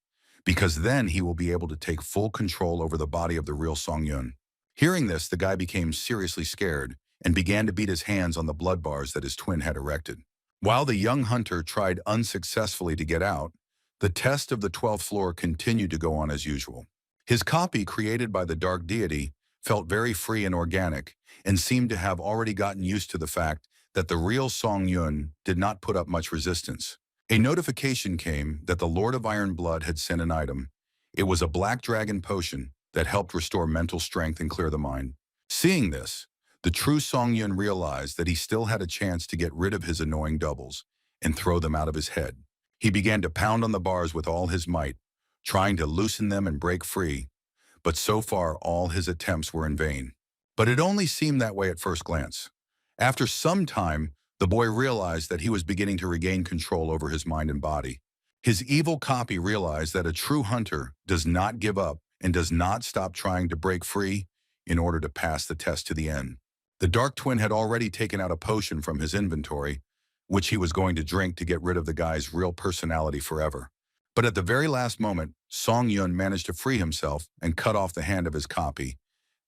because then he will be able to take full control over the body of the real Song Yun. Hearing this, the guy became seriously scared and began to beat his hands on the blood bars that his twin had erected. While the young hunter tried unsuccessfully to get out, the test of the 12th floor continued to go on as usual. His copy, created by the dark deity, felt very free and organic, and seemed to have already gotten used to the fact that the real Song Yun did not put up much resistance. A notification came that the Lord of Iron Blood had sent an item. It was a black dragon potion that helped restore mental strength and clear the mind. Seeing this, the true Song Yun realized that he still had a chance to get rid of his annoying doubles and throw them out of his head. He began to pound on the bars with all his might, trying to loosen them and break free, but so far all his attempts were in vain. But it only seemed that way at first glance. After some time, the boy realized that he was beginning to regain control over his mind and body. His evil copy realized that a true hunter does not give up and does not stop trying to break free in order to pass the test to the end. The dark twin had already taken out a potion from his inventory, which he was going to drink to get rid of the guy's real personality forever. But at the very last moment, Song Yun managed to free himself and cut off the hand of his copy,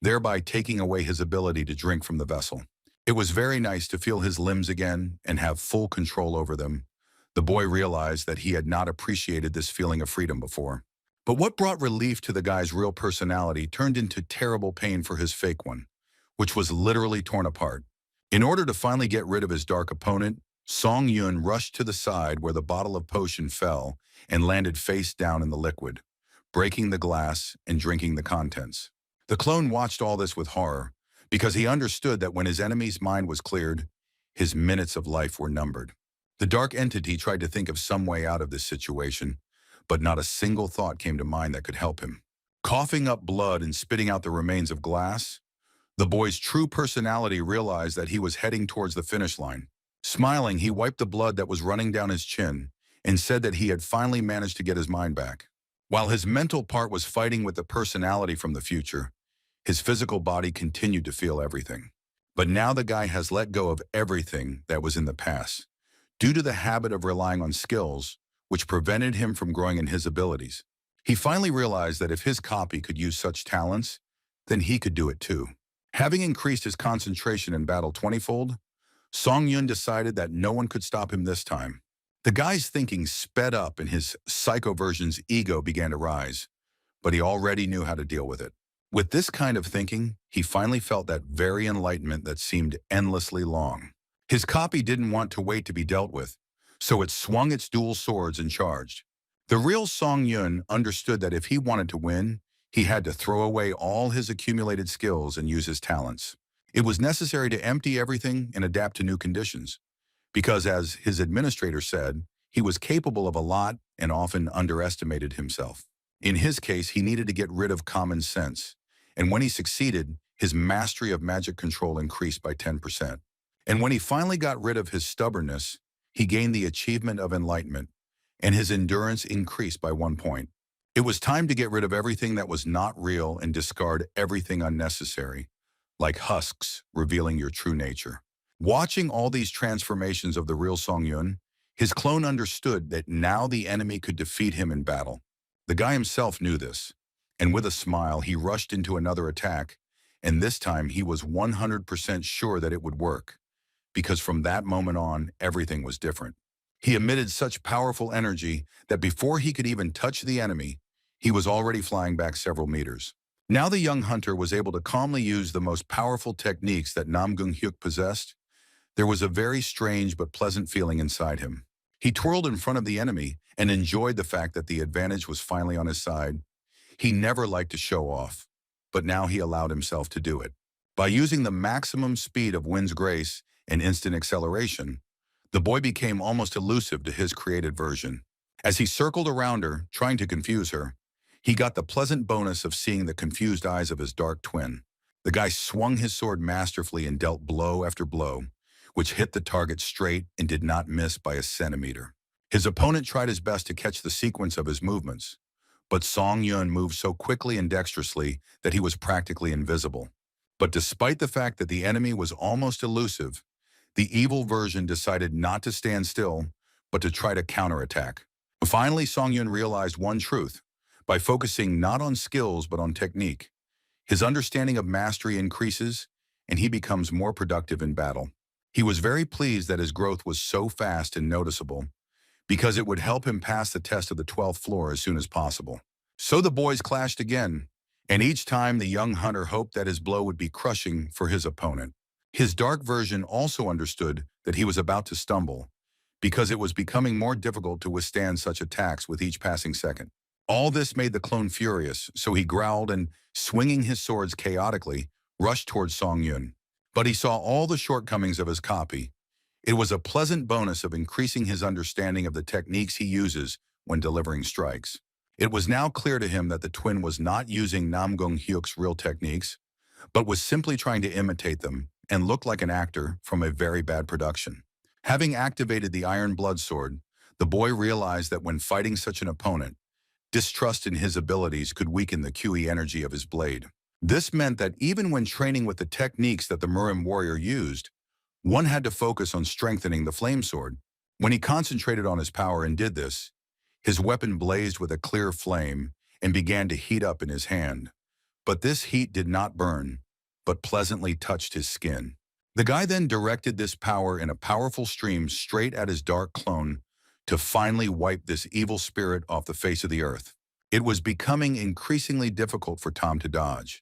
thereby taking away his ability to drink from the vessel. It was very nice to feel his limbs again and have full control over them. The boy realized that he had not appreciated this feeling of freedom before. But what brought relief to the guy's real personality turned into terrible pain for his fake one, which was literally torn apart. In order to finally get rid of his dark opponent, Song Yun rushed to the side where the bottle of potion fell and landed face down in the liquid, breaking the glass and drinking the contents. The clone watched all this with horror, because he understood that when his enemy's mind was cleared, his minutes of life were numbered. The dark entity tried to think of some way out of this situation, but not a single thought came to mind that could help him. Coughing up blood and spitting out the remains of glass, the boy's true personality realized that he was heading towards the finish line. Smiling, he wiped the blood that was running down his chin and said that he had finally managed to get his mind back. While his mental part was fighting with the personality from the future, his physical body continued to feel everything. But now the guy has let go of everything that was in the past, due to the habit of relying on skills, which prevented him from growing in his abilities. He finally realized that if his copy could use such talents, then he could do it too. Having increased his concentration in battle 20-fold, Song Yun decided that no one could stop him this time. The guy's thinking sped up and his psycho version's ego began to rise, but he already knew how to deal with it. With this kind of thinking, he finally felt that very enlightenment that seemed endlessly long. His copy didn't want to wait to be dealt with, so it swung its dual swords and charged. The real Song Yun understood that if he wanted to win, he had to throw away all his accumulated skills and use his talents. It was necessary to empty everything and adapt to new conditions, because as his administrator said, he was capable of a lot and often underestimated himself. In his case, he needed to get rid of common sense, and when he succeeded, his mastery of magic control increased by 10%. And when he finally got rid of his stubbornness, he gained the achievement of enlightenment, and his endurance increased by 1 point. It was time to get rid of everything that was not real and discard everything unnecessary, like husks revealing your true nature. Watching all these transformations of the real Song Yun, his clone understood that now the enemy could defeat him in battle. The guy himself knew this, and with a smile, he rushed into another attack, and this time he was 100% sure that it would work, because from that moment on, everything was different. He emitted such powerful energy that before he could even touch the enemy, he was already flying back several meters. Now the young hunter was able to calmly use the most powerful techniques that Namgung Hyuk possessed. There was a very strange but pleasant feeling inside him. He twirled in front of the enemy and enjoyed the fact that the advantage was finally on his side. He never liked to show off, but now he allowed himself to do it. By using the maximum speed of Wind's Grace and instant acceleration, the boy became almost elusive to his created version. As he circled around her, trying to confuse her, he got the pleasant bonus of seeing the confused eyes of his dark twin. The guy swung his sword masterfully and dealt blow after blow, which hit the target straight and did not miss by a centimeter. His opponent tried his best to catch the sequence of his movements, but Song Yun moved so quickly and dexterously that he was practically invisible. But despite the fact that the enemy was almost elusive, the evil version decided not to stand still, but to try to counterattack. Finally, Song Yun realized one truth. By focusing not on skills but on technique, his understanding of mastery increases and he becomes more productive in battle. He was very pleased that his growth was so fast and noticeable, because it would help him pass the test of the 12th floor as soon as possible. So the boys clashed again, and each time the young hunter hoped that his blow would be crushing for his opponent. His dark version also understood that he was about to stumble, because it was becoming more difficult to withstand such attacks with each passing second. All this made the clone furious, so he growled and, swinging his swords chaotically, rushed towards Song Yun. But he saw all the shortcomings of his copy. It was a pleasant bonus of increasing his understanding of the techniques he uses when delivering strikes. It was now clear to him that the twin was not using Namgung Hyuk's real techniques, but was simply trying to imitate them and look like an actor from a very bad production. Having activated the Iron Blood Sword, the boy realized that when fighting such an opponent, distrust in his abilities could weaken the QE energy of his blade. This meant that even when training with the techniques that the Murim warrior used, one had to focus on strengthening the flame sword. When he concentrated on his power and did this, his weapon blazed with a clear flame and began to heat up in his hand. But this heat did not burn, but pleasantly touched his skin. The guy then directed this power in a powerful stream straight at his dark clone to finally wipe this evil spirit off the face of the earth. It was becoming increasingly difficult for Tom to dodge,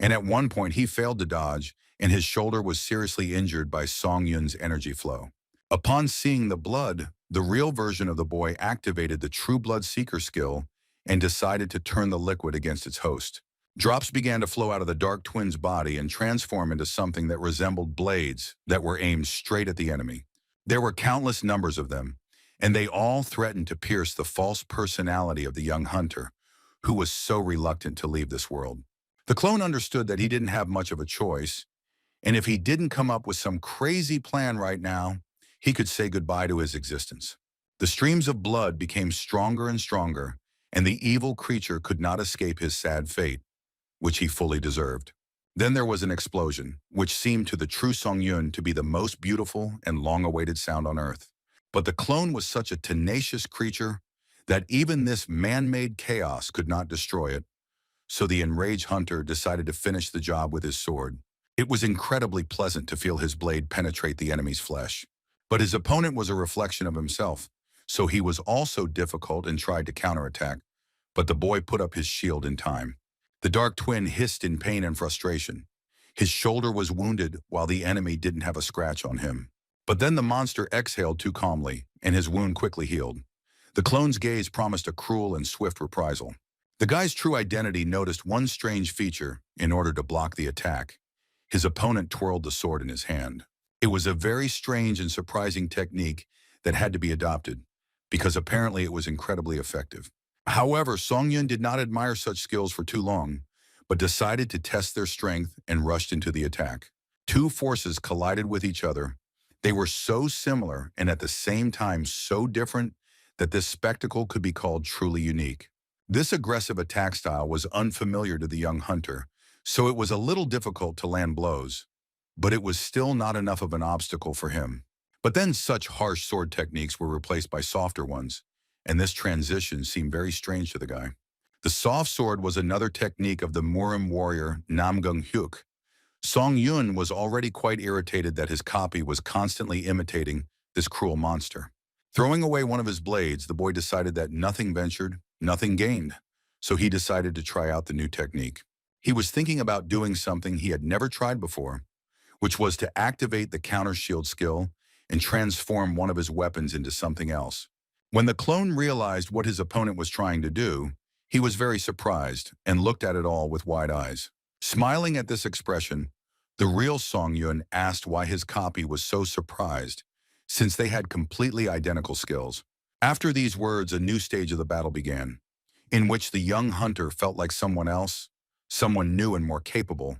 and at one point he failed to dodge, and his shoulder was seriously injured by Song Yun's energy flow. Upon seeing the blood, the real version of the boy activated the True Blood Seeker skill and decided to turn the liquid against its host. Drops began to flow out of the dark twin's body and transform into something that resembled blades that were aimed straight at the enemy. There were countless numbers of them, and they all threatened to pierce the false personality of the young hunter, who was so reluctant to leave this world. The clone understood that he didn't have much of a choice, and if he didn't come up with some crazy plan right now, he could say goodbye to his existence. The streams of blood became stronger and stronger, and the evil creature could not escape his sad fate, which he fully deserved. Then there was an explosion, which seemed to the true Song Yun to be the most beautiful and long-awaited sound on earth. But the clone was such a tenacious creature that even this man-made chaos could not destroy it, so the enraged hunter decided to finish the job with his sword. It was incredibly pleasant to feel his blade penetrate the enemy's flesh. But his opponent was a reflection of himself, so he was also difficult and tried to counterattack, but the boy put up his shield in time. The dark twin hissed in pain and frustration. His shoulder was wounded while the enemy didn't have a scratch on him. But then the monster exhaled too calmly, and his wound quickly healed. The clone's gaze promised a cruel and swift reprisal. The guy's true identity noticed one strange feature in order to block the attack. His opponent twirled the sword in his hand. It was a very strange and surprising technique that had to be adopted, because apparently it was incredibly effective. However, Song Yun did not admire such skills for too long, but decided to test their strength and rushed into the attack. Two forces collided with each other. They were so similar and at the same time so different that this spectacle could be called truly unique. This aggressive attack style was unfamiliar to the young hunter, so it was a little difficult to land blows, but it was still not enough of an obstacle for him. But then such harsh sword techniques were replaced by softer ones, and this transition seemed very strange to the guy. The soft sword was another technique of the Murim warrior Namgung Hyuk. Song Yun was already quite irritated that his copy was constantly imitating this cruel monster. Throwing away one of his blades, the boy decided that nothing ventured, nothing gained. So he decided to try out the new technique. He was thinking about doing something he had never tried before, which was to activate the counter shield skill and transform one of his weapons into something else. When the clone realized what his opponent was trying to do, he was very surprised and looked at it all with wide eyes. Smiling at this expression, the real Song Yun asked why his copy was so surprised, since they had completely identical skills. After these words, a new stage of the battle began, in which the young hunter felt like someone else, someone new and more capable.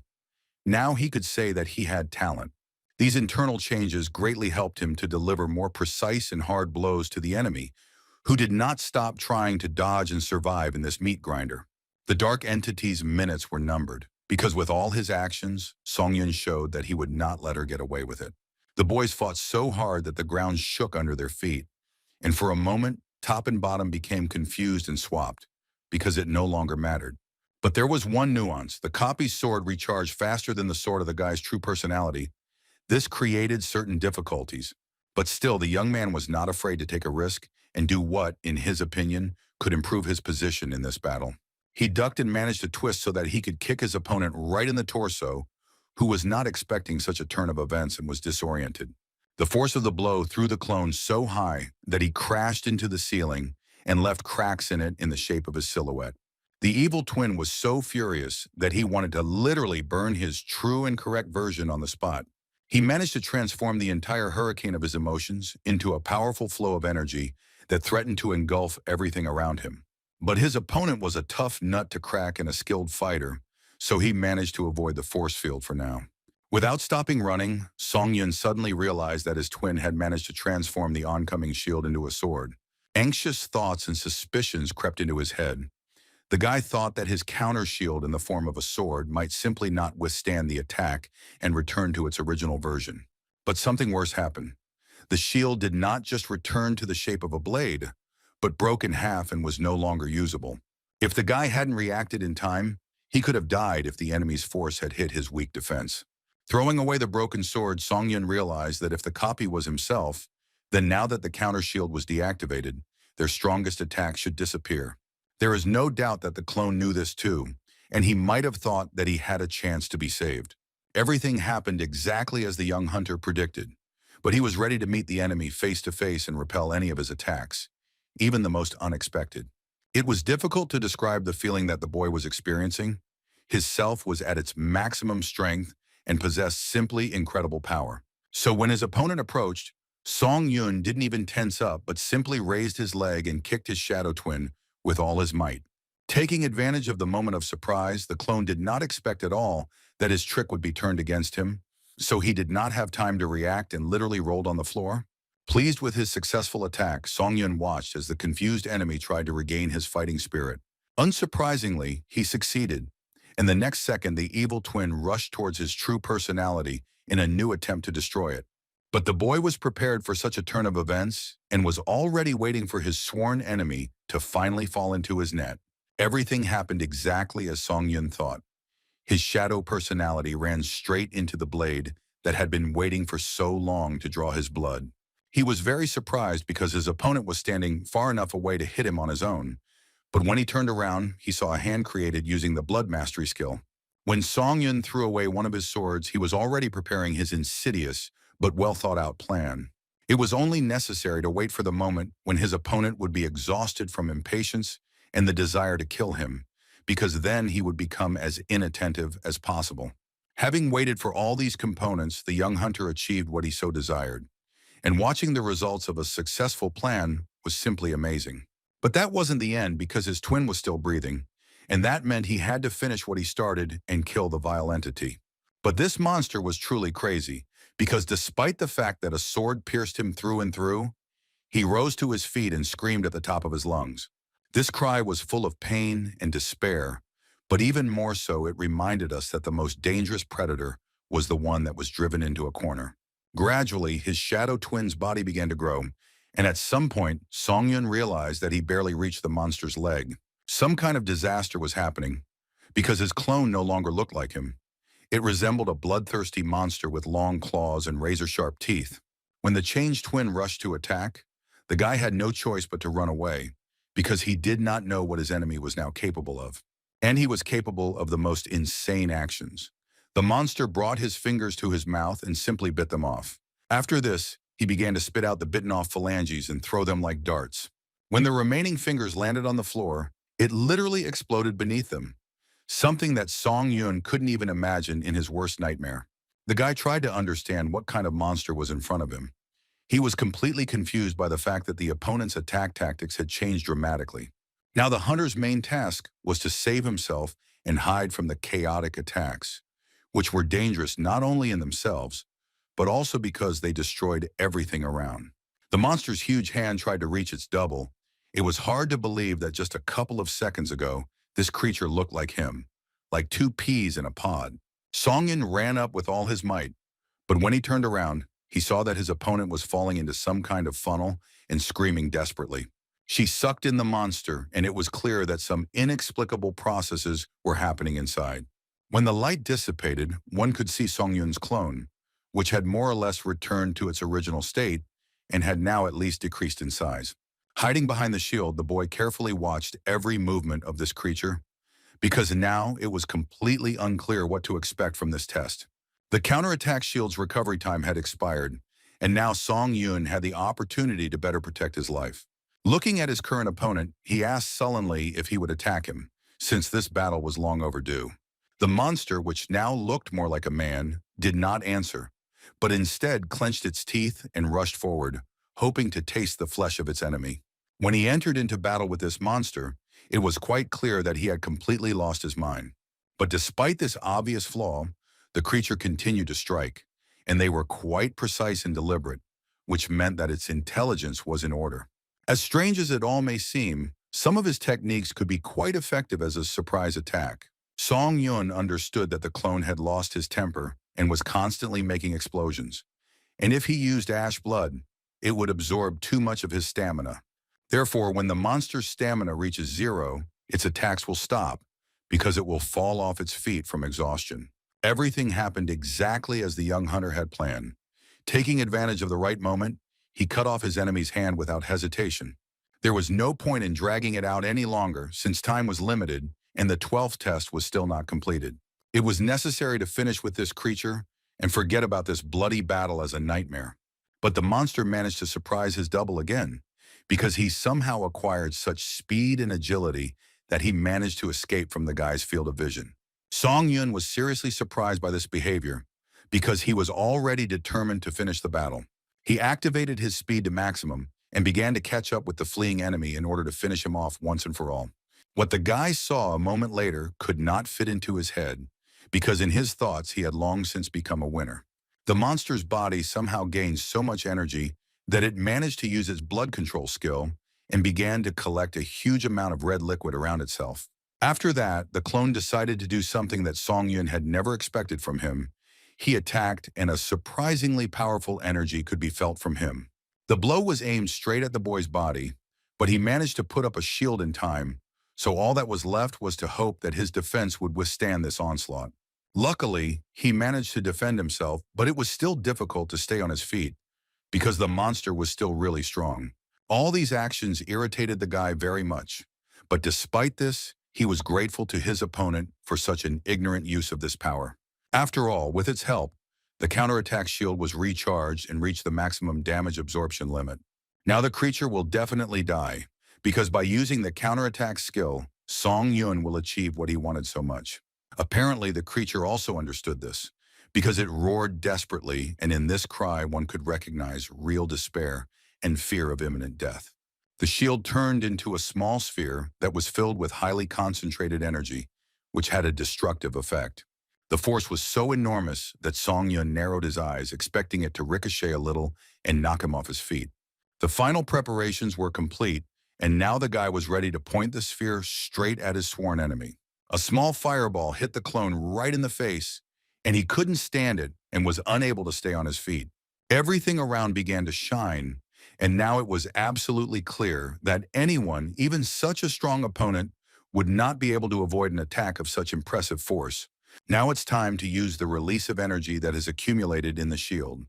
Now he could say that he had talent. These internal changes greatly helped him to deliver more precise and hard blows to the enemy, who did not stop trying to dodge and survive in this meat grinder. The dark entity's minutes were numbered, because with all his actions, Song Yun showed that he would not let her get away with it. The boys fought so hard that the ground shook under their feet, and for a moment, top and bottom became confused and swapped, because it no longer mattered. But there was one nuance. The copy's sword recharged faster than the sword of the guy's true personality. This created certain difficulties, but still the young man was not afraid to take a risk and do what, in his opinion, could improve his position in this battle. He ducked and managed to twist so that he could kick his opponent right in the torso, who was not expecting such a turn of events and was disoriented. The force of the blow threw the clone so high that he crashed into the ceiling and left cracks in it in the shape of his silhouette. The evil twin was so furious that he wanted to literally burn his true and correct version on the spot. He managed to transform the entire hurricane of his emotions into a powerful flow of energy that threatened to engulf everything around him. But his opponent was a tough nut to crack and a skilled fighter, so he managed to avoid the force field for now. Without stopping running, Song Yun suddenly realized that his twin had managed to transform the oncoming shield into a sword. Anxious thoughts and suspicions crept into his head. The guy thought that his counter shield in the form of a sword might simply not withstand the attack and return to its original version. But something worse happened. The shield did not just return to the shape of a blade, but broke in half and was no longer usable. If the guy hadn't reacted in time, he could have died if the enemy's force had hit his weak defense. Throwing away the broken sword, Song Yun realized that if the copy was himself, then now that the counter shield was deactivated, their strongest attack should disappear. There is no doubt that the clone knew this too, and he might have thought that he had a chance to be saved. Everything happened exactly as the young hunter predicted, but he was ready to meet the enemy face to face and repel any of his attacks, even the most unexpected. It was difficult to describe the feeling that the boy was experiencing. His self was at its maximum strength and possessed simply incredible power. So when his opponent approached, Song Yun didn't even tense up, but simply raised his leg and kicked his shadow twin with all his might. Taking advantage of the moment of surprise, the clone did not expect at all that his trick would be turned against him, so he did not have time to react and literally rolled on the floor. Pleased with his successful attack, Song Yun watched as the confused enemy tried to regain his fighting spirit. Unsurprisingly, he succeeded, and the next second the evil twin rushed towards his true personality in a new attempt to destroy it. But the boy was prepared for such a turn of events and was already waiting for his sworn enemy to finally fall into his net. Everything happened exactly as Song Yun thought. His shadow personality ran straight into the blade that had been waiting for so long to draw his blood. He was very surprised because his opponent was standing far enough away to hit him on his own. But when he turned around, he saw a hand created using the blood mastery skill. When Song Yun threw away one of his swords, he was already preparing his insidious but well-thought-out plan. It was only necessary to wait for the moment when his opponent would be exhausted from impatience and the desire to kill him, because then he would become as inattentive as possible. Having waited for all these components, the young hunter achieved what he so desired, and watching the results of a successful plan was simply amazing. But that wasn't the end, because his twin was still breathing, and that meant he had to finish what he started and kill the vile entity. But this monster was truly crazy, because despite the fact that a sword pierced him through and through, he rose to his feet and screamed at the top of his lungs. This cry was full of pain and despair, but even more so, it reminded us that the most dangerous predator was the one that was driven into a corner. Gradually, his shadow twin's body began to grow, and at some point, Song Yun realized that he barely reached the monster's leg. Some kind of disaster was happening because his clone no longer looked like him. It resembled a bloodthirsty monster with long claws and razor-sharp teeth. When the changed twin rushed to attack, the guy had no choice but to run away because he did not know what his enemy was now capable of. And he was capable of the most insane actions. The monster brought his fingers to his mouth and simply bit them off. After this, he began to spit out the bitten-off phalanges and throw them like darts. When the remaining fingers landed on the floor, it literally exploded beneath them, something that Song Yun couldn't even imagine in his worst nightmare. The guy tried to understand what kind of monster was in front of him. He was completely confused by the fact that the opponent's attack tactics had changed dramatically. Now the hunter's main task was to save himself and hide from the chaotic attacks, which were dangerous not only in themselves, but also because they destroyed everything around. The monster's huge hand tried to reach its double. It was hard to believe that just a couple of seconds ago, this creature looked like him, like two peas in a pod. Song Yun ran up with all his might, but when he turned around, he saw that his opponent was falling into some kind of funnel and screaming desperately. She sucked in the monster, and it was clear that some inexplicable processes were happening inside. When the light dissipated, one could see Song Yun's clone, which had more or less returned to its original state and had now at least decreased in size. Hiding behind the shield, the boy carefully watched every movement of this creature, because now it was completely unclear what to expect from this test. The counterattack shield's recovery time had expired, and now Song Yun had the opportunity to better protect his life. Looking at his current opponent, he asked sullenly if he would attack him, since this battle was long overdue. The monster, which now looked more like a man, did not answer, but instead clenched its teeth and rushed forward, hoping to taste the flesh of its enemy. When he entered into battle with this monster, it was quite clear that he had completely lost his mind. But despite this obvious flaw, the creature continued to strike, and they were quite precise and deliberate, which meant that its intelligence was in order. As strange as it all may seem, some of his techniques could be quite effective as a surprise attack. Song Yun understood that the clone had lost his temper and was constantly making explosions, and if he used ash blood, it would absorb too much of his stamina. Therefore, when the monster's stamina reaches zero, its attacks will stop because it will fall off its feet from exhaustion. Everything happened exactly as the young hunter had planned. Taking advantage of the right moment, he cut off his enemy's hand without hesitation. There was no point in dragging it out any longer since time was limited and the 12th test was still not completed. It was necessary to finish with this creature and forget about this bloody battle as a nightmare. But the monster managed to surprise his double again, because he somehow acquired such speed and agility that he managed to escape from the guy's field of vision. Song Yun was seriously surprised by this behavior because he was already determined to finish the battle. He activated his speed to maximum and began to catch up with the fleeing enemy in order to finish him off once and for all. What the guy saw a moment later could not fit into his head because in his thoughts he had long since become a winner. The monster's body somehow gained so much energy that it managed to use its blood control skill and began to collect a huge amount of red liquid around itself. After that, the clone decided to do something that Song Yun had never expected from him. He attacked, and a surprisingly powerful energy could be felt from him. The blow was aimed straight at the boy's body, but he managed to put up a shield in time, so all that was left was to hope that his defense would withstand this onslaught. Luckily, he managed to defend himself, but it was still difficult to stay on his feet, because the monster was still really strong. All these actions irritated the guy very much, but despite this, he was grateful to his opponent for such an ignorant use of this power. After all, with its help, the counterattack shield was recharged and reached the maximum damage absorption limit. Now the creature will definitely die, because by using the counterattack skill, Song Yun will achieve what he wanted so much. Apparently, the creature also understood this, because it roared desperately, and in this cry one could recognize real despair and fear of imminent death. The shield turned into a small sphere that was filled with highly concentrated energy, which had a destructive effect. The force was so enormous that Song Yun narrowed his eyes, expecting it to ricochet a little and knock him off his feet. The final preparations were complete, and now the guy was ready to point the sphere straight at his sworn enemy. A small fireball hit the clone right in the face, and he couldn't stand it and was unable to stay on his feet. Everything around began to shine, and now it was absolutely clear that anyone, even such a strong opponent, would not be able to avoid an attack of such impressive force. Now it's time to use the release of energy that has accumulated in the shield.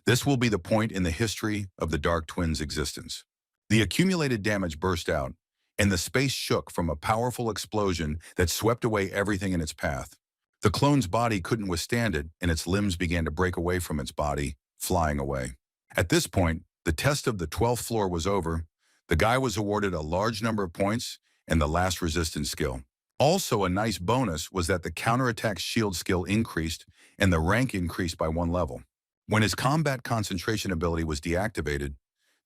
This will be the point in the history of the Dark Twins' existence. The accumulated damage burst out, and the space shook from a powerful explosion that swept away everything in its path. The clone's body couldn't withstand it, and its limbs began to break away from its body, flying away. At this point, the test of the 12th floor was over. The guy was awarded a large number of points and the last resistance skill. Also, a nice bonus was that the counterattack shield skill increased and the rank increased by 1 level. When his combat concentration ability was deactivated,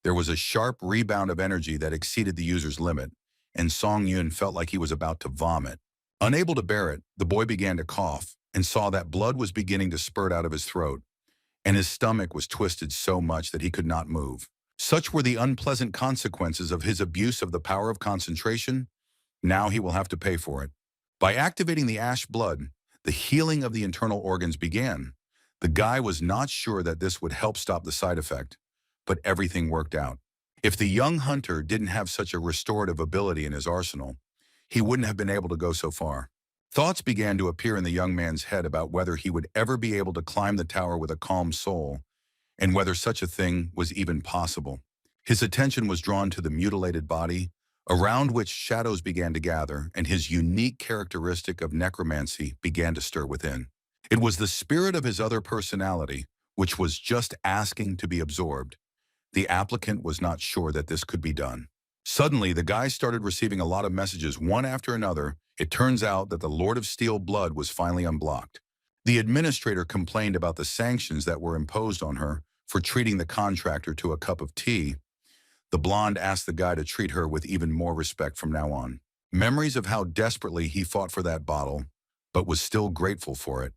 there was a sharp rebound of energy that exceeded the user's limit, and Song Yun felt like he was about to vomit. Unable to bear it, the boy began to cough and saw that blood was beginning to spurt out of his throat, and his stomach was twisted so much that he could not move. Such were the unpleasant consequences of his abuse of the power of concentration. Now he will have to pay for it. By activating the ash blood, the healing of the internal organs began. The guy was not sure that this would help stop the side effect, but everything worked out. If the young hunter didn't have such a restorative ability in his arsenal, he wouldn't have been able to go so far. Thoughts began to appear in the young man's head about whether he would ever be able to climb the tower with a calm soul, and whether such a thing was even possible. His attention was drawn to the mutilated body, around which shadows began to gather, and his unique characteristic of necromancy began to stir within. It was the spirit of his other personality, which was just asking to be absorbed. The applicant was not sure that this could be done. Suddenly, the guy started receiving a lot of messages one after another. It turns out that the Lord of Steel blood was finally unblocked. The administrator complained about the sanctions that were imposed on her for treating the contractor to a cup of tea. The blonde asked the guy to treat her with even more respect from now on. Memories of how desperately he fought for that bottle, but was still grateful for it.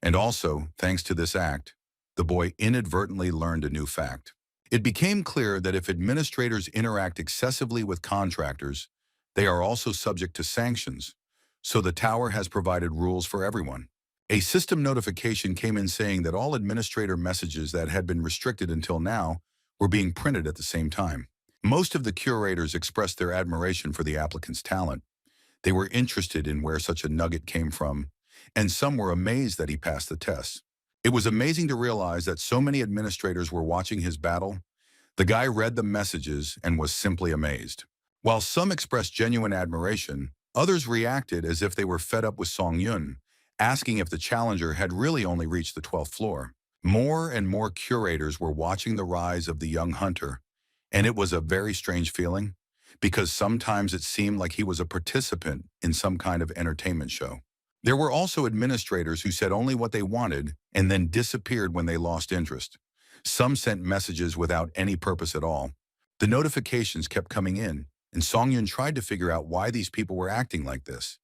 And also, thanks to this act, the boy inadvertently learned a new fact. It became clear that if administrators interact excessively with contractors, they are also subject to sanctions. So the tower has provided rules for everyone. A system notification came in saying that all administrator messages that had been restricted until now were being printed at the same time. Most of the curators expressed their admiration for the applicant's talent. They were interested in where such a nugget came from, and some were amazed that he passed the test. It was amazing to realize that so many administrators were watching his battle. The guy read the messages and was simply amazed. While some expressed genuine admiration, others reacted as if they were fed up with Song Yun, asking if the challenger had really only reached the 12th floor. More and more curators were watching the rise of the young hunter, and it was a very strange feeling, because sometimes it seemed like he was a participant in some kind of entertainment show. There were also administrators who said only what they wanted and then disappeared when they lost interest. Some sent messages without any purpose at all. The notifications kept coming in, and Song Yun tried to figure out why these people were acting like this.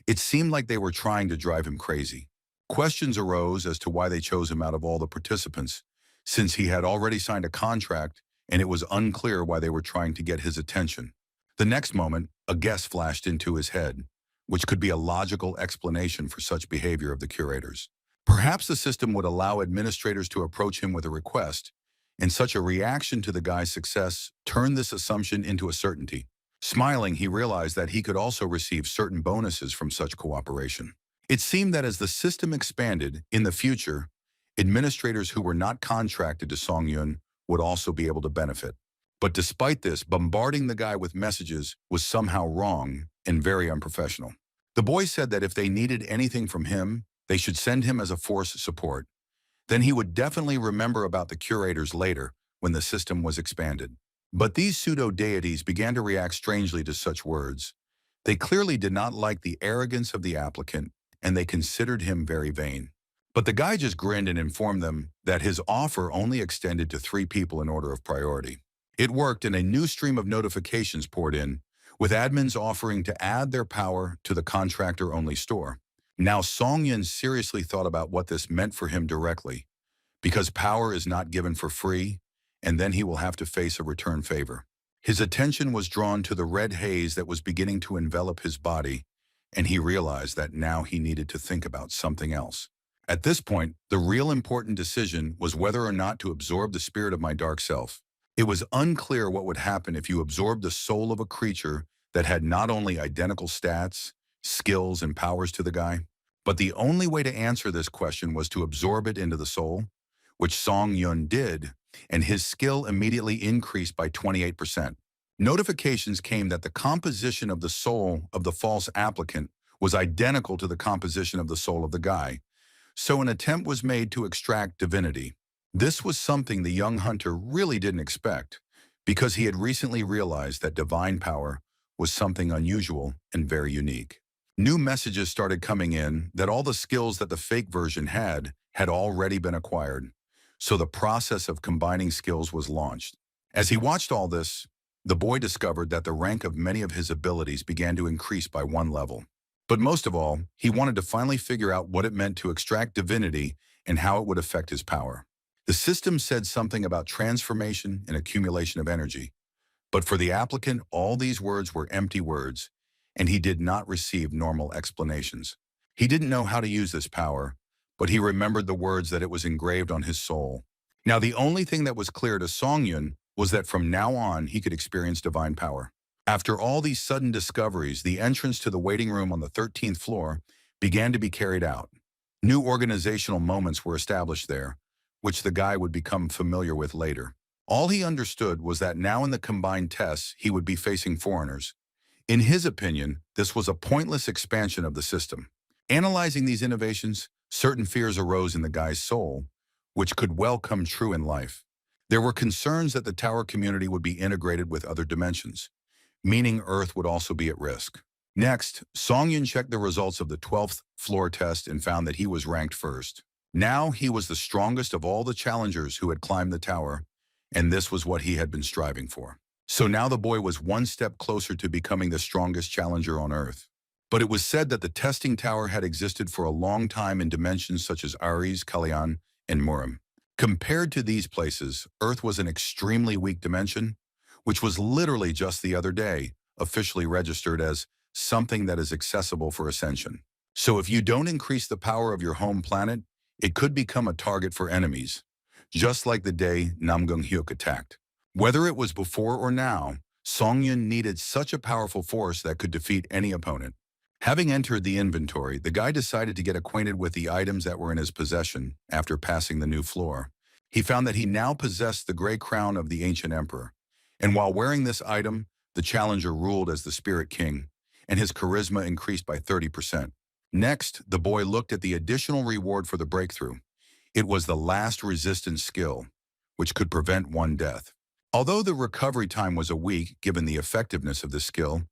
It seemed like they were trying to drive him crazy. Questions arose as to why they chose him out of all the participants, since he had already signed a contract and it was unclear why they were trying to get his attention. The next moment, a guess flashed into his head, which could be a logical explanation for such behavior of the curators. Perhaps the system would allow administrators to approach him with a request, and such a reaction to the guy's success turned this assumption into a certainty. Smiling, he realized that he could also receive certain bonuses from such cooperation. It seemed that as the system expanded, in the future, administrators who were not contracted to Song Yun would also be able to benefit. But despite this, bombarding the guy with messages was somehow wrong and very unprofessional. The boy said that if they needed anything from him, they should send him as a force support. Then he would definitely remember about the curators later when the system was expanded. But these pseudo-deities began to react strangely to such words. They clearly did not like the arrogance of the applicant, and they considered him very vain. But the guy just grinned and informed them that his offer only extended to 3 people in order of priority. It worked, and a new stream of notifications poured in, with admins offering to add their power to the contractor-only store. Now Song Yun seriously thought about what this meant for him directly, because power is not given for free, and then he will have to face a return favor. His attention was drawn to the red haze that was beginning to envelop his body, and he realized that now he needed to think about something else. At this point, the real important decision was whether or not to absorb the spirit of my dark self. It was unclear what would happen if you absorbed the soul of a creature that had not only identical stats, skills, and powers to the guy, but the only way to answer this question was to absorb it into the soul, which Song Yun did, and his skill immediately increased by 28%. Notifications came that the composition of the soul of the false applicant was identical to the composition of the soul of the guy, so an attempt was made to extract divinity. This was something the young hunter really didn't expect, because he had recently realized that divine power was something unusual and very unique. New messages started coming in that all the skills that the fake version had already been acquired, so the process of combining skills was launched. As he watched all this, the boy discovered that the rank of many of his abilities began to increase by one level. But most of all, he wanted to finally figure out what it meant to extract divinity and how it would affect his power. The system said something about transformation and accumulation of energy, but for the applicant, all these words were empty words, and he did not receive normal explanations. He didn't know how to use this power, but he remembered the words that it was engraved on his soul. Now, the only thing that was clear to Songyun was that from now on, he could experience divine power. After all these sudden discoveries, the entrance to the waiting room on the 13th floor began to be carried out. New organizational moments were established there, which the guy would become familiar with later. All he understood was that now in the combined tests, he would be facing foreigners. In his opinion, this was a pointless expansion of the system. Analyzing these innovations, certain fears arose in the guy's soul, which could well come true in life. There were concerns that the tower community would be integrated with other dimensions, meaning Earth would also be at risk. Next, Songyun checked the results of the 12th floor test and found that he was ranked first. Now he was the strongest of all the challengers who had climbed the tower, and this was what he had been striving for. So now the boy was one step closer to becoming the strongest challenger on Earth. But it was said that the testing tower had existed for a long time in dimensions such as Ares, Kalyan, and Murim. Compared to these places, Earth was an extremely weak dimension, which was literally just the other day officially registered as something that is accessible for ascension. So if you don't increase the power of your home planet, it could become a target for enemies, just like the day Namong Hyuk attacked. Whether it was before or now, Songyun needed such a powerful force that could defeat any opponent. Having entered the inventory, the guy decided to get acquainted with the items that were in his possession after passing the new floor. He found that he now possessed the gray crown of the ancient emperor, and while wearing this item, the challenger ruled as the spirit king, and his charisma increased by 30%. Next, the boy looked at the additional reward for the breakthrough. It was the last resistance skill, which could prevent one death. Although the recovery time was a week, given the effectiveness of the skill,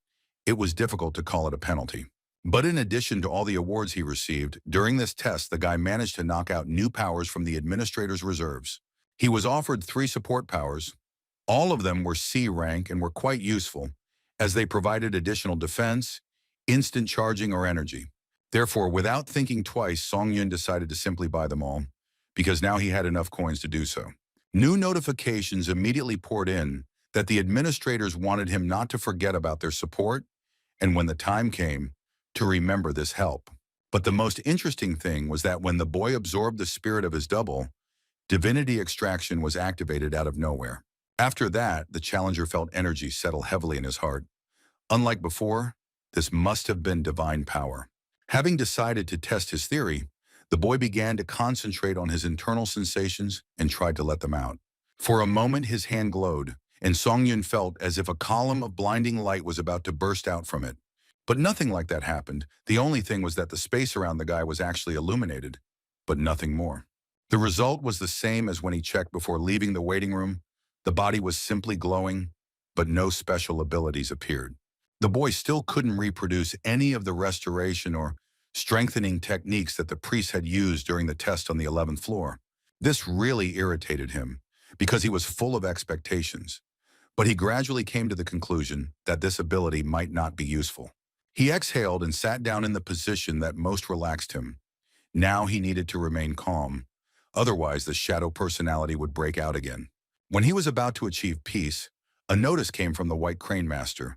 it was difficult to call it a penalty. But in addition to all the awards he received, during this test, the guy managed to knock out new powers from the administrator's reserves. He was offered 3 support powers. All of them were C rank and were quite useful, as they provided additional defense, instant charging, or energy. Therefore, without thinking twice, Songyun decided to simply buy them all, because now he had enough coins to do so. New notifications immediately poured in that the administrators wanted him not to forget about their support, and when the time came, to remember this help. But the most interesting thing was that when the boy absorbed the spirit of his double, divinity extraction was activated out of nowhere. After that, the challenger felt energy settle heavily in his heart. Unlike before, this must have been divine power. Having decided to test his theory, the boy began to concentrate on his internal sensations and tried to let them out. For a moment, his hand glowed, and Songyun felt as if a column of blinding light was about to burst out from it. But nothing like that happened. The only thing was that the space around the guy was actually illuminated, but nothing more. The result was the same as when he checked before leaving the waiting room. The body was simply glowing, but no special abilities appeared. The boy still couldn't reproduce any of the restoration or strengthening techniques that the priest had used during the test on the 11th floor. This really irritated him, because he was full of expectations. But he gradually came to the conclusion that this ability might not be useful. He exhaled and sat down in the position that most relaxed him. Now he needed to remain calm. Otherwise, the shadow personality would break out again. When he was about to achieve peace, a notice came from the White Crane Master.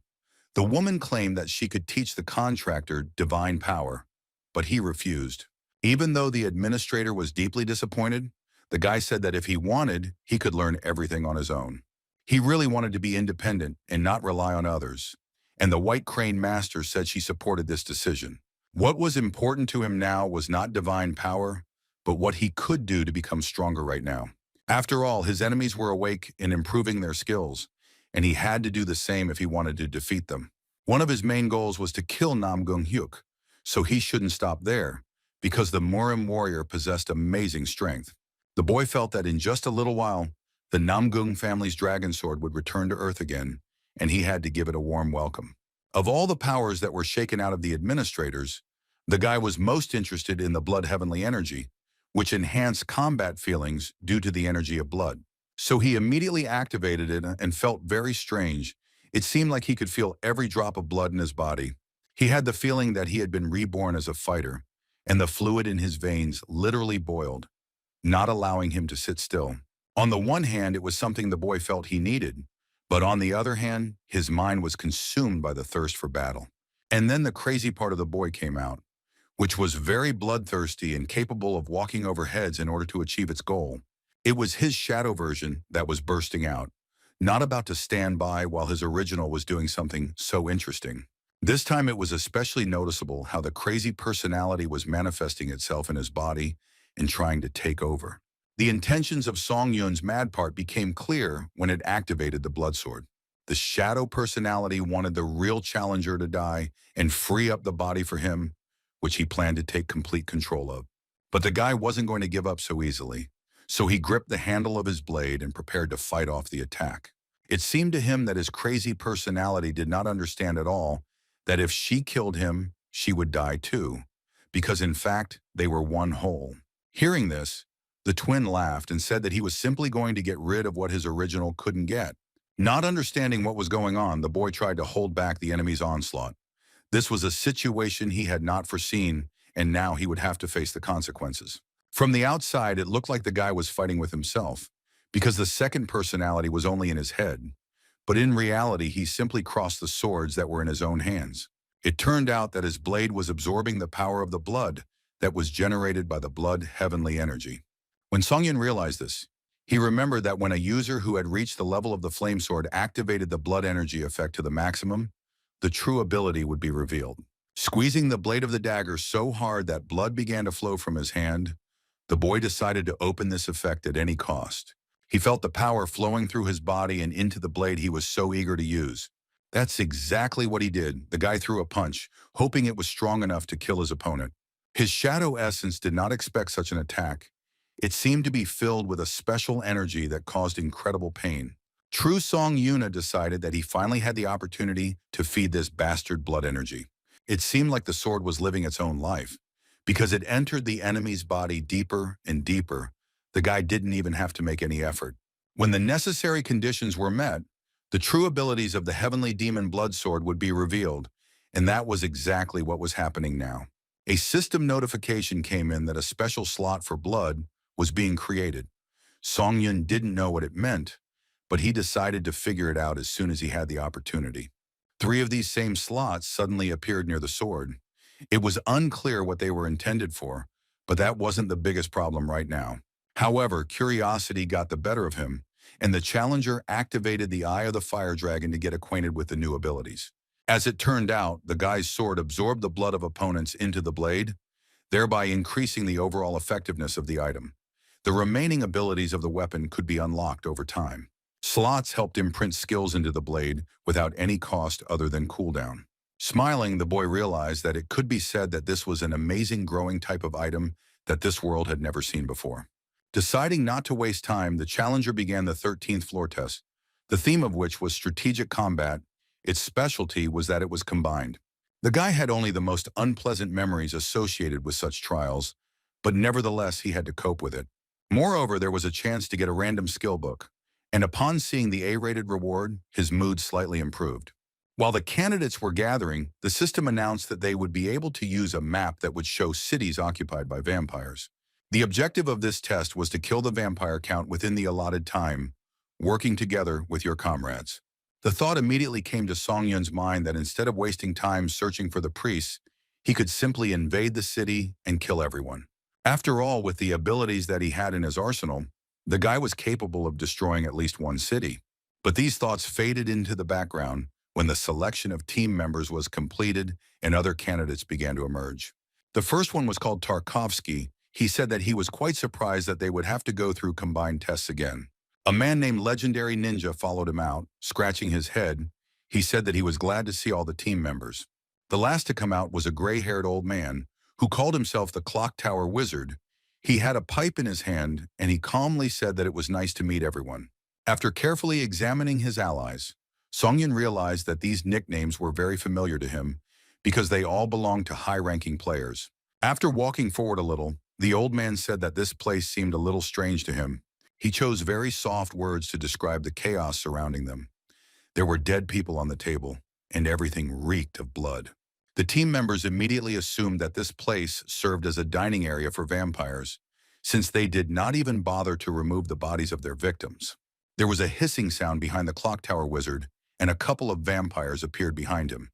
The woman claimed that she could teach the contractor divine power, but he refused. Even though the administrator was deeply disappointed, the guy said that if he wanted, he could learn everything on his own. He really wanted to be independent and not rely on others. and the White Crane Master said she supported this decision. What was important to him now was not divine power, but what he could do to become stronger right now. After all, his enemies were awake and improving their skills, and he had to do the same if he wanted to defeat them. One of his main goals was to kill Namong Hyuk, so he shouldn't stop there, because the Morim warrior possessed amazing strength. The boy felt that in just a little while, the Namgung family's dragon sword would return to Earth again, and he had to give it a warm welcome. Of all the powers that were shaken out of the administrators, the guy was most interested in the blood heavenly energy, which enhanced combat feelings due to the energy of blood. So he immediately activated it and felt very strange. It seemed like he could feel every drop of blood in his body. He had the feeling that he had been reborn as a fighter, and the fluid in his veins literally boiled, not allowing him to sit still. On the one hand, it was something the boy felt he needed, but on the other hand, his mind was consumed by the thirst for battle. And then the crazy part of the boy came out, which was very bloodthirsty and capable of walking over heads in order to achieve its goal. It was his shadow version that was bursting out, not about to stand by while his original was doing something so interesting. This time it was especially noticeable how the crazy personality was manifesting itself in his body and trying to take over. The intentions of Song Yun's mad part became clear when it activated the blood sword. The shadow personality wanted the real challenger to die and free up the body for him, which he planned to take complete control of. But the guy wasn't going to give up so easily, so he gripped the handle of his blade and prepared to fight off the attack. It seemed to him that his crazy personality did not understand at all that if she killed him, she would die too, because in fact, they were one whole. Hearing this, the twin laughed and said that he was simply going to get rid of what his original couldn't get. Not understanding what was going on, the boy tried to hold back the enemy's onslaught. This was a situation he had not foreseen, and now he would have to face the consequences. From the outside, it looked like the guy was fighting with himself, because the second personality was only in his head. But in reality, he simply crossed the swords that were in his own hands. It turned out that his blade was absorbing the power of the blood that was generated by the blood heavenly energy. When Song Yun realized this, he remembered that when a user who had reached the level of the flame sword activated the blood energy effect to the maximum, the true ability would be revealed. Squeezing the blade of the dagger so hard that blood began to flow from his hand, the boy decided to open this effect at any cost. He felt the power flowing through his body and into the blade he was so eager to use. That's exactly what he did. The guy threw a punch, hoping it was strong enough to kill his opponent. His shadow essence did not expect such an attack. It seemed to be filled with a special energy that caused incredible pain. True Song Yuna decided that he finally had the opportunity to feed this bastard blood energy. It seemed like the sword was living its own life. Because it entered the enemy's body deeper and deeper, the guy didn't even have to make any effort. When the necessary conditions were met, the true abilities of the heavenly demon blood sword would be revealed, and that was exactly what was happening now. A system notification came in that a special slot for blood was being created. Song Yun didn't know what it meant, but he decided to figure it out as soon as he had the opportunity. 3 of these same slots suddenly appeared near the sword. It was unclear what they were intended for, but that wasn't the biggest problem right now. However, curiosity got the better of him, and the challenger activated the Eye of the Fire Dragon to get acquainted with the new abilities. As it turned out, the guy's sword absorbed the blood of opponents into the blade, thereby increasing the overall effectiveness of the item. The remaining abilities of the weapon could be unlocked over time. Slots helped imprint skills into the blade without any cost other than cooldown. Smiling, the boy realized that it could be said that this was an amazing growing type of item that this world had never seen before. Deciding not to waste time, the challenger began the 13th floor test, the theme of which was strategic combat. Its specialty was that it was combined. The guy had only the most unpleasant memories associated with such trials, but nevertheless he had to cope with it. Moreover, there was a chance to get a random skill book, and upon seeing the A-rated reward, his mood slightly improved. While the candidates were gathering, the system announced that they would be able to use a map that would show cities occupied by vampires. The objective of this test was to kill the vampire count within the allotted time, working together with your comrades. The thought immediately came to Song Yun's mind that instead of wasting time searching for the priests, he could simply invade the city and kill everyone. After all, with the abilities that he had in his arsenal, the guy was capable of destroying at least one city. But these thoughts faded into the background when the selection of team members was completed and other candidates began to emerge. The first one was called Tarkovsky. He said that he was quite surprised that they would have to go through combined tests again. A man named Legendary Ninja followed him out, scratching his head. He said that he was glad to see all the team members. The last to come out was a gray-haired old man who called himself the Clock Tower Wizard. He had a pipe in his hand, and he calmly said that it was nice to meet everyone. After carefully examining his allies, Songyun realized that these nicknames were very familiar to him because they all belonged to high-ranking players. After walking forward a little, the old man said that this place seemed a little strange to him. He chose very soft words to describe the chaos surrounding them. There were dead people on the table, and everything reeked of blood. The team members immediately assumed that this place served as a dining area for vampires, since they did not even bother to remove the bodies of their victims. There was a hissing sound behind the Clock Tower Wizard, and a couple of vampires appeared behind him,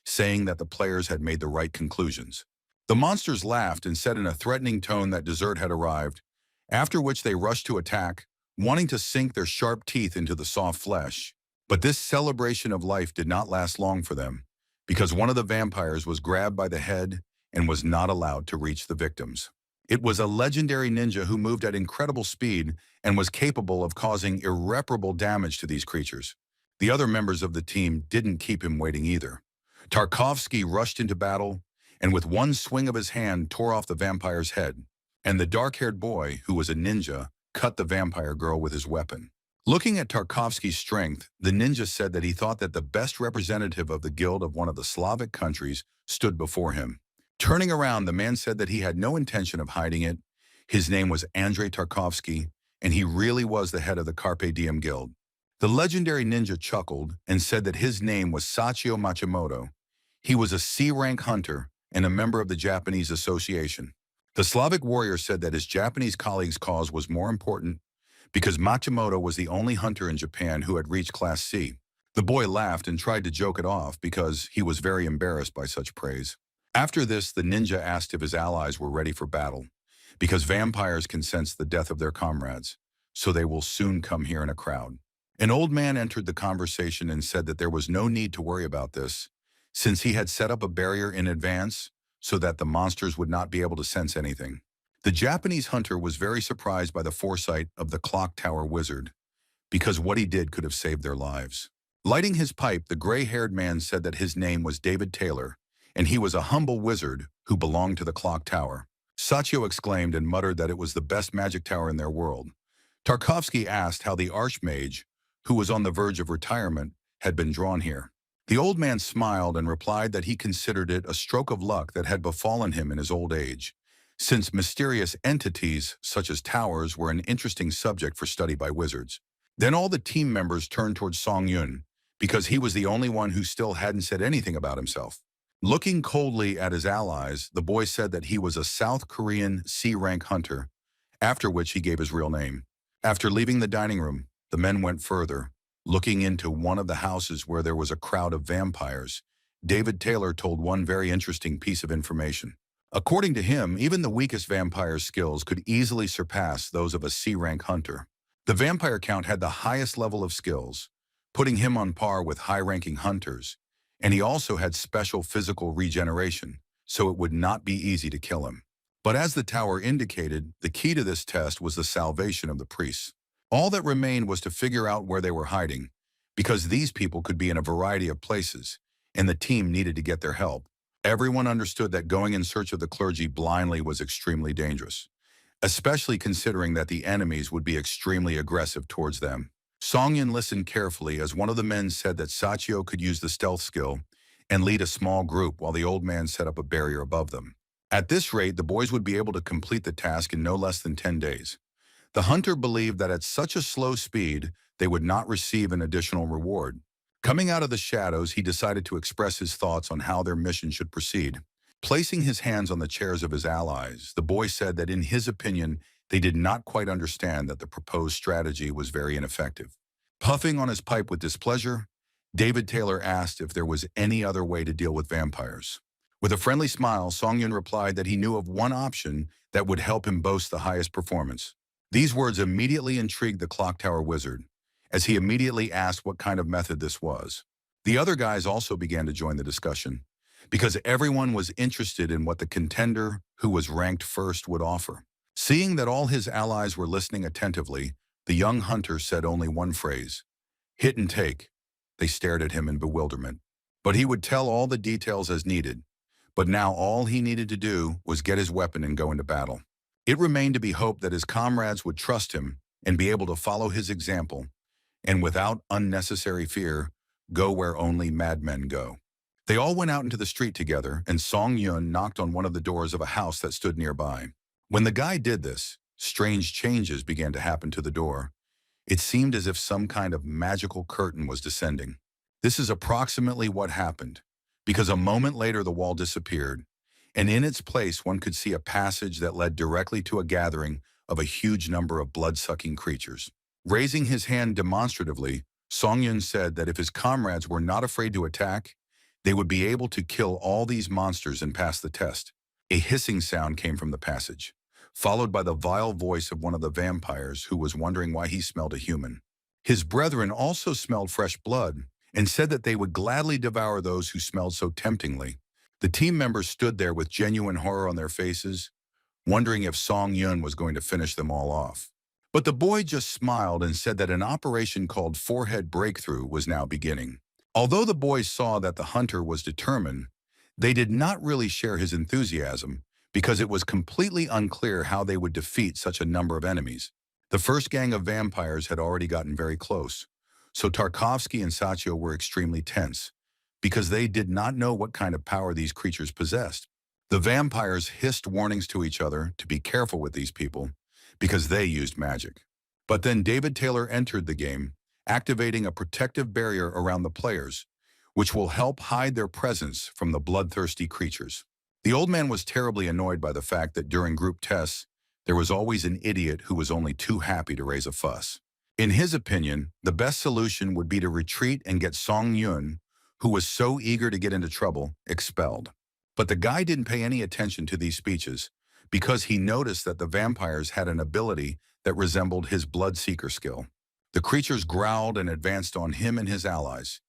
saying that the players had made the right conclusions. The monsters laughed and said in a threatening tone that dessert had arrived, after which they rushed to attack, wanting to sink their sharp teeth into the soft flesh. But this celebration of life did not last long for them, because one of the vampires was grabbed by the head and was not allowed to reach the victims. It was a legendary ninja who moved at incredible speed and was capable of causing irreparable damage to these creatures. The other members of the team didn't keep him waiting either. Tarkovsky rushed into battle, and with one swing of his hand tore off the vampire's head, and the dark-haired boy, who was a ninja, cut the vampire girl with his weapon. Looking at Tarkovsky's strength, the ninja said that he thought that the best representative of the guild of one of the Slavic countries stood before him. Turning around, the man said that he had no intention of hiding it. His name was Andrei Tarkovsky, and he really was the head of the Carpe Diem Guild. The legendary ninja chuckled and said that his name was Sachio Machimoto. He was a C-rank hunter and a member of the Japanese Association. The Slavic warrior said that his Japanese colleague's cause was more important because Machimoto was the only hunter in Japan who had reached Class C. The boy laughed and tried to joke it off because he was very embarrassed by such praise. After this, the ninja asked if his allies were ready for battle, because vampires can sense the death of their comrades, so they will soon come here in a crowd. An old man entered the conversation and said that there was no need to worry about this, since he had set up a barrier in advance so that the monsters would not be able to sense anything. The Japanese hunter was very surprised by the foresight of the Clock Tower Wizard, because what he did could have saved their lives. Lighting his pipe, the gray-haired man said that his name was David Taylor, and he was a humble wizard who belonged to the Clock Tower. Sachio exclaimed and muttered that it was the best magic tower in their world. Tarkovsky asked how the archmage, who was on the verge of retirement, had been drawn here. The old man smiled and replied that he considered it a stroke of luck that had befallen him in his old age, since mysterious entities such as towers were an interesting subject for study by wizards. Then all the team members turned towards Songyun, because he was the only one who still hadn't said anything about himself. Looking coldly at his allies, the boy said that he was a South Korean C-rank hunter, after which he gave his real name. After leaving the dining room, the men went further. Looking into one of the houses where there was a crowd of vampires, David Taylor told one very interesting piece of information. According to him, even the weakest vampire's skills could easily surpass those of a C-rank hunter. The vampire count had the highest level of skills, putting him on par with high-ranking hunters, and he also had special physical regeneration, so it would not be easy to kill him. But as the tower indicated, the key to this test was the salvation of the priests. All that remained was to figure out where they were hiding, because these people could be in a variety of places, and the team needed to get their help. Everyone understood that going in search of the clergy blindly was extremely dangerous, especially considering that the enemies would be extremely aggressive towards them. Songyun listened carefully as one of the men said that Sachio could use the stealth skill and lead a small group while the old man set up a barrier above them. At this rate, the boys would be able to complete the task in no less than 10 days. The hunter believed that at such a slow speed, they would not receive an additional reward. Coming out of the shadows, he decided to express his thoughts on how their mission should proceed. Placing his hands on the chairs of his allies, the boy said that in his opinion, they did not quite understand that the proposed strategy was very ineffective. Puffing on his pipe with displeasure, David Taylor asked if there was any other way to deal with vampires. With a friendly smile, Songyun replied that he knew of one option that would help him boast the highest performance. These words immediately intrigued the Clock Tower Wizard, as he immediately asked what kind of method this was. The other guys also began to join the discussion, because everyone was interested in what the contender who was ranked first would offer. Seeing that all his allies were listening attentively, the young hunter said only one phrase, "Hit and take." They stared at him in bewilderment. But he would tell all the details as needed. But now all he needed to do was get his weapon and go into battle. It remained to be hoped that his comrades would trust him and be able to follow his example, and without unnecessary fear, go where only madmen go. They all went out into the street together, and Song Yun knocked on one of the doors of a house that stood nearby. When the guy did this, strange changes began to happen to the door. It seemed as if some kind of magical curtain was descending. This is approximately what happened, because a moment later the wall disappeared, and in its place one could see a passage that led directly to a gathering of a huge number of blood-sucking creatures. Raising his hand demonstratively, Song Yun said that if his comrades were not afraid to attack, they would be able to kill all these monsters and pass the test. A hissing sound came from the passage, followed by the vile voice of one of the vampires who was wondering why he smelled a human. His brethren also smelled fresh blood and said that they would gladly devour those who smelled so temptingly. The team members stood there with genuine horror on their faces, wondering if Song Yun was going to finish them all off. But the boy just smiled and said that an operation called Forehead Breakthrough was now beginning. Although the boys saw that the hunter was determined, they did not really share his enthusiasm because it was completely unclear how they would defeat such a number of enemies. The first gang of vampires had already gotten very close, so Tarkovsky and Satyo were extremely tense because they did not know what kind of power these creatures possessed. The vampires hissed warnings to each other to be careful with these people because they used magic. But then David Taylor entered the game, activating a protective barrier around the players, which will help hide their presence from the bloodthirsty creatures. The old man was terribly annoyed by the fact that during group tests, there was always an idiot who was only too happy to raise a fuss. In his opinion, the best solution would be to retreat and get Song Yun, who was so eager to get into trouble, expelled. But the guy didn't pay any attention to these speeches because he noticed that the vampires had an ability that resembled his blood-seeker skill. The creatures growled and advanced on him and his allies.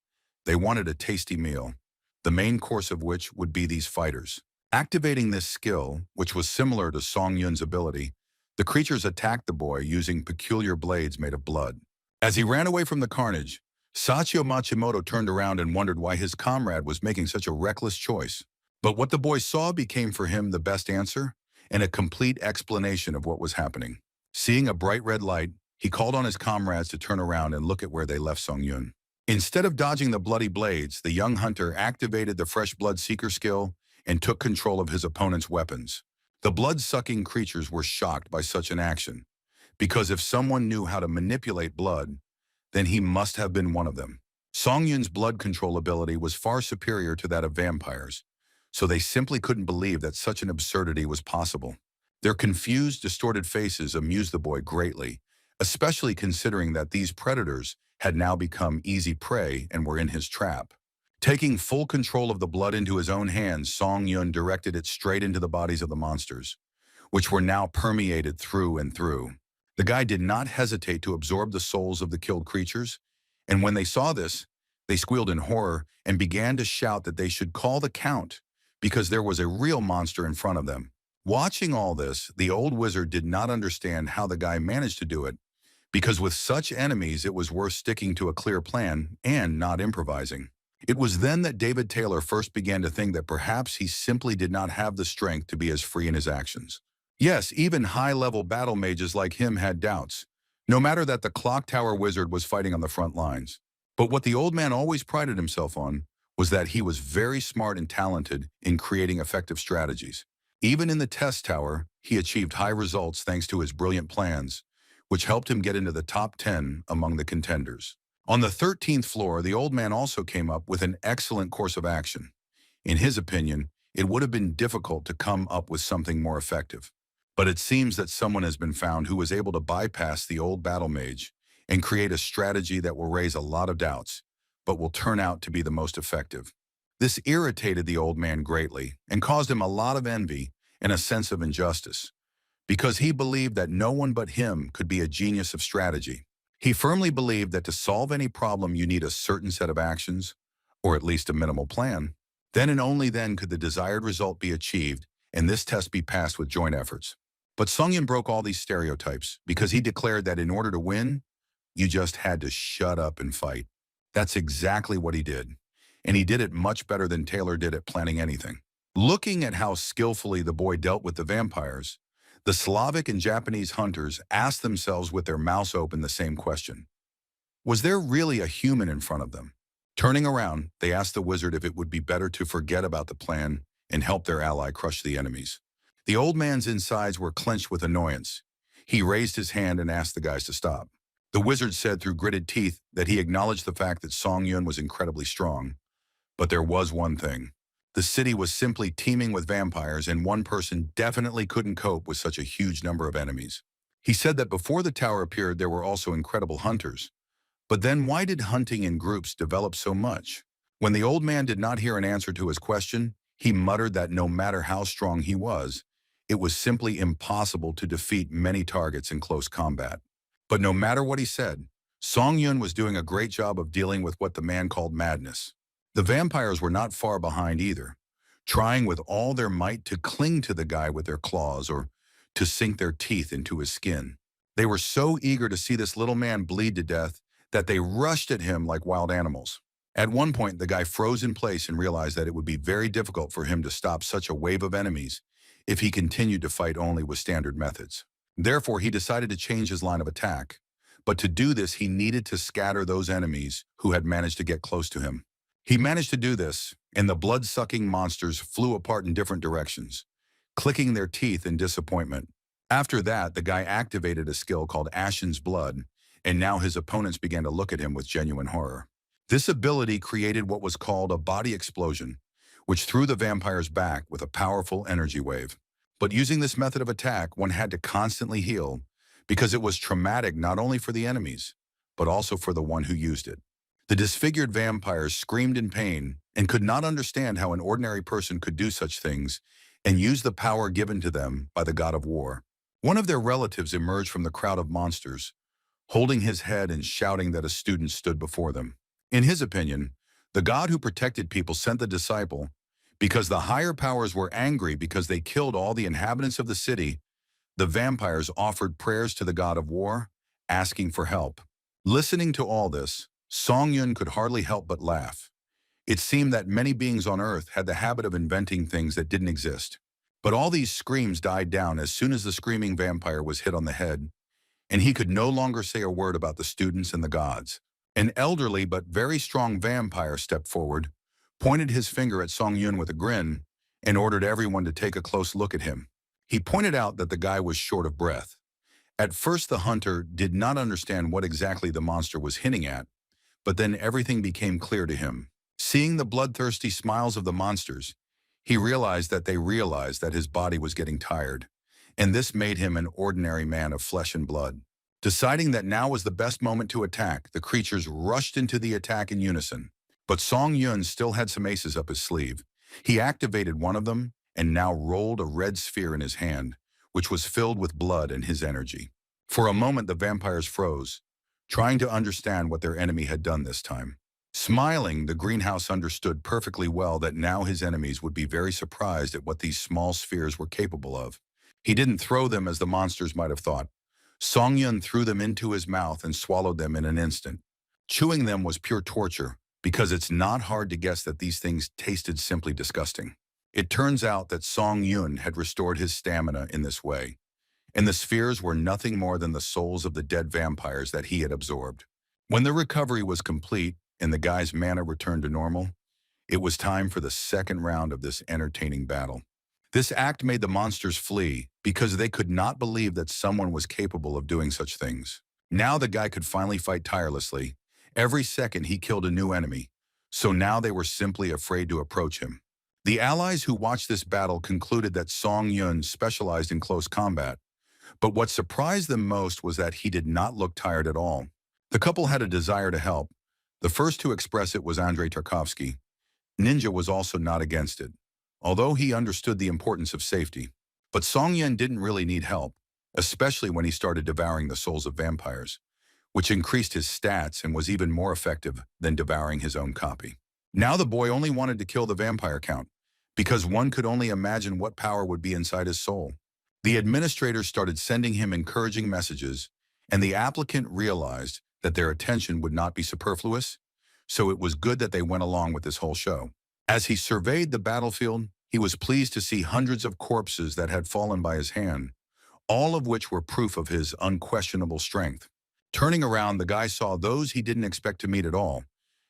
They wanted a tasty meal, the main course of which would be these fighters. Activating this skill, which was similar to Song Yun's ability, the creatures attacked the boy using peculiar blades made of blood. As he ran away from the carnage, Sachio Machimoto turned around and wondered why his comrade was making such a reckless choice. But what the boy saw became for him the best answer and a complete explanation of what was happening. Seeing a bright red light, he called on his comrades to turn around and look at where they left Song Yun. Instead of dodging the bloody blades, the young hunter activated the fresh blood seeker skill and took control of his opponent's weapons. The blood-sucking creatures were shocked by such an action, because if someone knew how to manipulate blood, then he must have been one of them. Song Yun's blood control ability was far superior to that of vampires, so they simply couldn't believe that such an absurdity was possible. Their confused, distorted faces amused the boy greatly, especially considering that these predators had now become easy prey and were in his trap. Taking full control of the blood into his own hands, Song Yun directed it straight into the bodies of the monsters, which were now permeated through and through. The guy did not hesitate to absorb the souls of the killed creatures, and when they saw this, they squealed in horror and began to shout that they should call the count because there was a real monster in front of them. Watching all this, the old wizard did not understand how the guy managed to do it, because with such enemies it was worth sticking to a clear plan and not improvising. It was then that David Taylor first began to think that perhaps he simply did not have the strength to be as free in his actions. Yes, even high-level battle mages like him had doubts, no matter that the clock tower wizard was fighting on the front lines. But what the old man always prided himself on was that he was very smart and talented in creating effective strategies. Even in the test tower, he achieved high results thanks to his brilliant plans, which helped him get into the top 10 among the contenders. On the 13th floor, the old man also came up with an excellent course of action. In his opinion, it would have been difficult to come up with something more effective. But it seems that someone has been found who was able to bypass the old battle mage and create a strategy that will raise a lot of doubts, but will turn out to be the most effective. This irritated the old man greatly and caused him a lot of envy and a sense of injustice, because he believed that no one but him could be a genius of strategy. He firmly believed that to solve any problem you need a certain set of actions, or at least a minimal plan. Then and only then could the desired result be achieved and this test be passed with joint efforts. But Songyun broke all these stereotypes because he declared that in order to win, you just had to shut up and fight. That's exactly what he did. And he did it much better than Taylor did at planning anything. Looking at how skillfully the boy dealt with the vampires, the Slavic and Japanese hunters asked themselves with their mouths open the same question. Was there really a human in front of them? Turning around, they asked the wizard if it would be better to forget about the plan and help their ally crush the enemies. The old man's insides were clenched with annoyance. He raised his hand and asked the guys to stop. The wizard said through gritted teeth that he acknowledged the fact that Songyun was incredibly strong. But there was one thing. The city was simply teeming with vampires, and one person definitely couldn't cope with such a huge number of enemies. He said that before the tower appeared, there were also incredible hunters. But then why did hunting in groups develop so much? When the old man did not hear an answer to his question, he muttered that no matter how strong he was, it was simply impossible to defeat many targets in close combat. But no matter what he said, Songyun was doing a great job of dealing with what the man called madness. The vampires were not far behind either, trying with all their might to cling to the guy with their claws or to sink their teeth into his skin. They were so eager to see this little man bleed to death that they rushed at him like wild animals. At one point, the guy froze in place and realized that it would be very difficult for him to stop such a wave of enemies if he continued to fight only with standard methods. Therefore, he decided to change his line of attack. But to do this, he needed to scatter those enemies who had managed to get close to him. He managed to do this, and the blood-sucking monsters flew apart in different directions, clicking their teeth in disappointment. After that, the guy activated a skill called Ashen's Blood, and now his opponents began to look at him with genuine horror. This ability created what was called a body explosion, which threw the vampires back with a powerful energy wave. But using this method of attack, one had to constantly heal, because it was traumatic not only for the enemies, but also for the one who used it. The disfigured vampires screamed in pain and could not understand how an ordinary person could do such things and use the power given to them by the god of war. One of their relatives emerged from the crowd of monsters, holding his head and shouting that a student stood before them. In his opinion, the god who protected people sent the disciple because the higher powers were angry because they killed all the inhabitants of the city. The vampires offered prayers to the god of war, asking for help. Listening to all this, Songyun could hardly help but laugh. It seemed that many beings on Earth had the habit of inventing things that didn't exist. But all these screams died down as soon as the screaming vampire was hit on the head, and he could no longer say a word about the students and the gods. An elderly but very strong vampire stepped forward, pointed his finger at Songyun with a grin, and ordered everyone to take a close look at him. He pointed out that the guy was short of breath. At first, the hunter did not understand what exactly the monster was hinting at, but then everything became clear to him. Seeing the bloodthirsty smiles of the monsters, he realized that his body was getting tired, and this made him an ordinary man of flesh and blood. Deciding that now was the best moment to attack, the creatures rushed into the attack in unison. But Songyun still had some aces up his sleeve. He activated one of them and now rolled a red sphere in his hand, which was filled with blood and his energy. For a moment, the vampires froze, trying to understand what their enemy had done this time. Smiling, the greenhouse understood perfectly well that now his enemies would be very surprised at what these small spheres were capable of. He didn't throw them as the monsters might have thought. Songyun threw them into his mouth and swallowed them in an instant. Chewing them was pure torture, because it's not hard to guess that these things tasted simply disgusting. It turns out that Songyun had restored his stamina in this way, and the spheres were nothing more than the souls of the dead vampires that he had absorbed. When the recovery was complete and the guy's mana returned to normal, it was time for the second round of this entertaining battle. This act made the monsters flee because they could not believe that someone was capable of doing such things. Now the guy could finally fight tirelessly. Every second he killed a new enemy, so now they were simply afraid to approach him. The allies who watched this battle concluded that Songyun specialized in close combat, but what surprised them most was that he did not look tired at all. The couple had a desire to help. The first to express it was Andrei Tarkovsky. Ninja was also not against it, although he understood the importance of safety. But Songyun didn't really need help, especially when he started devouring the souls of vampires, which increased his stats and was even more effective than devouring his own copy. Now the boy only wanted to kill the vampire count, because one could only imagine what power would be inside his soul. The administrator started sending him encouraging messages, and the applicant realized that their attention would not be superfluous, so it was good that they went along with this whole show. As he surveyed the battlefield, he was pleased to see hundreds of corpses that had fallen by his hand, all of which were proof of his unquestionable strength. Turning around, the guy saw those he didn't expect to meet at all,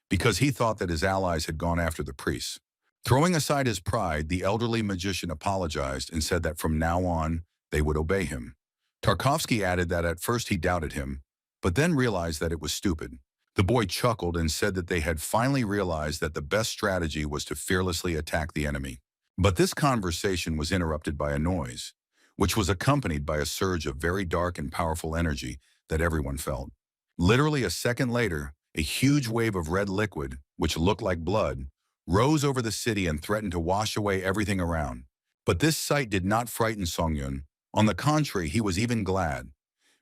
because he thought that his allies had gone after the priests. Throwing aside his pride, the elderly magician apologized and said that from now on, they would obey him. Tarkovsky added that at first he doubted him, but then realized that it was stupid. The boy chuckled and said that they had finally realized that the best strategy was to fearlessly attack the enemy. But this conversation was interrupted by a noise, which was accompanied by a surge of very dark and powerful energy that everyone felt. Literally a second later, a huge wave of red liquid, which looked like blood, rose over the city and threatened to wash away everything around. But this sight did not frighten Songyun. On the contrary, he was even glad,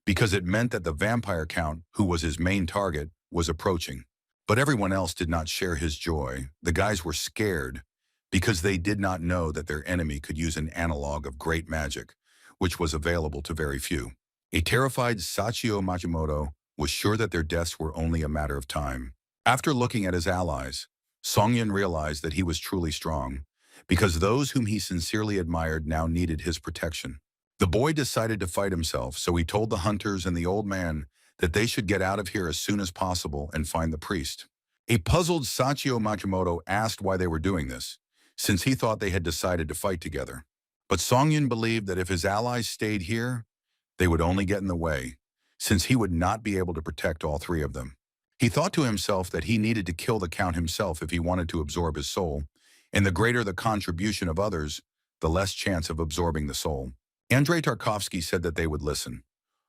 because it meant that the vampire count, who was his main target, was approaching. But everyone else did not share his joy. The guys were scared, because they did not know that their enemy could use an analog of great magic, which was available to very few. A terrified Sachio Machimoto was sure that their deaths were only a matter of time. After looking at his allies, Songyun realized that he was truly strong, because those whom he sincerely admired now needed his protection. The boy decided to fight himself, so he told the hunters and the old man that they should get out of here as soon as possible and find the priest. A puzzled Sachio Machimoto asked why they were doing this, since he thought they had decided to fight together. But Songyun believed that if his allies stayed here, they would only get in the way, since he would not be able to protect all three of them. He thought to himself that he needed to kill the count himself if he wanted to absorb his soul, and the greater the contribution of others, the less chance of absorbing the soul. Andrei Tarkovsky said that they would listen.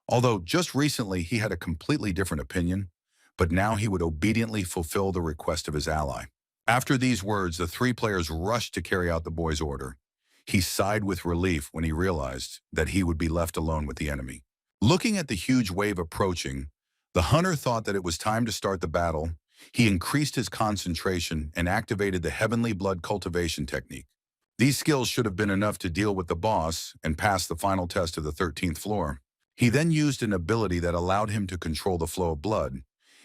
Although just recently he had a completely different opinion, but now he would obediently fulfill the request of his ally. After these words, the three players rushed to carry out the boy's order. He sighed with relief when he realized that he would be left alone with the enemy. Looking at the huge wave approaching, the hunter thought that it was time to start the battle. He increased his concentration and activated the heavenly blood cultivation technique. These skills should have been enough to deal with the boss and pass the final test of the 13th floor. He then used an ability that allowed him to control the flow of blood,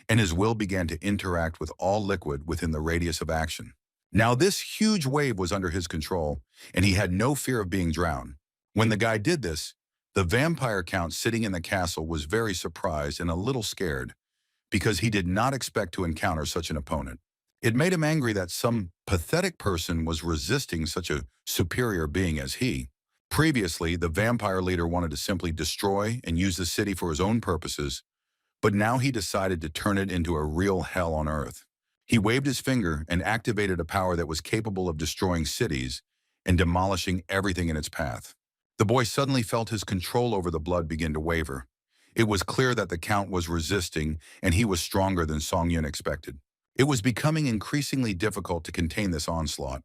and his will began to interact with all liquid within the radius of action. Now this huge wave was under his control, and he had no fear of being drowned. When the guy did this, the vampire count sitting in the castle was very surprised and a little scared, because he did not expect to encounter such an opponent. It made him angry that some pathetic person was resisting such a superior being as he. Previously, the vampire leader wanted to simply destroy and use the city for his own purposes, but now he decided to turn it into a real hell on earth. He waved his finger and activated a power that was capable of destroying cities and demolishing everything in its path. The boy suddenly felt his control over the blood begin to waver. It was clear that the count was resisting, and he was stronger than Songyun expected. It was becoming increasingly difficult to contain this onslaught,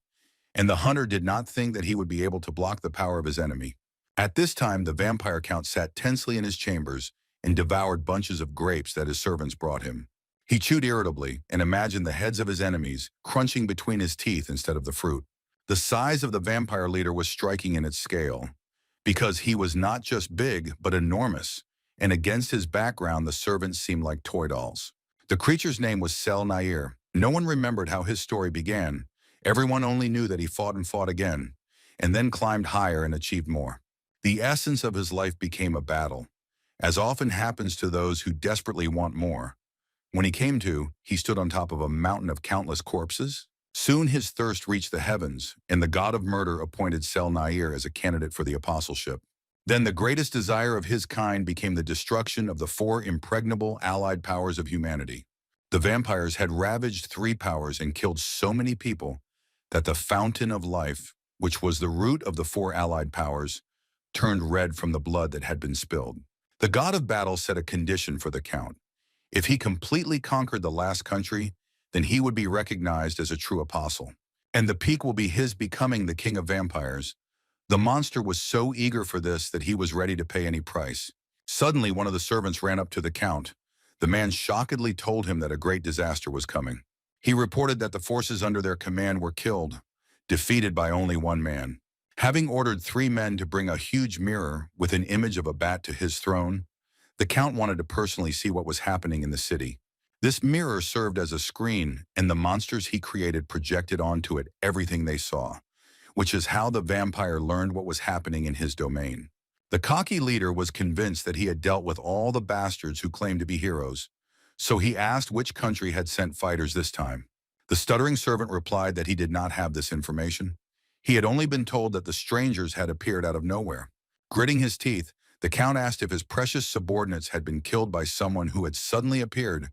and the hunter did not think that he would be able to block the power of his enemy. At this time, the vampire count sat tensely in his chambers and devoured bunches of grapes that his servants brought him. He chewed irritably and imagined the heads of his enemies crunching between his teeth instead of the fruit. The size of the vampire leader was striking in its scale, because he was not just big, but enormous, and against his background the servants seemed like toy dolls. The creature's name was Sel Nair. No one remembered how his story began. Everyone only knew that he fought and fought again, and then climbed higher and achieved more. The essence of his life became a battle, as often happens to those who desperately want more. When he came to, he stood on top of a mountain of countless corpses. Soon his thirst reached the heavens, and the god of murder appointed Sel Nair as a candidate for the apostleship. Then the greatest desire of his kind became the destruction of the four impregnable allied powers of humanity. The vampires had ravaged three powers and killed so many people that the fountain of life, which was the root of the four allied powers, turned red from the blood that had been spilled. The god of battle set a condition for the count. If he completely conquered the last country, then he would be recognized as a true apostle. And the peak will be his becoming the king of vampires. The monster was so eager for this that he was ready to pay any price. Suddenly, one of the servants ran up to the count. The man shockingly told him that a great disaster was coming. He reported that the forces under their command were killed, defeated by only one man. Having ordered 3 men to bring a huge mirror with an image of a bat to his throne, the Count wanted to personally see what was happening in the city. This mirror served as a screen, and the monsters he created projected onto it everything they saw, which is how the vampire learned what was happening in his domain. The cocky leader was convinced that he had dealt with all the bastards who claimed to be heroes, so he asked which country had sent fighters this time. The stuttering servant replied that he did not have this information. He had only been told that the strangers had appeared out of nowhere. Gritting his teeth, the Count asked if his precious subordinates had been killed by someone who had suddenly appeared.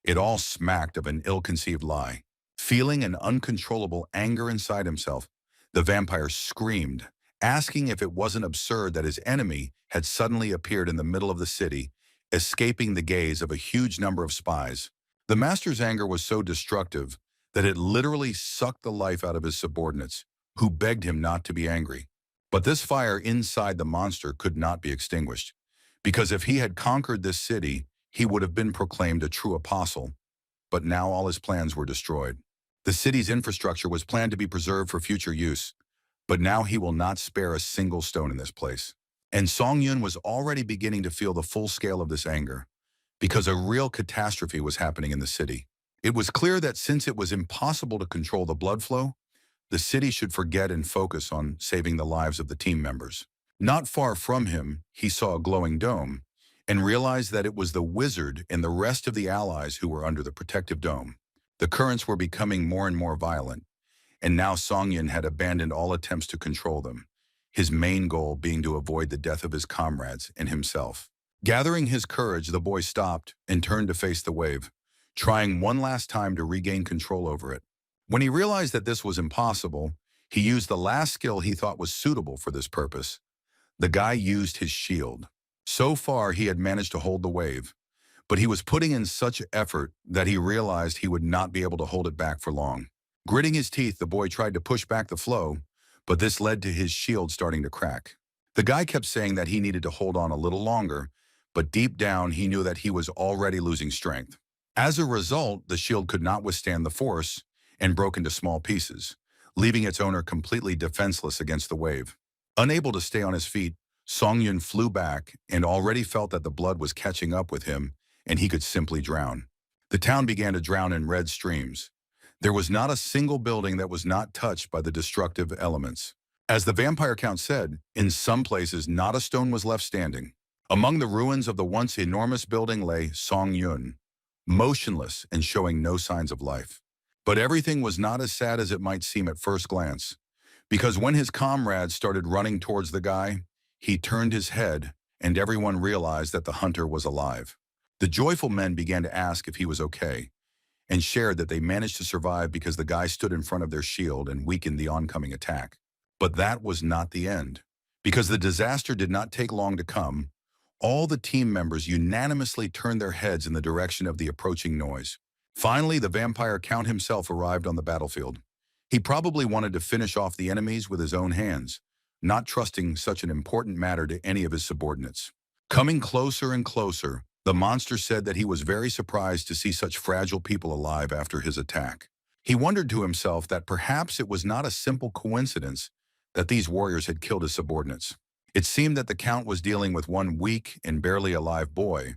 It all smacked of an ill-conceived lie. Feeling an uncontrollable anger inside himself, the vampire screamed, asking if it wasn't absurd that his enemy had suddenly appeared in the middle of the city, escaping the gaze of a huge number of spies. The master's anger was so destructive that it literally sucked the life out of his subordinates, who begged him not to be angry. But this fire inside the monster could not be extinguished, because if he had conquered this city, he would have been proclaimed a true apostle. But now all his plans were destroyed. The city's infrastructure was planned to be preserved for future use, but now he will not spare a single stone in this place. And Song Yun was already beginning to feel the full scale of this anger, because a real catastrophe was happening in the city. It was clear that since it was impossible to control the blood flow, the city should forget and focus on saving the lives of the team members. Not far from him, he saw a glowing dome and realized that it was the wizard and the rest of the allies who were under the protective dome. The currents were becoming more and more violent, and now Song Yun had abandoned all attempts to control them, his main goal being to avoid the death of his comrades and himself. Gathering his courage, the boy stopped and turned to face the wave, trying one last time to regain control over it. When he realized that this was impossible, he used the last skill he thought was suitable for this purpose. The guy used his shield. So far, he had managed to hold the wave, but he was putting in such effort that he realized he would not be able to hold it back for long. Gritting his teeth, the boy tried to push back the flow, but this led to his shield starting to crack. The guy kept saying that he needed to hold on a little longer, but deep down he knew that he was already losing strength. As a result, the shield could not withstand the force and broke into small pieces, leaving its owner completely defenseless against the wave. Unable to stay on his feet, Song Yun flew back and already felt that the blood was catching up with him and he could simply drown. The town began to drown in red streams. There was not a single building that was not touched by the destructive elements. As the vampire count said, in some places not a stone was left standing. Among the ruins of the once enormous building lay Song Yun, motionless and showing no signs of life. But everything was not as sad as it might seem at first glance, because when his comrades started running towards the guy, he turned his head and everyone realized that the hunter was alive. The joyful men began to ask if he was okay, and shared that they managed to survive because the guy stood in front of their shield and weakened the oncoming attack. But that was not the end. Because the disaster did not take long to come, all the team members unanimously turned their heads in the direction of the approaching noise. Finally, the vampire count himself arrived on the battlefield. He probably wanted to finish off the enemies with his own hands, not trusting such an important matter to any of his subordinates. Coming closer and closer, the monster said that he was very surprised to see such fragile people alive after his attack. He wondered to himself that perhaps it was not a simple coincidence that these warriors had killed his subordinates. It seemed that the Count was dealing with one weak and barely alive boy,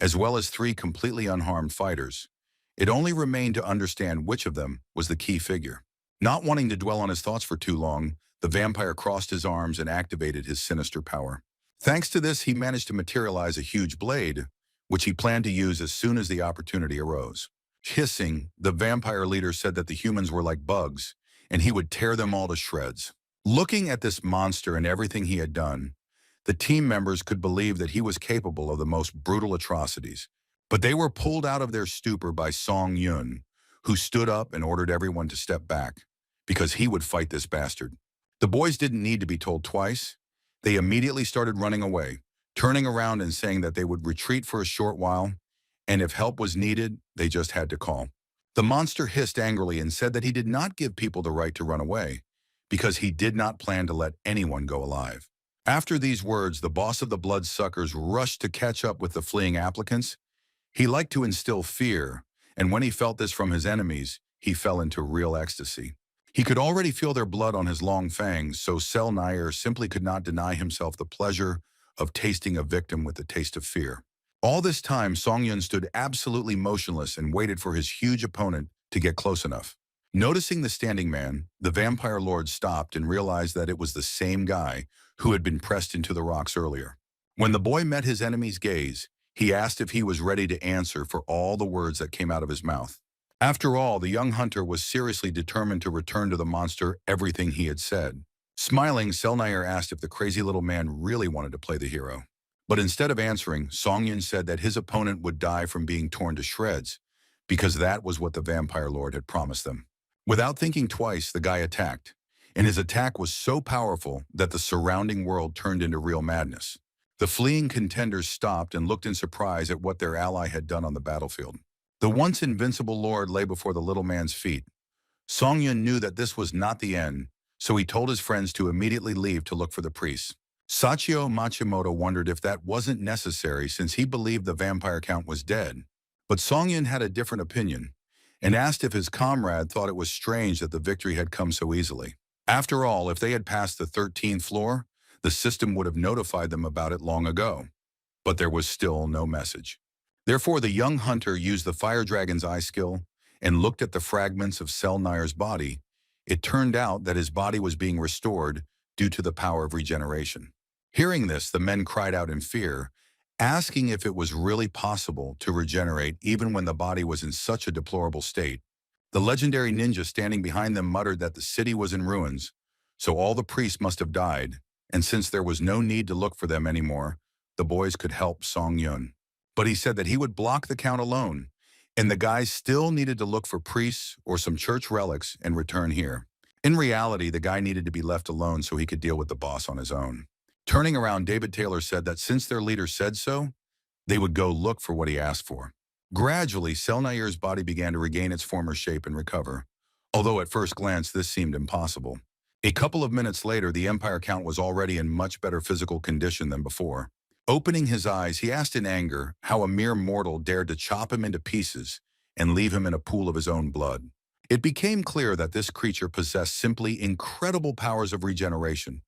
as well as 3 completely unharmed fighters. It only remained to understand which of them was the key figure. Not wanting to dwell on his thoughts for too long, the vampire crossed his arms and activated his sinister power. Thanks to this, he managed to materialize a huge blade, which he planned to use as soon as the opportunity arose. Hissing, the vampire leader said that the humans were like bugs, and he would tear them all to shreds. Looking at this monster and everything he had done, the team members could believe that he was capable of the most brutal atrocities. But they were pulled out of their stupor by Song Yun, who stood up and ordered everyone to step back, because he would fight this bastard. The boys didn't need to be told twice. They immediately started running away, turning around and saying that they would retreat for a short while, and if help was needed, they just had to call. The monster hissed angrily and said that he did not give people the right to run away, because he did not plan to let anyone go alive. After these words, the boss of the bloodsuckers rushed to catch up with the fleeing applicants. He liked to instill fear, and when he felt this from his enemies, he fell into real ecstasy. He could already feel their blood on his long fangs, so Sel Nair simply could not deny himself the pleasure of tasting a victim with the taste of fear. All this time, Song Yun stood absolutely motionless and waited for his huge opponent to get close enough. Noticing the standing man, the vampire lord stopped and realized that it was the same guy who had been pressed into the rocks earlier. When the boy met his enemy's gaze, he asked if he was ready to answer for all the words that came out of his mouth. After all, the young hunter was seriously determined to return to the monster everything he had said. Smiling, Sel Nair asked if the crazy little man really wanted to play the hero. But instead of answering, Song Yun said that his opponent would die from being torn to shreds, because that was what the vampire lord had promised them. Without thinking twice, the guy attacked, and his attack was so powerful that the surrounding world turned into real madness. The fleeing contenders stopped and looked in surprise at what their ally had done on the battlefield. The once invincible lord lay before the little man's feet. Song Yun knew that this was not the end, so he told his friends to immediately leave to look for the priests. Sachio Machimoto wondered if that wasn't necessary since he believed the vampire count was dead. But Song Yun had a different opinion and asked if his comrade thought it was strange that the victory had come so easily. After all, if they had passed the 13th floor, the system would have notified them about it long ago. But there was still no message. Therefore, the young hunter used the fire dragon's eye skill and looked at the fragments of Sel Nair's body. It turned out that his body was being restored due to the power of regeneration. Hearing this, the men cried out in fear, asking if it was really possible to regenerate even when the body was in such a deplorable state. The legendary ninja standing behind them muttered that the city was in ruins, so all the priests must have died, and since there was no need to look for them anymore, the boys could help Song Yun. But he said that he would block the count alone, and the guys still needed to look for priests or some church relics and return here. In reality, the guy needed to be left alone so he could deal with the boss on his own. Turning around, David Taylor said that since their leader said so, they would go look for what he asked for. Gradually, Sel Nair's body began to regain its former shape and recover, although at first glance this seemed impossible. A couple of minutes later, the Empire Count was already in much better physical condition than before. Opening his eyes, he asked in anger how a mere mortal dared to chop him into pieces and leave him in a pool of his own blood. It became clear that this creature possessed simply incredible powers of regeneration,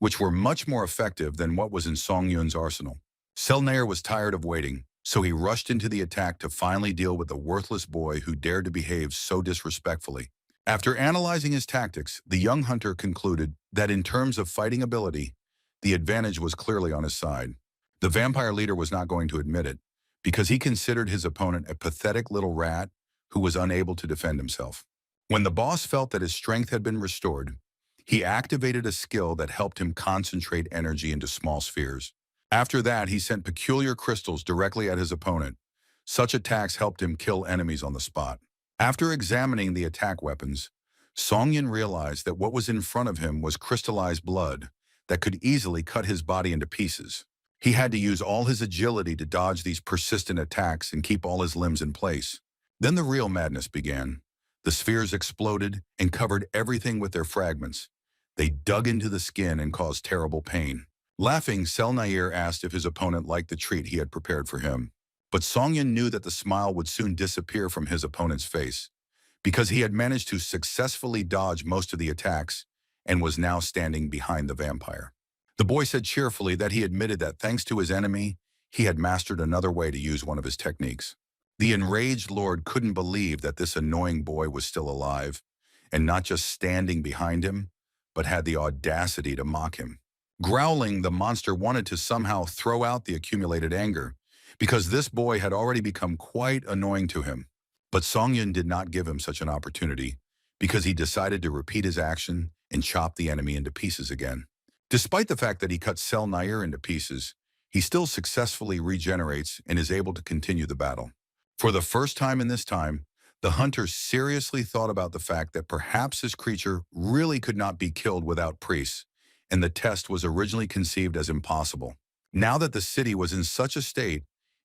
which were much more effective than what was in Song Yun's arsenal. Sel Nair was tired of waiting, so he rushed into the attack to finally deal with the worthless boy who dared to behave so disrespectfully. After analyzing his tactics, the young hunter concluded that in terms of fighting ability, the advantage was clearly on his side. The vampire leader was not going to admit it, because he considered his opponent a pathetic little rat who was unable to defend himself. When the boss felt that his strength had been restored, he activated a skill that helped him concentrate energy into small spheres. After that, he sent peculiar crystals directly at his opponent. Such attacks helped him kill enemies on the spot. After examining the attack weapons, Song Yun realized that what was in front of him was crystallized blood that could easily cut his body into pieces. He had to use all his agility to dodge these persistent attacks and keep all his limbs in place. Then the real madness began. The spheres exploded and covered everything with their fragments. They dug into the skin and caused terrible pain. Laughing, Sel Nair asked if his opponent liked the treat he had prepared for him. But Song Yun knew that the smile would soon disappear from his opponent's face, because he had managed to successfully dodge most of the attacks and was now standing behind the vampire. The boy said cheerfully that he admitted that thanks to his enemy, he had mastered another way to use one of his techniques. The enraged lord couldn't believe that this annoying boy was still alive, and not just standing behind him, but had the audacity to mock him. Growling, the monster wanted to somehow throw out the accumulated anger, because this boy had already become quite annoying to him. But Song Yun did not give him such an opportunity, because he decided to repeat his action and chop the enemy into pieces again. Despite the fact that he cut Sel Nair into pieces, he still successfully regenerates and is able to continue the battle. For the first time in this time, the hunter seriously thought about the fact that perhaps his creature really could not be killed without priests, and the test was originally conceived as impossible. Now that the city was in such a state,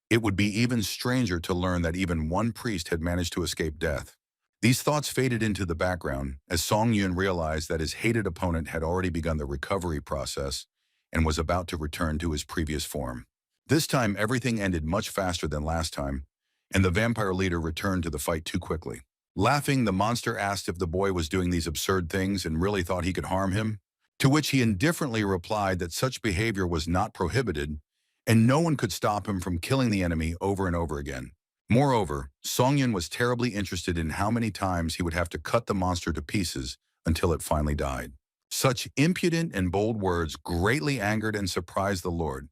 it would be even stranger to learn that even one priest had managed to escape death. These thoughts faded into the background as Song Yun realized that his hated opponent had already begun the recovery process and was about to return to his previous form. This time, everything ended much faster than last time, and the vampire leader returned to the fight too quickly. Laughing, the monster asked if the boy was doing these absurd things and really thought he could harm him, to which he indifferently replied that such behavior was not prohibited, and no one could stop him from killing the enemy over and over again. Moreover, Songyun was terribly interested in how many times he would have to cut the monster to pieces until it finally died. Such impudent and bold words greatly angered and surprised the Lord,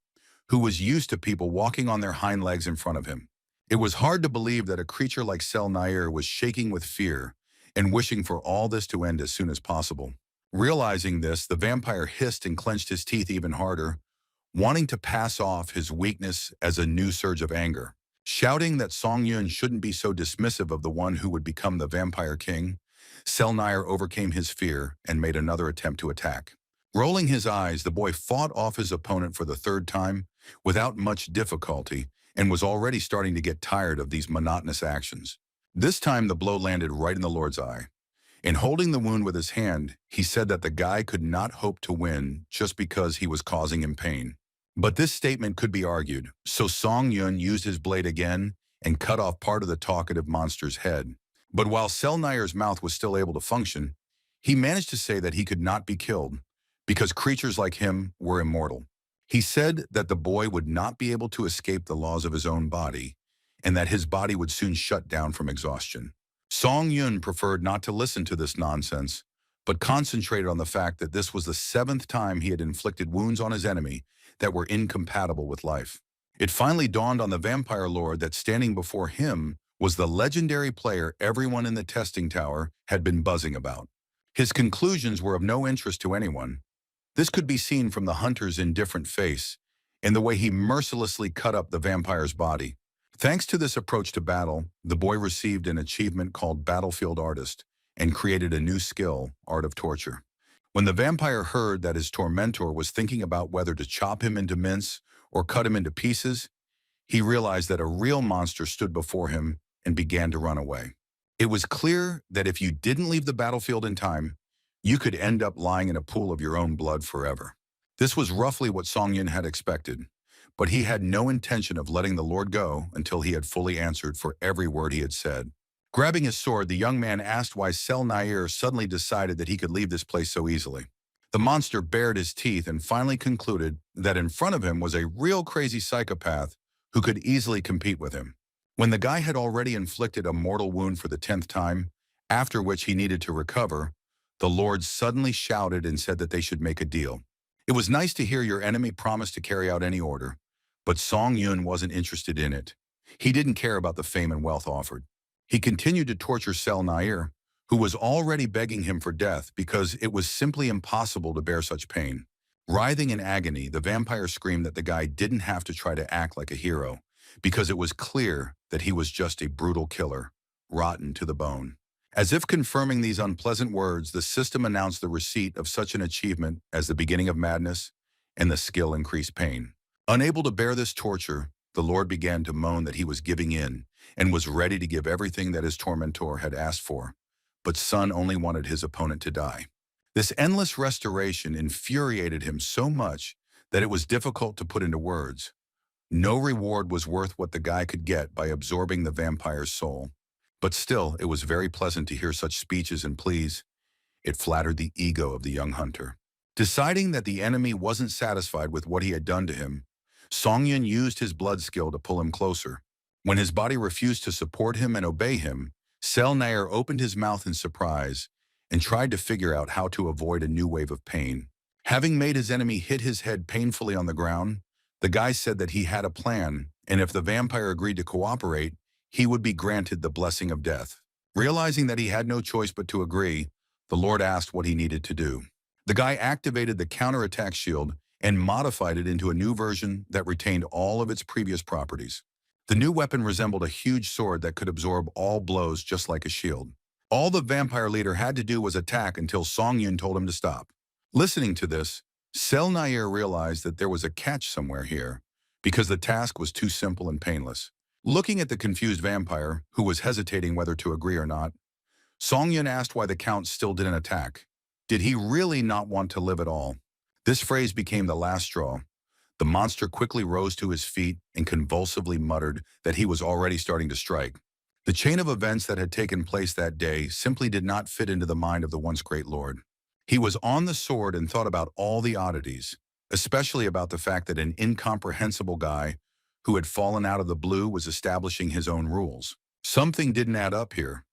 who was used to people walking on their hind legs in front of him. It was hard to believe that a creature like Sel Nair was shaking with fear and wishing for all this to end as soon as possible. Realizing this, the vampire hissed and clenched his teeth even harder, wanting to pass off his weakness as a new surge of anger. Shouting that Songyun shouldn't be so dismissive of the one who would become the vampire king, Sel Nair overcame his fear and made another attempt to attack. Rolling his eyes, the boy fought off his opponent for the third time without much difficulty and was already starting to get tired of these monotonous actions. This time the blow landed right in the Lord's eye. In holding the wound with his hand, he said that the guy could not hope to win just because he was causing him pain. But this statement could be argued, so Song Yun used his blade again and cut off part of the talkative monster's head. But while Sel Nair's mouth was still able to function, he managed to say that he could not be killed because creatures like him were immortal. He said that the boy would not be able to escape the laws of his own body and that his body would soon shut down from exhaustion. Song Yun preferred not to listen to this nonsense, but concentrated on the fact that this was the 7th time he had inflicted wounds on his enemy that were incompatible with life. It finally dawned on the vampire lord that standing before him was the legendary player everyone in the testing tower had been buzzing about. His conclusions were of no interest to anyone. This could be seen from the hunter's indifferent face and the way he mercilessly cut up the vampire's body. Thanks to this approach to battle, the boy received an achievement called Battlefield Artist and created a new skill, Art of Torture. When the vampire heard that his tormentor was thinking about whether to chop him into mince or cut him into pieces, he realized that a real monster stood before him and began to run away. It was clear that if you didn't leave the battlefield in time, you could end up lying in a pool of your own blood forever. This was roughly what Song Yun had expected, but he had no intention of letting the Lord go until he had fully answered for every word he had said. Grabbing his sword, the young man asked why Sel Nair suddenly decided that he could leave this place so easily. The monster bared his teeth and finally concluded that in front of him was a real crazy psychopath who could easily compete with him. When the guy had already inflicted a mortal wound for the 10th time, after which he needed to recover, the Lord suddenly shouted and said that they should make a deal. It was nice to hear your enemy promise to carry out any order, but Song Yun wasn't interested in it. He didn't care about the fame and wealth offered. He continued to torture Sel Nair, who was already begging him for death because it was simply impossible to bear such pain. Writhing in agony, the vampire screamed that the guy didn't have to try to act like a hero, because it was clear that he was just a brutal killer, rotten to the bone. As if confirming these unpleasant words, the system announced the receipt of such an achievement as the beginning of madness, and the skill increased pain. Unable to bear this torture, the Lord began to moan that he was giving in and was ready to give everything that his tormentor had asked for, but Sun only wanted his opponent to die. This endless restoration infuriated him so much that it was difficult to put into words. No reward was worth what the guy could get by absorbing the vampire's soul. But still, it was very pleasant to hear such speeches and pleas. It flattered the ego of the young hunter. Deciding that the enemy wasn't satisfied with what he had done to him, Song Yun used his blood skill to pull him closer. When his body refused to support him and obey him, Sel Nair opened his mouth in surprise and tried to figure out how to avoid a new wave of pain. Having made his enemy hit his head painfully on the ground, the guy said that he had a plan, and if the vampire agreed to cooperate, he would be granted the blessing of death. Realizing that he had no choice but to agree, the Lord asked what he needed to do. The guy activated the counterattack shield and modified it into a new version that retained all of its previous properties. The new weapon resembled a huge sword that could absorb all blows just like a shield. All the vampire leader had to do was attack until Song Yun told him to stop. Listening to this, Sel Nair realized that there was a catch somewhere here, because the task was too simple and painless. Looking at the confused vampire, who was hesitating whether to agree or not, Song Yun asked why the Count still didn't attack. Did he really not want to live at all? This phrase became the last straw. The monster quickly rose to his feet and convulsively muttered that he was already starting to strike. The chain of events that had taken place that day simply did not fit into the mind of the once great lord. He was on the sword and thought about all the oddities, especially about the fact that an incomprehensible guy who had fallen out of the blue was establishing his own rules. Something didn't add up here,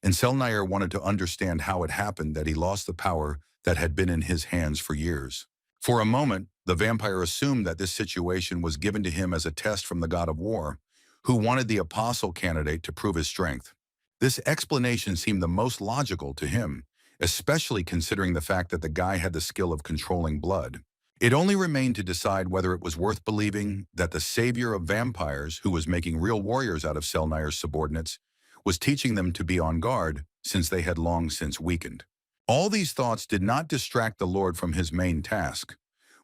and Selnair wanted to understand how it happened that he lost the power that had been in his hands for years. For a moment, the vampire assumed that this situation was given to him as a test from the god of war, who wanted the apostle candidate to prove his strength. This explanation seemed the most logical to him, especially considering the fact that the guy had the skill of controlling blood. It only remained to decide whether it was worth believing that the savior of vampires, who was making real warriors out of Selnair's subordinates, was teaching them to be on guard since they had long since weakened. All these thoughts did not distract the Lord from his main task,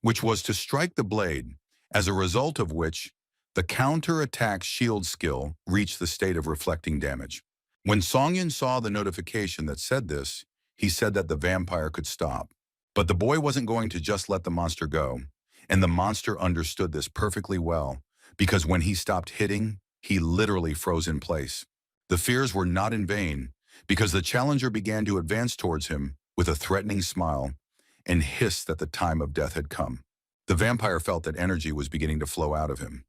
which was to strike the blade, as a result of which the counter-attack shield skill reached the state of reflecting damage. When Songyun saw the notification that said this, he said that the vampire could stop. But the boy wasn't going to just let the monster go, and the monster understood this perfectly well, because when he stopped hitting, he literally froze in place. The fears were not in vain, because the challenger began to advance towards him with a threatening smile and hissed that the time of death had come. The vampire felt that energy was beginning to flow out of him.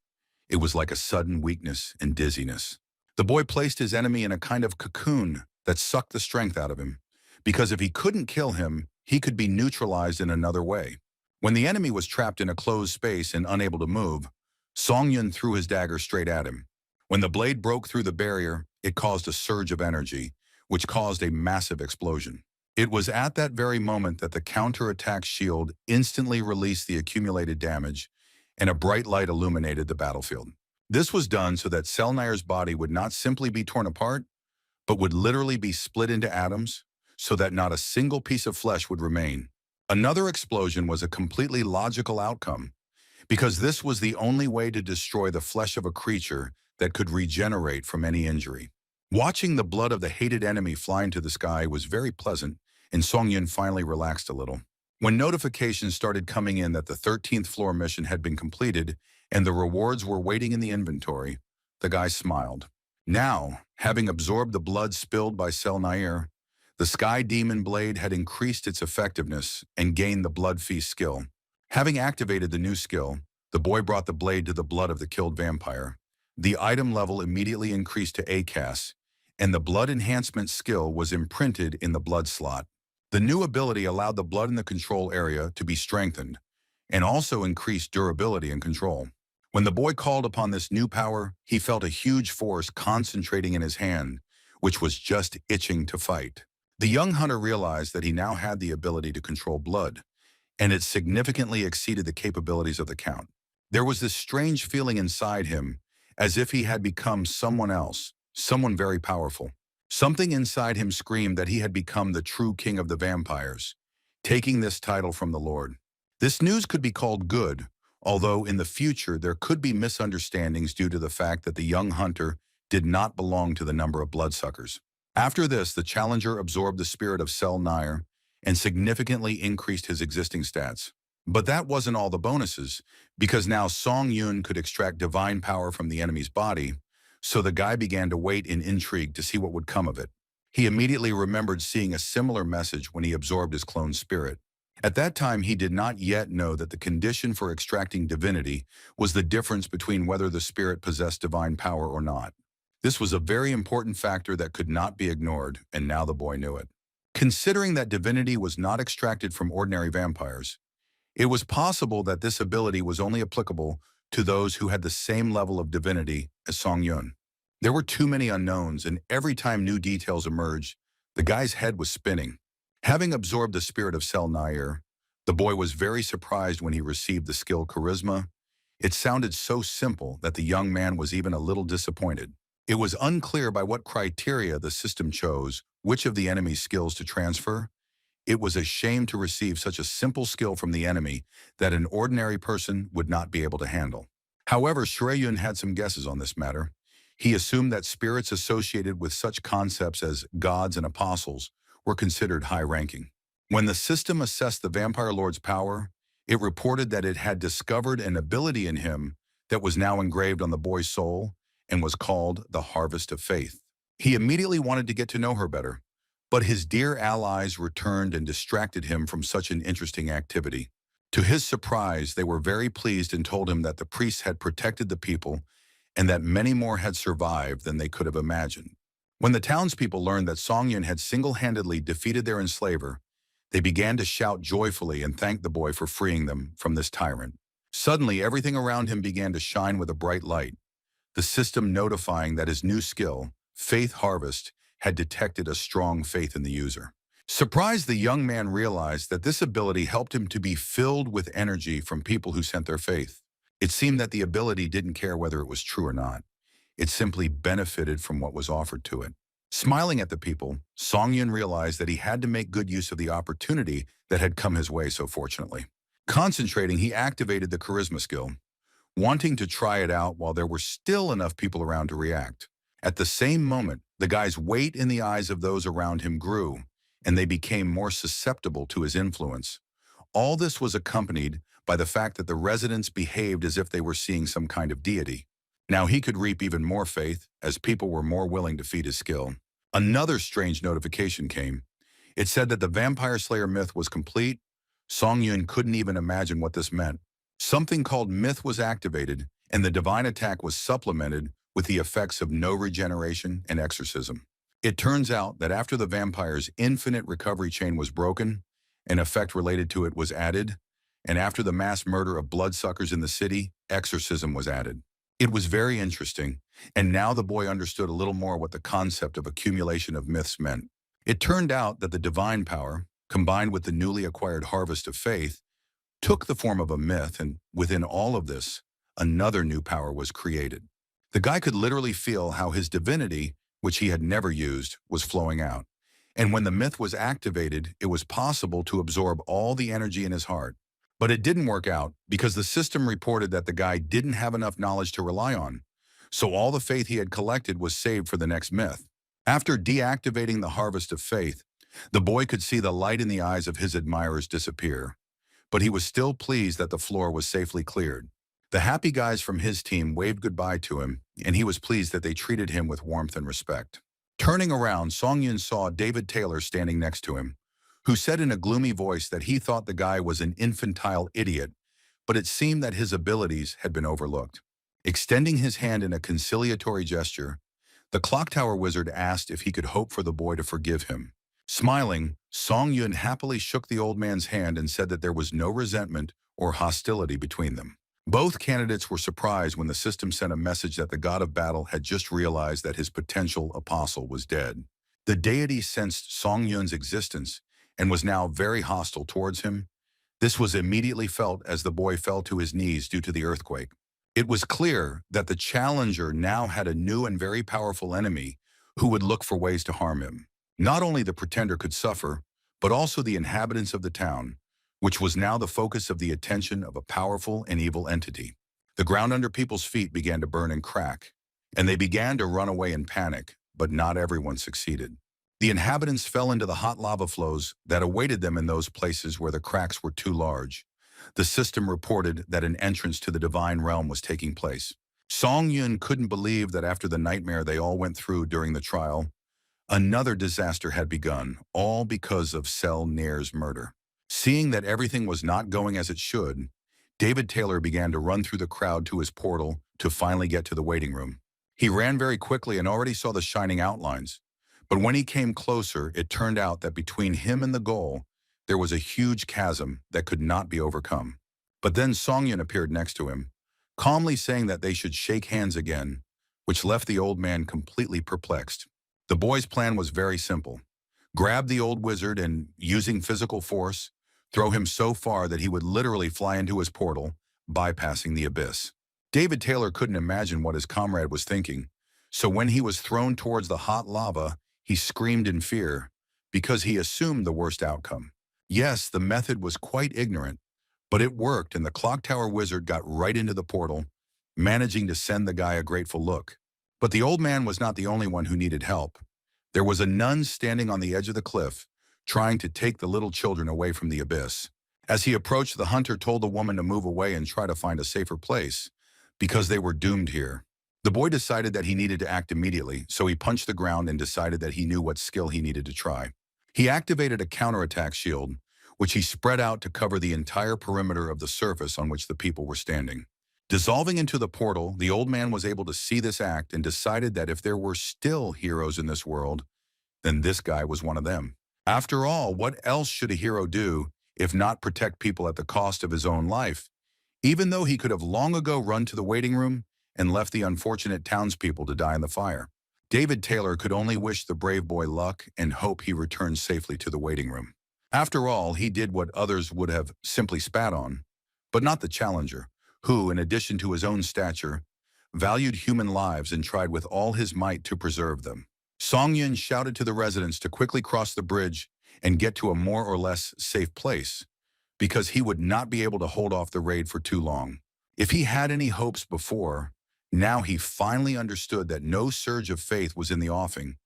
It was like a sudden weakness and dizziness. The boy placed his enemy in a kind of cocoon that sucked the strength out of him, because if he couldn't kill him, he could be neutralized in another way. When the enemy was trapped in a closed space and unable to move, Songyun threw his dagger straight at him. When the blade broke through the barrier, it caused a surge of energy, which caused a massive explosion. It was at that very moment that the counter-attack shield instantly released the accumulated damage, and a bright light illuminated the battlefield. This was done so that Selnair's body would not simply be torn apart, but would literally be split into atoms, so that not a single piece of flesh would remain. Another explosion was a completely logical outcome, because this was the only way to destroy the flesh of a creature that could regenerate from any injury. Watching the blood of the hated enemy fly into the sky was very pleasant, and Songyun finally relaxed a little. When notifications started coming in that the 13th floor mission had been completed and the rewards were waiting in the inventory, the guy smiled. Now, having absorbed the blood spilled by Selnair, the Sky Demon Blade had increased its effectiveness and gained the Blood Feast skill. Having activated the new skill, the boy brought the blade to the blood of the killed vampire. The item level immediately increased to ACAS, and the blood enhancement skill was imprinted in the blood slot. The new ability allowed the blood in the control area to be strengthened, and also increased durability and control. When the boy called upon this new power, he felt a huge force concentrating in his hand, which was just itching to fight. The young hunter realized that he now had the ability to control blood, and it significantly exceeded the capabilities of the Count. There was this strange feeling inside him, as if he had become someone else, someone very powerful. Something inside him screamed that he had become the true king of the vampires, taking this title from the Lord. This news could be called good, although in the future there could be misunderstandings due to the fact that the young hunter did not belong to the number of bloodsuckers. After this, the challenger absorbed the spirit of Selnair and significantly increased his existing stats. But that wasn't all the bonuses, because now Songyun could extract divine power from the enemy's body, so the guy began to wait in intrigue to see what would come of it. He immediately remembered seeing a similar message when he absorbed his clone spirit. At that time, he did not yet know that the condition for extracting divinity was the difference between whether the spirit possessed divine power or not. This was a very important factor that could not be ignored, and now the boy knew it. Considering that divinity was not extracted from ordinary vampires, it was possible that this ability was only applicable to those who had the same level of divinity as Songyun. There were too many unknowns, and every time new details emerged, the guy's head was spinning. Having absorbed the spirit of Selnair, the boy was very surprised when he received the skill Charisma. It sounded so simple that the young man was even a little disappointed. It was unclear by what criteria the system chose which of the enemy's skills to transfer. It was a shame to receive such a simple skill from the enemy that an ordinary person would not be able to handle. However, Shreyun had some guesses on this matter. He assumed that spirits associated with such concepts as gods and apostles were considered high-ranking. When the system assessed the Vampire Lord's power, it reported that it had discovered an ability in him that was now engraved on the boy's soul and was called the Harvest of Faith. He immediately wanted to get to know her better, but his dear allies returned and distracted him from such an interesting activity. To his surprise, they were very pleased and told him that the priests had protected the people and that many more had survived than they could have imagined. When the townspeople learned that Song Yun had single-handedly defeated their enslaver, they began to shout joyfully and thank the boy for freeing them from this tyrant. Suddenly, everything around him began to shine with a bright light, the system notifying that his new skill, Faith Harvest, had detected a strong faith in the user. Surprised, the young man realized that this ability helped him to be filled with energy from people who sent their faith. It seemed that the ability didn't care whether it was true or not. It simply benefited from what was offered to it. Smiling at the people, Song Yun realized that he had to make good use of the opportunity that had come his way so fortunately. Concentrating, he activated the charisma skill, wanting to try it out while there were still enough people around to react. At the same moment, the guy's weight in the eyes of those around him grew, and they became more susceptible to his influence. All this was accompanied by the fact that the residents behaved as if they were seeing some kind of deity. Now he could reap even more faith, as people were more willing to feed his skill. Another strange notification came. It said that the Vampire Slayer myth was complete. Song Yun couldn't even imagine what this meant. Something called myth was activated, and the divine attack was supplemented with the effects of no regeneration and exorcism. It turns out that after the vampire's infinite recovery chain was broken, an effect related to it was added, and after the mass murder of bloodsuckers in the city, exorcism was added. It was very interesting, and now the boy understood a little more what the concept of accumulation of myths meant. It turned out that the divine power, combined with the newly acquired harvest of faith, took the form of a myth, and within all of this, another new power was created. The guy could literally feel how his divinity, which he had never used, was flowing out. And when the myth was activated, it was possible to absorb all the energy in his heart. But it didn't work out because the system reported that the guy didn't have enough knowledge to rely on. So all the faith he had collected was saved for the next myth. After deactivating the harvest of faith, the boy could see the light in the eyes of his admirers disappear. But he was still pleased that the floor was safely cleared. The happy guys from his team waved goodbye to him, and he was pleased that they treated him with warmth and respect. Turning around, Song Yun saw David Taylor standing next to him, who said in a gloomy voice that he thought the guy was an infantile idiot, but it seemed that his abilities had been overlooked. Extending his hand in a conciliatory gesture, the clock tower wizard asked if he could hope for the boy to forgive him. Smiling, Song Yun happily shook the old man's hand and said that there was no resentment or hostility between them. Both candidates were surprised when the system sent a message that the god of battle had just realized that his potential apostle was dead. The deity sensed Song Yun's existence and was now very hostile towards him. This was immediately felt as the boy fell to his knees due to the earthquake. It was clear that the challenger now had a new and very powerful enemy who would look for ways to harm him. Not only the pretender could suffer, but also the inhabitants of the town, which was now the focus of the attention of a powerful and evil entity. The ground under people's feet began to burn and crack, and they began to run away in panic, but not everyone succeeded. The inhabitants fell into the hot lava flows that awaited them in those places where the cracks were too large. The system reported that an entrance to the divine realm was taking place. Song Yun couldn't believe that after the nightmare they all went through during the trial, another disaster had begun, all because of Sel Nair's murder. Seeing that everything was not going as it should, David Taylor began to run through the crowd to his portal to finally get to the waiting room. He ran very quickly and already saw the shining outlines. But when he came closer, it turned out that between him and the goal, there was a huge chasm that could not be overcome. But then Song Yun appeared next to him, calmly saying that they should shake hands again, which left the old man completely perplexed. The boy's plan was very simple. Grab the old wizard and, using physical force, throw him so far that he would literally fly into his portal, bypassing the abyss. David Taylor couldn't imagine what his comrade was thinking, so when he was thrown towards the hot lava, he screamed in fear, because he assumed the worst outcome. Yes, the method was quite ignorant, but it worked, and the clock tower wizard got right into the portal, managing to send the guy a grateful look. But the old man was not the only one who needed help. There was a nun standing on the edge of the cliff, trying to take the little children away from the abyss. As he approached, the hunter told the woman to move away and try to find a safer place, because they were doomed here. The boy decided that he needed to act immediately, so he punched the ground and decided that he knew what skill he needed to try. He activated a counterattack shield, which he spread out to cover the entire perimeter of the surface on which the people were standing. Dissolving into the portal, the old man was able to see this act and decided that if there were still heroes in this world, then this guy was one of them. After all, what else should a hero do if not protect people at the cost of his own life? Even though he could have long ago run to the waiting room and left the unfortunate townspeople to die in the fire. David Taylor could only wish the brave boy luck and hope he returns safely to the waiting room. After all, he did what others would have simply spat on, but not the challenger, who, in addition to his own stature, valued human lives and tried with all his might to preserve them. Song Yun shouted to the residents to quickly cross the bridge and get to a more or less safe place, because he would not be able to hold off the raid for too long. If he had any hopes before, now he finally understood that no surge of faith was in the offing.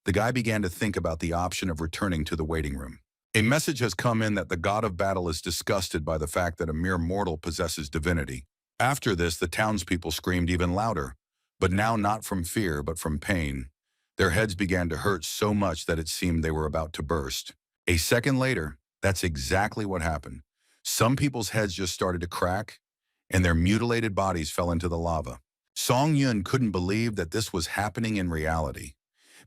The guy began to think about the option of returning to the waiting room. A message has come in that the god of battle is disgusted by the fact that a mere mortal possesses divinity. After this, the townspeople screamed even louder, but now not from fear, but from pain. Their heads began to hurt so much that it seemed they were about to burst. A second later, that's exactly what happened. Some people's heads just started to crack, and their mutilated bodies fell into the lava. Song Yun couldn't believe that this was happening in reality,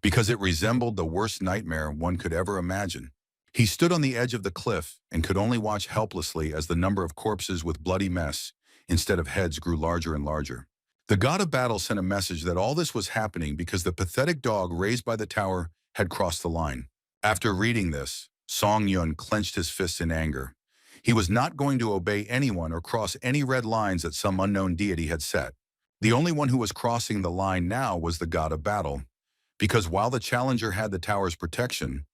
because it resembled the worst nightmare one could ever imagine. He stood on the edge of the cliff and could only watch helplessly as the number of corpses with bloody mess instead of heads grew larger and larger. The god of battle sent a message that all this was happening because the pathetic dog raised by the tower had crossed the line. After reading this, Song Yun clenched his fists in anger. He was not going to obey anyone or cross any red lines that some unknown deity had set. The only one who was crossing the line now was the god of battle, because while the challenger had the tower's protection,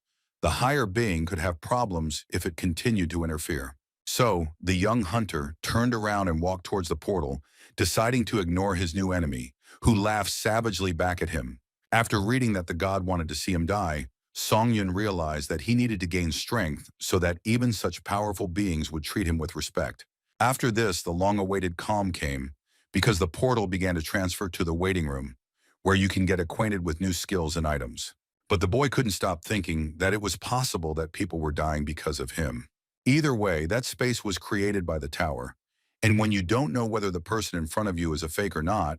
the higher being could have problems if it continued to interfere. So, the young hunter turned around and walked towards the portal, deciding to ignore his new enemy, who laughed savagely back at him. After reading that the god wanted to see him die, Song Yun realized that he needed to gain strength so that even such powerful beings would treat him with respect. After this, the long-awaited calm came, because the portal began to transfer to the waiting room, where you can get acquainted with new skills and items. But the boy couldn't stop thinking that it was possible that people were dying because of him. Either way, that space was created by the tower, and when you don't know whether the person in front of you is a fake or not,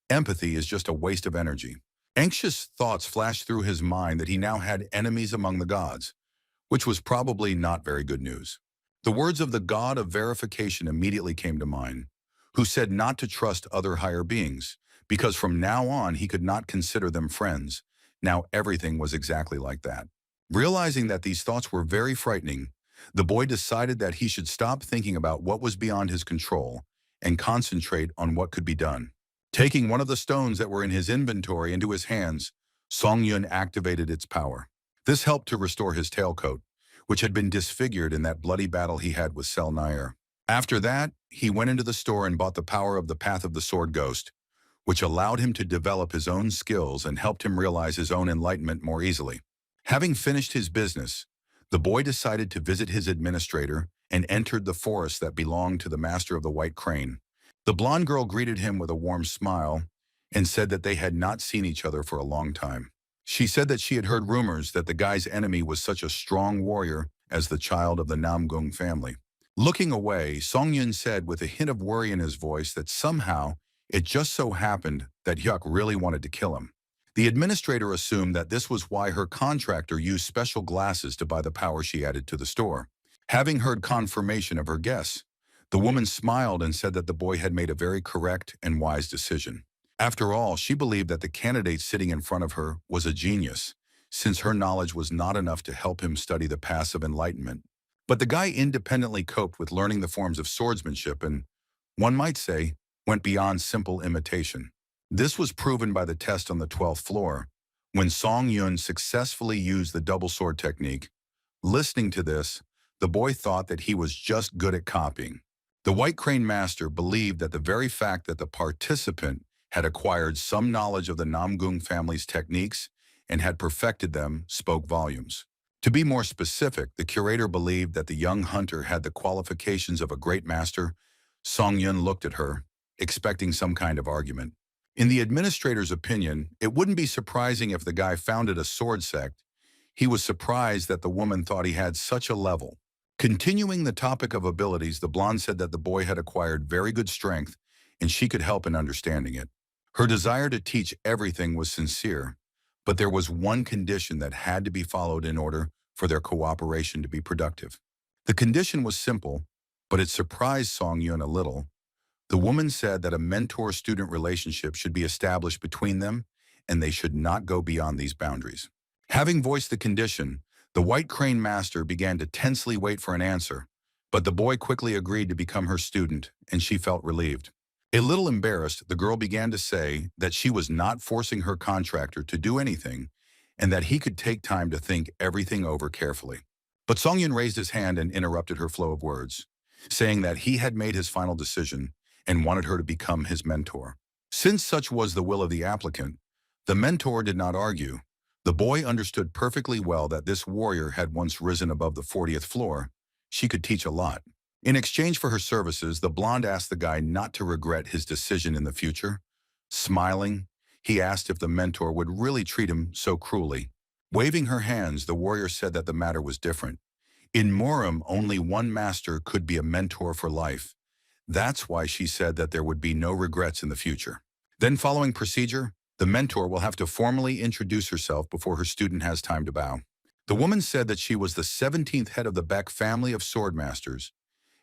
empathy is just a waste of energy. Anxious thoughts flashed through his mind that he now had enemies among the gods, which was probably not very good news. The words of the god of verification immediately came to mind, who said not to trust other higher beings, because from now on he could not consider them friends. Now everything was exactly like that. Realizing that these thoughts were very frightening, the boy decided that he should stop thinking about what was beyond his control and concentrate on what could be done. Taking one of the stones that were in his inventory into his hands, Song Yun activated its power. This helped to restore his tailcoat, which had been disfigured in that bloody battle he had with Sel Nair. After that, he went into the store and bought the power of the Path of the Sword Ghost, which allowed him to develop his own skills and helped him realize his own enlightenment more easily. Having finished his business, the boy decided to visit his administrator and entered the forest that belonged to the master of the White Crane. The blonde girl greeted him with a warm smile and said that they had not seen each other for a long time. She said that she had heard rumors that the guy's enemy was such a strong warrior as the child of the Namong family. Looking away, Song Yun said with a hint of worry in his voice that somehow it just so happened that Hyuk really wanted to kill him. The administrator assumed that this was why her contractor used special glasses to buy the power she added to the store. Having heard confirmation of her guess, the woman smiled and said that the boy had made a very correct and wise decision. After all, she believed that the candidate sitting in front of her was a genius, since her knowledge was not enough to help him study the paths of enlightenment. But the guy independently coped with learning the forms of swordsmanship and, one might say, went beyond simple imitation. This was proven by the test on the 12th floor, when Song Yun successfully used the double sword technique. Listening to this, the boy thought that he was just good at copying. The White Crane Master believed that the very fact that the participant had acquired some knowledge of the Namong family's techniques and had perfected them spoke volumes. To be more specific, the curator believed that the young hunter had the qualifications of a great master. Song Yun looked at her, expecting some kind of argument. In the administrator's opinion, it wouldn't be surprising if the guy founded a sword sect. He was surprised that the woman thought he had such a level. Continuing the topic of abilities, the blonde said that the boy had acquired very good strength and she could help in understanding it. Her desire to teach everything was sincere, but there was one condition that had to be followed in order for their cooperation to be productive. The condition was simple, but it surprised Song Yun a little. The woman said that a mentor-student relationship should be established between them, and they should not go beyond these boundaries. Having voiced the condition, the White Crane Master began to tensely wait for an answer, but the boy quickly agreed to become her student, and she felt relieved. A little embarrassed, the girl began to say that she was not forcing her contractor to do anything, and that he could take time to think everything over carefully. But Songyun raised his hand and interrupted her flow of words, saying that he had made his final decision and wanted her to become his mentor. Since such was the will of the applicant, the mentor did not argue. The boy understood perfectly well that this warrior had once risen above the 40th floor. She could teach a lot. In exchange for her services, the blonde asked the guy not to regret his decision in the future. Smiling, he asked if the mentor would really treat him so cruelly. Waving her hands, the warrior said that the matter was different. In Morum, only one master could be a mentor for life. That's why she said that there would be no regrets in the future. Then, following procedure, the mentor will have to formally introduce herself before her student has time to bow. The woman said that she was the 17th head of the Beck family of sword masters,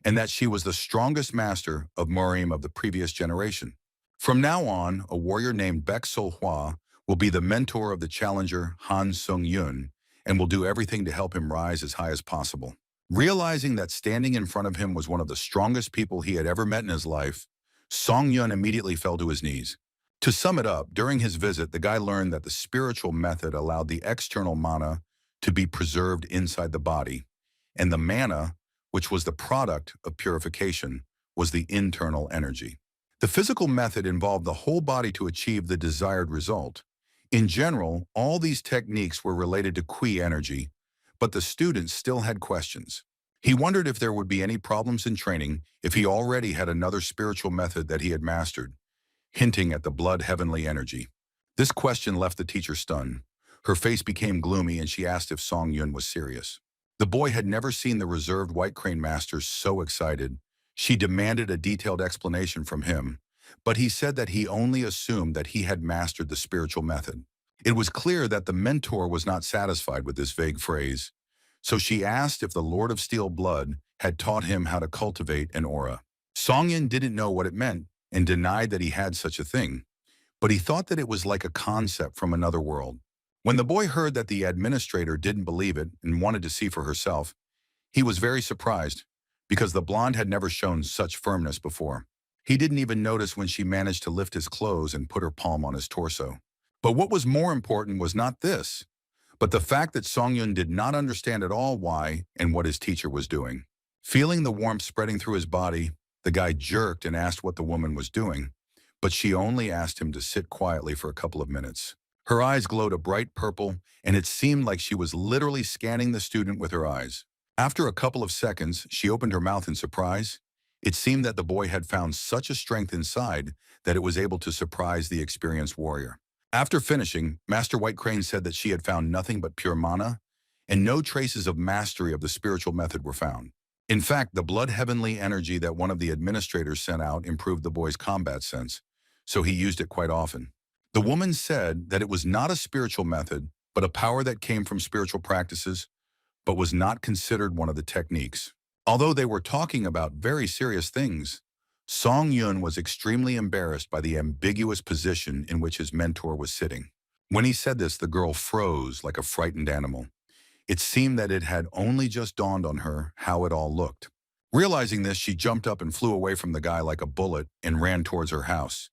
and that she was the strongest master of Morim of the previous generation. From now on, a warrior named Beck Sol Hua will be the mentor of the challenger Han Sung Yun, and will do everything to help him rise as high as possible. Realizing that standing in front of him was one of the strongest people he had ever met in his life, Song Yun immediately fell to his knees. To sum it up, during his visit, the guy learned that the spiritual method allowed the external mana to be preserved inside the body, and the mana, which was the product of purification, was the internal energy. The physical method involved the whole body to achieve the desired result. In general, all these techniques were related to Qi energy, but the student still had questions. He wondered if there would be any problems in training if he already had another spiritual method that he had mastered, hinting at the blood heavenly energy. This question left the teacher stunned. Her face became gloomy and she asked if Song Yun was serious. The boy had never seen the reserved White Crane Master so excited. She demanded a detailed explanation from him, but he said that he only assumed that he had mastered the spiritual method. It was clear that the mentor was not satisfied with this vague phrase, so she asked if the Lord of Steel Blood had taught him how to cultivate an aura. Song Yun didn't know what it meant and denied that he had such a thing, but he thought that it was like a concept from another world. When the boy heard that the administrator didn't believe it and wanted to see for herself, he was very surprised, because the blonde had never shown such firmness before. He didn't even notice when she managed to lift his clothes and put her palm on his torso. But what was more important was not this, but the fact that Song Yun did not understand at all why and what his teacher was doing. Feeling the warmth spreading through his body, the guy jerked and asked what the woman was doing, but she only asked him to sit quietly for a couple of minutes. Her eyes glowed a bright purple, and it seemed like she was literally scanning the student with her eyes. After a couple of seconds, she opened her mouth in surprise. It seemed that the boy had found such a strength inside that it was able to surprise the experienced warrior. After finishing, Master White Crane said that she had found nothing but pure mana, and no traces of mastery of the spiritual method were found. In fact, the blood heavenly energy that one of the administrators sent out improved the boy's combat sense, so he used it quite often. The woman said that it was not a spiritual method, but a power that came from spiritual practices, but was not considered one of the techniques. Although they were talking about very serious things, Song Yun was extremely embarrassed by the ambiguous position in which his mentor was sitting. When he said this, the girl froze like a frightened animal. It seemed that it had only just dawned on her how it all looked. Realizing this, she jumped up and flew away from the guy like a bullet and ran towards her house.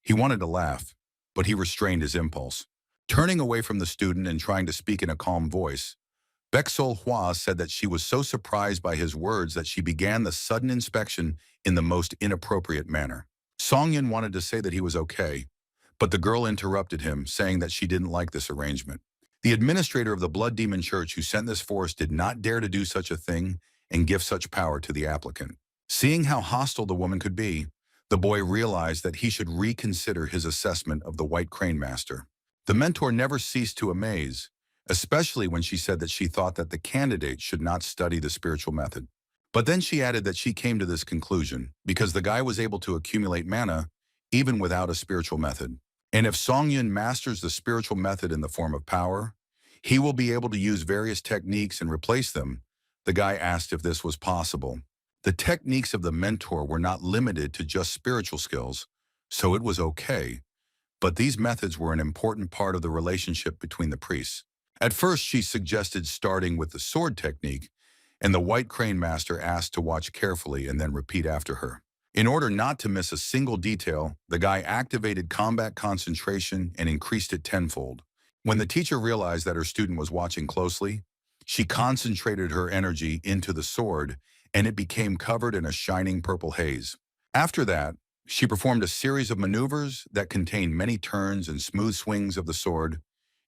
He wanted to laugh, but he restrained his impulse. Turning away from the student and trying to speak in a calm voice, Beck Sol Hua said that she was so surprised by his words that she began the sudden inspection in the most inappropriate manner. Song Yun wanted to say that he was okay, but the girl interrupted him, saying that she didn't like this arrangement. The administrator of the Blood Demon Church who sent this force did not dare to do such a thing and give such power to the applicant. Seeing how hostile the woman could be, The boy realized that he should reconsider his assessment of the White Crane Master. The mentor never ceased to amaze, especially when she said that she thought that the candidate should not study the spiritual method. But then she added that she came to this conclusion because the guy was able to accumulate mana even without a spiritual method. And if Songyun masters the spiritual method in the form of power, he will be able to use various techniques and replace them. The guy asked if this was possible. The techniques of the mentor were not limited to just spiritual skills, so it was okay. But these methods were an important part of the relationship between the priests. At first, she suggested starting with the sword technique, and the White Crane Master asked to watch carefully and then repeat after her. In order not to miss a single detail, the guy activated combat concentration and increased it tenfold. When the teacher realized that her student was watching closely, she concentrated her energy into the sword, and it became covered in a shining purple haze. After that, she performed a series of maneuvers that contained many turns and smooth swings of the sword.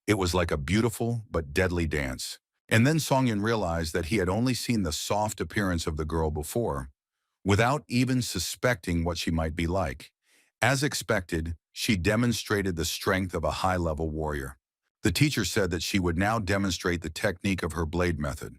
It was like a beautiful but deadly dance. And then Songyun realized that he had only seen the soft appearance of the girl before, without even suspecting what she might be like. As expected, she demonstrated the strength of a high-level warrior. The teacher said that she would now demonstrate the technique of her blade method,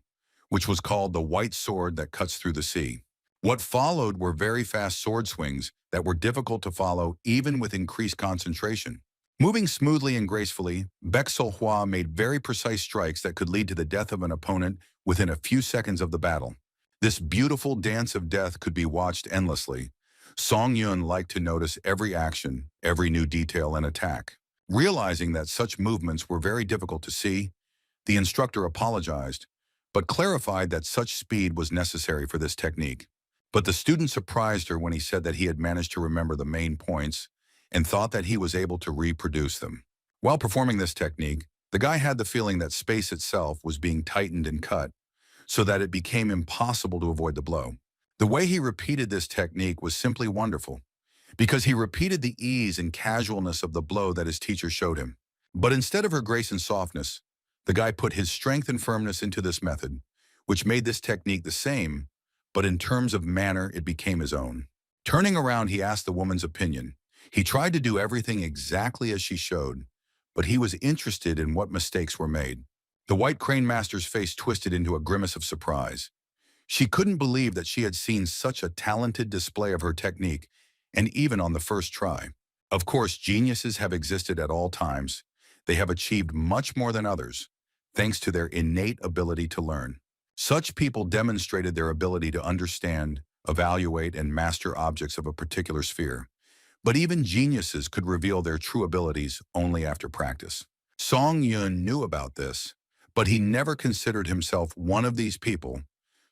which was called the white sword that cuts through the sea. What followed were very fast sword swings that were difficult to follow even with increased concentration. Moving smoothly and gracefully, Baek Hwa made very precise strikes that could lead to the death of an opponent within a few seconds of the battle. This beautiful dance of death could be watched endlessly. Songyun liked to notice every action, every new detail and attack. Realizing that such movements were very difficult to see, the instructor apologized, but clarified that such speed was necessary for this technique. But the student surprised her when he said that he had managed to remember the main points and thought that he was able to reproduce them. While performing this technique, the guy had the feeling that space itself was being tightened and cut, so that it became impossible to avoid the blow. The way he repeated this technique was simply wonderful, because he repeated the ease and casualness of the blow that his teacher showed him. But instead of her grace and softness, the guy put his strength and firmness into this method, which made this technique the same, but in terms of manner, it became his own. Turning around, he asked the woman's opinion. He tried to do everything exactly as she showed, but he was interested in what mistakes were made. The White Crane Master's face twisted into a grimace of surprise. She couldn't believe that she had seen such a talented display of her technique, and even on the first try. Of course, geniuses have existed at all times. They have achieved much more than others, thanks to their innate ability to learn. Such people demonstrated their ability to understand, evaluate, and master objects of a particular sphere. But even geniuses could reveal their true abilities only after practice. Songyun knew about this, but he never considered himself one of these people,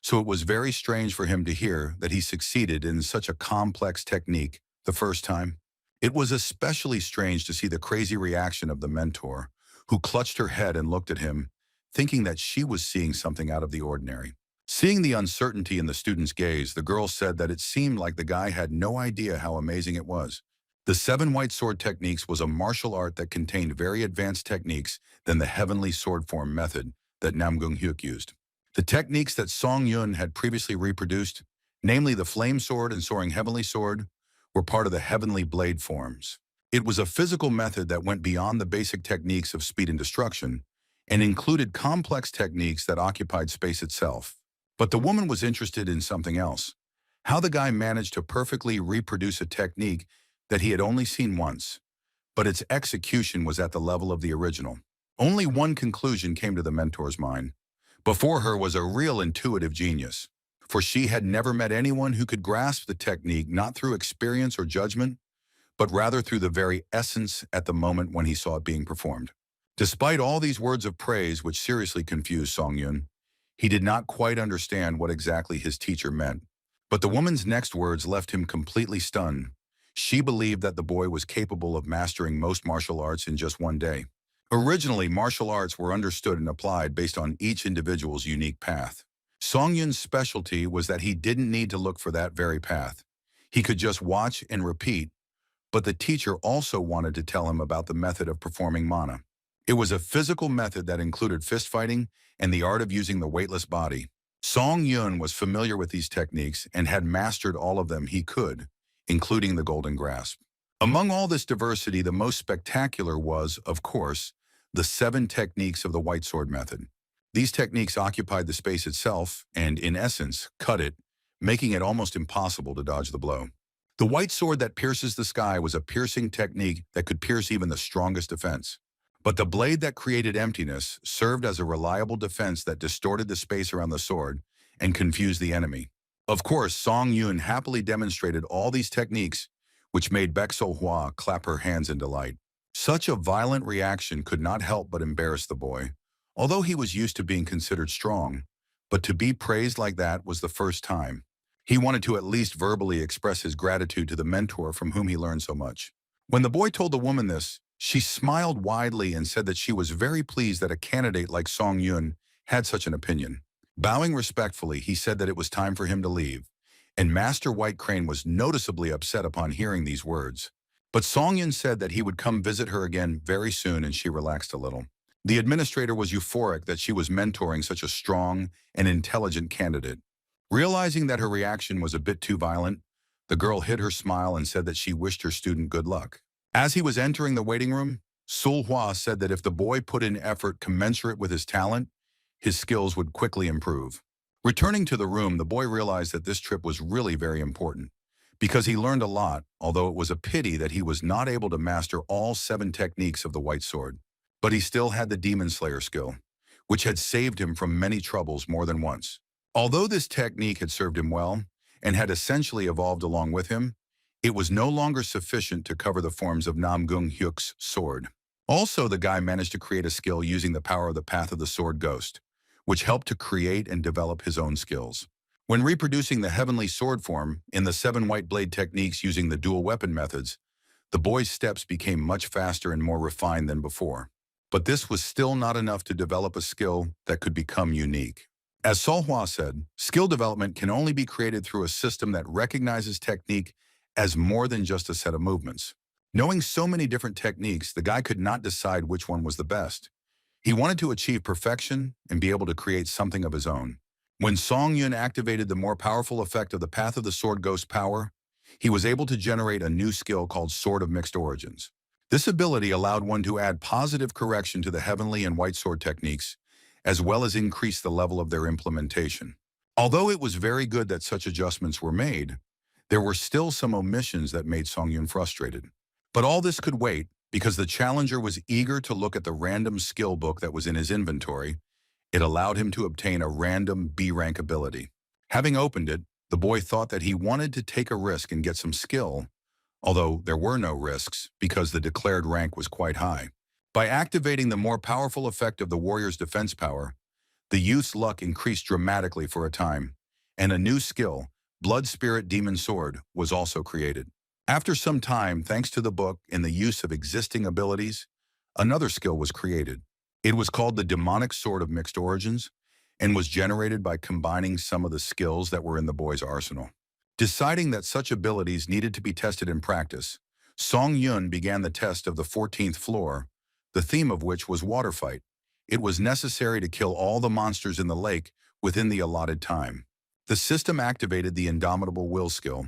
so it was very strange for him to hear that he succeeded in such a complex technique the first time. It was especially strange to see the crazy reaction of the mentor, who clutched her head and looked at him, thinking that she was seeing something out of the ordinary. Seeing the uncertainty in the student's gaze, the girl said that it seemed like the guy had no idea how amazing it was. The 7 white sword techniques was a martial art that contained very advanced techniques than the heavenly sword form method that Namong Hyuk used. The techniques that Songyun had previously reproduced, namely the flame sword and soaring heavenly sword, were part of the heavenly blade forms. It was a physical method that went beyond the basic techniques of speed and destruction and included complex techniques that occupied space itself. But the woman was interested in something else: how the guy managed to perfectly reproduce a technique that he had only seen once, but its execution was at the level of the original. Only one conclusion came to the mentor's mind. Before her was a real intuitive genius, for she had never met anyone who could grasp the technique not through experience or judgment, but rather through the very essence at the moment when he saw it being performed. Despite all these words of praise which seriously confused Songyun, he did not quite understand what exactly his teacher meant. But the woman's next words left him completely stunned. She believed that the boy was capable of mastering most martial arts in just one day. Originally, martial arts were understood and applied based on each individual's unique path. Songyun's specialty was that he didn't need to look for that very path. He could just watch and repeat, but the teacher also wanted to tell him about the method of performing mana. It was a physical method that included fist fighting and the art of using the weightless body. Songyun was familiar with these techniques and had mastered all of them he could, including the golden grasp. Among all this diversity, the most spectacular was, of course, the 7 techniques of the white sword method. These techniques occupied the space itself and, in essence, cut it, making it almost impossible to dodge the blow. The white sword that pierces the sky was a piercing technique that could pierce even the strongest defense. But the blade that created emptiness served as a reliable defense that distorted the space around the sword and confused the enemy. Of course, Song Yun happily demonstrated all these techniques, which made Baek So-hwa clap her hands in delight. Such a violent reaction could not help but embarrass the boy, although he was used to being considered strong. But to be praised like that was the first time. He wanted to at least verbally express his gratitude to the mentor from whom he learned so much. When the boy told the woman this, she smiled widely and said that she was very pleased that a candidate like Song Yun had such an opinion. Bowing respectfully, he said that it was time for him to leave, and Master White Crane was noticeably upset upon hearing these words. But Song Yun said that he would come visit her again very soon, and she relaxed a little. The administrator was euphoric that she was mentoring such a strong and intelligent candidate. Realizing that her reaction was a bit too violent, the girl hid her smile and said that she wished her student good luck. As he was entering the waiting room, Sul-hwa said that if the boy put in effort commensurate with his talent, his skills would quickly improve. Returning to the room, the boy realized that this trip was really very important, because he learned a lot, although it was a pity that he was not able to master all 7 techniques of the white sword. But he still had the Demon Slayer skill, which had saved him from many troubles more than once. Although this technique had served him well, and had essentially evolved along with him, it was no longer sufficient to cover the forms of Namgung Hyuk's sword. Also, the guy managed to create a skill using the power of the Path of the Sword Ghost, which helped to create and develop his own skills. When reproducing the heavenly sword form in the 7 white blade techniques using the dual weapon methods, the boy's steps became much faster and more refined than before. But this was still not enough to develop a skill that could become unique. As Sol-hwa said, skill development can only be created through a system that recognizes technique as more than just a set of movements. Knowing so many different techniques, the guy could not decide which one was the best. He wanted to achieve perfection and be able to create something of his own. When Song Yun activated the more powerful effect of the Path of the Sword Ghost power, he was able to generate a new skill called Sword of Mixed Origins. This ability allowed one to add positive correction to the heavenly and white sword techniques, as well as increase the level of their implementation. Although it was very good that such adjustments were made, there were still some omissions that made Song Yun frustrated. But all this could wait, because the challenger was eager to look at the random skill book that was in his inventory. It allowed him to obtain a random B-rank ability. Having opened it, the boy thought that he wanted to take a risk and get some skill, although there were no risks because the declared rank was quite high. By activating the more powerful effect of the warrior's defense power, the youth's luck increased dramatically for a time, and a new skill, Blood Spirit Demon Sword, was also created. After some time, thanks to the book and the use of existing abilities, another skill was created. It was called the Demonic Sword of Mixed Origins and was generated by combining some of the skills that were in the boy's arsenal. Deciding that such abilities needed to be tested in practice, Song Yun began the test of the 14th floor, the theme of which was water fight. It was necessary to kill all the monsters in the lake within the allotted time. The system activated the Indomitable Will skill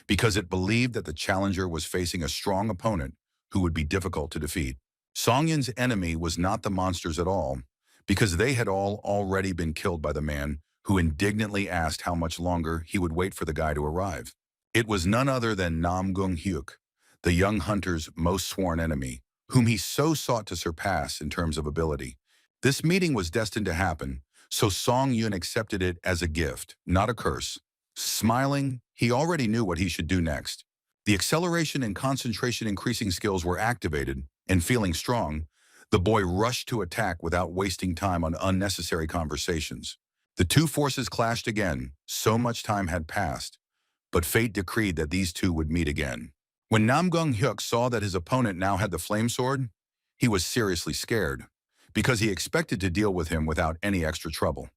because it believed that the challenger was facing a strong opponent who would be difficult to defeat. Song Yun's enemy was not the monsters at all, because they had all already been killed by the man who indignantly asked how much longer he would wait for the guy to arrive. It was none other than Namgung Hyuk, the young hunter's most sworn enemy, whom he so sought to surpass in terms of ability. This meeting was destined to happen, so Song Yun accepted it as a gift, not a curse. Smiling, he already knew what he should do next. The acceleration and concentration increasing skills were activated, and feeling strong, the boy rushed to attack without wasting time on unnecessary conversations. The two forces clashed again. So much time had passed, but fate decreed that these two would meet again. When Namgung Hyuk saw that his opponent now had the flame sword, he was seriously scared, because he expected to deal with him without any extra trouble.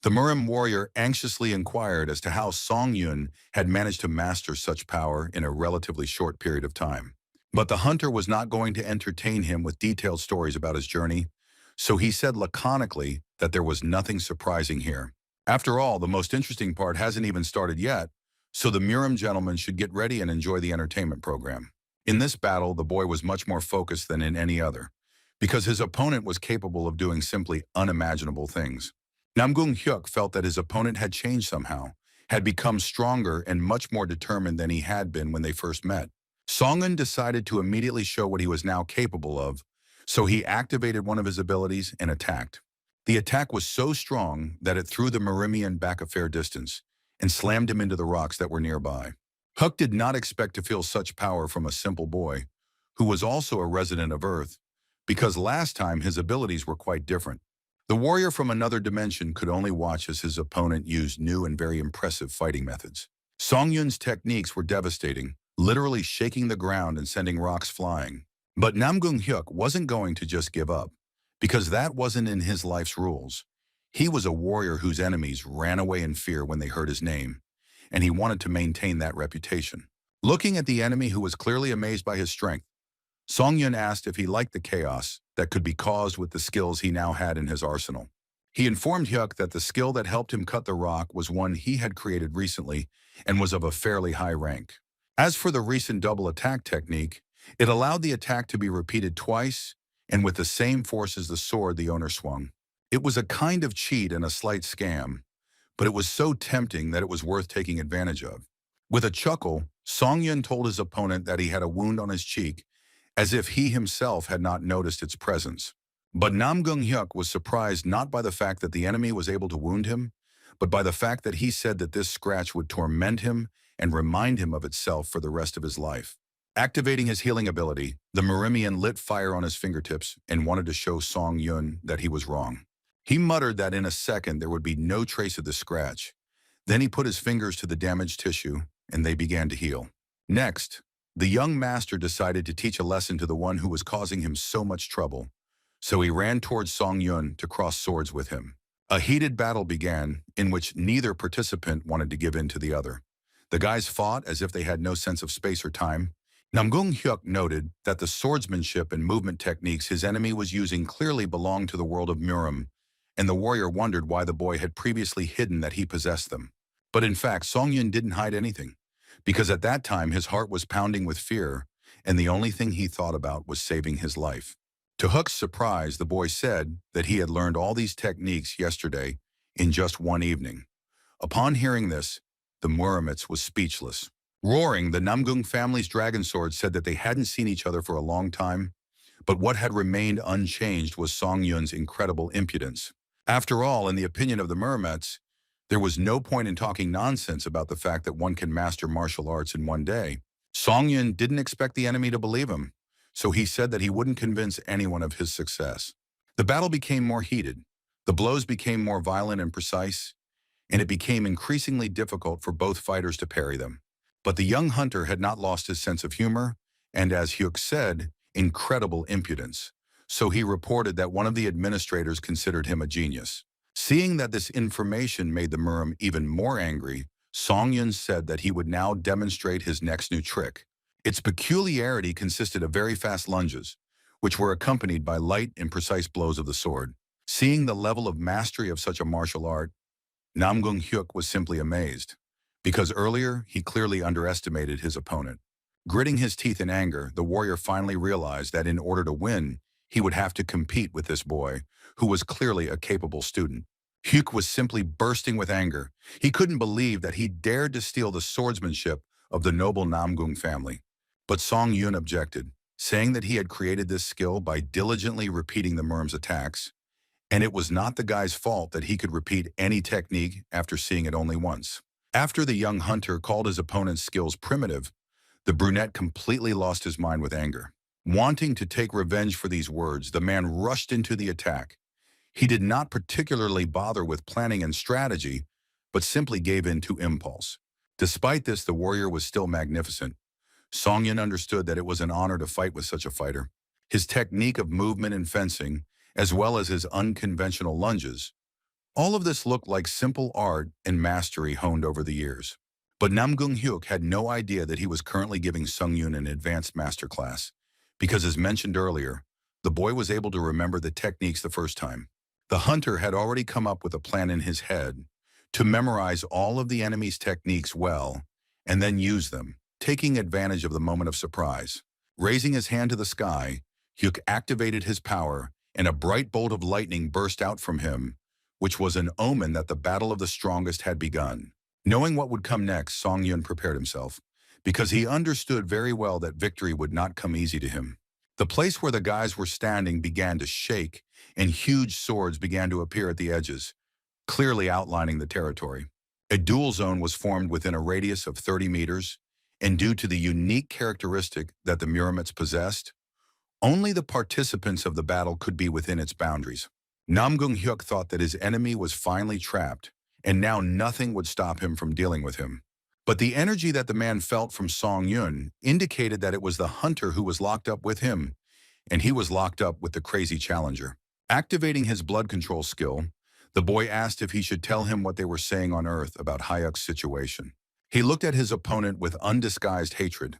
The Murim warrior anxiously inquired as to how Song Yun had managed to master such power in a relatively short period of time. But the hunter was not going to entertain him with detailed stories about his journey, so he said laconically that there was nothing surprising here. After all, the most interesting part hasn't even started yet, So the Murim gentleman should get ready and enjoy the entertainment program. In this battle, the boy was much more focused than in any other, because his opponent was capable of doing simply unimaginable things. Namgung Hyuk felt that his opponent had changed somehow, had become stronger and much more determined than he had been when they first met. Songun decided to immediately show what he was now capable of, so he activated one of his abilities and attacked. The attack was so strong that it threw the Marimian back a fair distance and slammed him into the rocks that were nearby. Huck did not expect to feel such power from a simple boy, who was also a resident of Earth, because last time his abilities were quite different. The warrior from another dimension could only watch as his opponent used new and very impressive fighting methods. Song Yun's techniques were devastating, literally shaking the ground and sending rocks flying. But Namgung Hyuk wasn't going to just give up, because that wasn't in his life's rules. He was a warrior whose enemies ran away in fear when they heard his name, and he wanted to maintain that reputation. Looking at the enemy who was clearly amazed by his strength, Song Yun asked if he liked the chaos that could be caused with the skills he now had in his arsenal. He informed Hyuk that the skill that helped him cut the rock was one he had created recently and was of a fairly high rank. As for the recent double attack technique, it allowed the attack to be repeated twice and with the same force as the sword the owner swung. It was a kind of cheat and a slight scam, but it was so tempting that it was worth taking advantage of. With a chuckle, Song Yun told his opponent that he had a wound on his cheek, as if he himself had not noticed its presence. But Namgung Hyuk was surprised not by the fact that the enemy was able to wound him, but by the fact that he said that this scratch would torment him and remind him of itself for the rest of his life. Activating his healing ability, the Marimian lit fire on his fingertips and wanted to show Song Yun that he was wrong. He muttered that in a second there would be no trace of the scratch. Then he put his fingers to the damaged tissue, and they began to heal. Next, the young master decided to teach a lesson to the one who was causing him so much trouble, so he ran towards Song Yun to cross swords with him. A heated battle began, in which neither participant wanted to give in to the other. The guys fought as if they had no sense of space or time. Namgung Hyuk noted that the swordsmanship and movement techniques his enemy was using clearly belonged to the world of Murim, and the warrior wondered why the boy had previously hidden that he possessed them. But in fact, Song Yun didn't hide anything, because at that time his heart was pounding with fear, and the only thing he thought about was saving his life. To Hook's surprise, the boy said that he had learned all these techniques yesterday in just one evening. Upon hearing this, the Murimitz was speechless. Roaring, the Namgung family's dragon sword said that they hadn't seen each other for a long time, but what had remained unchanged was Song Yun's incredible impudence. After all, in the opinion of the Murimitz, there was no point in talking nonsense about the fact that one can master martial arts in one day. Song Yun didn't expect the enemy to believe him, so he said that he wouldn't convince anyone of his success. The battle became more heated, the blows became more violent and precise, and it became increasingly difficult for both fighters to parry them. But the young hunter had not lost his sense of humor, and as Hyuk said, incredible impudence, so he reported that one of the administrators considered him a genius. Seeing that this information made the Murim even more angry, Song Yun said that he would now demonstrate his next new trick. Its peculiarity consisted of very fast lunges, which were accompanied by light and precise blows of the sword. Seeing the level of mastery of such a martial art, Namgung Hyuk was simply amazed, because earlier he clearly underestimated his opponent. Gritting his teeth in anger, the warrior finally realized that in order to win, he would have to compete with this boy, who was clearly a capable student. Hyuk was simply bursting with anger. He couldn't believe that he dared to steal the swordsmanship of the noble Namgung family. But Song Yun objected, saying that he had created this skill by diligently repeating the Murim's attacks, and it was not the guy's fault that he could repeat any technique after seeing it only once. After the young hunter called his opponent's skills primitive, the brunette completely lost his mind with anger. Wanting to take revenge for these words, the man rushed into the attack. He did not particularly bother with planning and strategy, but simply gave in to impulse. Despite this, the warrior was still magnificent. Song Yun understood that it was an honor to fight with such a fighter. His technique of movement and fencing, as well as his unconventional lunges, all of this looked like simple art and mastery honed over the years. But Namgung Hyuk had no idea that he was currently giving Sung Yun an advanced masterclass, because as mentioned earlier, the boy was able to remember the techniques the first time. The hunter had already come up with a plan in his head to memorize all of the enemy's techniques well and then use them, taking advantage of the moment of surprise. Raising his hand to the sky, Hyuk activated his power, and a bright bolt of lightning burst out from him, which was an omen that the battle of the strongest had begun. Knowing what would come next, Song Yun prepared himself, because he understood very well that victory would not come easy to him. The place where the guys were standing began to shake, and huge swords began to appear at the edges, clearly outlining the territory. A duel zone was formed within a radius of 30 meters, and due to the unique characteristic that the Muramets possessed, only the participants of the battle could be within its boundaries. Namgung Hyuk thought that his enemy was finally trapped, and now nothing would stop him from dealing with him. But the energy that the man felt from Song Yun indicated that it was the hunter who was locked up with him, and he was locked up with the crazy challenger. Activating his blood control skill, the boy asked if he should tell him what they were saying on Earth about Hyuk's situation. He looked at his opponent with undisguised hatred.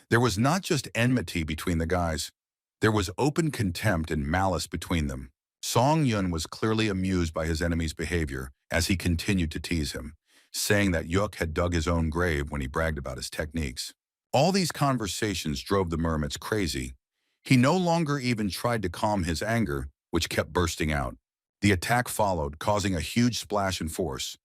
There was not just enmity between the guys. There was open contempt and malice between them. Song Yun was clearly amused by his enemy's behavior as he continued to tease him, saying that Hyuk had dug his own grave when he bragged about his techniques. All these conversations drove the Muramets crazy. He no longer even tried to calm his anger, which kept bursting out. The attack followed, causing a huge splash in force,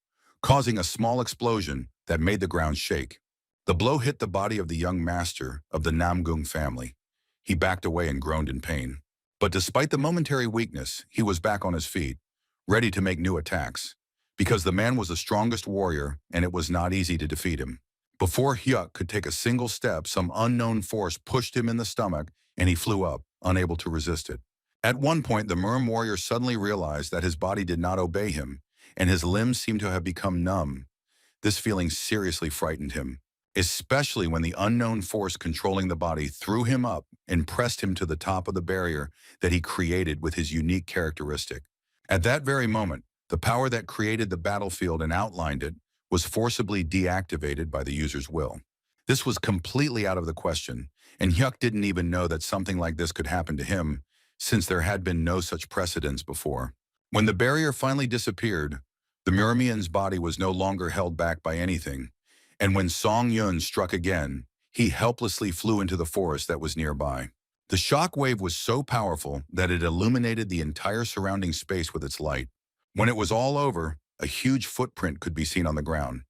causing a small explosion that made the ground shake. The blow hit the body of the young master of the Namgung family. He backed away and groaned in pain. But despite the momentary weakness, he was back on his feet, ready to make new attacks, because the man was the strongest warrior and it was not easy to defeat him. Before Hyuk could take a single step, some unknown force pushed him in the stomach and he flew up, unable to resist it. At one point, the Muram warrior suddenly realized that his body did not obey him, and his limbs seemed to have become numb. This feeling seriously frightened him, especially when the unknown force controlling the body threw him up and pressed him to the top of the barrier that he created with his unique characteristic. At that very moment, the power that created the battlefield and outlined it was forcibly deactivated by the user's will. This was completely out of the question, and Hyuk didn't even know that something like this could happen to him, since there had been no such precedents before. When the barrier finally disappeared, the Muramian's body was no longer held back by anything, and when Song Yun struck again, he helplessly flew into the forest that was nearby. The shock wave was so powerful that it illuminated the entire surrounding space with its light. When it was all over, a huge footprint could be seen on the ground,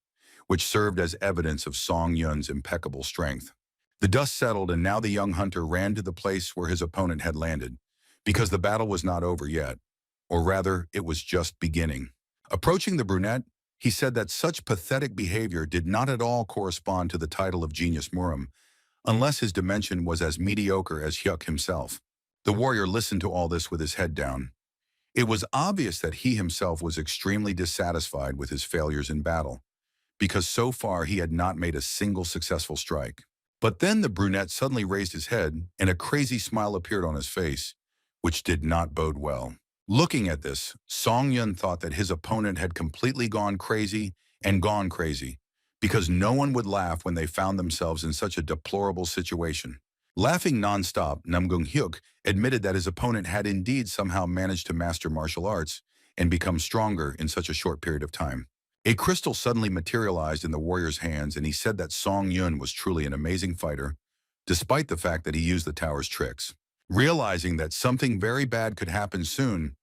which served as evidence of Song Yun's impeccable strength. The dust settled, and now the young hunter ran to the place where his opponent had landed, because the battle was not over yet, or rather, it was just beginning. Approaching the brunette, he said that such pathetic behavior did not at all correspond to the title of Genius Muram, unless his dimension was as mediocre as Hyuk himself. The warrior listened to all this with his head down. It was obvious that he himself was extremely dissatisfied with his failures in battle, because so far he had not made a single successful strike. But then the brunette suddenly raised his head, and a crazy smile appeared on his face, which did not bode well. Looking at this, Song Yun thought that his opponent had completely gone crazy, because no one would laugh when they found themselves in such a deplorable situation. Laughing nonstop, Namgung Hyuk admitted that his opponent had indeed somehow managed to master martial arts and become stronger in such a short period of time. A crystal suddenly materialized in the warrior's hands, and he said that Song Yun was truly an amazing fighter, despite the fact that he used the tower's tricks. Realizing that something very bad could happen soon,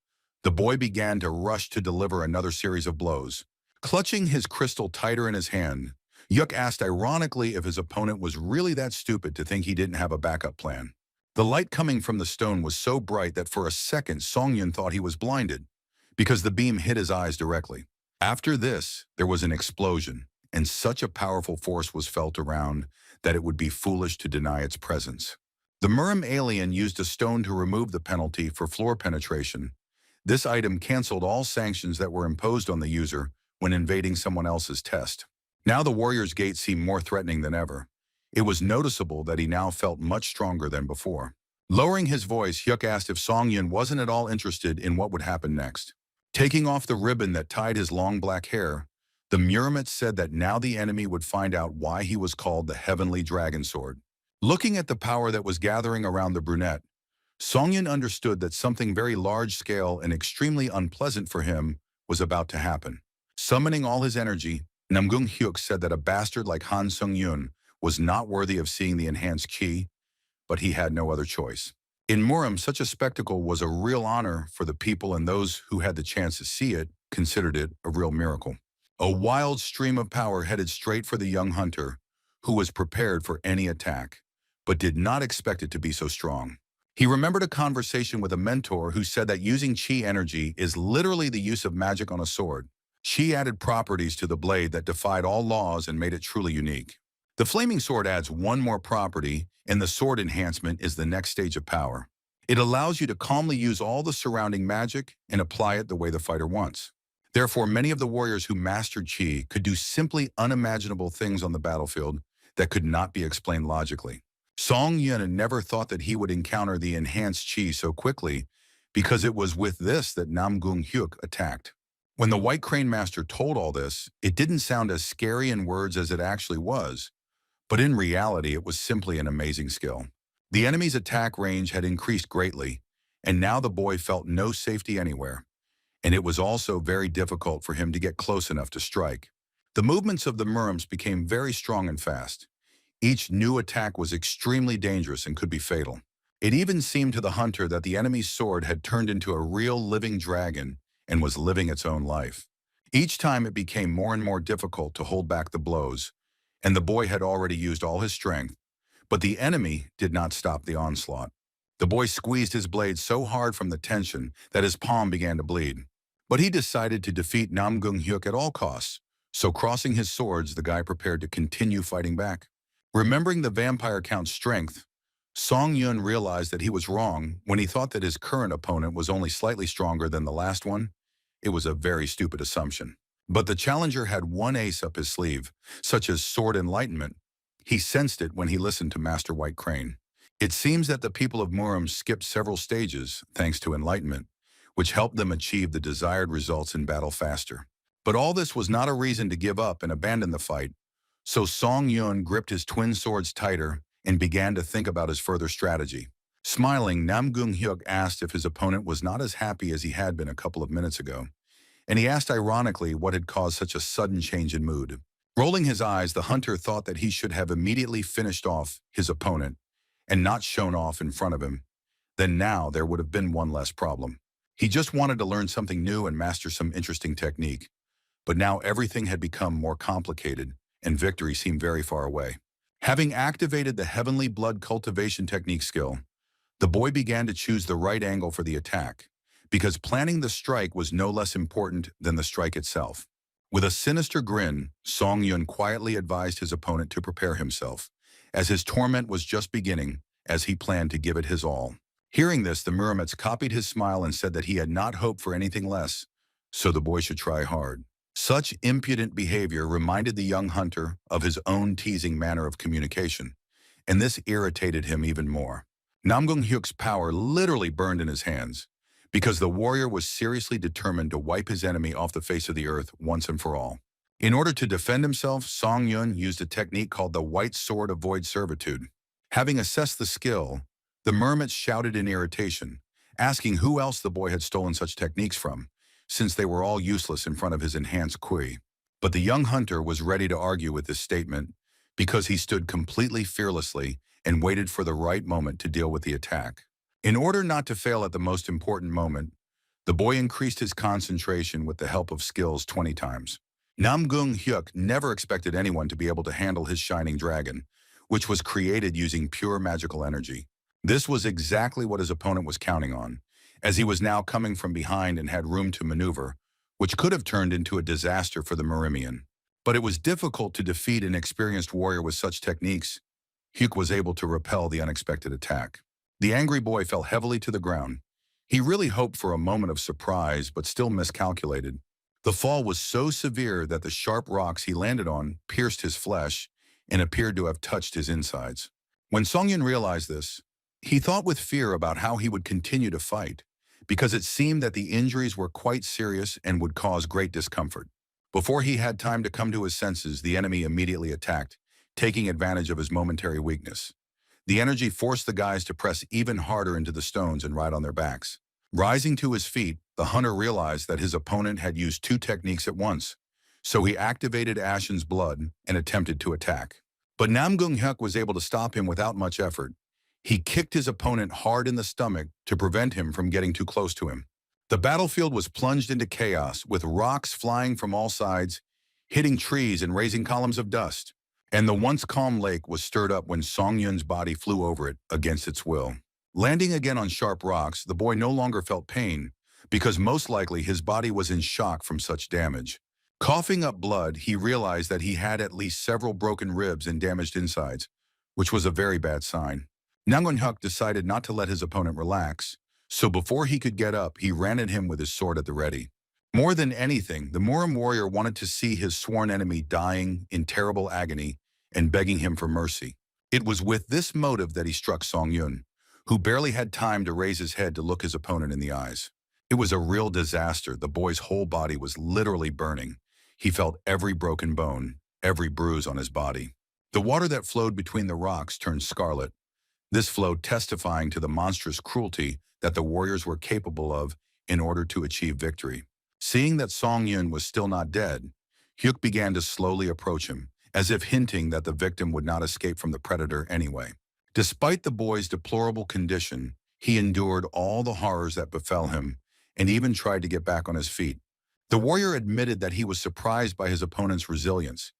the boy began to rush to deliver another series of blows. Clutching his crystal tighter in his hand, Hyuk asked ironically if his opponent was really that stupid to think he didn't have a backup plan. The light coming from the stone was so bright that for a second Song Yun thought he was blinded, because the beam hit his eyes directly. After this, there was an explosion, and such a powerful force was felt around that it would be foolish to deny its presence. The Muram alien used a stone to remove the penalty for floor penetration. This item canceled all sanctions that were imposed on the user when invading someone else's test. Now the warrior's gait seemed more threatening than ever. It was noticeable that he now felt much stronger than before. Lowering his voice, Hyuk asked if Song Yun wasn't at all interested in what would happen next. Taking off the ribbon that tied his long black hair, the Muramet said that now the enemy would find out why he was called the Heavenly Dragon Sword. Looking at the power that was gathering around the brunette, Song Yun understood that something very large-scale and extremely unpleasant for him was about to happen. Summoning all his energy, Namgung Hyuk said that a bastard like Han Sung-yun was not worthy of seeing the enhanced ki, but he had no other choice. In Murom, such a spectacle was a real honor for the people, and those who had the chance to see it considered it a real miracle. A wild stream of power headed straight for the young hunter, who was prepared for any attack, but did not expect it to be so strong. He remembered a conversation with a mentor who said that using chi energy is literally the use of magic on a sword. Chi added properties to the blade that defied all laws and made it truly unique. The flaming sword adds one more property, and the sword enhancement is the next stage of power. It allows you to calmly use all the surrounding magic and apply it the way the fighter wants. Therefore, many of the warriors who mastered chi could do simply unimaginable things on the battlefield that could not be explained logically. Song Yun never thought that he would encounter the enhanced chi so quickly, because it was with this that Namgung Hyuk attacked. When the White Crane Master told all this, it didn't sound as scary in words as it actually was, but in reality it was simply an amazing skill. The enemy's attack range had increased greatly, and now the boy felt no safety anywhere, and it was also very difficult for him to get close enough to strike. The movements of the Murums became very strong and fast. Each new attack was extremely dangerous and could be fatal. It even seemed to the hunter that the enemy's sword had turned into a real living dragon and was living its own life. Each time it became more and more difficult to hold back the blows, and the boy had already used all his strength, but the enemy did not stop the onslaught. The boy squeezed his blade so hard from the tension that his palm began to bleed. But he decided to defeat Namgung Hyuk at all costs, so crossing his swords, the guy prepared to continue fighting back. Remembering the vampire count's strength, Song Yun realized that he was wrong when he thought that his current opponent was only slightly stronger than the last one. It was a very stupid assumption. But the challenger had one ace up his sleeve, such as sword enlightenment. He sensed it when he listened to Master White Crane. It seems that the people of Murom skipped several stages thanks to enlightenment, which helped them achieve the desired results in battle faster. But all this was not a reason to give up and abandon the fight. So Song Yun gripped his twin swords tighter and began to think about his further strategy. Smiling, Namgung Hyuk asked if his opponent was not as happy as he had been a couple of minutes ago, and he asked ironically what had caused such a sudden change in mood. Rolling his eyes, the hunter thought that he should have immediately finished off his opponent and not shown off in front of him. Then now there would have been one less problem. He just wanted to learn something new and master some interesting technique. But now everything had become more complicated, and victory seemed very far away. Having activated the Heavenly Blood Cultivation Technique skill, the boy began to choose the right angle for the attack, because planning the strike was no less important than the strike itself. With a sinister grin, Song Yun quietly advised his opponent to prepare himself, as his torment was just beginning, as he planned to give it his all. Hearing this, the Muromacs copied his smile and said that he had not hoped for anything less, so the boy should try hard. Such impudent behavior reminded the young hunter of his own teasing manner of communication, and this irritated him even more. Namgung Hyuk's power literally burned in his hands, because the warrior was seriously determined to wipe his enemy off the face of the earth once and for all. In order to defend himself, Song Yun used a technique called the White Sword of Void Servitude. Having assessed the skill, the mermaids shouted in irritation, asking who else the boy had stolen such techniques from, since they were all useless in front of his enhanced Kui. But the young hunter was ready to argue with this statement because he stood completely fearlessly and waited for the right moment to deal with the attack. In order not to fail at the most important moment, the boy increased his concentration with the help of skills 20 times. Namgung Hyuk never expected anyone to be able to handle his shining dragon, which was created using pure magical energy. This was exactly what his opponent was counting on, as he was now coming from behind and had room to maneuver, which could have turned into a disaster for the Murimian. But it was difficult to defeat an experienced warrior with such techniques. Hyuk was able to repel the unexpected attack. The angry boy fell heavily to the ground. He really hoped for a moment of surprise, but still miscalculated. The fall was so severe that the sharp rocks he landed on pierced his flesh and appeared to have touched his insides. When Songyun realized this, he thought with fear about how he would continue to fight, because it seemed that the injuries were quite serious and would cause great discomfort. Before he had time to come to his senses, the enemy immediately attacked, taking advantage of his momentary weakness. The energy forced the guys to press even harder into the stones and ride on their backs. Rising to his feet, the hunter realized that his opponent had used two techniques at once, So he activated Ashen's blood and attempted to attack. But Namgung Hyuk was able to stop him without much effort. He kicked his opponent hard in the stomach to prevent him from getting too close to him. The battlefield was plunged into chaos, with rocks flying from all sides, hitting trees and raising columns of dust. And the once calm lake was stirred up when Song Yun's body flew over it against its will. Landing again on sharp rocks, the boy no longer felt pain, because most likely his body was in shock from such damage. Coughing up blood, he realized that he had at least several broken ribs and damaged insides, which was a very bad sign. Namgung Hyuk decided not to let his opponent relax, so before he could get up, he ran at him with his sword at the ready. More than anything, the Murim warrior wanted to see his sworn enemy dying in terrible agony and begging him for mercy. It was with this motive that he struck Song Yun, who barely had time to raise his head to look his opponent in the eyes. It was a real disaster. The boy's whole body was literally burning. He felt every broken bone, every bruise on his body. The water that flowed between the rocks turned scarlet, this flow testifying to the monstrous cruelty that the warriors were capable of in order to achieve victory. Seeing that Song Yun was still not dead, Hyuk began to slowly approach him, as if hinting that the victim would not escape from the predator anyway. Despite the boy's deplorable condition, he endured all the horrors that befell him and even tried to get back on his feet. The warrior admitted that he was surprised by his opponent's resilience,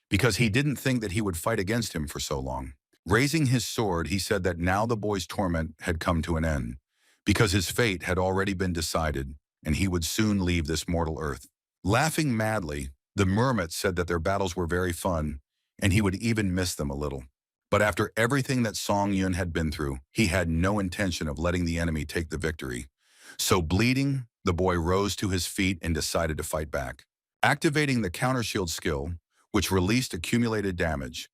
because he didn't think that he would fight against him for so long. Raising his sword, he said that now the boy's torment had come to an end, because his fate had already been decided, and he would soon leave this mortal earth. Laughing madly, the mermaids said that their battles were very fun, and he would even miss them a little. But after everything that Song Yun had been through, he had no intention of letting the enemy take the victory. So bleeding, the boy rose to his feet and decided to fight back. Activating the counter shield skill, which released accumulated damage,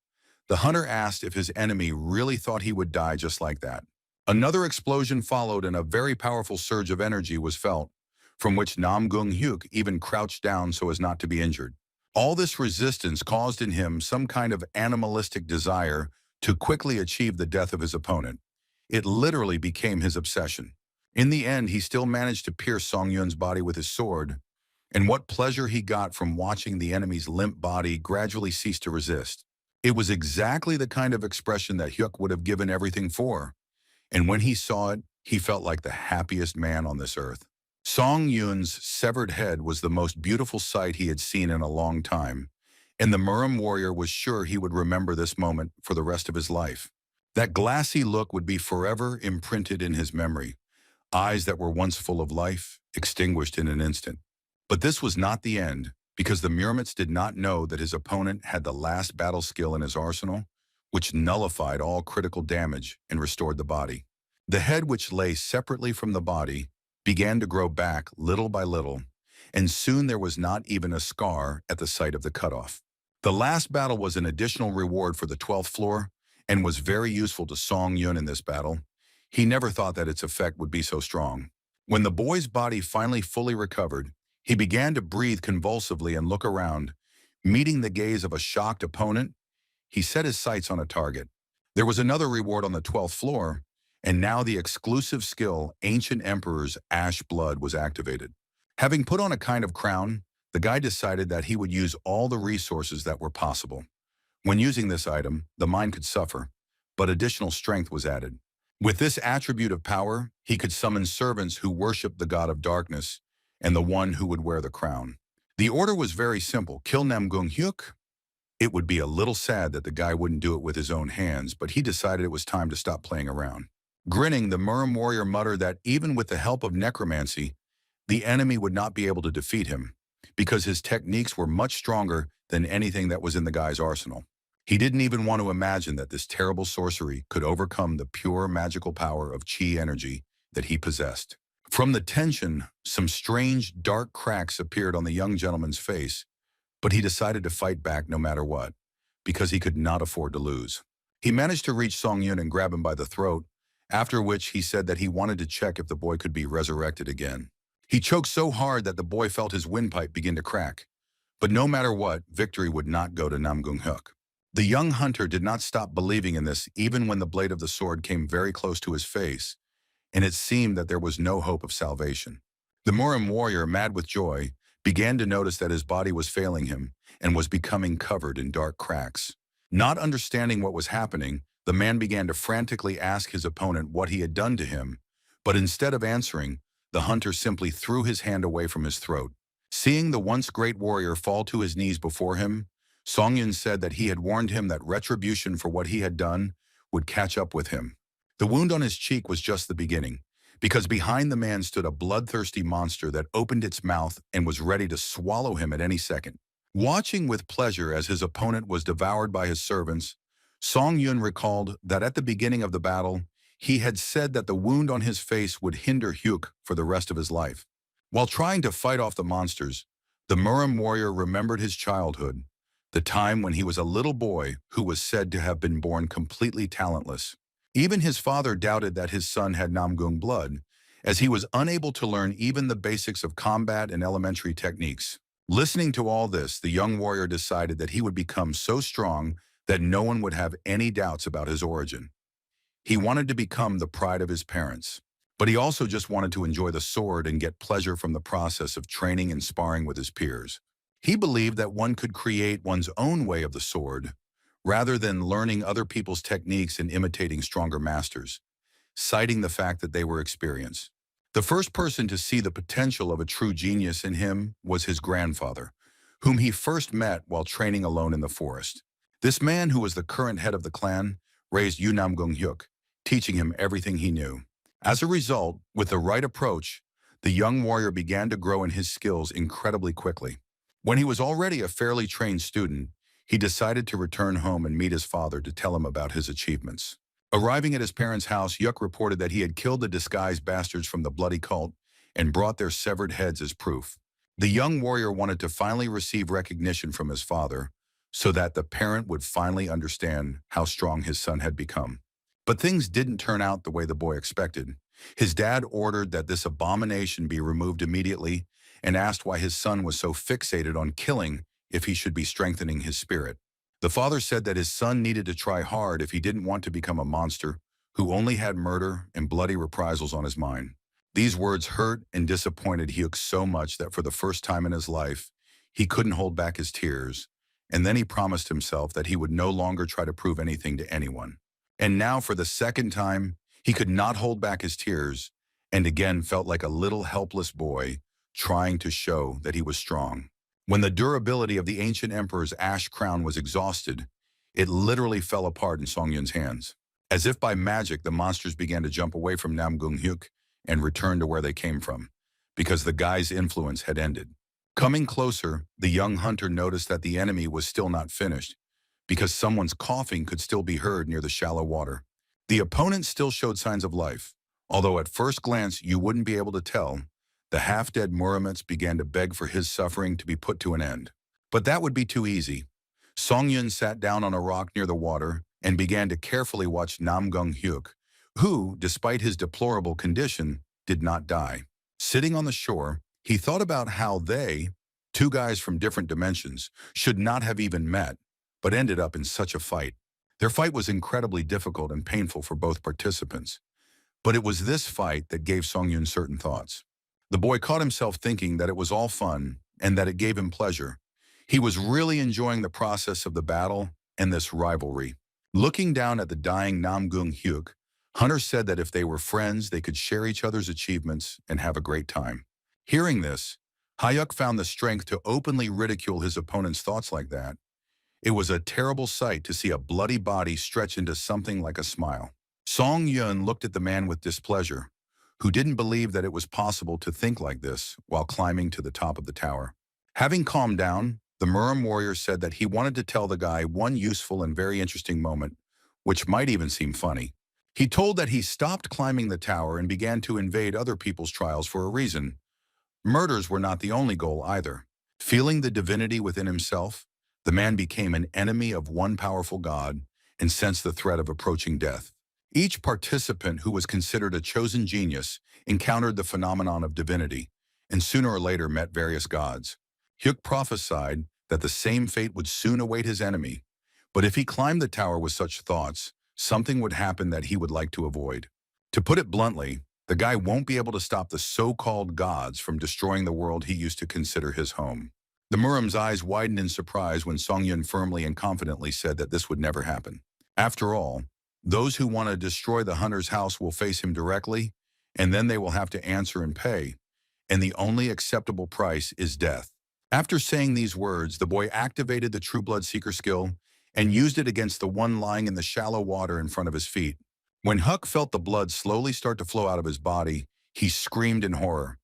the hunter asked if his enemy really thought he would die just like that. Another explosion followed and a very powerful surge of energy was felt, from which Namgung Hyuk even crouched down so as not to be injured. All this resistance caused in him some kind of animalistic desire to quickly achieve the death of his opponent. It literally became his obsession. In the end, he still managed to pierce Song Yun's body with his sword, and what pleasure he got from watching the enemy's limp body gradually cease to resist. It was exactly the kind of expression that Hyuk would have given everything for, and when he saw it, he felt like the happiest man on this earth. Song Yun's severed head was the most beautiful sight he had seen in a long time, and the Murim warrior was sure he would remember this moment for the rest of his life. That glassy look would be forever imprinted in his memory, eyes that were once full of life, extinguished in an instant. But this was not the end, because the Murmits did not know that his opponent had the last battle skill in his arsenal, which nullified all critical damage and restored the body. The head, which lay separately from the body, began to grow back little by little, and soon there was not even a scar at the site of the cutoff. The last battle was an additional reward for the 12th floor, and was very useful to Song Yun in this battle. He never thought that its effect would be so strong. When the boy's body finally fully recovered, he began to breathe convulsively and look around. Meeting the gaze of a shocked opponent, he set his sights on a target. There was another reward on the 12th floor, and now the exclusive skill, Ancient Emperor's Ash Blood, was activated. Having put on a kind of crown, the guy decided that he would use all the resources that were possible. When using this item, the mind could suffer, but additional strength was added. With this attribute of power, he could summon servants who worshiped the god of darkness and the one who would wear the crown. The order was very simple: kill Namgung Hyuk. It would be a little sad that the guy wouldn't do it with his own hands, but he decided it was time to stop playing around. Grinning, the Murim warrior muttered that even with the help of necromancy, the enemy would not be able to defeat him, because his techniques were much stronger than anything that was in the guy's arsenal. He didn't even want to imagine that this terrible sorcery could overcome the pure magical power of chi energy that he possessed. From the tension, some strange, dark cracks appeared on the young gentleman's face, but he decided to fight back no matter what, because he could not afford to lose. He managed to reach Song Yun and grab him by the throat, after which he said that he wanted to check if the boy could be resurrected again. He choked so hard that the boy felt his windpipe begin to crack. But no matter what, victory would not go to Namgung Hyuk. The young hunter did not stop believing in this even when the blade of the sword came very close to his face, and it seemed that there was no hope of salvation. The Murim warrior, mad with joy, began to notice that his body was failing him and was becoming covered in dark cracks. Not understanding what was happening, the man began to frantically ask his opponent what he had done to him, but instead of answering, the hunter simply threw his hand away from his throat. Seeing the once great warrior fall to his knees before him, Songyun said that he had warned him that retribution for what he had done would catch up with him. The wound on his cheek was just the beginning, because behind the man stood a bloodthirsty monster that opened its mouth and was ready to swallow him at any second. Watching with pleasure as his opponent was devoured by his servants, Song Yun recalled that at the beginning of the battle, he had said that the wound on his face would hinder Hyuk for the rest of his life. While trying to fight off the monsters, the Murim warrior remembered his childhood, the time when he was a little boy who was said to have been born completely talentless. Even his father doubted that his son had Namgung blood, as he was unable to learn even the basics of combat and elementary techniques. Listening to all this, the young warrior decided that he would become so strong that no one would have any doubts about his origin. He wanted to become the pride of his parents, but he also just wanted to enjoy the sword and get pleasure from the process of training and sparring with his peers. He believed that one could create one's own way of the sword, rather than learning other people's techniques and imitating stronger masters, citing the fact that they were experienced. The first person to see the potential of a true genius in him was his grandfather, whom he first met while training alone in the forest. This man, who was the current head of the clan, raised Yunamgung Hyuk, teaching him everything he knew. As a result, with the right approach, the young warrior began to grow in his skills incredibly quickly. When he was already a fairly trained student, he decided to return home and meet his father to tell him about his achievements. Arriving at his parents' house, Yuk reported that he had killed the disguised bastards from the bloody cult and brought their severed heads as proof. The young warrior wanted to finally receive recognition from his father so that the parent would finally understand how strong his son had become. But things didn't turn out the way the boy expected. His dad ordered that this abomination be removed immediately and asked why his son was so fixated on killing if he should be strengthening his spirit. The father said that his son needed to try hard if he didn't want to become a monster who only had murder and bloody reprisals on his mind. These words hurt and disappointed Hyuk so much that for the first time in his life, he couldn't hold back his tears, and then he promised himself that he would no longer try to prove anything to anyone. And now, for the second time, he could not hold back his tears, and again felt like a little helpless boy trying to show that he was strong. When the durability of the ancient emperor's ash crown was exhausted, it literally fell apart in Songyun's hands. As if by magic, the monsters began to jump away from Namgung Hyuk and return to where they came from, because the guy's influence had ended. Coming closer, the young hunter noticed that the enemy was still not finished, because someone's coughing could still be heard near the shallow water. The opponent still showed signs of life, although at first glance you wouldn't be able to tell. The half-dead Murimets began to beg for his suffering to be put to an end. But that would be too easy. Songyun sat down on a rock near the water and began to carefully watch Namgung Hyuk, who, despite his deplorable condition, did not die. Sitting on the shore, he thought about how they, two guys from different dimensions, should not have even met, but ended up in such a fight. Their fight was incredibly difficult and painful for both participants. But it was this fight that gave Songyun certain thoughts. The boy caught himself thinking that it was all fun and that it gave him pleasure. He was really enjoying the process of the battle and this rivalry. Looking down at the dying Namgung Hyuk, Hunter said that if they were friends, they could share each other's achievements and have a great time. Hearing this, Hyuk found the strength to openly ridicule his opponent's thoughts like that. It was a terrible sight to see a bloody body stretch into something like a smile. Song Yun looked at the man with displeasure, who didn't believe that it was possible to think like this while climbing to the top of the tower. Having calmed down, the Murim warrior said that he wanted to tell the guy one useful and very interesting moment, which might even seem funny. He told that he stopped climbing the tower and began to invade other people's trials for a reason. Murders were not the only goal either. Feeling the divinity within himself, the man became an enemy of one powerful god and sensed the threat of approaching death. Each participant who was considered a chosen genius encountered the phenomenon of divinity, and sooner or later met various gods. Hyuk prophesied that the same fate would soon await his enemy, but if he climbed the tower with such thoughts, something would happen that he would like to avoid. To put it bluntly, The guy won't be able to stop the so-called gods from destroying the world he used to consider his home. The Muram's eyes widened in surprise when Songyun firmly and confidently said that this would never happen. After all, those who want to destroy the hunter's house will face him directly, and then they will have to answer and pay, and the only acceptable price is death. After saying these words, the boy activated the True Blood Seeker skill and used it against the one lying in the shallow water in front of his feet. When Huck felt the blood slowly start to flow out of his body, he screamed in horror.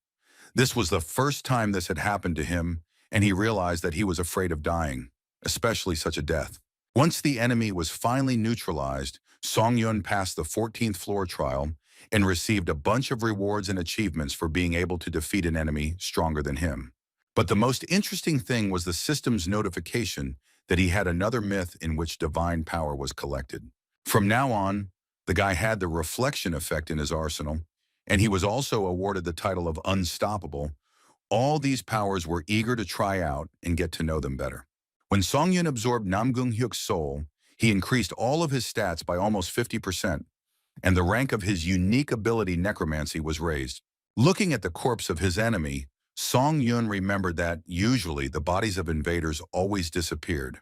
This was the first time this had happened to him, and he realized that he was afraid of dying, especially such a death. Once the enemy was finally neutralized, Songyun passed the 14th floor trial and received a bunch of rewards and achievements for being able to defeat an enemy stronger than him. But the most interesting thing was the system's notification that he had another myth in which divine power was collected. From now on, the guy had the reflection effect in his arsenal, and he was also awarded the title of Unstoppable. All these powers were eager to try out and get to know them better. When Songyun absorbed Namgung Hyuk's soul, he increased all of his stats by almost 50%, and the rank of his unique ability Necromancy was raised. Looking at the corpse of his enemy, Songyun remembered that, usually, the bodies of invaders always disappeared.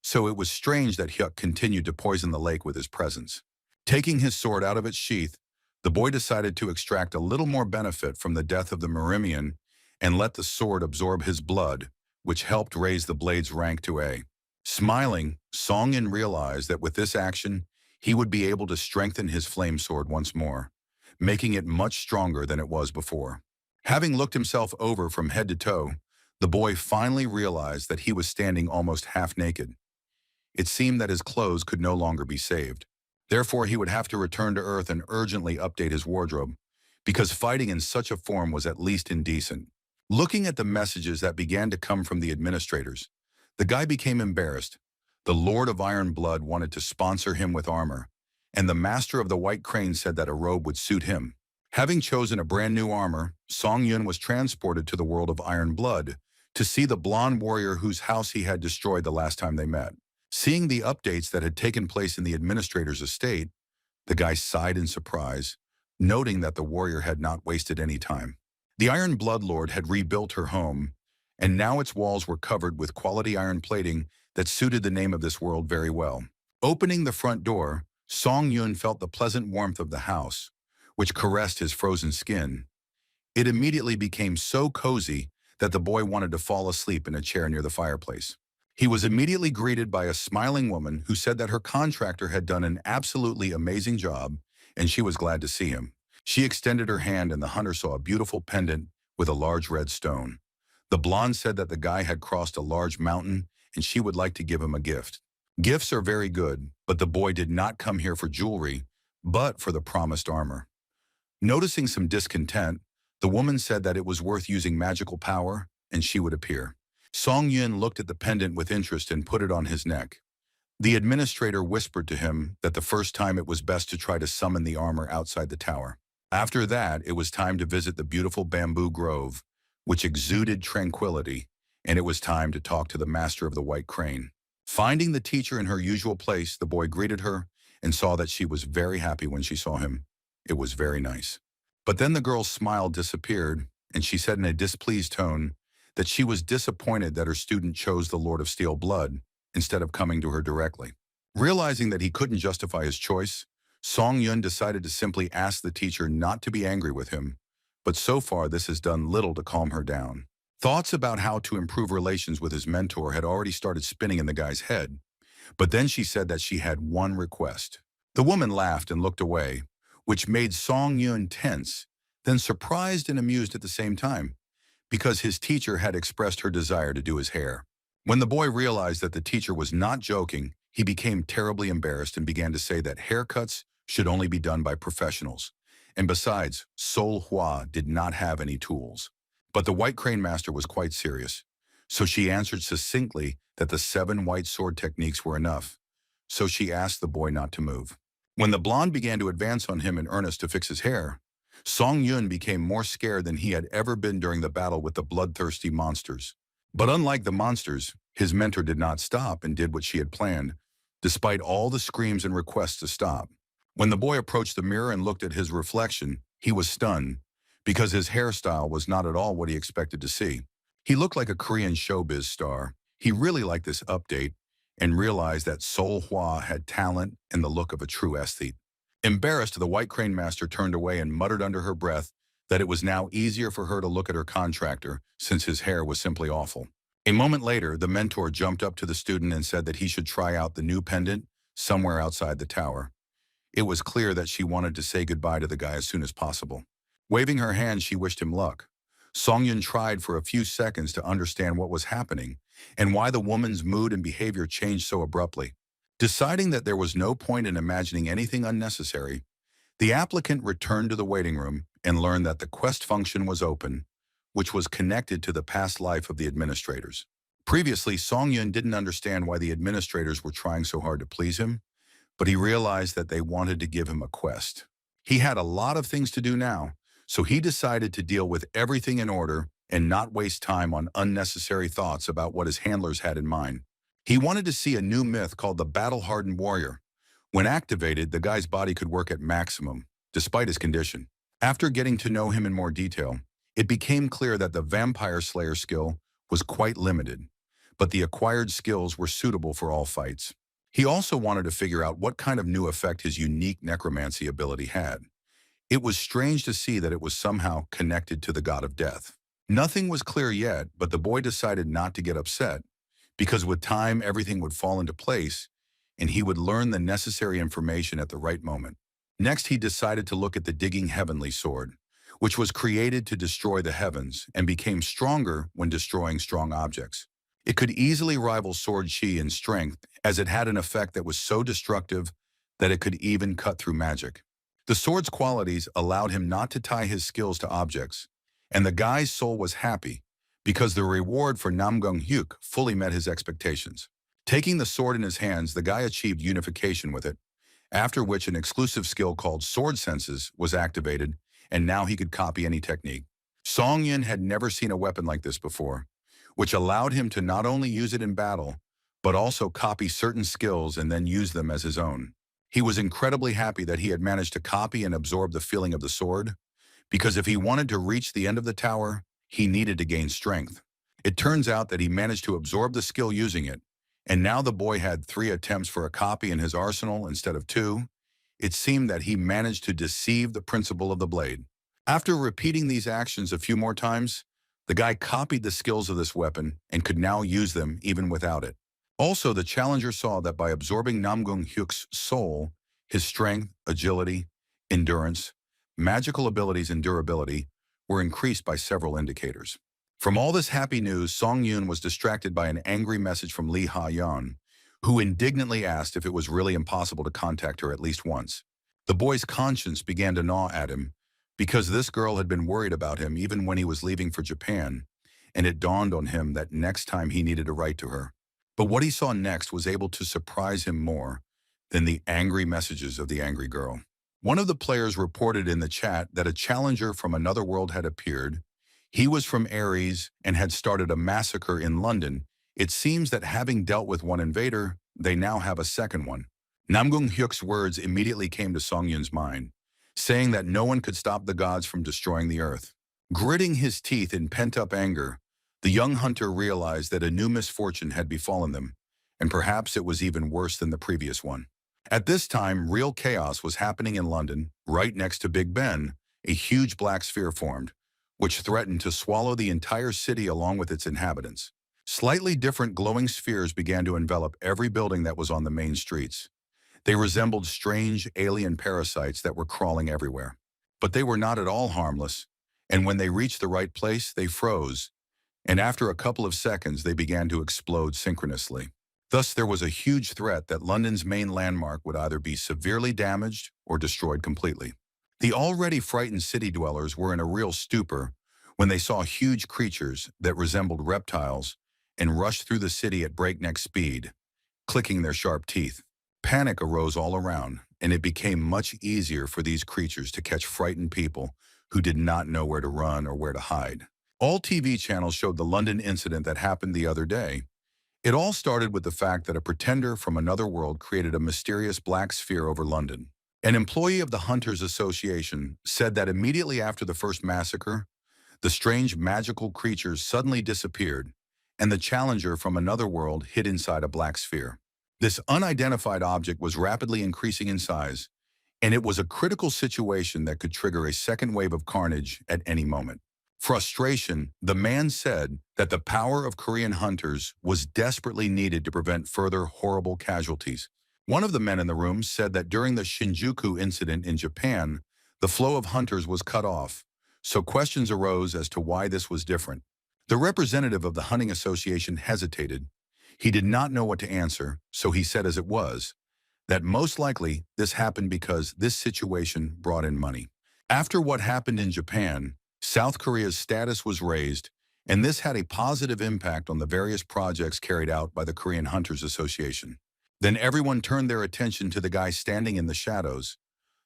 So it was strange that Hyuk continued to poison the lake with his presence. Taking his sword out of its sheath, the boy decided to extract a little more benefit from the death of the Murimian and let the sword absorb his blood, which helped raise the blade's rank to A. Smiling, Songyun realized that with this action, he would be able to strengthen his flame sword once more, making it much stronger than it was before. Having looked himself over from head to toe, the boy finally realized that he was standing almost half naked. It seemed that his clothes could no longer be saved. Therefore, he would have to return to Earth and urgently update his wardrobe, because fighting in such a form was at least indecent. Looking at the messages that began to come from the administrators, the guy became embarrassed. The Lord of Iron Blood wanted to sponsor him with armor, and the Master of the White Crane said that a robe would suit him. Having chosen a brand new armor, Songyun was transported to the world of Iron Blood to see the blonde warrior whose house he had destroyed the last time they met. Seeing the updates that had taken place in the administrator's estate, the guy sighed in surprise, noting that the warrior had not wasted any time. The Iron Blood Lord had rebuilt her home, and now its walls were covered with quality iron plating that suited the name of this world very well. Opening the front door, Songyun felt the pleasant warmth of the house, which caressed his frozen skin. It immediately became so cozy that the boy wanted to fall asleep in a chair near the fireplace. He was immediately greeted by a smiling woman who said that her contractor had done an absolutely amazing job, and she was glad to see him. She extended her hand, and the hunter saw a beautiful pendant with a large red stone. The blonde said that the guy had crossed a large mountain, and she would like to give him a gift. Gifts are very good, but the boy did not come here for jewelry, but for the promised armor. Noticing some discontent, the woman said that it was worth using magical power, and she would appear. Songyun looked at the pendant with interest and put it on his neck. The administrator whispered to him that the first time it was best to try to summon the armor outside the tower. After that, it was time to visit the beautiful bamboo grove, which exuded tranquility, and it was time to talk to the Master of the White Crane. Finding the teacher in her usual place, the boy greeted her and saw that she was very happy when she saw him. It was very nice. But then the girl's smile disappeared, and she said in a displeased tone that she was disappointed that her student chose the Lord of Steel Blood instead of coming to her directly. Realizing that he couldn't justify his choice, Songyun decided to simply ask the teacher not to be angry with him, but so far this has done little to calm her down. Thoughts about how to improve relations with his mentor had already started spinning in the guy's head, but then she said that she had one request. The woman laughed and looked away, which made Songyun tense, then surprised and amused at the same time, because his teacher had expressed her desire to do his hair. When the boy realized that the teacher was not joking, he became terribly embarrassed and began to say that haircuts should only be done by professionals. And besides, Sol Hua did not have any tools. But the White Crane Master was quite serious, so she answered succinctly that the 7 white sword techniques were enough, so she asked the boy not to move. When the blonde began to advance on him in earnest to fix his hair, Songyun became more scared than he had ever been during the battle with the bloodthirsty monsters. But unlike the monsters, his mentor did not stop and did what she had planned, despite all the screams and requests to stop. When the boy approached the mirror and looked at his reflection, He was stunned because his hairstyle was not at all what he expected to see. He looked like a Korean showbiz star. He really liked this update and realized that Sol Hua had talent and the look of a true aesthete. Embarrassed, the White Crane Master turned away and muttered under her breath that it was now easier for her to look at her contractor since his hair was simply awful. A moment later, the mentor jumped up to the student and said that he should try out the new pendant somewhere outside the tower. It was clear that she wanted to say goodbye to the guy as soon as possible. Waving her hand, she wished him luck. Songyun tried for a few seconds to understand what was happening and why the woman's mood and behavior changed so abruptly. Deciding that there was no point in imagining anything unnecessary, the applicant returned to the waiting room and learned that the quest function was open, which was connected to the past life of the administrators. Previously, Songyun didn't understand why the administrators were trying so hard to please him, but he realized that they wanted to give him a quest. He had a lot of things to do now, so he decided to deal with everything in order and not waste time on unnecessary thoughts about what his handlers had in mind. He wanted to see a new myth called the Battle-Hardened Warrior. When activated, the guy's body could work at maximum, despite his condition. After getting to know him in more detail, it became clear that the Vampire Slayer skill was quite limited, but the acquired skills were suitable for all fights. He also wanted to figure out what kind of new effect his unique necromancy ability had. It was strange to see that it was somehow connected to the god of death. Nothing was clear yet, but the boy decided not to get upset, because with time everything would fall into place and he would learn the necessary information at the right moment. Next, he decided to look at the Digging Heavenly Sword, which was created to destroy the heavens and became stronger when destroying strong objects. It could easily rival Sword Chi in strength, as it had an effect that was so destructive that it could even cut through magic. The sword's qualities allowed him not to tie his skills to objects, and the guy's soul was happy because the reward for Namong Hyuk fully met his expectations. Taking the sword in his hands, the guy achieved unification with it, after which an exclusive skill called Sword Senses was activated, and now he could copy any technique. Songyun had never seen a weapon like this before, which allowed him to not only use it in battle, but also copy certain skills and then use them as his own. He was incredibly happy that he had managed to copy and absorb the feeling of the sword, because if he wanted to reach the end of the tower, he needed to gain strength. It turns out that he managed to absorb the skill using it, and now the boy had 3 attempts for a copy in his arsenal instead of 2. It seemed that he managed to deceive the principle of the blade. After repeating these actions a few more times, the guy copied the skills of this weapon and could now use them even without it. Also, the challenger saw that by absorbing Namong Hyuk's soul, his strength, agility, endurance, magical abilities, and durability were increased by several indicators. From all this happy news, Songyun was distracted by an angry message from Lee Ha-yeon, who indignantly asked if it was really impossible to contact her at least once. The boy's conscience began to gnaw at him because this girl had been worried about him even when he was leaving for Japan, and it dawned on him that next time he needed to write to her. But what he saw next was able to surprise him more than the angry messages of the angry girl. One of the players reported in the chat that a challenger from another world had appeared. He was from Ares and had started a massacre in London. It seems that having dealt with one invader, they now have a second one. Namong Hyuk's words immediately came to Songyun's mind, saying that no one could stop the gods from destroying the earth. Gritting his teeth in pent-up anger, the young hunter realized that a new misfortune had befallen them, and perhaps it was even worse than the previous one. At this time, real chaos was happening in London. Right next to Big Ben, a huge black sphere formed, which threatened to swallow the entire city along with its inhabitants. Slightly different glowing spheres began to envelop every building that was on the main streets. They resembled strange alien parasites that were crawling everywhere. But they were not at all harmless, and when they reached the right place, they froze, and after a couple of seconds, they began to explode synchronously. Thus, there was a huge threat that London's main landmark would either be severely damaged or destroyed completely. The already frightened city dwellers were in a real stupor when they saw huge creatures that resembled reptiles and rushed through the city at breakneck speed, clicking their sharp teeth. Panic arose all around, and it became much easier for these creatures to catch frightened people who did not know where to run or where to hide. All TV channels showed the London incident that happened the other day. It all started with the fact that a pretender from another world created a mysterious black sphere over London. An employee of the Hunters Association said that immediately after the first massacre, the strange magical creatures suddenly disappeared, and the challenger from another world hid inside a black sphere. This unidentified object was rapidly increasing in size, and it was a critical situation that could trigger a second wave of carnage at any moment. Frustration, the man said that the power of Korean hunters was desperately needed to prevent further horrible casualties. One of the men in the room said that during the Shinjuku incident in Japan, the flow of hunters was cut off, so questions arose as to why this was different. The representative of the Hunting Association hesitated. He did not know what to answer, so he said as it was, that most likely this happened because this situation brought in money. After what happened in Japan, South Korea's status was raised, and this had a positive impact on the various projects carried out by the Korean Hunters Association. Then everyone turned their attention to the guy standing in the shadows.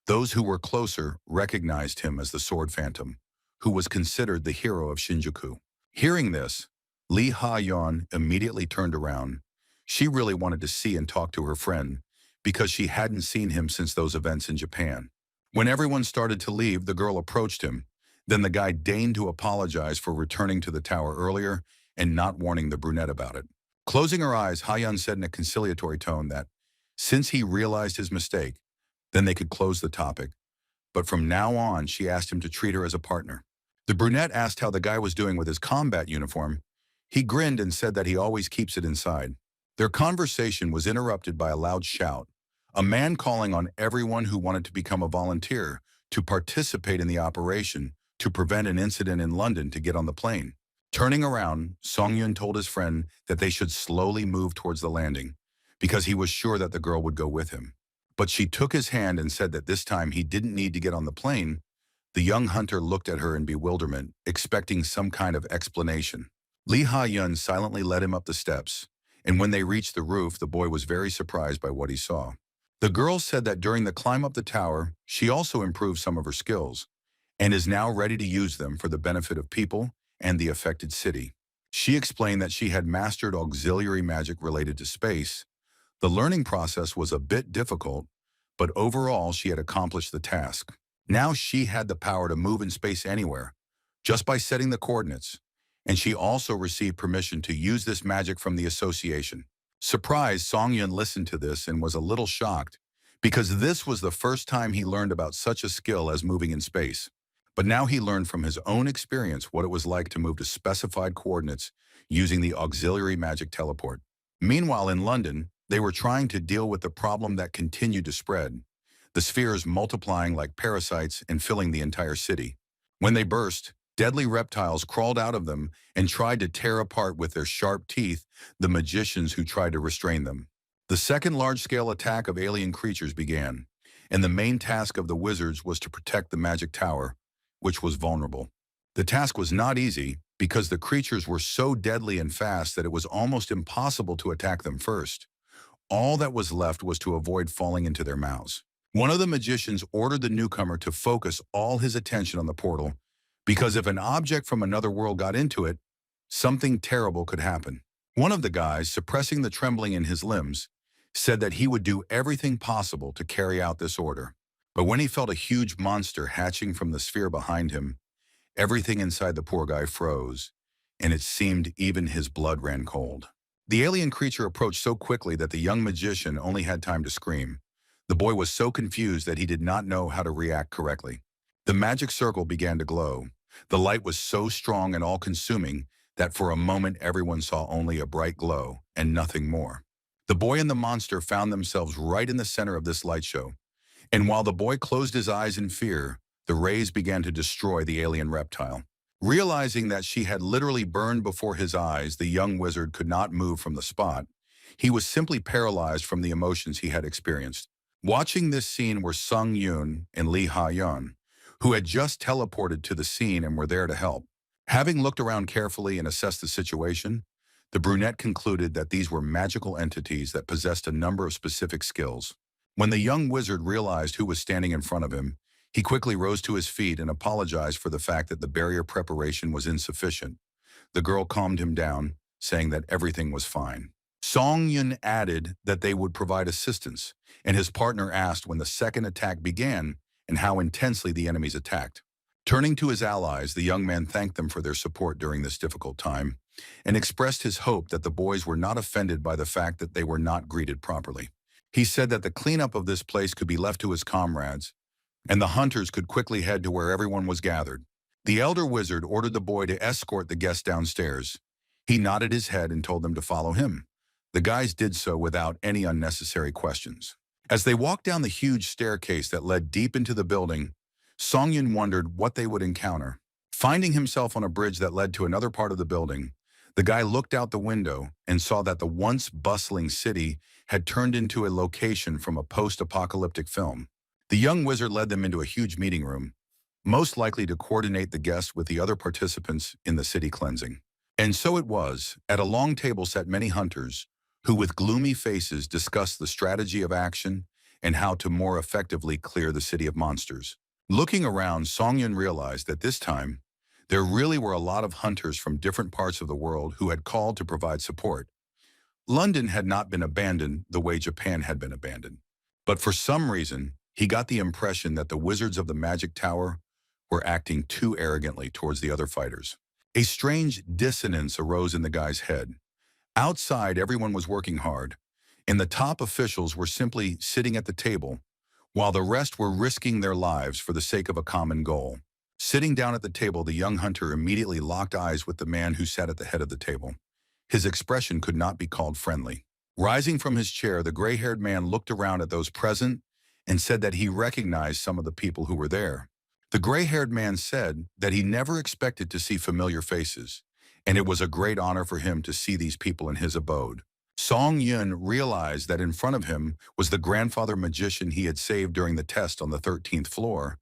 Those who were closer recognized him as the Sword Phantom, who was considered the hero of Shinjuku. Hearing this, Lee Ha-yeon immediately turned around. She really wanted to see and talk to her friend, because she hadn't seen him since those events in Japan. When everyone started to leave, the girl approached him. Then the guy deigned to apologize for returning to the tower earlier and not warning the brunette about it. Closing her eyes, Ha-yeon said in a conciliatory tone that, since he realized his mistake, then they could close the topic. But from now on, she asked him to treat her as a partner. The brunette asked how the guy was doing with his combat uniform. He grinned and said that he always keeps it inside. Their conversation was interrupted by a loud shout. A man calling on everyone who wanted to become a volunteer to participate in the operation to prevent an incident in London to get on the plane. Turning around, Song-yun told his friend that they should slowly move towards the landing, because he was sure that the girl would go with him. But she took his hand and said that this time he didn't need to get on the plane. The young hunter looked at her in bewilderment, expecting some kind of explanation. Lee Ha-yeon silently led him up the steps, and when they reached the roof, the boy was very surprised by what he saw. The girl said that during the climb up the tower, she also improved some of her skills, and is now ready to use them for the benefit of people and the affected city. She explained that she had mastered auxiliary magic related to space. The learning process was a bit difficult, but overall she had accomplished the task. Now she had the power to move in space anywhere, just by setting the coordinates, and she also received permission to use this magic from the association. Surprised, Song-yun listened to this and was a little shocked, because this was the first time he learned about such a skill as moving in space. But now he learned from his own experience what it was like to move to specified coordinates using the auxiliary magic teleport. Meanwhile, in London, they were trying to deal with the problem that continued to spread, the spheres multiplying like parasites and filling the entire city. When they burst, deadly reptiles crawled out of them and tried to tear apart with their sharp teeth the magicians who tried to restrain them. The second large-scale attack of alien creatures began, and the main task of the wizards was to protect the magic tower, which was vulnerable. The task was not easy because the creatures were so deadly and fast that it was almost impossible to attack them first. All that was left was to avoid falling into their mouths. One of the magicians ordered the newcomer to focus all his attention on the portal, because if an object from another world got into it, something terrible could happen. One of the guys, suppressing the trembling in his limbs, said that he would do everything possible to carry out this order. But when he felt a huge monster hatching from the sphere behind him, everything inside the poor guy froze, and it seemed even his blood ran cold. The alien creature approached so quickly that the young magician only had time to scream. The boy was so confused that he did not know how to react correctly. The magic circle began to glow. The light was so strong and all-consuming that for a moment everyone saw only a bright glow and nothing more. The boy and the monster found themselves right in the center of this light show. And while the boy closed his eyes in fear, the rays began to destroy the alien reptile. Realizing that she had literally burned before his eyes, the young wizard could not move from the spot. He was simply paralyzed from the emotions he had experienced. Watching this scene were Sung-yoon and Lee Ha-yeon, who had just teleported to the scene and were there to help. Having looked around carefully and assessed the situation, the brunette concluded that these were magical entities that possessed a number of specific skills. When the young wizard realized who was standing in front of him, he quickly rose to his feet and apologized for the fact that the barrier preparation was insufficient. The girl calmed him down, saying that everything was fine. Song Yun added that they would provide assistance, and his partner asked when the second attack began and how intensely the enemies attacked. Turning to his allies, the young man thanked them for their support during this difficult time and expressed his hope that the boys were not offended by the fact that they were not greeted properly. He said that the cleanup of this place could be left to his comrades, and the hunters could quickly head to where everyone was gathered. The elder wizard ordered the boy to escort the guests downstairs. He nodded his head and told them to follow him. The guys did so without any unnecessary questions. As they walked down the huge staircase that led deep into the building, Songyun wondered what they would encounter. Finding himself on a bridge that led to another part of the building, the guy looked out the window and saw that the once bustling city had turned into a location from a post-apocalyptic film. The young wizard led them into a huge meeting room, most likely to coordinate the guests with the other participants in the city cleansing. And so it was. At a long table sat many hunters, who with gloomy faces discussed the strategy of action and how to more effectively clear the city of monsters. Looking around, Songyun realized that this time, there really were a lot of hunters from different parts of the world who had called to provide support. London had not been abandoned the way Japan had been abandoned. But for some reason, he got the impression that the wizards of the Magic Tower were acting too arrogantly towards the other fighters. A strange dissonance arose in the guy's head. Outside, everyone was working hard, and the top officials were simply sitting at the table, while the rest were risking their lives for the sake of a common goal. Sitting down at the table, the young hunter immediately locked eyes with the man who sat at the head of the table. His expression could not be called friendly. Rising from his chair, the gray-haired man looked around at those present and said that he recognized some of the people who were there. The gray-haired man said that he never expected to see familiar faces, and it was a great honor for him to see these people in his abode. Song Yun realized that in front of him was the grandfather magician he had saved during the test on the 13th floor.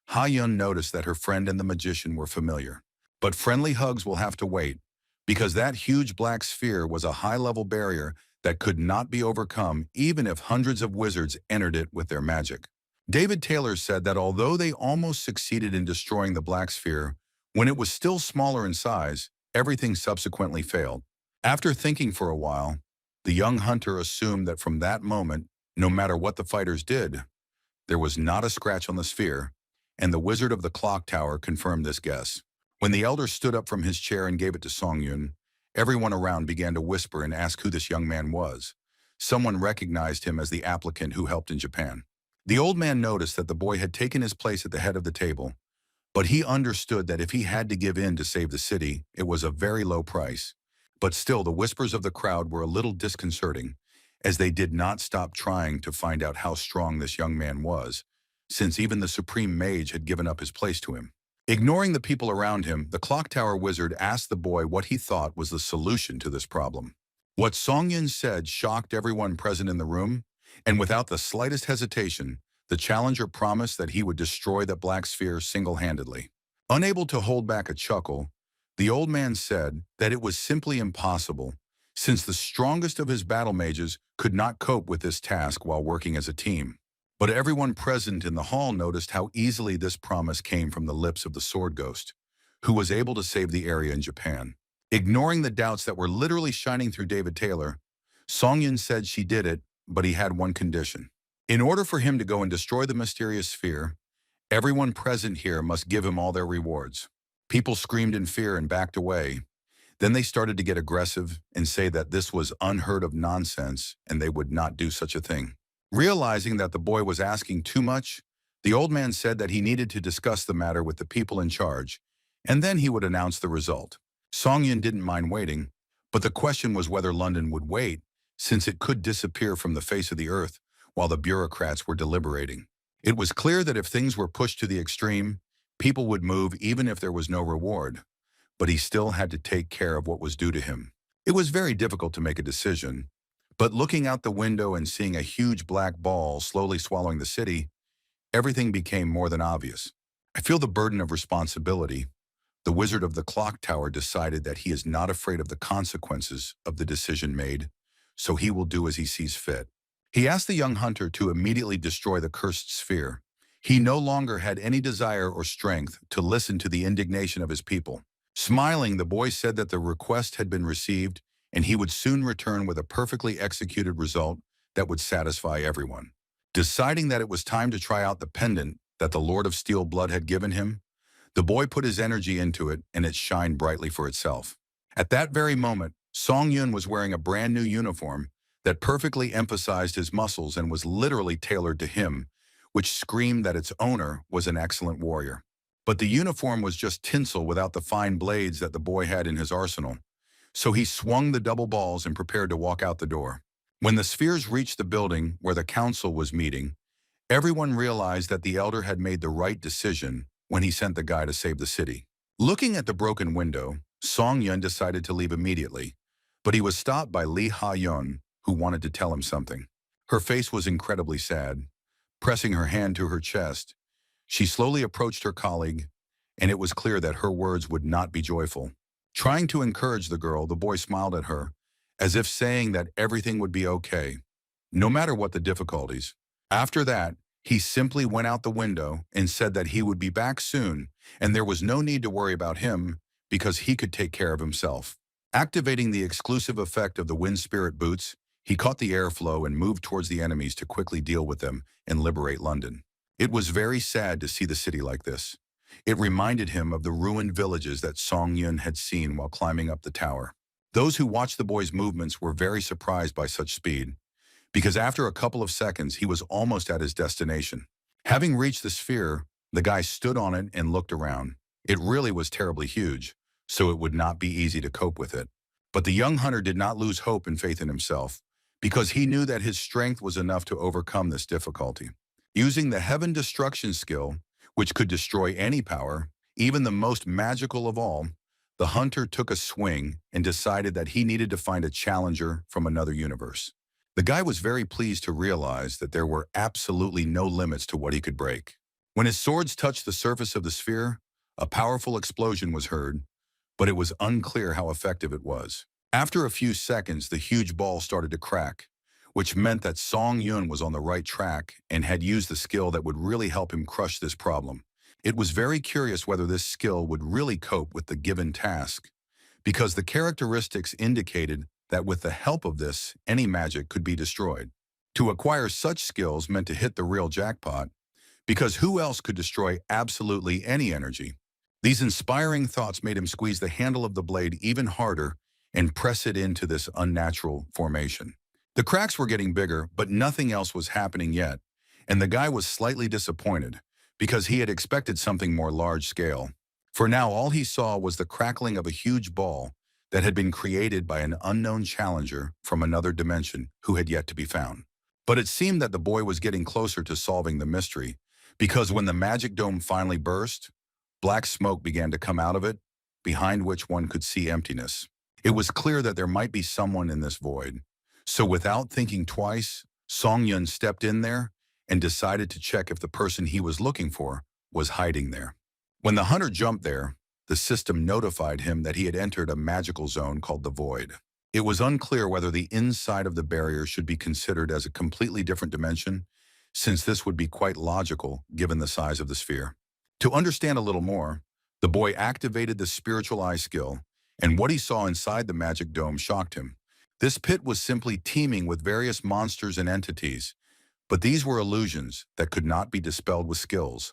Ha Yun noticed that her friend and the magician were familiar. But friendly hugs will have to wait, because that huge black sphere was a high-level barrier that could not be overcome even if hundreds of wizards entered it with their magic. David Taylor said that although they almost succeeded in destroying the black sphere, when it was still smaller in size, everything subsequently failed. After thinking for a while, the young hunter assumed that from that moment, no matter what the fighters did, there was not a scratch on the sphere, and the wizard of the clock tower confirmed this guess. When the elder stood up from his chair and gave it to Songyun, everyone around began to whisper and ask who this young man was. Someone recognized him as the applicant who helped in Japan. The old man noticed that the boy had taken his place at the head of the table, but he understood that if he had to give in to save the city, it was a very low price. But still, the whispers of the crowd were a little disconcerting, as they did not stop trying to find out how strong this young man was, since even the supreme mage had given up his place to him. Ignoring the people around him, the clock tower wizard asked the boy what he thought was the solution to this problem. What Songyun said shocked everyone present in the room, and without the slightest hesitation, the challenger promised that he would destroy the black sphere single-handedly. Unable to hold back a chuckle, the old man said that it was simply impossible, since the strongest of his battle mages could not cope with this task while working as a team. But everyone present in the hall noticed how easily this promise came from the lips of the sword ghost, who was able to save the area in Japan. Ignoring the doubts that were literally shining through David Taylor, Songyun said she did it, but he had one condition. In order for him to go and destroy the mysterious sphere, everyone present here must give him all their rewards. People screamed in fear and backed away. Then they started to get aggressive and say that this was unheard of nonsense and they would not do such a thing. Realizing that the boy was asking too much, the old man said that he needed to discuss the matter with the people in charge, and then he would announce the result. Songyun didn't mind waiting, but the question was whether London would wait, since it could disappear from the face of the earth while the bureaucrats were deliberating. It was clear that if things were pushed to the extreme, people would move even if there was no reward, but he still had to take care of what was due to him. It was very difficult to make a decision, but looking out the window and seeing a huge black ball slowly swallowing the city, everything became more than obvious. I feel the burden of responsibility. The wizard of the clock tower decided that he is not afraid of the consequences of the decision made, so he will do as he sees fit. He asked the young hunter to immediately destroy the cursed sphere. He no longer had any desire or strength to listen to the indignation of his people. Smiling, the boy said that the request had been received and he would soon return with a perfectly executed result that would satisfy everyone. Deciding that it was time to try out the pendant that the Lord of Steel Blood had given him, the boy put his energy into it and it shined brightly for itself. At that very moment, Song Yun was wearing a brand new uniform that perfectly emphasized his muscles and was literally tailored to him, which screamed that its owner was an excellent warrior. But the uniform was just tinsel without the fine blades that the boy had in his arsenal. So he swung the double balls and prepared to walk out the door. When the spheres reached the building where the council was meeting, everyone realized that the elder had made the right decision when he sent the guy to save the city. Looking at the broken window, Song Yun decided to leave immediately, but he was stopped by Lee Ha-yun, who wanted to tell him something. Her face was incredibly sad. Pressing her hand to her chest, she slowly approached her colleague, and it was clear that her words would not be joyful. Trying to encourage the girl, the boy smiled at her, as if saying that everything would be okay, no matter what the difficulties. After that, he simply went out the window and said that he would be back soon, and there was no need to worry about him because he could take care of himself. Activating the exclusive effect of the wind spirit boots, he caught the airflow and moved towards the enemies to quickly deal with them and liberate London. It was very sad to see the city like this. It reminded him of the ruined villages that Song Yun had seen while climbing up the tower. Those who watched the boy's movements were very surprised by such speed, because after a couple of seconds he was almost at his destination. Having reached the sphere, the guy stood on it and looked around. It really was terribly huge, so it would not be easy to cope with it. But the young hunter did not lose hope and faith in himself, because he knew that his strength was enough to overcome this difficulty. Using the Heaven Destruction skill, which could destroy any power, even the most magical of all, the hunter took a swing and decided that he needed to find a challenger from another universe. The guy was very pleased to realize that there were absolutely no limits to what he could break. When his swords touched the surface of the sphere, a powerful explosion was heard, but it was unclear how effective it was. After a few seconds, the huge ball started to crack, which meant that Song Yun was on the right track and had used the skill that would really help him crush this problem. It was very curious whether this skill would really cope with the given task, because the characteristics indicated that with the help of this, any magic could be destroyed. To acquire such skills meant to hit the real jackpot, because who else could destroy absolutely any energy? These inspiring thoughts made him squeeze the handle of the blade even harder and press it into this unnatural formation. The cracks were getting bigger, but nothing else was happening yet, and the guy was slightly disappointed, because he had expected something more large-scale. For now, all he saw was the crackling of a huge ball that had been created by an unknown challenger from another dimension who had yet to be found. But it seemed that the boy was getting closer to solving the mystery, because when the magic dome finally burst, black smoke began to come out of it, behind which one could see emptiness. It was clear that there might be someone in this void. So without thinking twice, Song Yun stepped in there and decided to check if the person he was looking for was hiding there. When the hunter jumped there, the system notified him that he had entered a magical zone called the Void. It was unclear whether the inside of the barrier should be considered as a completely different dimension, since this would be quite logical given the size of the sphere. To understand a little more, the boy activated the spiritual eye skill, and what he saw inside the magic dome shocked him. This pit was simply teeming with various monsters and entities, but these were illusions that could not be dispelled with skills.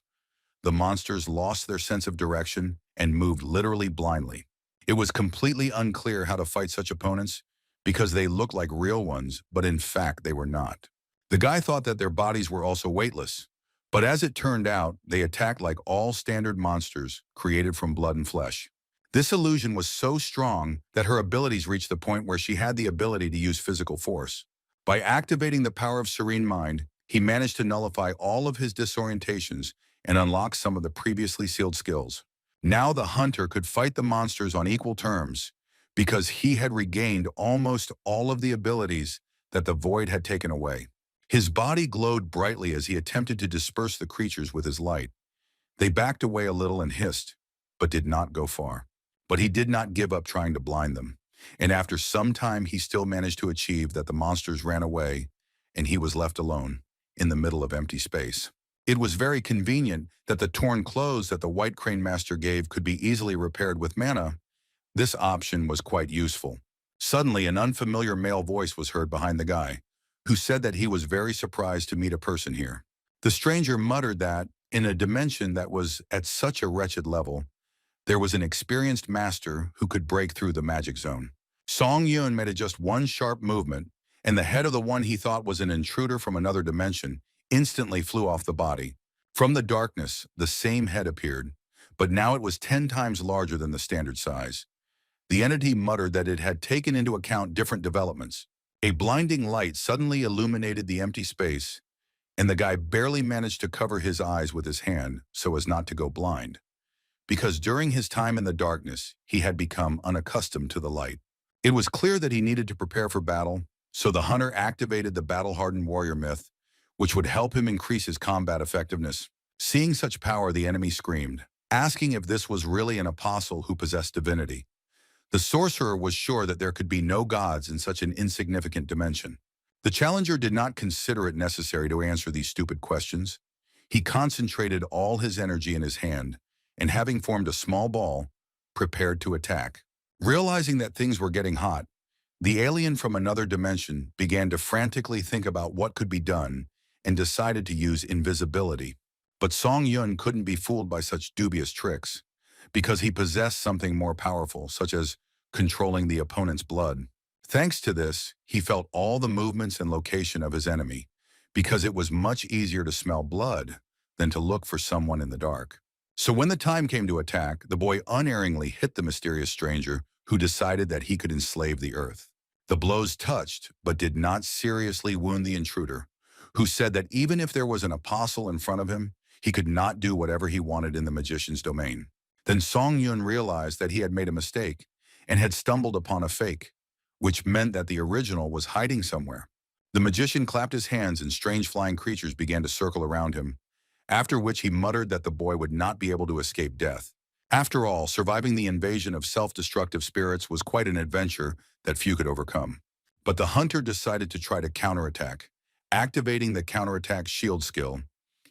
The monsters lost their sense of direction and moved literally blindly. It was completely unclear how to fight such opponents because they looked like real ones, but in fact they were not. The guy thought that their bodies were also weightless, but as it turned out, they attacked like all standard monsters created from blood and flesh. This illusion was so strong that her abilities reached the point where she had the ability to use physical force. By activating the power of Serene Mind, he managed to nullify all of his disorientations and unlock some of the previously sealed skills. Now the hunter could fight the monsters on equal terms because he had regained almost all of the abilities that the void had taken away. His body glowed brightly as he attempted to disperse the creatures with his light. They backed away a little and hissed, but did not go far. But he did not give up trying to blind them, and after some time he still managed to achieve that the monsters ran away and he was left alone in the middle of empty space. It was very convenient that the torn clothes that the White Crane Master gave could be easily repaired with mana. This option was quite useful, Suddenly, an unfamiliar male voice was heard behind the guy, who said that he was very surprised to meet a person here. The stranger muttered that, in a dimension that was at such a wretched level, there was an experienced master who could break through the magic zone. Song Yun made just one sharp movement, and the head of the one he thought was an intruder from another dimension instantly flew off the body. From the darkness, the same head appeared, but now it was 10 times larger than the standard size. The entity muttered that it had taken into account different developments. A blinding light suddenly illuminated the empty space, and the guy barely managed to cover his eyes with his hand so as not to go blind, because during his time in the darkness, he had become unaccustomed to the light. It was clear that he needed to prepare for battle, so the hunter activated the battle-hardened warrior myth, which would help him increase his combat effectiveness. Seeing such power, the enemy screamed, asking if this was really an apostle who possessed divinity. The sorcerer was sure that there could be no gods in such an insignificant dimension. The challenger did not consider it necessary to answer these stupid questions. He concentrated all his energy in his hand, and having formed a small ball, prepared to attack. Realizing that things were getting hot, the alien from another dimension began to frantically think about what could be done and decided to use invisibility. But Song Yun couldn't be fooled by such dubious tricks, because he possessed something more powerful, such as controlling the opponent's blood. Thanks to this, he felt all the movements and location of his enemy, because it was much easier to smell blood than to look for someone in the dark. So when the time came to attack, the boy unerringly hit the mysterious stranger, who decided that he could enslave the earth. The blows touched, but did not seriously wound the intruder, who said that even if there was an apostle in front of him, he could not do whatever he wanted in the magician's domain. Then Song Yun realized that he had made a mistake and had stumbled upon a fake, which meant that the original was hiding somewhere. The magician clapped his hands and strange flying creatures began to circle around him, after which he muttered that the boy would not be able to escape death. After all, surviving the invasion of self-destructive spirits was quite an adventure that few could overcome. But the hunter decided to try to counterattack. Activating the counterattack shield skill,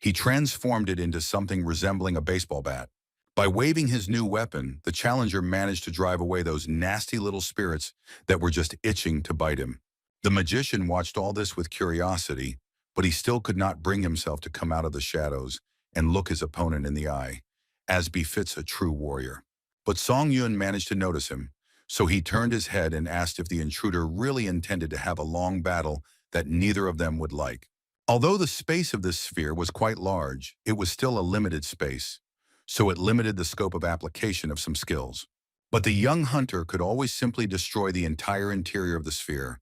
he transformed it into something resembling a baseball bat. By waving his new weapon, the challenger managed to drive away those nasty little spirits that were just itching to bite him. The magician watched all this with curiosity, but he still could not bring himself to come out of the shadows and look his opponent in the eye, as befits a true warrior. But Song Yun managed to notice him, so he turned his head and asked if the intruder really intended to have a long battle that neither of them would like. Although the space of this sphere was quite large, it was still a limited space, so it limited the scope of application of some skills. But the young hunter could always simply destroy the entire interior of the sphere.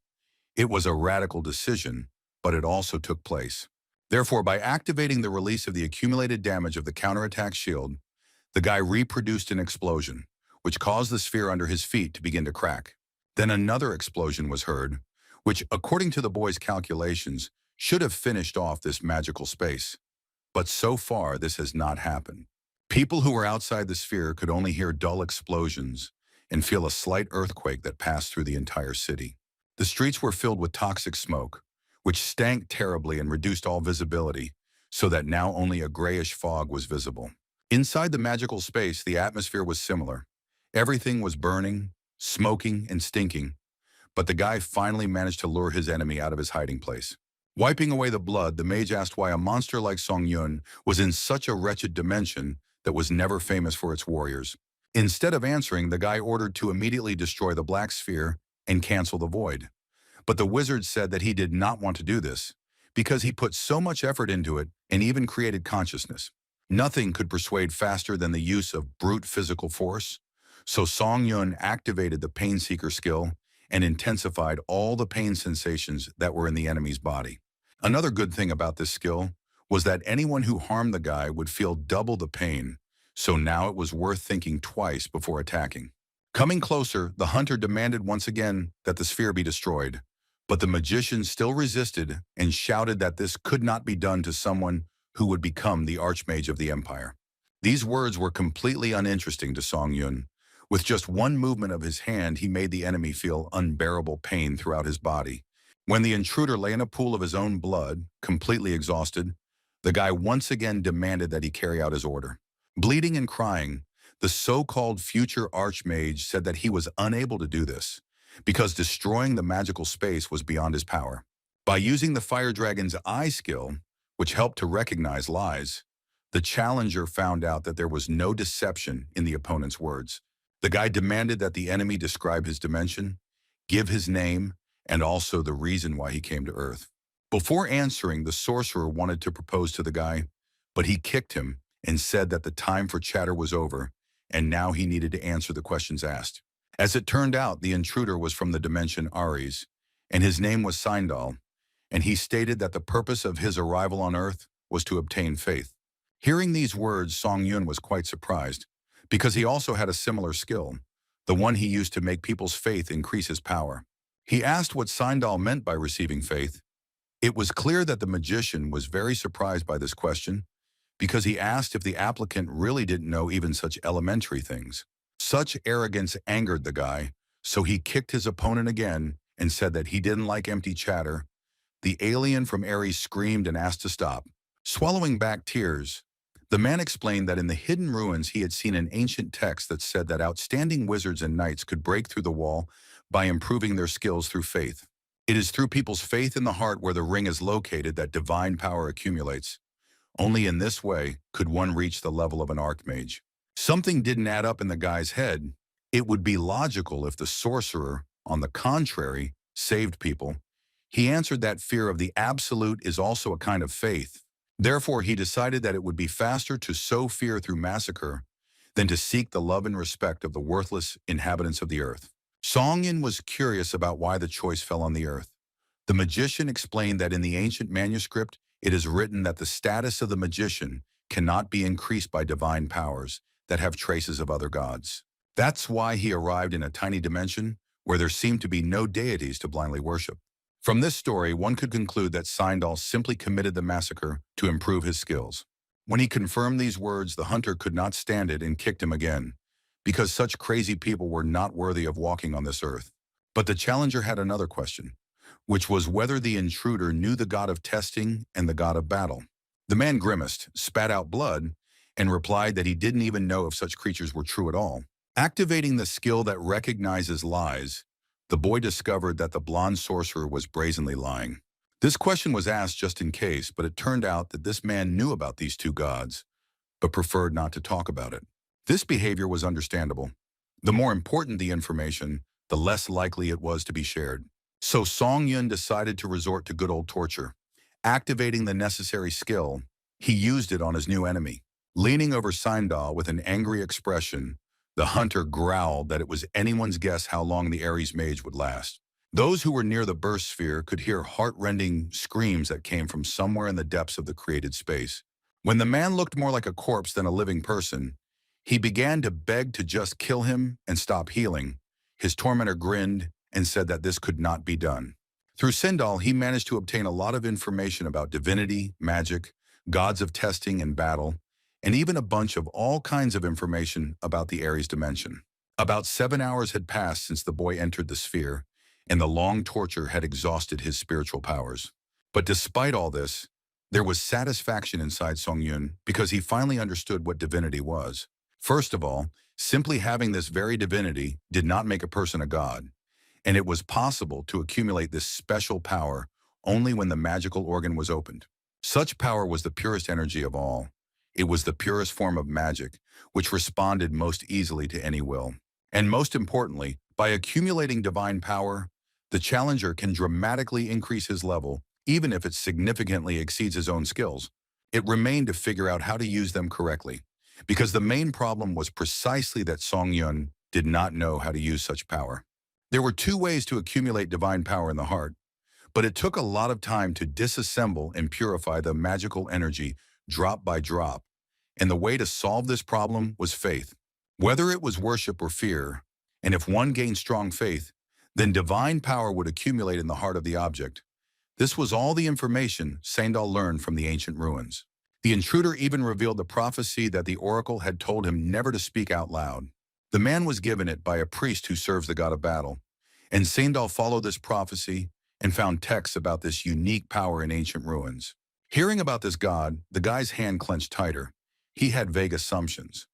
It was a radical decision, but it also took place. Therefore, by activating the release of the accumulated damage of the counterattack shield, the guy reproduced an explosion, which caused the sphere under his feet to begin to crack. Then another explosion was heard, which, according to the boy's calculations, should have finished off this magical space. But so far, this has not happened. People who were outside the sphere could only hear dull explosions and feel a slight earthquake that passed through the entire city. The streets were filled with toxic smoke, which stank terribly and reduced all visibility, so that now only a grayish fog was visible. Inside the magical space, the atmosphere was similar. Everything was burning, smoking, and stinking, but the guy finally managed to lure his enemy out of his hiding place. Wiping away the blood, the mage asked why a monster like Song Yun was in such a wretched dimension that was never famous for its warriors. Instead of answering, the guy ordered to immediately destroy the black sphere and cancel the void. But the wizard said that he did not want to do this, because he put so much effort into it and even created consciousness. Nothing could persuade faster than the use of brute physical force, so Song Yun activated the Pain Seeker skill and intensified all the pain sensations that were in the enemy's body. Another good thing about this skill was that anyone who harmed the guy would feel double the pain, so now it was worth thinking twice before attacking. Coming closer, the hunter demanded once again that the sphere be destroyed, but the magician still resisted and shouted that this could not be done to someone who would become the archmage of the empire. These words were completely uninteresting to Song Yun. With just one movement of his hand, he made the enemy feel unbearable pain throughout his body. When the intruder lay in a pool of his own blood, completely exhausted, the guy once again demanded that he carry out his order. Bleeding and crying, the so-called future archmage said that he was unable to do this, because destroying the magical space was beyond his power. By using the fire dragon's eye skill, which helped to recognize lies, the challenger found out that there was no deception in the opponent's words. The guy demanded that the enemy describe his dimension, give his name, and also the reason why he came to Earth. Before answering, the sorcerer wanted to propose to the guy, but he kicked him and said that the time for chatter was over, and now he needed to answer the questions asked. As it turned out, the intruder was from the dimension Ares, and his name was Sindal, and he stated that the purpose of his arrival on Earth was to obtain faith. Hearing these words, Song Yun was quite surprised, because he also had a similar skill, the one he used to make people's faith increase his power. He asked what Sindal meant by receiving faith. It was clear that the magician was very surprised by this question, because he asked if the applicant really didn't know even such elementary things. Such arrogance angered the guy, so he kicked his opponent again and said that he didn't like empty chatter. The alien from Ares screamed and asked to stop. Swallowing back tears, the man explained that in the hidden ruins he had seen an ancient text that said that outstanding wizards and knights could break through the wall by improving their skills through faith. It is through people's faith in the heart where the ring is located that divine power accumulates. Only in this way could one reach the level of an archmage. Something didn't add up in the guy's head. It would be logical if the sorcerer, on the contrary, saved people. He answered that fear of the absolute is also a kind of faith. Therefore, he decided that it would be faster to sow fear through massacre than to seek the love and respect of the worthless inhabitants of the earth. Song Yin was curious about why the choice fell on the earth. The magician explained that in the ancient manuscript, it is written that the status of the magician cannot be increased by divine powers that have traces of other gods. That's why he arrived in a tiny dimension where there seemed to be no deities to blindly worship. From this story, one could conclude that Sindal simply committed the massacre to improve his skills. When he confirmed these words, the hunter could not stand it and kicked him again, because such crazy people were not worthy of walking on this earth. But the challenger had another question, which was whether the intruder knew the god of testing and the god of battle. The man grimaced, spat out blood, and replied that he didn't even know if such creatures were true at all. Activating the skill that recognizes lies, the boy discovered that the blonde sorcerer was brazenly lying. This question was asked just in case, but it turned out that this man knew about these two gods, but preferred not to talk about it. This behavior was understandable. The more important the information, the less likely it was to be shared. So Song Yun decided to resort to good old torture. Activating the necessary skill, he used it on his new enemy. Leaning over Sindal with an angry expression, the hunter growled that it was anyone's guess how long the Ares mage would last. Those who were near the burst sphere could hear heart-rending screams that came from somewhere in the depths of the created space. When the man looked more like a corpse than a living person, he began to beg to just kill him and stop healing. His tormentor grinned and said that this could not be done. Through Sindal, he managed to obtain a lot of information about divinity, magic, gods of testing and battle, and even a bunch of all kinds of information about the Ares dimension. About 7 hours had passed since the boy entered the sphere, and the long torture had exhausted his spiritual powers. But despite all this, there was satisfaction inside Song Yun because he finally understood what divinity was. First of all, simply having this very divinity did not make a person a god, and it was possible to accumulate this special power only when the magical organ was opened. Such power was the purest energy of all. It was the purest form of magic, which responded most easily to any will. And most importantly, by accumulating divine power, the challenger can dramatically increase his level, even if it significantly exceeds his own skills. It remained to figure out how to use them correctly, because the main problem was precisely that Song Yun did not know how to use such power. There were two ways to accumulate divine power in the heart, but it took a lot of time to disassemble and purify the magical energy drop by drop, and the way to solve this problem was faith. Whether it was worship or fear, and if one gained strong faith, then divine power would accumulate in the heart of the object. This was all the information Sindal learned from the ancient ruins. The intruder even revealed the prophecy that the oracle had told him never to speak out loud. The man was given it by a priest who serves the god of battle, and Sindal followed this prophecy and found texts about this unique power in ancient ruins. Hearing about this god, the guy's hand clenched tighter. He had vague assumptions,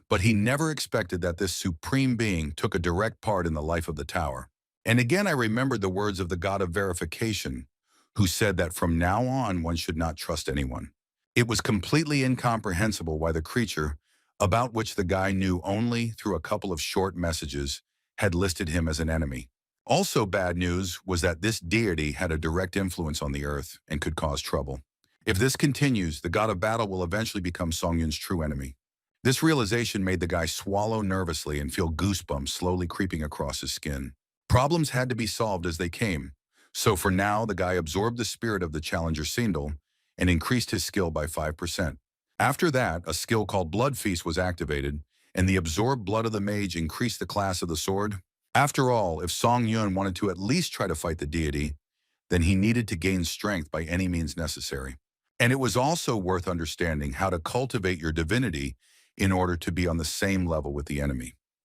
but he never expected that this supreme being took a direct part in the life of the tower. And again, I remembered the words of the god of verification, who said that from now on one should not trust anyone. It was completely incomprehensible why the creature, about which the guy knew only through a couple of short messages, had listed him as an enemy. Also bad news was that this deity had a direct influence on the earth and could cause trouble. If this continues, the god of battle will eventually become Songyun's true enemy. This realization made the guy swallow nervously and feel goosebumps slowly creeping across his skin. Problems had to be solved as they came, so for now the guy absorbed the spirit of the challenger Sindel and increased his skill by 5%. After that, a skill called Blood Feast was activated, and the absorbed blood of the mage increased the class of the sword. After all, if Song Yun wanted to at least try to fight the deity, then he needed to gain strength by any means necessary. And it was also worth understanding how to cultivate your divinity in order to be on the same level with the enemy.